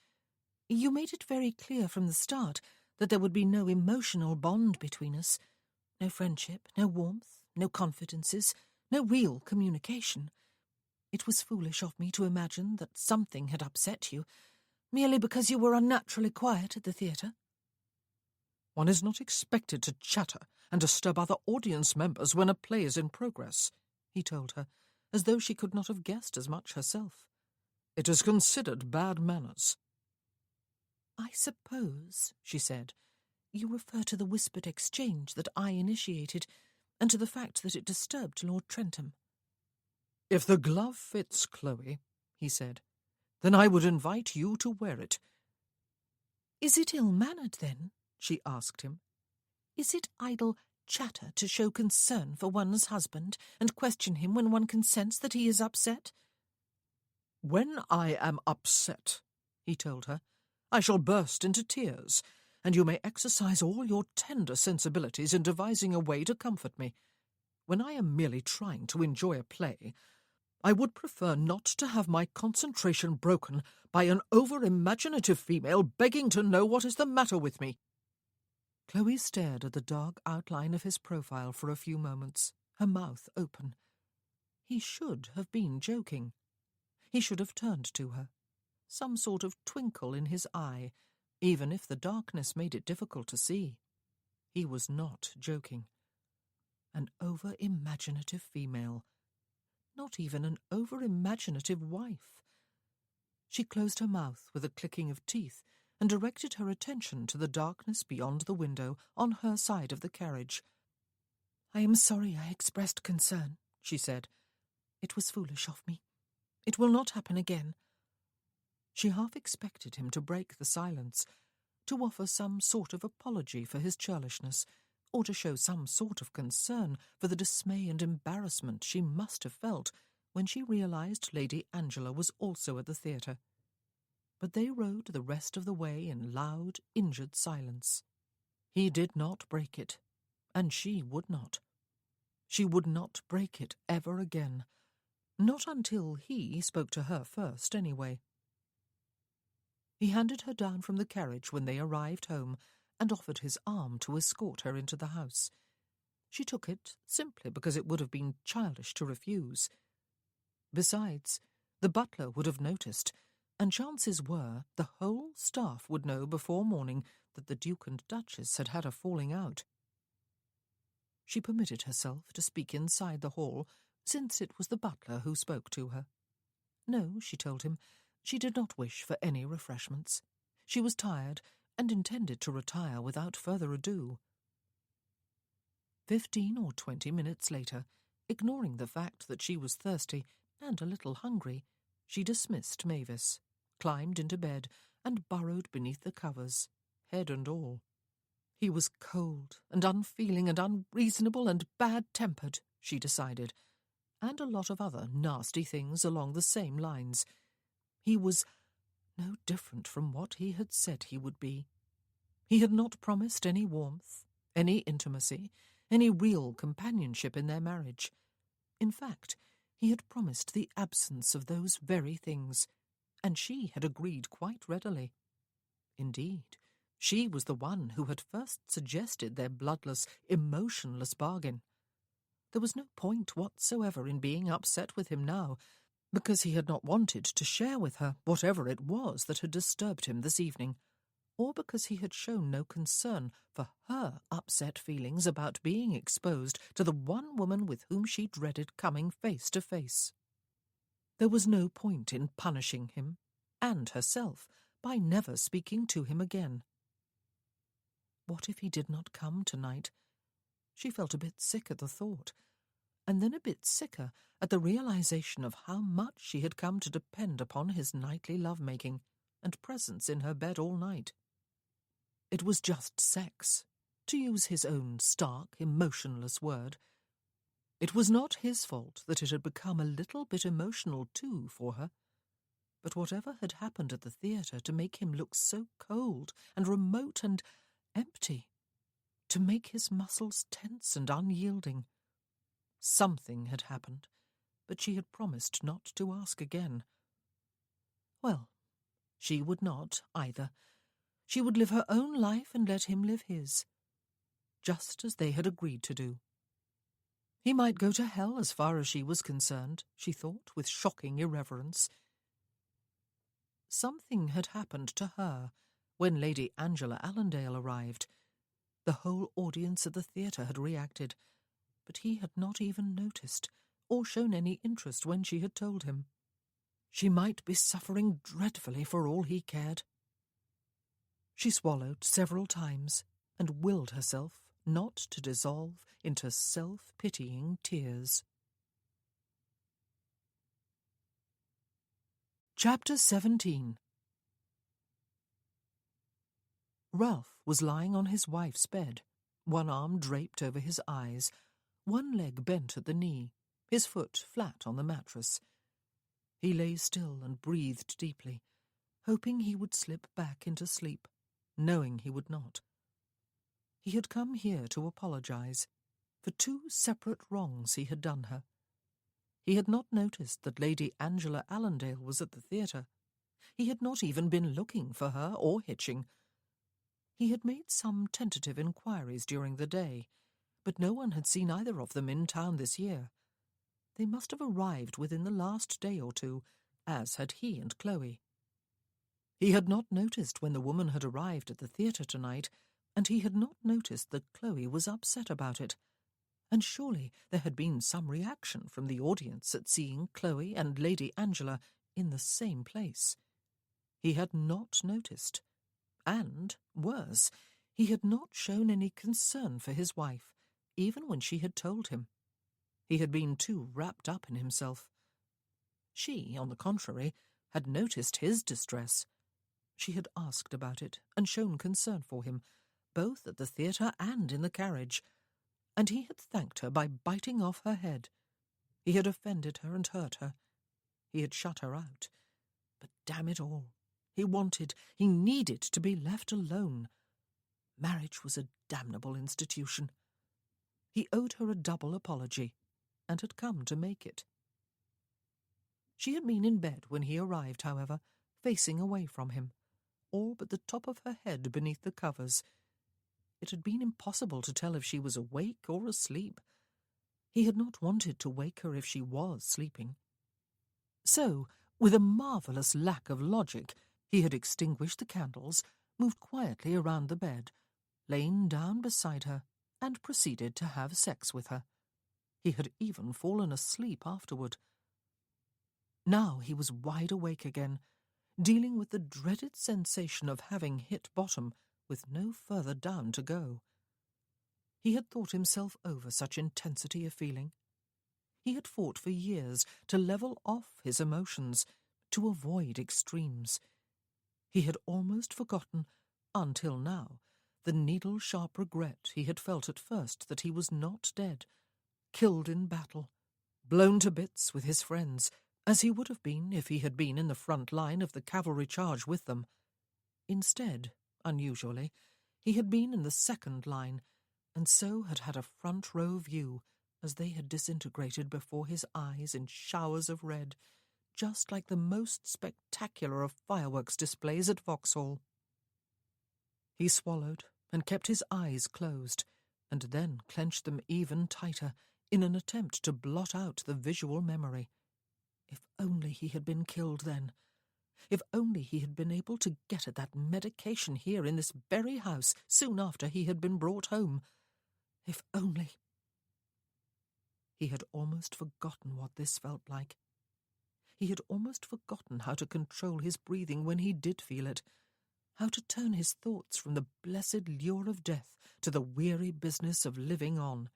"You made it very clear from the start that there would be no emotional bond between us, no friendship, no warmth, no confidences, no real communication. It was foolish of me to imagine that something had upset you, merely because you were unnaturally quiet at the theatre." "One is not expected to chatter and disturb other audience members when a play is in progress," he told her, as though she could not have guessed as much herself. "It is considered bad manners." "I suppose," she said, "you refer to the whispered exchange that I initiated, and to the fact that it disturbed Lord Trentham." "If the glove fits, Chloe," he said, "then I would invite you to wear it." "Is it ill-mannered, then?" she asked him. "Is it idle chatter to show concern for one's husband and question him when one can sense that he is upset?" "When I am upset," he told her, "I shall burst into tears, and you may exercise all your tender sensibilities in devising a way to comfort me. When I am merely trying to enjoy a play, I would prefer not to have my concentration broken by an over-imaginative female begging to know what is the matter with me." Chloe stared at the dark outline of his profile for a few moments, her mouth open. He should have been joking. He should have turned to her, some sort of twinkle in his eye, even if the darkness made it difficult to see. He was not joking. An over-imaginative female. Not even an over-imaginative wife. She closed her mouth with a clicking of teeth and directed her attention to the darkness beyond the window on her side of the carriage. "I am sorry I expressed concern," she said. "It was foolish of me. It will not happen again." She half expected him to break the silence, to offer some sort of apology for his churlishness, or to show some sort of concern for the dismay and embarrassment she must have felt when she realized Lady Angela was also at the theatre. But they rode the rest of the way in loud, injured silence. He did not break it, and she would not. She would not break it ever again. Not until he spoke to her first, anyway. He handed her down from the carriage when they arrived home and offered his arm to escort her into the house. She took it simply because it would have been childish to refuse. Besides, the butler would have noticed, and chances were the whole staff would know before morning that the Duke and Duchess had had a falling out. She permitted herself to speak inside the hall, since it was the butler who spoke to her. No, she told him, she did not wish for any refreshments. She was tired and intended to retire without further ado. 15 or 20 minutes later, ignoring the fact that she was thirsty and a little hungry, she dismissed Mavis, climbed into bed, and burrowed beneath the covers, head and all. He was cold and unfeeling and unreasonable and bad-tempered, she decided, and a lot of other nasty things along the same lines. He was no different from what he had said he would be. He had not promised any warmth, any intimacy, any real companionship in their marriage. In fact, he had promised the absence of those very things, and she had agreed quite readily. Indeed, she was the one who had first suggested their bloodless, emotionless bargain. There was no point whatsoever in being upset with him now, because he had not wanted to share with her whatever it was that had disturbed him this evening, or because he had shown no concern for her upset feelings about being exposed to the one woman with whom she dreaded coming face to face. There was no point in punishing him, and herself, by never speaking to him again. What if he did not come tonight? She felt a bit sick at the thought, and then a bit sicker at the realization of how much she had come to depend upon his nightly love-making and presence in her bed all night. It was just sex, to use his own stark, emotionless word. It was not his fault that it had become a little bit emotional too for her. But whatever had happened at the theatre to make him look so cold and remote and empty, to make his muscles tense and unyielding? Something had happened, but she had promised not to ask again. Well, she would not, either. She would live her own life and let him live his, just as they had agreed to do. He might go to hell as far as she was concerned, she thought, with shocking irreverence. Something had happened to her when Lady Angela Allendale arrived. The whole audience at the theatre had reacted, but he had not even noticed or shown any interest when she had told him. She might be suffering dreadfully for all he cared. She swallowed several times and willed herself not to dissolve into self-pitying tears. Chapter 17. Ralph was lying on his wife's bed, one arm draped over his eyes, one leg bent at the knee, his foot flat on the mattress. He lay still and breathed deeply, hoping he would slip back into sleep, knowing he would not. He had come here to apologize for 2 separate wrongs he had done her. He had not noticed that Lady Angela Allendale was at the theatre. He had not even been looking for her or Hitching. He had made some tentative inquiries during the day, but no one had seen either of them in town this year. They must have arrived within the last day or two, as had he and Chloe. He had not noticed when the woman had arrived at the theatre tonight, and he had not noticed that Chloe was upset about it. And surely there had been some reaction from the audience at seeing Chloe and Lady Angela in the same place. He had not noticed. And, worse, he had not shown any concern for his wife, even when she had told him. He had been too wrapped up in himself. She, on the contrary, had noticed his distress. She had asked about it and shown concern for him, both at the theatre and in the carriage, and he had thanked her by biting off her head. He had offended her and hurt her. He had shut her out. But damn it all, he needed to be left alone. Marriage was a damnable institution. He owed her a double apology, and had come to make it. She had been in bed when he arrived, however, facing away from him, all but the top of her head beneath the covers. It had been impossible to tell if she was awake or asleep. He had not wanted to wake her if she was sleeping. So, with a marvellous lack of logic, he had extinguished the candles, moved quietly around the bed, lain down beside her, and proceeded to have sex with her. He had even fallen asleep afterward. Now he was wide awake again, dealing with the dreaded sensation of having hit bottom with no further down to go. He had thought himself over such intensity of feeling. He had fought for years to level off his emotions, to avoid extremes. He had almost forgotten, until now, the needle-sharp regret he had felt at first that he was not dead, killed in battle, blown to bits with his friends, as he would have been if he had been in the front line of the cavalry charge with them. Instead, unusually, he had been in the second line, and so had had a front-row view as they had disintegrated before his eyes in showers of red, just like the most spectacular of fireworks displays at Vauxhall. He swallowed and kept his eyes closed, and then clenched them even tighter in an attempt to blot out the visual memory. If only he had been killed then. If only he had been able to get at that medication here in this very house soon after he had been brought home. If only... He had almost forgotten what this felt like. He had almost forgotten how to control his breathing when he did feel it, how to turn his thoughts from the blessed lure of death to the weary business of living on.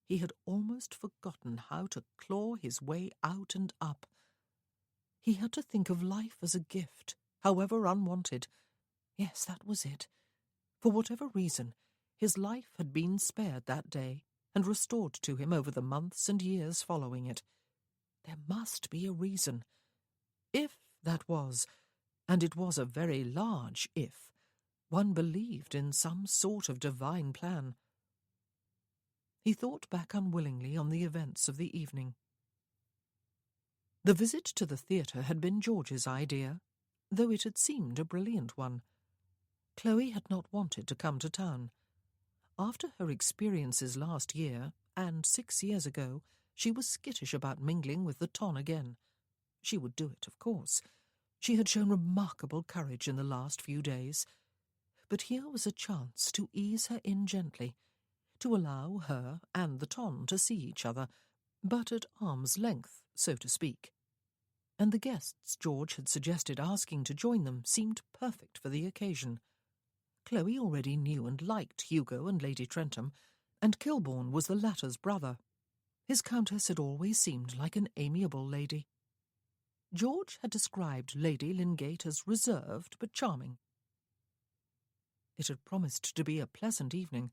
He had almost forgotten how to claw his way out and up. He had to think of life as a gift, however unwanted. Yes, that was it. For whatever reason, his life had been spared that day and restored to him over the months and years following it. There must be a reason. If that was, and it was a very large if, one believed in some sort of divine plan. He thought back unwillingly on the events of the evening. The visit to the theatre had been George's idea, though it had seemed a brilliant one. Chloe had not wanted to come to town. After her experiences last year, and 6 years ago, she was skittish about mingling with the ton again. She would do it, of course. She had shown remarkable courage in the last few days. But here was a chance to ease her in gently, to allow her and the ton to see each other, but at arm's length, so to speak. And the guests George had suggested asking to join them seemed perfect for the occasion. Chloe already knew and liked Hugo and Lady Trentham, and Kilbourne was the latter's brother. His countess had always seemed like an amiable lady. George had described Lady Lingate as reserved but charming. It had promised to be a pleasant evening.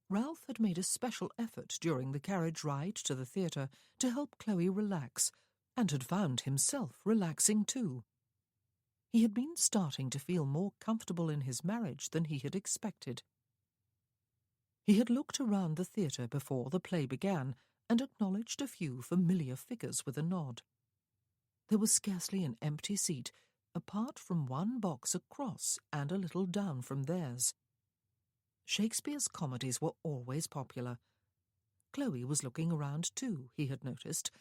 Ralph had made a special effort during the carriage ride to the theatre to help Chloe relax, and had found himself relaxing too. He had been starting to feel more comfortable in his marriage than he had expected. He had looked around the theatre before the play began and acknowledged a few familiar figures with a nod. There was scarcely an empty seat, apart from one box across and a little down from theirs. Shakespeare's comedies were always popular. Chloe was looking around too, he had noticed,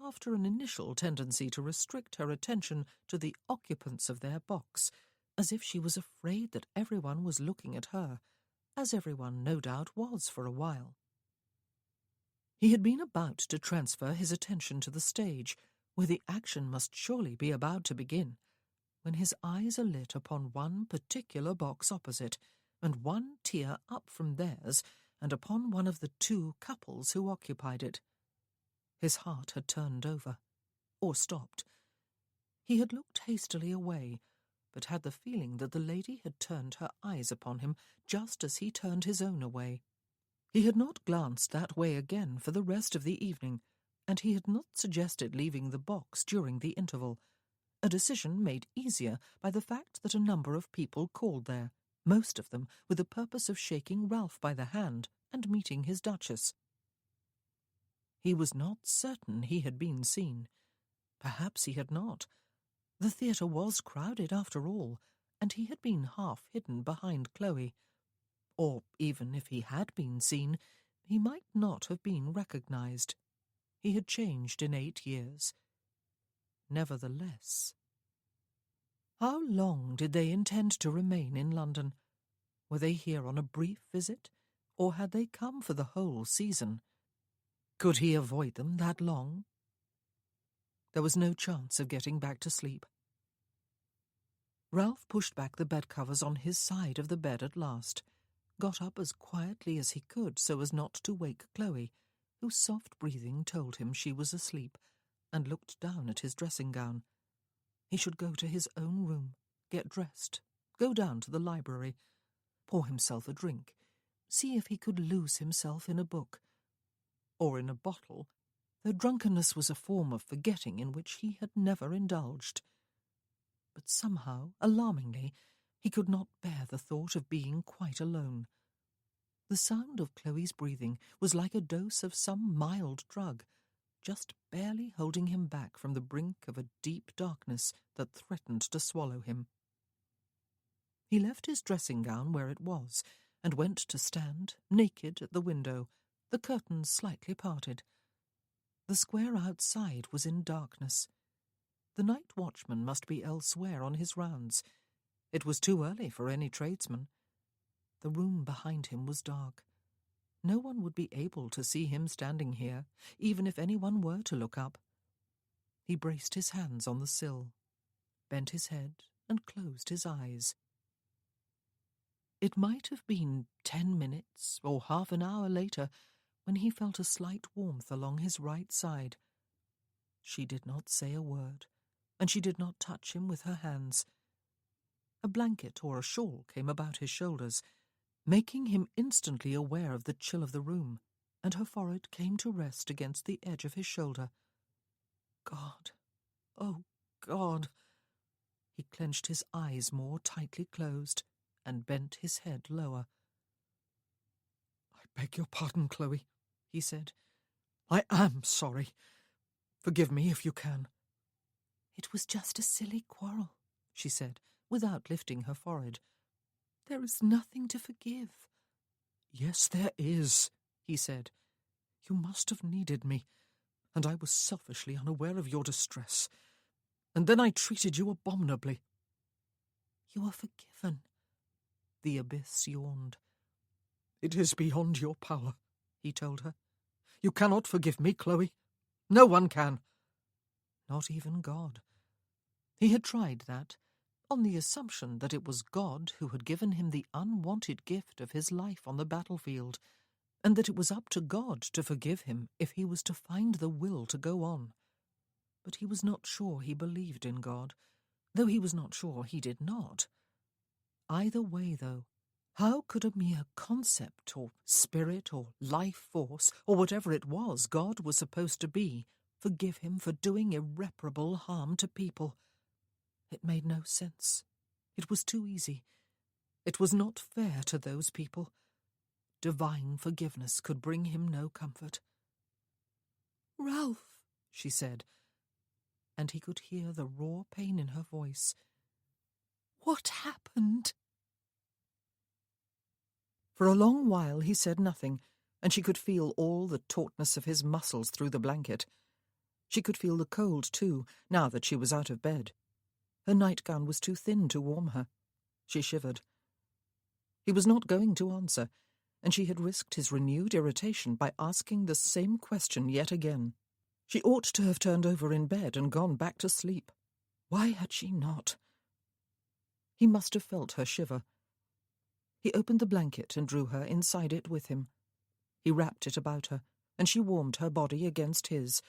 after an initial tendency to restrict her attention to the occupants of their box, as if she was afraid that everyone was looking at her, as everyone no doubt was for a while. He had been about to transfer his attention to the stage, where the action must surely be about to begin, when his eyes alit upon one particular box opposite, and one tier up from theirs, and upon one of the two couples who occupied it. His heart had turned over, or stopped. He had looked hastily away, but had the feeling that the lady had turned her eyes upon him just as he turned his own away. He had not glanced that way again for the rest of the evening, and he had not suggested leaving the box during the interval, a decision made easier by the fact that a number of people called there, most of them with the purpose of shaking Ralph by the hand and meeting his Duchess. He was not certain he had been seen. Perhaps he had not. The theatre was crowded after all, and he had been half hidden behind Chloe. Or even if he had been seen, he might not have been recognized. He had changed in 8 years. Nevertheless. How long did they intend to remain in London? Were they here on a brief visit, or had they come for the whole season? Could he avoid them that long? There was no chance of getting back to sleep. Ralph pushed back the bedcovers on his side of the bed at last, got up as quietly as he could so as not to wake Chloe, whose soft breathing told him she was asleep, and looked down at his dressing-gown. He should go to his own room, get dressed, go down to the library, pour himself a drink, see if he could lose himself in a book, or in a bottle, though drunkenness was a form of forgetting in which he had never indulged. But somehow, alarmingly, he could not bear the thought of being quite alone. The sound of Chloe's breathing was like a dose of some mild drug, just barely holding him back from the brink of a deep darkness that threatened to swallow him. He left his dressing-gown where it was, and went to stand, naked, at the window, the curtains slightly parted. The square outside was in darkness. The night watchman must be elsewhere on his rounds. It was too early for any tradesman. The room behind him was dark. No one would be able to see him standing here, even if anyone were to look up. He braced his hands on the sill, bent his head, and closed his eyes. It might have been 10 minutes or half an hour later when he felt a slight warmth along his right side. She did not say a word, and she did not touch him with her hands. A blanket or a shawl came about his shoulders, making him instantly aware of the chill of the room, and her forehead came to rest against the edge of his shoulder. God! Oh, God! He clenched his eyes more tightly closed and bent his head lower. "I beg your pardon, Chloe," he said. "I am sorry. Forgive me if you can." "It was just a silly quarrel," she said, without lifting her forehead. "There is nothing to forgive." "Yes, there is," he said. "You must have needed me, and I was selfishly unaware of your distress. And then I treated you abominably." "You are forgiven." The abyss yawned. "It is beyond your power," he told her. "You cannot forgive me, Chloe. No one can." Not even God. He had tried that, on the assumption that it was God who had given him the unwanted gift of his life on the battlefield, and that it was up to God to forgive him if he was to find the will to go on. But he was not sure he believed in God, though he was not sure he did not. Either way, though, how could a mere concept or spirit or life force or whatever it was God was supposed to be forgive him for doing irreparable harm to people? It made no sense. It was too easy. It was not fair to those people. Divine forgiveness could bring him no comfort. "Ralph," she said, and he could hear the raw pain in her voice. "What happened?" For a long while he said nothing, and she could feel all the tautness of his muscles through the blanket. She could feel the cold, too, now that she was out of bed. Her nightgown was too thin to warm her. She shivered. He was not going to answer, and she had risked his renewed irritation by asking the same question yet again. She ought to have turned over in bed and gone back to sleep. Why had she not? He must have felt her shiver. He opened the blanket and drew her inside it with him. He wrapped it about her, and she warmed her body against his,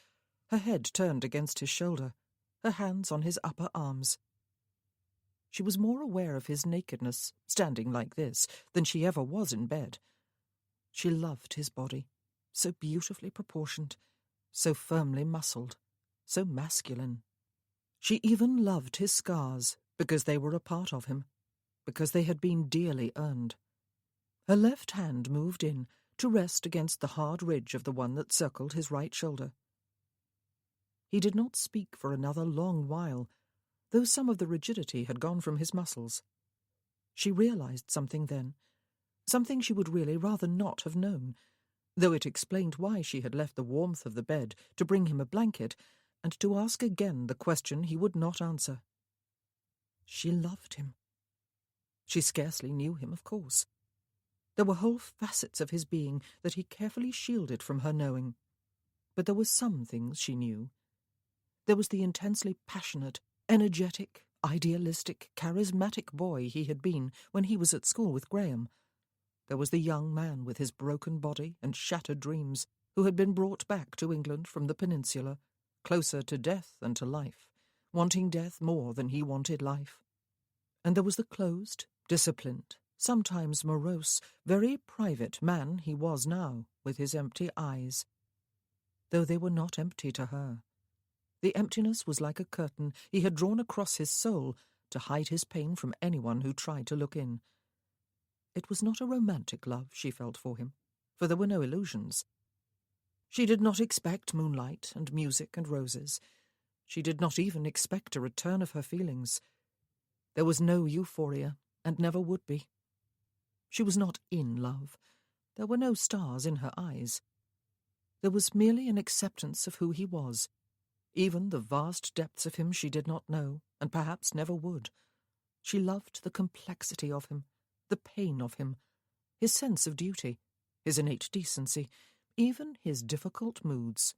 her head turned against his shoulder, her hands on his upper arms. She was more aware of his nakedness, standing like this, than she ever was in bed. She loved his body, so beautifully proportioned, so firmly muscled, so masculine. She even loved his scars, because they were a part of him, because they had been dearly earned. Her left hand moved in, to rest against the hard ridge of the one that circled his right shoulder. He did not speak for another long while, though some of the rigidity had gone from his muscles. She realized something then, something she would really rather not have known, though it explained why she had left the warmth of the bed to bring him a blanket and to ask again the question he would not answer. She loved him. She scarcely knew him, of course. There were whole facets of his being that he carefully shielded from her knowing. But there were some things she knew. There was the intensely passionate, energetic, idealistic, charismatic boy he had been when he was at school with Graham. There was the young man with his broken body and shattered dreams, who had been brought back to England from the peninsula, closer to death than to life, wanting death more than he wanted life. And there was the closed, disciplined, sometimes morose, very private man he was now, with his empty eyes. Though they were not empty to her. The emptiness was like a curtain he had drawn across his soul to hide his pain from anyone who tried to look in. It was not a romantic love she felt for him, for there were no illusions. She did not expect moonlight and music and roses. She did not even expect a return of her feelings. There was no euphoria, and never would be. She was not in love. There were no stars in her eyes. There was merely an acceptance of who he was. Even the vast depths of him she did not know, and perhaps never would. She loved the complexity of him, the pain of him, his sense of duty, his innate decency, even his difficult moods.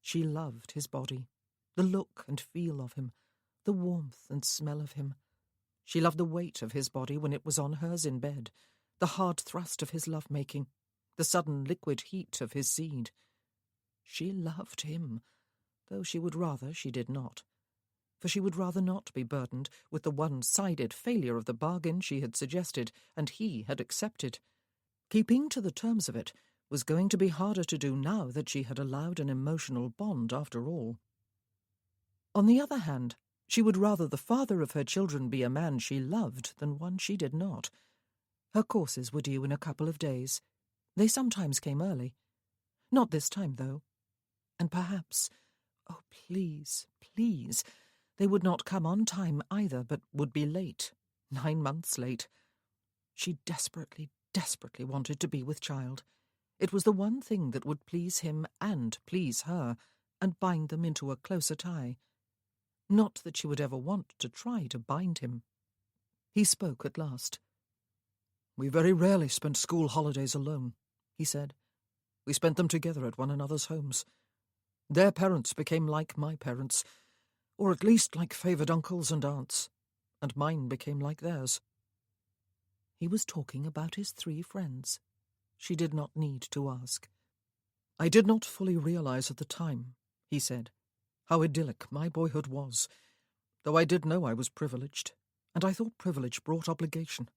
She loved his body, the look and feel of him, the warmth and smell of him. She loved the weight of his body when it was on hers in bed, the hard thrust of his love-making, the sudden liquid heat of his seed. She loved him, though she would rather she did not, for she would rather not be burdened with the one-sided failure of the bargain she had suggested and he had accepted. Keeping to the terms of it was going to be harder to do now that she had allowed an emotional bond after all. On the other hand, she would rather the father of her children be a man she loved than one she did not. Her courses were due in a couple of days. They sometimes came early. Not this time, though. And perhaps, oh, please, please, they would not come on time either, but would be late, 9 months late. She desperately, desperately wanted to be with child. It was the one thing that would please him and please her, and bind them into a closer tie. Not that she would ever want to try to bind him. He spoke at last. "We very rarely spent school holidays alone," he said. "We spent them together at one another's homes. Their parents became like my parents, or at least like favoured uncles and aunts, and mine became like theirs." He was talking about his 3 friends. She did not need to ask. "I did not fully realize at the time," he said, "how idyllic my boyhood was, though I did know I was privileged, and I thought privilege brought obligation.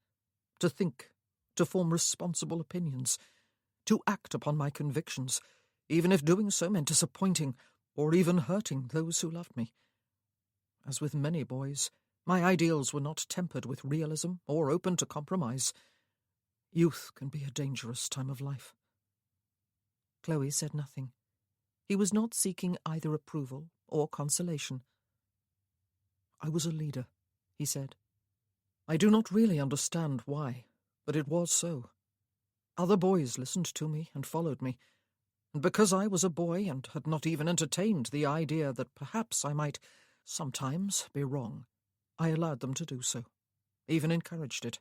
To think, to form responsible opinions, to act upon my convictions, even if doing so meant disappointing or even hurting those who loved me. As with many boys, my ideals were not tempered with realism or open to compromise. Youth can be a dangerous time of life." Chloe said nothing. He was not seeking either approval or consolation. "I was a leader," he said. "I do not really understand why, but it was so. Other boys listened to me and followed me, and because I was a boy and had not even entertained the idea that perhaps I might sometimes be wrong, I allowed them to do so, even encouraged it.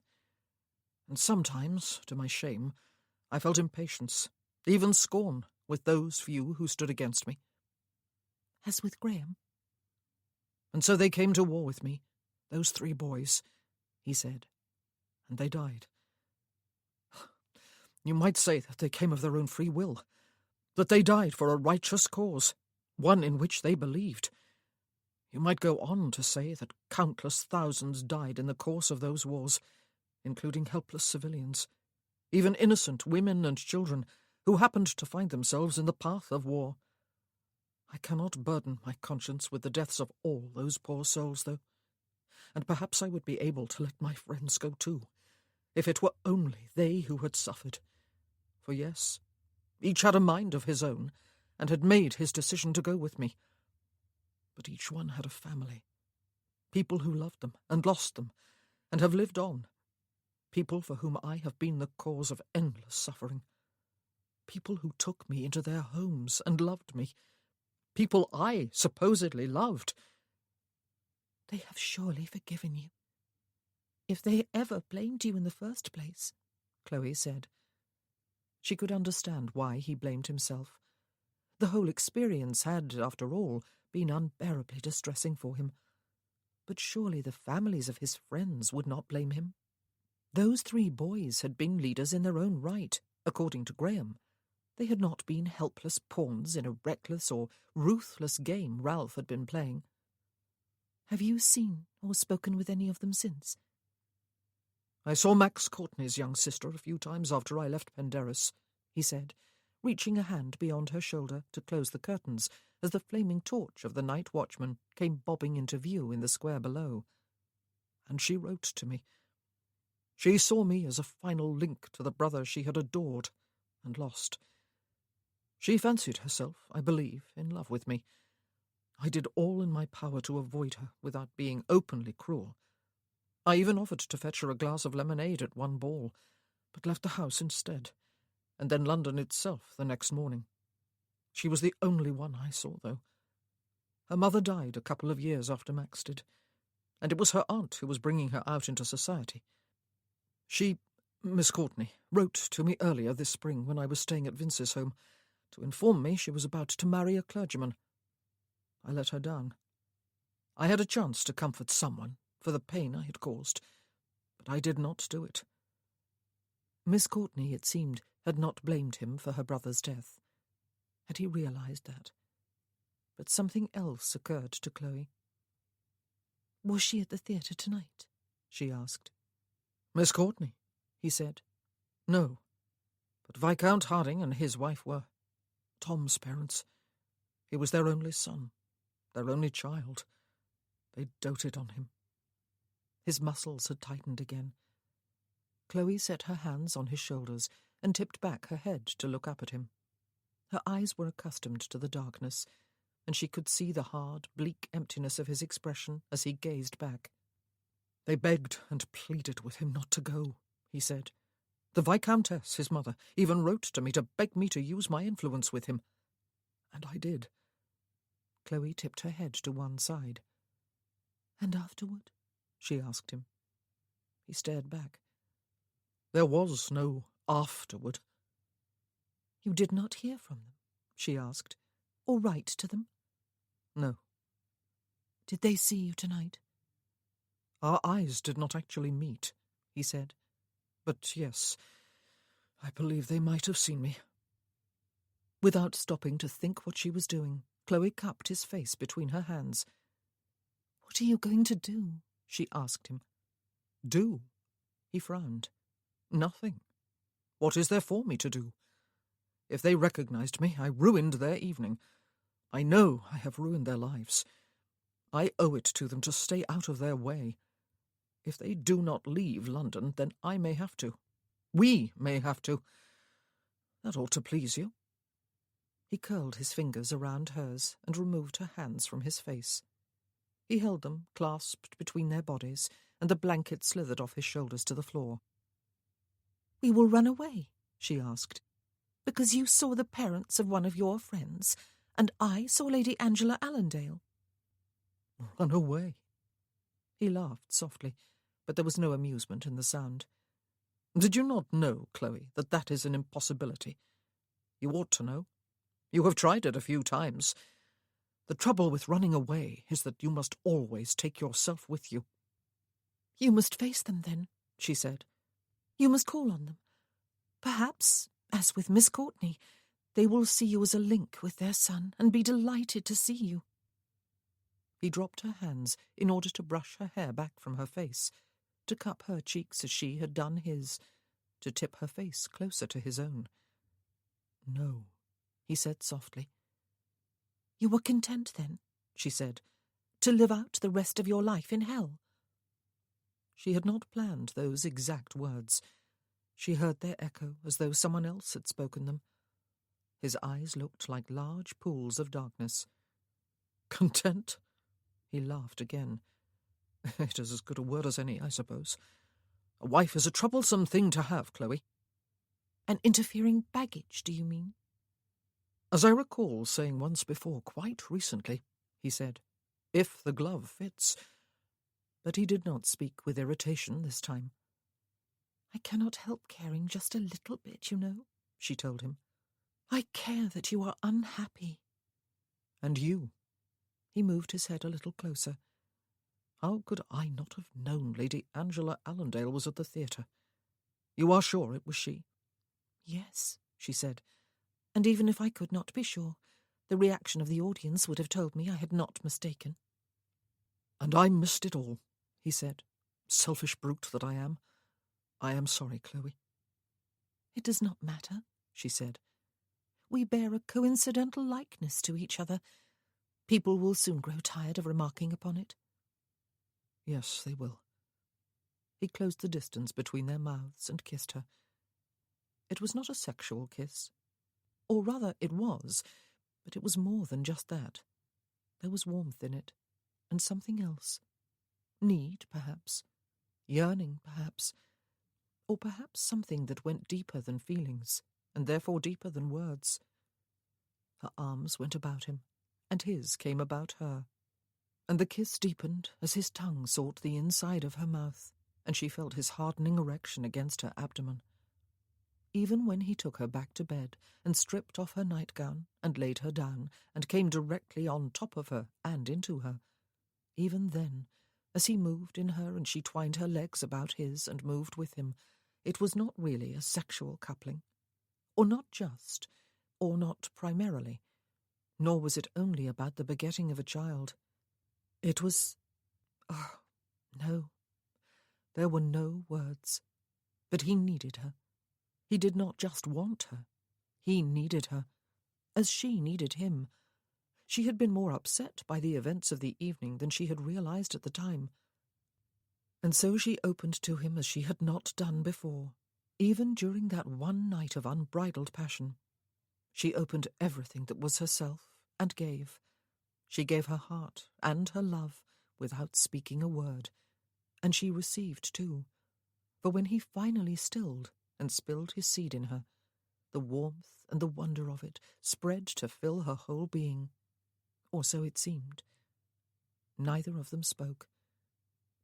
And sometimes, to my shame, I felt impatience, even scorn, with those few who stood against me. As with Graham? And so they came to war with me, those 3 boys, he said, and they died. You might say that they came of their own free will, that they died for a righteous cause, one in which they believed. You might go on to say that countless thousands died in the course of those wars, including helpless civilians, even innocent women and children who happened to find themselves in the path of war. I cannot burden my conscience with the deaths of all those poor souls, though, and perhaps I would be able to let my friends go too, if it were only they who had suffered. For yes, each had a mind of his own, and had made his decision to go with me. But each one had a family, people who loved them and lost them, and have lived on, people for whom I have been the cause of endless suffering, people who took me into their homes and loved me, people I supposedly loved. They have surely forgiven you. If they ever blamed you in the first place, Chloe said. She could understand why he blamed himself. The whole experience had, after all, been unbearably distressing for him. But surely the families of his friends would not blame him. Those 3 boys had been leaders in their own right, according to Graham. They had not been helpless pawns in a reckless or ruthless game Ralph had been playing. Have you seen or spoken with any of them since? I saw Max Courtney's young sister a few times after I left Penderys, he said, reaching a hand beyond her shoulder to close the curtains as the flaming torch of the night watchman came bobbing into view in the square below. And she wrote to me. She saw me as a final link to the brother she had adored and lost. She fancied herself, I believe, in love with me. I did all in my power to avoid her without being openly cruel. I even offered to fetch her a glass of lemonade at one ball, but left the house instead, and then London itself the next morning. She was the only one I saw, though. Her mother died a couple of years after Max did, and it was her aunt who was bringing her out into society. She, Miss Courtney, wrote to me earlier this spring when I was staying at Vince's home to inform me she was about to marry a clergyman. I let her down. I had a chance to comfort someone for the pain I had caused, but I did not do it. Miss Courtney, it seemed, had not blamed him for her brother's death. Had he realized that? But something else occurred to Chloe. Was she at the theatre tonight? She asked. Miss Courtney, he said. No, but Viscount Harding and his wife were. Tom's parents. He was their only son, their only child. They doted on him. His muscles had tightened again. Chloe set her hands on his shoulders and tipped back her head to look up at him. Her eyes were accustomed to the darkness, and she could see the hard, bleak emptiness of his expression as he gazed back. They begged and pleaded with him not to go, he said. The Viscountess, his mother, even wrote to me to beg me to use my influence with him. And I did. Chloe tipped her head to one side. And afterward? She asked him. He stared back. There was no afterward. You did not hear from them? She asked. Or write to them? No. Did they see you tonight? Our eyes did not actually meet, he said. But yes, I believe they might have seen me. Without stopping to think what she was doing, Chloe cupped his face between her hands. What are you going to do? She asked him. Do? He frowned. Nothing. What is there for me to do? If they recognized me, I ruined their evening. I know I have ruined their lives. I owe it to them to stay out of their way. If they do not leave London, then I may have to. We may have to. That ought to please you. He curled his fingers around hers and removed her hands from his face. He held them clasped between their bodies, and the blanket slithered off his shoulders to the floor. We will run away, she asked. Because you saw the parents of one of your friends, and I saw Lady Angela Allendale." "Run away." He laughed softly, but there was no amusement in the sound. "Did you not know, Chloe, that that is an impossibility? You ought to know. You have tried it a few times. The trouble with running away is that you must always take yourself with you." "You must face them, then," she said. "You must call on them. Perhaps, as with Miss Courtney, they will see you as a link with their son and be delighted to see you." He dropped her hands in order to brush her hair back from her face, to cup her cheeks as she had done his, to tip her face closer to his own. "No," he said softly. "You were content, then," she said, "to live out the rest of your life in hell?" She had not planned those exact words. She heard their echo as though someone else had spoken them. His eyes looked like large pools of darkness. "Content?" He laughed again. "It is as good a word as any, I suppose. A wife is a troublesome thing to have, Chloe." "An interfering baggage, do you mean?" "As I recall saying once before, quite recently," he said, "if the glove fits." But he did not speak with irritation this time. "I cannot help caring just a little bit, you know," she told him. "I care that you are unhappy." "And you?" He moved his head a little closer. "How could I not have known Lady Angela Allendale was at the theatre? You are sure it was she?" "Yes," she said, "and even if I could not be sure, the reaction of the audience would have told me I had not mistaken." "And I missed it all," he said. "Selfish brute that I am. I am sorry, Chloe." "It does not matter," she said. "We bear a coincidental likeness to each other. People will soon grow tired of remarking upon it." "Yes, they will." He closed the distance between their mouths and kissed her. It was not a sexual kiss. Or rather, it was, but it was more than just that. There was warmth in it, and something else. Need, perhaps. Yearning, perhaps. Or perhaps something that went deeper than feelings, and therefore deeper than words. Her arms went about him, and his came about her. And the kiss deepened as his tongue sought the inside of her mouth, and she felt his hardening erection against her abdomen. Even when he took her back to bed and stripped off her nightgown and laid her down and came directly on top of her and into her, even then, as he moved in her and she twined her legs about his and moved with him, it was not really a sexual coupling. Or not just, or not primarily. Nor was it only about the begetting of a child. It was... oh, no. There were no words. But he needed her. He did not just want her. He needed her, as she needed him. She had been more upset by the events of the evening than she had realized at the time. And so she opened to him as she had not done before, even during that one night of unbridled passion. She opened everything that was herself and gave. She gave her heart and her love without speaking a word. And she received too. For when he finally stilled and spilled his seed in her, the warmth and the wonder of it spread to fill her whole being. Or so it seemed. Neither of them spoke.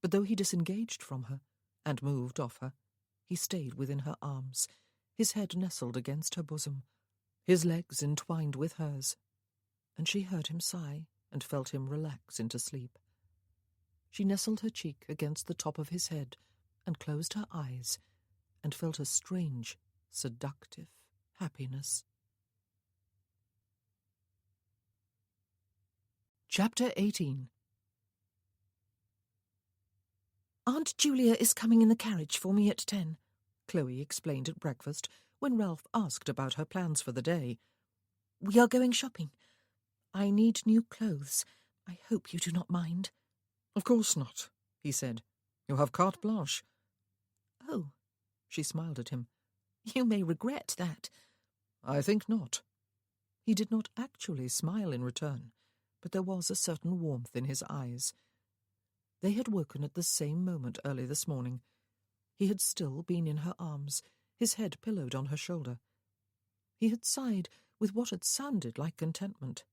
But though he disengaged from her and moved off her, he stayed within her arms, his head nestled against her bosom, his legs entwined with hers, and she heard him sigh and felt him relax into sleep. She nestled her cheek against the top of his head and closed her eyes and felt a strange, seductive happiness. Chapter 18. "Aunt Julia is coming in the carriage for me at 10, Chloe explained at breakfast when Ralph asked about her plans for the day. "We are going shopping. I need new clothes. I hope you do not mind." "Of course not," he said. "You have carte blanche." "Oh," she smiled at him. "You may regret that." "I think not." He did not actually smile in return, but there was a certain warmth in his eyes. They had woken at the same moment early this morning. He had still been in her arms, his head pillowed on her shoulder. He had sighed with what had sounded like contentment,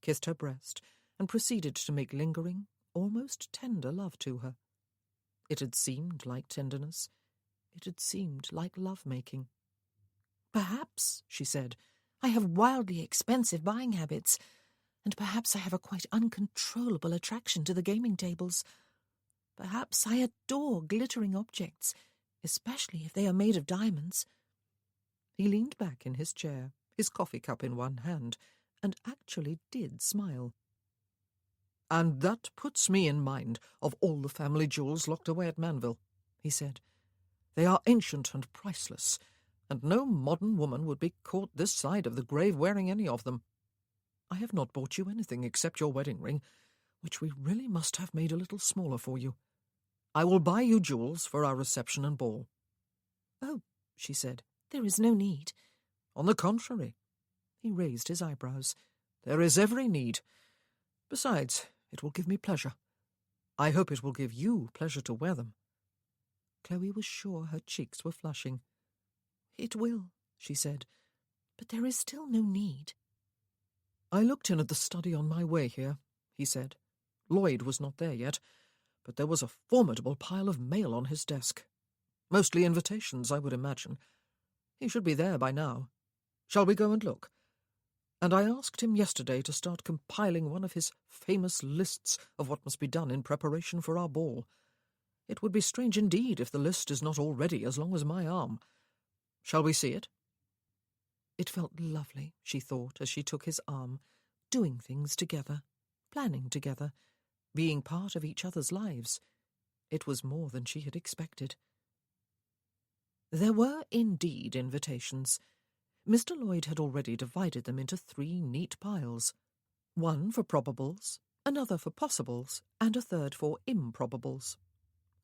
kissed her breast, and proceeded to make lingering, almost tender love to her. It had seemed like tenderness. It had seemed like love-making. "Perhaps," she said, "I have wildly expensive buying habits, and perhaps I have a quite uncontrollable attraction to the gaming tables. Perhaps I adore glittering objects, especially if they are made of diamonds." He leaned back in his chair, his coffee cup in one hand, and actually did smile. "And that puts me in mind of all the family jewels locked away at Manville," he said. "They are ancient and priceless, and no modern woman would be caught this side of the grave wearing any of them. I have not bought you anything except your wedding ring, which we really must have made a little smaller for you. I will buy you jewels for our reception and ball." "Oh," she said, "there is no need." "On the contrary." He raised his eyebrows. "There is every need. Besides, it will give me pleasure. I hope it will give you pleasure to wear them." Chloe was sure her cheeks were flushing. "It will," she said, "but there is still no need." "I looked in at the study on my way here," he said. Lloyd was not there yet, but there was a formidable pile of mail on his desk. Mostly invitations, I would imagine. He should be there by now. Shall we go and look? And I asked him yesterday to start compiling one of his famous lists of what must be done in preparation for our ball. It would be strange indeed if the list is not already as long as my arm. Shall we see it? It felt lovely, she thought, as she took his arm, doing things together, planning together, being part of each other's lives. It was more than she had expected. There were indeed invitations. Mr. Lloyd had already divided them into 3 neat piles, one for probables, another for possibles, and a third for improbables.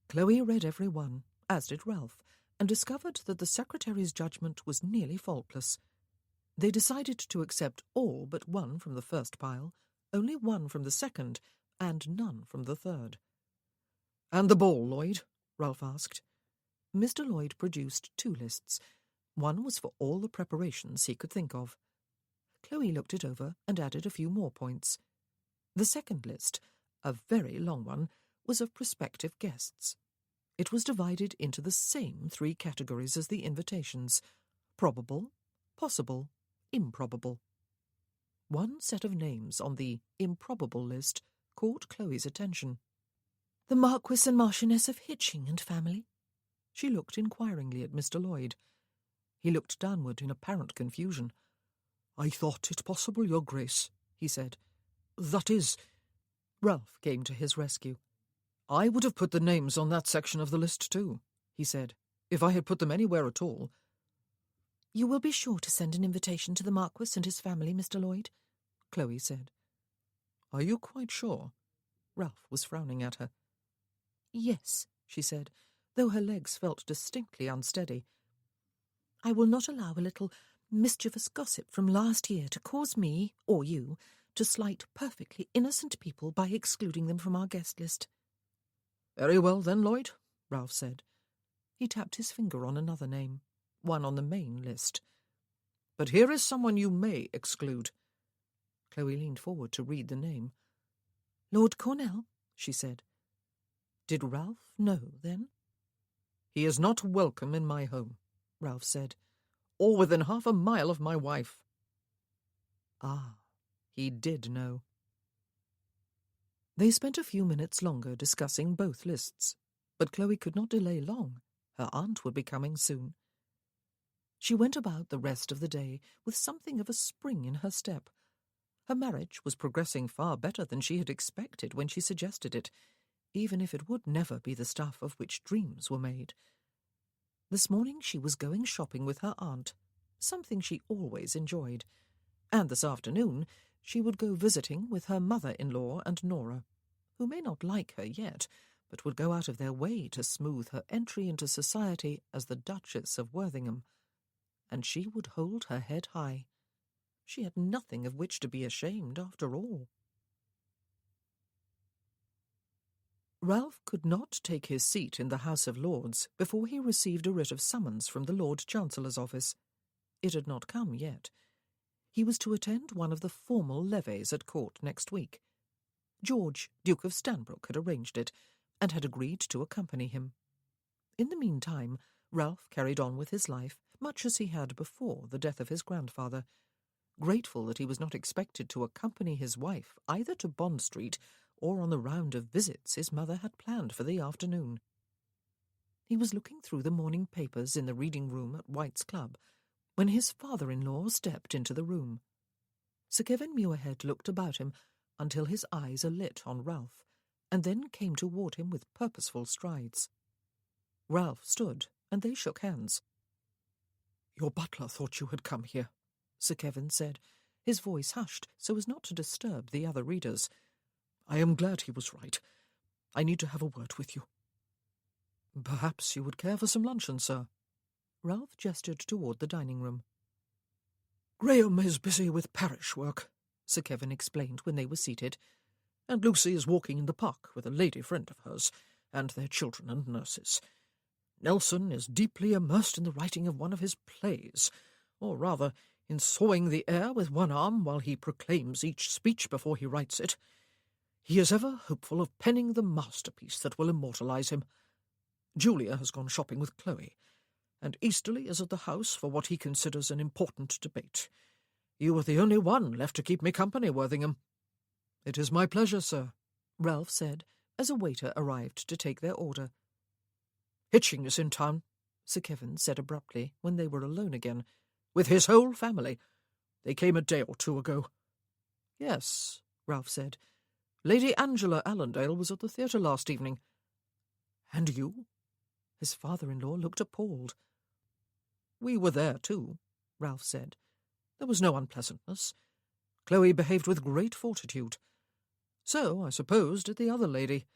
Chloe read every one, as did Ralph, and discovered that the secretary's judgment was nearly faultless. They decided to accept all but one from the first pile, only one from the second, and none from the third. "And the ball, Lloyd?" Ralph asked. Mr. Lloyd produced 2 lists. One was for all the preparations he could think of. Chloe looked it over and added a few more points. The second list, a very long one, was of prospective guests. It was divided into the same 3 categories as the invitations: probable, possible, improbable. One set of names on the improbable list caught Chloe's attention. "The Marquis and Marchioness of Hitching and family." She looked inquiringly at Mr. Lloyd. He looked downward in apparent confusion. "I thought it possible, Your Grace," he said. "That is—" Ralph came to his rescue. "I would have put the names on that section of the list too," he said, "if I had put them anywhere at all." "You will be sure to send an invitation to the Marquis and his family, Mr. Lloyd," Chloe said. "Are you quite sure?" Ralph was frowning at her. "Yes," she said, though her legs felt distinctly unsteady. "I will not allow a little mischievous gossip from last year to cause me, or you, to slight perfectly innocent people by excluding them from our guest list." "Very well then, Lloyd," Ralph said. He tapped his finger on another name, one on the main list. "But here is someone you may exclude." Chloe leaned forward to read the name. "Lord Cornell," she said. Did Ralph know, then? "He is not welcome in my home," Ralph said, "or within half a mile of my wife." Ah, he did know. They spent a few minutes longer discussing both lists, but Chloe could not delay long. Her aunt would be coming soon. She went about the rest of the day with something of a spring in her step. Her marriage was progressing far better than she had expected when she suggested it, even if it would never be the stuff of which dreams were made. This morning she was going shopping with her aunt, something she always enjoyed, and this afternoon she would go visiting with her mother-in-law and Nora, who may not like her yet, but would go out of their way to smooth her entry into society as the Duchess of Worthington, and she would hold her head high. She had nothing of which to be ashamed, after all. Ralph could not take his seat in the House of Lords before he received a writ of summons from the Lord Chancellor's office. It had not come yet. He was to attend one of the formal levees at court next week. George, Duke of Stanbrook, had arranged it, and had agreed to accompany him. In the meantime, Ralph carried on with his life much as he had before the death of his grandfather, grateful that he was not expected to accompany his wife either to Bond Street or on the round of visits his mother had planned for the afternoon. He was looking through the morning papers in the reading room at White's Club when his father-in-law stepped into the room. Sir Kevin Muirhead looked about him until his eyes alit on Ralph, and then came toward him with purposeful strides. Ralph stood, and they shook hands. "Your butler thought you had come here," Sir Kevin said, his voice hushed so as not to disturb the other readers. "I am glad he was right. I need to have a word with you." "Perhaps you would care for some luncheon, sir." Ralph gestured toward the dining room. "Graham is busy with parish work," Sir Kevin explained when they were seated, "and Lucy is walking in the park with a lady friend of hers, and their children and nurses. Nelson is deeply immersed in the writing of one of his plays, or rather, in sawing the air with one arm while he proclaims each speech before he writes it. He is ever hopeful of penning the masterpiece that will immortalize him. Julia has gone shopping with Chloe, and Easterly is at the house for what he considers an important debate. You are the only one left to keep me company, Worthingham." "It is my pleasure, sir," Ralph said, as a waiter arrived to take their order. "Hitching is in town," Sir Kevin said abruptly when they were alone again. "With his whole family. They came a day or two ago." "Yes," Ralph said. "Lady Angela Allendale was at the theatre last evening." "And you?" His father-in-law looked appalled. "We were there too," Ralph said. "There was no unpleasantness. Chloe behaved with great fortitude. So, I suppose, did the other lady.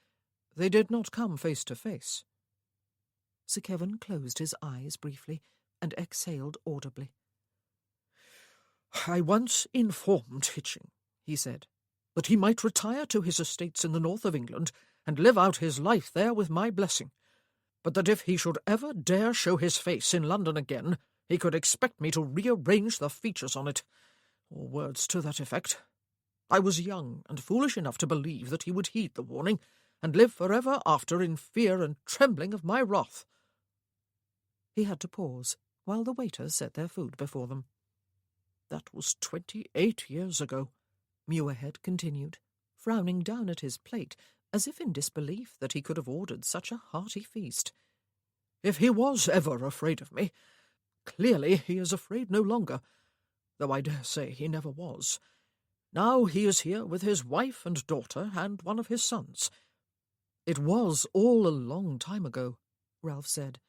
They did not come face to face." Sir Kevin closed his eyes briefly and exhaled audibly. "I once informed Hitching," he said, "that he might retire to his estates in the north of England and live out his life there with my blessing, but that if he should ever dare show his face in London again, he could expect me to rearrange the features on it, or words to that effect. I was young and foolish enough to believe that he would heed the warning, and live forever after in fear and trembling of my wrath." He had to pause while the waiters set their food before them. "That was 28 years ago," Muirhead continued, frowning down at his plate as if in disbelief that he could have ordered such a hearty feast. "If he was ever afraid of me, clearly he is afraid no longer, though I dare say he never was. Now he is here with his wife and daughter and one of his sons." "It was all a long time ago," Ralph said.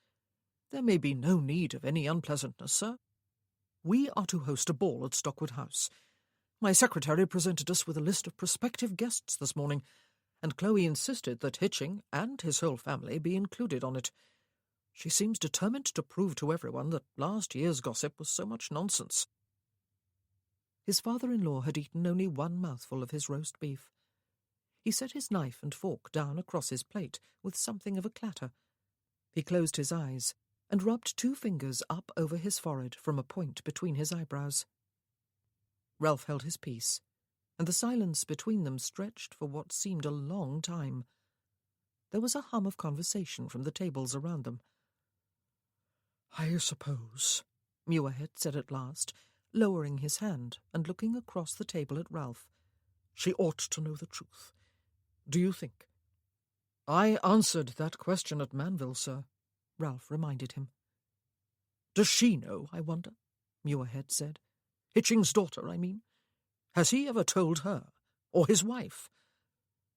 "There may be no need of any unpleasantness, sir. We are to host a ball at Stockwood House. My secretary presented us with a list of prospective guests this morning, and Chloe insisted that Hitching and his whole family be included on it. She seems determined to prove to everyone that last year's gossip was so much nonsense." His father-in-law had eaten only one mouthful of his roast beef. He set his knife and fork down across his plate with something of a clatter. He closed his eyes and rubbed 2 fingers up over his forehead from a point between his eyebrows. Ralph held his peace, and the silence between them stretched for what seemed a long time. There was a hum of conversation from the tables around them. "I suppose," Muirhead said at last, lowering his hand and looking across the table at Ralph, "she ought to know the truth. Do you think?" "I answered that question at Manville, sir," Ralph reminded him. "Does she know, I wonder?" Muirhead said. "Hitching's daughter, I mean. Has he ever told her, or his wife?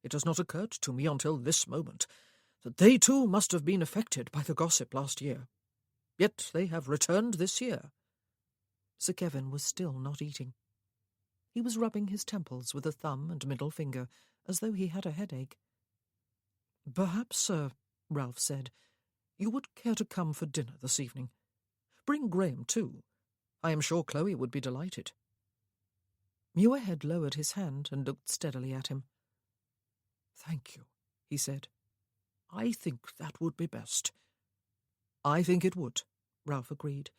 It has not occurred to me until this moment that they too must have been affected by the gossip last year. Yet they have returned this year." Sir Kevin was still not eating. He was rubbing his temples with a thumb and middle finger, as though he had a headache. "Perhaps, sir," Ralph said, "you would care to come for dinner this evening. Bring Graham, too. I am sure Chloe would be delighted." Muirhead lowered his hand and looked steadily at him. "Thank you," he said. "I think that would be best." "I think it would," Ralph agreed,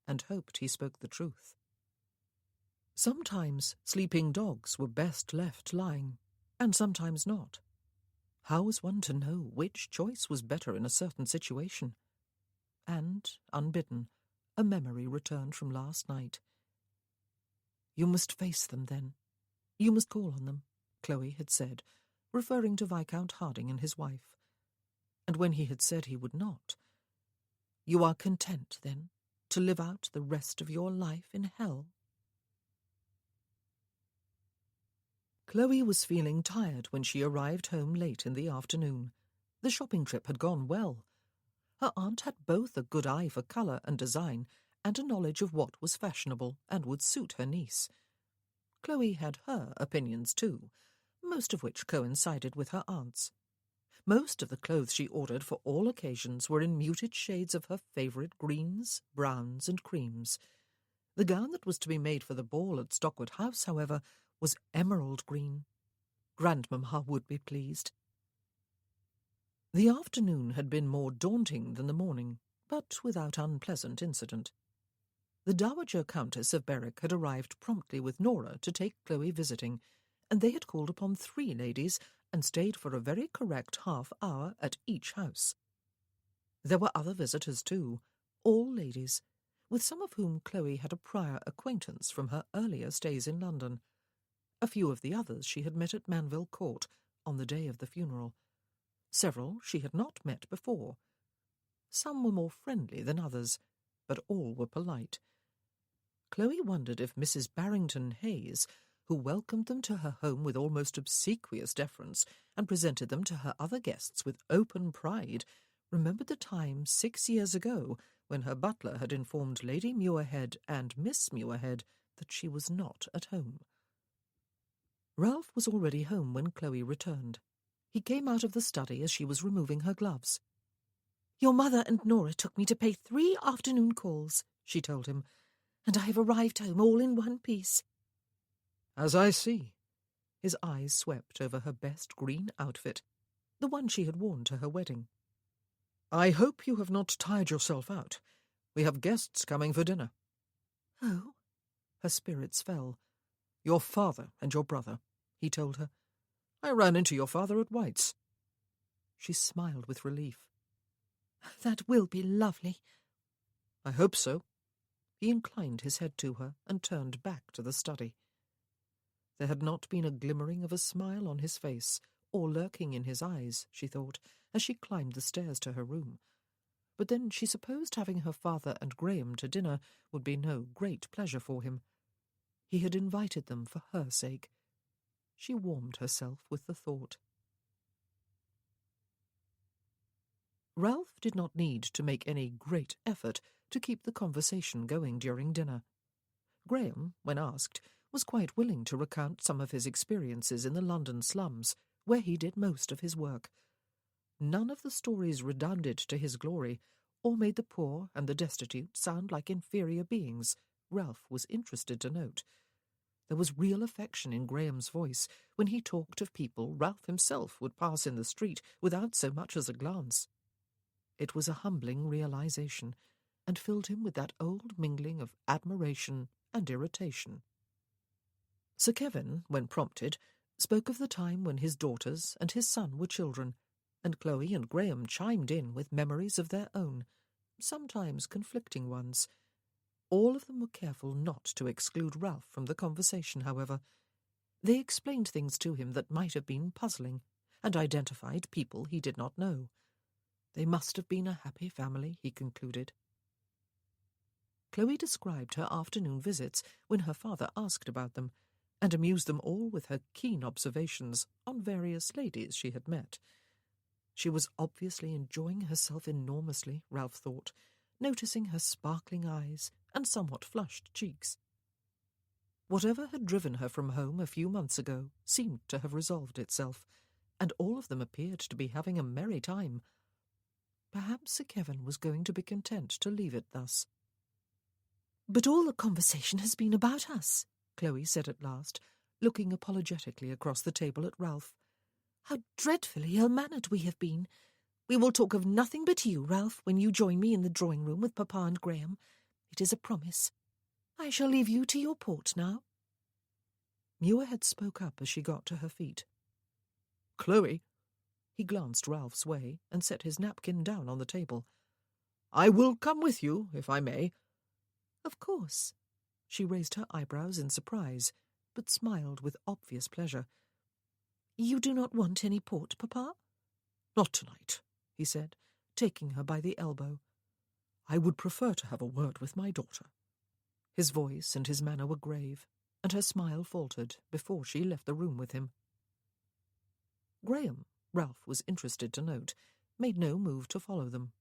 and hoped he spoke the truth. Sometimes sleeping dogs were best left lying, and sometimes not. How was one to know which choice was better in a certain situation? And, unbidden, a memory returned from last night. "You must face them, then. You must call on them," Chloe had said, referring to Viscount Harding and his wife. And when he had said he would not, "You are content, then, to live out the rest of your life in hell?" Chloe was feeling tired when she arrived home late in the afternoon. The shopping trip had gone well. Her aunt had both a good eye for colour and design and a knowledge of what was fashionable and would suit her niece. Chloe had her opinions too, most of which coincided with her aunt's. Most of the clothes she ordered for all occasions were in muted shades of her favourite greens, browns, and creams. The gown that was to be made for the ball at Stockwood House, however, was emerald green. Grandmamma would be pleased. The afternoon had been more daunting than the morning, but without unpleasant incident. The Dowager Countess of Berwick had arrived promptly with Nora to take Chloe visiting, and they had called upon 3 ladies and stayed for a very correct half-hour at each house. There were other visitors too, all ladies, with some of whom Chloe had a prior acquaintance from her earlier stays in London. A few of the others she had met at Manville Court on the day of the funeral. Several she had not met before. Some were more friendly than others, but all were polite. Chloe wondered if Mrs. Barrington Hayes, who welcomed them to her home with almost obsequious deference and presented them to her other guests with open pride, remembered the time 6 years ago when her butler had informed Lady Muirhead and Miss Muirhead that she was not at home. Ralph was already home when Chloe returned. He came out of the study as she was removing her gloves. "Your mother and Nora took me to pay 3 afternoon calls," she told him, "and I have arrived home all in one piece." "As I see." His eyes swept over her best green outfit, the one she had worn to her wedding. "I hope you have not tired yourself out. We have guests coming for dinner." "Oh?" Her spirits fell. "Your father and your brother," he told her. "I ran into your father at White's." She smiled with relief. "That will be lovely." "I hope so." He inclined his head to her and turned back to the study. There had not been a glimmering of a smile on his face, or lurking in his eyes, she thought, as she climbed the stairs to her room. But then she supposed having her father and Graham to dinner would be no great pleasure for him. He had invited them for her sake. She warmed herself with the thought. Ralph did not need to make any great effort to keep the conversation going during dinner. Graham, when asked, was quite willing to recount some of his experiences in the London slums, where he did most of his work. None of the stories redounded to his glory, or made the poor and the destitute sound like inferior beings, Ralph was interested to note. There was real affection in Graham's voice when he talked of people Ralph himself would pass in the street without so much as a glance. It was a humbling realization, and filled him with that old mingling of admiration and irritation. Sir Kevin, when prompted, spoke of the time when his daughters and his son were children, and Chloe and Graham chimed in with memories of their own, sometimes conflicting ones. All of them were careful not to exclude Ralph from the conversation, however. They explained things to him that might have been puzzling, and identified people he did not know. They must have been a happy family, he concluded. Chloe described her afternoon visits when her father asked about them, and amused them all with her keen observations on various ladies she had met. She was obviously enjoying herself enormously, Ralph thought, noticing her sparkling eyes and somewhat flushed cheeks. Whatever had driven her from home a few months ago seemed to have resolved itself, and all of them appeared to be having a merry time. Perhaps Sir Kevin was going to be content to leave it thus. "But all the conversation has been about us," Chloe said at last, looking apologetically across the table at Ralph. "How dreadfully ill-mannered we have been. We will talk of nothing but you, Ralph, when you join me in the drawing-room with Papa and Graham. It is a promise. I shall leave you to your port now. Muirhead spoke up as she got to her feet. Chloe, he glanced Ralph's way and set his napkin down on the table. I will come with you, if I may. Of course. She raised her eyebrows in surprise, but smiled with obvious pleasure. You do not want any port, Papa? Not tonight, he said, taking her by the elbow. I would prefer to have a word with my daughter. His voice and his manner were grave, and her smile faltered before she left the room with him. Graham, Ralph was interested to note, made no move to follow them.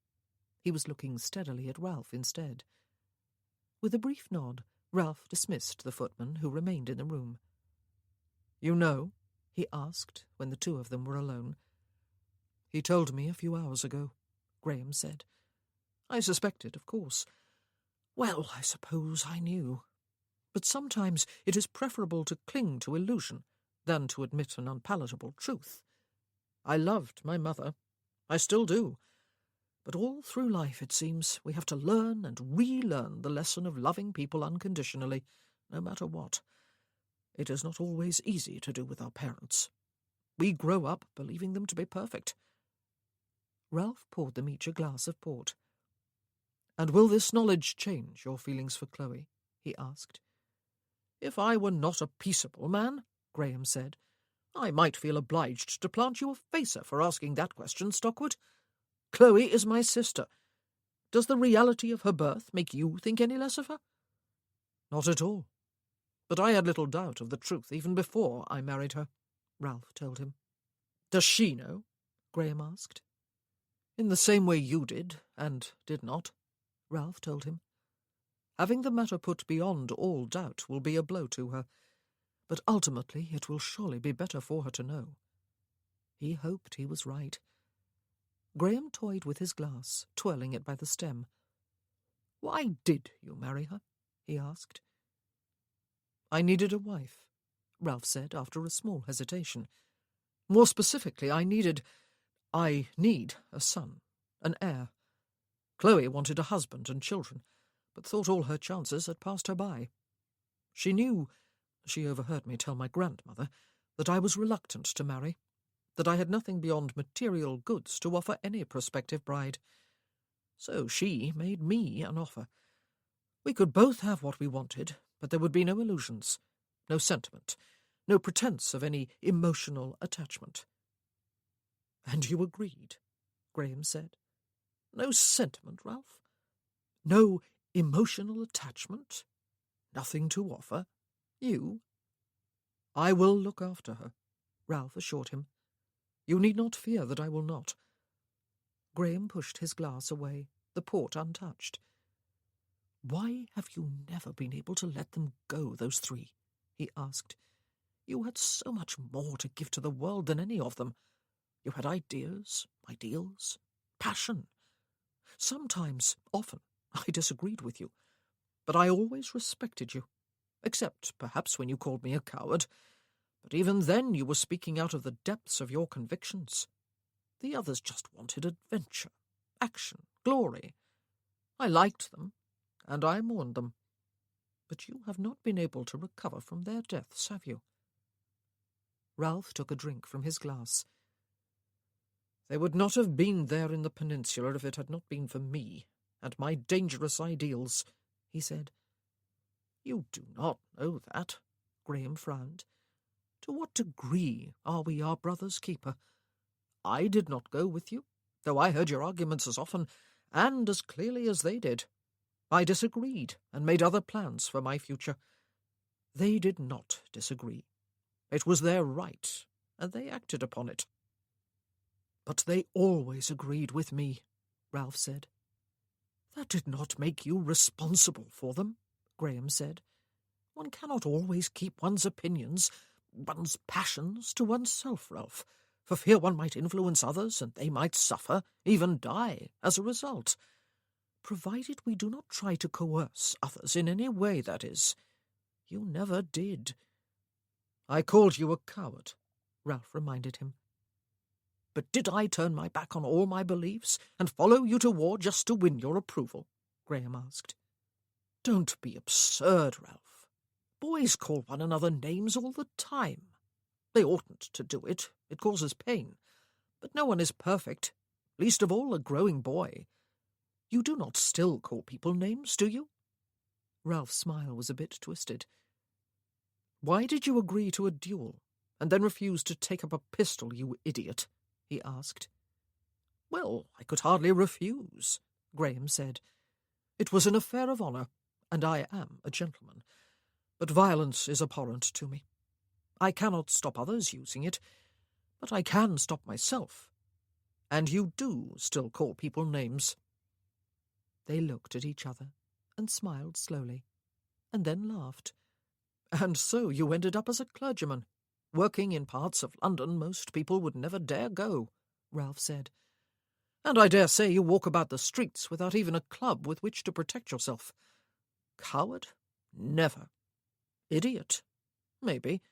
He was looking steadily at Ralph instead. With a brief nod, Ralph dismissed the footman who remained in the room. You know? He asked when the two of them were alone. He told me a few hours ago, Graham said. I suspected, of course. Well, I suppose I knew. But sometimes it is preferable to cling to illusion than to admit an unpalatable truth. I loved my mother. I still do. But all through life, it seems, we have to learn and relearn the lesson of loving people unconditionally, no matter what. It is not always easy to do with our parents. We grow up believing them to be perfect. Ralph poured them each a glass of port. And will this knowledge change your feelings for Chloe? He asked. If I were not a peaceable man, Graham said, I might feel obliged to plant you a facer for asking that question, Stockwood. Chloe is my sister. Does the reality of her birth make you think any less of her? Not at all. But I had little doubt of the truth even before I married her, Ralph told him. Does she know? Graham asked. In the same way you did, and did not, Ralph told him. Having the matter put beyond all doubt will be a blow to her, but ultimately it will surely be better for her to know. He hoped he was right. Graham toyed with his glass, twirling it by the stem. Why did you marry her? He asked. I needed a wife, Ralph said after a small hesitation. More specifically, I need a son, an heir. Chloe wanted a husband and children, but thought all her chances had passed her by. She overheard me tell my grandmother, that I was reluctant to marry, that I had nothing beyond material goods to offer any prospective bride. So she made me an offer. We could both have what we wanted, but there would be no illusions, no sentiment, no pretense of any emotional attachment. And you agreed, Graham said. No sentiment, Ralph? No emotional attachment? Nothing to offer? You? I will look after her, Ralph assured him. You need not fear that I will not. Graham pushed his glass away, the port untouched. Why have you never been able to let them go, those three? He asked. You had so much more to give to the world than any of them. You had ideas, ideals, passion. Sometimes, often, I disagreed with you, but I always respected you, except perhaps when you called me a coward. But even then you were speaking out of the depths of your convictions. The others just wanted adventure, action, glory. I liked them, and I mourned them. But you have not been able to recover from their deaths, have you? Ralph took a drink from his glass. They would not have been there in the peninsula if it had not been for me and my dangerous ideals, he said. You do not know that, Graham frowned. To what degree are we our brother's keeper? I did not go with you, though I heard your arguments as often and as clearly as they did. I disagreed and made other plans for my future. They did not disagree. It was their right, and they acted upon it. But they always agreed with me, Ralph said. That did not make you responsible for them, Graham said. One cannot always keep one's opinions, one's passions to oneself, Ralph, for fear one might influence others and they might suffer, even die, as a result. Provided we do not try to coerce others in any way, that is. You never did. I called you a coward, Ralph reminded him. But did I turn my back on all my beliefs and follow you to war just to win your approval? Graham asked. Don't be absurd, Ralph. Boys call one another names all the time. They oughtn't to do it. It causes pain. But no one is perfect, least of all a growing boy. You do not still call people names, do you?" Ralph's smile was a bit twisted. "Why did you agree to a duel, and then refuse to take up a pistol, you idiot?" he asked. "Well, I could hardly refuse," Graham said. "It was an affair of honour, and I am a gentleman. But violence is abhorrent to me. I cannot stop others using it, but I can stop myself. And you do still call people names." They looked at each other and smiled slowly, and then laughed. "And so you ended up as a clergyman, working in parts of London most people would never dare go," Ralph said. "And I dare say you walk about the streets without even a club with which to protect yourself. Coward? Never. Idiot? Maybe.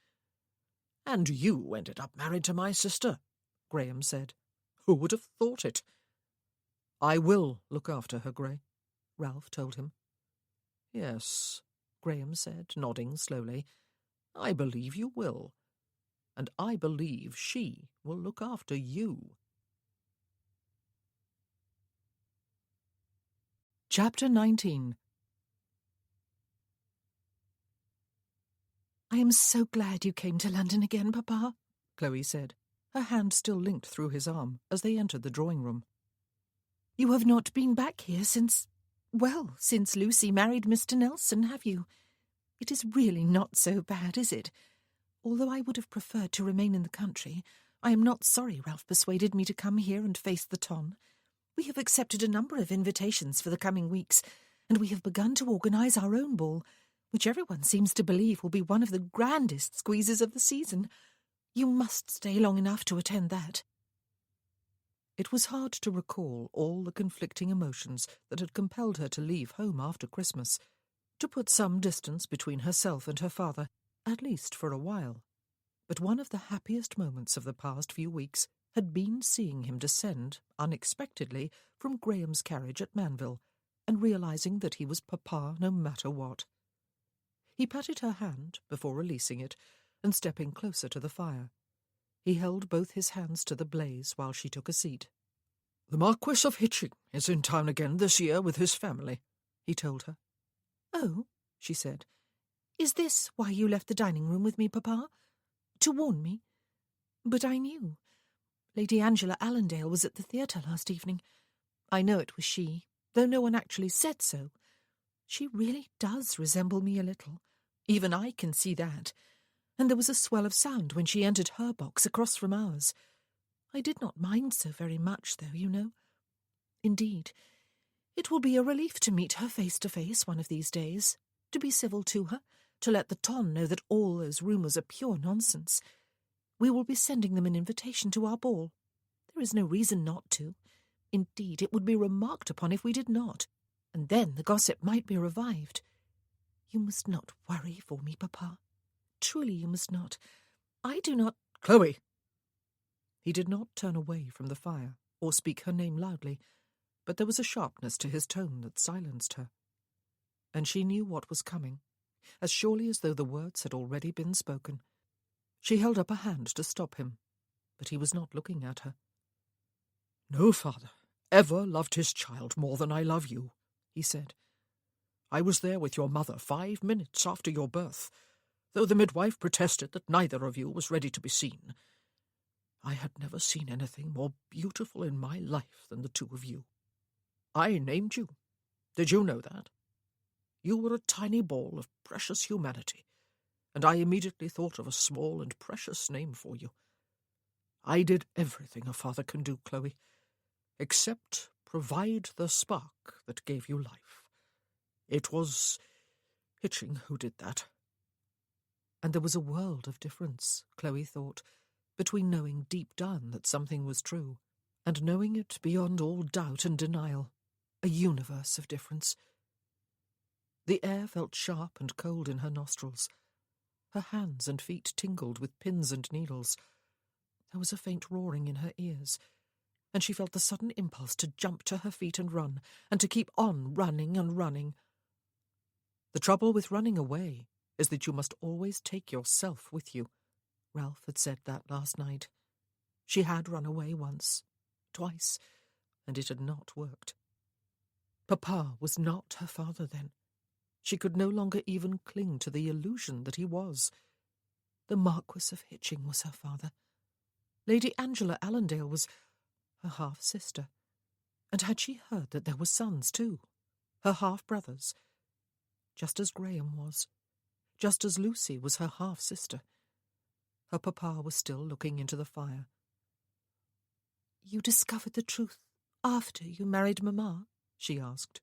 And you ended up married to my sister," Graham said. "Who would have thought it?" "I will look after her, Gray," Ralph told him. "Yes," Graham said, nodding slowly. "I believe you will. And I believe she will look after you." Chapter 19. "I am so glad you came to London again, Papa," Chloe said, her hand still linked through his arm as they entered the drawing-room. "You have not been back here since Lucy married Mr. Nelson, have you? It is really not so bad, is it? Although I would have preferred to remain in the country, I am not sorry Ralph persuaded me to come here and face the ton. We have accepted a number of invitations for the coming weeks, and we have begun to organise our own ball, which everyone seems to believe will be one of the grandest squeezes of the season. You must stay long enough to attend that." It was hard to recall all the conflicting emotions that had compelled her to leave home after Christmas, to put some distance between herself and her father, at least for a while. But one of the happiest moments of the past few weeks had been seeing him descend, unexpectedly, from Graham's carriage at Manville, and realising that he was Papa no matter what. He patted her hand before releasing it, and stepping closer to the fire. He held both his hands to the blaze while she took a seat. "The Marquis of Hitching is in town again this year with his family," he told her. "Oh," she said. "Is this why you left the dining-room with me, Papa? To warn me? But I knew. Lady Angela Allendale was at the theatre last evening. I know it was she, though no one actually said so. She really does resemble me a little. Even I can see that. And there was a swell of sound when she entered her box across from ours. I did not mind so very much, though, you know. Indeed, it will be a relief to meet her face to face one of these days, to be civil to her, to let the ton know that all those rumours are pure nonsense. We will be sending them an invitation to our ball. There is no reason not to. Indeed, it would be remarked upon if we did not, and then the gossip might be revived. You must not worry for me, Papa. Truly you must not. I do not— "Chloe!" He did not turn away from the fire or speak her name loudly, but there was a sharpness to his tone that silenced her. And she knew what was coming, as surely as though the words had already been spoken. She held up a hand to stop him, but he was not looking at her. "No father ever loved his child more than I love you," he said. "I was there with your mother 5 minutes after your birth, though the midwife protested that neither of you was ready to be seen. I had never seen anything more beautiful in my life than the two of you. I named you. Did you know that? You were a tiny ball of precious humanity, and I immediately thought of a small and precious name for you. I did everything a father can do, Chloe, except provide the spark that gave you life. It was Hitching who did that." And there was a world of difference, Chloe thought, between knowing deep down that something was true, and knowing it beyond all doubt and denial. A universe of difference. The air felt sharp and cold in her nostrils. Her hands and feet tingled with pins and needles. There was a faint roaring in her ears, and she felt the sudden impulse to jump to her feet and run, and to keep on running and running. The trouble with running away is that you must always take yourself with you. Ralph had said that last night. She had run away once, twice, and it had not worked. Papa was not her father then. She could no longer even cling to the illusion that he was. The Marquis of Hitching was her father. Lady Angela Allendale was her half-sister. And had she heard that there were sons too, her half-brothers? Just as Graham was. Just as Lucy was her half-sister. Her papa was still looking into the fire. "You discovered the truth after you married Mamma?" she asked.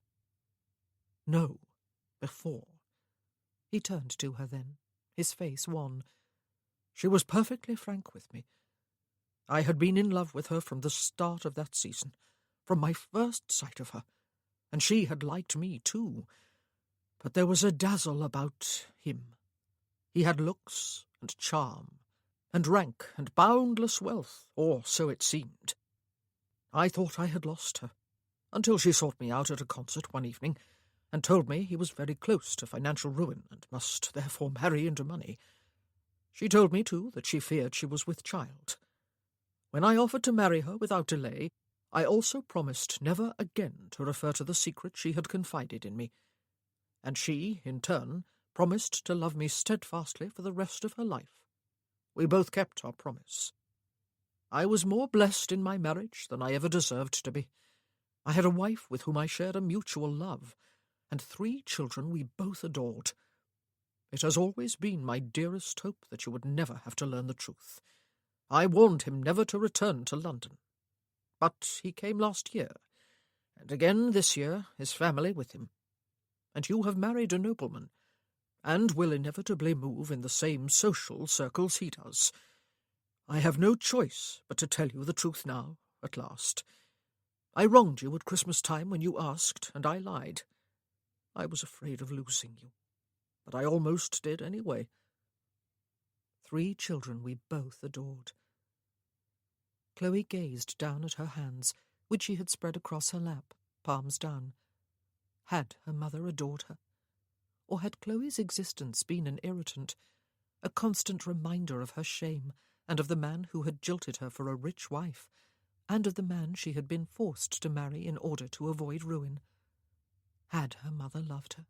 "No, before." He turned to her then, his face wan. "She was perfectly frank with me. I had been in love with her from the start of that season, from my first sight of her, and she had liked me too. But there was a dazzle about him. He had looks and charm, and rank and boundless wealth, or so it seemed. I thought I had lost her, until she sought me out at a concert one evening, and told me he was very close to financial ruin, and must therefore marry into money. She told me, too, that she feared she was with child. When I offered to marry her without delay, I also promised never again to refer to the secret she had confided in me, and she, in turn, promised to love me steadfastly for the rest of her life. We both kept our promise. I was more blessed in my marriage than I ever deserved to be. I had a wife with whom I shared a mutual love, and 3 children we both adored. It has always been my dearest hope that you would never have to learn the truth. I warned him never to return to London. But he came last year, and again this year, his family with him. And you have married a nobleman, and will inevitably move in the same social circles he does. I have no choice but to tell you the truth now, at last. I wronged you at Christmas time when you asked, and I lied. I was afraid of losing you, but I almost did anyway. 3 children we both adored. Chloe gazed down at her hands, which she had spread across her lap, palms down. Had her mother adored her? Or had Chloe's existence been an irritant, a constant reminder of her shame, and of the man who had jilted her for a rich wife, and of the man she had been forced to marry in order to avoid ruin? Had her mother loved her?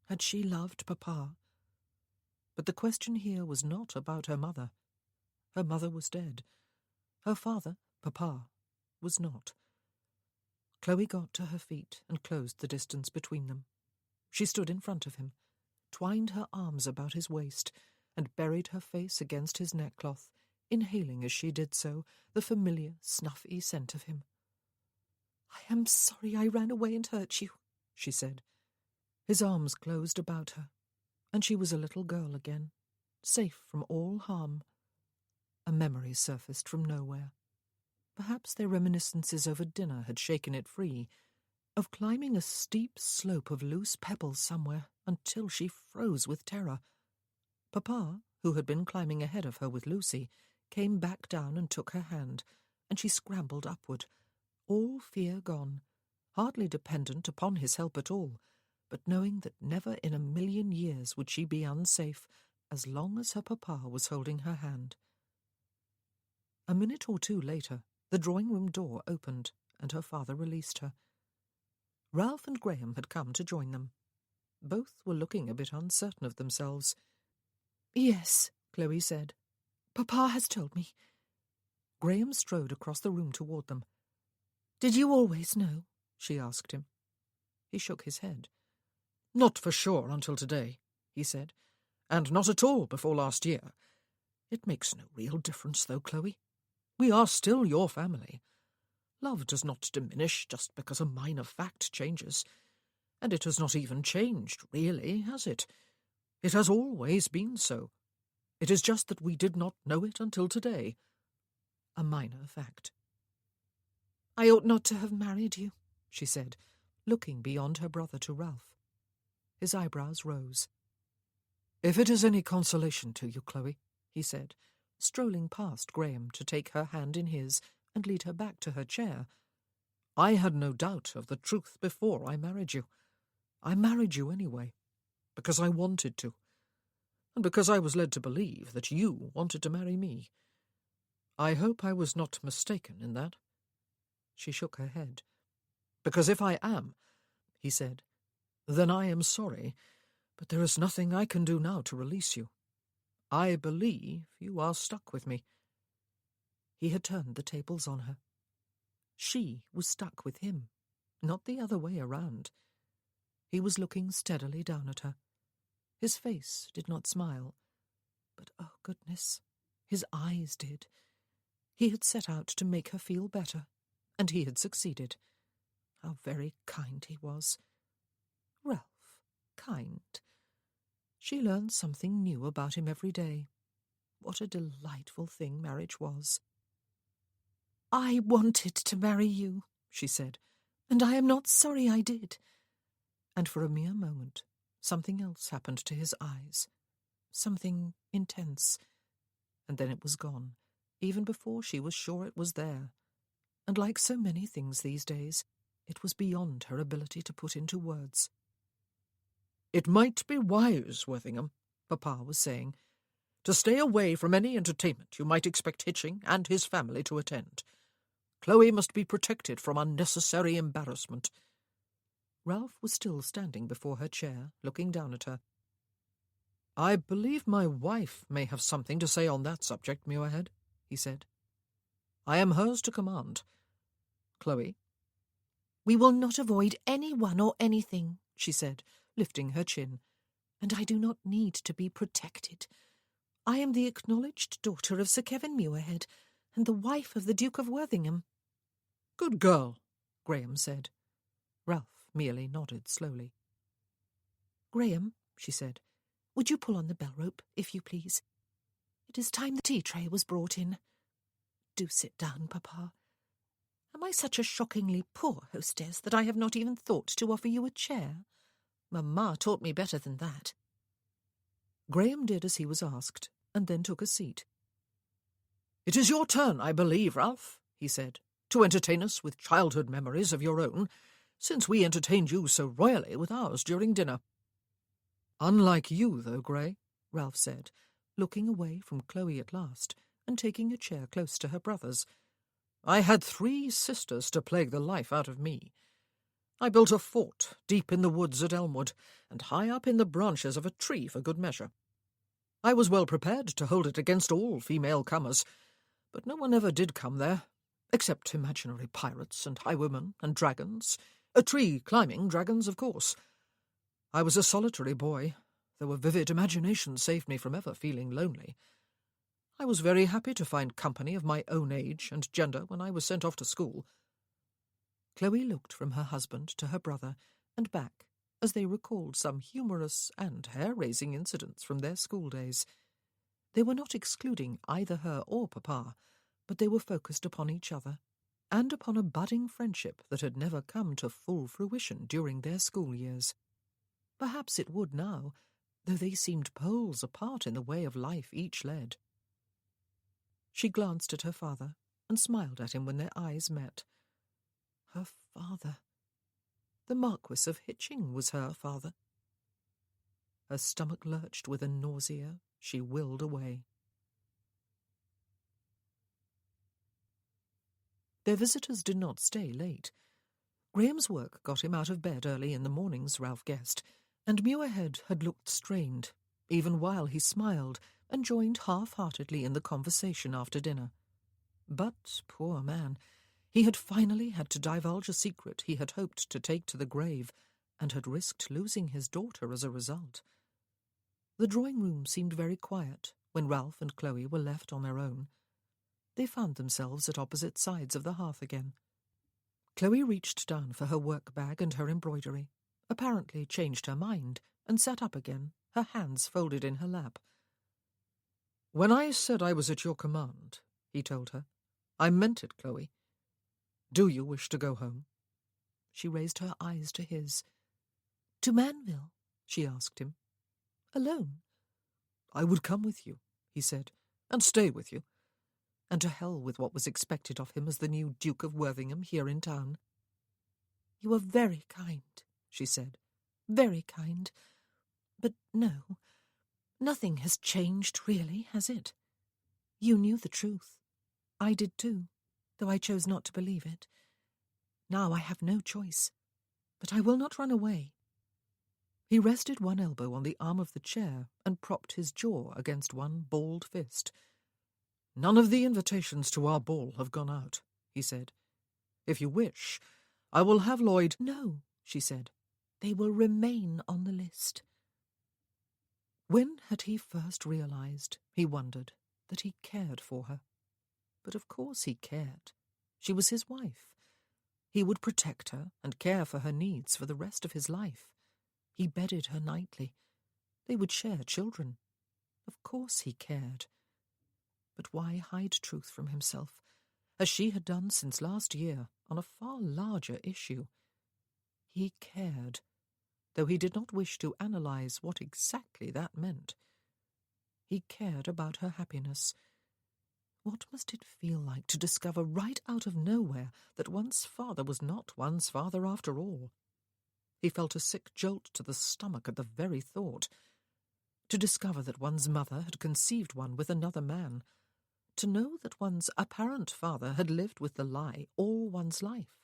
Had she loved Papa? But the question here was not about her mother. Her mother was dead. Her father, Papa, was not. Chloe got to her feet and closed the distance between them. She stood in front of him, twined her arms about his waist, and buried her face against his neckcloth, inhaling as she did so the familiar, snuffy scent of him. "I am sorry I ran away and hurt you," she said. His arms closed about her, and she was a little girl again, safe from all harm. A memory surfaced from nowhere. Perhaps their reminiscences over dinner had shaken it free, of climbing a steep slope of loose pebbles somewhere until she froze with terror. Papa, who had been climbing ahead of her with Lucy, came back down and took her hand, and she scrambled upward, all fear gone, hardly dependent upon his help at all, but knowing that never in a million years would she be unsafe as long as her papa was holding her hand. A minute or two later, the drawing-room door opened, and her father released her. Ralph and Graham had come to join them. Both were looking a bit uncertain of themselves. "Yes," Chloe said. "Papa has told me." Graham strode across the room toward them. "Did you always know?" she asked him. He shook his head. "Not for sure until today," he said, "and not at all before last year. It makes no real difference, though, Chloe. We are still your family. Love does not diminish just because a minor fact changes. And it has not even changed, really, has it? It has always been so. It is just that we did not know it until today. A minor fact." "I ought not to have married you," she said, looking beyond her brother to Ralph. His eyebrows rose. "If it is any consolation to you, Chloe," he said, strolling past Graham to take her hand in his and lead her back to her chair, "I had no doubt of the truth before I married you. I married you anyway, because I wanted to, and because I was led to believe that you wanted to marry me. I hope I was not mistaken in that." She shook her head. "Because if I am," he said, "then I am sorry, but there is nothing I can do now to release you. I believe you are stuck with me." He had turned the tables on her. She was stuck with him, not the other way around. He was looking steadily down at her. His face did not smile, but, oh goodness, his eyes did. He had set out to make her feel better, and he had succeeded. How very kind he was. Ralph, kind. She learned something new about him every day. What a delightful thing marriage was. "I wanted to marry you," she said, "and I am not sorry I did." And for a mere moment, something else happened to his eyes. Something intense. And then it was gone, even before she was sure it was there. And like so many things these days, it was beyond her ability to put into words. "It might be wise, Worthingham," Papa was saying, "to stay away from any entertainment you might expect Hitching and his family to attend. Chloe must be protected from unnecessary embarrassment." Ralph was still standing before her chair, looking down at her. "I believe my wife may have something to say on that subject, Muirhead," he said. "I am hers to command. Chloe?" "We will not avoid anyone or anything," she said, lifting her chin. "And I do not need to be protected. I am the acknowledged daughter of Sir Kevin Muirhead, and the wife of the Duke of Worthingham." "Good girl," Graham said. Ralph merely nodded slowly. "Graham," she said, "would you pull on the bell rope, if you please? It is time the tea tray was brought in. Do sit down, Papa. Am I such a shockingly poor hostess that I have not even thought to offer you a chair? Mamma taught me better than that." Graham did as he was asked, and then took a seat. "It is your turn, I believe, Ralph," he said, "to entertain us with childhood memories of your own, since we entertained you so royally with ours during dinner." "Unlike you, though, Gray," Ralph said, looking away from Chloe at last, and taking a chair close to her brother's. "I had 3 sisters to plague the life out of me. I built a fort deep in the woods at Elmwood, and high up in the branches of a tree for good measure. I was well prepared to hold it against all female comers, but no one ever did come there, except imaginary pirates and highwaymen and dragons, tree-climbing dragons, of course. I was a solitary boy, though a vivid imagination saved me from ever feeling lonely. I was very happy to find company of my own age and gender when I was sent off to school." Chloe looked from her husband to her brother and back as they recalled some humorous and hair-raising incidents from their school days. They were not excluding either her or Papa, but they were focused upon each other, and upon a budding friendship that had never come to full fruition during their school years. Perhaps it would now, though they seemed poles apart in the way of life each led. She glanced at her father and smiled at him when their eyes met. Her father. The Marquis of Hitching was her father. Her stomach lurched with a nausea she willed away. Their visitors did not stay late. Graham's work got him out of bed early in the mornings, Ralph guessed, and Muirhead had looked strained, even while he smiled and joined half-heartedly in the conversation after dinner. But, poor man, he had finally had to divulge a secret he had hoped to take to the grave, and had risked losing his daughter as a result. The drawing-room seemed very quiet when Ralph and Chloe were left on their own. They found themselves at opposite sides of the hearth again. Chloe reached down for her work-bag and her embroidery, apparently changed her mind, and sat up again, her hands folded in her lap. "When I said I was at your command," he told her, "I meant it, Chloe. Do you wish to go home?" She raised her eyes to his. "To Manville?" she asked him. "Alone?" "I would come with you," he said, "and stay with you. And to hell with what was expected of him as the new Duke of Worthingham here in town." "You are very kind," she said. "Very kind. But no, nothing has changed, really, has it? You knew the truth. I did too, though I chose not to believe it. Now I have no choice, but I will not run away." He rested one elbow on the arm of the chair and propped his jaw against one balled fist. "None of the invitations to our ball have gone out," he said. "If you wish, I will have Lloyd—" "No," she said. "They will remain on the list." When had he first realized, he wondered, that he cared for her? But of course he cared. She was his wife. He would protect her and care for her needs for the rest of his life. He bedded her nightly. They would share children. Of course he cared. But why hide truth from himself, as she had done since last year on a far larger issue? He cared, though he did not wish to analyze what exactly that meant. He cared about her happiness. What must it feel like to discover right out of nowhere that one's father was not one's father after all? He felt a sick jolt to the stomach at the very thought. To discover that one's mother had conceived one with another man. To know that one's apparent father had lived with the lie all one's life.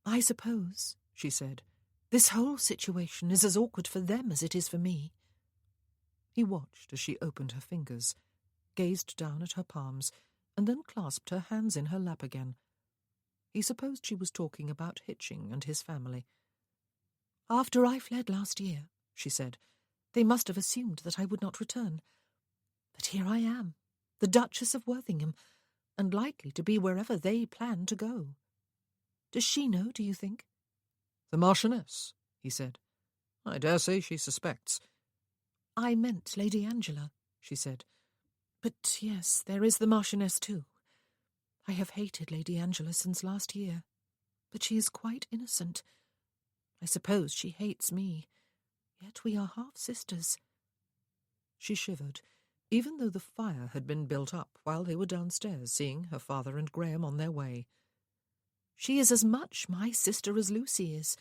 "I suppose," she said, "this whole situation is as awkward for them as it is for me." He watched as she opened her fingers, gazed down at her palms, and then clasped her hands in her lap again. He supposed she was talking about Hitching and his family. "After I fled last year," she said, "they must have assumed that I would not return. But here I am, the Duchess of Worthingham, and likely to be wherever they plan to go. Does she know, do you think?" "The Marchioness," he said. "I dare say she suspects." "I meant Lady Angela," she said. "But yes, there is the Marchioness too. I have hated Lady Angela since last year, but she is quite innocent. I suppose she hates me, yet we are half-sisters." She shivered, even though the fire had been built up while they were downstairs seeing her father and Graham on their way. "She is as much my sister as Lucy is.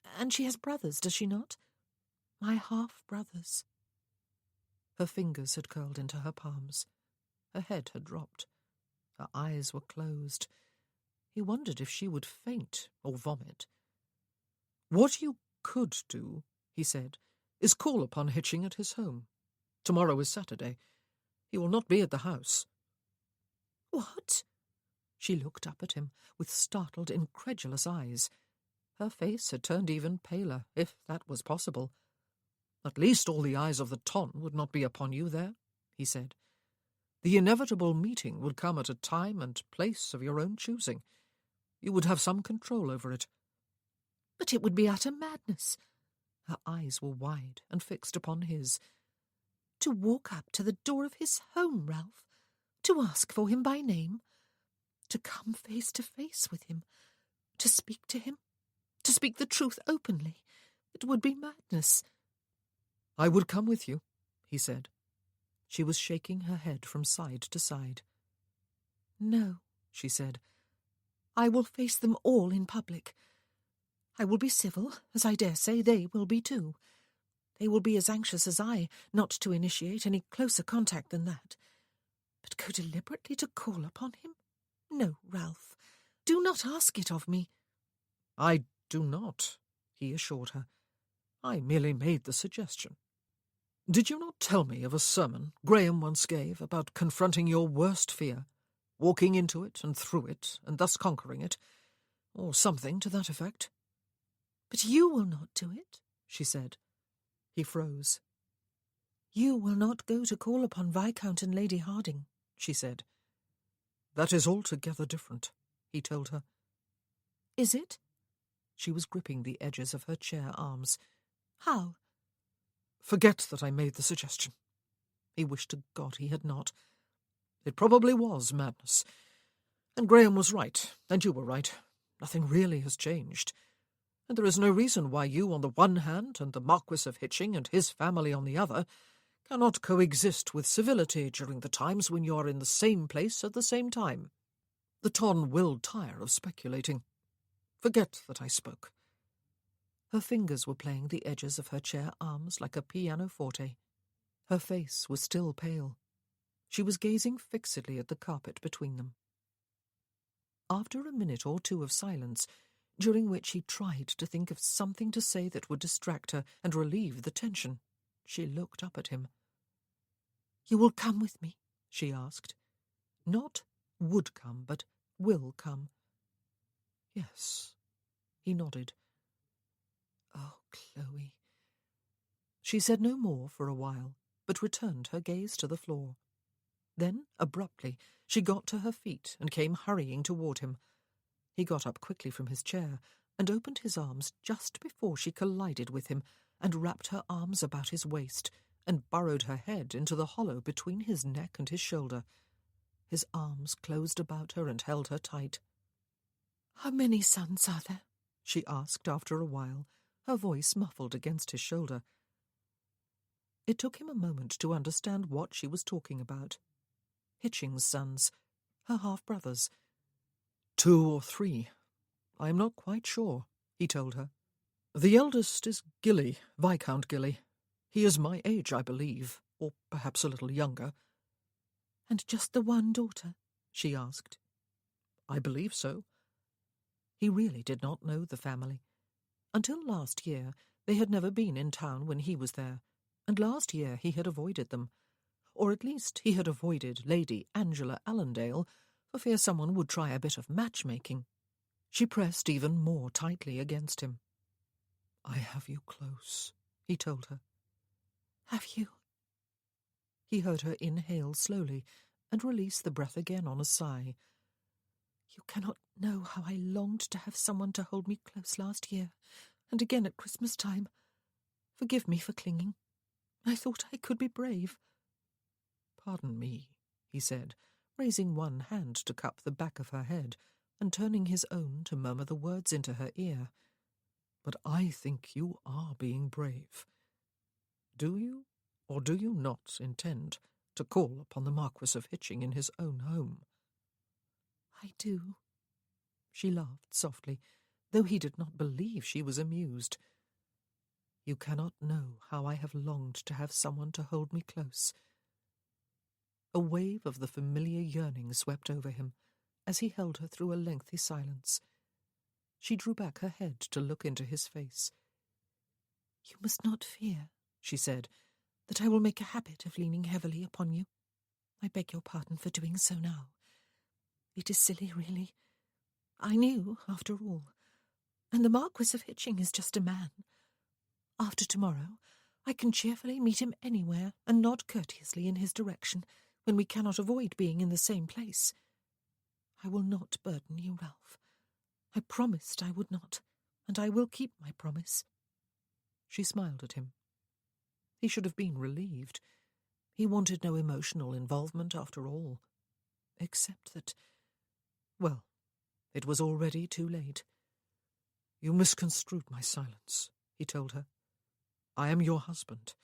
And she has brothers, does she not? My half-brothers." Her fingers had curled into her palms. Her head had dropped. Her eyes were closed. He wondered if she would faint or vomit. "What you could do," he said, "is call upon Hitching at his home. Tomorrow is Saturday. He will not be at the house." "What?" She looked up at him with startled, incredulous eyes. Her face had turned even paler, if that was possible. "At least all the eyes of the ton would not be upon you there," he said. "The inevitable meeting would come at a time and place of your own choosing. You would have some control over it." "But it would be utter madness." Her eyes were wide and fixed upon his. "To walk up to the door of his home, Ralph, to ask for him by name, to come face to face with him, to speak to him, to speak the truth openly. It would be madness." "I would come with you," he said. She was shaking her head from side to side. "No," she said. "I will face them all in public. I will be civil, as I dare say they will be too. They will be as anxious as I not to initiate any closer contact than that. But go deliberately to call upon him? No, Ralph, do not ask it of me." "I do not," he assured her. "I merely made the suggestion. Did you not tell me of a sermon Graham once gave about confronting your worst fear, walking into it and through it, and thus conquering it, or something to that effect?" "But you will not do it," she said. He froze. "You will not go to call upon Viscount and Lady Harding," she said. "That is altogether different," he told her. "Is it?" She was gripping the edges of her chair arms. "How?" "Forget that I made the suggestion." He wished to God he had not. "It probably was madness. And Graham was right, and you were right. Nothing really has changed. And there is no reason why you on the one hand and the Marquis of Hitching and his family on the other cannot coexist with civility during the times when you are in the same place at the same time. The ton will tire of speculating. Forget that I spoke." Her fingers were playing the edges of her chair arms like a pianoforte. Her face was still pale. She was gazing fixedly at the carpet between them. After a minute or two of silence, during which he tried to think of something to say that would distract her and relieve the tension, she looked up at him. "You will come with me?" she asked. Not would come, but will come. "Yes," he nodded. "Oh, Chloe." She said no more for a while, but returned her gaze to the floor. Then, abruptly, she got to her feet and came hurrying toward him. He got up quickly from his chair and opened his arms just before she collided with him and wrapped her arms about his waist and burrowed her head into the hollow between his neck and his shoulder. His arms closed about her and held her tight. "How many sons are there?" she asked after a while, her voice muffled against his shoulder. It took him a moment to understand what she was talking about. Hitching's sons, her half-brothers. 2 or 3. I am not quite sure, he told her. The eldest is Gilly, Viscount Gilly. He is my age, I believe, or perhaps a little younger. "And just the one daughter?" she asked. I believe so. He really did not know the family. Until last year, they had never been in town when he was there, and last year he had avoided them. Or at least he had avoided Lady Angela Allendale for fear someone would try a bit of matchmaking. She pressed even more tightly against him. I have you close, he told her. Have you? He heard her inhale slowly and release the breath again on a sigh. You cannot know how I longed to have someone to hold me close last year, and again at Christmas time. Forgive me for clinging. I thought I could be brave. Pardon me, he said, raising one hand to cup the back of her head and turning his own to murmur the words into her ear. But I think you are being brave. Do you, or do you not intend to call upon the Marquis of Hitching in his own home? I do. She laughed softly, though he did not believe she was amused. You cannot know how I have longed to have someone to hold me close. A wave of the familiar yearning swept over him as he held her through a lengthy silence. She drew back her head to look into his face. You must not fear, she said, that I will make a habit of leaning heavily upon you. I beg your pardon for doing so now. It is silly, really. I knew, after all. And the Marquis of Hitching is just a man. After tomorrow, I can cheerfully meet him anywhere and nod courteously in his direction when we cannot avoid being in the same place. I will not burden you, Ralph. I promised I would not, and I will keep my promise. She smiled at him. He should have been relieved. He wanted no emotional involvement after all. Except that, well, it was already too late. You misconstrued my silence, he told her. I am your husband.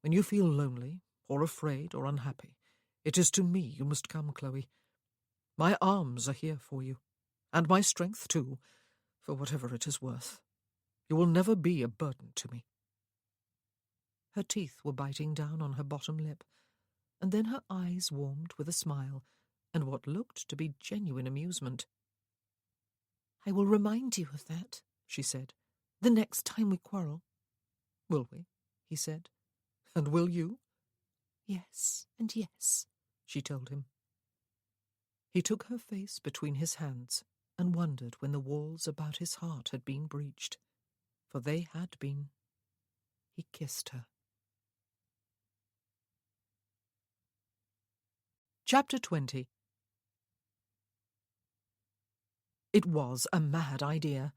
When you feel lonely, or afraid, or unhappy, it is to me you must come, Chloe. My arms are here for you, and my strength too, for whatever it is worth. You will never be a burden to me. Her teeth were biting down on her bottom lip, and then her eyes warmed with a smile and what looked to be genuine amusement. I will remind you of that, she said, the next time we quarrel. Will we? He said. And will you? Yes, and yes, she told him. He took her face between his hands and wondered when the walls about his heart had been breached, for they had been. He kissed her. Chapter 20. It was a mad idea.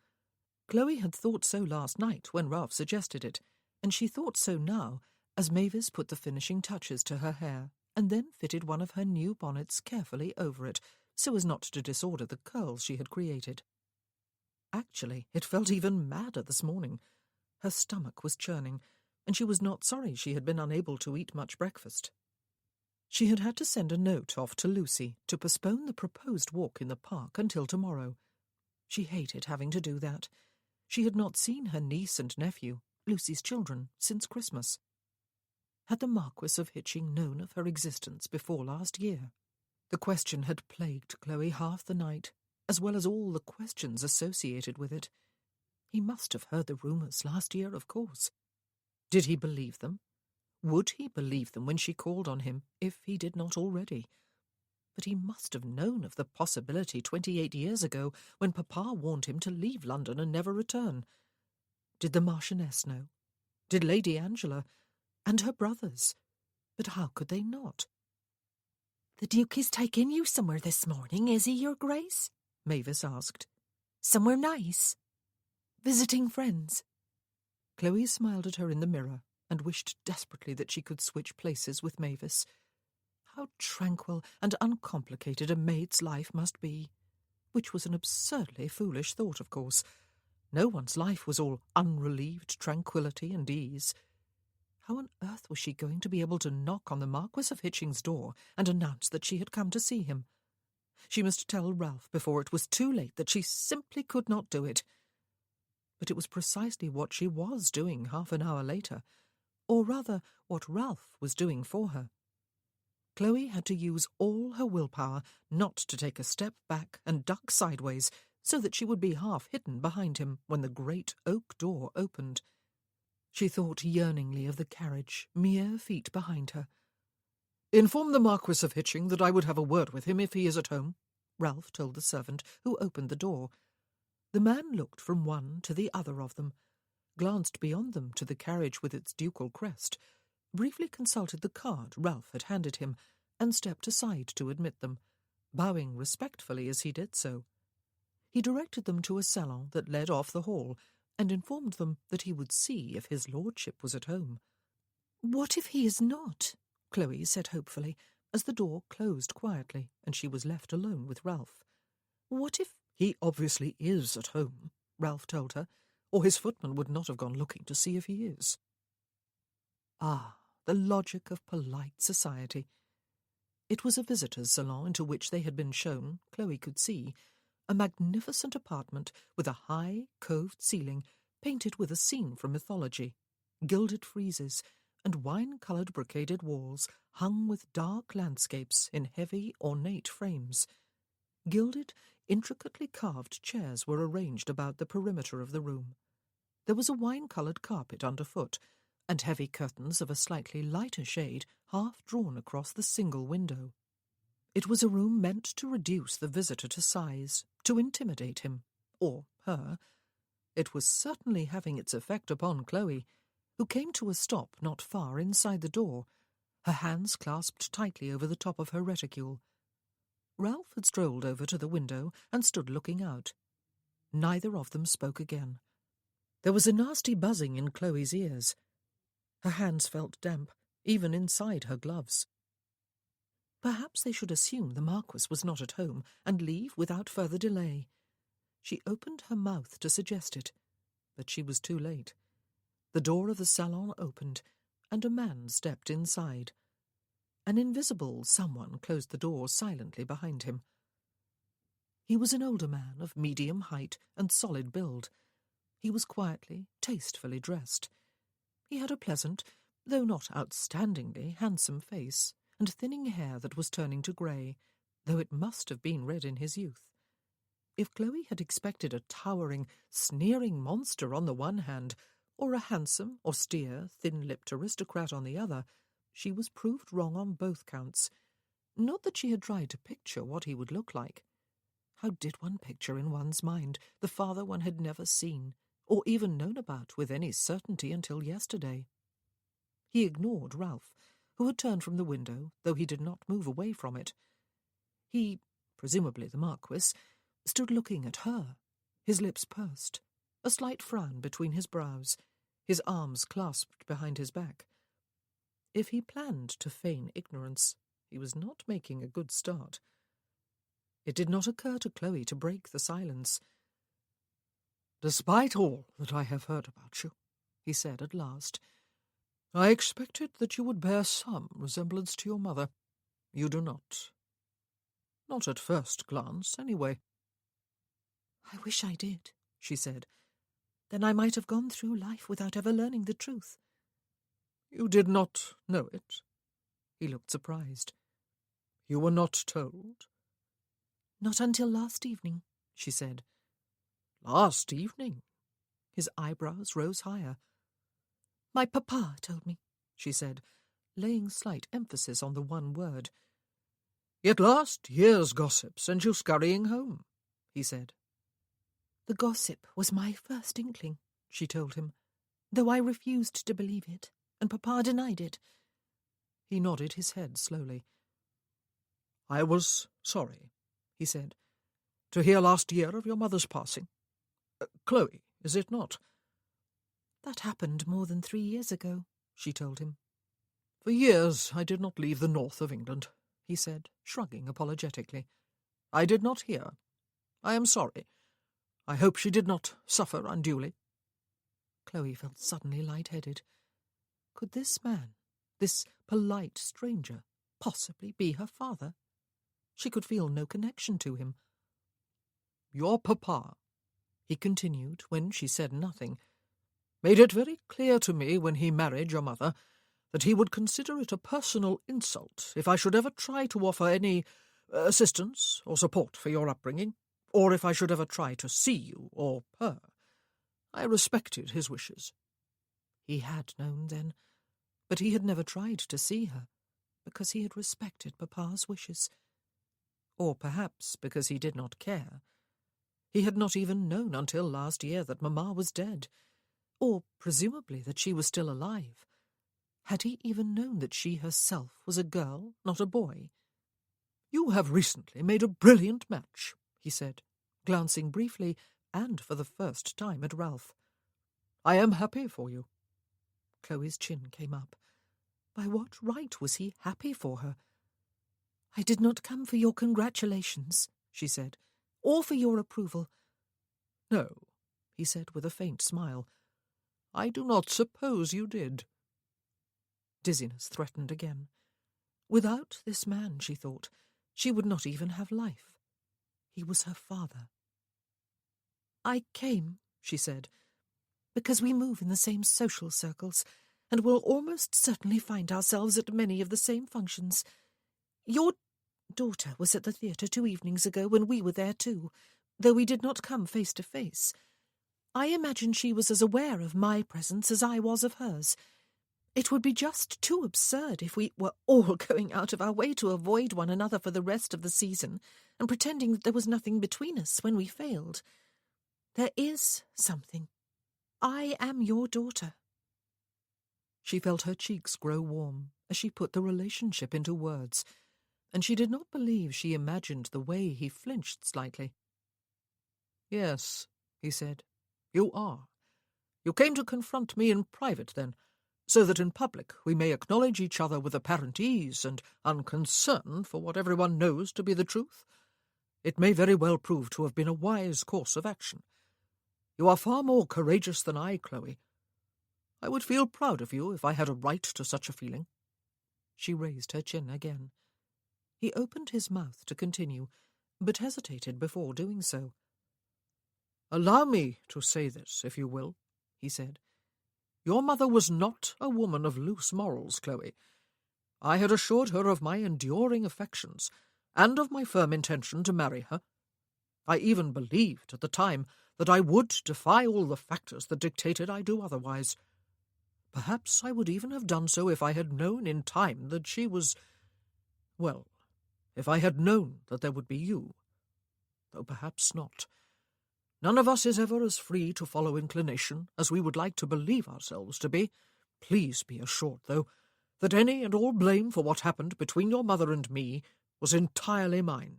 Chloe had thought so last night when Ralph suggested it, and she thought so now as Mavis put the finishing touches to her hair and then fitted one of her new bonnets carefully over it so as not to disorder the curls she had created. Actually, it felt even madder this morning. Her stomach was churning, and she was not sorry she had been unable to eat much breakfast. She had had to send a note off to Lucy to postpone the proposed walk in the park until tomorrow. She hated having to do that. She had not seen her niece and nephew, Lucy's children, since Christmas. Had the Marquis of Hitching known of her existence before last year? The question had plagued Chloe half the night, as well as all the questions associated with it. He must have heard the rumours last year, of course. Did he believe them? Would he believe them when she called on him, if he did not already? But he must have known of the possibility 28 years ago, when Papa warned him to leave London and never return. Did the Marchioness know? Did Lady Angela? And her brothers? But how could they not? "The Duke is taking you somewhere this morning, is he, Your Grace?" Mavis asked. "Somewhere nice? Visiting friends?" Chloe smiled at her in the mirror and wished desperately that she could switch places with Mavis. How tranquil and uncomplicated a maid's life must be. Which was an absurdly foolish thought, of course. No one's life was all unrelieved tranquillity and ease. How on earth was she going to be able to knock on the Marquis of Hitching's door and announce that she had come to see him? She must tell Ralph before it was too late that she simply could not do it. But it was precisely what she was doing half an hour later, or rather what Ralph was doing for her. Chloe had to use all her willpower not to take a step back and duck sideways so that she would be half hidden behind him when the great oak door opened. She thought yearningly of the carriage, mere feet behind her. "Inform the Marquis of Hitching that I would have a word with him if he is at home," Ralph told the servant who opened the door. The man looked from one to the other of them, glanced beyond them to the carriage with its ducal crest, briefly consulted the card Ralph had handed him, and stepped aside to admit them, bowing respectfully as he did so. He directed them to a salon that led off the hall, and informed them that he would see if his lordship was at home. "What if he is not?" Chloe said hopefully, as the door closed quietly and she was left alone with Ralph. "What if—" "He obviously is at home," Ralph told her, "or his footman would not have gone looking to see if he is." Ah, the logic of polite society. It was a visitor's salon into which they had been shown, Chloe could see, a magnificent apartment with a high, coved ceiling painted with a scene from mythology, gilded friezes, and wine-coloured brocaded walls hung with dark landscapes in heavy, ornate frames. Gilded, intricately carved chairs were arranged about the perimeter of the room. There was a wine-coloured carpet underfoot, and heavy curtains of a slightly lighter shade half drawn across the single window. It was a room meant to reduce the visitor to size, to intimidate him, or her. It was certainly having its effect upon Chloe, who came to a stop not far inside the door, her hands clasped tightly over the top of her reticule. Ralph had strolled over to the window and stood looking out. Neither of them spoke again. There was a nasty buzzing in Chloe's ears. Her hands felt damp, even inside her gloves. Perhaps they should assume the Marquis was not at home and leave without further delay. She opened her mouth to suggest it, but she was too late. The door of the salon opened, and a man stepped inside. An invisible someone closed the door silently behind him. He was an older man of medium height and solid build. He was quietly, tastefully dressed. He had a pleasant, though not outstandingly, handsome face, and thinning hair that was turning to grey, though it must have been red in his youth. If Chloe had expected a towering, sneering monster on the one hand, or a handsome, austere, thin-lipped aristocrat on the other, she was proved wrong on both counts. Not that she had tried to picture what he would look like. How did one picture in one's mind the father one had never seen, or even known about with any certainty until yesterday? He ignored Ralph, who had turned from the window, though he did not move away from it. He, presumably the Marquis, stood looking at her, his lips pursed, a slight frown between his brows, his arms clasped behind his back. If he planned to feign ignorance, he was not making a good start. It did not occur to Chloe to break the silence. "Despite all that I have heard about you," he said at last, "I expected that you would bear some resemblance to your mother. You do not. Not at first glance, anyway." "I wish I did," she said. Then I might have gone through life without ever learning the truth. You did not know it? He looked surprised. You were not told? Not until last evening, she said. Last evening? His eyebrows rose higher. My papa told me, she said, laying slight emphasis on the one word. Yet last year's gossip sent you scurrying home, he said. The gossip was my first inkling, she told him, though I refused to believe it, and papa denied it. He nodded his head slowly. I was sorry, he said, to hear last year of your mother's passing. Chloe, is it not? That happened more than 3 years ago, she told him. For years I did not leave the north of England, he said, shrugging apologetically. I did not hear. I am sorry. I hope she did not suffer unduly. Chloe felt suddenly light-headed. Could this man, this polite stranger, possibly be her father? She could feel no connection to him. Your papa, he continued when she said nothing, made it very clear to me when he married your mother that he would consider it a personal insult if I should ever try to offer any assistance or support for your upbringing, or if I should ever try to see you or her. I respected his wishes. He had known then, but he had never tried to see her, because he had respected papa's wishes. Or perhaps because he did not care. He had not even known until last year that Mamma was dead, or presumably that she was still alive. Had he even known that she herself was a girl, not a boy? You have recently made a brilliant match, he said, glancing briefly and for the first time at Ralph. I am happy for you. Chloe's chin came up. By what right was he happy for her? I did not come for your congratulations, she said, or for your approval. No, he said with a faint smile. I do not suppose you did. Dizziness threatened again. Without this man, she thought, she would not even have life. He was her father. I came, she said, because we move in the same social circles, and will almost certainly find ourselves at many of the same functions. Your daughter was at the theatre 2 evenings ago when we were there too, though we did not come face to face. I imagine she was as aware of my presence as I was of hers. It would be just too absurd if we were all going out of our way to avoid one another for the rest of the season, and pretending that there was nothing between us when we failed. There is something. I am your daughter. She felt her cheeks grow warm as she put the relationship into words, and she did not believe she imagined the way he flinched slightly. Yes, he said, you are. You came to confront me in private, then, so that in public we may acknowledge each other with apparent ease and unconcern for what everyone knows to be the truth. It may very well prove to have been a wise course of action. You are far more courageous than I, Chloe. I would feel proud of you if I had a right to such a feeling. She raised her chin again. He opened his mouth to continue, but hesitated before doing so. Allow me to say this, if you will, he said. Your mother was not a woman of loose morals, Chloe. I had assured her of my enduring affections, and of my firm intention to marry her. I even believed at the time that I would defy all the factors that dictated I do otherwise. Perhaps I would even have done so if I had known in time that she was... well, if I had known that there would be you. Though perhaps not. None of us is ever as free to follow inclination as we would like to believe ourselves to be. Please be assured, though, that any and all blame for what happened between your mother and me was entirely mine.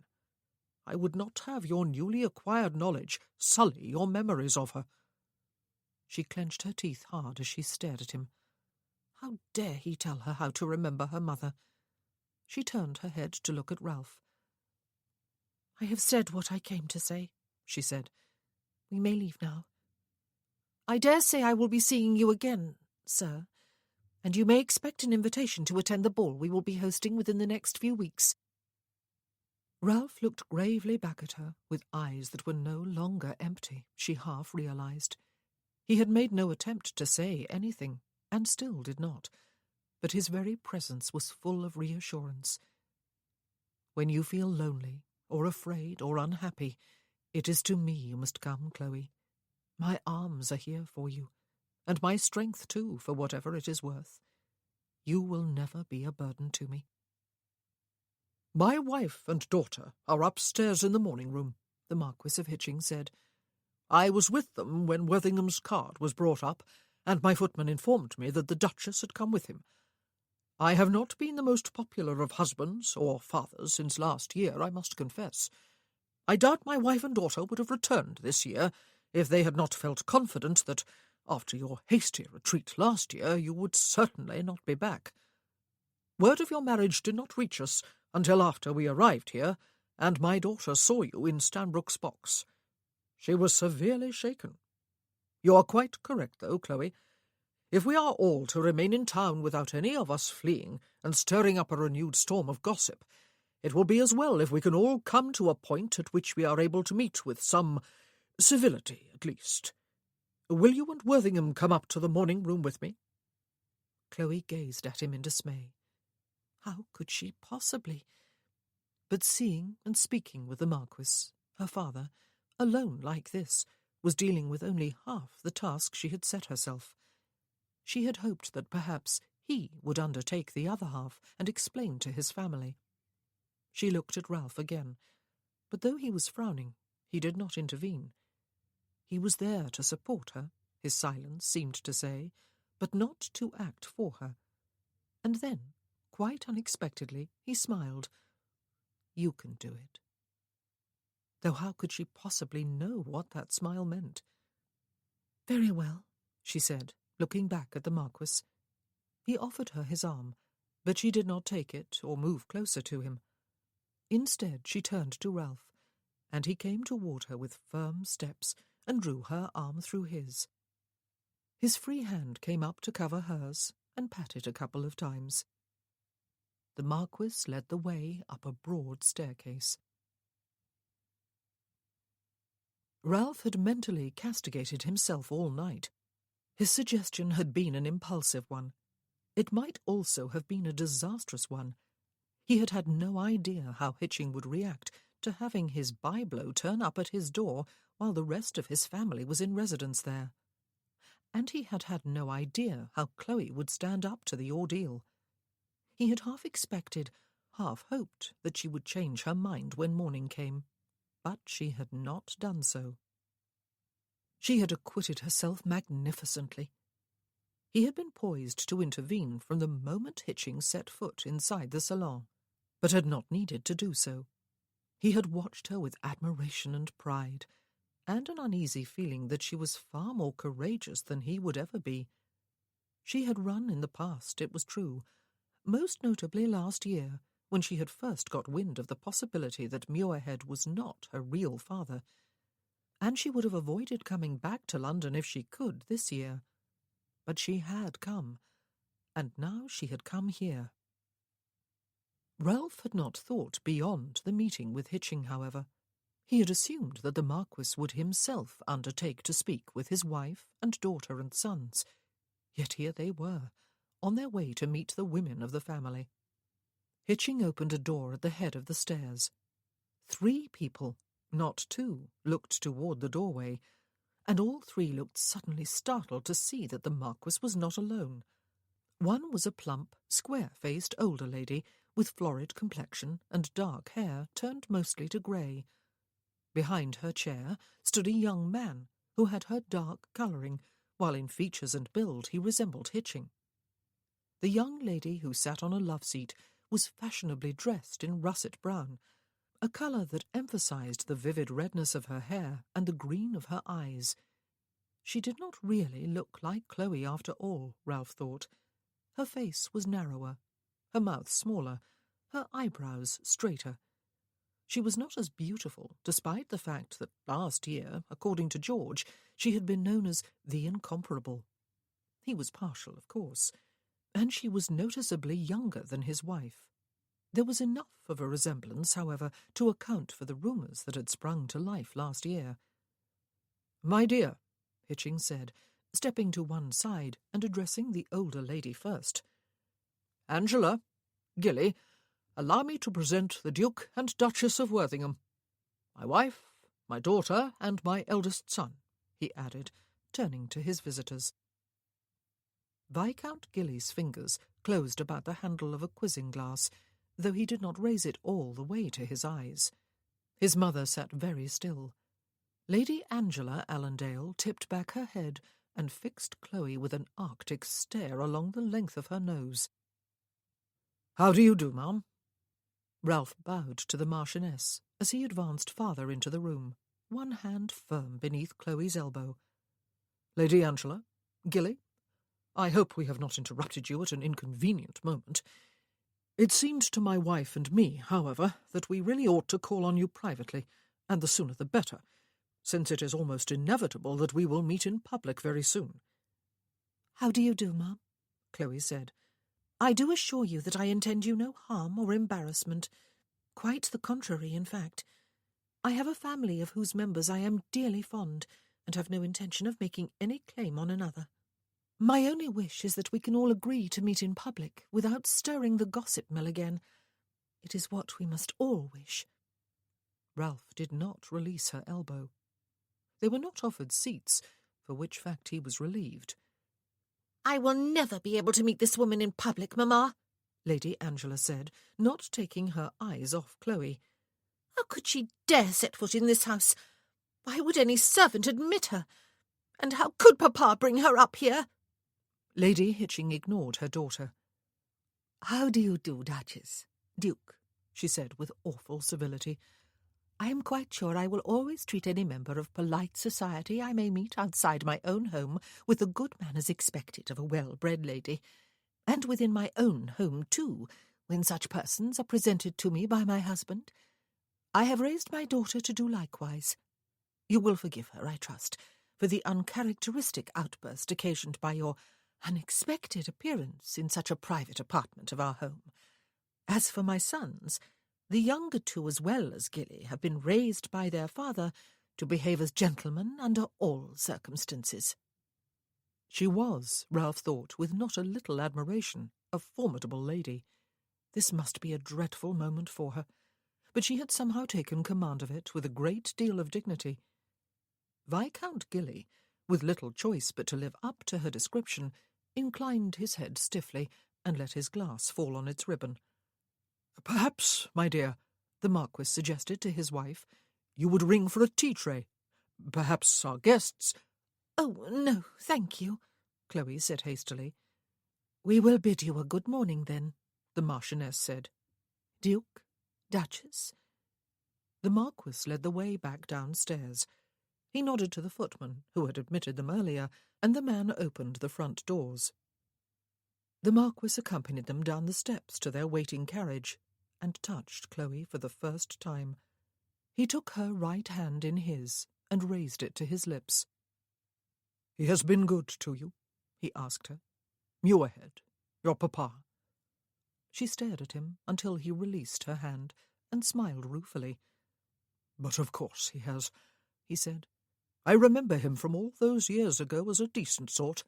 I would not have your newly acquired knowledge sully your memories of her. She clenched her teeth hard as she stared at him. How dare he tell her how to remember her mother? She turned her head to look at Ralph. I have said what I came to say, she said. We may leave now. I dare say I will be seeing you again, sir, and you may expect an invitation to attend the ball we will be hosting within the next few weeks. Ralph looked gravely back at her, with eyes that were no longer empty, she half realized. He had made no attempt to say anything, and still did not, but his very presence was full of reassurance. When you feel lonely, or afraid, or unhappy, it is to me you must come, Chloe. My arms are here for you, and my strength too, for whatever it is worth. You will never be a burden to me. My wife and daughter are upstairs in the morning room, the Marquis of Hitching said. I was with them when Worthingham's card was brought up, and my footman informed me that the Duchess had come with him. I have not been the most popular of husbands or fathers since last year, I must confess. I doubt my wife and daughter would have returned this year if they had not felt confident that, after your hasty retreat last year, you would certainly not be back. Word of your marriage did not reach us until after we arrived here, and my daughter saw you in Stanbrook's box. She was severely shaken. You are quite correct, though, Chloe. If we are all to remain in town without any of us fleeing and stirring up a renewed storm of gossip, it will be as well if we can all come to a point at which we are able to meet with some civility, at least. Will you and Worthingham come up to the morning room with me? Chloe gazed at him in dismay. How could she possibly? But seeing and speaking with the Marquis, her father, alone like this, was dealing with only half the task she had set herself. She had hoped that perhaps he would undertake the other half and explain to his family. She looked at Ralph again, but though he was frowning, he did not intervene. He was there to support her, his silence seemed to say, but not to act for her. And then, quite unexpectedly, he smiled. You can do it. Though how could she possibly know what that smile meant? Very well, she said, looking back at the Marquis. He offered her his arm, but she did not take it or move closer to him. Instead, she turned to Ralph, and he came toward her with firm steps and drew her arm through his. His free hand came up to cover hers and pat it a couple of times. The Marquis led the way up a broad staircase. Ralph had mentally castigated himself all night. His suggestion had been an impulsive one. It might also have been a disastrous one. He had had no idea how Hitching would react to having his byblow turn up at his door while the rest of his family was in residence there. And he had had no idea how Chloe would stand up to the ordeal. He had half expected, half hoped that she would change her mind when morning came, but she had not done so. She had acquitted herself magnificently. He had been poised to intervene from the moment Hitching set foot inside the salon, but had not needed to do so. He had watched her with admiration and pride, and an uneasy feeling that she was far more courageous than he would ever be. She had run in the past, it was true, most notably last year, when she had first got wind of the possibility that Muirhead was not her real father, and she would have avoided coming back to London if she could this year. But she had come, and now she had come here. Ralph had not thought beyond the meeting with Hitching, however. He had assumed that the Marquis would himself undertake to speak with his wife and daughter and sons. Yet here they were, on their way to meet the women of the family. Hitching opened a door at the head of the stairs. 3 people, not 2, looked toward the doorway, and all 3 looked suddenly startled to see that the Marquis was not alone. One was a plump, square-faced older lady with florid complexion and dark hair turned mostly to grey. Behind her chair stood a young man who had her dark colouring, while in features and build he resembled Hitching. The young lady who sat on a love-seat was fashionably dressed in russet brown, a colour that emphasised the vivid redness of her hair and the green of her eyes. She did not really look like Chloe after all, Ralph thought. Her face was narrower, her mouth smaller, her eyebrows straighter. She was not as beautiful, despite the fact that last year, according to George, she had been known as the Incomparable. He was partial, of course, and she was noticeably younger than his wife. There was enough of a resemblance, however, to account for the rumours that had sprung to life last year. "My dear," Hitching said, stepping to one side and addressing the older lady first. "Angela, Gilly, allow me to present the Duke and Duchess of Worthington. My wife, my daughter, and my eldest son," he added, turning to his visitors. Viscount Gilly's fingers closed about the handle of a quizzing glass, though he did not raise it all the way to his eyes. His mother sat very still. Lady Angela Allendale tipped back her head and fixed Chloe with an arctic stare along the length of her nose. "How do you do, ma'am?" Ralph bowed to the Marchioness as he advanced farther into the room, one hand firm beneath Chloe's elbow. "Lady Angela, Gilly, I hope we have not interrupted you at an inconvenient moment. It seemed to my wife and me, however, that we really ought to call on you privately, and the sooner the better, since it is almost inevitable that we will meet in public very soon." "How do you do, ma'am?" Chloe said. "I do assure you that I intend you no harm or embarrassment. Quite the contrary, in fact. I have a family of whose members I am dearly fond, and have no intention of making any claim on another. My only wish is that we can all agree to meet in public without stirring the gossip mill again. It is what we must all wish." Ralph did not release her elbow. They were not offered seats, for which fact he was relieved. "I will never be able to meet this woman in public, Mamma," Lady Angela said, not taking her eyes off Chloe. "How could she dare set foot in this house? Why would any servant admit her? And how could Papa bring her up here?" Lady Hitching ignored her daughter. "How do you do, Duchess? Duke," she said with awful civility. "I am quite sure I will always treat any member of polite society I may meet outside my own home with the good manners expected of a well-bred lady, and within my own home, too, when such persons are presented to me by my husband. I have raised my daughter to do likewise. You will forgive her, I trust, for the uncharacteristic outburst occasioned by your unexpected appearance in such a private apartment of our home. As for my sons, the younger two as well as Gilly have been raised by their father to behave as gentlemen under all circumstances." She was, Ralph thought, with not a little admiration, a formidable lady. This must be a dreadful moment for her, but she had somehow taken command of it with a great deal of dignity. Viscount Gilly, with little choice but to live up to her description, inclined his head stiffly and let his glass fall on its ribbon. "Perhaps, my dear," the Marquis suggested to his wife, "you would ring for a tea-tray. Perhaps our guests—" "Oh, no, thank you," Chloe said hastily. "We will bid you a good morning, then," the Marchioness said. "Duke, Duchess." The Marquis led the way back downstairs. He nodded to the footman, who had admitted them earlier, and the man opened the front doors. The Marquis accompanied them down the steps to their waiting carriage, and touched Chloe for the first time. He took her right hand in his, and raised it to his lips. "He has been good to you?" he asked her. "Muirhead, your papa?" She stared at him until he released her hand, and smiled ruefully. "But of course he has," he said. "I remember him from all those years ago as a decent sort.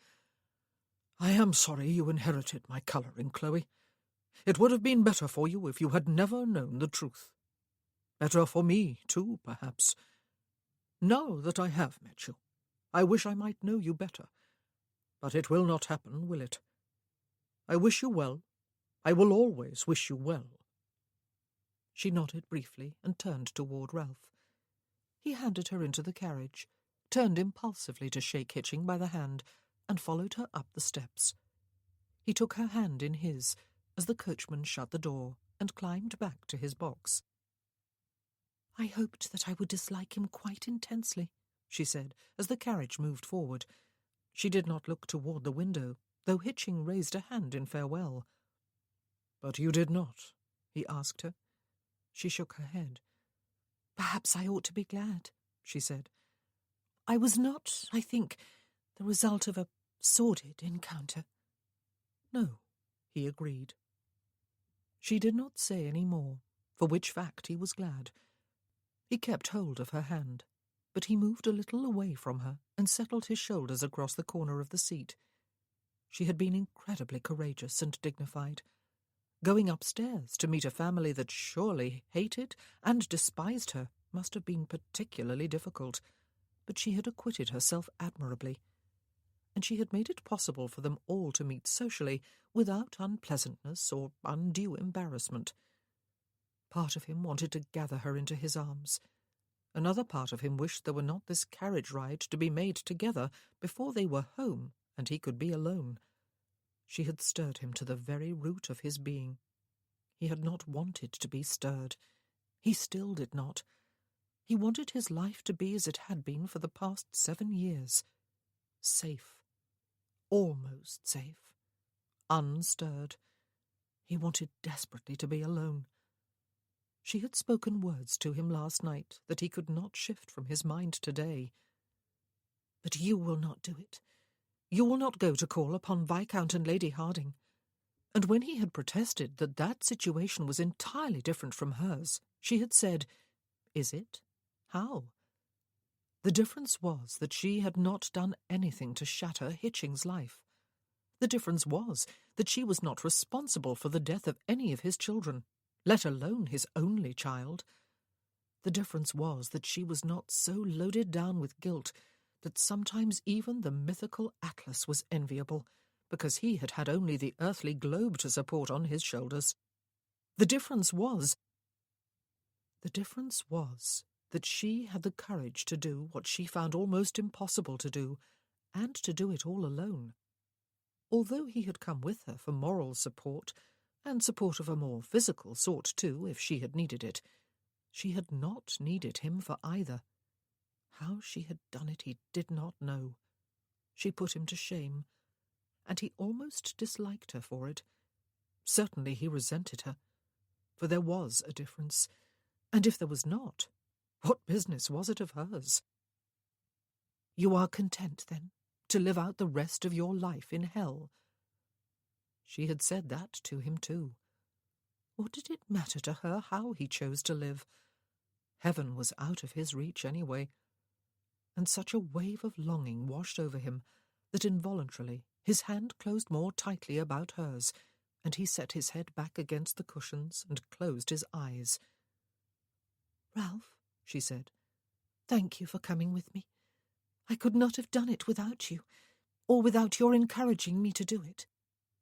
I am sorry you inherited my colouring, Chloe. It would have been better for you if you had never known the truth. Better for me, too, perhaps. Now that I have met you, I wish I might know you better. But it will not happen, will it? I wish you well. I will always wish you well." She nodded briefly and turned toward Ralph. He handed her into the carriage, turned impulsively to shake Hitching by the hand, and followed her up the steps. He took her hand in his as the coachman shut the door and climbed back to his box. "I hoped that I would dislike him quite intensely," she said, as the carriage moved forward. She did not look toward the window, though Hitching raised a hand in farewell. "But you did not?" he asked her. She shook her head. "Perhaps I ought to be glad," she said. "I was not, I think, the result of a sordid encounter." "No," he agreed. She did not say any more, for which fact he was glad. He kept hold of her hand. but he moved a little away from her and settled his shoulders across the corner of the seat. She had been incredibly courageous and dignified. Going upstairs to meet a family that surely hated and despised her must have been particularly difficult, but she had acquitted herself admirably, and she had made it possible for them all to meet socially without unpleasantness or undue embarrassment. Part of him wanted to gather her into his arms. Another part of him wished there were not this carriage ride to be made together before they were home and he could be alone. She had stirred him to the very root of his being. He had not wanted to be stirred. He still did not. He wanted his life to be as it had been for the past 7 years. Safe. Almost safe. Unstirred. He wanted desperately to be alone. She had spoken words to him last night that he could not shift from his mind today. "But you will not do it. You will not go to call upon Viscount and Lady Harding." And when he had protested that that situation was entirely different from hers, she had said, "Is it? How?" The difference was that she had not done anything to shatter Hitching's life. The difference was that she was not responsible for the death of any of his children, let alone his only child. The difference was that she was not so loaded down with guilt that sometimes even the mythical Atlas was enviable, because he had had only the earthly globe to support on his shoulders. The difference was that she had the courage to do what she found almost impossible to do, and to do it all alone. Although he had come with her for moral support, and support of a more physical sort too, if she had needed it, she had not needed him for either. How she had done it he did not know. She put him to shame, and he almost disliked her for it. Certainly he resented her, for there was a difference, and if there was not, what business was it of hers? "You are content, then, to live out the rest of your life in hell?" She had said that to him too. What did it matter to her how he chose to live? Heaven was out of his reach anyway. And such a wave of longing washed over him that involuntarily his hand closed more tightly about hers, and he set his head back against the cushions and closed his eyes. "Ralph," she said, "thank you for coming with me. I could not have done it without you, or without your encouraging me to do it.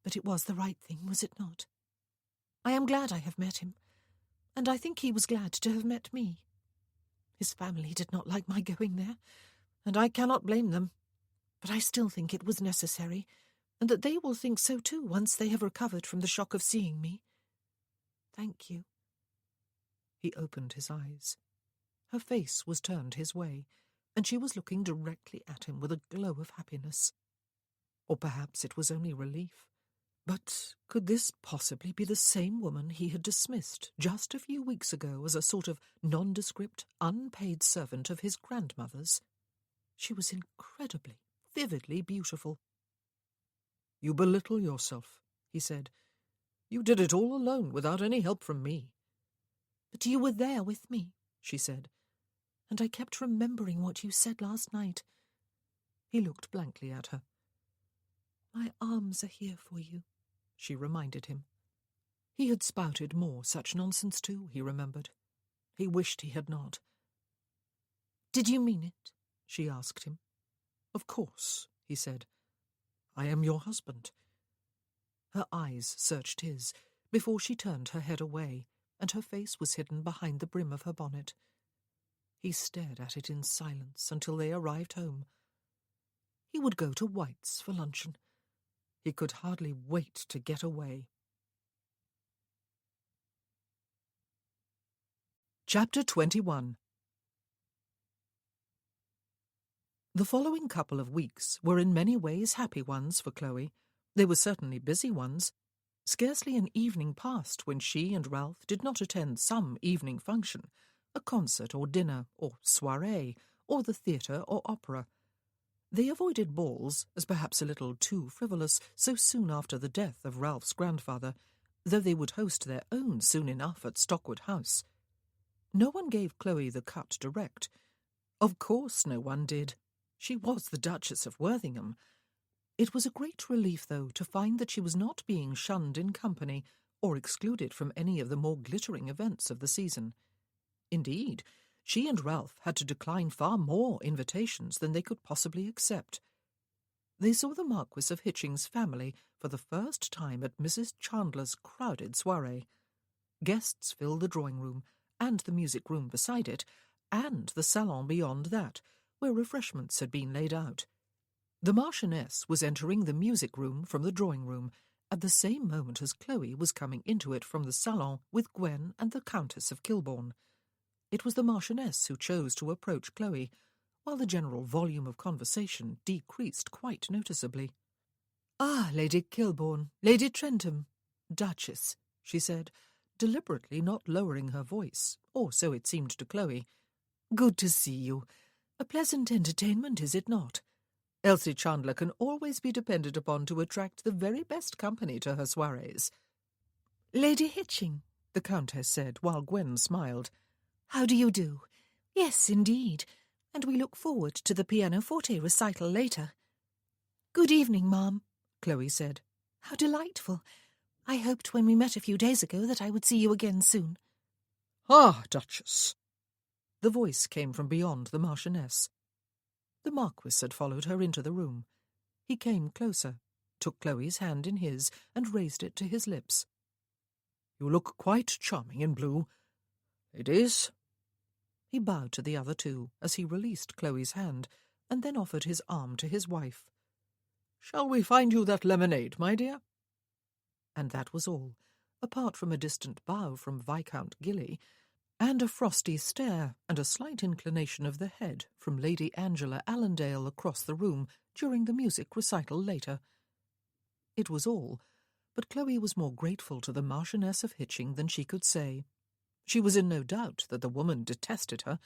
But it was the right thing, was it not? I am glad I have met him, and I think he was glad to have met me. His family did not like my going there, and I cannot blame them, but I still think it was necessary, and that they will think so too once they have recovered from the shock of seeing me. Thank you." He opened his eyes. Her face was turned his way, and she was looking directly at him with a glow of happiness. Or perhaps it was only relief. But could this possibly be the same woman he had dismissed just a few weeks ago as a sort of nondescript, unpaid servant of his grandmother's? She was incredibly, vividly beautiful. "You belittle yourself," he said. "You did it all alone, without any help from me." "But you were there with me," she said, "and I kept remembering what you said last night." He looked blankly at her. "My arms are here for you," she reminded him. He had spouted more such nonsense too, he remembered. He wished he had not. "Did you mean it?" she asked him. "Of course," he said. "I am your husband." Her eyes searched his before she turned her head away, and her face was hidden behind the brim of her bonnet. He stared at it in silence until they arrived home. He would go to White's for luncheon. He could hardly wait to get away. Chapter 21. The following couple of weeks were in many ways happy ones for Chloe. They were certainly busy ones. Scarcely an evening passed when she and Ralph did not attend some evening function, a concert or dinner or soirée, or the theatre or opera. They avoided balls, as perhaps a little too frivolous, so soon after the death of Ralph's grandfather, though they would host their own soon enough at Stockwood House. No one gave Chloe the cut direct. Of course no one did. She was the Duchess of Worthington. It was a great relief, though, to find that she was not being shunned in company or excluded from any of the more glittering events of the season. Indeed, she and Ralph had to decline far more invitations than they could possibly accept. They saw the Marquis of Hitching's family for the first time at Mrs. Chandler's crowded soiree. Guests filled the drawing-room and the music-room beside it, and the salon beyond that, where refreshments had been laid out. The Marchioness was entering the music-room from the drawing-room at the same moment as Chloe was coming into it from the salon with Gwen and the Countess of Kilbourne. It was the Marchioness who chose to approach Chloe, while the general volume of conversation decreased quite noticeably. "Ah, Lady Kilbourne, Lady Trentham, Duchess," she said, deliberately not lowering her voice, or so it seemed to Chloe. "Good to see you. A pleasant entertainment, is it not? Elsie Chandler can always be depended upon to attract the very best company to her soirees." "Lady Hitching," the Countess said, while Gwen smiled. "How do you do? Yes, indeed, and we look forward to the pianoforte recital later." "Good evening, ma'am," Chloe said. "How delightful. I hoped when we met a few days ago that I would see you again soon." "Ah, Duchess." The voice came from beyond the Marchioness. The Marquis had followed her into the room. He came closer, took Chloe's hand in his, and raised it to his lips. "You look quite charming in blue. Ladies." He bowed to the other two as he released Chloe's hand, and then offered his arm to his wife. "Shall we find you that lemonade, my dear?" And that was all, apart from a distant bow from Viscount Gilly, and a frosty stare and a slight inclination of the head from Lady Angela Allendale across the room during the music recital later. It was all, but Chloe was more grateful to the Marchioness of Hitching than she could say. She was in no doubt that the woman detested her,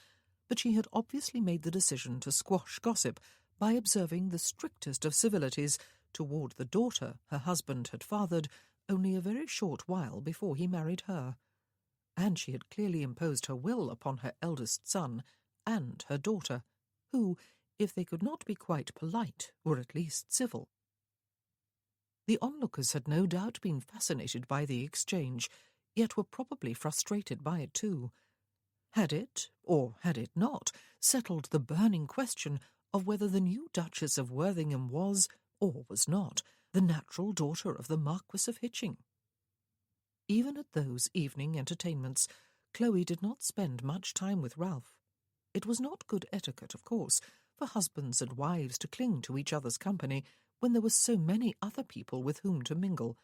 but she had obviously made the decision to squash gossip by observing the strictest of civilities toward the daughter her husband had fathered only a very short while before he married her. And she had clearly imposed her will upon her eldest son and her daughter, who, if they could not be quite polite, were at least civil. The onlookers had no doubt been fascinated by the exchange, yet were probably frustrated by it too. Had it, or had it not, settled the burning question of whether the new Duchess of Worthington was, or was not, the natural daughter of the Marquis of Hitching? Even at those evening entertainments, Chloe did not spend much time with Ralph. It was not good etiquette, of course, for husbands and wives to cling to each other's company when there were so many other people with whom to mingle,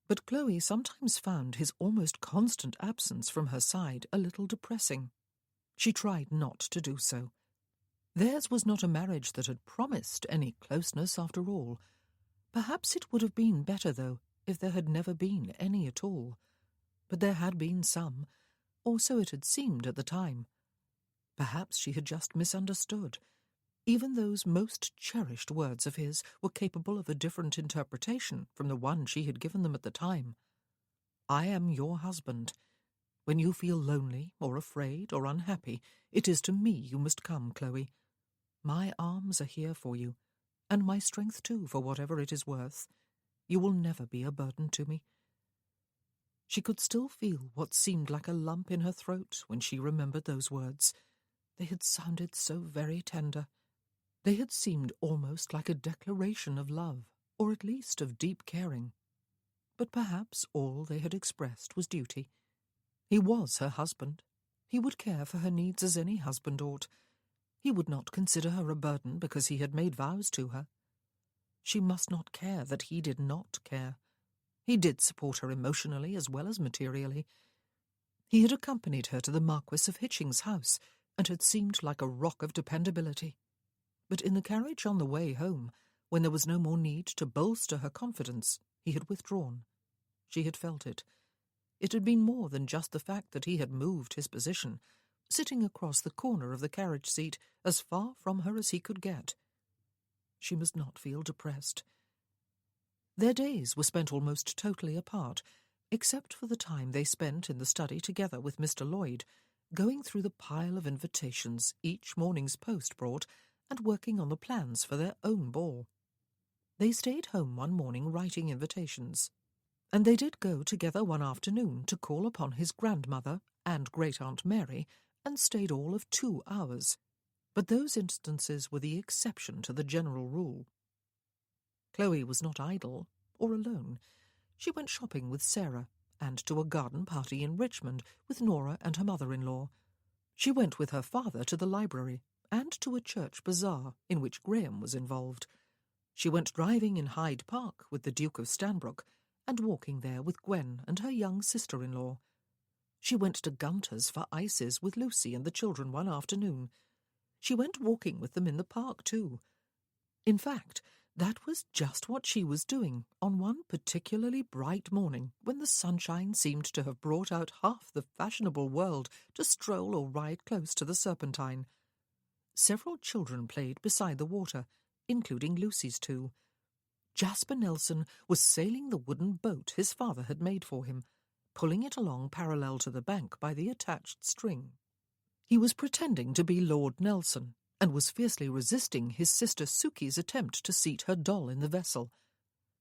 but Chloe sometimes found his almost constant absence from her side a little depressing. She tried not to do so. Theirs was not a marriage that had promised any closeness after all. Perhaps it would have been better, though, if there had never been any at all. But there had been some, or so it had seemed at the time. Perhaps she had just misunderstood. Even those most cherished words of his were capable of a different interpretation from the one she had given them at the time. "I am your husband. When you feel lonely or afraid or unhappy, it is to me you must come, Chloe. My arms are here for you, and my strength too, for whatever it is worth. You will never be a burden to me." She could still feel what seemed like a lump in her throat when she remembered those words. They had sounded so very tender. They had seemed almost like a declaration of love, or at least of deep caring. But perhaps all they had expressed was duty. He was her husband. He would care for her needs as any husband ought. He would not consider her a burden because he had made vows to her. She must not care that he did not care. He did support her emotionally as well as materially. He had accompanied her to the Marquis of Hitching's house, and had seemed like a rock of dependability. But in the carriage on the way home, when there was no more need to bolster her confidence, he had withdrawn. She had felt it. It had been more than just the fact that he had moved his position, sitting across the corner of the carriage seat as far from her as he could get. She must not feel depressed. Their days were spent almost totally apart, except for the time they spent in the study together with Mr. Lloyd, going through the pile of invitations each morning's post brought and working on the plans for their own ball. They stayed home one morning writing invitations, and they did go together one afternoon to call upon his grandmother and great-aunt Mary, and stayed all of 2 hours. But those instances were the exception to the general rule. Chloe was not idle or alone. She went shopping with Sarah, and to a garden party in Richmond with Nora and her mother-in-law. She went with her father to the library, and to a church bazaar in which Graham was involved. She went driving in Hyde Park with the Duke of Stanbrook, and walking there with Gwen and her young sister-in-law. She went to Gunter's for ices with Lucy and the children one afternoon. She went walking with them in the park too. In fact, that was just what she was doing on one particularly bright morning when the sunshine seemed to have brought out half the fashionable world to stroll or ride close to the Serpentine. Several children played beside the water, including Lucy's two. Jasper Nelson was sailing the wooden boat his father had made for him, pulling it along parallel to the bank by the attached string. He was pretending to be Lord Nelson, and was fiercely resisting his sister Suki's attempt to seat her doll in the vessel.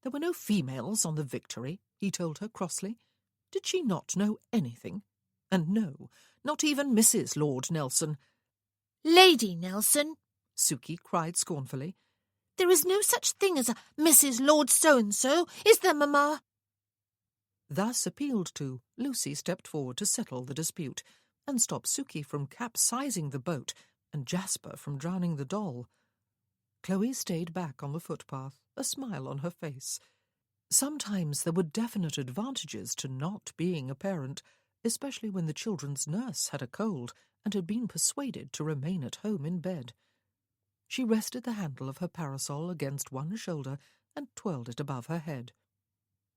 There were no females on the Victory, he told her crossly. Did she not know anything? And no, not even Mrs. Lord Nelson. Lady Nelson, Suki cried scornfully. There is no such thing as a Mrs. Lord So-and-so, is there, Mamma? Thus appealed to, Lucy stepped forward to settle the dispute, and stop Suki from capsizing the boat and Jasper from drowning the doll. Chloe stayed back on the footpath, a smile on her face. Sometimes there were definite advantages to not being a parent, especially when the children's nurse had a cold and had been persuaded to remain at home in bed. She rested the handle of her parasol against one shoulder and twirled it above her head.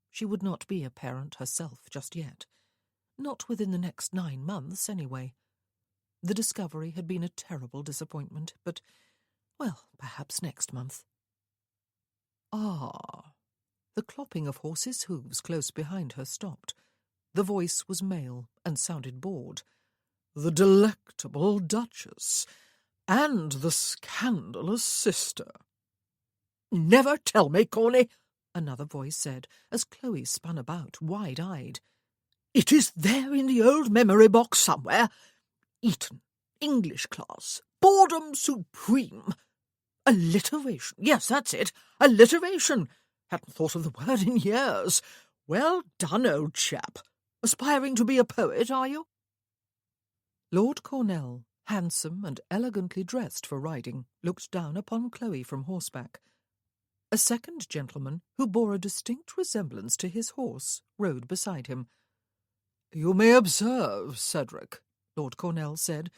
She would not be a parent herself just yet. Not within the next 9 months, anyway. The discovery had been a terrible disappointment, but, well, perhaps next month. Ah! The clopping of horses' hooves close behind her stopped. The voice was male and sounded bored. The delectable Duchess, and the scandalous sister. Never tell me, Corny, another voice said, as Chloe spun about, wide-eyed. It is there in the old memory box somewhere. Eton, English class, boredom supreme. Alliteration, yes, that's it, alliteration. Hadn't thought of the word in years. Well done, old chap. Aspiring to be a poet, are you? Lord Cornell, handsome and elegantly dressed for riding, looked down upon Chloe from horseback. A second gentleman, who bore a distinct resemblance to his horse, rode beside him. You may observe, Cedric, Lord Cornell said,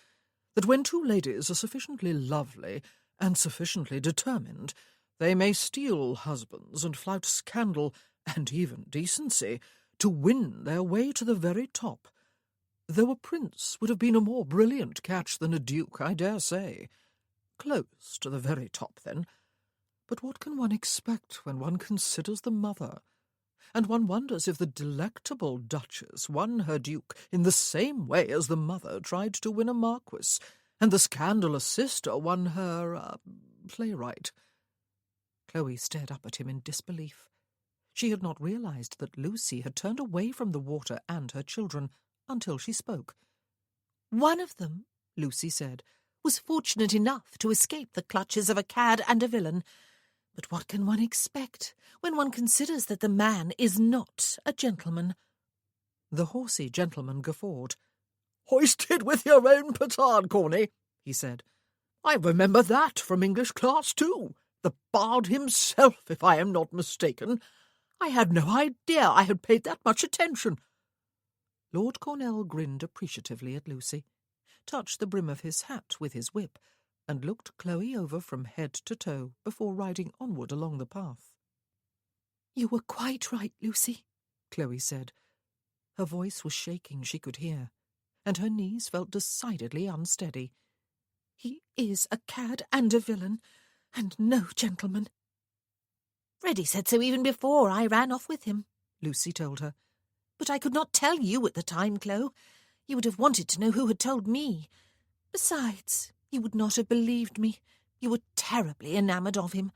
that when two ladies are sufficiently lovely and sufficiently determined, they may steal husbands and flout scandal and even decency to win their way to the very top. Though a prince would have been a more brilliant catch than a duke, I dare say. Close to the very top, then. But what can one expect when one considers the mother? And one wonders if the delectable Duchess won her duke in the same way as the mother tried to win a marquis, and the scandalous sister won her, playwright. Chloe stared up at him in disbelief. She had not realized that Lucy had turned away from the water and her children until she spoke. One of them, Lucy said, was fortunate enough to escape the clutches of a cad and a villain. But what can one expect when one considers that the man is not a gentleman? The horsey gentleman guffawed. Hoisted with your own petard, Corny, he said. I remember that from English class too. The bard himself, if I am not mistaken. I had no idea I had paid that much attention. Lord Cornell grinned appreciatively at Lucy, touched the brim of his hat with his whip, and looked Chloe over from head to toe before riding onward along the path. You were quite right, Lucy, Chloe said. Her voice was shaking, she could hear, and her knees felt decidedly unsteady. He is a cad and a villain, and no gentleman. Freddie said so even before I ran off with him, Lucy told her. But I could not tell you at the time, Chloe. You would have wanted to know who had told me. Besides, you would not have believed me. You were terribly enamoured of him."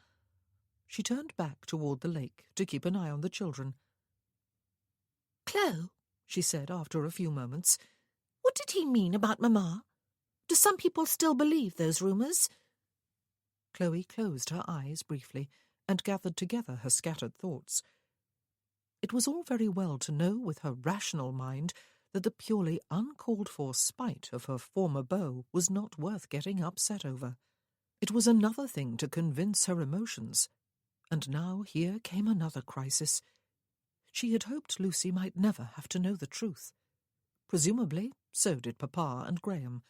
She turned back toward the lake to keep an eye on the children. "Chloe," she said after a few moments, "what did he mean about Mamma? Do some people still believe those rumours?" Chloe closed her eyes briefly and gathered together her scattered thoughts. It was all very well to know with her rational mind that the purely uncalled-for spite of her former beau was not worth getting upset over. It was another thing to convince her emotions, and now here came another crisis. She had hoped Lucy might never have to know the truth. Presumably, so did Papa and Graham,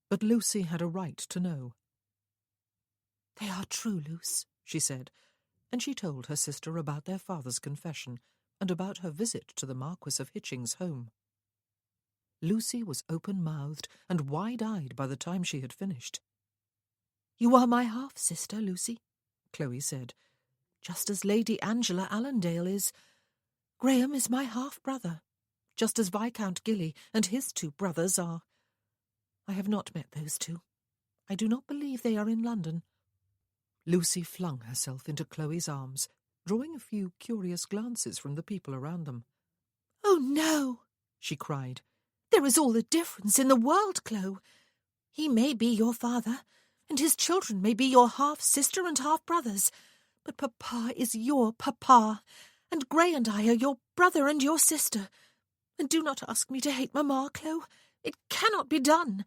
but Lucy had a right to know. "They are true, Luce," she said, and she told her sister about their father's confession and about her visit to the Marquis of Hitching's home. Lucy was open-mouthed and wide-eyed by the time she had finished. "You are my half-sister, Lucy," Chloe said, "just as Lady Angela Allendale is. Graham is my half-brother, just as Viscount Gilly and his 2 brothers are. I have not met those 2. I do not believe they are in London." Lucy flung herself into Chloe's arms, drawing a few curious glances from the people around them. "Oh, no," she cried. "There is all the difference in the world, Chloe. He may be your father, and his children may be your half-sister and half-brothers, but Papa is your Papa, and Gray and I are your brother and your sister. And do not ask me to hate Mamma, Chloe. It cannot be done.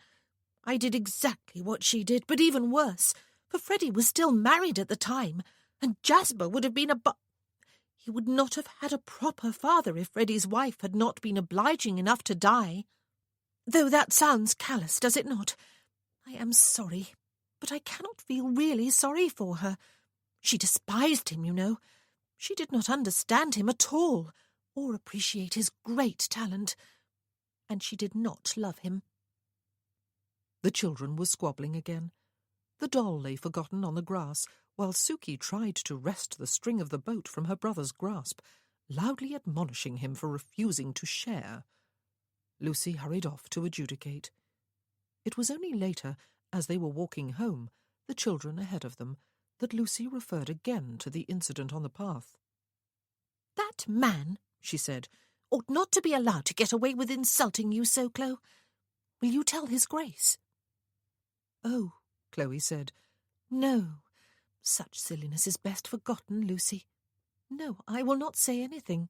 I did exactly what she did, but even worse, for Freddie was still married at the time, and Jasper would have been he would not have had a proper father if Freddie's wife had not been obliging enough to die. Though that sounds callous, does it not? I am sorry, but I cannot feel really sorry for her. She despised him, you know. She did not understand him at all, or appreciate his great talent, and she did not love him." The children were squabbling again. The doll lay forgotten on the grass, while Suki tried to wrest the string of the boat from her brother's grasp, loudly admonishing him for refusing to share. Lucy hurried off to adjudicate. It was only later, as they were walking home, the children ahead of them, that Lucy referred again to the incident on the path. "That man," she said, "ought not to be allowed to get away with insulting you so, Chloe. Will you tell his Grace?" "Oh," Chloe said. "No. Such silliness is best forgotten, Lucy. No, I will not say anything."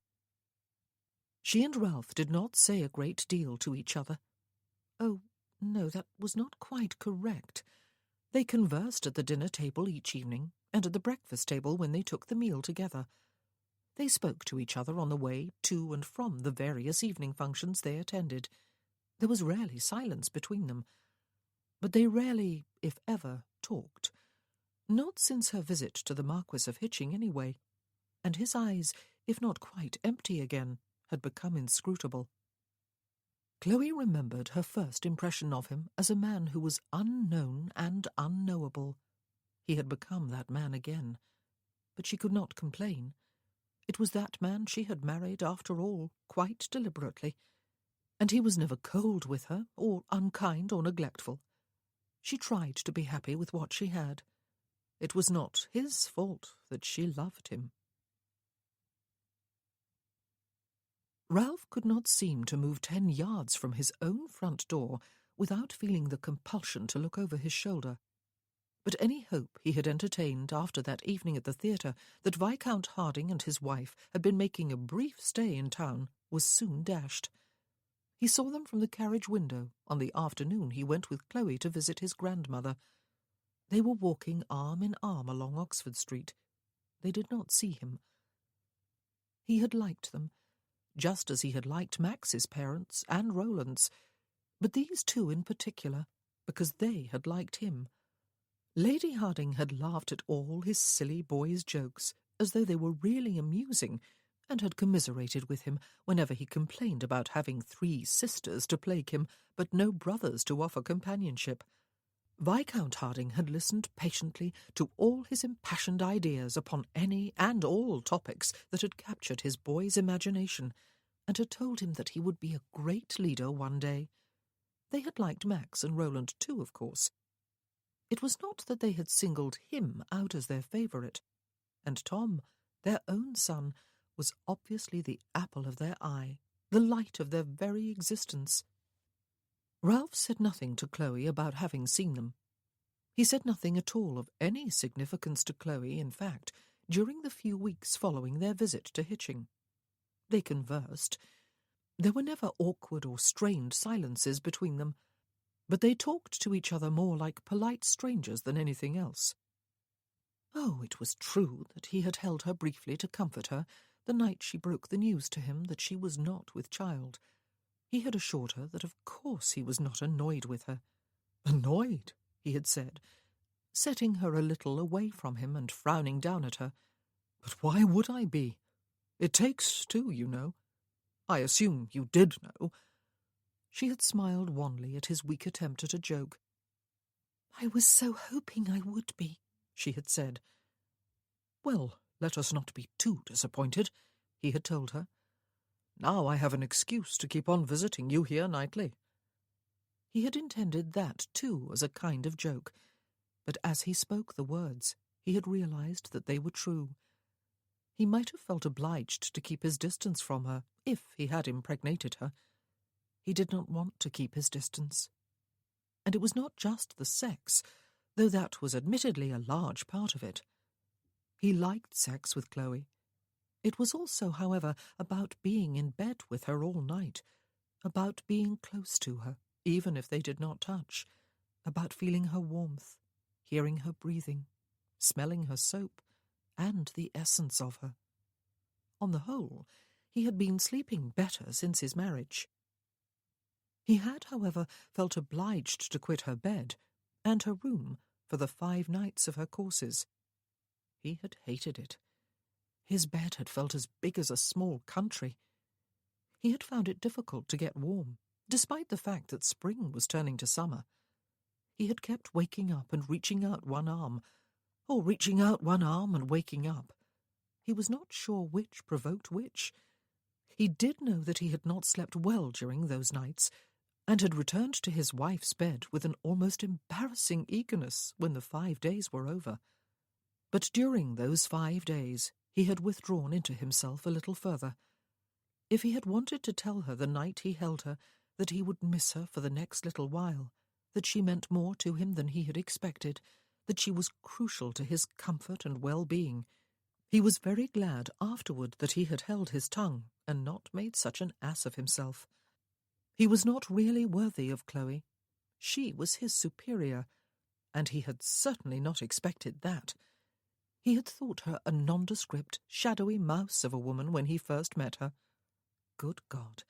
She and Ralph did not say a great deal to each other. Oh, no, that was not quite correct. They conversed at the dinner table each evening, and at the breakfast table when they took the meal together. They spoke to each other on the way to and from the various evening functions they attended. There was rarely silence between them. But they rarely, if ever, talked. Not since her visit to the Marquis of Hitching, anyway. And his eyes, if not quite empty again, had become inscrutable. Chloe remembered her first impression of him as a man who was unknown and unknowable. He had become that man again. But she could not complain. It was that man she had married, after all, quite deliberately. And he was never cold with her, or unkind or neglectful. She tried to be happy with what she had. It was not his fault that she loved him. Ralph could not seem to move 10 yards from his own front door without feeling the compulsion to look over his shoulder. But any hope he had entertained after that evening at the theatre that Viscount Harding and his wife had been making a brief stay in town was soon dashed. He saw them from the carriage window on the afternoon he went with Chloe to visit his grandmother. They were walking arm in arm along Oxford Street. They did not see him. He had liked them, just as he had liked Max's parents and Roland's, but these 2 in particular, because they had liked him. Lady Harding had laughed at all his silly boy's jokes, as though they were really amusing, and had commiserated with him whenever he complained about having 3 sisters to plague him, but no brothers to offer companionship. Viscount Harding had listened patiently to all his impassioned ideas upon any and all topics that had captured his boy's imagination, and had told him that he would be a great leader one day. They had liked Max and Roland too, of course. It was not that they had singled him out as their favourite, and Tom, their own son, was obviously the apple of their eye, the light of their very existence. Ralph said nothing to Chloe about having seen them. He said nothing at all of any significance to Chloe, in fact, during the few weeks following their visit to Hitching. They conversed. There were never awkward or strained silences between them, but they talked to each other more like polite strangers than anything else. Oh, it was true that he had held her briefly to comfort her the night she broke the news to him that she was not with child. He had assured her that of course he was not annoyed with her. Annoyed, he had said, setting her a little away from him and frowning down at her. But why would I be? It takes two, you know. I assume you did know. She had smiled wanly at his weak attempt at a joke. I was so hoping I would be, she had said. Well, let us not be too disappointed, he had told her. Now I have an excuse to keep on visiting you here nightly. He had intended that, too, as a kind of joke, but as he spoke the words, he had realized that they were true. He might have felt obliged to keep his distance from her if he had impregnated her. He did not want to keep his distance. And it was not just the sex, though that was admittedly a large part of it. He liked sex with Chloe. It was also, however, about being in bed with her all night, about being close to her, even if they did not touch, about feeling her warmth, hearing her breathing, smelling her soap, and the essence of her. On the whole, he had been sleeping better since his marriage. He had, however, felt obliged to quit her bed and her room for the 5 nights of her courses. He had hated it. His bed had felt as big as a small country. He had found it difficult to get warm, despite the fact that spring was turning to summer. He had kept waking up and reaching out one arm, or reaching out one arm and waking up. He was not sure which provoked which. He did know that he had not slept well during those nights, and had returned to his wife's bed with an almost embarrassing eagerness when the 5 days were over. But during those 5 days he had withdrawn into himself a little further. If he had wanted to tell her the night he held her that he would miss her for the next little while, that she meant more to him than he had expected, that she was crucial to his comfort and well-being, he was very glad afterward that he had held his tongue and not made such an ass of himself. He was not really worthy of Chloe. She was his superior, and he had certainly not expected that. He had thought her a nondescript, shadowy mouse of a woman when he first met her. Good God!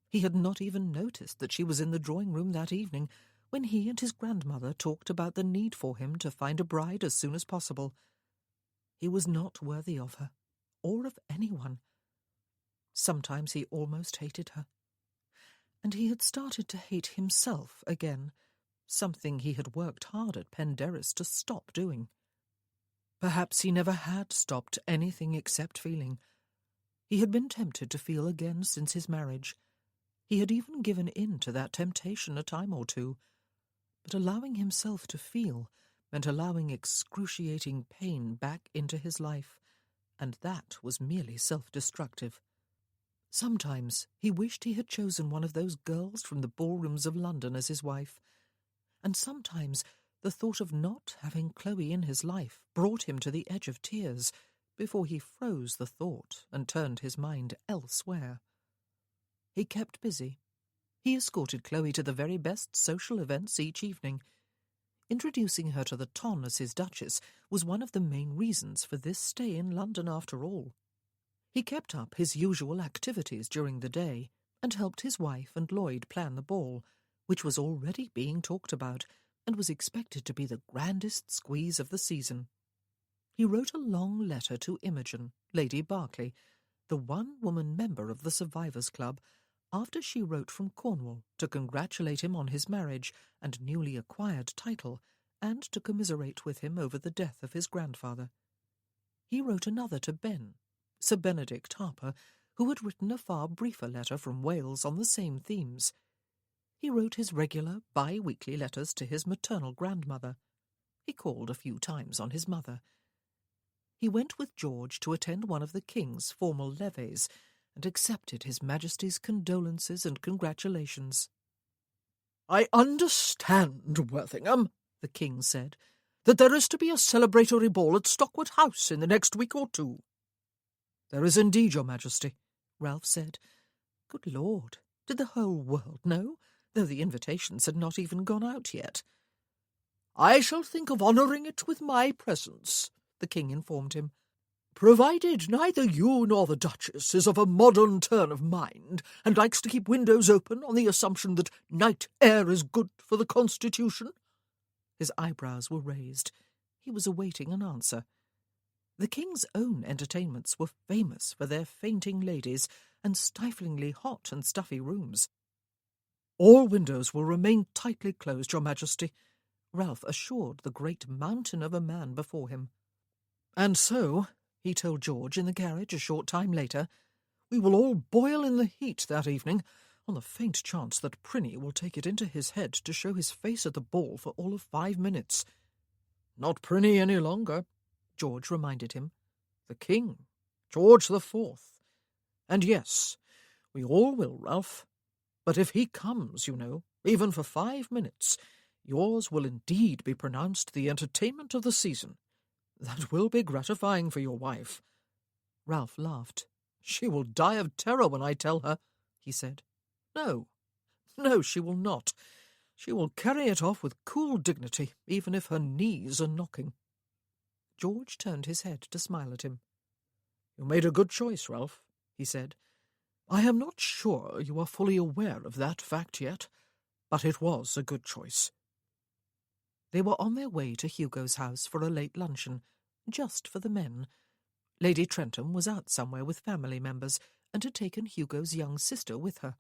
He had not even noticed that she was in the drawing-room that evening when he and his grandmother talked about the need for him to find a bride as soon as possible. He was not worthy of her, or of anyone. Sometimes he almost hated her. And he had started to hate himself again, something he had worked hard at Penderys to stop doing. Perhaps he never had stopped anything except feeling. He had been tempted to feel again since his marriage. He had even given in to that temptation a time or two. But allowing himself to feel meant allowing excruciating pain back into his life, and that was merely self-destructive. Sometimes he wished he had chosen one of those girls from the ballrooms of London as his wife, and sometimes the thought of not having Chloe in his life brought him to the edge of tears before he froze the thought and turned his mind elsewhere. He kept busy. He escorted Chloe to the very best social events each evening. Introducing her to the Ton as his Duchess was one of the main reasons for this stay in London after all. He kept up his usual activities during the day and helped his wife and Lloyd plan the ball, which was already being talked about and was expected to be the grandest squeeze of the season. He wrote a long letter to Imogen, Lady Berkeley, the one-woman member of the Survivors' Club, after she wrote from Cornwall to congratulate him on his marriage and newly acquired title, and to commiserate with him over the death of his grandfather. He wrote another to Ben, Sir Benedict Harper, who had written a far briefer letter from Wales on the same themes. He wrote his regular bi-weekly letters to his maternal grandmother. He called a few times on his mother. He went with George to attend one of the king's formal levees and accepted His Majesty's condolences and congratulations. "I understand, Worthingham," the king said, "that there is to be a celebratory ball at Stockwood House in the next week or two." "There is indeed, Your Majesty," Ralph said. Good Lord, did the whole world know, though the invitations had not even gone out yet? "I shall think of honouring it with my presence," the king informed him, "provided neither you nor the Duchess is of a modern turn of mind and likes to keep windows open on the assumption that night air is good for the constitution." His eyebrows were raised. He was awaiting an answer. The king's own entertainments were famous for their fainting ladies and stiflingly hot and stuffy rooms. "All windows will remain tightly closed, Your Majesty," Ralph assured the great mountain of a man before him. "And so," he told George in the carriage a short time later, "we will all boil in the heat that evening, on the faint chance that Prinny will take it into his head to show his face at the ball for all of 5 minutes. "Not Prinny any longer," George reminded him. "The King, George the Fourth. And yes, we all will, Ralph. But if he comes, you know, even for 5 minutes, yours will indeed be pronounced the entertainment of the season. That will be gratifying for your wife." Ralph laughed. "She will die of terror when I tell her," he said. No, she will not. She will carry it off with cool dignity, even if her knees are knocking." George turned his head to smile at him. "You made a good choice, Ralph," he said. "I am not sure you are fully aware of that fact yet, but it was a good choice." They were on their way to Hugo's house for a late luncheon, just for the men. Lady Trentham was out somewhere with family members and had taken Hugo's young sister with her.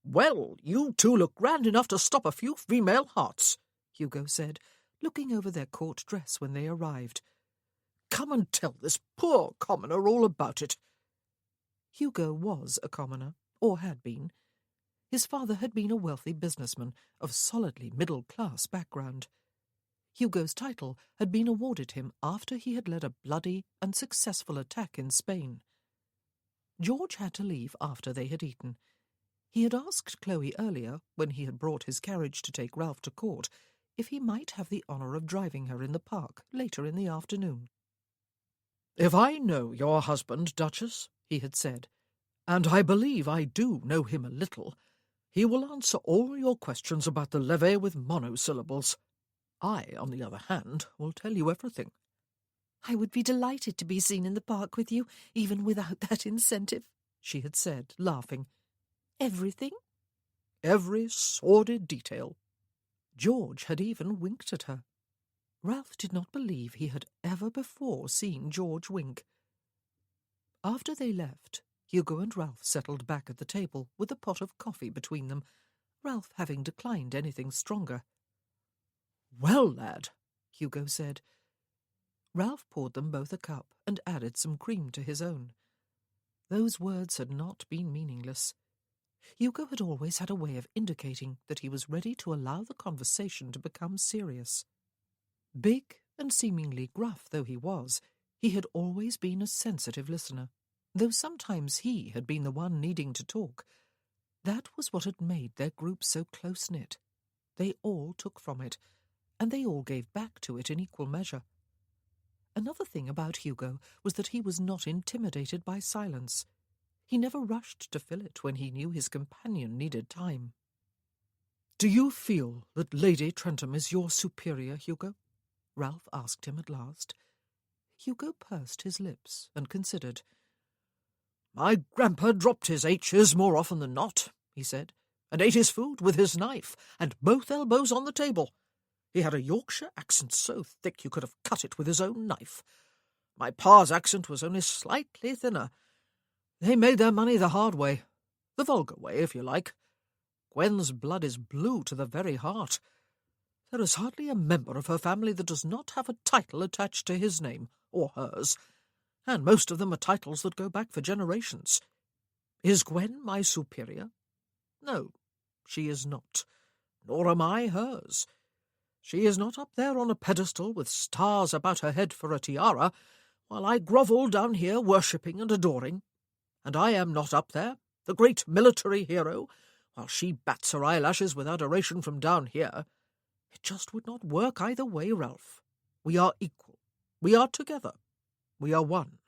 "Well, you two look grand enough to stop a few female hearts," Hugo said, looking over their court dress when they arrived. "Come and tell this poor commoner all about it." Hugo was a commoner, or had been. His father had been a wealthy businessman of solidly middle-class background. Hugo's title had been awarded him after he had led a bloody and successful attack in Spain. George had to leave after they had eaten. He had asked Chloe earlier, when he had brought his carriage to take Ralph to court, if he might have the honour of driving her in the park later in the afternoon. "If I know your husband, Duchess," he had said, "and I believe I do know him a little, he will answer all your questions about the levee with monosyllables. I, on the other hand, will tell you everything." "I would be delighted to be seen in the park with you, even without that incentive," she had said, laughing. "Everything?" "Every sordid detail." George had even winked at her. Ralph did not believe he had ever before seen George wink. After they left, Hugo and Ralph settled back at the table with a pot of coffee between them, Ralph having declined anything stronger. "Well, lad," Hugo said. Ralph poured them both a cup and added some cream to his own. Those words had not been meaningless. Hugo had always had a way of indicating that he was ready to allow the conversation to become serious. Big and seemingly gruff though he was, he had always been a sensitive listener, though sometimes he had been the one needing to talk. That was what had made their group so close-knit. They all took from it, and they all gave back to it in equal measure. Another thing about Hugo was that he was not intimidated by silence. He never rushed to fill it when he knew his companion needed time. "Do you feel that Lady Trentham is your superior, Hugo?" Ralph asked him at last. Hugo pursed his lips and considered. "My grandpa dropped his H's more often than not," he said, "and ate his food with his knife and both elbows on the table. He had a Yorkshire accent so thick you could have cut it with his own knife. My pa's accent was only slightly thinner. They made their money the hard way, the vulgar way, if you like. Gwen's blood is blue to the very heart. There is hardly a member of her family that does not have a title attached to his name, or hers, and most of them are titles that go back for generations. Is Gwen my superior? No, she is not, nor am I hers. She is not up there on a pedestal with stars about her head for a tiara, while I grovel down here worshipping and adoring. And I am not up there, the great military hero, while she bats her eyelashes with adoration from down here. It just would not work either way, Ralph. We are equal. We are together. We are one.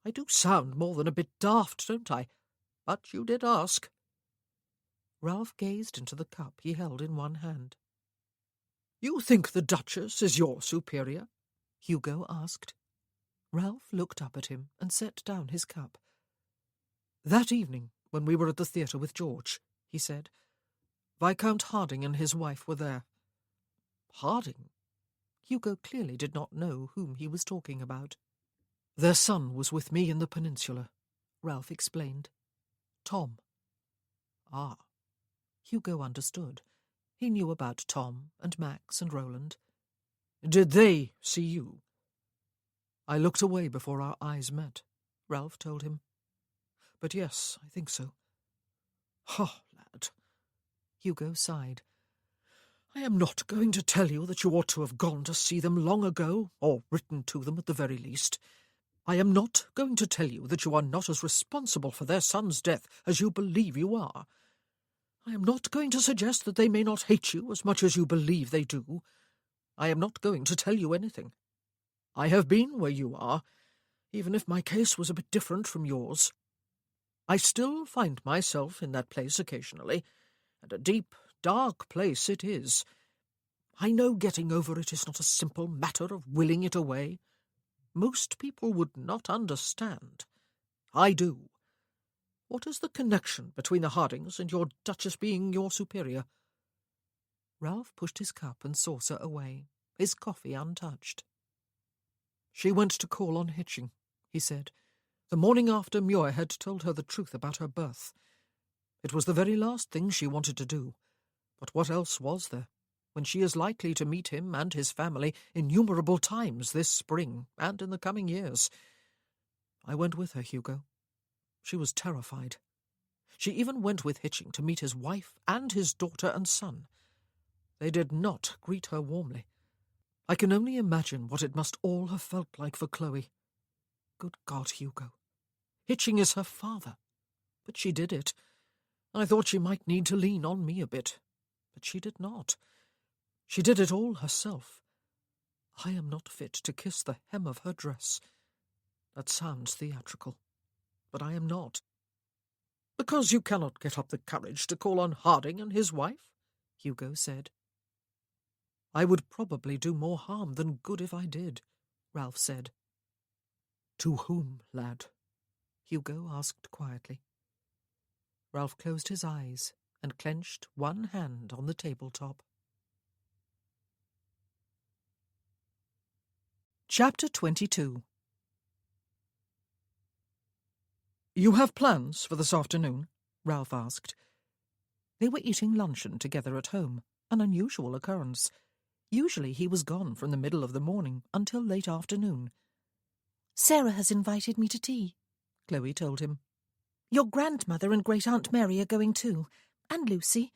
I do sound more than a bit daft, don't I? But you did ask. Ralph gazed into the cup he held in one hand. You think the Duchess is your superior? Hugo asked. Ralph looked up at him and set down his cup. That evening, when we were at the theatre with George, he said, Viscount Harding and his wife were there. Harding? Hugo clearly did not know whom he was talking about. Their son was with me in the peninsula, Ralph explained. Tom. Ah. Hugo understood. He knew about Tom and Max and Roland. Did they see you? I looked away before our eyes met, Ralph told him. But yes, I think so. Oh, lad. Hugo sighed. I am not going to tell you that you ought to have gone to see them long ago, or written to them at the very least. I am not going to tell you that you are not as responsible for their son's death as you believe you are. I am not going to suggest that they may not hate you as much as you believe they do. I am not going to tell you anything. I have been where you are, even if my case was a bit different from yours. I still find myself in that place occasionally, and a deep, dark place it is. I know getting over it is not a simple matter of willing it away. Most people would not understand. I do. What is the connection between the Hardings and your Duchess being your superior? Ralph pushed his cup and saucer away, his coffee untouched. She went to call on Hitching, he said, the morning after Muirhead told her the truth about her birth. It was the very last thing she wanted to do. But what else was there, when she is likely to meet him and his family innumerable times this spring and in the coming years? I went with her, Hugo. She was terrified. She even went with Hitching to meet his wife and his daughter and son. They did not greet her warmly. I can only imagine what it must all have felt like for Chloe. Good God, Hugo. Hitching is her father. But she did it. I thought she might need to lean on me a bit. But she did not. She did it all herself. I am not fit to kiss the hem of her dress. That sounds theatrical. But I am not. Because you cannot get up the courage to call on Harding and his wife? Hugo said. I would probably do more harm than good if I did, Ralph said. To whom, lad? Hugo asked quietly. Ralph closed his eyes and clenched one hand on the tabletop. Chapter 22. You have plans for this afternoon? Ralph asked. They were eating luncheon together at home, an unusual occurrence. Usually he was gone from the middle of the morning until late afternoon. Sarah has invited me to tea, Chloe told him. Your grandmother and Great-Aunt Mary are going too, and Lucy.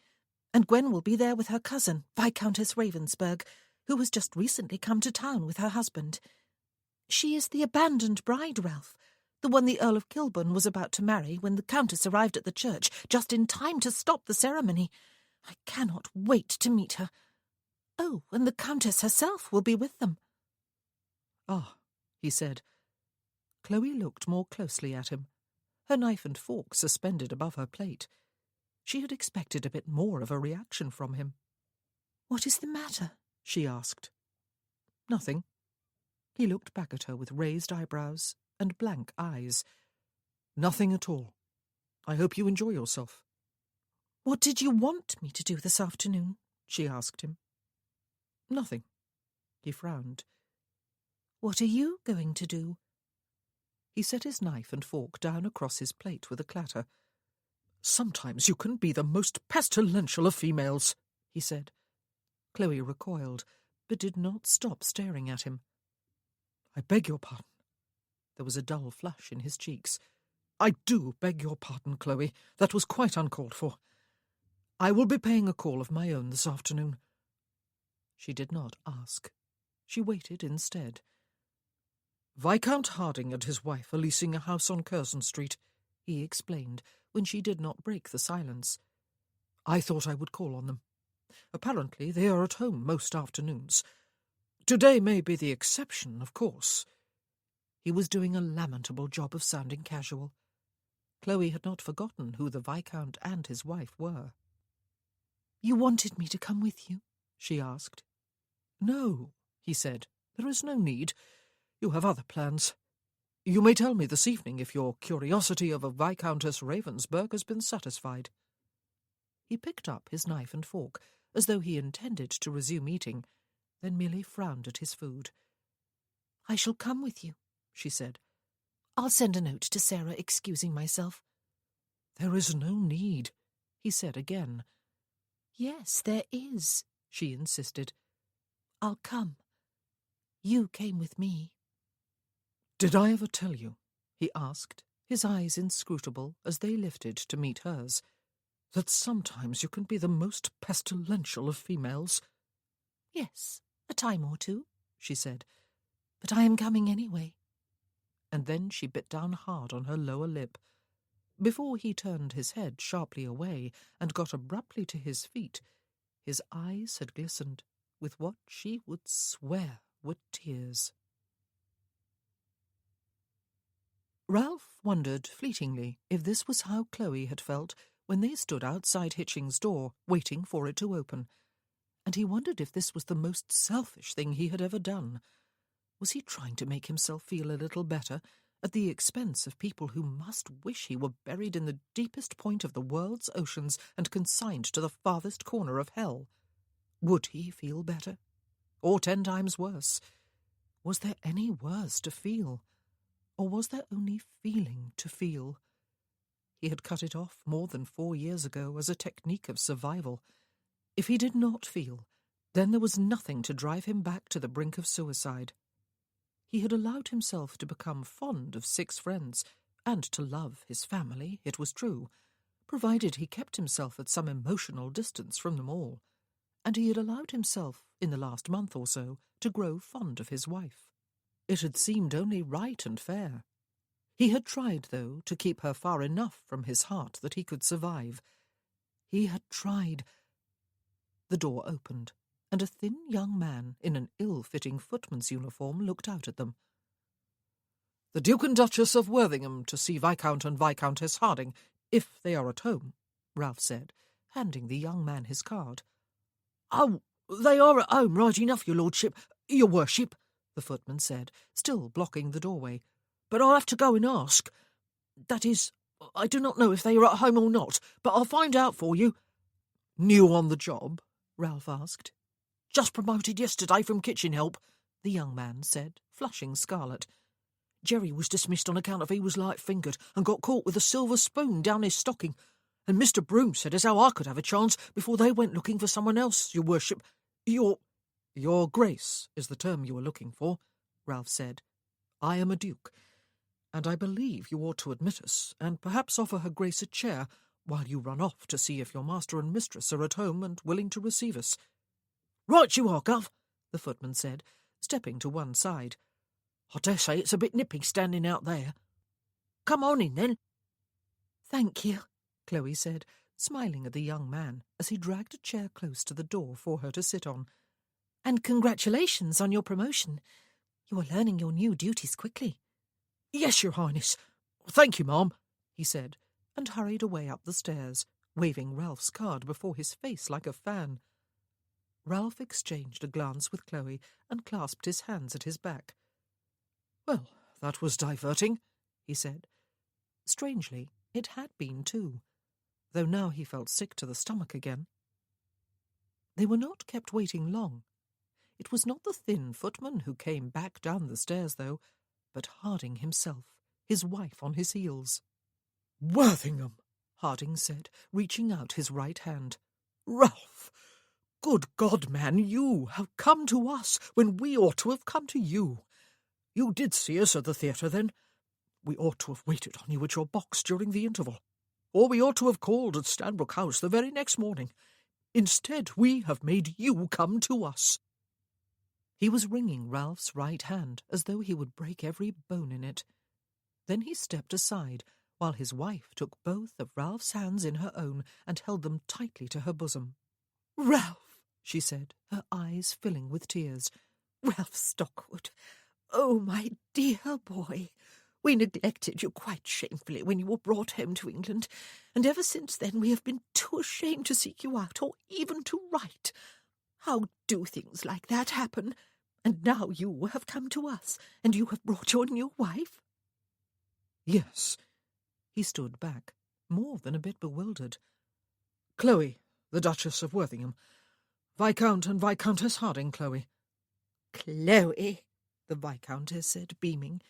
And Gwen will be there with her cousin, Viscountess Ravensburg, who has just recently come to town with her husband. She is the abandoned bride, Ralph, the one the Earl of Kilburn was about to marry when the Countess arrived at the church, just in time to stop the ceremony. I cannot wait to meet her. Oh, and the Countess herself will be with them. Ah, he said. Chloe looked more closely at him, her knife and fork suspended above her plate. She had expected a bit more of a reaction from him. What is the matter? She asked. Nothing. He looked back at her with raised eyebrows and blank eyes. Nothing at all. I hope you enjoy yourself. What did you want me to do this afternoon? She asked him. Nothing. He frowned. What are you going to do? He set his knife and fork down across his plate with a clatter. Sometimes you can be the most pestilential of females, he said. Chloe recoiled, but did not stop staring at him. I beg your pardon. There was a dull flush in his cheeks. "I do beg your pardon, Chloe. That was quite uncalled for. I will be paying a call of my own this afternoon." She did not ask. She waited instead. "Viscount Harding and his wife are leasing a house on Curzon Street," he explained, when she did not break the silence. "I thought I would call on them. Apparently they are at home most afternoons. Today may be the exception, of course." He was doing a lamentable job of sounding casual. Chloe had not forgotten who the Viscount and his wife were. "You wanted me to come with you?" she asked. "No," he said. "There is no need. You have other plans. You may tell me this evening if your curiosity of a Viscountess Ravensburg has been satisfied." He picked up his knife and fork, as though he intended to resume eating, then merely frowned at his food. "I shall come with you," she said. "I'll send a note to Sarah excusing myself." "There is no need," he said again. "Yes, there is," she insisted. "I'll come. You came with me." "Did I ever tell you," he asked, his eyes inscrutable as they lifted to meet hers, "that sometimes you can be the most pestilential of females?" "Yes, a time or two," she said. "But I am coming anyway." And then she bit down hard on her lower lip. Before he turned his head sharply away and got abruptly to his feet, his eyes had glistened with what she would swear were tears. Ralph wondered fleetingly if this was how Chloe had felt when they stood outside Hitching's door, waiting for it to open. And he wondered if this was the most selfish thing he had ever done. Was he trying to make himself feel a little better, at the expense of people who must wish he were buried in the deepest point of the world's oceans and consigned to the farthest corner of hell? Would he feel better? Or 10 times worse? Was there any worse to feel? Or was there only feeling to feel? He had cut it off more than 4 years ago as a technique of survival. If he did not feel, then there was nothing to drive him back to the brink of suicide. He had allowed himself to become fond of 6 friends, and to love his family, it was true, provided he kept himself at some emotional distance from them all. And he had allowed himself, in the last month or so, to grow fond of his wife. It had seemed only right and fair. He had tried, though, to keep her far enough from his heart that he could survive. He had tried. The door opened, and a thin young man in an ill-fitting footman's uniform looked out at them. "The Duke and Duchess of Worthington to see Viscount and Viscountess Harding, if they are at home," Ralph said, handing the young man his card. "Oh, they are at home, right enough, your lordship, your worship," the footman said, still blocking the doorway. "But I'll have to go and ask. That is, I do not know if they are at home or not, but I'll find out for you." "New on the job?" Ralph asked. "Just promoted yesterday from kitchen help," the young man said, flushing scarlet. "Jerry was dismissed on account of he was light-fingered and got caught with a silver spoon down his stocking, and Mr. Broom said as how I could have a chance before they went looking for someone else, your worship. Your grace is the term you are looking for," Ralph said. "I am a duke, and I believe you ought to admit us, and perhaps offer her grace a chair while you run off to see if your master and mistress are at home and willing to receive us." "Right you are, Gov," the footman said, stepping to one side. "I dare say it's a bit nippy standing out there. Come on in, then." "Thank you," Chloe said, smiling at the young man as he dragged a chair close to the door for her to sit on. "And congratulations on your promotion. You are learning your new duties quickly." "Yes, your highness. Thank you, ma'am," he said, and hurried away up the stairs, waving Ralph's card before his face like a fan. Ralph exchanged a glance with Chloe and clasped his hands at his back. "Well, that was diverting," he said. Strangely, it had been too, though now he felt sick to the stomach again. They were not kept waiting long. It was not the thin footman who came back down the stairs, though, but Harding himself, his wife on his heels. "Worthington," Harding said, reaching out his right hand. "Ralph! Good God, man, you have come to us when we ought to have come to you. You did see us at the theatre, then? We ought to have waited on you at your box during the interval. Or we ought to have called at Stanbrook House the very next morning. Instead, we have made you come to us." He was wringing Ralph's right hand as though he would break every bone in it. Then he stepped aside, while his wife took both of Ralph's hands in her own and held them tightly to her bosom. "Ralph," she said, her eyes filling with tears. "Ralph Stockwood. Oh, my dear boy. We neglected you quite shamefully when you were brought home to England, and ever since then we have been too ashamed to seek you out or even to write. How do things like that happen? And now you have come to us, and you have brought your new wife?" "Yes." He stood back, more than a bit bewildered. "Chloe, the Duchess of Worthingham. Viscount and Viscountess Harding, Chloe." "Chloe," the Viscountess said, beaming.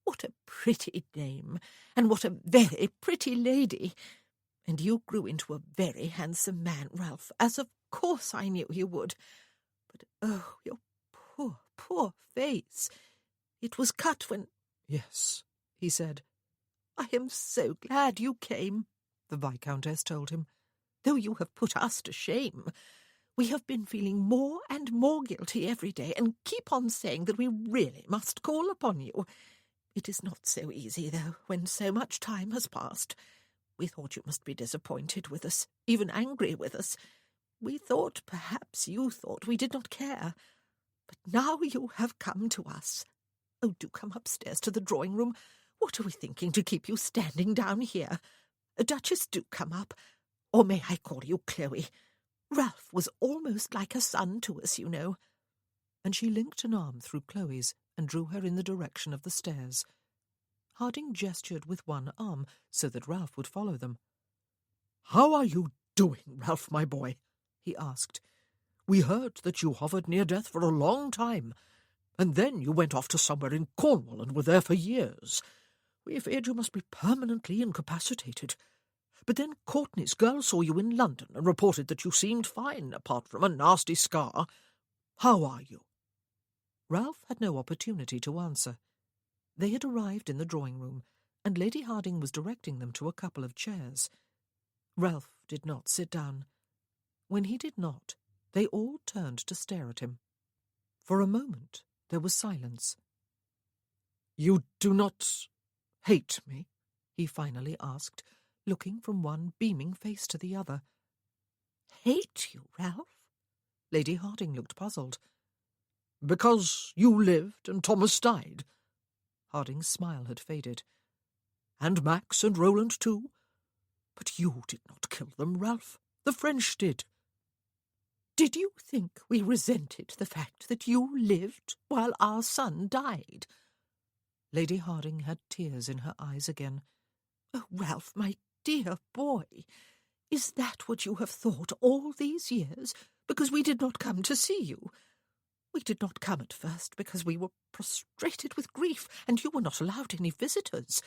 "What a pretty name, and what a very pretty lady. And you grew into a very handsome man, Ralph, as of course I knew you would. But oh, your poor, poor face. It was cut when—" "Yes," he said. "I am so glad you came," the Viscountess told him. "Though you have put us to shame. We have been feeling more and more guilty every day, and keep on saying that we really must call upon you. It is not so easy, though, when so much time has passed. We thought you must be disappointed with us, even angry with us. We thought perhaps you thought we did not care. But now you have come to us. Oh, do come upstairs to the drawing-room. What are we thinking to keep you standing down here? Duchess, do come up. Or may I call you Chloe? Ralph was almost like a son to us, you know." And she linked an arm through Chloe's and drew her in the direction of the stairs. Harding gestured with one arm so that Ralph would follow them. "How are you doing, Ralph, my boy?" he asked. "We heard that you hovered near death for a long time, and then you went off to somewhere in Cornwall and were there for years. We feared you must be permanently incapacitated. But then Courtney's girl saw you in London and reported that you seemed fine, apart from a nasty scar. How are you?" Ralph had no opportunity to answer. They had arrived in the drawing-room, and Lady Harding was directing them to a couple of chairs. Ralph did not sit down. When he did not, they all turned to stare at him. For a moment there was silence. "You do not hate me?" he finally asked, looking from one beaming face to the other. "Hate you, Ralph?" Lady Harding looked puzzled. "Because you lived and Thomas died?" Harding's smile had faded. "And Max and Roland too? But you did not kill them, Ralph. The French did." "Did you think we resented the fact that you lived while our son died?" Lady Harding had tears in her eyes again. "Oh, Ralph, my dear boy, is that what you have thought all these years, because we did not come to see you? We did not come at first because we were prostrated with grief, and you were not allowed any visitors.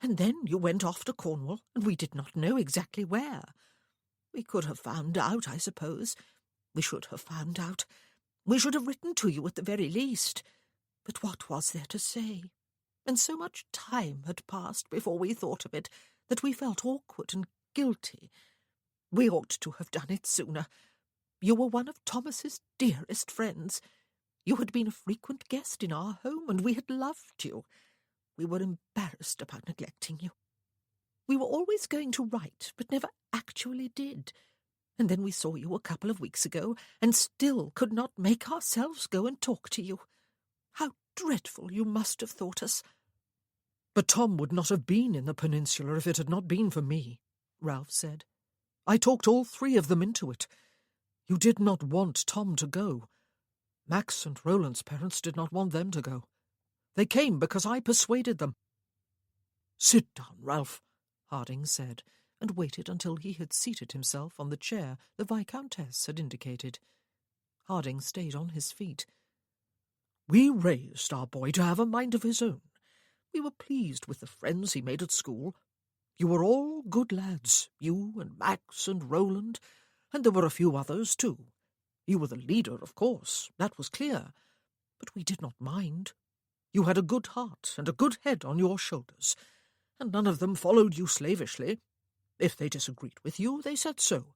And then you went off to Cornwall, and we did not know exactly where. We could have found out, I suppose. We should have found out. We should have written to you at the very least. But what was there to say? And so much time had passed before we thought of it that we felt awkward and guilty. We ought to have done it sooner. You were one of Thomas's dearest friends. You had been a frequent guest in our home, and we had loved you. We were embarrassed about neglecting you. We were always going to write, but never actually did. And then we saw you a couple of weeks ago, and still could not make ourselves go and talk to you. How dreadful you must have thought us." "But Tom would not have been in the peninsula if it had not been for me," Ralph said. "I talked all three of them into it. You did not want Tom to go. Max and Roland's parents did not want them to go. They came because I persuaded them." "Sit down, Ralph," Harding said, and waited until he had seated himself on the chair the Viscountess had indicated. Harding stayed on his feet. "We raised our boy to have a mind of his own. We were pleased with the friends he made at school. You were all good lads, you and Max and Roland, and there were a few others too. You were the leader, of course, that was clear. But we did not mind. You had a good heart and a good head on your shoulders, and none of them followed you slavishly. If they disagreed with you, they said so.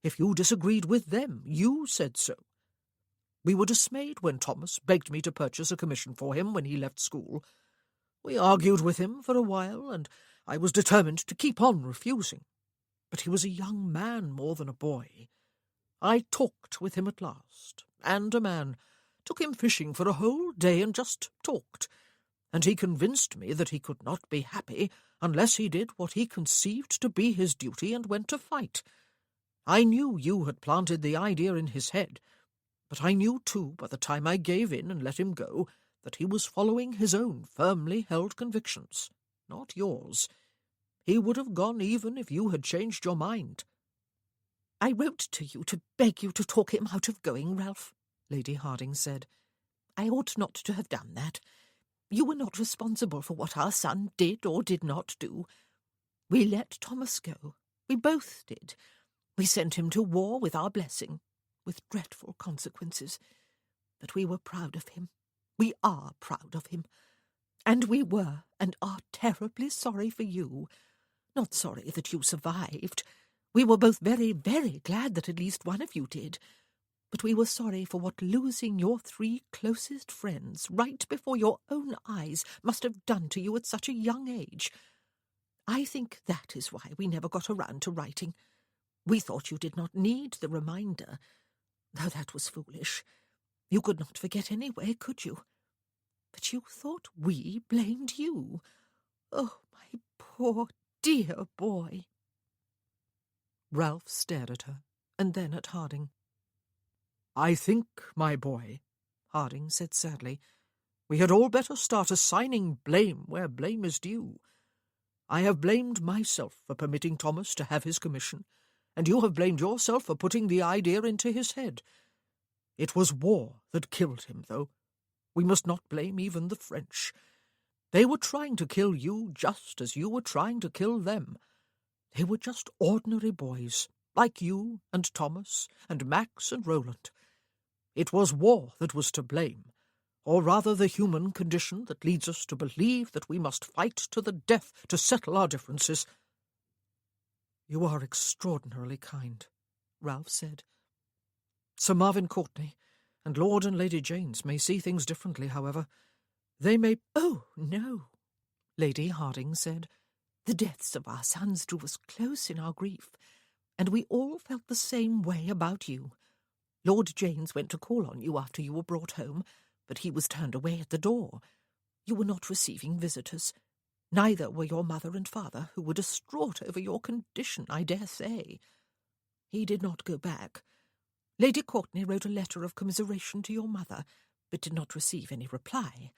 If you disagreed with them, you said so. We were dismayed when Thomas begged me to purchase a commission for him when he left school. We argued with him for a while, and I was determined to keep on refusing. But he was a young man more than a boy. I talked with him at last, and a man, took him fishing for a whole day and just talked, and he convinced me that he could not be happy unless he did what he conceived to be his duty and went to fight. I knew you had planted the idea in his head, but I knew too, by the time I gave in and let him go, that he was following his own firmly held convictions, not yours. He would have gone even if you had changed your mind. I wrote to you to beg you to talk him out of going, Ralph, Lady Harding said. I ought not to have done that. You were not responsible for what our son did or did not do. We let Thomas go. We both did. We sent him to war with our blessing, with dreadful consequences. But we were proud of him. We are proud of him. And we were and are terribly sorry for you. Not sorry that you survived. We were both very, very glad that at least one of you did. But we were sorry for what losing your 3 closest friends right before your own eyes must have done to you at such a young age. I think that is why we never got around to writing. We thought you did not need the reminder, though that was foolish. You could not forget anyway, could you? But you thought we blamed you. Oh, my poor, dear boy. Ralph stared at her, and then at Harding. I think, my boy, Harding said sadly, we had all better start assigning blame where blame is due. I have blamed myself for permitting Thomas to have his commission, and you have blamed yourself for putting the idea into his head. It was war that killed him, though. We must not blame even the French. They were trying to kill you just as you were trying to kill them. They were just ordinary boys, like you and Thomas and Max and Roland. It was war that was to blame, or rather the human condition that leads us to believe that we must fight to the death to settle our differences. You are extraordinarily kind, Ralph said. Sir Marvin Courtney and Lord and Lady Janes may see things differently, however. They may— Oh, no, Lady Harding said. The deaths of our sons drew us close in our grief, and we all felt the same way about you. Lord Janes went to call on you after you were brought home, but he was turned away at the door. You were not receiving visitors. Neither were your mother and father, who were distraught over your condition, I dare say. He did not go back. Lady Courtney wrote a letter of commiseration to your mother, but did not receive any reply.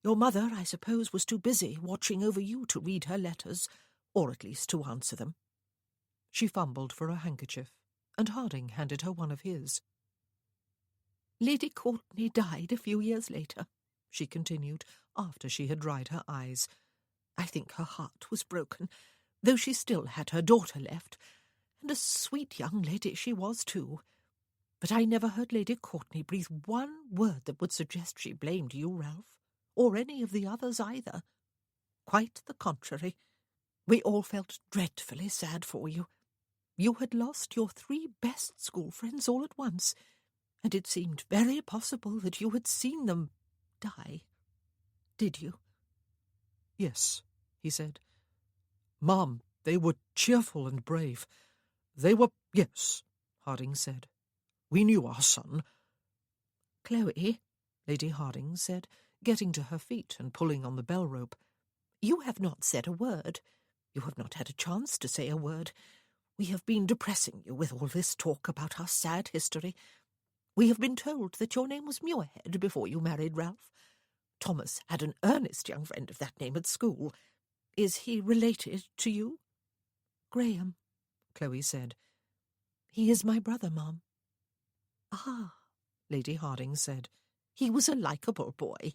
Your mother, I suppose, was too busy watching over you to read her letters, or at least to answer them. She fumbled for a handkerchief, and Harding handed her one of his. Lady Courtney died a few years later, she continued, after she had dried her eyes. I think her heart was broken, though she still had her daughter left, and a sweet young lady she was too. But I never heard Lady Courtney breathe one word that would suggest she blamed you, Ralph, or any of the others either. Quite the contrary. We all felt dreadfully sad for you. You had lost your 3 best school friends all at once, and it seemed very possible that you had seen them die. Did you? Yes, he said. Ma'am, they were cheerful and brave. They were— Yes, Harding said. We knew our son. Chloe, Lady Harding said, getting to her feet and pulling on the bell rope, you have not said a word. You have not had a chance to say a word. We have been depressing you with all this talk about our sad history. We have been told that your name was Muirhead before you married Ralph. Thomas had an earnest young friend of that name at school. Is he related to you? Graham, Chloe said. He is my brother, Ma'am. Ah, Lady Harding said. He was a likeable boy.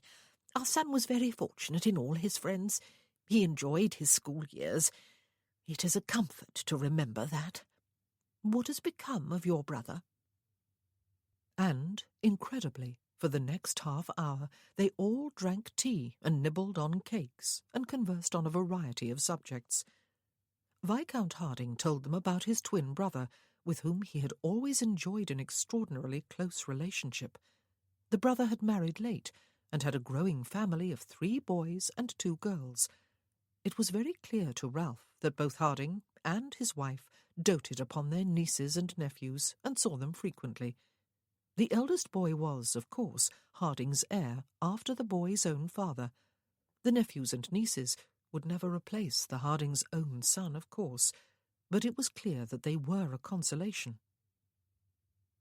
Our son was very fortunate in all his friends. He enjoyed his school years. It is a comfort to remember that. What has become of your brother? And, incredibly, For the next half hour they all drank tea and nibbled on cakes and conversed on a variety of subjects. Viscount Harding told them about his twin brother, with whom he had always enjoyed an extraordinarily close relationship. The brother had married late and had a growing family of 3 boys and 2 girls. It was very clear to Ralph that both Harding and his wife doted upon their nieces and nephews and saw them frequently. The eldest boy was, of course, Harding's heir after the boy's own father. The nephews and nieces would never replace the Harding's own son, of course, but it was clear that they were a consolation.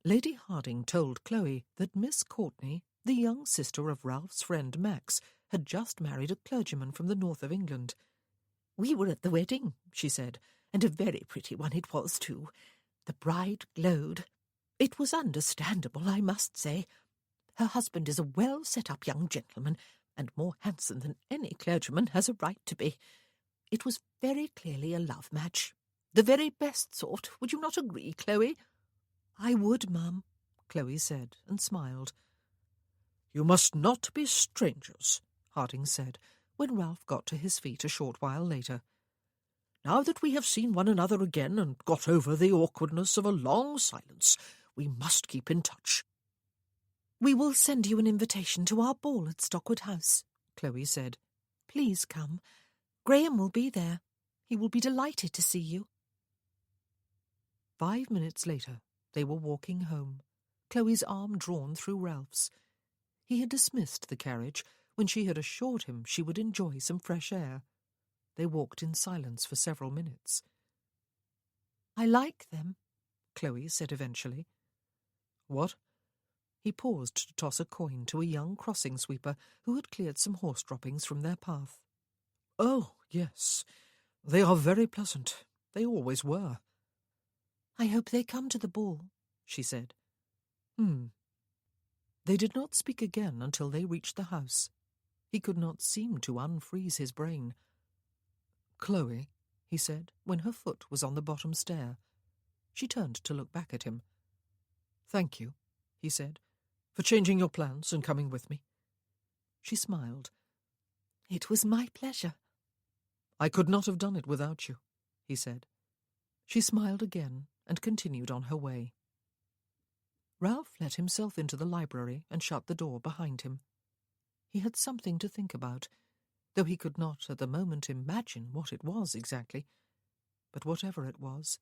Lady Harding told Chloe that Miss Courtney, the young sister of Ralph's friend Max, had just married a clergyman from the north of England. "We were at the wedding," she said, "and a very pretty one it was, too. The bride glowed. It was understandable, I must say. Her husband is a well-set-up young gentleman, and more handsome than any clergyman has a right to be. It was very clearly a love match. The very best sort, would you not agree, Chloe?" "I would, Mum," Chloe said, and smiled. "You must not be strangers," Harding said, when Ralph got to his feet a short while later. "Now that we have seen one another again and got over the awkwardness of a long silence, we must keep in touch." "We will send you an invitation to our ball at Stockwood House," Chloe said. "Please come. Graham will be there. He will be delighted to see you." 5 minutes later, they were walking home, Chloe's arm drawn through Ralph's. He had dismissed the carriage when she had assured him she would enjoy some fresh air. They walked in silence for several minutes. "I like them," Chloe said eventually. "What?" He paused to toss a coin to a young crossing sweeper who had cleared some horse droppings from their path. "Oh, yes. They are very pleasant. They always were." "I hope they come to the ball," she said. They did not speak again until they reached the house. He could not seem to unfreeze his brain. "Chloe," he said, when her foot was on the bottom stair. She turned to look back at him. "Thank you," he said, "for changing your plans and coming with me." She smiled. "It was my pleasure." "I could not have done it without you," he said. She smiled again and continued on her way. Ralph let himself into the library and shut the door behind him. He had something to think about, though he could not at the moment imagine what it was exactly. But whatever it was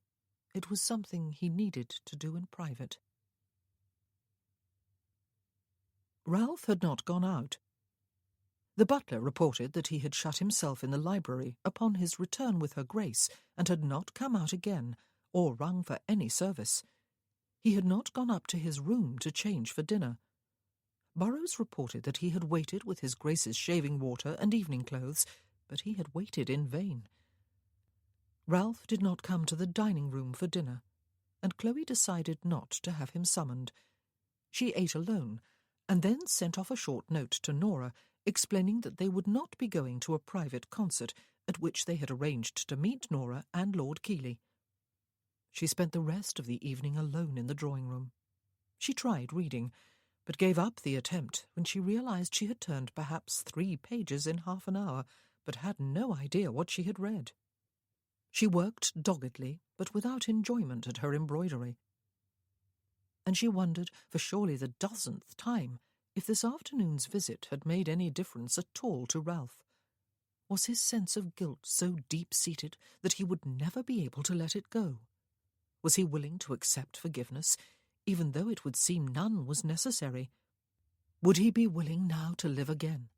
something he needed to do in private. Ralph had not gone out. The butler reported that he had shut himself in the library upon his return with her Grace and had not come out again, or rung for any service. He had not gone up to his room to change for dinner. Burrows reported that he had waited with his Grace's shaving water and evening clothes, but he had waited in vain. Ralph did not come to the dining room for dinner, and Chloe decided not to have him summoned. She ate alone, and then sent off a short note to Nora, explaining that they would not be going to a private concert at which they had arranged to meet Nora and Lord Keighley. She spent the rest of the evening alone in the drawing-room. She tried reading, but gave up the attempt when she realized she had turned perhaps 3 pages in half an hour, but had no idea what she had read. She worked doggedly, but without enjoyment at her embroidery. And she wondered, for surely the 10th time, if this afternoon's visit had made any difference at all to Ralph. Was his sense of guilt so deep-seated that he would never be able to let it go? Was he willing to accept forgiveness, even though it would seem none was necessary? Would he be willing now to live again?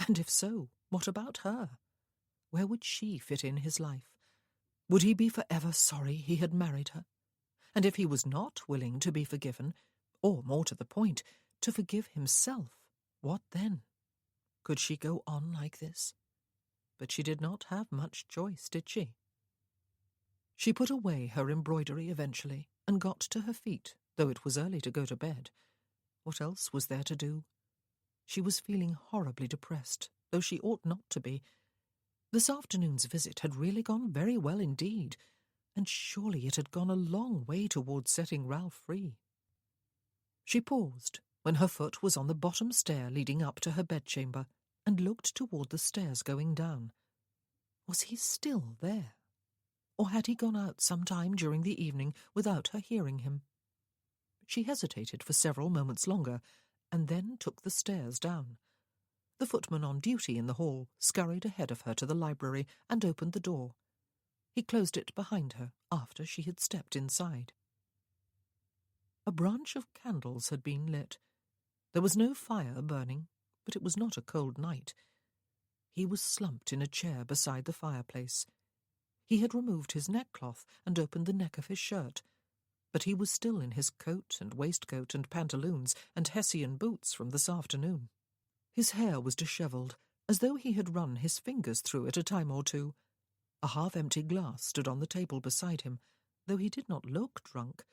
And if so, what about her? Where would she fit in his life? Would he be forever sorry he had married her? And if he was not willing to be forgiven, or more to the point, to forgive himself, what then? Could she go on like this? But she did not have much choice, did she? She put away her embroidery eventually and got to her feet, though it was early to go to bed. What else was there to do? She was feeling horribly depressed, though she ought not to be. This afternoon's visit had really gone very well indeed, and surely it had gone a long way towards setting Ralph free. She paused when her foot was on the bottom stair leading up to her bedchamber, and looked toward the stairs going down. Was he still there? Or had he gone out some time during the evening without her hearing him? She hesitated for several moments longer, and then took the stairs down. The footman on duty in the hall scurried ahead of her to the library and opened the door. He closed it behind her after she had stepped inside. A branch of candles had been lit. There was no fire burning, but it was not a cold night. He was slumped in a chair beside the fireplace. He had removed his neckcloth and opened the neck of his shirt, but he was still in his coat and waistcoat and pantaloons and Hessian boots from this afternoon. His hair was dishevelled, as though he had run his fingers through it a time or two. A half-empty glass stood on the table beside him, though he did not look drunk.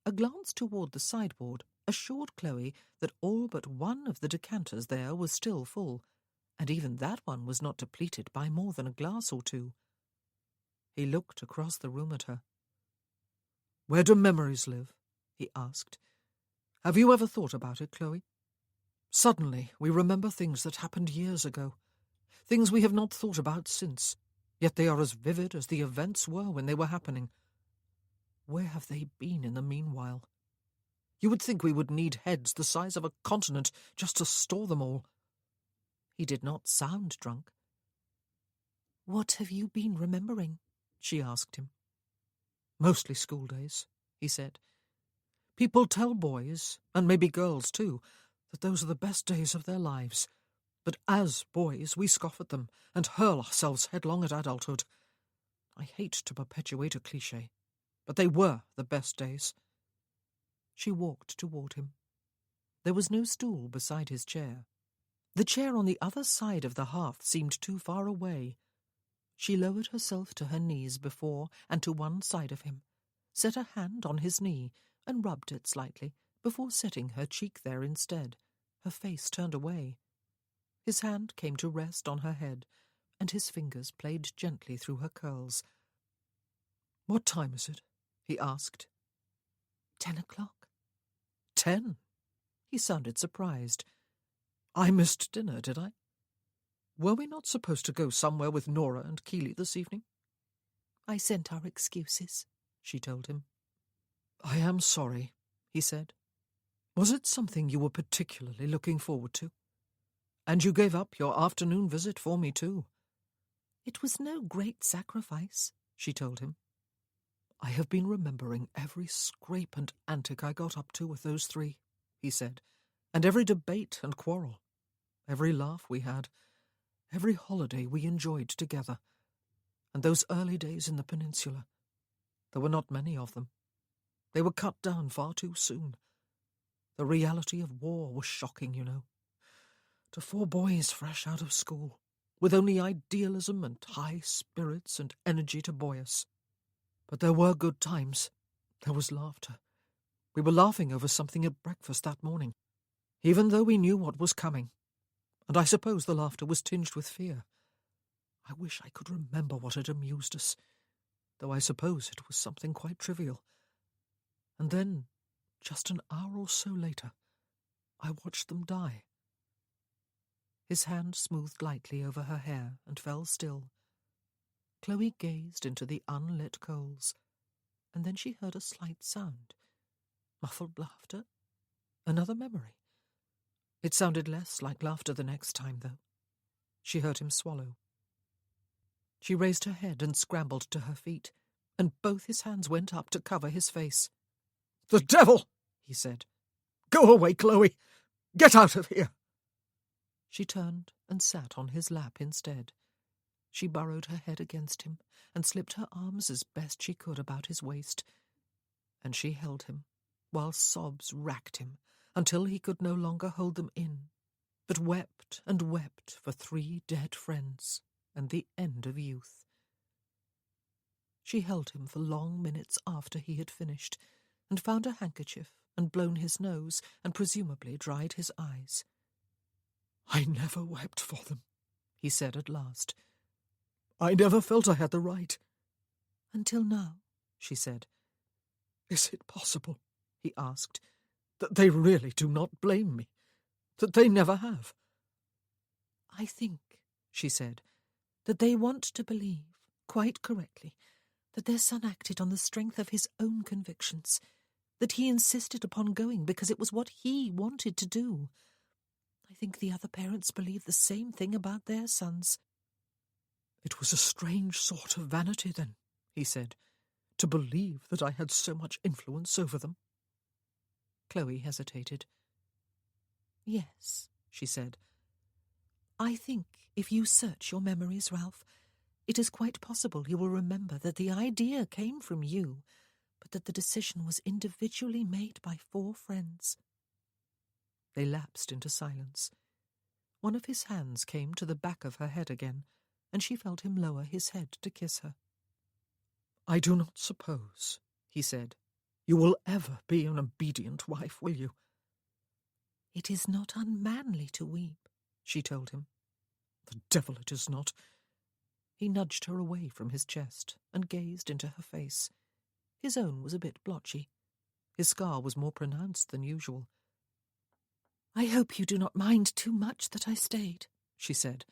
A glance toward the sideboard assured Chloe that all but one of the decanters there was still full, and even that one was not depleted by more than a glass or two. He looked across the room at her. "Where do memories live?" he asked. "Have you ever thought about it, Chloe? Suddenly we remember things that happened years ago, things we have not thought about since, yet they are as vivid as the events were when they were happening. Where have they been in the meanwhile? You would think we would need heads the size of a continent just to store them all." He did not sound drunk. "What have you been remembering?" she asked him. "Mostly school days," he said. "People tell boys, and maybe girls too, that those are the best days of their lives. But as boys, we scoff at them and hurl ourselves headlong at adulthood. I hate to perpetuate a cliché, but they were the best days." She walked toward him. There was no stool beside his chair. The chair on the other side of the hearth seemed too far away. She lowered herself to her knees before and to one side of him, set a hand on his knee, and rubbed it slightly before setting her cheek there instead, her face turned away. His hand came to rest on her head, and his fingers played gently through her curls. "What time is it?" he asked. 10 o'clock. 10? He sounded surprised. "I missed dinner, did I? Were we not supposed to go somewhere with Nora and Keeley this evening?" "I sent our excuses," she told him. "I am sorry," he said. "Was it something you were particularly looking forward to? And you gave up your afternoon visit for me too." "It was no great sacrifice," she told him. "I have been remembering every scrape and antic I got up to with those three," he said, "and every debate and quarrel, every laugh we had, every holiday we enjoyed together, and those early days in the peninsula. There were not many of them. They were cut down far too soon. The reality of war was shocking, you know. To 4 boys fresh out of school, with only idealism and high spirits and energy to buoy us. But there were good times. There was laughter. We were laughing over something at breakfast that morning, even though we knew what was coming. And I suppose the laughter was tinged with fear. I wish I could remember what had amused us, though I suppose it was something quite trivial. And then, just an hour or so later, I watched them die." His hand smoothed lightly over her hair and fell still. Chloe gazed into the unlit coals, and then she heard a slight sound. Muffled laughter? Another memory? It sounded less like laughter the next time, though. She heard him swallow. She raised her head and scrambled to her feet, and both his hands went up to cover his face. "The devil!" he said. "Go away, Chloe! Get out of here!" She turned and sat on his lap instead. She burrowed her head against him and slipped her arms as best she could about his waist, and she held him, while sobs racked him until he could no longer hold them in, but wept and wept for 3 dead friends and the end of youth. She held him for long minutes after he had finished, and found a handkerchief and blown his nose and presumably dried his eyes. "I never wept for them," he said at last. "I never felt I had the right." "Until now," she said. "Is it possible," he asked, that they really do not blame me, that they never have. I think, she said, that they want to believe, quite correctly, that their son acted on the strength of his own convictions, that he insisted upon going because it was what he wanted to do. I think the other parents believe the same thing about their sons. It was a strange sort of vanity, then, he said, to believe that I had so much influence over them. Chloe hesitated. Yes, she said. I think if you search your memories, Ralph, it is quite possible you will remember that the idea came from you, but that the decision was individually made by 4 friends. They lapsed into silence. One of his hands came to the back of her head again, and she felt him lower his head to kiss her. I do not suppose, he said, you will ever be an obedient wife, will you? It is not unmanly to weep, she told him. The devil it is not. He nudged her away from his chest and gazed into her face. His own was a bit blotchy. His scar was more pronounced than usual. I hope you do not mind too much that I stayed, she said.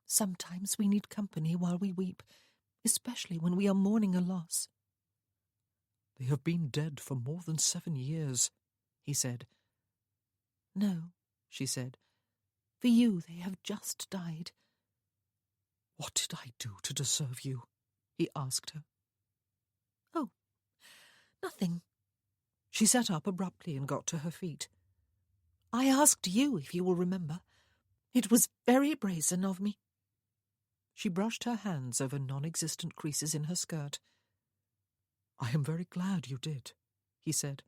Sometimes we need company while we weep, especially when we are mourning a loss. They have been dead for more than 7 years, he said. No, she said. For you they have just died. What did I do to deserve you? He asked her. Oh, nothing. She sat up abruptly and got to her feet. I asked you if you will remember. It was very brazen of me. She brushed her hands over non-existent creases in her skirt. I am very glad you did, he said.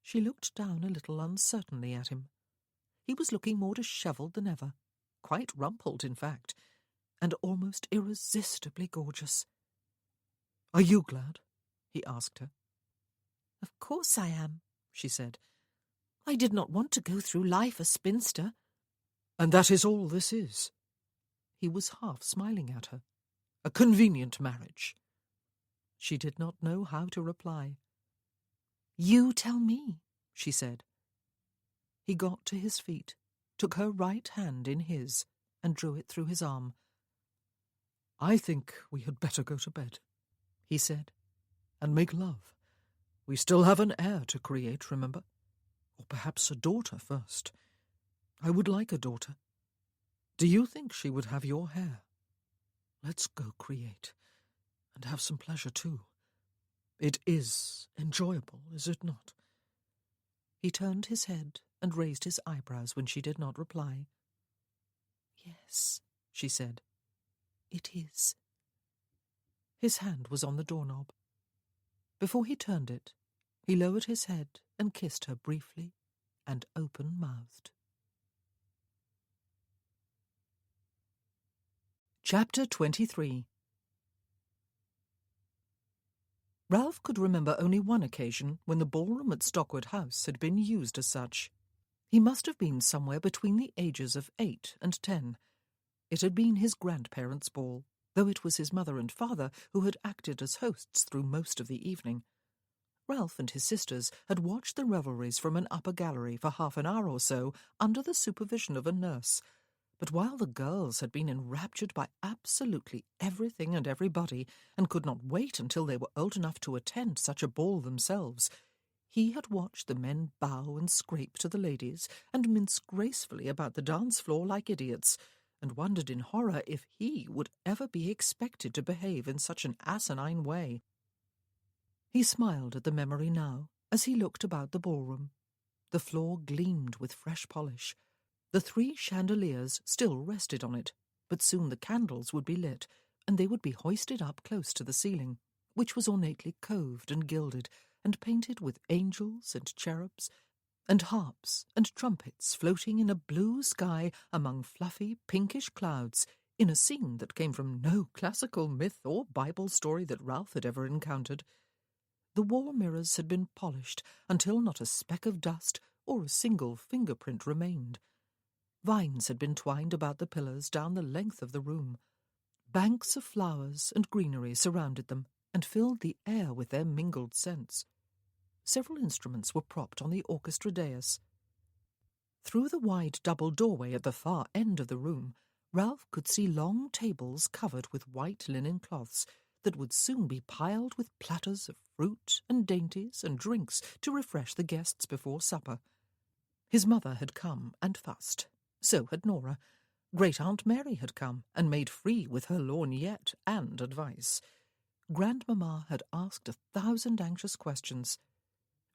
She looked down a little uncertainly at him. He was looking more dishevelled than ever, quite rumpled, in fact, and almost irresistibly gorgeous. Are you glad? He asked her. Of course I am, she said. I did not want to go through life a spinster. And that is all this is? He was half smiling at her. A convenient marriage. She did not know how to reply. You tell me, she said. He got to his feet, took her right hand in his, and drew it through his arm. I think we had better go to bed, he said, and make love. We still have an heir to create, remember? Or perhaps a daughter first. I would like a daughter. Do you think she would have your hair? Let's go create, and have some pleasure too. It is enjoyable, is it not? He turned his head and raised his eyebrows when she did not reply. Yes, she said. It is. His hand was on the doorknob. Before he turned it, he lowered his head and kissed her briefly and open-mouthed. Chapter 23. Ralph could remember only one occasion when the ballroom at Stockwood House had been used as such. He must have been somewhere between the ages of 8 and 10. It had been his grandparents' ball, though it was his mother and father who had acted as hosts through most of the evening. Ralph and his sisters had watched the revelries from an upper gallery for half an hour or so under the supervision of a nurse, but while the girls had been enraptured by absolutely everything and everybody and could not wait until they were old enough to attend such a ball themselves, he had watched the men bow and scrape to the ladies and mince gracefully about the dance floor like idiots, and wondered in horror if he would ever be expected to behave in such an asinine way. He smiled at the memory now as he looked about the ballroom. The floor gleamed with fresh polish. The 3 chandeliers still rested on it, but soon the candles would be lit, and they would be hoisted up close to the ceiling, which was ornately coved and gilded, and painted with angels and cherubs, and harps and trumpets floating in a blue sky among fluffy pinkish clouds, in a scene that came from no classical myth or Bible story that Ralph had ever encountered. The wall mirrors had been polished until not a speck of dust or a single fingerprint remained. Vines had been twined about the pillars down the length of the room. Banks of flowers and greenery surrounded them and filled the air with their mingled scents. Several instruments were propped on the orchestra dais. Through the wide double doorway at the far end of the room, Ralph could see long tables covered with white linen cloths that would soon be piled with platters of fruit and dainties and drinks to refresh the guests before supper. His mother had come and fussed. So had Nora. Great-aunt Mary had come and made free with her lorgnette and advice. Grandmamma had asked 1,000 anxious questions.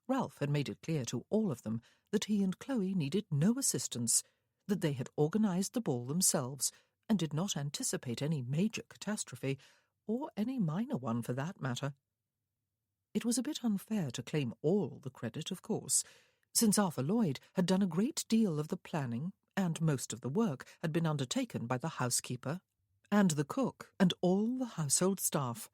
Ralph had made it clear to all of them that he and Chloe needed no assistance, that they had organised the ball themselves and did not anticipate any major catastrophe, or any minor one for that matter. It was a bit unfair to claim all the credit, of course, since Arthur Lloyd had done a great deal of the planning, and most of the work had been undertaken by the housekeeper and the cook and all the household staff.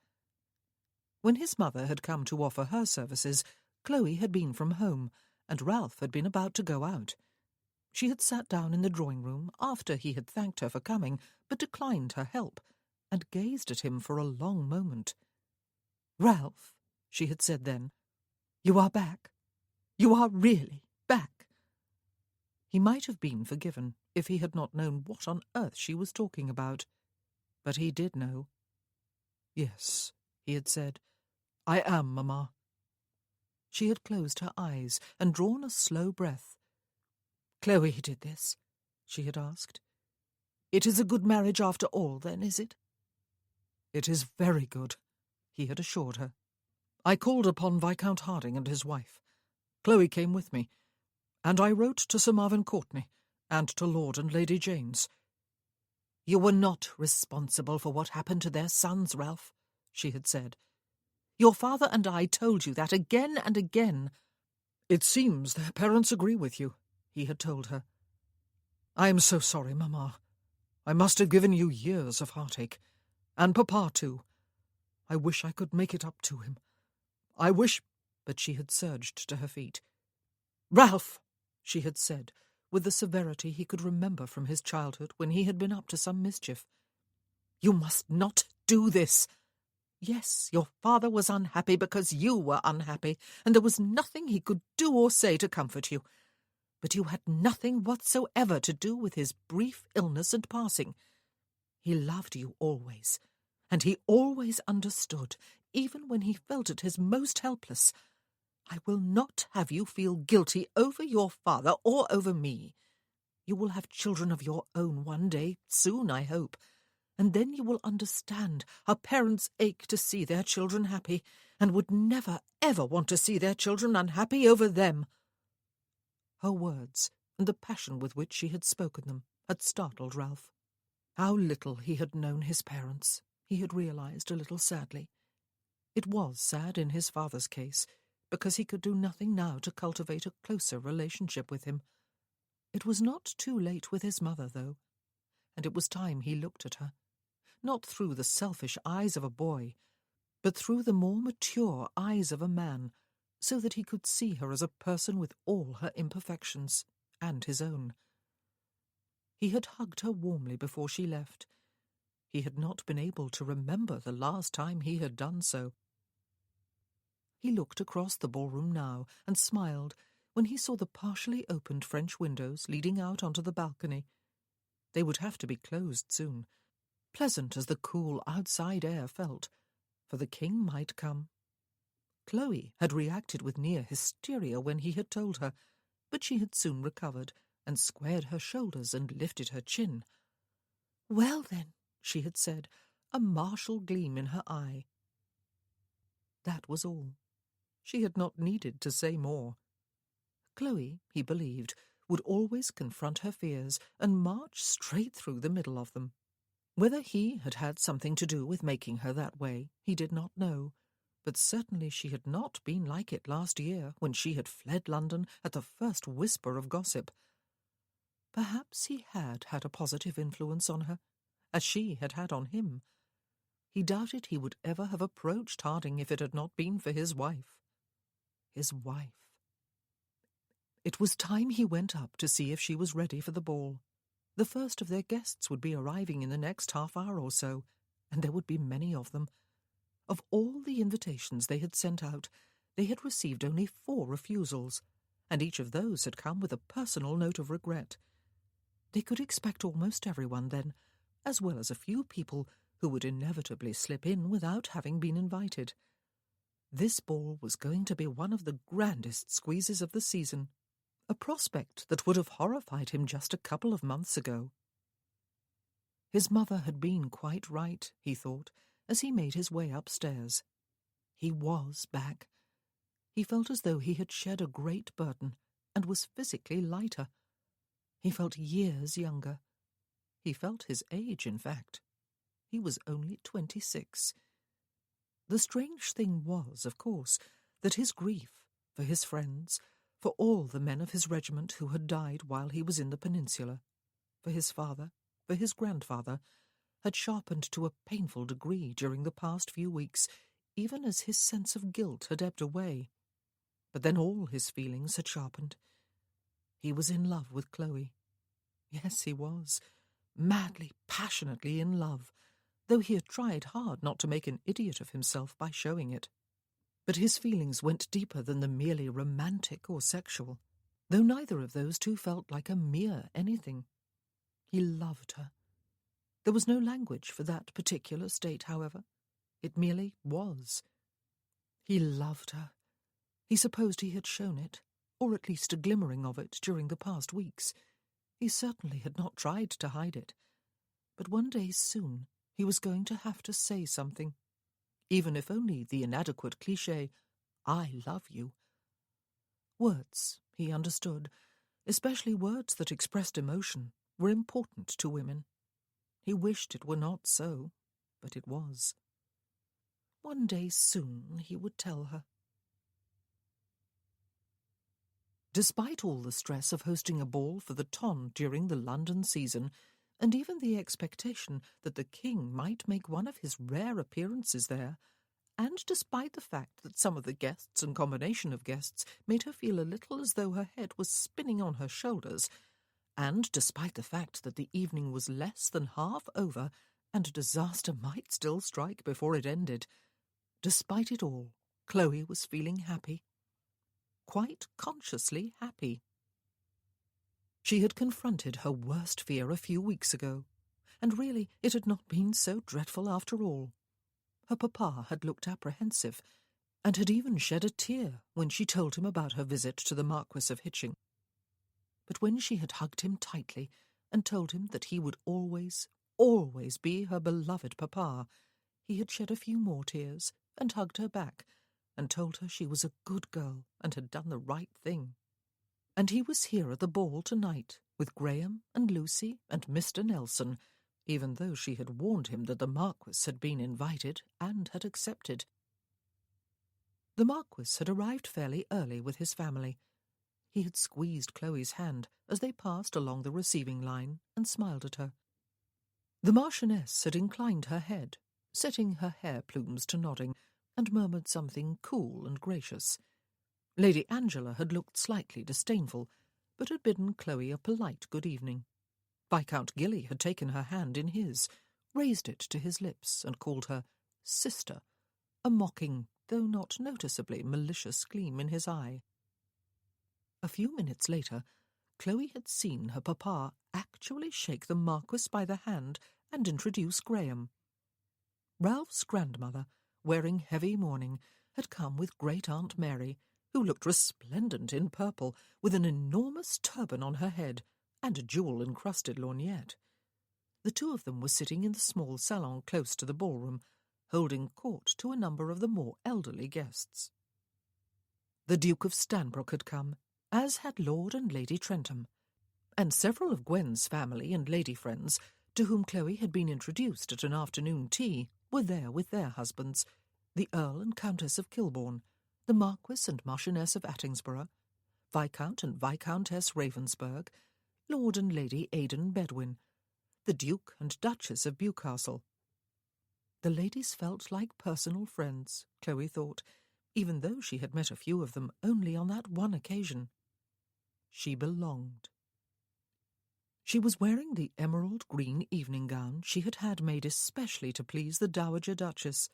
When his mother had come to offer her services, Chloe had been from home, and Ralph had been about to go out. She had sat down in the drawing-room after he had thanked her for coming, but declined her help, and gazed at him for a long moment. "Ralph," she had said then, "you are back. You are really back." He might have been forgiven if he had not known what on earth she was talking about. But he did know. "Yes," he had said, "I am, Mamma." She had closed her eyes and drawn a slow breath. "Chloe did this?" she had asked. "It is a good marriage after all, then, is it?" "It is very good," he had assured her. "I called upon Viscount Harding and his wife. Chloe came with me, and I wrote to Sir Marvin Courtenay and to Lord and Lady James." "You were not responsible for what happened to their sons, Ralph," she had said. "Your father and I told you that again and again." "It seems their parents agree with you," he had told her. "I am so sorry, Mamma. I must have given you years of heartache. And Papa, too. I wish I could make it up to him. I wish—" But she had surged to her feet. "Ralph!" she had said, with the severity he could remember from his childhood when he had been up to some mischief. "You must not do this. Yes, your father was unhappy because you were unhappy, and there was nothing he could do or say to comfort you. But you had nothing whatsoever to do with his brief illness and passing. He loved you always, and he always understood, even when he felt at his most helpless. I will not have you feel guilty over your father or over me. You will have children of your own one day, soon, I hope, and then you will understand how parents ache to see their children happy, and would never, ever want to see their children unhappy over them." Her words, and the passion with which she had spoken them, had startled Ralph. How little he had known his parents, he had realized a little sadly. It was sad in his father's case, because he could do nothing now to cultivate a closer relationship with him. It was not too late with his mother, though, and it was time he looked at her, not through the selfish eyes of a boy, but through the more mature eyes of a man, so that he could see her as a person with all her imperfections, and his own. He had hugged her warmly before she left. He had not been able to remember the last time he had done so. He looked across the ballroom now and smiled when he saw the partially opened French windows leading out onto the balcony. They would have to be closed soon, pleasant as the cool outside air felt, for the king might come. Chloe had reacted with near hysteria when he had told her, but she had soon recovered and squared her shoulders and lifted her chin. "Well, then," she had said, a martial gleam in her eye. That was all. She had not needed to say more. Chloe, he believed, would always confront her fears and march straight through the middle of them. Whether he had had something to do with making her that way, he did not know, but certainly she had not been like it last year when she had fled London at the first whisper of gossip. Perhaps he had had a positive influence on her, as she had had on him. He doubted he would ever have approached Harding if it had not been for his wife. His wife. It was time he went up to see if she was ready for the ball. The first of their guests would be arriving in the next half-hour or so, and there would be many of them. Of all the invitations they had sent out, They had received only 4 refusals, and each of those had come with a personal note of regret. They could expect almost everyone then, as well as a few people who would inevitably slip in without having been invited. This ball was going to be one of the grandest squeezes of the season, a prospect that would have horrified him just a couple of months ago. His mother had been quite right, he thought, as he made his way upstairs. He was back. He felt as though he had shed a great burden and was physically lighter. He felt years younger. He felt his age, in fact. He was only 26. The strange thing was, of course, that his grief for his friends, for all the men of his regiment who had died while he was in the peninsula, for his father, for his grandfather, had sharpened to a painful degree during the past few weeks, even as his sense of guilt had ebbed away. But then all his feelings had sharpened. He was in love with Chloe. Yes, he was, madly, passionately in love, though he had tried hard not to make an idiot of himself by showing it. But his feelings went deeper than the merely romantic or sexual, though neither of those two felt like a mere anything. He loved her. There was no language for that particular state, however. It merely was. He loved her. He supposed he had shown it, or at least a glimmering of it, during the past weeks. He certainly had not tried to hide it. But one day soon he was going to have to say something, even if only the inadequate cliché, "I love you." Words, he understood, especially words that expressed emotion, were important to women. He wished it were not so, but it was. One day soon he would tell her. Despite all the stress of hosting a ball for the Ton during the London season, and even the expectation that the King might make one of his rare appearances there, and despite the fact that some of the guests and combination of guests made her feel a little as though her head was spinning on her shoulders, and despite the fact that the evening was less than half over and disaster might still strike before it ended, despite it all, Chloe was feeling happy. Quite consciously happy. She had confronted her worst fear a few weeks ago, and really it had not been so dreadful after all. Her papa had looked apprehensive, and had even shed a tear when she told him about her visit to the Marquis of Hitching. But when she had hugged him tightly and told him that he would always, always be her beloved papa, he had shed a few more tears and hugged her back and told her she was a good girl and had done the right thing. And he was here at the ball tonight with Graham and Lucy and Mr. Nelson, even though she had warned him that the Marquis had been invited and had accepted. The Marquis had arrived fairly early with his family. He had squeezed Chloe's hand as they passed along the receiving line and smiled at her. The Marchioness had inclined her head, setting her hair plumes to nodding, and murmured something cool and gracious. Lady Angela had looked slightly disdainful, but had bidden Chloe a polite good evening. Viscount Gilly had taken her hand in his, raised it to his lips, and called her sister, a mocking, though not noticeably malicious gleam in his eye. A few minutes later, Chloe had seen her papa actually shake the Marquis by the hand and introduce Graham. Ralph's grandmother, wearing heavy mourning, had come with Great-Aunt Mary, who looked resplendent in purple, with an enormous turban on her head and a jewel-encrusted lorgnette. The two of them were sitting in the small salon close to the ballroom, holding court to a number of the more elderly guests. The Duke of Stanbrook had come, as had Lord and Lady Trentham, and several of Gwen's family and lady friends, to whom Chloe had been introduced at an afternoon tea, were there with their husbands, the Earl and Countess of Kilbourne, the Marquis and Marchioness of Attingsborough, Viscount and Viscountess Ravensburg, Lord and Lady Aidan Bedwin, the Duke and Duchess of Bewcastle. The ladies felt like personal friends, Chloe thought, even though she had met a few of them only on that one occasion. She belonged. She was wearing the emerald green evening gown she had had made especially to please the Dowager Duchess.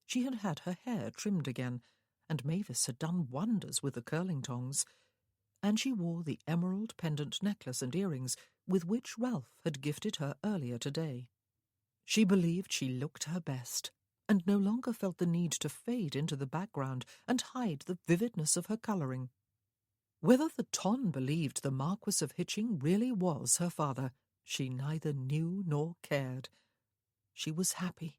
She had had her hair trimmed again, and Mavis had done wonders with the curling tongs, and she wore the emerald pendant necklace and earrings with which Ralph had gifted her earlier today. She believed she looked her best, and no longer felt the need to fade into the background and hide the vividness of her colouring. Whether the Ton believed the Marquis of Hitching really was her father, she neither knew nor cared. She was happy.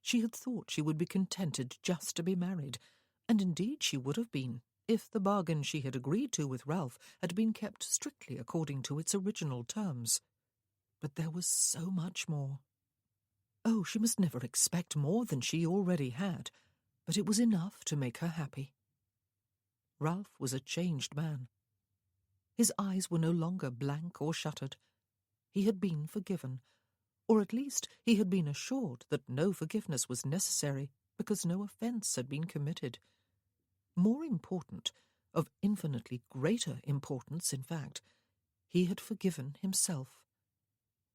She had thought she would be contented just to be married, and indeed she would have been, if the bargain she had agreed to with Ralph had been kept strictly according to its original terms. But there was so much more. Oh, she must never expect more than she already had, but it was enough to make her happy. Ralph was a changed man. His eyes were no longer blank or shuttered. He had been forgiven, or at least he had been assured that no forgiveness was necessary because no offence had been committed. More important, of infinitely greater importance, in fact, he had forgiven himself.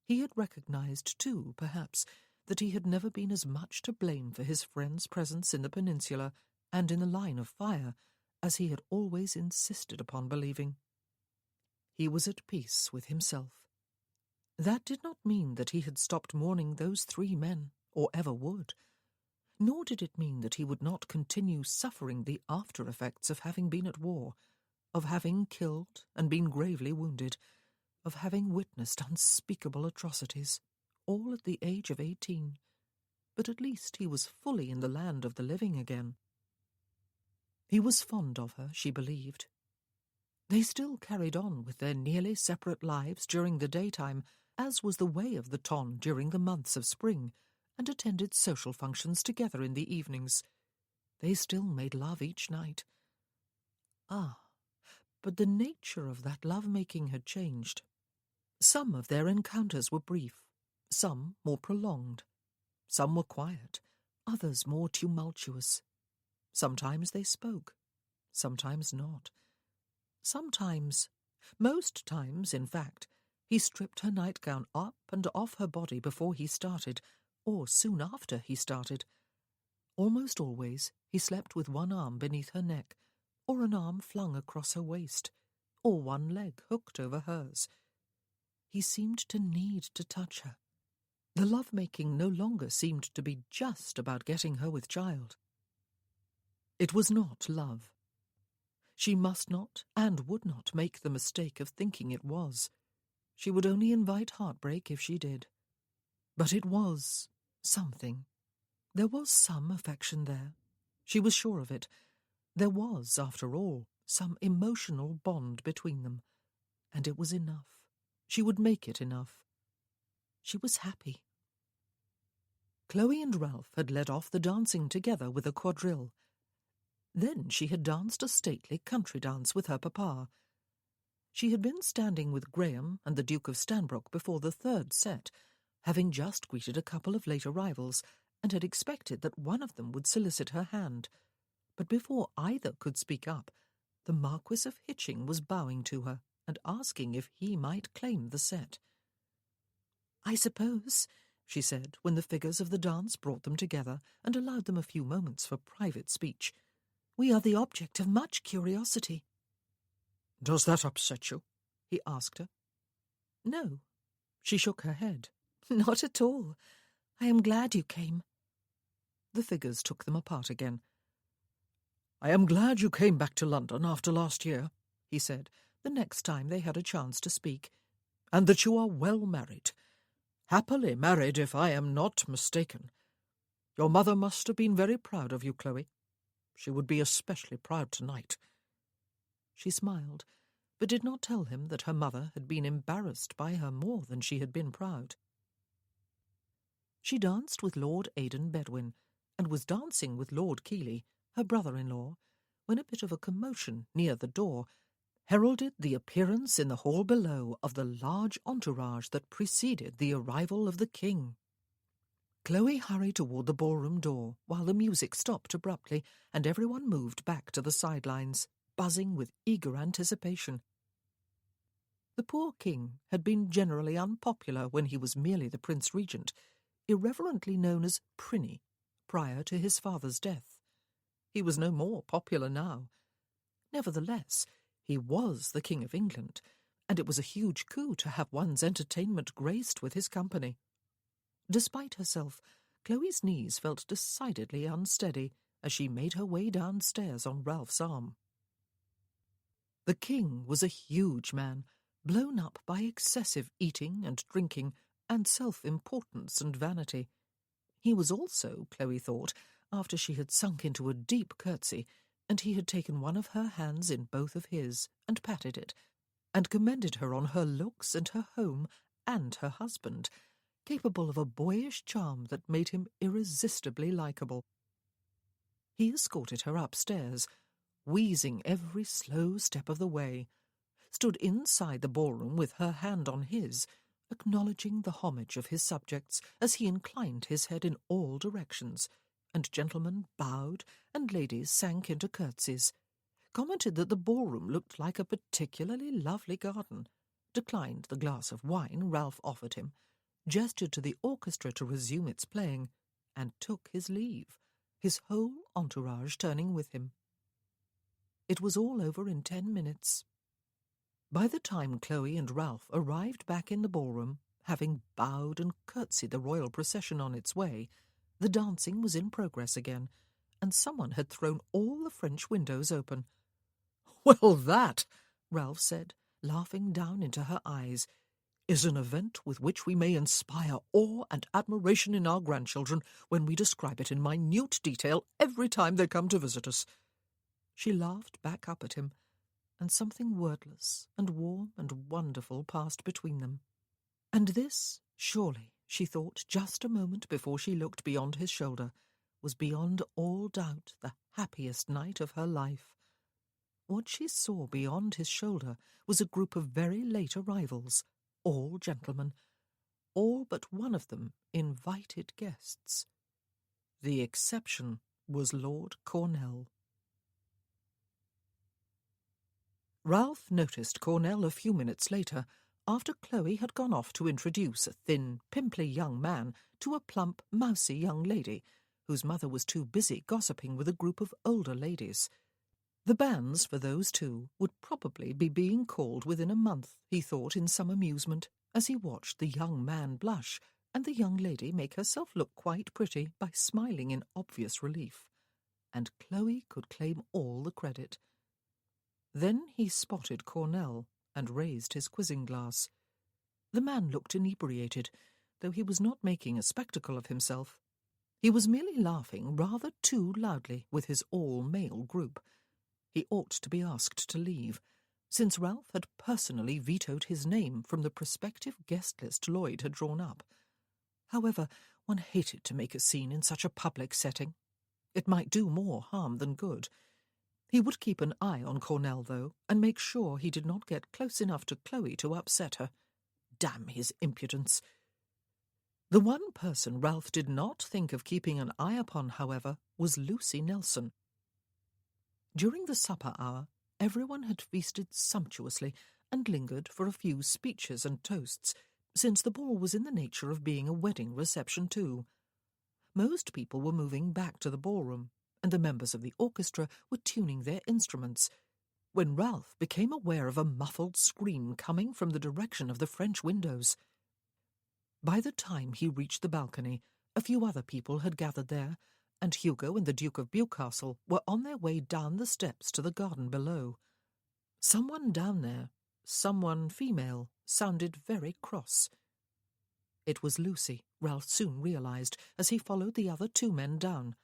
He had recognized, too, perhaps, that he had never been as much to blame for his friend's presence in the peninsula and in the line of fire as he had always insisted upon believing. He was at peace with himself. That did not mean that he had stopped mourning those 3 men, or ever would. Nor did it mean that he would not continue suffering the after-effects of having been at war, of having killed and been gravely wounded, of having witnessed unspeakable atrocities, all at the age of 18. But at least he was fully in the land of the living again. He was fond of her, she believed. They still carried on with their nearly separate lives during the daytime, as was the way of the Ton during the months of spring, and attended social functions together in the evenings. They still made love each night. Ah, but the nature of that love-making had changed. Some of their encounters were brief, some more prolonged. Some were quiet, others more tumultuous. Sometimes they spoke, sometimes not. Sometimes, most times, in fact, he stripped her nightgown up and off her body before he started, or soon after he started. Almost always he slept with one arm beneath her neck, or an arm flung across her waist, or one leg hooked over hers. He seemed to need to touch her. The love-making no longer seemed to be just about getting her with child. It was not love. She must not and would not make the mistake of thinking it was. She would only invite heartbreak if she did. But it was something. There was some affection there. She was sure of it. There was, after all, some emotional bond between them. And it was enough. She would make it enough. She was happy. Chloe and Ralph had led off the dancing together with a quadrille. Then she had danced a stately country dance with her papa. She had been standing with Graham and the Duke of Stanbrook before the 3rd set, having just greeted a couple of late arrivals, and had expected that one of them would solicit her hand. But before either could speak up, the Marquis of Hitching was bowing to her and asking if he might claim the set. "I suppose," she said, when the figures of the dance brought them together and allowed them a few moments for private speech, "we are the object of much curiosity." "Does that upset you?" he asked her. No. She shook her head. "Not at all. I am glad you came." The figures took them apart again. "I am glad you came back to London after last year," he said, the next time they had a chance to speak, "and that you are well married. Happily married, if I am not mistaken. Your mother must have been very proud of you, Chloe. She would be especially proud tonight." She smiled, but did not tell him that her mother had been embarrassed by her more than she had been proud. She danced with Lord Aidan Bedwin, and was dancing with Lord Keeley, her brother-in-law, when a bit of a commotion near the door heralded the appearance in the hall below of the large entourage that preceded the arrival of the king. Chloe hurried toward the ballroom door, while the music stopped abruptly, and everyone moved back to the sidelines, buzzing with eager anticipation. The poor king had been generally unpopular when he was merely the Prince Regent, irreverently known as Prinny, prior to his father's death. He was no more popular now. Nevertheless, he was the King of England, and it was a huge coup to have one's entertainment graced with his company. Despite herself, Chloe's knees felt decidedly unsteady as she made her way downstairs on Ralph's arm. The king was a huge man, blown up by excessive eating and drinking and self-importance and vanity. He was also, Chloe thought, after she had sunk into a deep curtsy, and he had taken one of her hands in both of his and patted it, and commended her on her looks and her home and her husband, capable of a boyish charm that made him irresistibly likeable. He escorted her upstairs, wheezing every slow step of the way, stood inside the ballroom with her hand on his, acknowledging the homage of his subjects as he inclined his head in all directions, and gentlemen bowed and ladies sank into curtsies, commented that the ballroom looked like a particularly lovely garden, declined the glass of wine Ralph offered him, gestured to the orchestra to resume its playing, and took his leave, his whole entourage turning with him. It was all over in 10 minutes. By the time Chloe and Ralph arrived back in the ballroom, having bowed and curtsied the royal procession on its way, the dancing was in progress again, and someone had thrown all the French windows open. "Well, that," Ralph said, laughing down into her eyes, "is an event with which we may inspire awe and admiration in our grandchildren when we describe it in minute detail every time they come to visit us." She laughed back up at him, and something wordless and warm and wonderful passed between them. And this, surely, she thought just a moment before she looked beyond his shoulder, was beyond all doubt the happiest night of her life. What she saw beyond his shoulder was a group of very late arrivals, all gentlemen, all but one of them invited guests. The exception was Lord Cornell. Ralph noticed Cornell a few minutes later, after Chloe had gone off to introduce a thin, pimply young man to a plump, mousy young lady, whose mother was too busy gossiping with a group of older ladies. The banns for those two would probably be being called within a month, he thought in some amusement, as he watched the young man blush and the young lady make herself look quite pretty by smiling in obvious relief. And Chloe could claim all the credit. Then he spotted Cornell and raised his quizzing glass. The man looked inebriated, though he was not making a spectacle of himself. He was merely laughing rather too loudly with his all-male group. He ought to be asked to leave, since Ralph had personally vetoed his name from the prospective guest list Lloyd had drawn up. However, one hated to make a scene in such a public setting. It might do more harm than good. He would keep an eye on Cornell, though, and make sure he did not get close enough to Chloe to upset her. Damn his impudence! The one person Ralph did not think of keeping an eye upon, however, was Lucy Nelson. During the supper hour, everyone had feasted sumptuously and lingered for a few speeches and toasts, since the ball was in the nature of being a wedding reception too. Most people were moving back to the ballroom, and the members of the orchestra were tuning their instruments, when Ralph became aware of a muffled scream coming from the direction of the French windows. By the time he reached the balcony, a few other people had gathered there, and Hugo and the Duke of Bewcastle were on their way down the steps to the garden below. Someone down there, someone female, sounded very cross. It was Lucy, Ralph soon realized, as he followed the other two men down.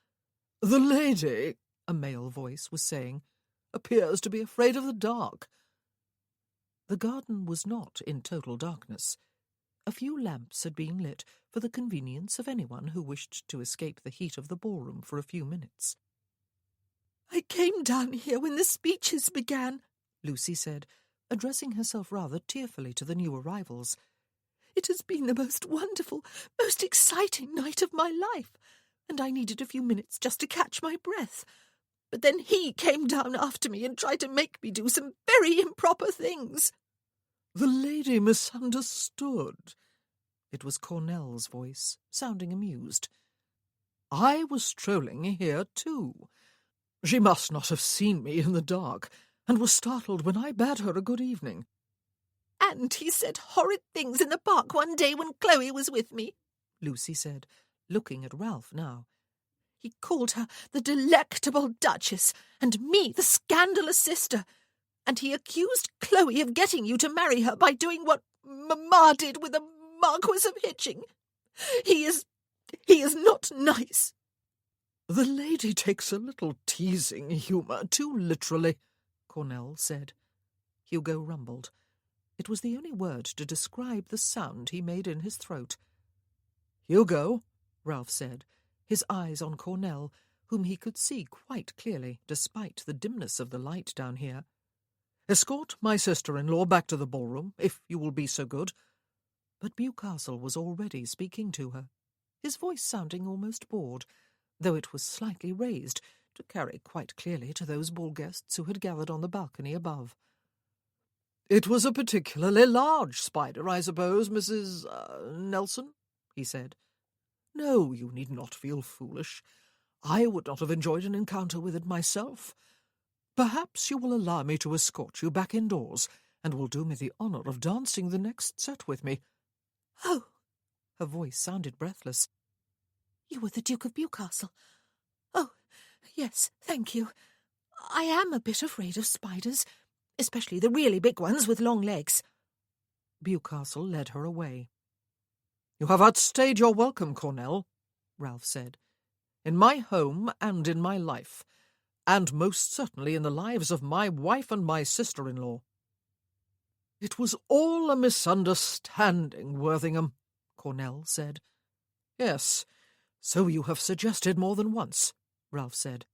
"The lady," a male voice was saying, "appears to be afraid of the dark." The garden was not in total darkness. A few lamps had been lit for the convenience of anyone who wished to escape the heat of the ballroom for a few minutes. "I came down here when the speeches began," Lucy said, addressing herself rather tearfully to the new arrivals. "It has been the most wonderful, most exciting night of my life, and I needed a few minutes just to catch my breath. But then he came down after me and tried to make me do some very improper things." "The lady misunderstood." It was Cornell's voice, sounding amused. "I was strolling here too. She must not have seen me in the dark, and was startled when I bade her a good evening. And he said horrid things in the park one day when Chloe was with me, Lucy said, looking at Ralph now. He called her the delectable Duchess, and me the scandalous sister, and he accused Chloe of getting you to marry her by doing what Mamma did with the Marquis of Hitching. He is not nice. The lady takes a little teasing humour too literally, Cornell said. Hugo rumbled. It was the only word to describe the sound he made in his throat. Hugo, Ralph said, his eyes on Cornell, whom he could see quite clearly, despite the dimness of the light down here. Escort my sister-in-law back to the ballroom, if you will be so good. But Bewcastle was already speaking to her, his voice sounding almost bored, though it was slightly raised to carry quite clearly to those ball guests who had gathered on the balcony above. "It was a particularly large spider, I suppose, Mrs. Nelson?" he said. "No, you need not feel foolish. I would not have enjoyed an encounter with it myself. Perhaps you will allow me to escort you back indoors, and will do me the honour of dancing the next set with me." Oh, her voice sounded breathless. You were the Duke of Bewcastle. Oh, yes, thank you. I am a bit afraid of spiders, especially the really big ones with long legs. Bewcastle led her away. "You have outstayed your welcome, Cornell," Ralph said. "In my home and in my life, and most certainly in the lives of my wife and my sister-in-law." "It was all a misunderstanding, Worthington," Cornell said. "Yes, so you have suggested more than once," Ralph said.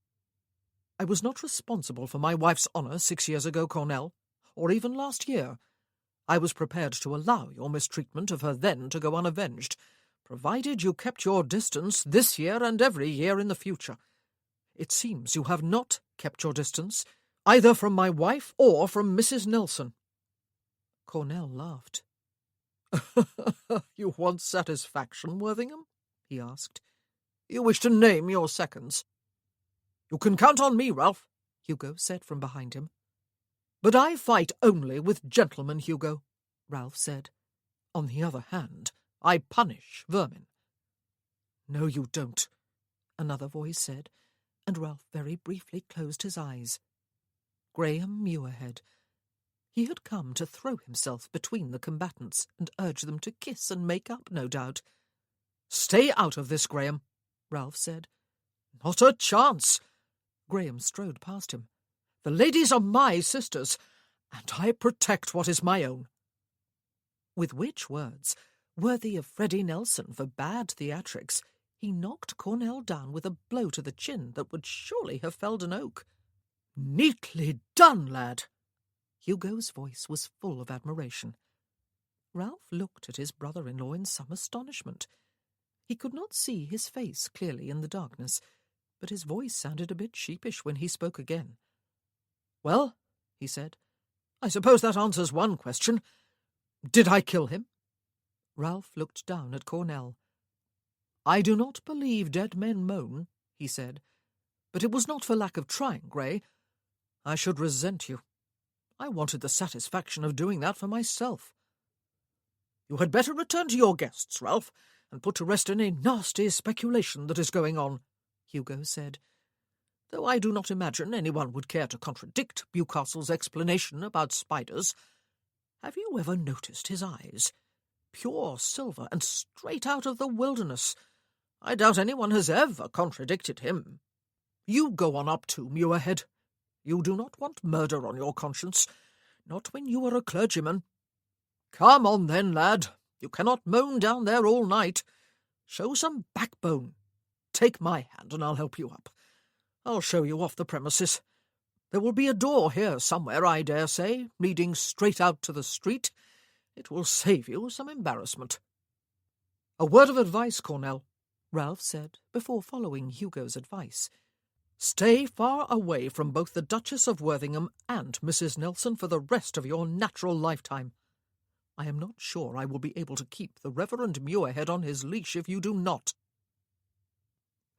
"I was not responsible for my wife's honour 6 years ago, Cornell, or even last year. I was prepared to allow your mistreatment of her then to go unavenged, provided you kept your distance this year and every year in the future. It seems you have not kept your distance, either from my wife or from Mrs. Nelson." Cornell laughed. "You want satisfaction, Worthington?" he asked. "You wish to name your seconds?" "You can count on me, Ralph," Hugo said from behind him. "But I fight only with gentlemen, Hugo," Ralph said. "On the other hand, I punish vermin." "No, you don't," another voice said, and Ralph very briefly closed his eyes. Graham Muirhead. He had come to throw himself between the combatants and urge them to kiss and make up, no doubt. "Stay out of this, Graham," Ralph said. "Not a chance." Graham strode past him. "The ladies are my sisters, and I protect what is my own." With which words, worthy of Freddie Nelson for bad theatrics, he knocked Cornell down with a blow to the chin that would surely have felled an oak. "Neatly done, lad." Hugo's voice was full of admiration. Ralph looked at his brother-in-law in some astonishment. He could not see his face clearly in the darkness, but his voice sounded a bit sheepish when he spoke again. "Well," he said, "I suppose that answers one question. Did I kill him?" Ralph looked down at Cornell. "I do not believe dead men moan," he said, "but it was not for lack of trying, Gray. I should resent you. I wanted the satisfaction of doing that for myself." "You had better return to your guests, Ralph, and put to rest any nasty speculation that is going on," Hugo said, "though I do not imagine anyone would care to contradict Bewcastle's explanation about spiders. Have you ever noticed his eyes? Pure silver and straight out of the wilderness. I doubt anyone has ever contradicted him. You go on up too, Muirhead. You do not want murder on your conscience, not when you are a clergyman. Come on then, lad. You cannot moan down there all night. Show some backbone. Take my hand and I'll help you up. I'll show you off the premises. There will be a door here somewhere, I dare say, leading straight out to the street. It will save you some embarrassment." "A word of advice, Cornell," Ralph said, before following Hugo's advice. "Stay far away from both the Duchess of Worthington and Mrs. Nelson for the rest of your natural lifetime. I am not sure I will be able to keep the Reverend Muirhead on his leash if you do not."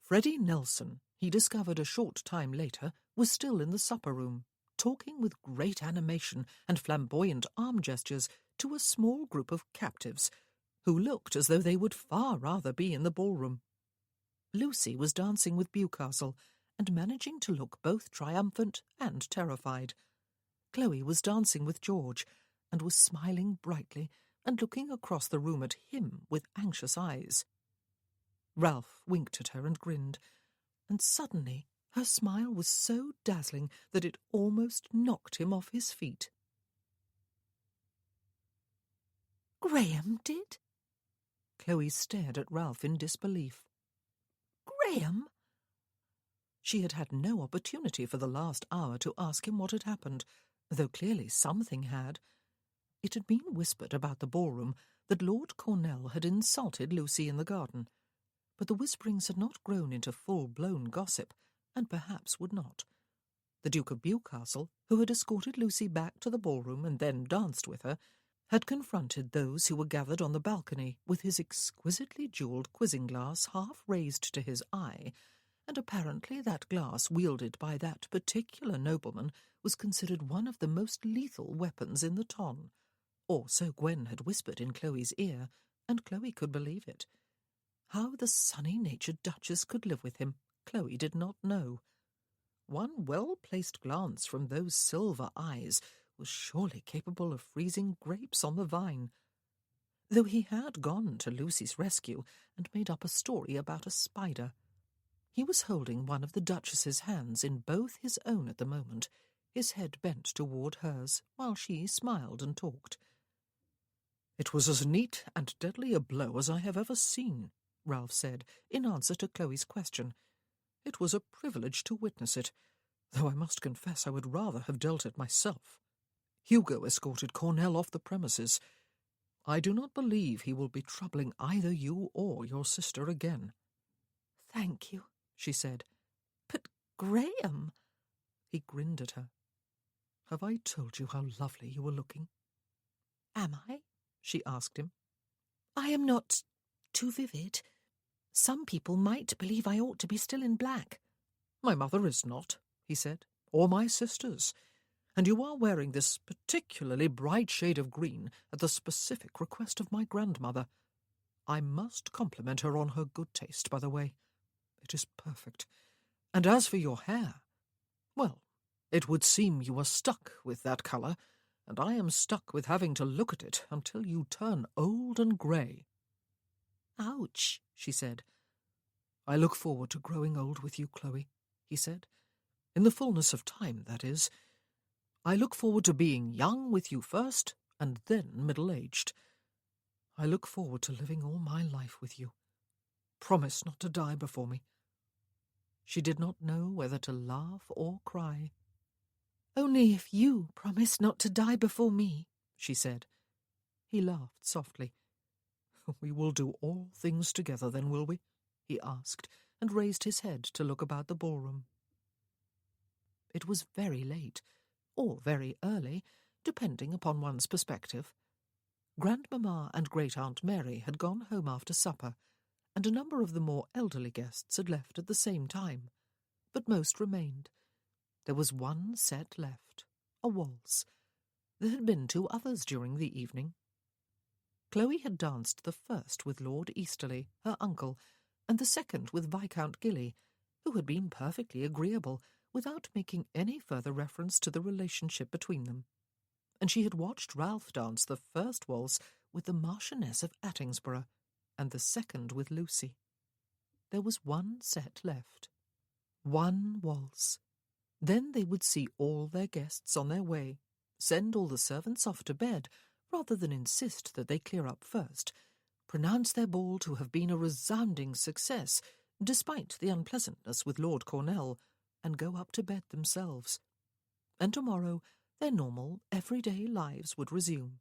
Freddie Nelson, he discovered a short time later, was still in the supper-room, talking with great animation and flamboyant arm gestures to a small group of captives, who looked as though they would far rather be in the ballroom. Lucy was dancing with Bewcastle, and managing to look both triumphant and terrified. Chloe was dancing with George, and was smiling brightly and looking across the room at him with anxious eyes. Ralph winked at her and grinned, and suddenly her smile was so dazzling that it almost knocked him off his feet. Graham did? Chloe stared at Ralph in disbelief. Graham? She had had no opportunity for the last hour to ask him what had happened, though clearly something had. It had been whispered about the ballroom that Lord Cornell had insulted Lucy in the garden, but the whisperings had not grown into full-blown gossip, and perhaps would not. The Duke of Bewcastle, who had escorted Lucy back to the ballroom and then danced with her, had confronted those who were gathered on the balcony with his exquisitely jewelled quizzing-glass half raised to his eye, and apparently that glass wielded by that particular nobleman was considered one of the most lethal weapons in the ton. Or so Gwen had whispered in Chloe's ear, and Chloe could believe it. How the sunny-natured Duchess could live with him, Chloe did not know. One well-placed glance from those silver eyes was surely capable of freezing grapes on the vine. Though he had gone to Lucy's rescue and made up a story about a spider. He was holding one of the Duchess's hands in both his own at the moment, his head bent toward hers, while she smiled and talked. "It was as neat and deadly a blow as I have ever seen," Ralph said, in answer to Chloe's question. "It was a privilege to witness it, though I must confess I would rather have dealt it myself. Hugo escorted Cornell off the premises. I do not believe he will be troubling either you or your sister again." "Thank you," she said. "But Graham—" He grinned at her. "Have I told you how lovely you were looking?" "Am I?" she asked him. "I am not too vivid. Some people might believe I ought to be still in black." "My mother is not," he said, "or my sisters. And you are wearing this particularly bright shade of green at the specific request of my grandmother. I must compliment her on her good taste, by the way. It is perfect. And as for your hair, well, it would seem you are stuck with that colour, and I am stuck with having to look at it until you turn old and grey." "Ouch," she said. "I look forward to growing old with you, Chloe," he said. "In the fullness of time, that is. I look forward to being young with you first, and then middle-aged. I look forward to living all my life with you. Promise not to die before me." She did not know whether to laugh or cry. "Only if you promise not to die before me," she said. He laughed softly. "We will do all things together, then, will we?" he asked, and raised his head to look about the ballroom. It was very late, or very early, depending upon one's perspective. Grandmamma and Great-Aunt Mary had gone home after supper, and a number of the more elderly guests had left at the same time, but most remained. There was one set left, a waltz. There had been 2 others during the evening. Chloe had danced the first with Lord Easterly, her uncle, and the second with Viscount Gilly, who had been perfectly agreeable, without making any further reference to the relationship between them. And she had watched Ralph dance the first waltz with the Marchioness of Attingsborough, and the second with Lucy. There was one set left. One waltz. Then they would see all their guests on their way, send all the servants off to bed, rather than insist that they clear up first, pronounce their ball to have been a resounding success, despite the unpleasantness with Lord Cornell, and go up to bed themselves. And tomorrow their normal, everyday lives would resume.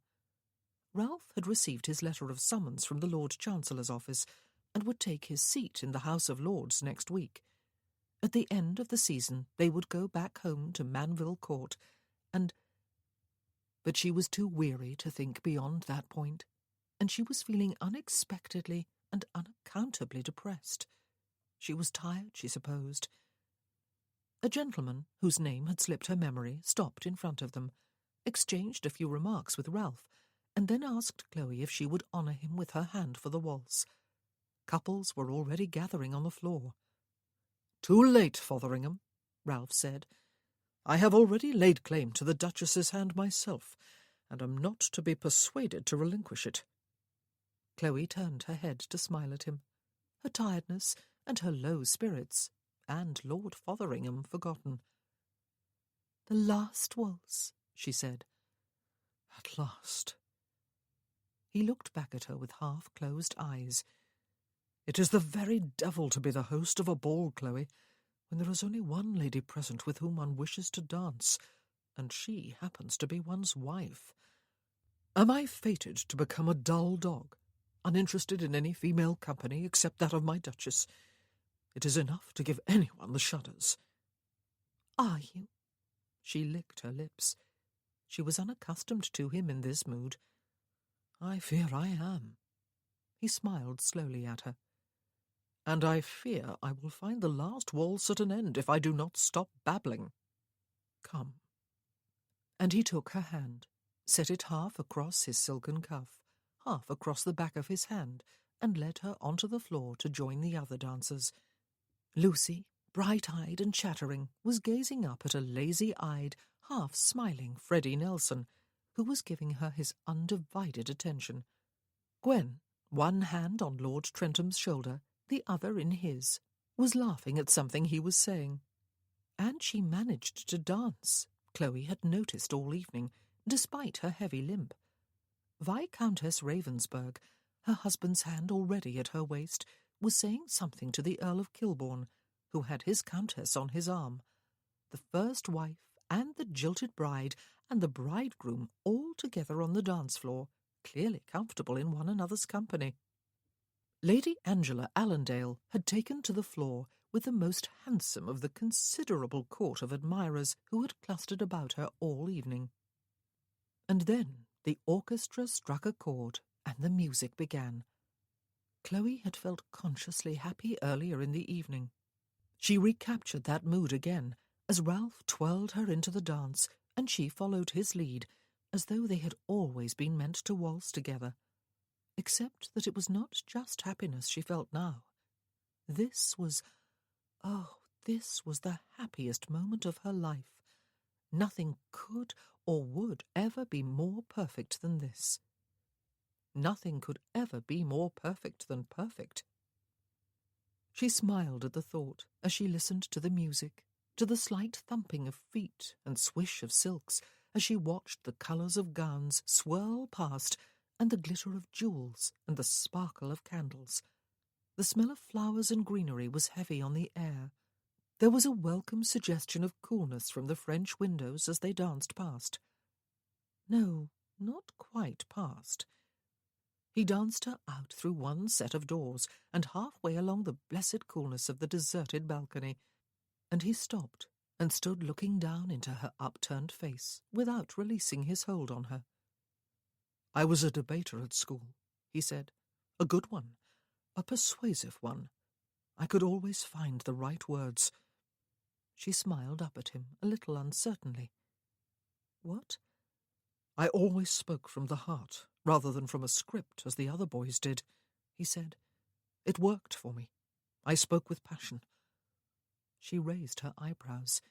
Ralph had received his letter of summons from the Lord Chancellor's office, and would take his seat in the House of Lords next week. At the end of the season they would go back home to Manville Court, But she was too weary to think beyond that point, and she was feeling unexpectedly and unaccountably depressed. She was tired, she supposed. A gentleman, whose name had slipped her memory, stopped in front of them, exchanged a few remarks with Ralph, and then asked Chloe if she would honour him with her hand for the waltz. Couples were already gathering on the floor. "Too late, Fotheringham," Ralph said. "I have already laid claim to the Duchess's hand myself, and am not to be persuaded to relinquish it." Chloe turned her head to smile at him, her tiredness and her low spirits, and Lord Fotheringham forgotten. "The last waltz," she said. "At last." He looked back at her with half-closed eyes. "It is the very devil to be the host of a ball, Chloe, when there is only one lady present with whom one wishes to dance, and she happens to be one's wife. Am I fated to become a dull dog, uninterested in any female company except that of my Duchess? It is enough to give anyone the shudders." "Are you?" She licked her lips. She was unaccustomed to him in this mood. "I fear I am." He smiled slowly at her. "And I fear I will find the last waltz at an end if I do not stop babbling. Come." And he took her hand, set it half across his silken cuff, half across the back of his hand, and led her onto the floor to join the other dancers. Lucy, bright-eyed and chattering, was gazing up at a lazy-eyed, half-smiling Freddie Nelson, who was giving her his undivided attention. Gwen, one hand on Lord Trentham's shoulder, the other in his, was laughing at something he was saying. And she managed to dance, Chloe had noticed all evening, despite her heavy limp. Viscountess Ravensburg, her husband's hand already at her waist, was saying something to the Earl of Kilbourne, who had his countess on his arm. The first wife and the jilted bride and the bridegroom all together on the dance floor, clearly comfortable in one another's company. Lady Angela Allendale had taken to the floor with the most handsome of the considerable court of admirers who had clustered about her all evening. And then the orchestra struck a chord, and the music began. Chloe had felt consciously happy earlier in the evening. She recaptured that mood again, as Ralph twirled her into the dance, and she followed his lead, as though they had always been meant to waltz together. Except that it was not just happiness she felt now. This was the happiest moment of her life. Nothing could or would ever be more perfect than this. Nothing could ever be more perfect than perfect. She smiled at the thought as she listened to the music, to the slight thumping of feet and swish of silks, as she watched the colours of gowns swirl past and the glitter of jewels and the sparkle of candles. The smell of flowers and greenery was heavy on the air. There was a welcome suggestion of coolness from the French windows as they danced past. No, not quite past. He danced her out through one set of doors and halfway along the blessed coolness of the deserted balcony, and he stopped and stood looking down into her upturned face without releasing his hold on her. "I was a debater at school," he said. "A good one, a persuasive one. I could always find the right words." She smiled up at him a little uncertainly. "What?" "I always spoke from the heart, rather than from a script, as the other boys did," he said. "It worked for me. I spoke with passion." She raised her eyebrows.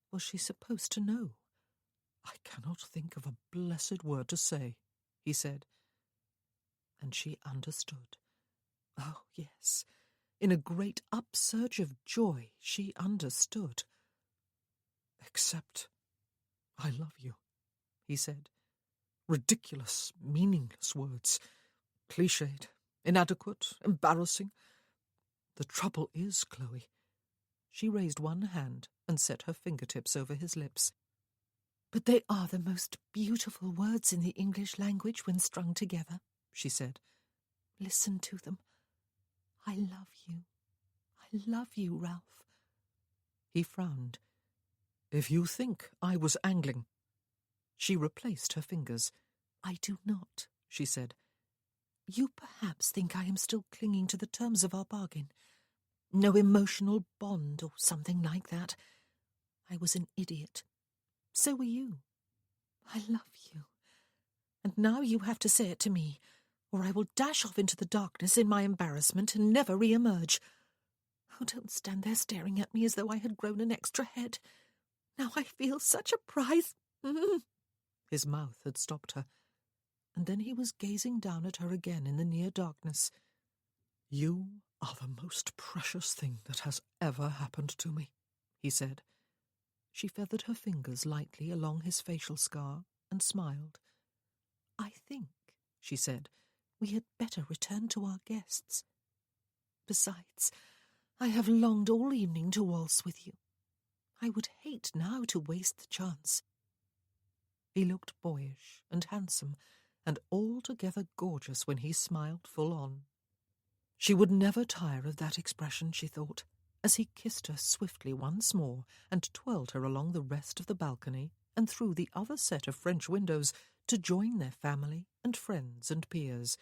Was she supposed to know? "I cannot think of a blessed word to say," he said. And she understood. Oh, yes. In a great upsurge of joy, she understood. "Except I love you," he said. "Ridiculous, meaningless words. Cliched, inadequate, embarrassing. The trouble is, Chloe—" She raised one hand and set her fingertips over his lips. "But they are the most beautiful words in the English language when strung together," she said. "Listen to them. I love you. I love you, Ralph." He frowned. "If you think I was angling—" She replaced her fingers. "I do not," she said. "You perhaps think I am still clinging to the terms of our bargain. No emotional bond or something like that. I was an idiot. So were you. I love you. And now you have to say it to me, or I will dash off into the darkness in my embarrassment and never re-emerge. Oh, don't stand there staring at me as though I had grown an extra head. Now I feel such a prize. His mouth had stopped her, and then he was gazing down at her again in the near darkness. You are the most precious thing that has ever happened to me, he said. She feathered her fingers lightly along his facial scar and smiled. I think, she said, we had better return to our guests. Besides, I have longed all evening to waltz with you. I would hate now to waste the chance. He looked boyish and handsome and altogether gorgeous when he smiled full on. She would never tire of that expression, she thought, as he kissed her swiftly once more and twirled her along the rest of the balcony and through the other set of French windows to join their family and friends and peers.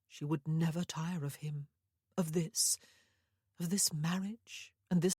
She would never tire of him, of this marriage and this